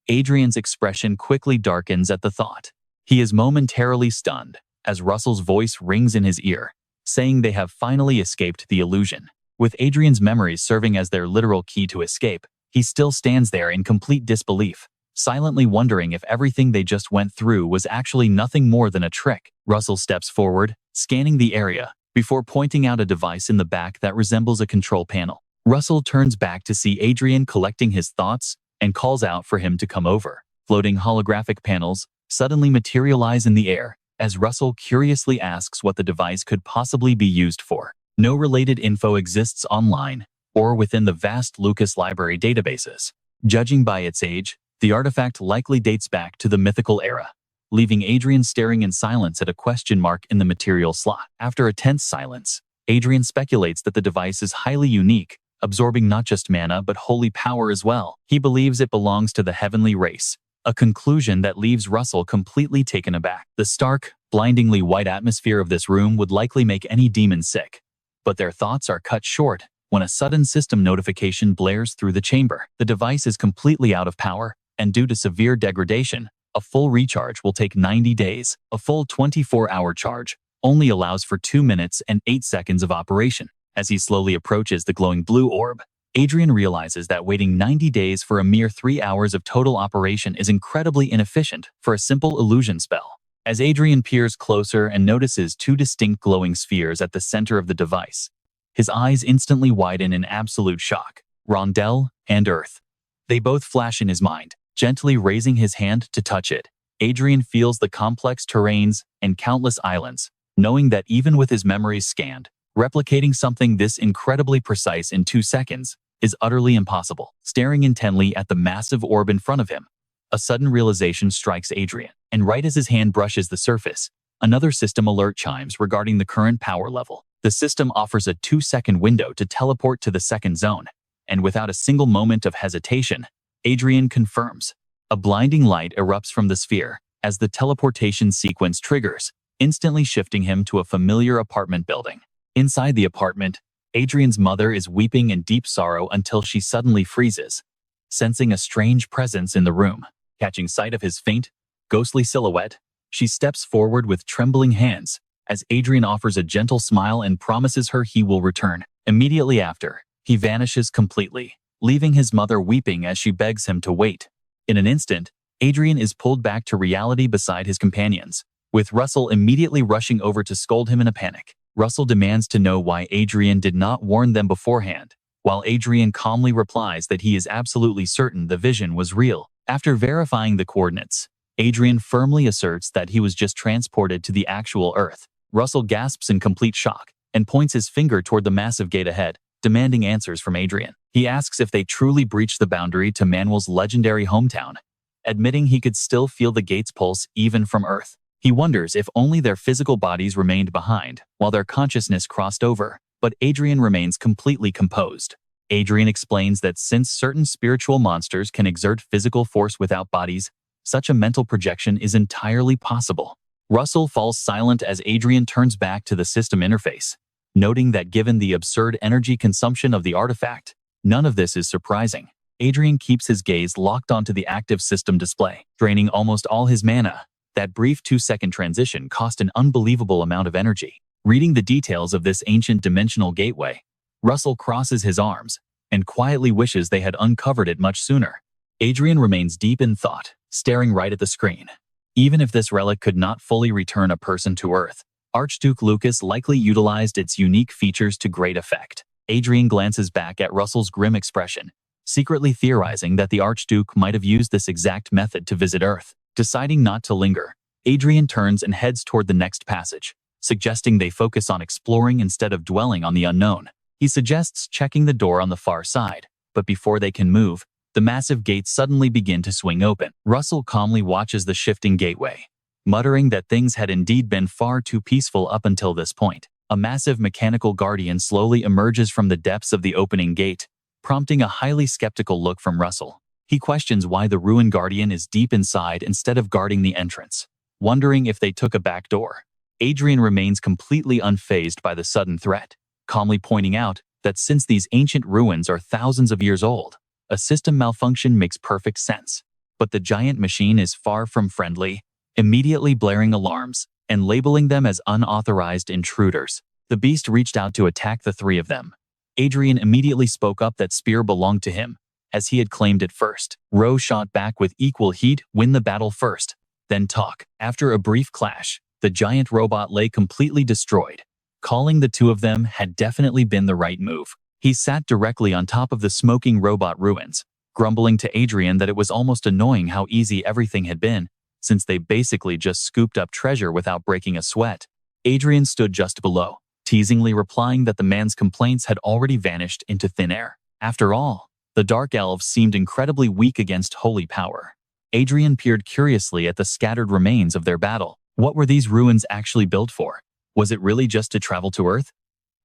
Adrian's expression quickly darkens at the thought. He is momentarily stunned as Russell's voice rings in his ear, saying they have finally escaped the illusion. With Adrian's memories serving as their literal key to escape, he still stands there in complete disbelief, silently wondering if everything they just went through was actually nothing more than a trick. Russell steps forward, scanning the area, before pointing out a device in the back that resembles a control panel. Russell turns back to see Adrian collecting his thoughts and calls out for him to come over. Floating holographic panels suddenly materialize in the air as Russell curiously asks what the device could possibly be used for. No related info exists online or within the vast Lucas library databases. Judging by its age, the artifact likely dates back to the mythical era, leaving Adrian staring in silence at a question mark in the material slot. After a tense silence, Adrian speculates that the device is highly unique, absorbing not just mana but holy power as well. He believes it belongs to the heavenly race, a conclusion that leaves Russell completely taken aback. The stark, blindingly white atmosphere of this room would likely make any demon sick, but their thoughts are cut short when a sudden system notification blares through the chamber. The device is completely out of power, and due to severe degradation, a full recharge will take 90 days. A full 24-hour charge only allows for 2 minutes and 8 seconds of operation. As he slowly approaches the glowing blue orb, Adrian realizes that waiting 90 days for a mere 3 hours of total operation is incredibly inefficient for a simple illusion spell. As Adrian peers closer and notices 2 distinct glowing spheres at the center of the device, his eyes instantly widen in absolute shock. Rondell and Earth. They both flash in his mind. Gently raising his hand to touch it, Adrian feels the complex terrains and countless islands, knowing that even with his memories scanned, replicating something this incredibly precise in 2 seconds is utterly impossible. Staring intently at the massive orb in front of him, a sudden realization strikes Adrian, and right as his hand brushes the surface, another system alert chimes regarding the current power level. The system offers a 2-second window to teleport to the second zone, and without a single moment of hesitation, Adrian confirms. A blinding light erupts from the sphere as the teleportation sequence triggers, instantly shifting him to a familiar apartment building. Inside the apartment, Adrian's mother is weeping in deep sorrow until she suddenly freezes, sensing a strange presence in the room. Catching sight of his faint, ghostly silhouette, she steps forward with trembling hands as Adrian offers a gentle smile and promises her he will return. Immediately after, he vanishes completely, leaving his mother weeping as she begs him to wait. In an instant, Adrian is pulled back to reality beside his companions, with Russell immediately rushing over to scold him in a panic. Russell demands to know why Adrian did not warn them beforehand, while Adrian calmly replies that he is absolutely certain the vision was real. After verifying the coordinates, Adrian firmly asserts that he was just transported to the actual Earth. Russell gasps in complete shock and points his finger toward the massive gate ahead, demanding answers from Adrian. He asks if they truly breached the boundary to Manuel's legendary hometown, admitting he could still feel the gate's pulse even from Earth. He wonders if only their physical bodies remained behind while their consciousness crossed over, but Adrian remains completely composed. Adrian explains that since certain spiritual monsters can exert physical force without bodies, such a mental projection is entirely possible. Russell falls silent as Adrian turns back to the system interface, noting that given the absurd energy consumption of the artifact, none of this is surprising. Adrian keeps his gaze locked onto the active system display, draining almost all his mana. That brief 2-second transition cost an unbelievable amount of energy. Reading the details of this ancient dimensional gateway, Russell crosses his arms and quietly wishes they had uncovered it much sooner. Adrian remains deep in thought, staring right at the screen. Even if this relic could not fully return a person to Earth, Archduke Lucas likely utilized its unique features to great effect. Adrian glances back at Russell's grim expression, secretly theorizing that the Archduke might have used this exact method to visit Earth. Deciding not to linger, Adrian turns and heads toward the next passage, suggesting they focus on exploring instead of dwelling on the unknown. He suggests checking the door on the far side, but before they can move, the massive gates suddenly begin to swing open. Russell calmly watches the shifting gateway, muttering that things had indeed been far too peaceful up until this point. A massive mechanical guardian slowly emerges from the depths of the opening gate, prompting a highly skeptical look from Russell. He questions why the ruin guardian is deep inside instead of guarding the entrance, wondering if they took a back door. Adrian remains completely unfazed by the sudden threat, calmly pointing out that since these ancient ruins are thousands of years old, a system malfunction makes perfect sense. But the giant machine is far from friendly, immediately blaring alarms and labeling them as unauthorized intruders. The beast reached out to attack the three of them. Adrian immediately spoke up that Spear belonged to him, as he had claimed it first. Rowe shot back with equal heat, win the battle first, then talk. After a brief clash, the giant robot lay completely destroyed. Calling the two of them had definitely been the right move. He sat directly on top of the smoking robot ruins, grumbling to Adrian that it was almost annoying how easy everything had been, since they basically just scooped up treasure without breaking a sweat. Adrian stood just below, teasingly replying that the man's complaints had already vanished into thin air. After all, the Dark Elves seemed incredibly weak against holy power. Adrian peered curiously at the scattered remains of their battle. What were these ruins actually built for? Was it really just to travel to Earth?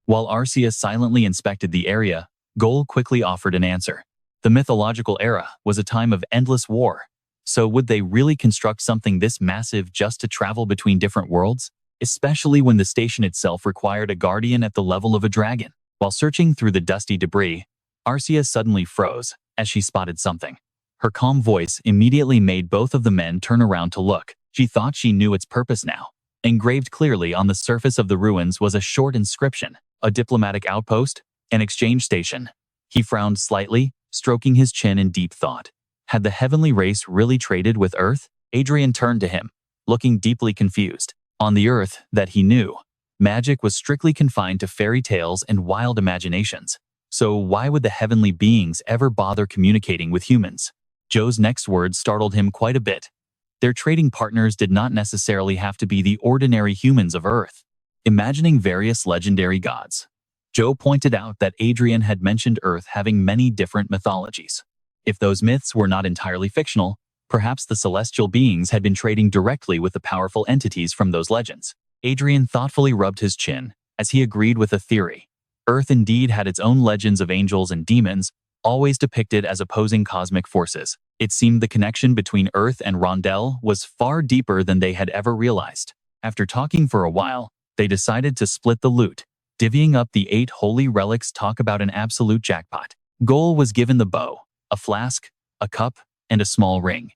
While Arcia silently inspected the area, Goal quickly offered an answer. The mythological era was a time of endless war. So would they really construct something this massive just to travel between different worlds? Especially when the station itself required a guardian at the level of a dragon. While searching through the dusty debris, Arcia suddenly froze as she spotted something. Her calm voice immediately made both of the men turn around to look. She thought she knew its purpose now. Engraved clearly on the surface of the ruins was a short inscription: a diplomatic outpost, an exchange station. He frowned slightly, stroking his chin in deep thought. Had the heavenly race really traded with Earth? Adrian turned to him, looking deeply confused. On the Earth that he knew, magic was strictly confined to fairy tales and wild imaginations. So why would the heavenly beings ever bother communicating with humans? Joe's next words startled him quite a bit. Their trading partners did not necessarily have to be the ordinary humans of Earth. Imagining various legendary gods, Joe pointed out that Adrian had mentioned Earth having many different mythologies. If those myths were not entirely fictional, perhaps the celestial beings had been trading directly with the powerful entities from those legends. Adrian thoughtfully rubbed his chin as he agreed with the theory. Earth indeed had its own legends of angels and demons, always depicted as opposing cosmic forces. It seemed the connection between Earth and Rondell was far deeper than they had ever realized. After talking for a while, they decided to split the loot, divvying up the 8 holy relics. Talk about an absolute jackpot. Goal was given the bow, a flask, a cup, and a small ring.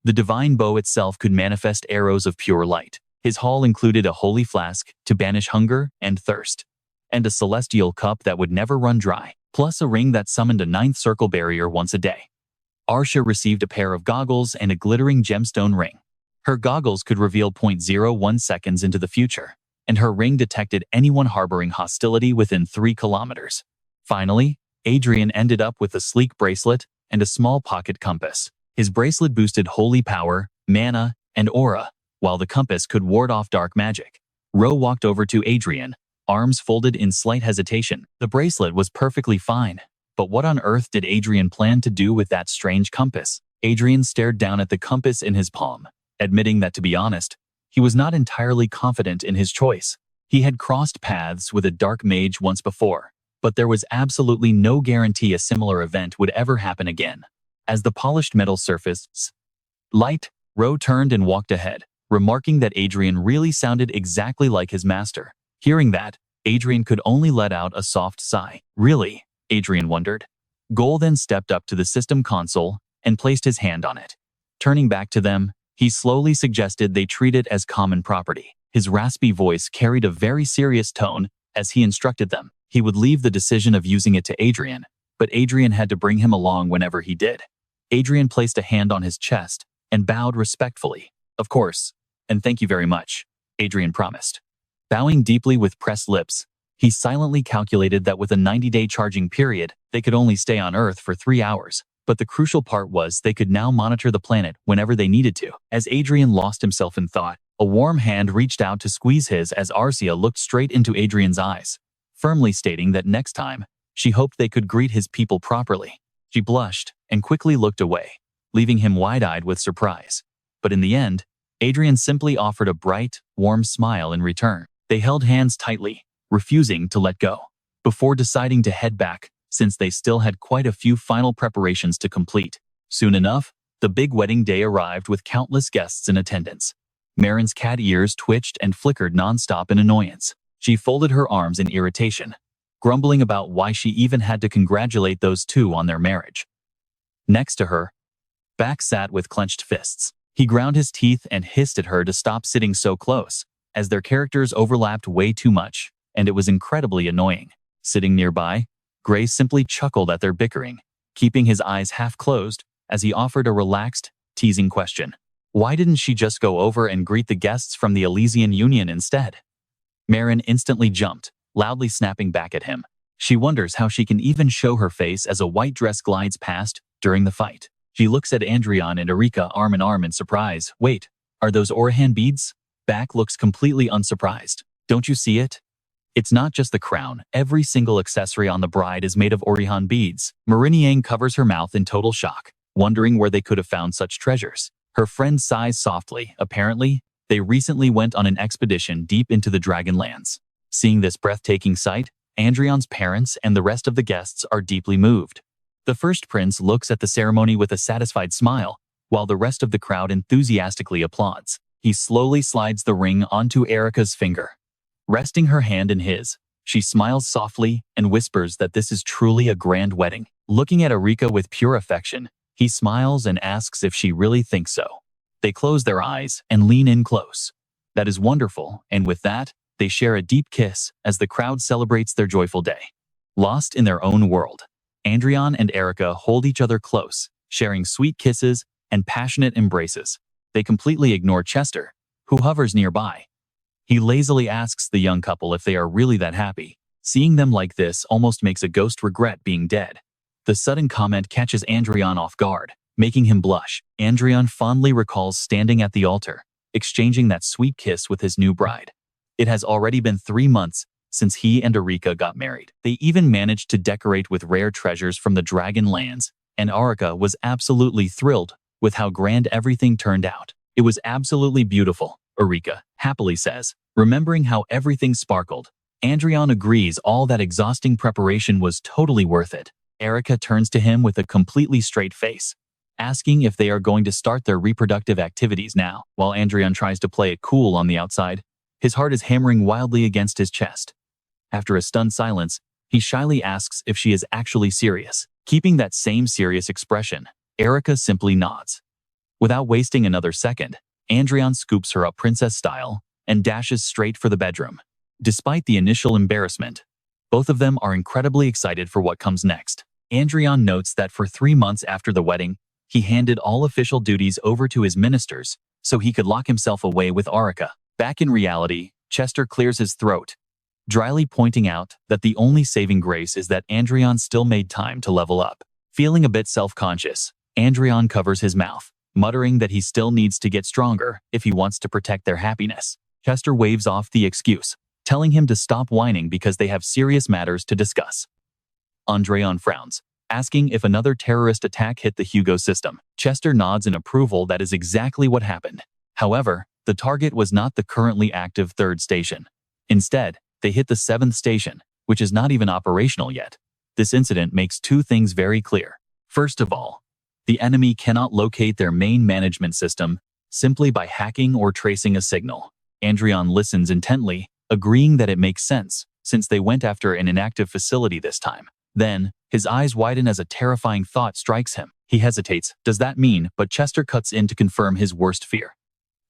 The divine bow itself could manifest arrows of pure light. His haul included a holy flask to banish hunger and thirst, and a celestial cup that would never run dry, plus a ring that summoned a 9th circle barrier once a day. Arcia received a pair of goggles and a glittering gemstone ring. Her goggles could reveal 0.01 seconds into the future, and her ring detected anyone harboring hostility within 3 kilometers. Finally, Adrian ended up with a sleek bracelet and a small pocket compass. His bracelet boosted holy power, mana, and aura, while the compass could ward off dark magic. Rowe walked over to Adrian, arms folded in slight hesitation. The bracelet was perfectly fine, but what on earth did Adrian plan to do with that strange compass? Adrian stared down at the compass in his palm, admitting that, to be honest, he was not entirely confident in his choice. He had crossed paths with a dark mage once before, but there was absolutely no guarantee a similar event would ever happen again. As the polished metal surfaced light, Ro turned and walked ahead, remarking that Adrian really sounded exactly like his master. Hearing that, Adrian could only let out a soft sigh. Really? Adrian wondered. Gol then stepped up to the system console and placed his hand on it. Turning back to them, he slowly suggested they treat it as common property. His raspy voice carried a very serious tone as he instructed them. He would leave the decision of using it to Adrian, but Adrian had to bring him along whenever he did. Adrian placed a hand on his chest and bowed respectfully. Of course, and thank you very much, Adrian promised. Bowing deeply with pressed lips, he silently calculated that with a 90-day charging period, they could only stay on Earth for 3 hours. But the crucial part was they could now monitor the planet whenever they needed to. As Adrian lost himself in thought, a warm hand reached out to squeeze his as Arcia looked straight into Adrian's eyes, firmly stating that next time, she hoped they could greet his people properly. She blushed and quickly looked away, leaving him wide-eyed with surprise. But in the end, Adrian simply offered a bright, warm smile in return. They held hands tightly, refusing to let go, before deciding to head back, since they still had quite a few final preparations to complete. Soon enough, the big wedding day arrived with countless guests in attendance. Marin's cat ears twitched and flickered nonstop in annoyance. She folded her arms in irritation, grumbling about why she even had to congratulate those two on their marriage. Next to her, Back sat with clenched fists. He ground his teeth and hissed at her to stop sitting so close, as their characters overlapped way too much, and it was incredibly annoying. Sitting nearby, Gray simply chuckled at their bickering, keeping his eyes half closed as he offered a relaxed, teasing question. Why didn't she just go over and greet the guests from the Elysian Union instead? Marin instantly jumped, loudly snapping back at him. She wonders how she can even show her face as a white dress glides past during the fight. She looks at Adrian and Erika arm in arm in surprise. Wait, are those Orihan beads? Back looks completely unsurprised. Don't you see it? It's not just the crown. Every single accessory on the bride is made of Orihan beads. Mariniang covers her mouth in total shock, wondering where they could have found such treasures. Her friend sighs softly. Apparently, they recently went on an expedition deep into the Dragonlands. Seeing this breathtaking sight, Adrian's parents and the rest of the guests are deeply moved. The first prince looks at the ceremony with a satisfied smile, while the rest of the crowd enthusiastically applauds. He slowly slides the ring onto Erika's finger. Resting her hand in his, she smiles softly and whispers that this is truly a grand wedding. Looking at Erika with pure affection, he smiles and asks if she really thinks so. They close their eyes and lean in close. That is wonderful, and with that, they share a deep kiss as the crowd celebrates their joyful day. Lost in their own world, Adrian and Erika hold each other close, sharing sweet kisses and passionate embraces. They completely ignore Chester, who hovers nearby. He lazily asks the young couple if they are really that happy. Seeing them like this almost makes a ghost regret being dead. The sudden comment catches Adrian off guard, making him blush. Adrian fondly recalls standing at the altar, exchanging that sweet kiss with his new bride. It has already been 3 months since he and Erika got married. They even managed to decorate with rare treasures from the Dragonlands, and Erika was absolutely thrilled with how grand everything turned out. It was absolutely beautiful, Erika happily says, remembering how everything sparkled. Adrian agrees all that exhausting preparation was totally worth it. Erika turns to him with a completely straight face, asking if they are going to start their reproductive activities now. While Adrian tries to play it cool on the outside, his heart is hammering wildly against his chest. After a stunned silence, he shyly asks if she is actually serious. Keeping that same serious expression, Erika simply nods. Without wasting another second, Adrian scoops her up princess style and dashes straight for the bedroom. Despite the initial embarrassment, both of them are incredibly excited for what comes next. Adrian notes that for 3 months after the wedding, he handed all official duties over to his ministers so he could lock himself away with Erika. Back in reality, Chester clears his throat, dryly pointing out that the only saving grace is that Adrian still made time to level up. Feeling a bit self-conscious, Adrian covers his mouth, muttering that he still needs to get stronger if he wants to protect their happiness. Chester waves off the excuse, telling him to stop whining because they have serious matters to discuss. Adrian frowns, asking if another terrorist attack hit the Hugo system. Chester nods in approval. That is exactly what happened. However, the target was not the currently active third station. Instead, they hit the seventh station, which is not even operational yet. This incident makes two things very clear. First of all, the enemy cannot locate their main management system simply by hacking or tracing a signal. Adrian listens intently, agreeing that it makes sense, since they went after an inactive facility this time. Then, his eyes widen as a terrifying thought strikes him. He hesitates. Does that mean? But Chester cuts in to confirm his worst fear.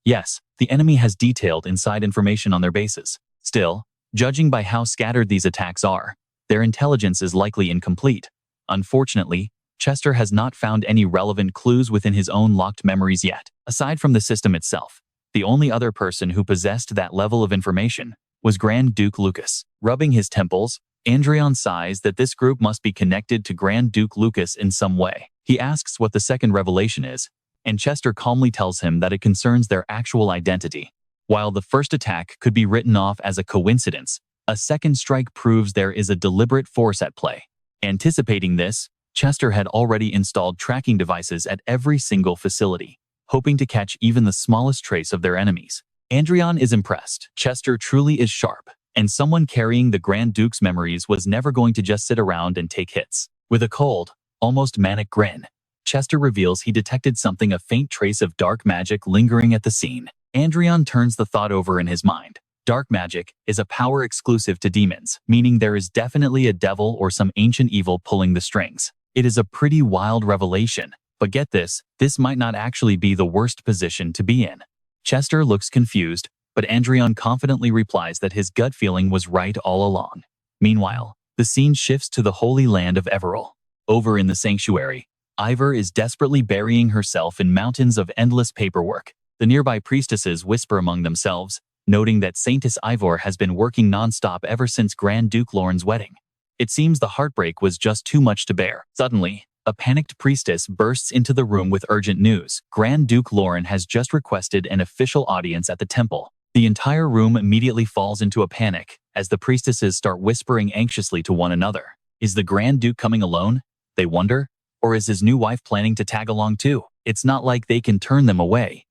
Yes, the enemy has detailed inside information on their bases. Still, judging by how scattered these attacks are, their intelligence is likely incomplete. Unfortunately, Chester has not found any relevant clues within his own locked memories yet. Aside from the system itself, the only other person who possessed that level of information was Grand Duke Lucas. Rubbing his temples, Adrian sighs that this group must be connected to Grand Duke Lucas in some way. He asks what the second revelation is, and Chester calmly tells him that it concerns their actual identity. While the first attack could be written off as a coincidence, a second strike proves there is a deliberate force at play. Anticipating this, Chester had already installed tracking devices at every single facility, hoping to catch even the smallest trace of their enemies. Adrian is impressed. Chester truly is sharp, and someone carrying the Grand Duke's memories was never going to just sit around and take hits. With a cold, almost manic grin, Chester reveals he detected something, a faint trace of dark magic lingering at the scene. Adrian turns the thought over in his mind. Dark magic is a power exclusive to demons, meaning there is definitely a devil or some ancient evil pulling the strings. It is a pretty wild revelation, but get this might not actually be the worst position to be in. Chester looks confused, but Adrian confidently replies that his gut feeling was right all along. Meanwhile, the scene shifts to the holy land of Everil. Over in the sanctuary, Ivor is desperately burying herself in mountains of endless paperwork. The nearby priestesses whisper among themselves, noting that Saintess Ivor has been working non-stop ever since Grand Duke Lauren's wedding. It seems the heartbreak was just too much to bear. Suddenly, a panicked priestess bursts into the room with urgent news. Grand Duke Lauren has just requested an official audience at the temple. The entire room immediately falls into a panic as the priestesses start whispering anxiously to one another. Is the Grand Duke coming alone? They wonder. Or is his new wife planning to tag along too? It's not like they can turn them away.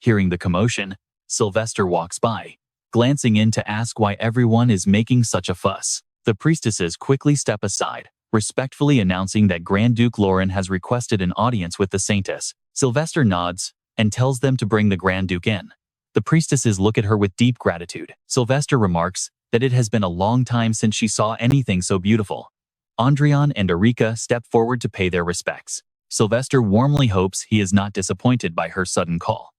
Hearing the commotion, Sylvester walks by, glancing in to ask why everyone is making such a fuss. The priestesses quickly step aside, respectfully announcing that Grand Duke Lauren has requested an audience with the Saintess. Sylvester nods and tells them to bring the Grand Duke in. The priestesses look at her with deep gratitude. Sylvester remarks that it has been a long time since she saw anything so beautiful. Adrian and Erika step forward to pay their respects. Sylvester warmly hopes he is not disappointed by her sudden call.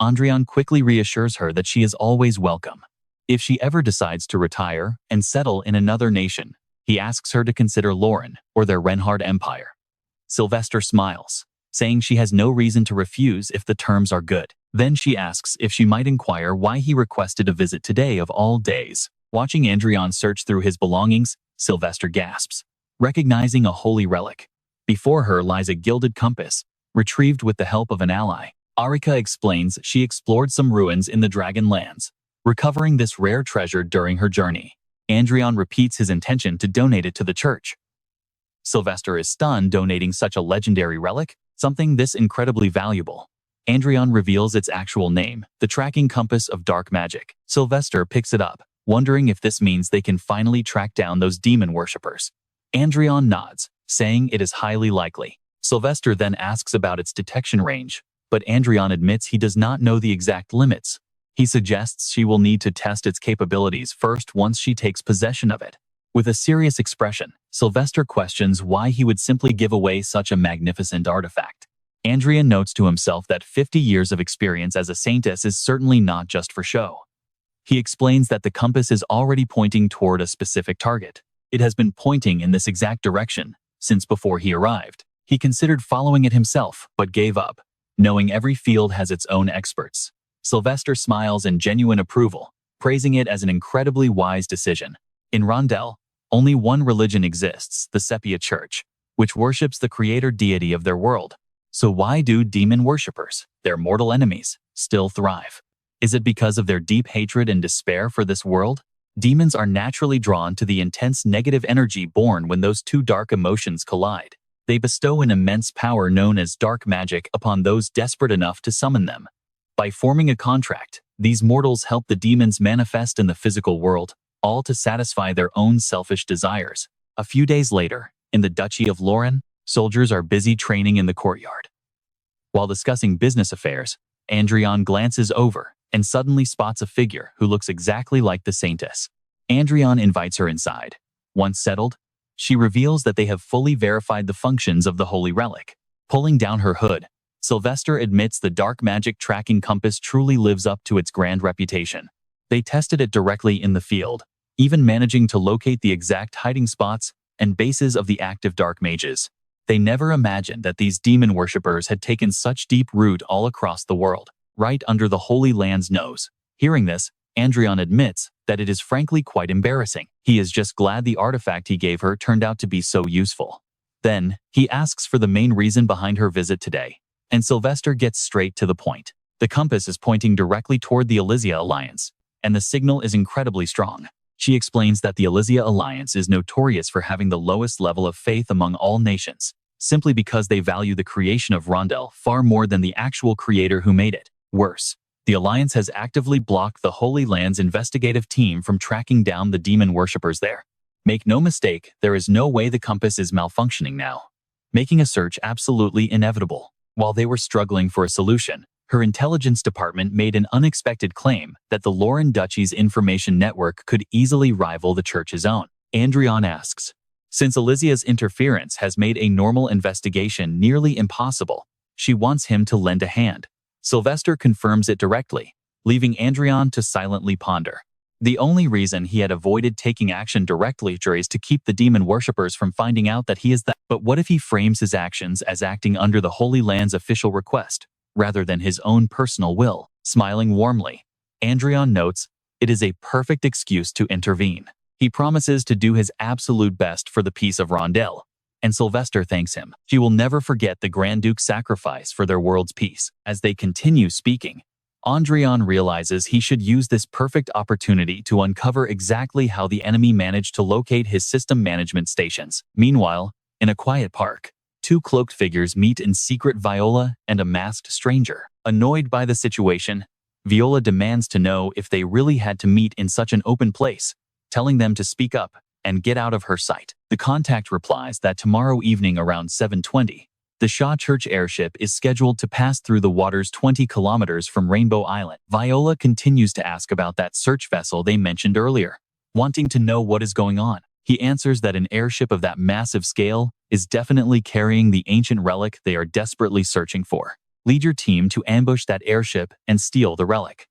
Adrian quickly reassures her that she is always welcome. If she ever decides to retire and settle in another nation, he asks her to consider Lauren or their Reinhard Empire. Sylvester smiles, saying she has no reason to refuse if the terms are good. Then she asks if she might inquire why he requested a visit today of all days. Watching Adrian search through his belongings, Sylvester gasps, recognizing a holy relic. Before her lies a gilded compass, retrieved with the help of an ally. Arika explains she explored some ruins in the Dragonlands, recovering this rare treasure during her journey. Adrian repeats his intention to donate it to the church. Sylvester is stunned, donating such a legendary relic, something this incredibly valuable. Adrian reveals its actual name, the tracking compass of dark magic. Sylvester picks it up, wondering if this means they can finally track down those demon worshippers. Adrian nods, saying it is highly likely. Sylvester then asks about its detection range, but Adrian admits he does not know the exact limits. He suggests she will need to test its capabilities first once she takes possession of it. With a serious expression, Sylvester questions why he would simply give away such a magnificent artifact. Adrian notes to himself that 50 years of experience as a saintess is certainly not just for show. He explains that the compass is already pointing toward a specific target. It has been pointing in this exact direction since before he arrived. He considered following it himself, but gave up, knowing every field has its own experts. Sylvester smiles in genuine approval, praising it as an incredibly wise decision. In Rondell, only one religion exists, the Sepia Church, which worships the creator deity of their world. So why do demon worshippers, their mortal enemies, still thrive? Is it because of their deep hatred and despair for this world? Demons are naturally drawn to the intense negative energy born when those two dark emotions collide. They bestow an immense power known as dark magic upon those desperate enough to summon them. By forming a contract, these mortals help the demons manifest in the physical world, all to satisfy their own selfish desires. A few days later, in the Duchy of Lauren, soldiers are busy training in the courtyard. While discussing business affairs, Adrian glances over and suddenly spots a figure who looks exactly like the Saintess. Adrian invites her inside. Once settled, she reveals that they have fully verified the functions of the holy relic. Pulling down her hood, Sylvester admits the dark magic tracking compass truly lives up to its grand reputation. They tested it directly in the field, even managing to locate the exact hiding spots and bases of the active dark mages. They never imagined that these demon worshippers had taken such deep root all across the world, right under the Holy Land's nose. Hearing this, Adrian admits that it is frankly quite embarrassing. He is just glad the artifact he gave her turned out to be so useful. Then, he asks for the main reason behind her visit today, and Sylvester gets straight to the point. The compass is pointing directly toward the Elysia Alliance, and the signal is incredibly strong. She explains that the Elysia Alliance is notorious for having the lowest level of faith among all nations, simply because they value the creation of Rondel far more than the actual creator who made it. Worse, the Alliance has actively blocked the Holy Land's investigative team from tracking down the demon worshippers there. Make no mistake, there is no way the compass is malfunctioning now, making a search absolutely inevitable. While they were struggling for a solution, her intelligence department made an unexpected claim that the Lauren Duchy's information network could easily rival the church's own. Adrian asks, since Elysia's interference has made a normal investigation nearly impossible, she wants him to lend a hand. Sylvester confirms it directly, leaving Adrian to silently ponder. The only reason he had avoided taking action directly is to keep the demon worshippers from finding out that he is that. But what if he frames his actions as acting under the Holy Land's official request, rather than his own personal will? Smiling warmly, Adrian notes, it is a perfect excuse to intervene. He promises to do his absolute best for the peace of Rondel, and Sylvester thanks him. She will never forget the Grand Duke's sacrifice for their world's peace. As they continue speaking, Adrian realizes he should use this perfect opportunity to uncover exactly how the enemy managed to locate his system management stations. Meanwhile, in a quiet park, two cloaked figures meet in secret: Viola and a masked stranger. Annoyed by the situation, Viola demands to know if they really had to meet in such an open place, telling them to speak up and get out of her sight. The contact replies that tomorrow evening around 7:20, the Shaw Church airship is scheduled to pass through the waters 20 kilometers from Rainbow Island. Viola continues to ask about that search vessel they mentioned earlier, wanting to know what is going on. He answers that an airship of that massive scale is definitely carrying the ancient relic they are desperately searching for. Lead your team to ambush that airship and steal the relic.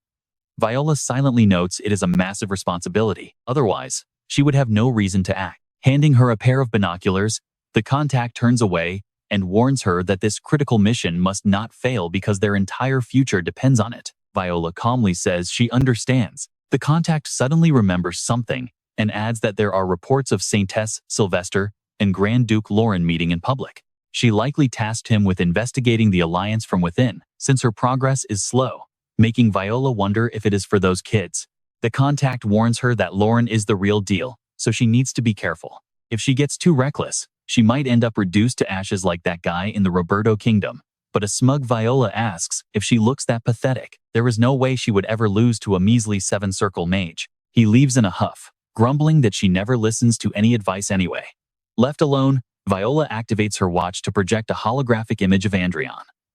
Viola silently notes it is a massive responsibility, otherwise, she would have no reason to act. Handing her a pair of binoculars, the contact turns away and warns her that this critical mission must not fail because their entire future depends on it. Viola calmly says she understands. The contact suddenly remembers something and adds that there are reports of Saintess, Sylvester, and Grand Duke Lauren meeting in public. She likely tasked him with investigating the alliance from within, since her progress is slow, making Viola wonder if it is for those kids. The contact warns her that Lauren is the real deal, so she needs to be careful. If she gets too reckless, she might end up reduced to ashes like that guy in the Roberto Kingdom. But a smug Viola asks if she looks that pathetic. There is no way she would ever lose to a measly 7-circle mage. He leaves in a huff, grumbling that she never listens to any advice anyway. Left alone, Viola activates her watch to project a holographic image of Adrian,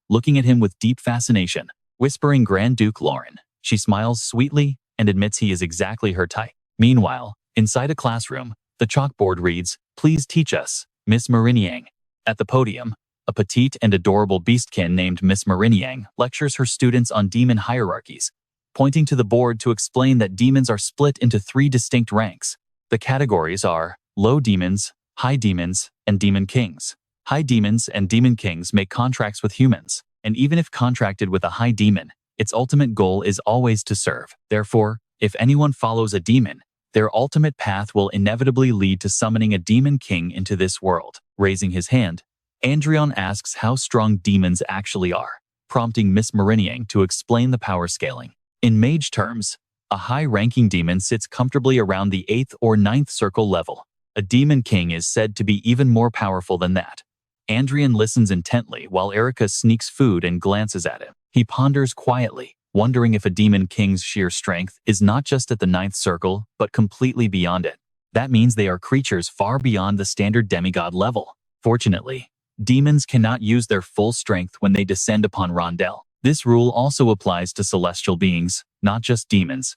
looking at him with deep fascination. Whispering Grand Duke Lauren, she smiles sweetly and admits he is exactly her type. Meanwhile, inside a classroom, the chalkboard reads, "Please teach us, Miss Mariniang." At the podium, a petite and adorable beastkin named Miss Mariniang lectures her students on demon hierarchies, pointing to the board to explain that demons are split into 3 distinct ranks. The categories are low demons, high demons, and demon kings. High demons and demon kings make contracts with humans, and even if contracted with a high demon, its ultimate goal is always to serve. Therefore, if anyone follows a demon, their ultimate path will inevitably lead to summoning a demon king into this world. Raising his hand, Adrian asks how strong demons actually are, prompting Miss Mariniang to explain the power scaling. In mage terms, A high-ranking demon sits comfortably around the 8th or 9th circle level. A demon king is said to be even more powerful than that. Adrian listens intently while Erica sneaks food and glances at him. He ponders quietly, wondering if a demon king's sheer strength is not just at the 9th circle, but completely beyond it. That means they are creatures far beyond the standard demigod level. Fortunately, demons cannot use their full strength when they descend upon Rondel. This rule also applies to celestial beings, not just demons.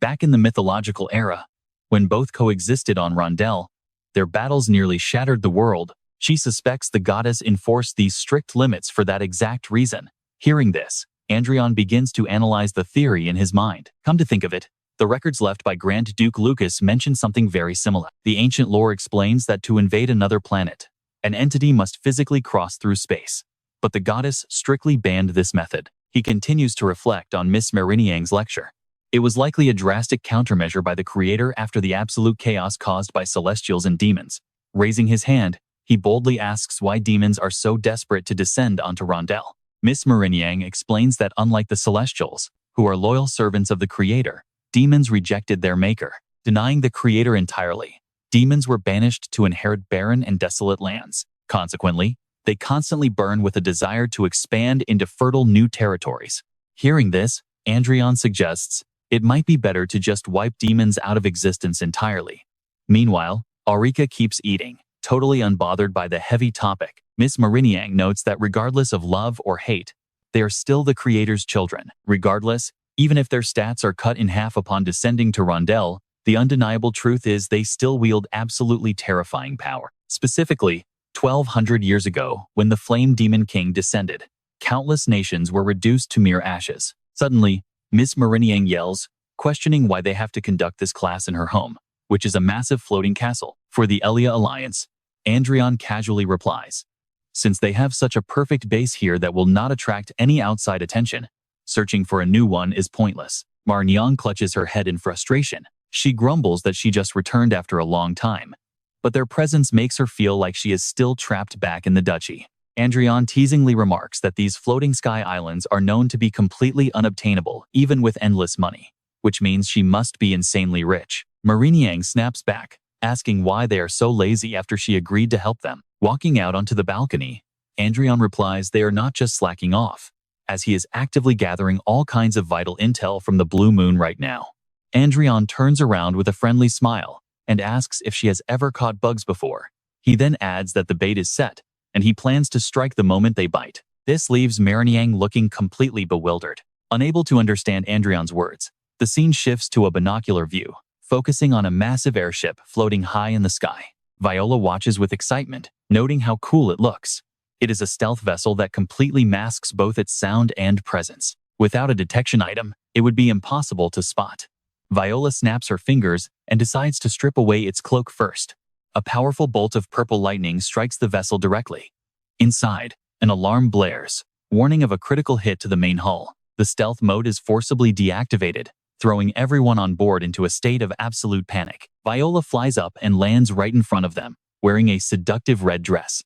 Back in the mythological era, when both coexisted on Rondel, their battles nearly shattered the world. She suspects the goddess enforced these strict limits for that exact reason. Hearing this, Adrian begins to analyze the theory in his mind. Come to think of it, the records left by Grand Duke Lucas mention something very similar. The ancient lore explains that to invade another planet, an entity must physically cross through space. But the goddess strictly banned this method. He continues to reflect on Miss Mariniang's lecture. It was likely a drastic countermeasure by the creator after the absolute chaos caused by celestials and demons. Raising his hand, he boldly asks why demons are so desperate to descend onto Rondel. Miss Mariniang explains that unlike the celestials, who are loyal servants of the creator, demons rejected their maker. Denying the creator entirely, demons were banished to inherit barren and desolate lands. Consequently, they constantly burn with a desire to expand into fertile new territories. Hearing this, Adrian suggests it might be better to just wipe demons out of existence entirely. Meanwhile, Aurika keeps eating, totally unbothered by the heavy topic. Miss Mariniang notes that regardless of love or hate, they are still the creator's children. Regardless, even if their stats are cut in half upon descending to Rondel, the undeniable truth is they still wield absolutely terrifying power. Specifically, 1200 years ago, when the Flame Demon King descended, countless nations were reduced to mere ashes. Suddenly, Miss Mariniang yells, questioning why they have to conduct this class in her home, which is a massive floating castle. For the Elia Alliance, Adrian casually replies, since they have such a perfect base here that will not attract any outside attention, searching for a new one is pointless. Marniang clutches her head in frustration. She grumbles that she just returned after a long time, but their presence makes her feel like she is still trapped back in the duchy. Adrian teasingly remarks that these floating sky islands are known to be completely unobtainable, even with endless money, which means she must be insanely rich. Mariniang snaps back, asking why they are so lazy after she agreed to help them. Walking out onto the balcony, Adrian replies they are not just slacking off, as he is actively gathering all kinds of vital intel from the Blue Moon right now. Adrian turns around with a friendly smile and asks if she has ever caught bugs before. He then adds that the bait is set, and he plans to strike the moment they bite. This leaves Mariniang looking completely bewildered. Unable to understand Adrian's words, the scene shifts to a binocular view, focusing on a massive airship floating high in the sky. Viola watches with excitement, noting how cool it looks. It is a stealth vessel that completely masks both its sound and presence. Without a detection item, it would be impossible to spot. Viola snaps her fingers and decides to strip away its cloak first. A powerful bolt of purple lightning strikes the vessel directly. Inside, an alarm blares, warning of a critical hit to the main hull. The stealth mode is forcibly deactivated, throwing everyone on board into a state of absolute panic. Viola flies up and lands right in front of them, wearing a seductive red dress.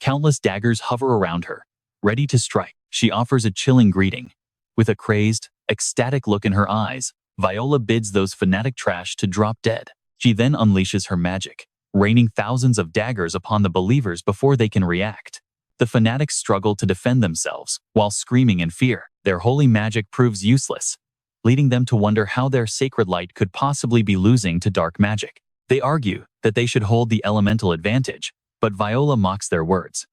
Countless daggers hover around her, ready to strike. She offers a chilling greeting. With a crazed, ecstatic look in her eyes, Viola bids those fanatic trash to drop dead. She then unleashes her magic, raining thousands of daggers upon the believers before they can react. The fanatics struggle to defend themselves, while screaming in fear. Their holy magic proves useless, leading them to wonder how their sacred light could possibly be losing to dark magic. They argue that they should hold the elemental advantage, but Viola mocks their words.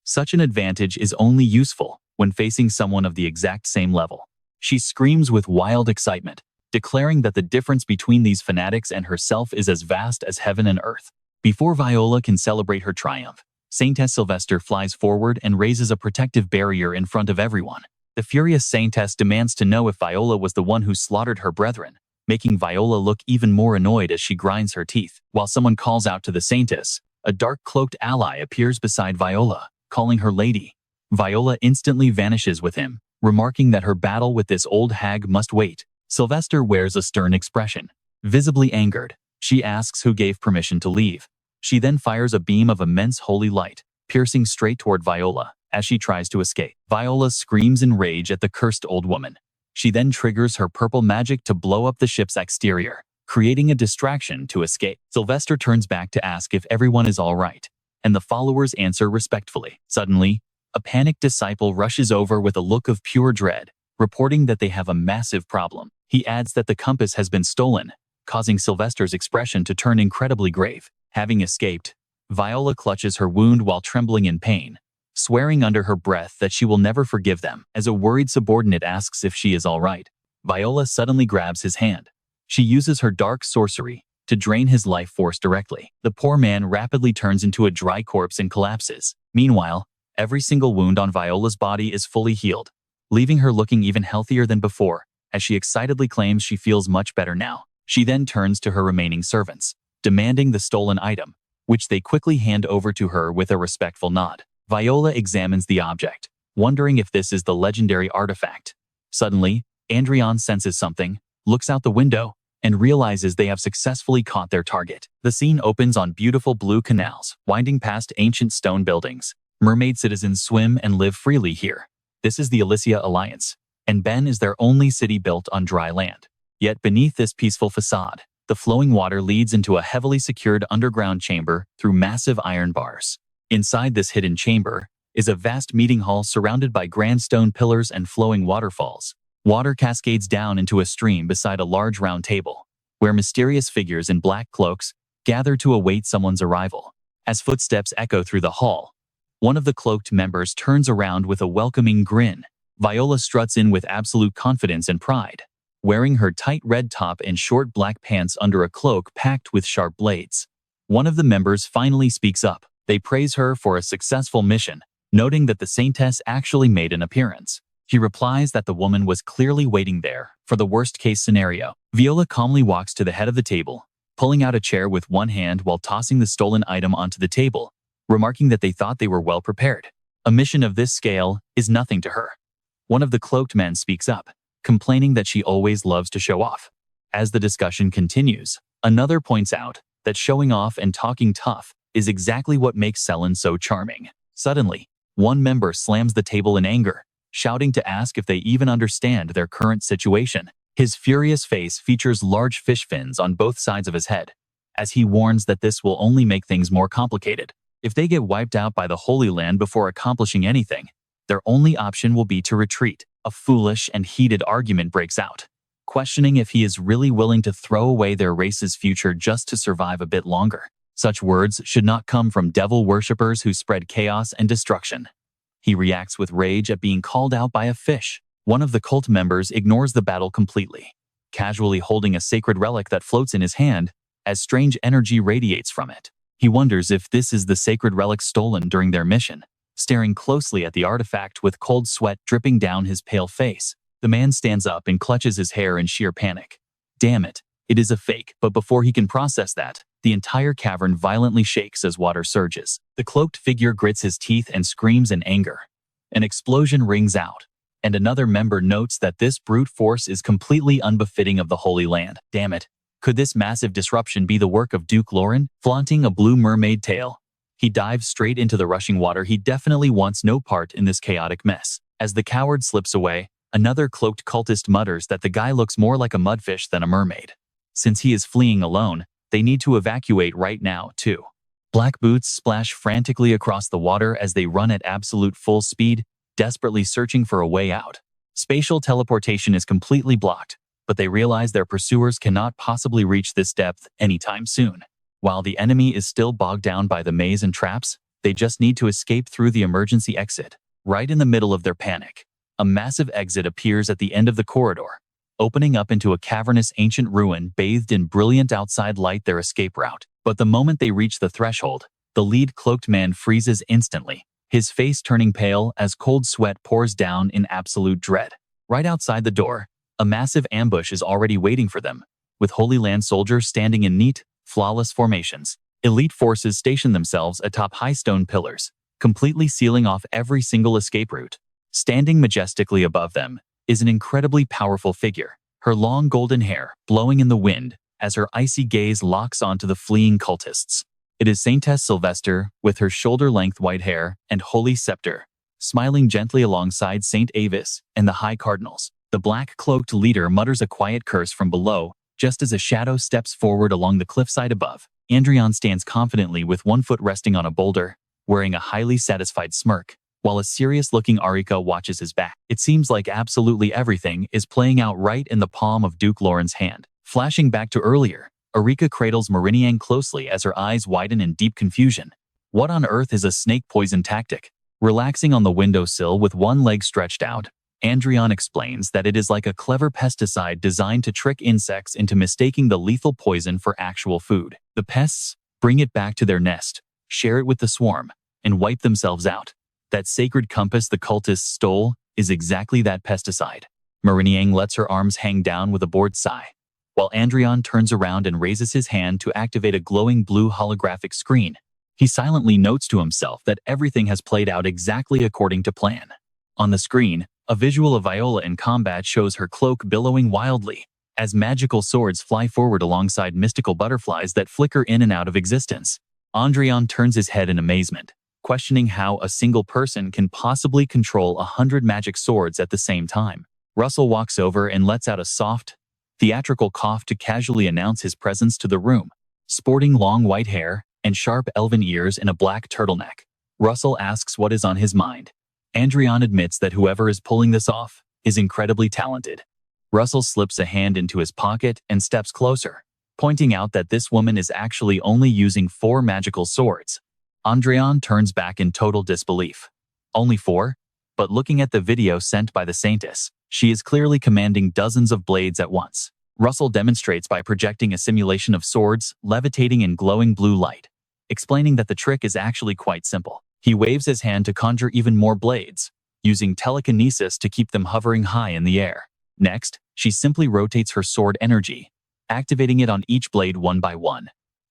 Such an advantage is only useful when facing someone of the exact same level. She screams with wild excitement, declaring that the difference between these fanatics and herself is as vast as heaven and earth. Before Viola can celebrate her triumph, Saintess Sylvester flies forward and raises a protective barrier in front of everyone. The furious Saintess demands to know if Viola was the one who slaughtered her brethren, making Viola look even more annoyed as she grinds her teeth. While someone calls out to the Saintess, a dark-cloaked ally appears beside Viola, calling her lady. Viola instantly vanishes with him, remarking that her battle with this old hag must wait. Sylvester wears a stern expression. Visibly angered, she asks who gave permission to leave. She then fires a beam of immense holy light, piercing straight toward Viola as she tries to escape. Viola screams in rage at the cursed old woman. She then triggers her purple magic to blow up the ship's exterior, creating a distraction to escape. Sylvester turns back to ask if everyone is all right, and the followers answer respectfully. Suddenly, a panicked disciple rushes over with a look of pure dread, reporting that they have a massive problem. He adds that the compass has been stolen, causing Sylvester's expression to turn incredibly grave. Having escaped, Viola clutches her wound while trembling in pain, swearing under her breath that she will never forgive them. As a worried subordinate asks if she is all right, Viola suddenly grabs his hand. She uses her dark sorcery to drain his life force directly. The poor man rapidly turns into a dry corpse and collapses. Meanwhile, every single wound on Viola's body is fully healed, leaving her looking even healthier than before, as she excitedly claims she feels much better now. She then turns to her remaining servants, demanding the stolen item, which they quickly hand over to her with a respectful nod. Viola examines the object, wondering if this is the legendary artifact. Suddenly, Adrian senses something, looks out the window, and realizes they have successfully caught their target. The scene opens on beautiful blue canals, winding past ancient stone buildings. Mermaid citizens swim and live freely here. This is the Elysia Alliance, and Ben is their only city built on dry land. Yet beneath this peaceful facade, the flowing water leads into a heavily secured underground chamber through massive iron bars. Inside this hidden chamber is a vast meeting hall surrounded by grand stone pillars and flowing waterfalls. Water cascades down into a stream beside a large round table, where mysterious figures in black cloaks gather to await someone's arrival. As footsteps echo through the hall, one of the cloaked members turns around with a welcoming grin. Viola struts in with absolute confidence and pride, wearing her tight red top and short black pants under a cloak packed with sharp blades. One of the members finally speaks up. They praise her for a successful mission, noting that the saintess actually made an appearance. She replies that the woman was clearly waiting there for the worst-case scenario. Viola calmly walks to the head of the table, pulling out a chair with one hand while tossing the stolen item onto the table, remarking that they thought they were well prepared. A mission of this scale is nothing to her. One of the cloaked men speaks up, complaining that she always loves to show off. As the discussion continues, another points out that showing off and talking tough is exactly what makes Selen so charming. Suddenly, one member slams the table in anger, shouting to ask if they even understand their current situation. His furious face features large fish fins on both sides of his head, as he warns that this will only make things more complicated. If they get wiped out by the Holy Land before accomplishing anything, their only option will be to retreat. A foolish and heated argument breaks out, questioning if he is really willing to throw away their race's future just to survive a bit longer. Such words should not come from devil worshippers who spread chaos and destruction. He reacts with rage at being called out by a fish. One of the cult members ignores the battle completely, casually holding a sacred relic that floats in his hand as strange energy radiates from it. He wonders if this is the sacred relic stolen during their mission. Staring closely at the artifact with cold sweat dripping down his pale face, the man stands up and clutches his hair in sheer panic. Damn it, it is a fake. But before he can process that, the entire cavern violently shakes as water surges. The cloaked figure grits his teeth and screams in anger. An explosion rings out, and another member notes that this brute force is completely unbefitting of the Holy Land. Damn it, could this massive disruption be the work of Duke Lauren? Flaunting a blue mermaid tail, he dives straight into the rushing water. He definitely wants no part in this chaotic mess. As the coward slips away, another cloaked cultist mutters that the guy looks more like a mudfish than a mermaid. Since he is fleeing alone, they need to evacuate right now, too. Black boots splash frantically across the water as they run at absolute full speed, desperately searching for a way out. Spatial teleportation is completely blocked, but they realize their pursuers cannot possibly reach this depth anytime soon. While the enemy is still bogged down by the maze and traps, they just need to escape through the emergency exit. Right in the middle of their panic, a massive exit appears at the end of the corridor, opening up into a cavernous ancient ruin bathed in brilliant outside light. Their escape route. But the moment they reach the threshold, the lead cloaked man freezes instantly, his face turning pale as cold sweat pours down in absolute dread. Right outside the door, a massive ambush is already waiting for them, with Holy Land soldiers standing in neat, flawless formations. Elite forces station themselves atop high stone pillars, completely sealing off every single escape route. Standing majestically above them is an incredibly powerful figure, her long golden hair blowing in the wind as her icy gaze locks onto the fleeing cultists. It is Saintess Sylvester, with her shoulder-length white hair and holy scepter, smiling gently alongside Saint Avis and the High Cardinals. The black-cloaked leader mutters a quiet curse from below, just as a shadow steps forward along the cliffside above. Adrian stands confidently with one foot resting on a boulder, wearing a highly satisfied smirk, while a serious-looking Arika watches his back. It seems like absolutely everything is playing out right in the palm of Duke Lauren's hand. Flashing back to earlier, Arika cradles Mariniang closely as her eyes widen in deep confusion. What on earth is a snake poison tactic? Relaxing on the windowsill with one leg stretched out, Adrian explains that it is like a clever pesticide designed to trick insects into mistaking the lethal poison for actual food. The pests bring it back to their nest, share it with the swarm, and wipe themselves out. That sacred compass the cultists stole is exactly that pesticide. Mariniang lets her arms hang down with a bored sigh, while Adrian turns around and raises his hand to activate a glowing blue holographic screen. He silently notes to himself that everything has played out exactly according to plan. On the screen, a visual of Viola in combat shows her cloak billowing wildly, as magical swords fly forward alongside mystical butterflies that flicker in and out of existence. Adrian turns his head in amazement, questioning how a single person can possibly control 100 magic swords at the same time. Russell walks over and lets out a soft, theatrical cough to casually announce his presence to the room. Sporting long white hair and sharp elven ears in a black turtleneck, Russell asks what is on his mind. Adrian admits that whoever is pulling this off is incredibly talented. Russell slips a hand into his pocket and steps closer, pointing out that this woman is actually only using 4 magical swords. Adrian turns back in total disbelief. Only 4? But looking at the video sent by the Saintess, she is clearly commanding dozens of blades at once. Russell demonstrates by projecting a simulation of swords levitating in glowing blue light, explaining that the trick is actually quite simple. He waves his hand to conjure even more blades, using telekinesis to keep them hovering high in the air. Next, she simply rotates her sword energy, activating it on each blade one by one.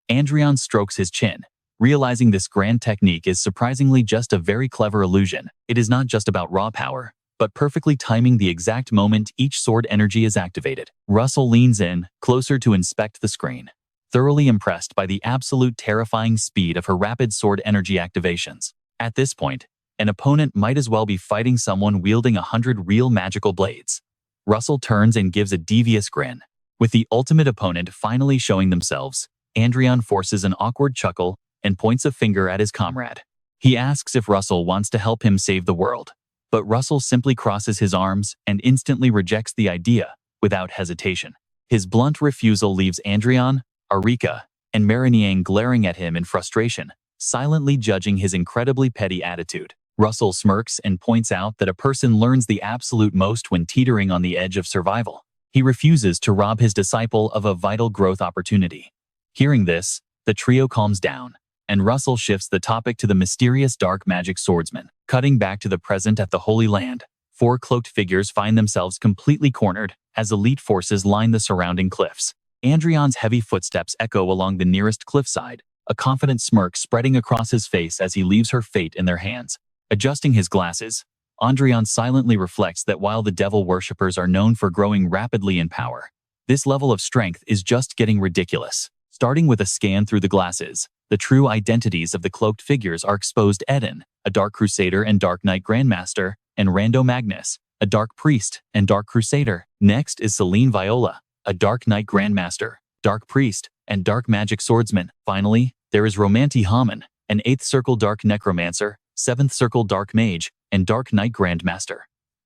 Adrian strokes his chin, realizing this grand technique is surprisingly just a very clever illusion. It is not just about raw power, but perfectly timing the exact moment each sword energy is activated. Russell leans in, closer to inspect the screen, thoroughly impressed by the absolute terrifying speed of her rapid sword energy activations. At this point, an opponent might as well be fighting someone wielding 100 real magical blades. Russell turns and gives a devious grin. With the ultimate opponent finally showing themselves, Adrian forces an awkward chuckle and points a finger at his comrade. He asks if Russell wants to help him save the world, but Russell simply crosses his arms and instantly rejects the idea without hesitation. His blunt refusal leaves Adrian, Arika, and Mariniang glaring at him in frustration, silently judging his incredibly petty attitude. Russell smirks and points out that a person learns the absolute most when teetering on the edge of survival. He refuses to rob his disciple of a vital growth opportunity. Hearing this, the trio calms down, and Russell shifts the topic to the mysterious dark magic swordsman. Cutting back to the present at the Holy Land, 4 cloaked figures find themselves completely cornered as elite forces line the surrounding cliffs. Adrian's heavy footsteps echo along the nearest cliffside, a confident smirk spreading across his face as he leaves her fate in their hands. Adjusting his glasses, Adrian silently reflects that while the devil worshippers are known for growing rapidly in power, this level of strength is just getting ridiculous. Starting with a scan through the glasses, the true identities of the cloaked figures are exposed: Eden, a Dark Crusader and Dark Knight Grandmaster, and Rando Magnus, a Dark Priest and Dark Crusader. Next is Celine Viola, a Dark Knight Grandmaster, Dark Priest, and Dark Magic Swordsman. Finally, there is Romanti Haman, an 8th Circle Dark Necromancer, 7th Circle Dark Mage, and Dark Knight Grandmaster.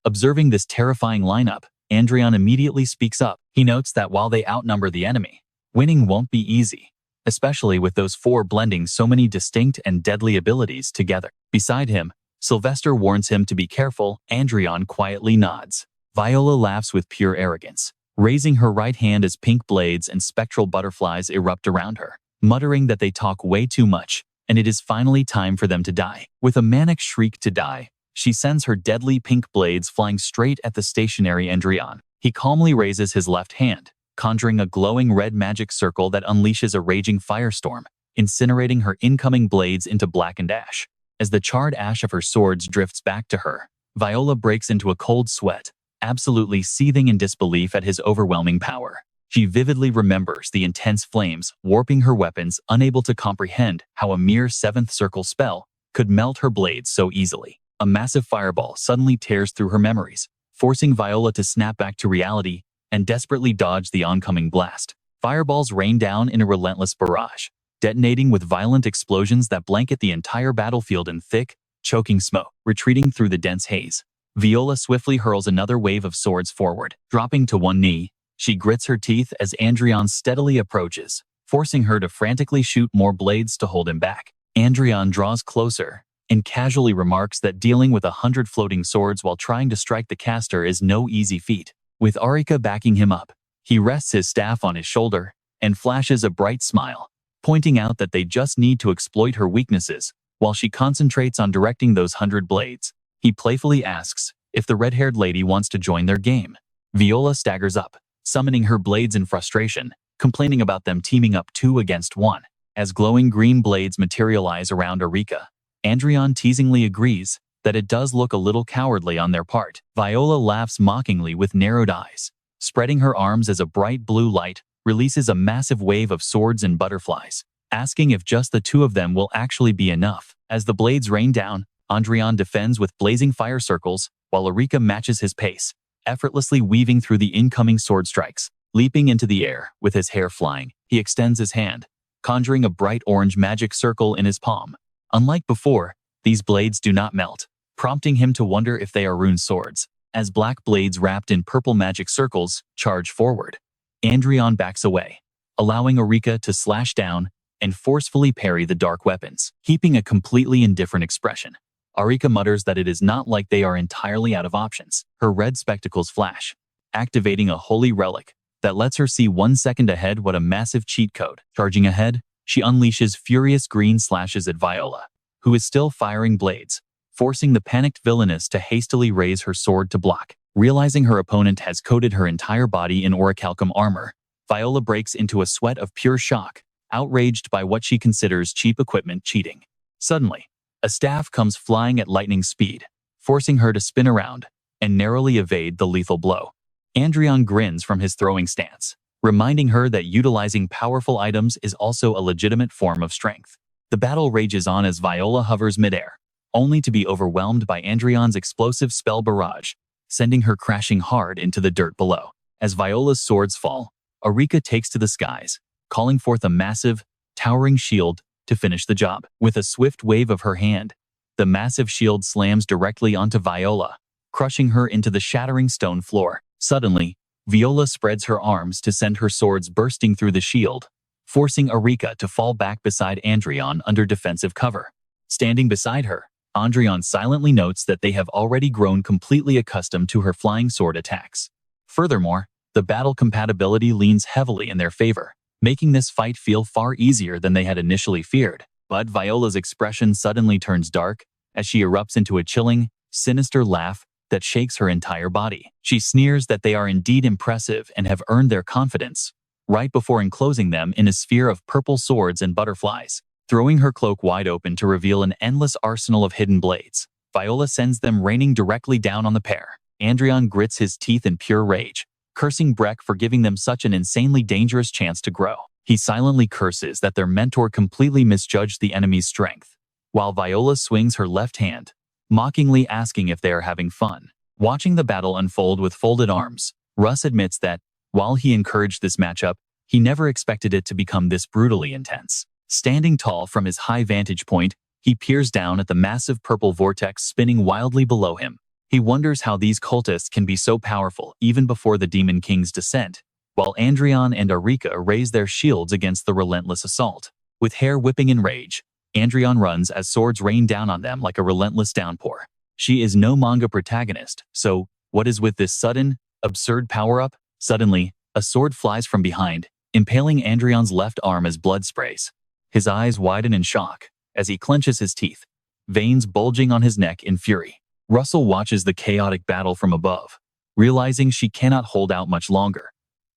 Observing this terrifying lineup, Adrian immediately speaks up. He notes that while they outnumber the enemy, winning won't be easy, especially with those 4 blending so many distinct and deadly abilities together. Beside him, Sylvester warns him to be careful. Adrian quietly nods. Viola laughs with pure arrogance, raising her right hand as pink blades and spectral butterflies erupt around her, muttering that they talk way too much, and it is finally time for them to die. With a manic shriek to die, she sends her deadly pink blades flying straight at the stationary Adrian. He calmly raises his left hand, conjuring a glowing red magic circle that unleashes a raging firestorm, incinerating her incoming blades into blackened ash. As the charred ash of her swords drifts back to her, Viola breaks into a cold sweat, absolutely seething in disbelief at his overwhelming power. She vividly remembers the intense flames warping her weapons, unable to comprehend how a mere 7th Circle spell could melt her blades so easily. A massive fireball suddenly tears through her memories, forcing Viola to snap back to reality and desperately dodge the oncoming blast. Fireballs rain down in a relentless barrage, detonating with violent explosions that blanket the entire battlefield in thick, choking smoke. Retreating through the dense haze, Viola swiftly hurls another wave of swords forward. Dropping to one knee, she grits her teeth as Adrian steadily approaches, forcing her to frantically shoot more blades to hold him back. Adrian draws closer and casually remarks that dealing with 100 floating swords while trying to strike the caster is no easy feat. With Arika backing him up, he rests his staff on his shoulder and flashes a bright smile, pointing out that they just need to exploit her weaknesses while she concentrates on directing those 100 blades. He playfully asks if the red-haired lady wants to join their game. Viola staggers up, summoning her blades in frustration, complaining about them teaming up 2 against 1. As glowing green blades materialize around Arika, Adrian teasingly agrees that it does look a little cowardly on their part. Viola laughs mockingly with narrowed eyes, spreading her arms as a bright blue light releases a massive wave of swords and butterflies, asking if just the 2 of them will actually be enough. As the blades rain down, Adrian defends with blazing fire circles, while Arika matches his pace, effortlessly weaving through the incoming sword strikes. Leaping into the air, with his hair flying, he extends his hand, conjuring a bright orange magic circle in his palm. Unlike before, these blades do not melt, prompting him to wonder if they are rune swords. As black blades wrapped in purple magic circles charge forward, Adrian backs away, allowing Arika to slash down and forcefully parry the dark weapons. Keeping a completely indifferent expression, Arika mutters that it is not like they are entirely out of options. Her red spectacles flash, activating a holy relic that lets her see 1 second ahead. What a massive cheat code. Charging ahead, she unleashes furious green slashes at Viola, who is still firing blades, forcing the panicked villainess to hastily raise her sword to block. Realizing her opponent has coated her entire body in orichalcum armor, Viola breaks into a sweat of pure shock, outraged by what she considers cheap equipment cheating. Suddenly, a staff comes flying at lightning speed, forcing her to spin around and narrowly evade the lethal blow. Adrian grins from his throwing stance, reminding her that utilizing powerful items is also a legitimate form of strength. The battle rages on as Viola hovers midair, only to be overwhelmed by Adrian's explosive spell barrage, sending her crashing hard into the dirt below. As Viola's swords fall, Arika takes to the skies, calling forth a massive, towering shield to finish the job. With a swift wave of her hand, the massive shield slams directly onto Viola, crushing her into the shattering stone floor. Suddenly, Viola spreads her arms to send her swords bursting through the shield, forcing Arika to fall back beside Adrian under defensive cover. Standing beside her, Adrian silently notes that they have already grown completely accustomed to her flying sword attacks. Furthermore, the battle compatibility leans heavily in their favor, making this fight feel far easier than they had initially feared. But Viola's expression suddenly turns dark as she erupts into a chilling, sinister laugh that shakes her entire body. She sneers that they are indeed impressive and have earned their confidence, right before enclosing them in a sphere of purple swords and butterflies. Throwing her cloak wide open to reveal an endless arsenal of hidden blades, Viola sends them raining directly down on the pair. Adrian grits his teeth in pure rage, cursing Breck for giving them such an insanely dangerous chance to grow. He silently curses that their mentor completely misjudged the enemy's strength, while Viola swings her left hand, mockingly asking if they are having fun. Watching the battle unfold with folded arms, Russ admits that, while he encouraged this matchup, he never expected it to become this brutally intense. Standing tall from his high vantage point, he peers down at the massive purple vortex spinning wildly below him. He wonders how these cultists can be so powerful even before the Demon King's descent, while Adrian and Arika raise their shields against the relentless assault. With hair whipping in rage, Adrian runs as swords rain down on them like a relentless downpour. She is no manga protagonist, so what is with this sudden, absurd power-up? Suddenly, a sword flies from behind, impaling Adrian's left arm as blood sprays. His eyes widen in shock as he clenches his teeth, veins bulging on his neck in fury. Russell watches the chaotic battle from above, realizing she cannot hold out much longer.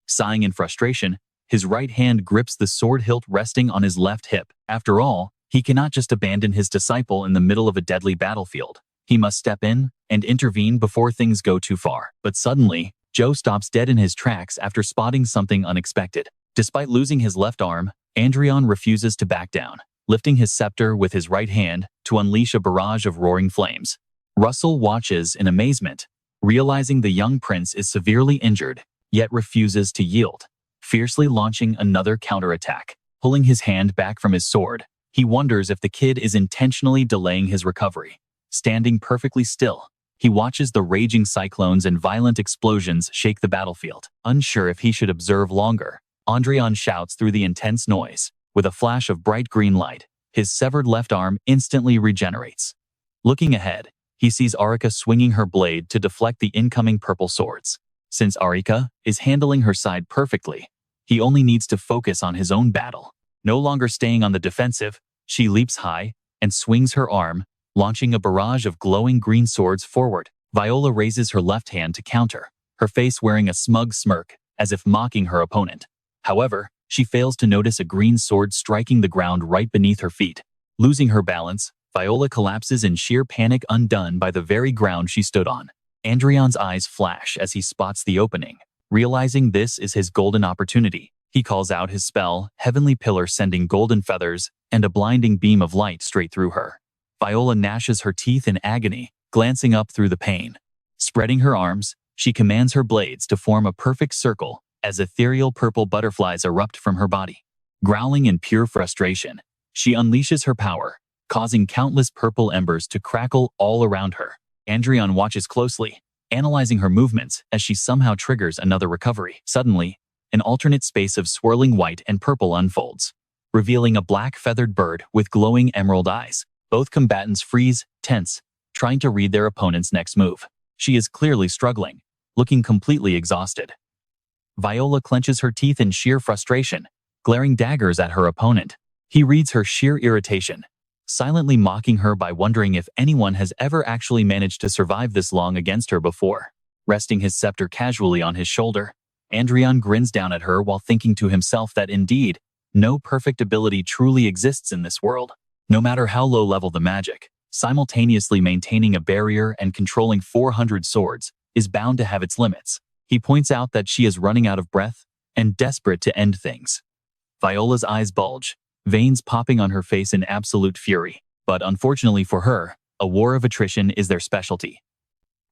Sighing in frustration, his right hand grips the sword hilt resting on his left hip. After all, he cannot just abandon his disciple in the middle of a deadly battlefield. He must step in and intervene before things go too far. But suddenly, Joe stops dead in his tracks after spotting something unexpected. Despite losing his left arm, Adrian refuses to back down, lifting his scepter with his right hand to unleash a barrage of roaring flames. Russell watches in amazement Realizing the young prince is severely injured, yet refuses to yield, fiercely launching another counterattack. Pulling his hand back from his sword, he wonders if the kid is intentionally delaying his recovery. Standing perfectly still, he watches the raging cyclones and violent explosions shake the battlefield. Unsure if he should observe longer, Adrian shouts through the intense noise. With a flash of bright green light, his severed left arm instantly regenerates. Looking ahead, he sees Arika swinging her blade to deflect the incoming purple swords. Since Arika is handling her side perfectly, he only needs to focus on his own battle. No longer staying on the defensive, she leaps high and swings her arm, launching a barrage of glowing green swords forward. Viola raises her left hand to counter, her face wearing a smug smirk, as if mocking her opponent. However, she fails to notice a green sword striking the ground right beneath her feet. Losing her balance, Viola collapses in sheer panic, undone by the very ground she stood on. Adrian's eyes flash as he spots the opening. Realizing this is his golden opportunity, he calls out his spell, Heavenly Pillar, sending golden feathers and a blinding beam of light straight through her. Viola gnashes her teeth in agony, glancing up through the pain. Spreading her arms, she commands her blades to form a perfect circle as ethereal purple butterflies erupt from her body. Growling in pure frustration, she unleashes her power, causing countless purple embers to crackle all around her. Adrian watches closely, analyzing her movements as she somehow triggers another recovery. Suddenly, an alternate space of swirling white and purple unfolds, revealing a black feathered bird with glowing emerald eyes. Both combatants freeze, tense, trying to read their opponent's next move. She is clearly struggling, looking completely exhausted. Viola clenches her teeth in sheer frustration, glaring daggers at her opponent. He reads her sheer irritation, silently mocking her by wondering if anyone has ever actually managed to survive this long against her before. Resting his scepter casually on his shoulder, Adrian grins down at her while thinking to himself that indeed, no perfect ability truly exists in this world. No matter how low level the magic, simultaneously maintaining a barrier and controlling 400 swords is bound to have its limits. He points out that she is running out of breath and desperate to end things. Viola's eyes bulge, veins popping on her face in absolute fury. But unfortunately for her, a war of attrition is their specialty.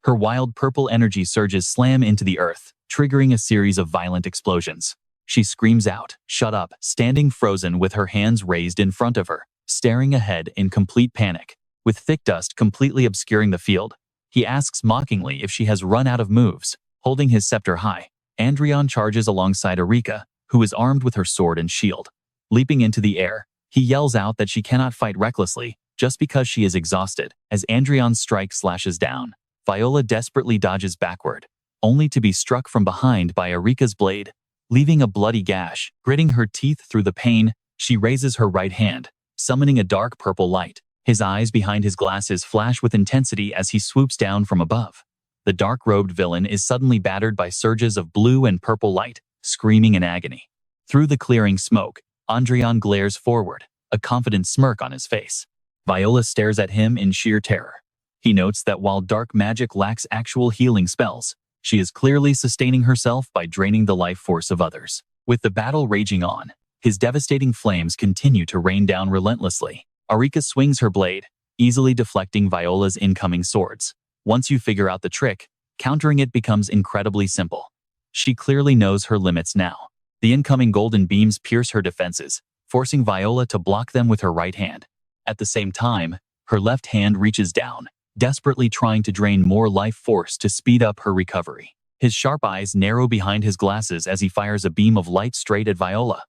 Her wild purple energy surges slam into the earth, triggering a series of violent explosions. She screams out, "Shut up," standing frozen with her hands raised in front of her, staring ahead in complete panic. With thick dust completely obscuring the field, he asks mockingly if she has run out of moves. Holding his scepter high, Adrian charges alongside Arika, who is armed with her sword and shield. Leaping into the air, he yells out that she cannot fight recklessly just because she is exhausted. As Adrian's strike slashes down, Viola desperately dodges backward, only to be struck from behind by Arika's blade, leaving a bloody gash. Gritting her teeth through the pain, she raises her right hand, summoning a dark purple light. His eyes behind his glasses flash with intensity as he swoops down from above. The dark-robed villain is suddenly battered by surges of blue and purple light, screaming in agony. Through the clearing smoke, Adrian glares forward, a confident smirk on his face. Viola stares at him in sheer terror. He notes that while dark magic lacks actual healing spells, she is clearly sustaining herself by draining the life force of others. With the battle raging on, his devastating flames continue to rain down relentlessly. Arika swings her blade, easily deflecting Viola's incoming swords. Once you figure out the trick, countering it becomes incredibly simple. She clearly knows her limits now. The incoming golden beams pierce her defenses, forcing Viola to block them with her right hand. At the same time, her left hand reaches down, desperately trying to drain more life force to speed up her recovery. His sharp eyes narrow behind his glasses as he fires a beam of light straight at Viola.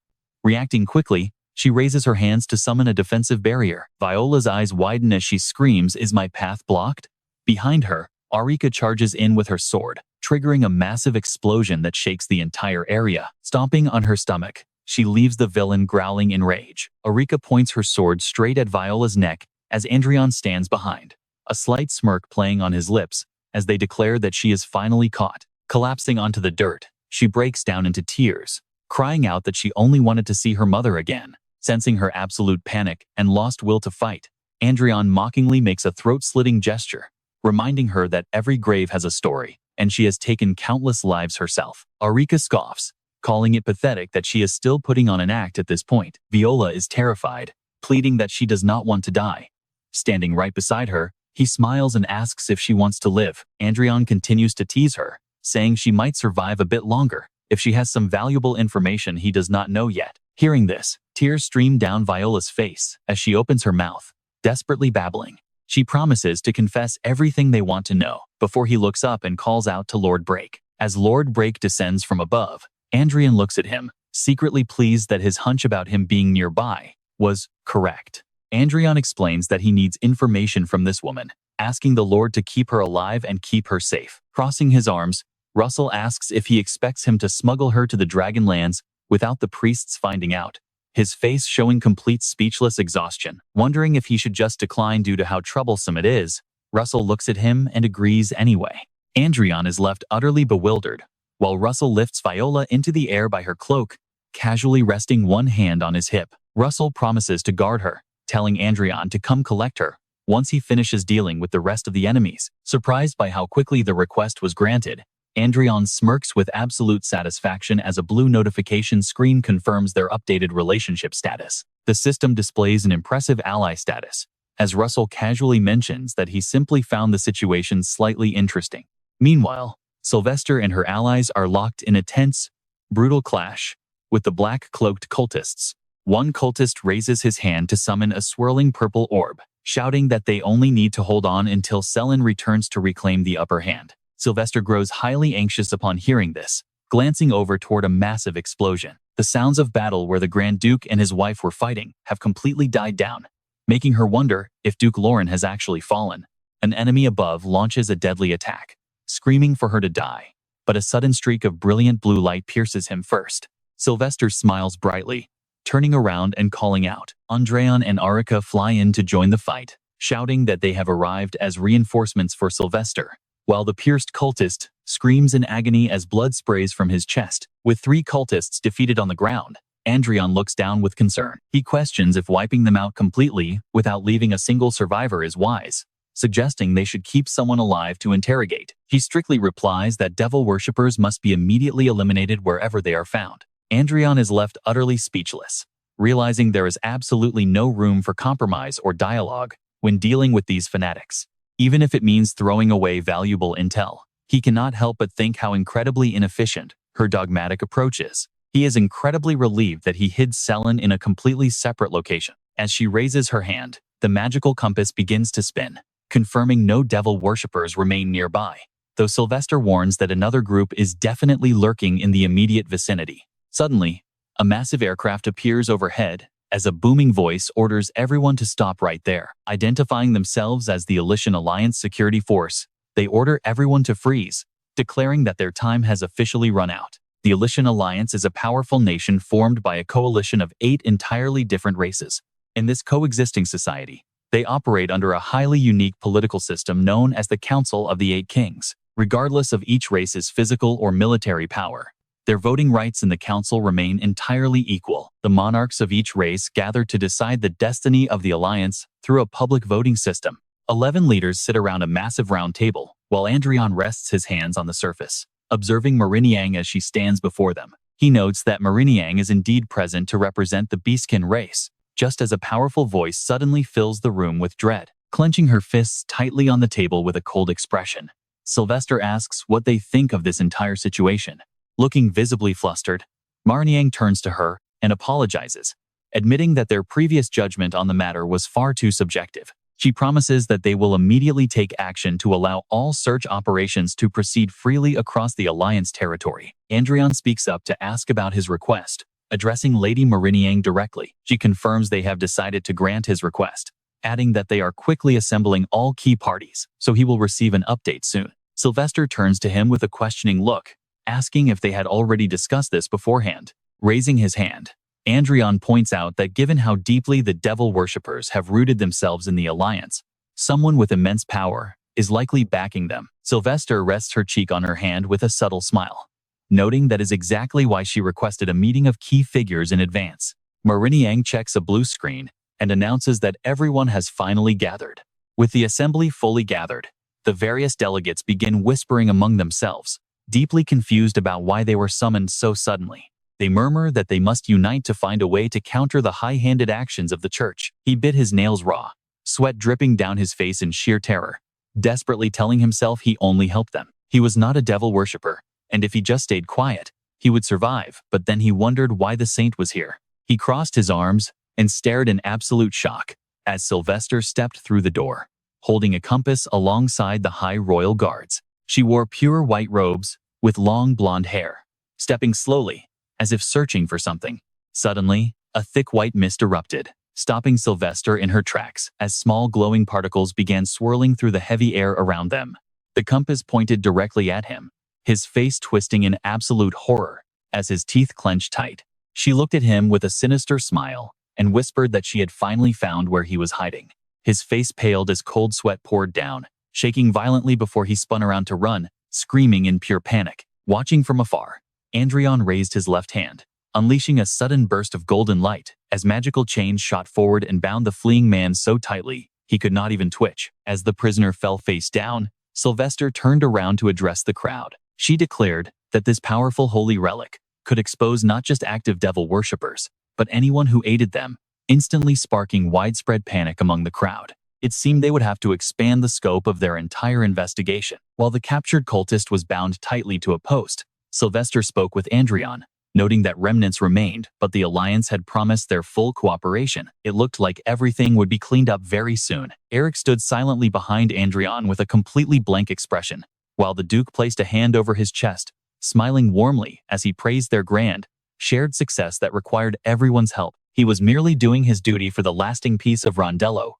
Reacting quickly, she raises her hands to summon a defensive barrier. Viola's eyes widen as she screams, "Is my path blocked?" Behind her, Arika charges in with her sword, triggering a massive explosion that shakes the entire area. Stomping on her stomach, she leaves the villain growling in rage. Arika points her sword straight at Viola's neck as Adrian stands behind, a slight smirk playing on his lips as they declare that she is finally caught. Collapsing onto the dirt, she breaks down into tears, crying out that she only wanted to see her mother again. Sensing her absolute panic and lost will to fight, Adrian mockingly makes a throat-slitting gesture, reminding her that every grave has a story, and she has taken countless lives herself. Arika scoffs, calling it pathetic that she is still putting on an act at this point. Viola is terrified, pleading that she does not want to die. Standing right beside her, He smiles and asks if she wants to live. Adrian continues to tease her, saying she might survive a bit longer if she has some valuable information he does not know yet. Hearing this, tears stream down Viola's face as she opens her mouth, desperately babbling. She promises to confess everything they want to know before he looks up and calls out to Lord Break. As Lord Break descends from above, Adrian looks at him, secretly pleased that his hunch about him being nearby was correct. Adrian explains that he needs information from this woman, asking the Lord to keep her alive and keep her safe. Crossing his arms, Russell asks if he expects him to smuggle her to the Dragonlands without the priests finding out, his face showing complete speechless exhaustion. Wondering if he should just decline due to how troublesome it is, Russell looks at him and agrees anyway. Adrian is left utterly bewildered, while Russell lifts Viola into the air by her cloak, casually resting one hand on his hip. Russell promises to guard her, telling Adrian to come collect her once he finishes dealing with the rest of the enemies. Surprised by how quickly the request was granted, Adrian smirks with absolute satisfaction as a blue notification screen confirms their updated relationship status. The system displays an impressive ally status, as Russell casually mentions that he simply found the situation slightly interesting. Meanwhile, Sylvester and her allies are locked in a tense, brutal clash with the black-cloaked cultists. One cultist raises his hand to summon a swirling purple orb, shouting that they only need to hold on until Selin returns to reclaim the upper hand. Sylvester grows highly anxious upon hearing this, glancing over toward a massive explosion. The sounds of battle where the Grand Duke and his wife were fighting have completely died down, making her wonder if Duke Lauren has actually fallen. An enemy above launches a deadly attack, screaming for her to die, but a sudden streak of brilliant blue light pierces him first. Sylvester smiles brightly, turning around and calling out. Andrean and Arica fly in to join the fight, shouting that they have arrived as reinforcements for Sylvester, while the pierced cultist screams in agony as blood sprays from his chest. With 3 cultists defeated on the ground, Adrian looks down with concern. He questions if wiping them out completely without leaving a single survivor is wise, suggesting they should keep someone alive to interrogate. He strictly replies that devil worshippers must be immediately eliminated wherever they are found. Adrian is left utterly speechless, realizing there is absolutely no room for compromise or dialogue when dealing with these fanatics. Even if it means throwing away valuable intel, he cannot help but think how incredibly inefficient her dogmatic approach is. He is incredibly relieved that he hid Selin in a completely separate location. As she raises her hand, the magical compass begins to spin, confirming no devil worshippers remain nearby, though Sylvester warns that another group is definitely lurking in the immediate vicinity. Suddenly, a massive aircraft appears overhead as a booming voice orders everyone to stop right there. Identifying themselves as the Elysian Alliance security force, they order everyone to freeze, declaring that their time has officially run out. The Elysian Alliance is a powerful nation formed by a coalition of 8 entirely different races. In this coexisting society, they operate under a highly unique political system known as the Council of the 8 Kings. Regardless of each race's physical or military power, their voting rights in the council remain entirely equal. The monarchs of each race gather to decide the destiny of the alliance through a public voting system. 11 leaders sit around a massive round table, while Adrian rests his hands on the surface, observing Mariniang as she stands before them. He notes that Mariniang is indeed present to represent the Beastkin race, just as a powerful voice suddenly fills the room with dread. Clenching her fists tightly on the table with a cold expression, Sylvester asks what they think of this entire situation. Looking visibly flustered, Mariniang turns to her and apologizes, admitting that their previous judgment on the matter was far too subjective. She promises that they will immediately take action to allow all search operations to proceed freely across the Alliance territory. Adrian speaks up to ask about his request, addressing Lady Mariniang directly. She confirms they have decided to grant his request, adding that they are quickly assembling all key parties, so he will receive an update soon. Sylvester turns to him with a questioning look, asking if they had already discussed this beforehand. Raising his hand, Adrian points out that given how deeply the devil worshippers have rooted themselves in the Alliance, someone with immense power is likely backing them. Sylvester rests her cheek on her hand with a subtle smile, noting that is exactly why she requested a meeting of key figures in advance. Mariniang checks a blue screen and announces that everyone has finally gathered. With the assembly fully gathered, the various delegates begin whispering among themselves, deeply confused about why they were summoned so suddenly. They murmur that they must unite to find a way to counter the high-handed actions of the church. He bit his nails raw, sweat dripping down his face in sheer terror, desperately telling himself he only helped them. He was not a devil worshipper, and if he just stayed quiet, he would survive, but then he wondered why the saint was here. He crossed his arms and stared in absolute shock as Sylvester stepped through the door, holding a compass alongside the high royal guards. She wore pure white robes with long blonde hair, stepping slowly, as if searching for something. Suddenly, a thick white mist erupted, stopping Sylvester in her tracks as small glowing particles began swirling through the heavy air around them. The compass pointed directly at him, his face twisting in absolute horror as his teeth clenched tight. She looked at him with a sinister smile and whispered that she had finally found where he was hiding. His face paled as cold sweat poured down, shaking violently before he spun around to run, screaming in pure panic. Watching from afar, Adrian raised his left hand, unleashing a sudden burst of golden light as magical chains shot forward and bound the fleeing man so tightly he could not even twitch. As the prisoner fell face down, Sylvester turned around to address the crowd. She declared that this powerful holy relic could expose not just active devil worshippers, but anyone who aided them, instantly sparking widespread panic among the crowd. It seemed they would have to expand the scope of their entire investigation. While the captured cultist was bound tightly to a post, Sylvester spoke with Adrian, noting that remnants remained, but the Alliance had promised their full cooperation. It looked like everything would be cleaned up very soon. Eric stood silently behind Adrian with a completely blank expression, while the Duke placed a hand over his chest, smiling warmly as he praised their grand, shared success that required everyone's help. He was merely doing his duty for the lasting peace of Rondello,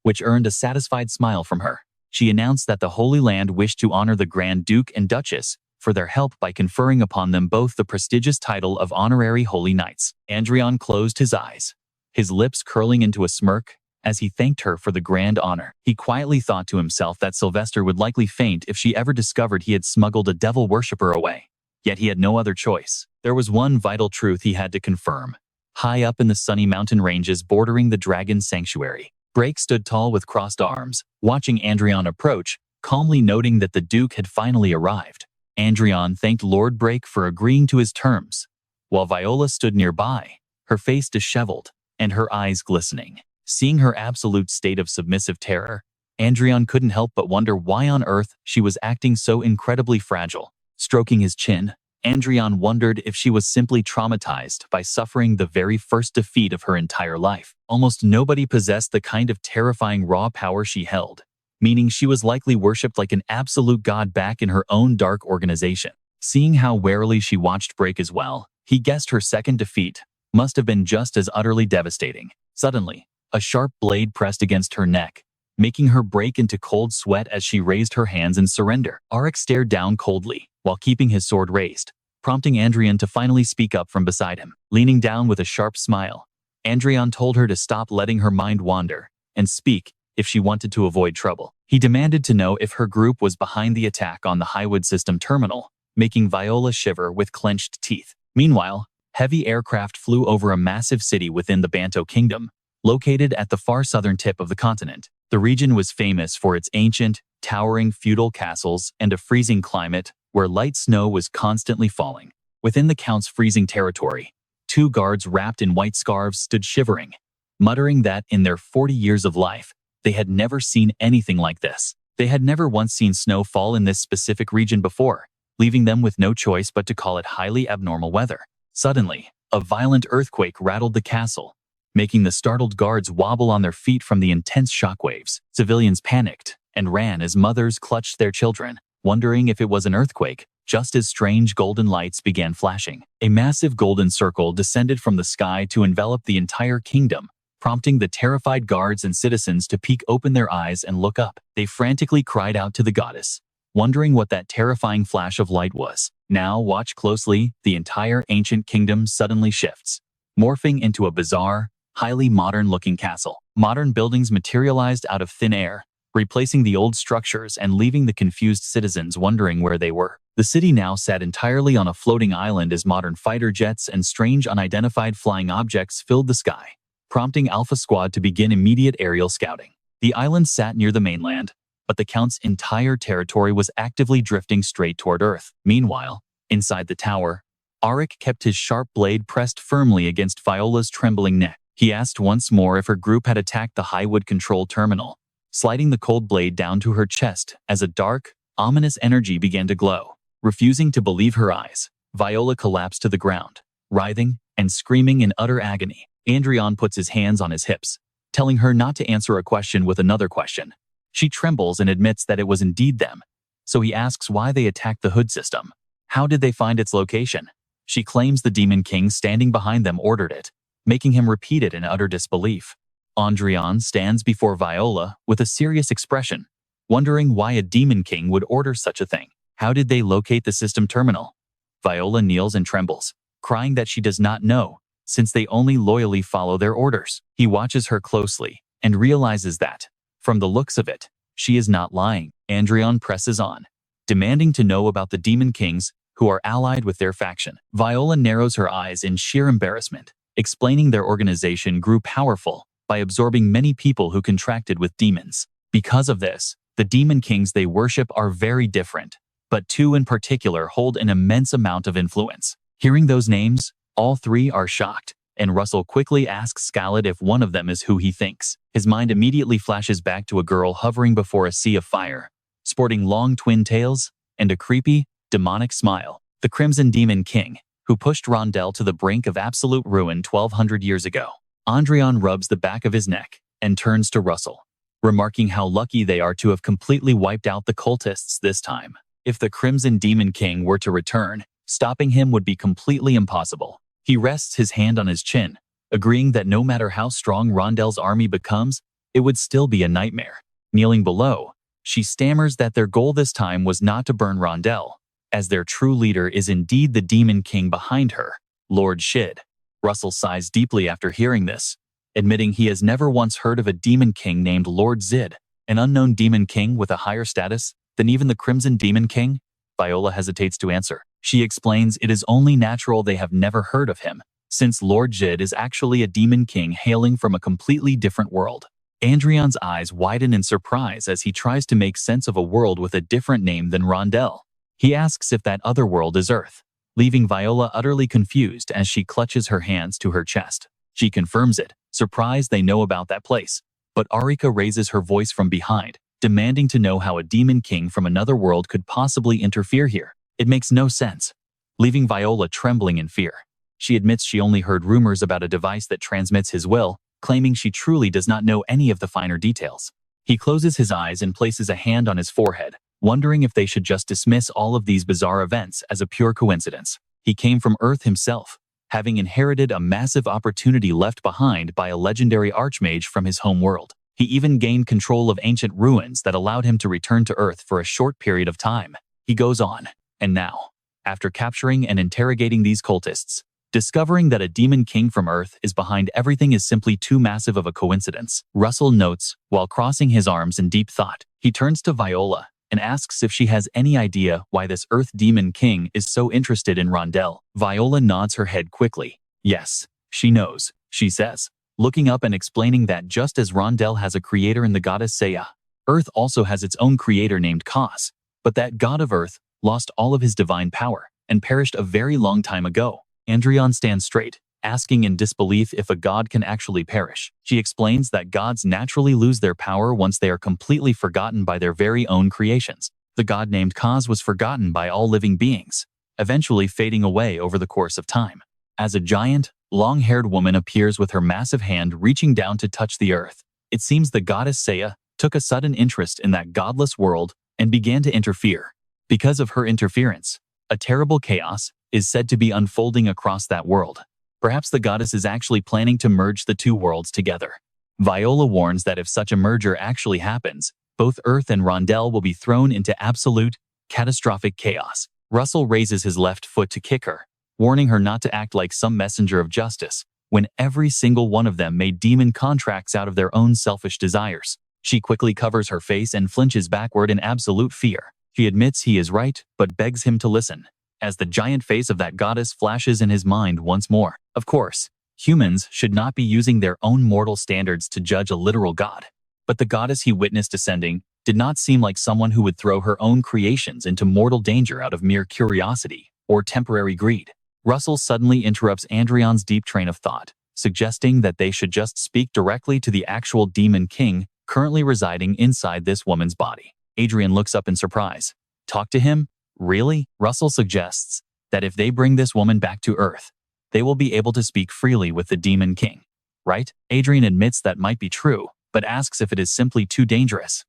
which earned a satisfied smile from her. She announced that the Holy Land wished to honor the Grand Duke and Duchess for their help by conferring upon them both the prestigious title of Honorary Holy Knights. Adrian closed his eyes, his lips curling into a smirk as he thanked her for the grand honor. He quietly thought to himself that Sylvester would likely faint if she ever discovered he had smuggled a devil worshipper away. Yet he had no other choice. There was one vital truth he had to confirm. High up in the sunny mountain ranges bordering the Dragon Sanctuary, Brake stood tall with crossed arms, watching Adrian approach, calmly noting that the Duke had finally arrived. Adrian thanked Lord Brake for agreeing to his terms, while Viola stood nearby, her face disheveled and her eyes glistening. Seeing her absolute state of submissive terror, Adrian couldn't help but wonder why on earth she was acting so incredibly fragile. Stroking his chin, Adrian wondered if she was simply traumatized by suffering the very first defeat of her entire life. Almost nobody possessed the kind of terrifying raw power she held, meaning she was likely worshipped like an absolute god back in her own dark organization. Seeing how warily she watched Brake as well, he guessed her second defeat must have been just as utterly devastating. Suddenly, a sharp blade pressed against her neck, making her break into cold sweat as she raised her hands in surrender. Arik stared down coldly, while keeping his sword raised, prompting Adrian to finally speak up from beside him. Leaning down with a sharp smile, Adrian told her to stop letting her mind wander and speak if she wanted to avoid trouble. He demanded to know if her group was behind the attack on the Highwood System terminal, making Viola shiver with clenched teeth. Meanwhile, heavy aircraft flew over a massive city within the Banto Kingdom, located at the far southern tip of the continent. The region was famous for its ancient, towering feudal castles and a freezing climate where light snow was constantly falling. Within the Count's freezing territory, 2 guards wrapped in white scarves stood shivering, muttering that in their 40 years of life, they had never seen anything like this. They had never once seen snow fall in this specific region before, leaving them with no choice but to call it highly abnormal weather. Suddenly, a violent earthquake rattled the castle, making the startled guards wobble on their feet from the intense shockwaves. Civilians panicked and ran as mothers clutched their children, wondering if it was an earthquake, just as strange golden lights began flashing. A massive golden circle descended from the sky to envelop the entire kingdom, prompting the terrified guards and citizens to peek open their eyes and look up. They frantically cried out to the goddess, wondering what that terrifying flash of light was. Now watch closely, the entire ancient kingdom suddenly shifts, morphing into a bizarre, highly modern-looking castle. Modern buildings materialized out of thin air, replacing the old structures and leaving the confused citizens wondering where they were. The city now sat entirely on a floating island as modern fighter jets and strange unidentified flying objects filled the sky, prompting Alpha Squad to begin immediate aerial scouting. The island sat near the mainland, but the Count's entire territory was actively drifting straight toward Earth. Meanwhile, inside the tower, Arik kept his sharp blade pressed firmly against Viola's trembling neck. He asked once more if her group had attacked the Highwood control terminal, sliding the cold blade down to her chest as a dark, ominous energy began to glow. Refusing to believe her eyes, Viola collapsed to the ground, writhing and screaming in utter agony. Adrian puts his hands on his hips, telling her not to answer a question with another question. She trembles and admits that it was indeed them, so he asks why they attacked the hood system. How did they find its location? She claims the Demon King standing behind them ordered it, making him repeat it in utter disbelief. Adrian stands before Viola with a serious expression, wondering why a Demon King would order such a thing. How did they locate the system terminal? Viola kneels and trembles, crying that she does not know, since they only loyally follow their orders. He watches her closely and realizes that, from the looks of it, she is not lying. Adrian presses on, demanding to know about the Demon Kings who are allied with their faction. Viola narrows her eyes in sheer embarrassment, explaining their organization grew powerful by absorbing many people who contracted with demons. Because of this, the Demon Kings they worship are very different, but two in particular hold an immense amount of influence. Hearing those names, all three are shocked, and Russell quickly asks Scarlet if one of them is who he thinks. His mind immediately flashes back to a girl hovering before a sea of fire, sporting long twin tails and a creepy, demonic smile. The Crimson Demon King, who pushed Rondell to the brink of absolute ruin 1200 years ago. Adrian rubs the back of his neck and turns to Russell, remarking how lucky they are to have completely wiped out the cultists this time. If the Crimson Demon King were to return, stopping him would be completely impossible. He rests his hand on his chin, agreeing that no matter how strong Rondell's army becomes, it would still be a nightmare. Kneeling below, she stammers that their goal this time was not to burn Rondell, as their true leader is indeed the Demon King behind her, Lord Shid. Russell sighs deeply after hearing this, admitting he has never once heard of a Demon King named Lord Zid, an unknown Demon King with a higher status than even the Crimson Demon King. Viola hesitates to answer. She explains it is only natural they have never heard of him, since Lord Zid is actually a Demon King hailing from a completely different world. Adrian's eyes widen in surprise as he tries to make sense of a world with a different name than Rondell. He asks if that other world is Earth, leaving Viola utterly confused as she clutches her hands to her chest. She confirms it, surprised they know about that place. But Arika raises her voice from behind, demanding to know how a Demon King from another world could possibly interfere here. It makes no sense, leaving Viola trembling in fear. She admits she only heard rumors about a device that transmits his will, claiming she truly does not know any of the finer details. He closes his eyes and places a hand on his forehead, wondering if they should just dismiss all of these bizarre events as a pure coincidence. He came from Earth himself, having inherited a massive opportunity left behind by a legendary Archmage from his home world. He even gained control of ancient ruins that allowed him to return to Earth for a short period of time. He goes on, and now, after capturing and interrogating these cultists, discovering that a Demon King from Earth is behind everything is simply too massive of a coincidence. Russell notes, while crossing his arms in deep thought. He turns to Viola and asks if she has any idea why this Earth Demon King is so interested in Rondell. Viola nods her head quickly. Yes, she knows, she says, looking up and explaining that just as Rondell has a creator in the goddess Saya, Earth also has its own creator named Kaz, but that god of Earth lost all of his divine power and perished a very long time ago. Adrian stands straight, asking in disbelief if a god can actually perish. She explains that gods naturally lose their power once they are completely forgotten by their very own creations. The god named Kaz was forgotten by all living beings, eventually fading away over the course of time. As a giant, long-haired woman appears with her massive hand reaching down to touch the earth, it seems the goddess Saya took a sudden interest in that godless world and began to interfere. Because of her interference, a terrible chaos is said to be unfolding across that world. Perhaps the goddess is actually planning to merge the two worlds together. Viola warns that if such a merger actually happens, both Earth and Rondell will be thrown into absolute, catastrophic chaos. Russell raises his left foot to kick her, warning her not to act like some messenger of justice, when every single one of them made demon contracts out of their own selfish desires. She quickly covers her face and flinches backward in absolute fear. She admits he is right, but begs him to listen, as the giant face of that goddess flashes in his mind once more. Of course, humans should not be using their own mortal standards to judge a literal god. But the goddess he witnessed ascending did not seem like someone who would throw her own creations into mortal danger out of mere curiosity or temporary greed. Russell suddenly interrupts Adrian's deep train of thought, suggesting that they should just speak directly to the actual demon king currently residing inside this woman's body. Adrian looks up in surprise. Talk to him? Really? Russell suggests that if they bring this woman back to Earth, they will be able to speak freely with the demon king. Right? Adrian admits that might be true, but asks if it is simply too dangerous.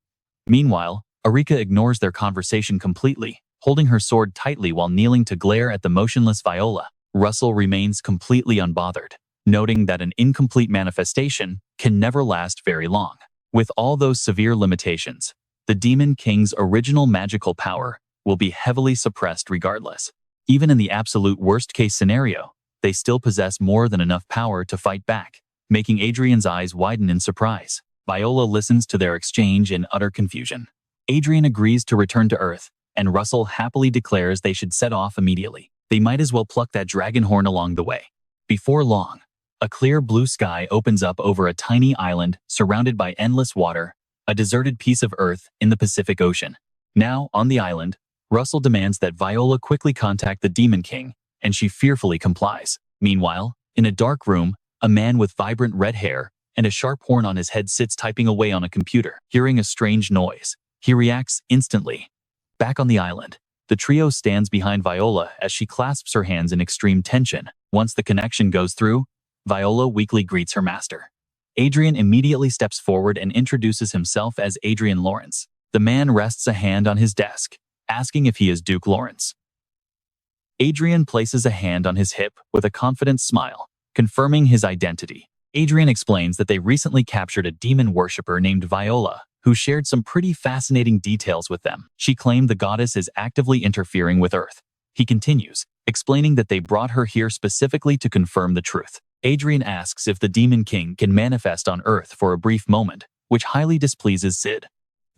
Meanwhile, Arika ignores their conversation completely, holding her sword tightly while kneeling to glare at the motionless Viola. Russell remains completely unbothered, noting that an incomplete manifestation can never last very long. With all those severe limitations, the Demon King's original magical power will be heavily suppressed regardless. Even in the absolute worst-case scenario, they still possess more than enough power to fight back, making Adrian's eyes widen in surprise. Viola listens to their exchange in utter confusion. Adrian agrees to return to Earth, and Russell happily declares they should set off immediately. They might as well pluck that dragon horn along the way. Before long, a clear blue sky opens up over a tiny island surrounded by endless water, a deserted piece of Earth in the Pacific Ocean. Now, on the island, Russell demands that Viola quickly contact the Demon King, and she fearfully complies. Meanwhile, in a dark room, a man with vibrant red hair and a sharp horn on his head sits typing away on a computer. Hearing a strange noise, he reacts instantly. Back on the island, the trio stands behind Viola as she clasps her hands in extreme tension. Once the connection goes through, Viola weakly greets her master. Adrian immediately steps forward and introduces himself as Adrian Lawrence. The man rests a hand on his desk, asking if he is Duke Lawrence. Adrian places a hand on his hip with a confident smile, confirming his identity. Adrian explains that they recently captured a demon worshipper named Viola, who shared some pretty fascinating details with them. She claimed the goddess is actively interfering with Earth. He continues, explaining that they brought her here specifically to confirm the truth. Adrian asks if the Demon King can manifest on Earth for a brief moment, which highly displeases Zid.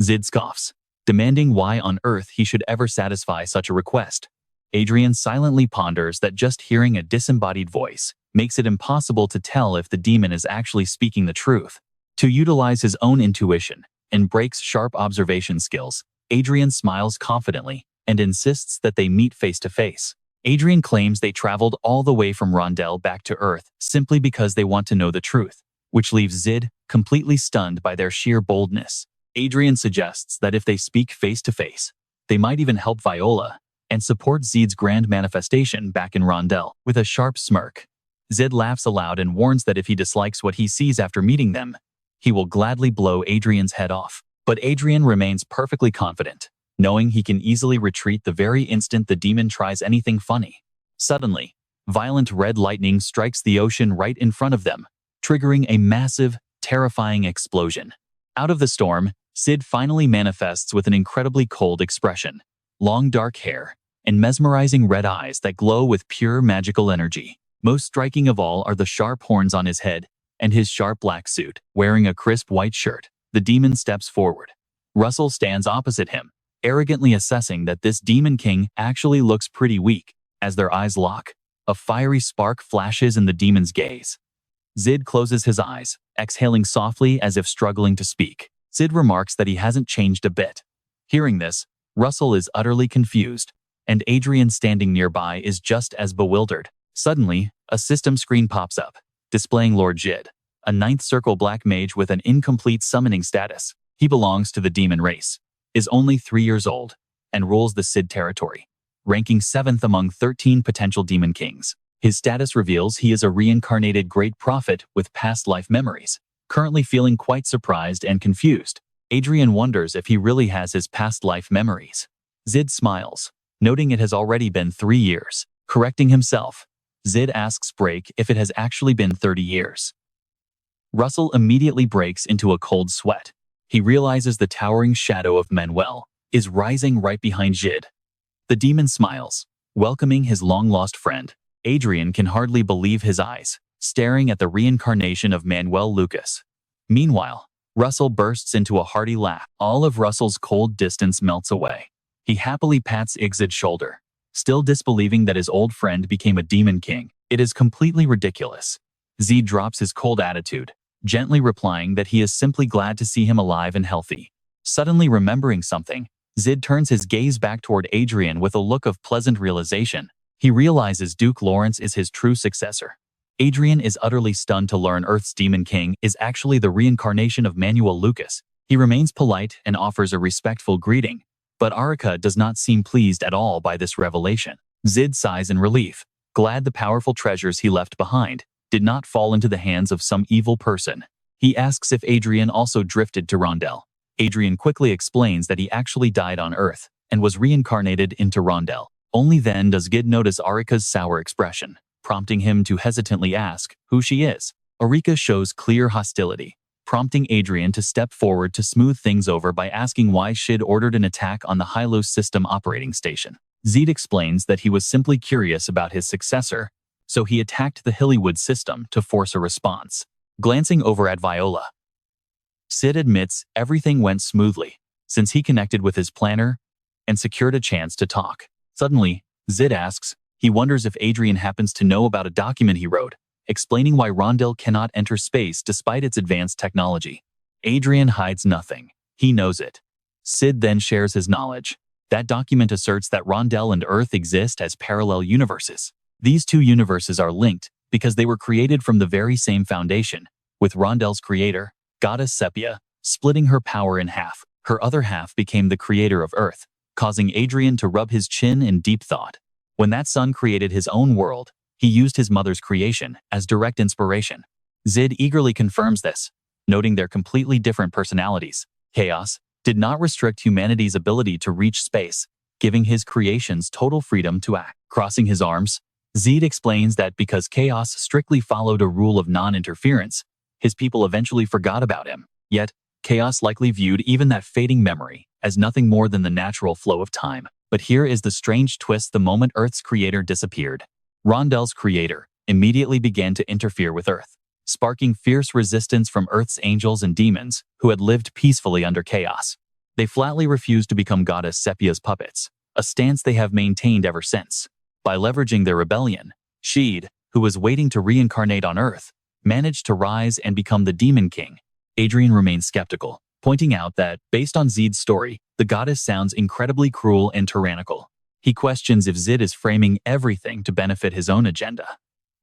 Zid scoffs, demanding why on Earth he should ever satisfy such a request. Adrian silently ponders that just hearing a disembodied voice makes it impossible to tell if the demon is actually speaking the truth. To utilize his own intuition and Brake's sharp observation skills, Adrian smiles confidently and insists that they meet face to face. Adrian claims they traveled all the way from Rondell back to Earth simply because they want to know the truth, which leaves Zid completely stunned by their sheer boldness. Adrian suggests that if they speak face to face, they might even help Viola and support Zid's grand manifestation back in Rondell. With a sharp smirk, Zid laughs aloud and warns that if he dislikes what he sees after meeting them, he will gladly blow Adrian's head off. But Adrian remains perfectly confident, knowing he can easily retreat the very instant the demon tries anything funny. Suddenly, violent red lightning strikes the ocean right in front of them, triggering a massive, terrifying explosion. Out of the storm, Sid finally manifests with an incredibly cold expression, long dark hair, and mesmerizing red eyes that glow with pure magical energy. Most striking of all are the sharp horns on his head and his sharp black suit. Wearing a crisp white shirt, the demon steps forward. Russell stands opposite him, arrogantly assessing that this Demon King actually looks pretty weak. As their eyes lock, a fiery spark flashes in the demon's gaze. Zid closes his eyes, exhaling softly as if struggling to speak. Zid remarks that he hasn't changed a bit. Hearing this, Russell is utterly confused, and Adrian standing nearby is just as bewildered. Suddenly, a system screen pops up, displaying Lord Jid, a 9th circle black mage with an incomplete summoning status. He belongs to the demon race, is only 3 years old, and rules the Sid territory, ranking 7th among 13 potential demon kings. His status reveals he is a reincarnated great prophet with past life memories. Currently feeling quite surprised and confused, Adrian wonders if he really has his past life memories. Zid smiles, noting it has already been 3 years. Correcting himself, Zid asks Brake if it has actually been 30 years. Russell immediately breaks into a cold sweat. He realizes the towering shadow of Manuel is rising right behind Jid. The demon smiles, welcoming his long-lost friend. Adrian can hardly believe his eyes, staring at the reincarnation of Manuel Lucas. Meanwhile, Russell bursts into a hearty laugh. All of Russell's cold distance melts away. He happily pats Igzid's shoulder, still disbelieving that his old friend became a demon king. It is completely ridiculous. Z drops his cold attitude, gently replying that he is simply glad to see him alive and healthy. Suddenly remembering something, Zid turns his gaze back toward Adrian with a look of pleasant realization. He realizes Duke Lawrence is his true successor. Adrian is utterly stunned to learn Earth's Demon King is actually the reincarnation of Manuel Lucas. He remains polite and offers a respectful greeting, but Arika does not seem pleased at all by this revelation. Zid sighs in relief, glad the powerful treasures he left behind did not fall into the hands of some evil person. He asks if Adrian also drifted to Rondel. Adrian quickly explains that he actually died on Earth and was reincarnated into Rondel. Only then does Gid notice Arika's sour expression, prompting him to hesitantly ask who she is. Arika shows clear hostility, prompting Adrian to step forward to smooth things over by asking why Shid ordered an attack on the Hylos system operating station. Zed explains that he was simply curious about his successor, so he attacked the Hillywood system to force a response. Glancing over at Viola, Sid admits everything went smoothly, since he connected with his planner and secured a chance to talk. Suddenly, Zid asks, he wonders if Adrian happens to know about a document he wrote, explaining why Rondel cannot enter space despite its advanced technology. Adrian hides nothing. He knows it. Sid then shares his knowledge. That document asserts that Rondel and Earth exist as parallel universes. These two universes are linked because they were created from the very same foundation, with Rondel's creator, Goddess Sepia, splitting her power in half. Her other half became the creator of Earth, causing Adrian to rub his chin in deep thought. When that son created his own world, he used his mother's creation as direct inspiration. Zid eagerly confirms this, noting their completely different personalities. Chaos did not restrict humanity's ability to reach space, giving his creations total freedom to act. Crossing his arms, Zed explains that because Chaos strictly followed a rule of non-interference, his people eventually forgot about him. Yet, Chaos likely viewed even that fading memory as nothing more than the natural flow of time. But here is the strange twist: the moment Earth's creator disappeared, Rondel's creator immediately began to interfere with Earth, sparking fierce resistance from Earth's angels and demons who had lived peacefully under Chaos. They flatly refused to become Goddess Sepia's puppets, a stance they have maintained ever since. By leveraging their rebellion, Sheed, who was waiting to reincarnate on Earth, managed to rise and become the Demon King. Adrian remains skeptical, pointing out that, based on Zed's story, the goddess sounds incredibly cruel and tyrannical. He questions if Zed is framing everything to benefit his own agenda.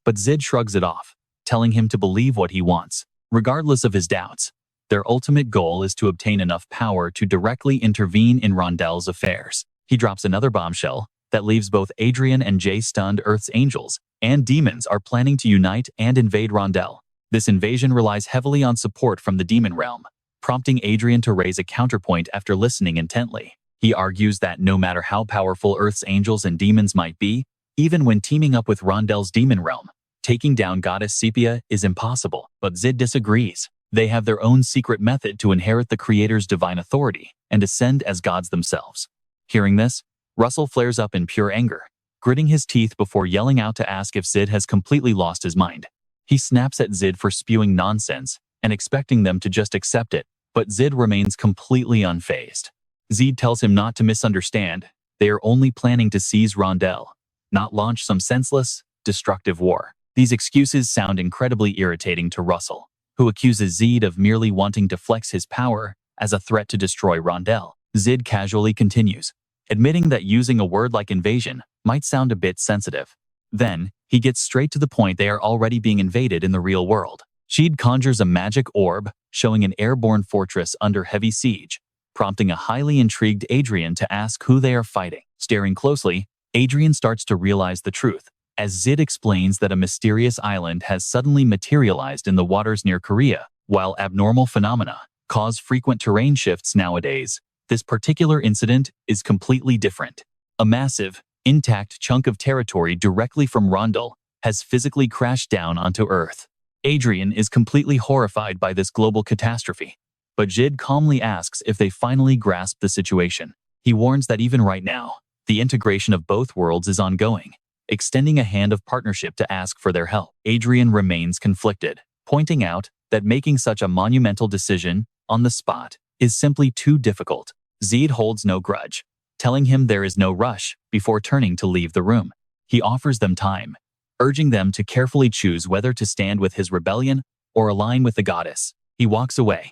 But Zed shrugs it off, telling him to believe what he wants. Regardless of his doubts, their ultimate goal is to obtain enough power to directly intervene in Rondel's affairs. He drops another bombshell that leaves both Adrian and Jay stunned. Earth's angels and demons are planning to unite and invade Rondel. This invasion relies heavily on support from the demon realm, prompting Adrian to raise a counterpoint after listening intently. He argues that no matter how powerful Earth's angels and demons might be, even when teaming up with Rondel's demon realm, taking down Goddess Sepia is impossible. But Zid disagrees. They have their own secret method to inherit the creator's divine authority and ascend as gods themselves. Hearing this, Russell flares up in pure anger, gritting his teeth before yelling out to ask if Zid has completely lost his mind. He snaps at Zid for spewing nonsense and expecting them to just accept it, but Zid remains completely unfazed. Zed tells him not to misunderstand. They are only planning to seize Rondel, not launch some senseless, destructive war. These excuses sound incredibly irritating to Russell, who accuses Zed of merely wanting to flex his power as a threat to destroy Rondel. Zed casually continues, admitting that using a word like invasion might sound a bit sensitive. Then, he gets straight to the point: they are already being invaded in the real world. Sheed conjures a magic orb, showing an airborne fortress under heavy siege, prompting a highly intrigued Adrian to ask who they are fighting. Staring closely, Adrian starts to realize the truth, as Zid explains that a mysterious island has suddenly materialized in the waters near Korea. While abnormal phenomena cause frequent terrain shifts nowadays, this particular incident is completely different. A massive, intact chunk of territory directly from Rondel has physically crashed down onto Earth. Adrian is completely horrified by this global catastrophe, but Jid calmly asks if they finally grasp the situation. He warns that even right now, the integration of both worlds is ongoing, extending a hand of partnership to ask for their help. Adrian remains conflicted, pointing out that making such a monumental decision on the spot is simply too difficult. Zed holds no grudge, telling him there is no rush before turning to leave the room. He offers them time, urging them to carefully choose whether to stand with his rebellion or align with the goddess. He walks away,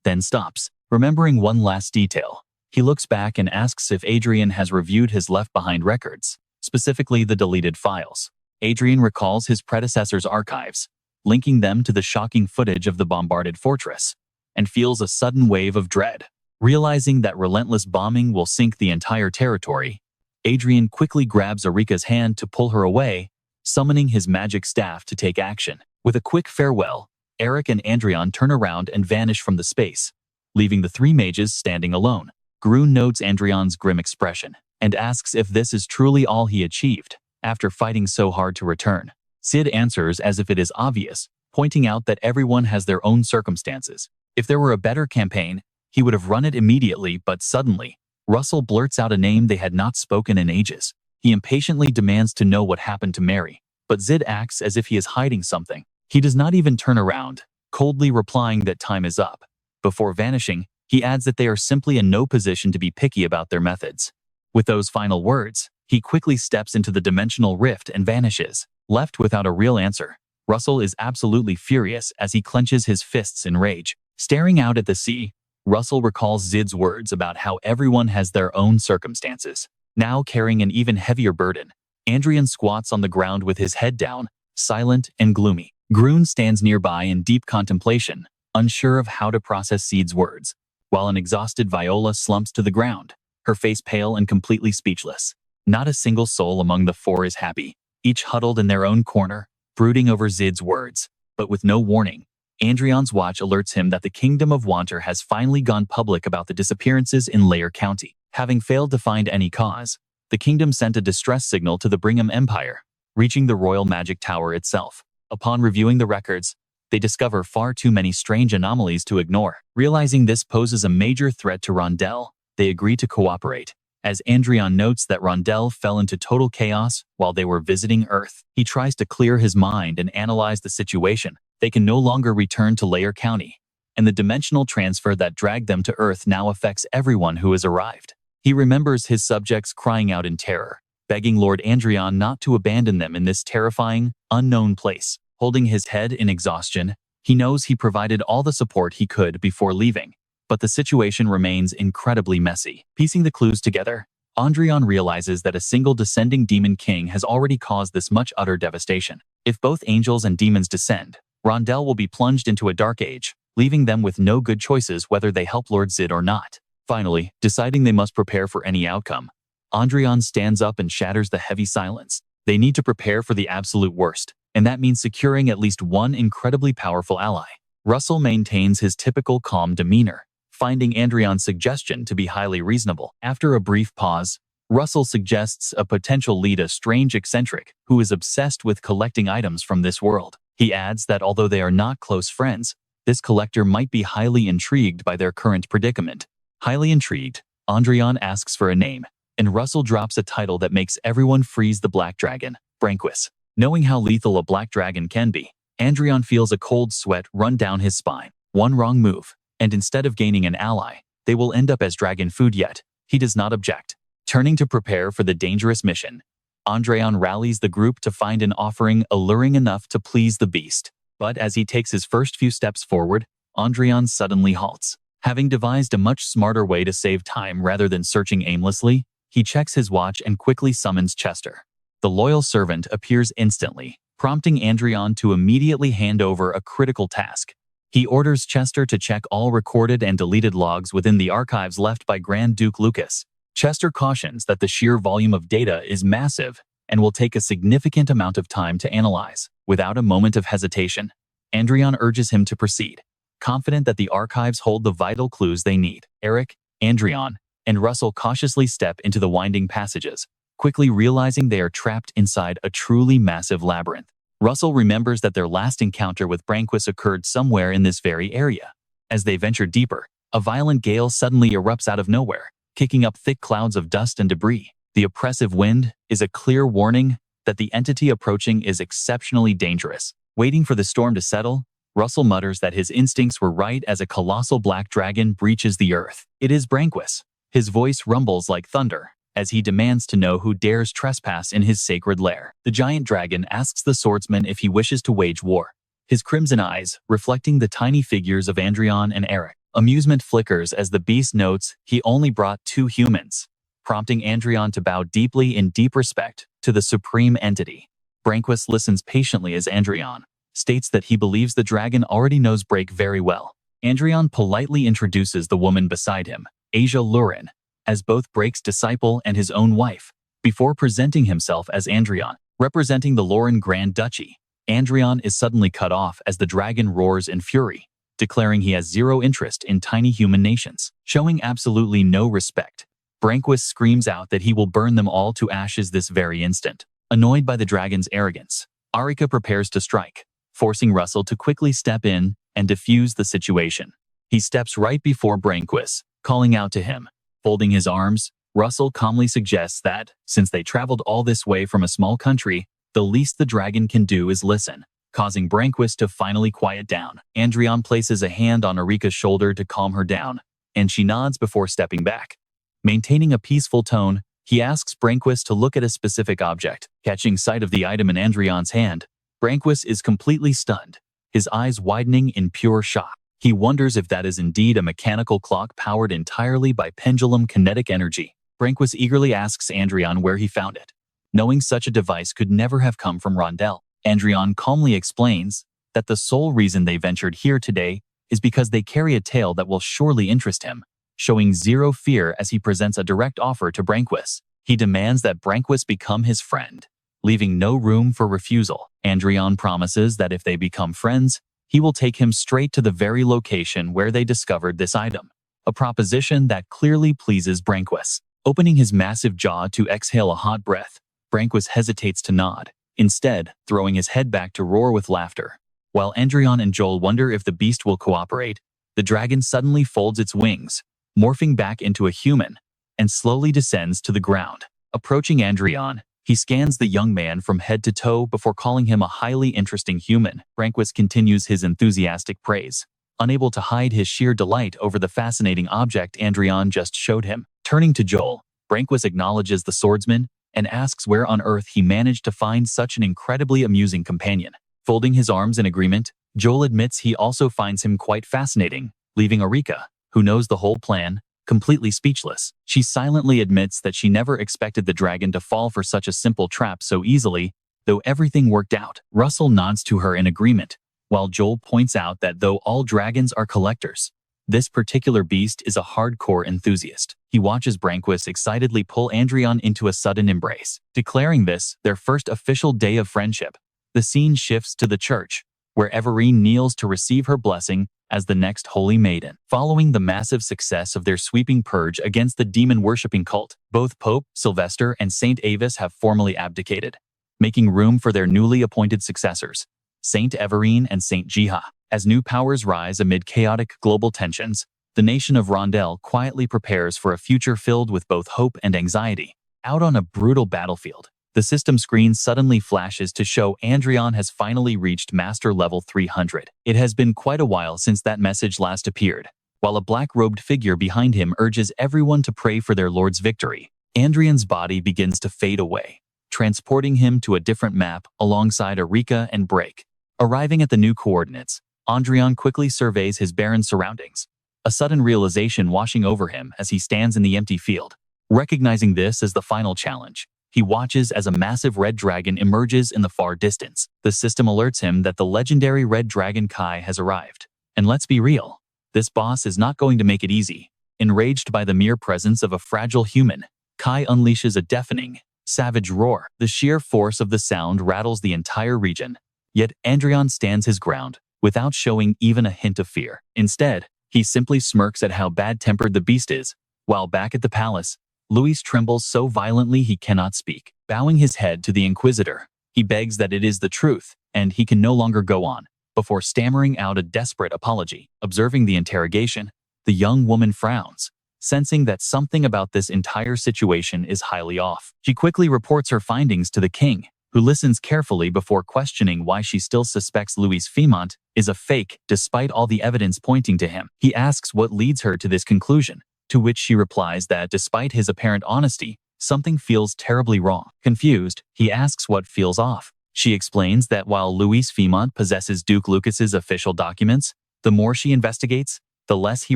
then stops, remembering one last detail. He looks back and asks if Adrian has reviewed his left-behind records, specifically the deleted files. Adrian recalls his predecessor's archives, linking them to the shocking footage of the bombarded fortress, and feels a sudden wave of dread. Realizing that relentless bombing will sink the entire territory, Adrian quickly grabs Erika's hand to pull her away, summoning his magic staff to take action. With a quick farewell, Eric and Adrian turn around and vanish from the space, leaving the three mages standing alone. Grun notes Adrian's grim expression and asks if this is truly all he achieved after fighting so hard to return. Sid answers as if it is obvious, pointing out that everyone has their own circumstances. If there were a better campaign, he would have run it immediately, but suddenly, Russell blurts out a name they had not spoken in ages. He impatiently demands to know what happened to Mary, but Sid acts as if he is hiding something. He does not even turn around, coldly replying that time is up. Before vanishing, he adds that they are simply in no position to be picky about their methods. With those final words, he quickly steps into the dimensional rift and vanishes. Left without a real answer, Russell is absolutely furious as he clenches his fists in rage. Staring out at the sea, Russell recalls Zid's words about how everyone has their own circumstances. Now carrying an even heavier burden, Adrian squats on the ground with his head down, silent and gloomy. Grun stands nearby in deep contemplation, unsure of how to process Zid's words, while an exhausted Viola slumps to the ground, her face pale and completely speechless. Not a single soul among the four is happy, each huddled in their own corner, brooding over Zid's words. But with no warning, Adrian's watch alerts him that the Kingdom of Wanter has finally gone public about the disappearances in Layer County. Having failed to find any cause, the kingdom sent a distress signal to the Brigham Empire, reaching the Royal Magic Tower itself. Upon reviewing the records, they discover far too many strange anomalies to ignore. Realizing this poses a major threat to Rondell, they agree to cooperate. As Adrian notes that Rondell fell into total chaos while they were visiting Earth, he tries to clear his mind and analyze the situation. They can no longer return to Layer County, and the dimensional transfer that dragged them to Earth now affects everyone who has arrived. He remembers his subjects crying out in terror, begging Lord Adrian not to abandon them in this terrifying, unknown place. Holding his head in exhaustion, he knows he provided all the support he could before leaving, but the situation remains incredibly messy. Piecing the clues together, Adrian realizes that a single descending demon king has already caused this much utter devastation. If both angels and demons descend, Rondell will be plunged into a dark age, leaving them with no good choices whether they help Lord Zid or not. Finally, deciding they must prepare for any outcome, Adrian stands up and shatters the heavy silence. They need to prepare for the absolute worst, and that means securing at least one incredibly powerful ally. Russell maintains his typical calm demeanor, finding Adrian's suggestion to be highly reasonable. After a brief pause, Russell suggests a potential lead, a strange eccentric who is obsessed with collecting items from this world. He adds that although they are not close friends, this collector might be highly intrigued by their current predicament. Highly intrigued, Adrian asks for a name, and Russell drops a title that makes everyone freeze: the Black Dragon, Branquis. Knowing how lethal a black dragon can be, Adrian feels a cold sweat run down his spine. One wrong move, and instead of gaining an ally, they will end up as dragon food. Yet he does not object. Turning to prepare for the dangerous mission, Adrian rallies the group to find an offering alluring enough to please the beast. But as he takes his first few steps forward, Adrian suddenly halts. Having devised a much smarter way to save time rather than searching aimlessly, he checks his watch and quickly summons Chester. The loyal servant appears instantly, prompting Adrian to immediately hand over a critical task. He orders Chester to check all recorded and deleted logs within the archives left by Grand Duke Lucas. Chester cautions that the sheer volume of data is massive and will take a significant amount of time to analyze. Without a moment of hesitation, Adrian urges him to proceed, confident that the archives hold the vital clues they need. Eric, Adrian, and Russell cautiously step into the winding passages, quickly realizing they are trapped inside a truly massive labyrinth. Russell remembers that their last encounter with Branquis occurred somewhere in this very area. As they venture deeper, a violent gale suddenly erupts out of nowhere, kicking up thick clouds of dust and debris. The oppressive wind is a clear warning that the entity approaching is exceptionally dangerous. Waiting for the storm to settle, Russell mutters that his instincts were right as a colossal black dragon breaches the earth. It is Branquis. His voice rumbles like thunder as he demands to know who dares trespass in his sacred lair. The giant dragon asks the swordsman if he wishes to wage war, his crimson eyes reflecting the tiny figures of Adrian and Eric. Amusement flickers as the beast notes he only brought 2 humans, prompting Adrian to bow deeply in deep respect to the supreme entity. Branquis listens patiently as Adrian states that he believes the dragon already knows Brake very well. Adrian politely introduces the woman beside him, Asia Lurin, as both Brake's disciple and his own wife, before presenting himself as Adrian, representing the Lurin Grand Duchy. Adrian is suddenly cut off as the dragon roars in fury, declaring he has zero interest in tiny human nations, showing absolutely no respect. Branquis screams out that he will burn them all to ashes this very instant. Annoyed by the dragon's arrogance, Arika prepares to strike, forcing Russell to quickly step in and defuse the situation. He steps right before Branquis, calling out to him. Folding his arms, Russell calmly suggests that, since they traveled all this way from a small country, the least the dragon can do is listen, causing Branquis to finally quiet down. Adrian places a hand on Arika's shoulder to calm her down, and she nods before stepping back. Maintaining a peaceful tone, he asks Branquis to look at a specific object. Catching sight of the item in Adrian's hand, Branquis is completely stunned, his eyes widening in pure shock. He wonders if that is indeed a mechanical clock powered entirely by pendulum kinetic energy. Branquis eagerly asks Adrian where he found it, knowing such a device could never have come from Rondell. Adrian calmly explains that the sole reason they ventured here today is because they carry a tale that will surely interest him, showing zero fear as he presents a direct offer to Branquis. He demands that Branquis become his friend, leaving no room for refusal. Adrian promises that if they become friends, he will take him straight to the very location where they discovered this item, a proposition that clearly pleases Branquis. Opening his massive jaw to exhale a hot breath, Branquis hesitates to nod, instead throwing his head back to roar with laughter. While Adrian and Joel wonder if the beast will cooperate, the dragon suddenly folds its wings, morphing back into a human, and slowly descends to the ground. Approaching Adrian, he scans the young man from head to toe before calling him a highly interesting human. Branquis continues his enthusiastic praise, unable to hide his sheer delight over the fascinating object Adrian just showed him. Turning to Joel, Branquis acknowledges the swordsman and asks where on earth he managed to find such an incredibly amusing companion. Folding his arms in agreement, Joel admits he also finds him quite fascinating, leaving Arika, who knows the whole plan, completely speechless. She silently admits that she never expected the dragon to fall for such a simple trap so easily, though everything worked out. Russell nods to her in agreement, while Joel points out that though all dragons are collectors, this particular beast is a hardcore enthusiast. He watches Branquis excitedly pull Adrian into a sudden embrace, declaring this their first official day of friendship. The scene shifts to the church, where Everine kneels to receive her blessing as the next holy maiden. Following the massive success of their sweeping purge against the demon-worshipping cult, both Pope Sylvester and Saint Avis have formally abdicated, making room for their newly appointed successors, Saint Everine and Saint Jiha. As new powers rise amid chaotic global tensions, the nation of Rondell quietly prepares for a future filled with both hope and anxiety. Out on a brutal battlefield, the system screen suddenly flashes to show Adrian has finally reached Master Level 300. It has been quite a while since that message last appeared. While a black-robed figure behind him urges everyone to pray for their lord's victory, Adrian's body begins to fade away, transporting him to a different map alongside Arika and Brake. Arriving at the new coordinates, Adrian quickly surveys his barren surroundings, a sudden realization washing over him as he stands in the empty field. Recognizing this as the final challenge, he watches as a massive red dragon emerges in the far distance. The system alerts him that the legendary red dragon Kai has arrived. And let's be real, this boss is not going to make it easy. Enraged by the mere presence of a fragile human, Kai unleashes a deafening, savage roar. The sheer force of the sound rattles the entire region. Yet Adrian stands his ground, without showing even a hint of fear. Instead, he simply smirks at how bad-tempered the beast is. While back at the palace, Luis trembles so violently he cannot speak. Bowing his head to the Inquisitor, he begs that it is the truth, and he can no longer go on, before stammering out a desperate apology. Observing the interrogation, the young woman frowns, sensing that something about this entire situation is highly off. She quickly reports her findings to the king, who listens carefully before questioning why she still suspects Luis Femont is a fake despite all the evidence pointing to him. He asks what leads her to this conclusion, to which she replies that despite his apparent honesty, something feels terribly wrong. Confused, he asks what feels off. She explains that while Luis Femont possesses Duke Lucas's official documents, the more she investigates, the less he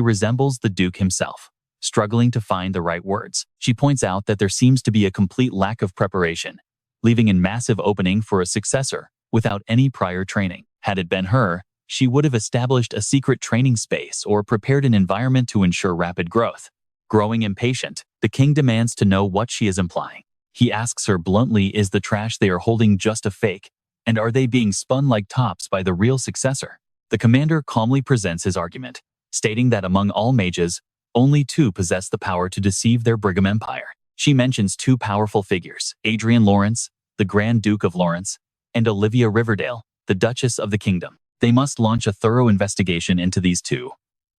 resembles the Duke himself. Struggling to find the right words, she points out that there seems to be a complete lack of preparation, leaving a massive opening for a successor without any prior training. Had it been her, she would have established a secret training space or prepared an environment to ensure rapid growth. Growing impatient, the king demands to know what she is implying. He asks her bluntly, is the trash they are holding just a fake, and are they being spun like tops by the real successor? The commander calmly presents his argument, stating that among all mages, only 2 possess the power to deceive their Brigham Empire. She mentions 2 powerful figures, Adrian Lawrence, the Grand Duke of Lawrence, and Olivia Riverdale, the Duchess of the Kingdom. They must launch a thorough investigation into these 2.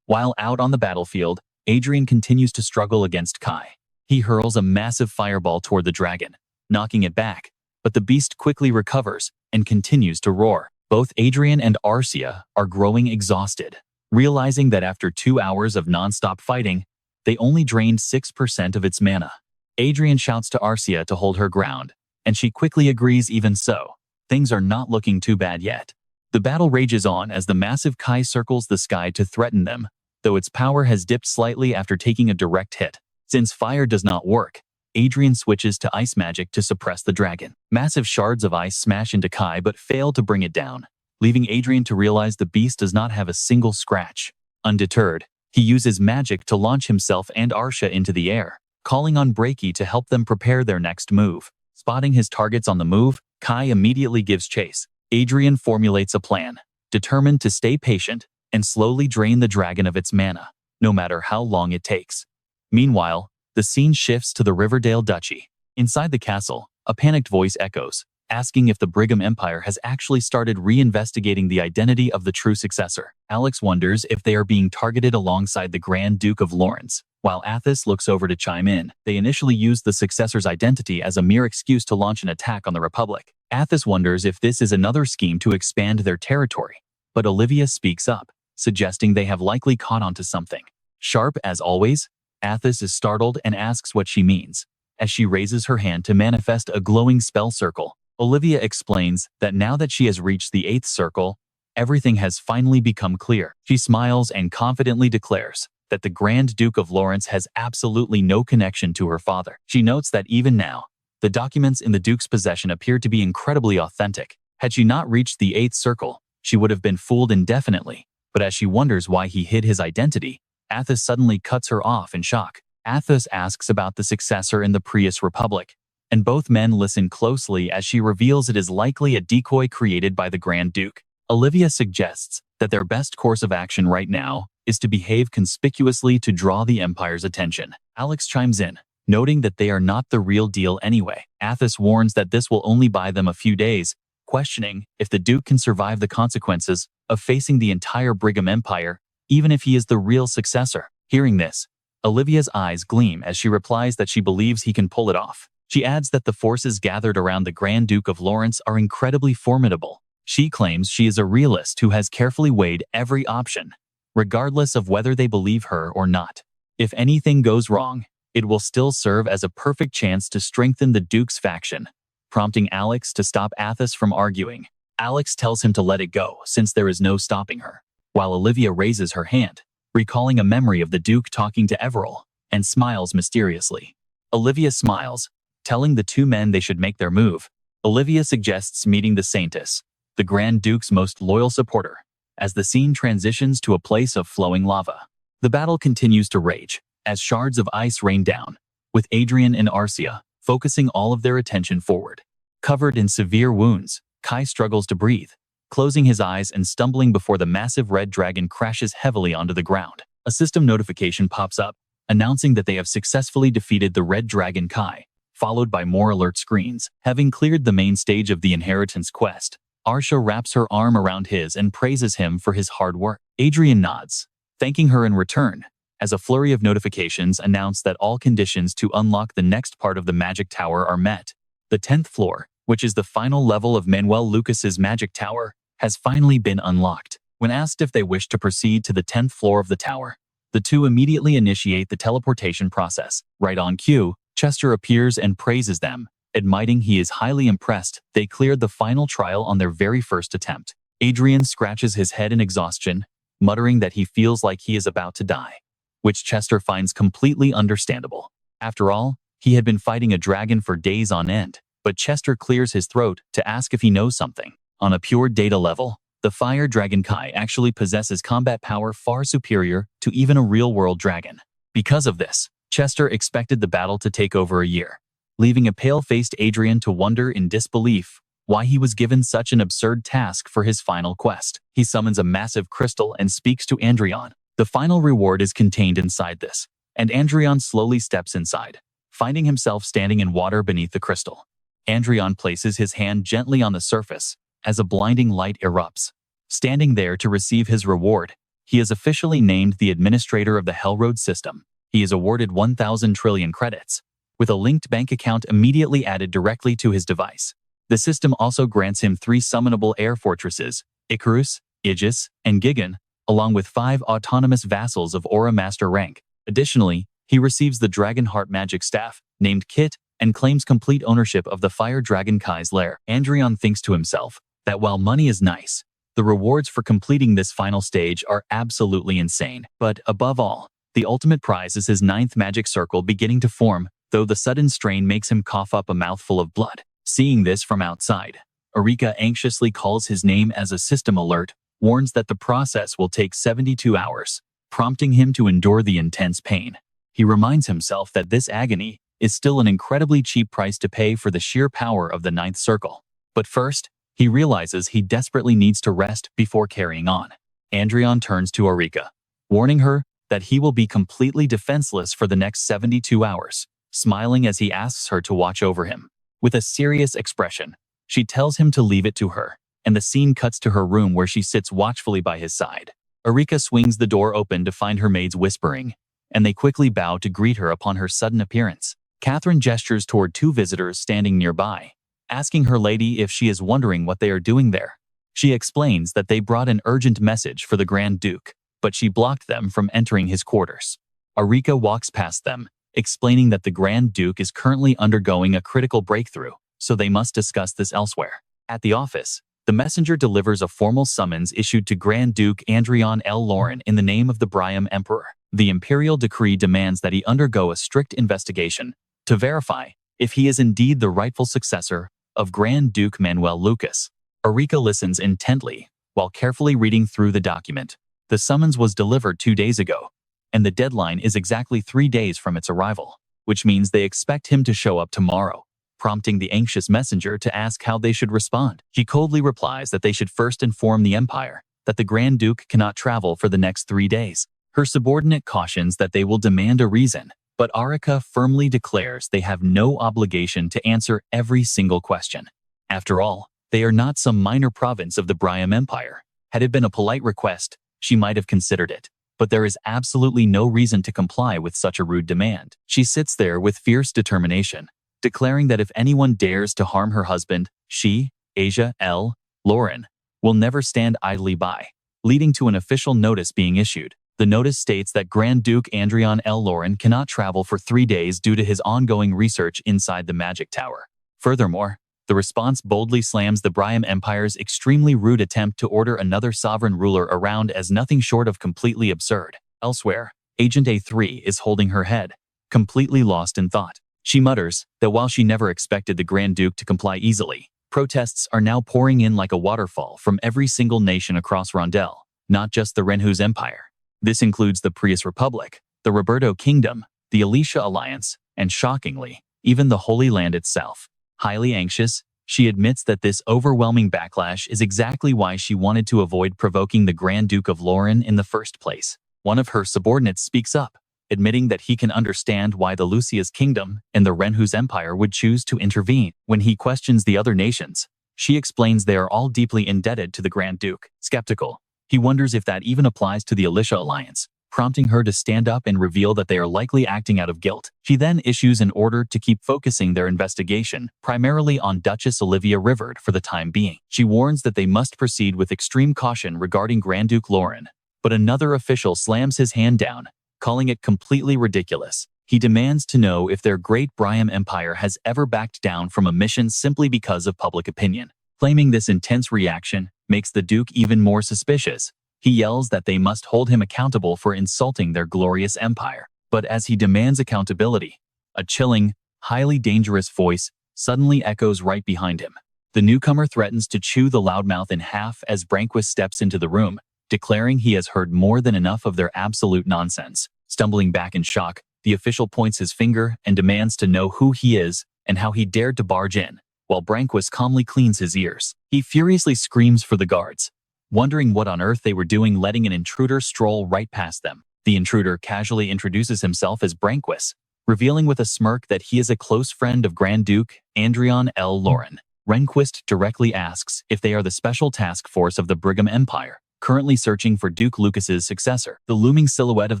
While out on the battlefield, Adrian continues to struggle against Kai. He hurls a massive fireball toward the dragon, knocking it back, but the beast quickly recovers and continues to roar. Both Adrian and Arcia are growing exhausted, realizing that after 2 hours of non-stop fighting, they only drained 6% of its mana. Adrian shouts to Arcia to hold her ground, and she quickly agrees. Even so, things are not looking too bad yet. The battle rages on as the massive Kai circles the sky to threaten them, though its power has dipped slightly after taking a direct hit. Since fire does not work, Adrian switches to ice magic to suppress the dragon. Massive shards of ice smash into Kai but fail to bring it down, leaving Adrian to realize the beast does not have a single scratch. Undeterred, he uses magic to launch himself and Arcia into the air, calling on Breaky to help them prepare their next move. Spotting his targets on the move, Kai immediately gives chase. Adrian formulates a plan, determined to stay patient and slowly drain the dragon of its mana, no matter how long it takes. Meanwhile, the scene shifts to the Riverdale Duchy. Inside the castle, a panicked voice echoes, asking if the Brigham Empire has actually started reinvestigating the identity of the true successor. Alex wonders if they are being targeted alongside the Grand Duke of Lawrence. While Athos looks over to chime in, they initially used the successor's identity as a mere excuse to launch an attack on the Republic. Athos wonders if this is another scheme to expand their territory, but Olivia speaks up, suggesting they have likely caught onto something. Sharp as always, Athos is startled and asks what she means, as she raises her hand to manifest a glowing spell circle. Olivia explains that now that she has reached the 8th circle, everything has finally become clear. She smiles and confidently declares that the Grand Duke of Lawrence has absolutely no connection to her father. She notes that even now, the documents in the Duke's possession appear to be incredibly authentic. Had she not reached the 8th circle, she would have been fooled indefinitely, but as she wonders why he hid his identity, Athos suddenly cuts her off in shock. Athos asks about the successor in the Prius Republic, and both men listen closely as she reveals it is likely a decoy created by the Grand Duke. Olivia suggests that their best course of action right now is to behave conspicuously to draw the Empire's attention. Alex chimes in, noting that they are not the real deal anyway. Athos warns that this will only buy them a few days, questioning if the Duke can survive the consequences of facing the entire Brigham Empire, even if he is the real successor. Hearing this, Olivia's eyes gleam as she replies that she believes he can pull it off. She adds that the forces gathered around the Grand Duke of Lawrence are incredibly formidable. She claims she is a realist who has carefully weighed every option, regardless of whether they believe her or not. If anything goes wrong, it will still serve as a perfect chance to strengthen the Duke's faction, prompting Alex to stop Athos from arguing. Alex tells him to let it go since there is no stopping her, while Olivia raises her hand, recalling a memory of the Duke talking to Everall, and smiles mysteriously. Olivia smiles, telling the 2 men they should make their move. Olivia suggests meeting the Saintess, the Grand Duke's most loyal supporter, as the scene transitions to a place of flowing lava. The battle continues to rage, as shards of ice rain down, with Adrian and Arcia focusing all of their attention forward. Covered in severe wounds, Kai struggles to breathe, closing his eyes and stumbling before the massive red dragon crashes heavily onto the ground. A system notification pops up, announcing that they have successfully defeated the red dragon Kai, followed by more alert screens. Having cleared the main stage of the inheritance quest, Arcia wraps her arm around his and praises him for his hard work. Adrian nods, thanking her in return, as a flurry of notifications announce that all conditions to unlock the next part of the magic tower are met. The 10th floor, which is the final level of Manuel Lucas's magic tower, has finally been unlocked. When asked if they wish to proceed to the 10th floor of the tower, the 2 immediately initiate the teleportation process. Right on cue, Chester appears and praises them, admitting he is highly impressed they cleared the final trial on their very first attempt. Adrian scratches his head in exhaustion, muttering that he feels like he is about to die, which Chester finds completely understandable. After all, he had been fighting a dragon for days on end, but Chester clears his throat to ask if he knows something. On a pure data level, the fire dragon Kai actually possesses combat power far superior to even a real-world dragon. Because of this, Chester expected the battle to take over a year, leaving a pale-faced Adrian to wonder in disbelief why he was given such an absurd task for his final quest. He summons a massive crystal and speaks to Adrian. The final reward is contained inside this, and Adrian slowly steps inside, finding himself standing in water beneath the crystal. Adrian places his hand gently on the surface as a blinding light erupts. Standing there to receive his reward, he is officially named the administrator of the Hellroad system. He is awarded 1,000 trillion credits, with a linked bank account immediately added directly to his device. The system also grants him 3 summonable air fortresses, Icarus, Aegis, and Gigan, along with 5 autonomous vassals of Aura Master rank. Additionally, he receives the Dragonheart magic staff, named Kit, and claims complete ownership of the Fire Dragon Kai's lair. Adrian thinks to himself that while money is nice, the rewards for completing this final stage are absolutely insane. But above all, the ultimate prize is his 9th magic circle beginning to form, though the sudden strain makes him cough up a mouthful of blood. Seeing this from outside, Arika anxiously calls his name as a system alert, warns that the process will take 72 hours, prompting him to endure the intense pain. He reminds himself that this agony is still an incredibly cheap price to pay for the sheer power of the 9th circle. But first, he realizes he desperately needs to rest before carrying on. Adrian turns to Arika, warning her that he will be completely defenseless for the next 72 hours, smiling as he asks her to watch over him. With a serious expression, she tells him to leave it to her, and the scene cuts to her room where she sits watchfully by his side. Arika swings the door open to find her maids whispering, and they quickly bow to greet her upon her sudden appearance. Catherine gestures toward 2 visitors standing nearby, asking her lady if she is wondering what they are doing there. She explains that they brought an urgent message for the Grand Duke, but she blocked them from entering his quarters. Arika walks past them, explaining that the Grand Duke is currently undergoing a critical breakthrough, so they must discuss this elsewhere. At the office, the messenger delivers a formal summons issued to Grand Duke Adrian L. Lauren in the name of the Briam Emperor. The imperial decree demands that he undergo a strict investigation to verify if he is indeed the rightful successor of Grand Duke Manuel Lucas. Arika listens intently while carefully reading through the document. The summons was delivered 2 days ago, and the deadline is exactly 3 days from its arrival, which means they expect him to show up tomorrow, prompting the anxious messenger to ask how they should respond. She coldly replies that they should first inform the Empire that the Grand Duke cannot travel for the next 3 days. Her subordinate cautions that they will demand a reason, but Arika firmly declares they have no obligation to answer every single question. After all, they are not some minor province of the Briam Empire. Had it been a polite request, she might have considered it, but there is absolutely no reason to comply with such a rude demand. She sits there with fierce determination, declaring that if anyone dares to harm her husband, she, Asia L. Lauren, will never stand idly by, leading to an official notice being issued. The notice states that Grand Duke Adrian L. Lauren cannot travel for 3 days due to his ongoing research inside the Magic Tower. Furthermore, the response boldly slams the Briam Empire's extremely rude attempt to order another sovereign ruler around as nothing short of completely absurd. Elsewhere, Agent A3 is holding her head, completely lost in thought. She mutters that while she never expected the Grand Duke to comply easily, protests are now pouring in like a waterfall from every single nation across Rondell, not just the Renhus Empire. This includes the Prius Republic, the Roberto Kingdom, the Alicia Alliance, and shockingly, even the Holy Land itself. Highly anxious, she admits that this overwhelming backlash is exactly why she wanted to avoid provoking the Grand Duke of Lauren in the first place. One of her subordinates speaks up, admitting that he can understand why the Lucia's kingdom and the Renhus Empire would choose to intervene. When he questions the other nations, she explains they are all deeply indebted to the Grand Duke. Skeptical, he wonders if that even applies to the Alicia Alliance, prompting her to stand up and reveal that they are likely acting out of guilt. She then issues an order to keep focusing their investigation primarily on Duchess Olivia Rivard for the time being. She warns that they must proceed with extreme caution regarding Grand Duke Lauren, but another official slams his hand down, calling it completely ridiculous. He demands to know if their great Briam Empire has ever backed down from a mission simply because of public opinion. Claiming this intense reaction makes the Duke even more suspicious, he yells that they must hold him accountable for insulting their glorious empire. But as he demands accountability, a chilling, highly dangerous voice suddenly echoes right behind him. The newcomer threatens to chew the loudmouth in half as Branquis steps into the room, declaring he has heard more than enough of their absolute nonsense. Stumbling back in shock, the official points his finger and demands to know who he is and how he dared to barge in, while Branquis calmly cleans his ears. He furiously screams for the guards, wondering what on earth they were doing letting an intruder stroll right past them. The intruder casually introduces himself as Branquis, revealing with a smirk that he is a close friend of Grand Duke Adrian L. Lauren. Rehnquist directly asks if they are the special task force of the Brigham Empire, currently searching for Duke Lucas's successor. The looming silhouette of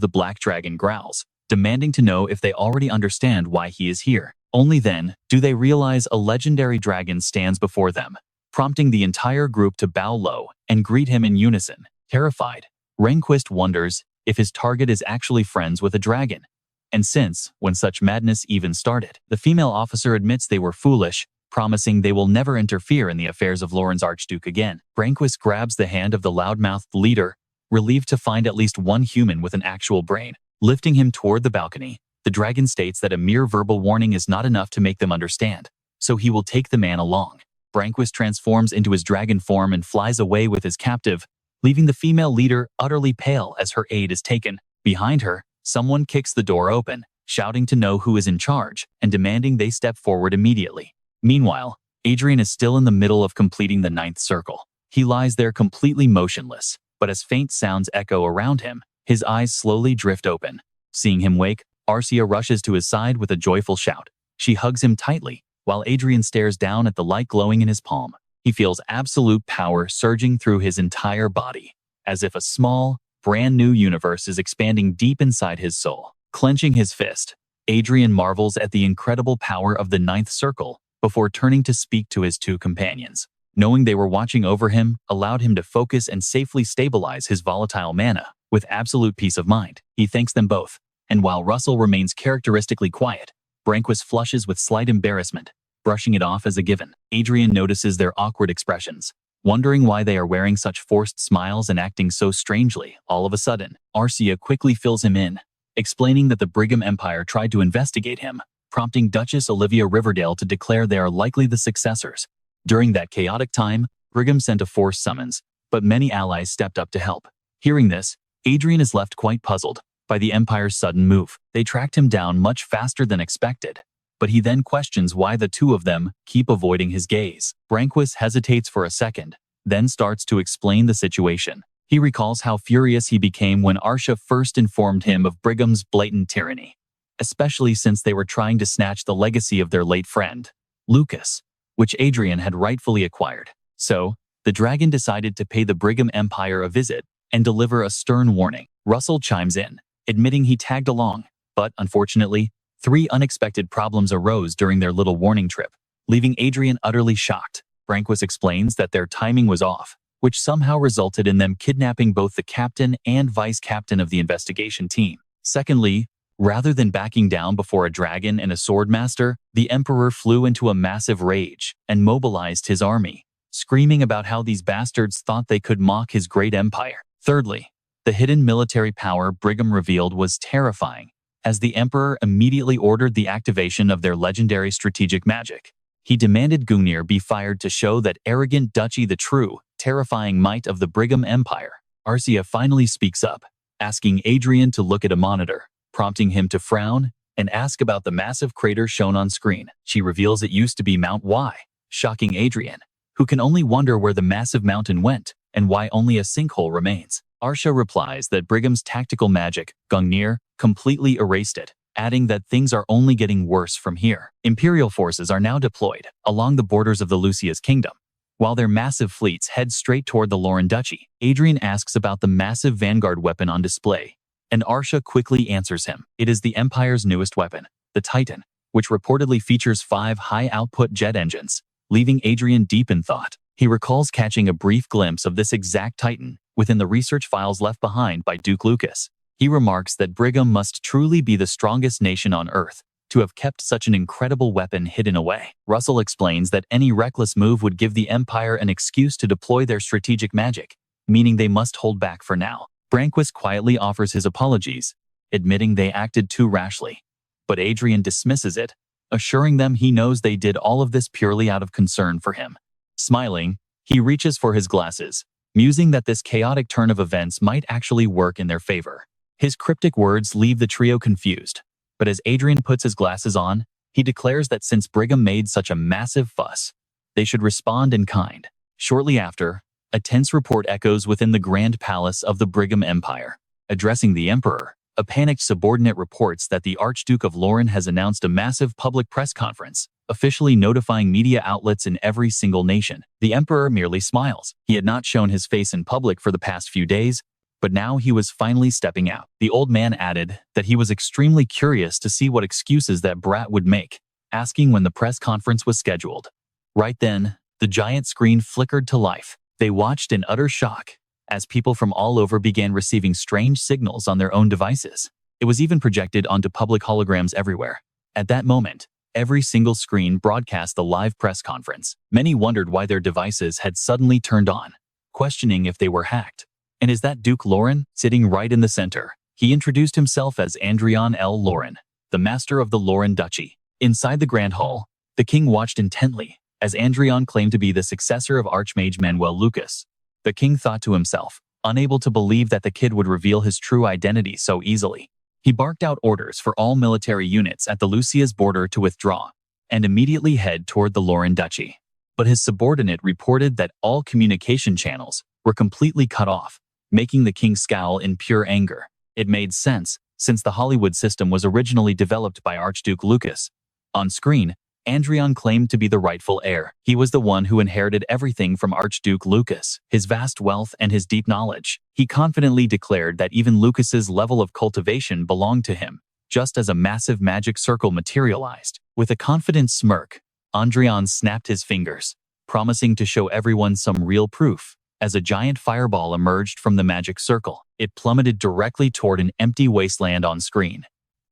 the Black Dragon growls, demanding to know if they already understand why he is here. Only then do they realize a legendary dragon stands before them, prompting the entire group to bow low and greet him in unison. Terrified, Rehnquist wonders if his target is actually friends with a dragon, and since when such madness even started. The female officer admits they were foolish, promising they will never interfere in the affairs of Lauren's Archduke again. Rehnquist grabs the hand of the loudmouthed leader, relieved to find at least one human with an actual brain. Lifting him toward the balcony, the dragon states that a mere verbal warning is not enough to make them understand, so he will take the man along. Rehnquist transforms into his dragon form and flies away with his captive, leaving the female leader utterly pale as her aid is taken. Behind her, someone kicks the door open, shouting to know who is in charge and demanding they step forward immediately. Meanwhile, Adrian is still in the middle of completing the 9th circle. He lies there completely motionless, but as faint sounds echo around him, his eyes slowly drift open. Seeing him wake, Arcia rushes to his side with a joyful shout. She hugs him tightly, while Adrian stares down at the light glowing in his palm. He feels absolute power surging through his entire body, as if a small, brand new universe is expanding deep inside his soul. Clenching his fist, Adrian marvels at the incredible power of the 9th circle before turning to speak to his two companions. Knowing they were watching over him allowed him to focus and safely stabilize his volatile mana with absolute peace of mind. He thanks them both, and while Russell remains characteristically quiet, Branquis flushes with slight embarrassment, brushing it off as a given. Adrian notices their awkward expressions, wondering why they are wearing such forced smiles and acting so strangely. All of a sudden, Arcia quickly fills him in, explaining that the Brigham Empire tried to investigate him, prompting Duchess Olivia Riverdale to declare they are likely the successors. During that chaotic time, Brigham sent a force summons, but many allies stepped up to help. Hearing this, Adrian is left quite puzzled by the Empire's sudden move. They tracked him down much faster than expected, but he then questions why the two of them keep avoiding his gaze. Branquis hesitates for a second, then starts to explain the situation. He recalls how furious he became when Arcia first informed him of Brigham's blatant tyranny, especially since they were trying to snatch the legacy of their late friend, Lucas, which Adrian had rightfully acquired. So, the dragon decided to pay the Brigham Empire a visit and deliver a stern warning. Russell chimes in, admitting he tagged along, but unfortunately, 3 unexpected problems arose during their little warning trip, leaving Adrian utterly shocked. Branquis explains that their timing was off, which somehow resulted in them kidnapping both the captain and vice captain of the investigation team. Secondly, rather than backing down before a dragon and a swordmaster, the Emperor flew into a massive rage and mobilized his army, screaming about how these bastards thought they could mock his great empire. Thirdly, the hidden military power Brigham revealed was terrifying, as the Emperor immediately ordered the activation of their legendary strategic magic. He demanded Gungnir be fired to show that arrogant duchy the true, terrifying might of the Brigham Empire. Arcia finally speaks up, asking Adrian to look at a monitor, prompting him to frown and ask about the massive crater shown on screen. She reveals it used to be Mount Y, shocking Adrian, who can only wonder where the massive mountain went and why only a sinkhole remains. Arcia replies that Brigham's tactical magic, Gungnir, completely erased it, adding that things are only getting worse from here. Imperial forces are now deployed along the borders of the Lucia's kingdom, while their massive fleets head straight toward the Lauren Duchy. Adrian asks about the massive vanguard weapon on display, and Arcia quickly answers him. It is the Empire's newest weapon, the Titan, which reportedly features 5 high-output jet engines, leaving Adrian deep in thought. He recalls catching a brief glimpse of this exact Titan within the research files left behind by Duke Lucas. He remarks that Brigham must truly be the strongest nation on Earth to have kept such an incredible weapon hidden away. Russell explains that any reckless move would give the Empire an excuse to deploy their strategic magic, meaning they must hold back for now. Branquis quietly offers his apologies, admitting they acted too rashly, but Adrian dismisses it, assuring them he knows they did all of this purely out of concern for him. Smiling, he reaches for his glasses, musing that this chaotic turn of events might actually work in their favor. His cryptic words leave the trio confused, but as Adrian puts his glasses on, he declares that since Brigham made such a massive fuss, they should respond in kind. Shortly after, a tense report echoes within the Grand Palace of the Brigham Empire. Addressing the Emperor, a panicked subordinate reports that the Archduke of Lorraine has announced a massive public press conference, officially notifying media outlets in every single nation. The Emperor merely smiles. He had not shown his face in public for the past few days, but now he was finally stepping out. The old man added that he was extremely curious to see what excuses that brat would make, asking when the press conference was scheduled. Right then, the giant screen flickered to life. They watched in utter shock as people from all over began receiving strange signals on their own devices. It was even projected onto public holograms everywhere. At that moment, every single screen broadcast the live press conference. Many wondered why their devices had suddenly turned on, questioning if they were hacked. And is that Duke Lorraine sitting right in the center? He introduced himself as Adrian L. Lorraine, the master of the Lorraine Duchy. Inside the Grand Hall, the king watched intently as Adrian claimed to be the successor of Archmage Manuel Lucas. The king thought to himself, unable to believe that the kid would reveal his true identity so easily. He barked out orders for all military units at the Lucia's border to withdraw and immediately head toward the Lorraine Duchy. But his subordinate reported that all communication channels were completely cut off, making the king scowl in pure anger. It made sense, since the Hollywood system was originally developed by Archduke Lucas. On screen, Adrian claimed to be the rightful heir. He was the one who inherited everything from Archduke Lucas, his vast wealth and his deep knowledge. He confidently declared that even Lucas's level of cultivation belonged to him, just as a massive magic circle materialized. With a confident smirk, Adrian snapped his fingers, promising to show everyone some real proof. As a giant fireball emerged from the magic circle, it plummeted directly toward an empty wasteland on screen.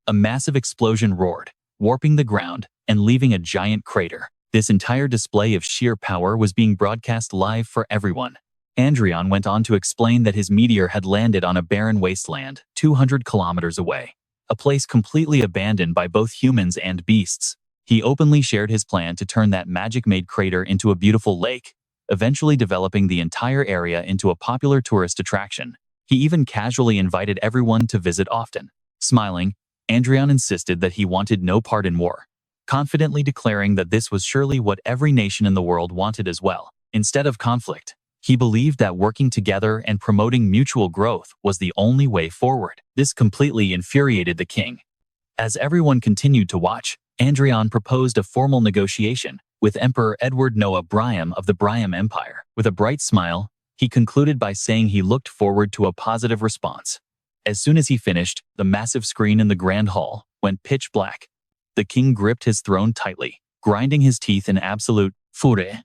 A massive explosion roared, warping the ground and leaving a giant crater. This entire display of sheer power was being broadcast live for everyone. Adrian went on to explain that his meteor had landed on a barren wasteland 200 kilometers away, a place completely abandoned by both humans and beasts. He openly shared his plan to turn that magic-made crater into a beautiful lake, eventually developing the entire area into a popular tourist attraction. He even casually invited everyone to visit often. Smiling, Adrian insisted that he wanted no part in war, confidently declaring that this was surely what every nation in the world wanted as well. Instead of conflict, he believed that working together and promoting mutual growth was the only way forward. This completely infuriated the king. As everyone continued to watch, Adrian proposed a formal negotiation with Emperor Edward Noah Brigham of the Brigham Empire. With a bright smile, he concluded by saying he looked forward to a positive response. As soon as he finished, the massive screen in the Grand Hall went pitch black. The king gripped his throne tightly, grinding his teeth in absolute fury.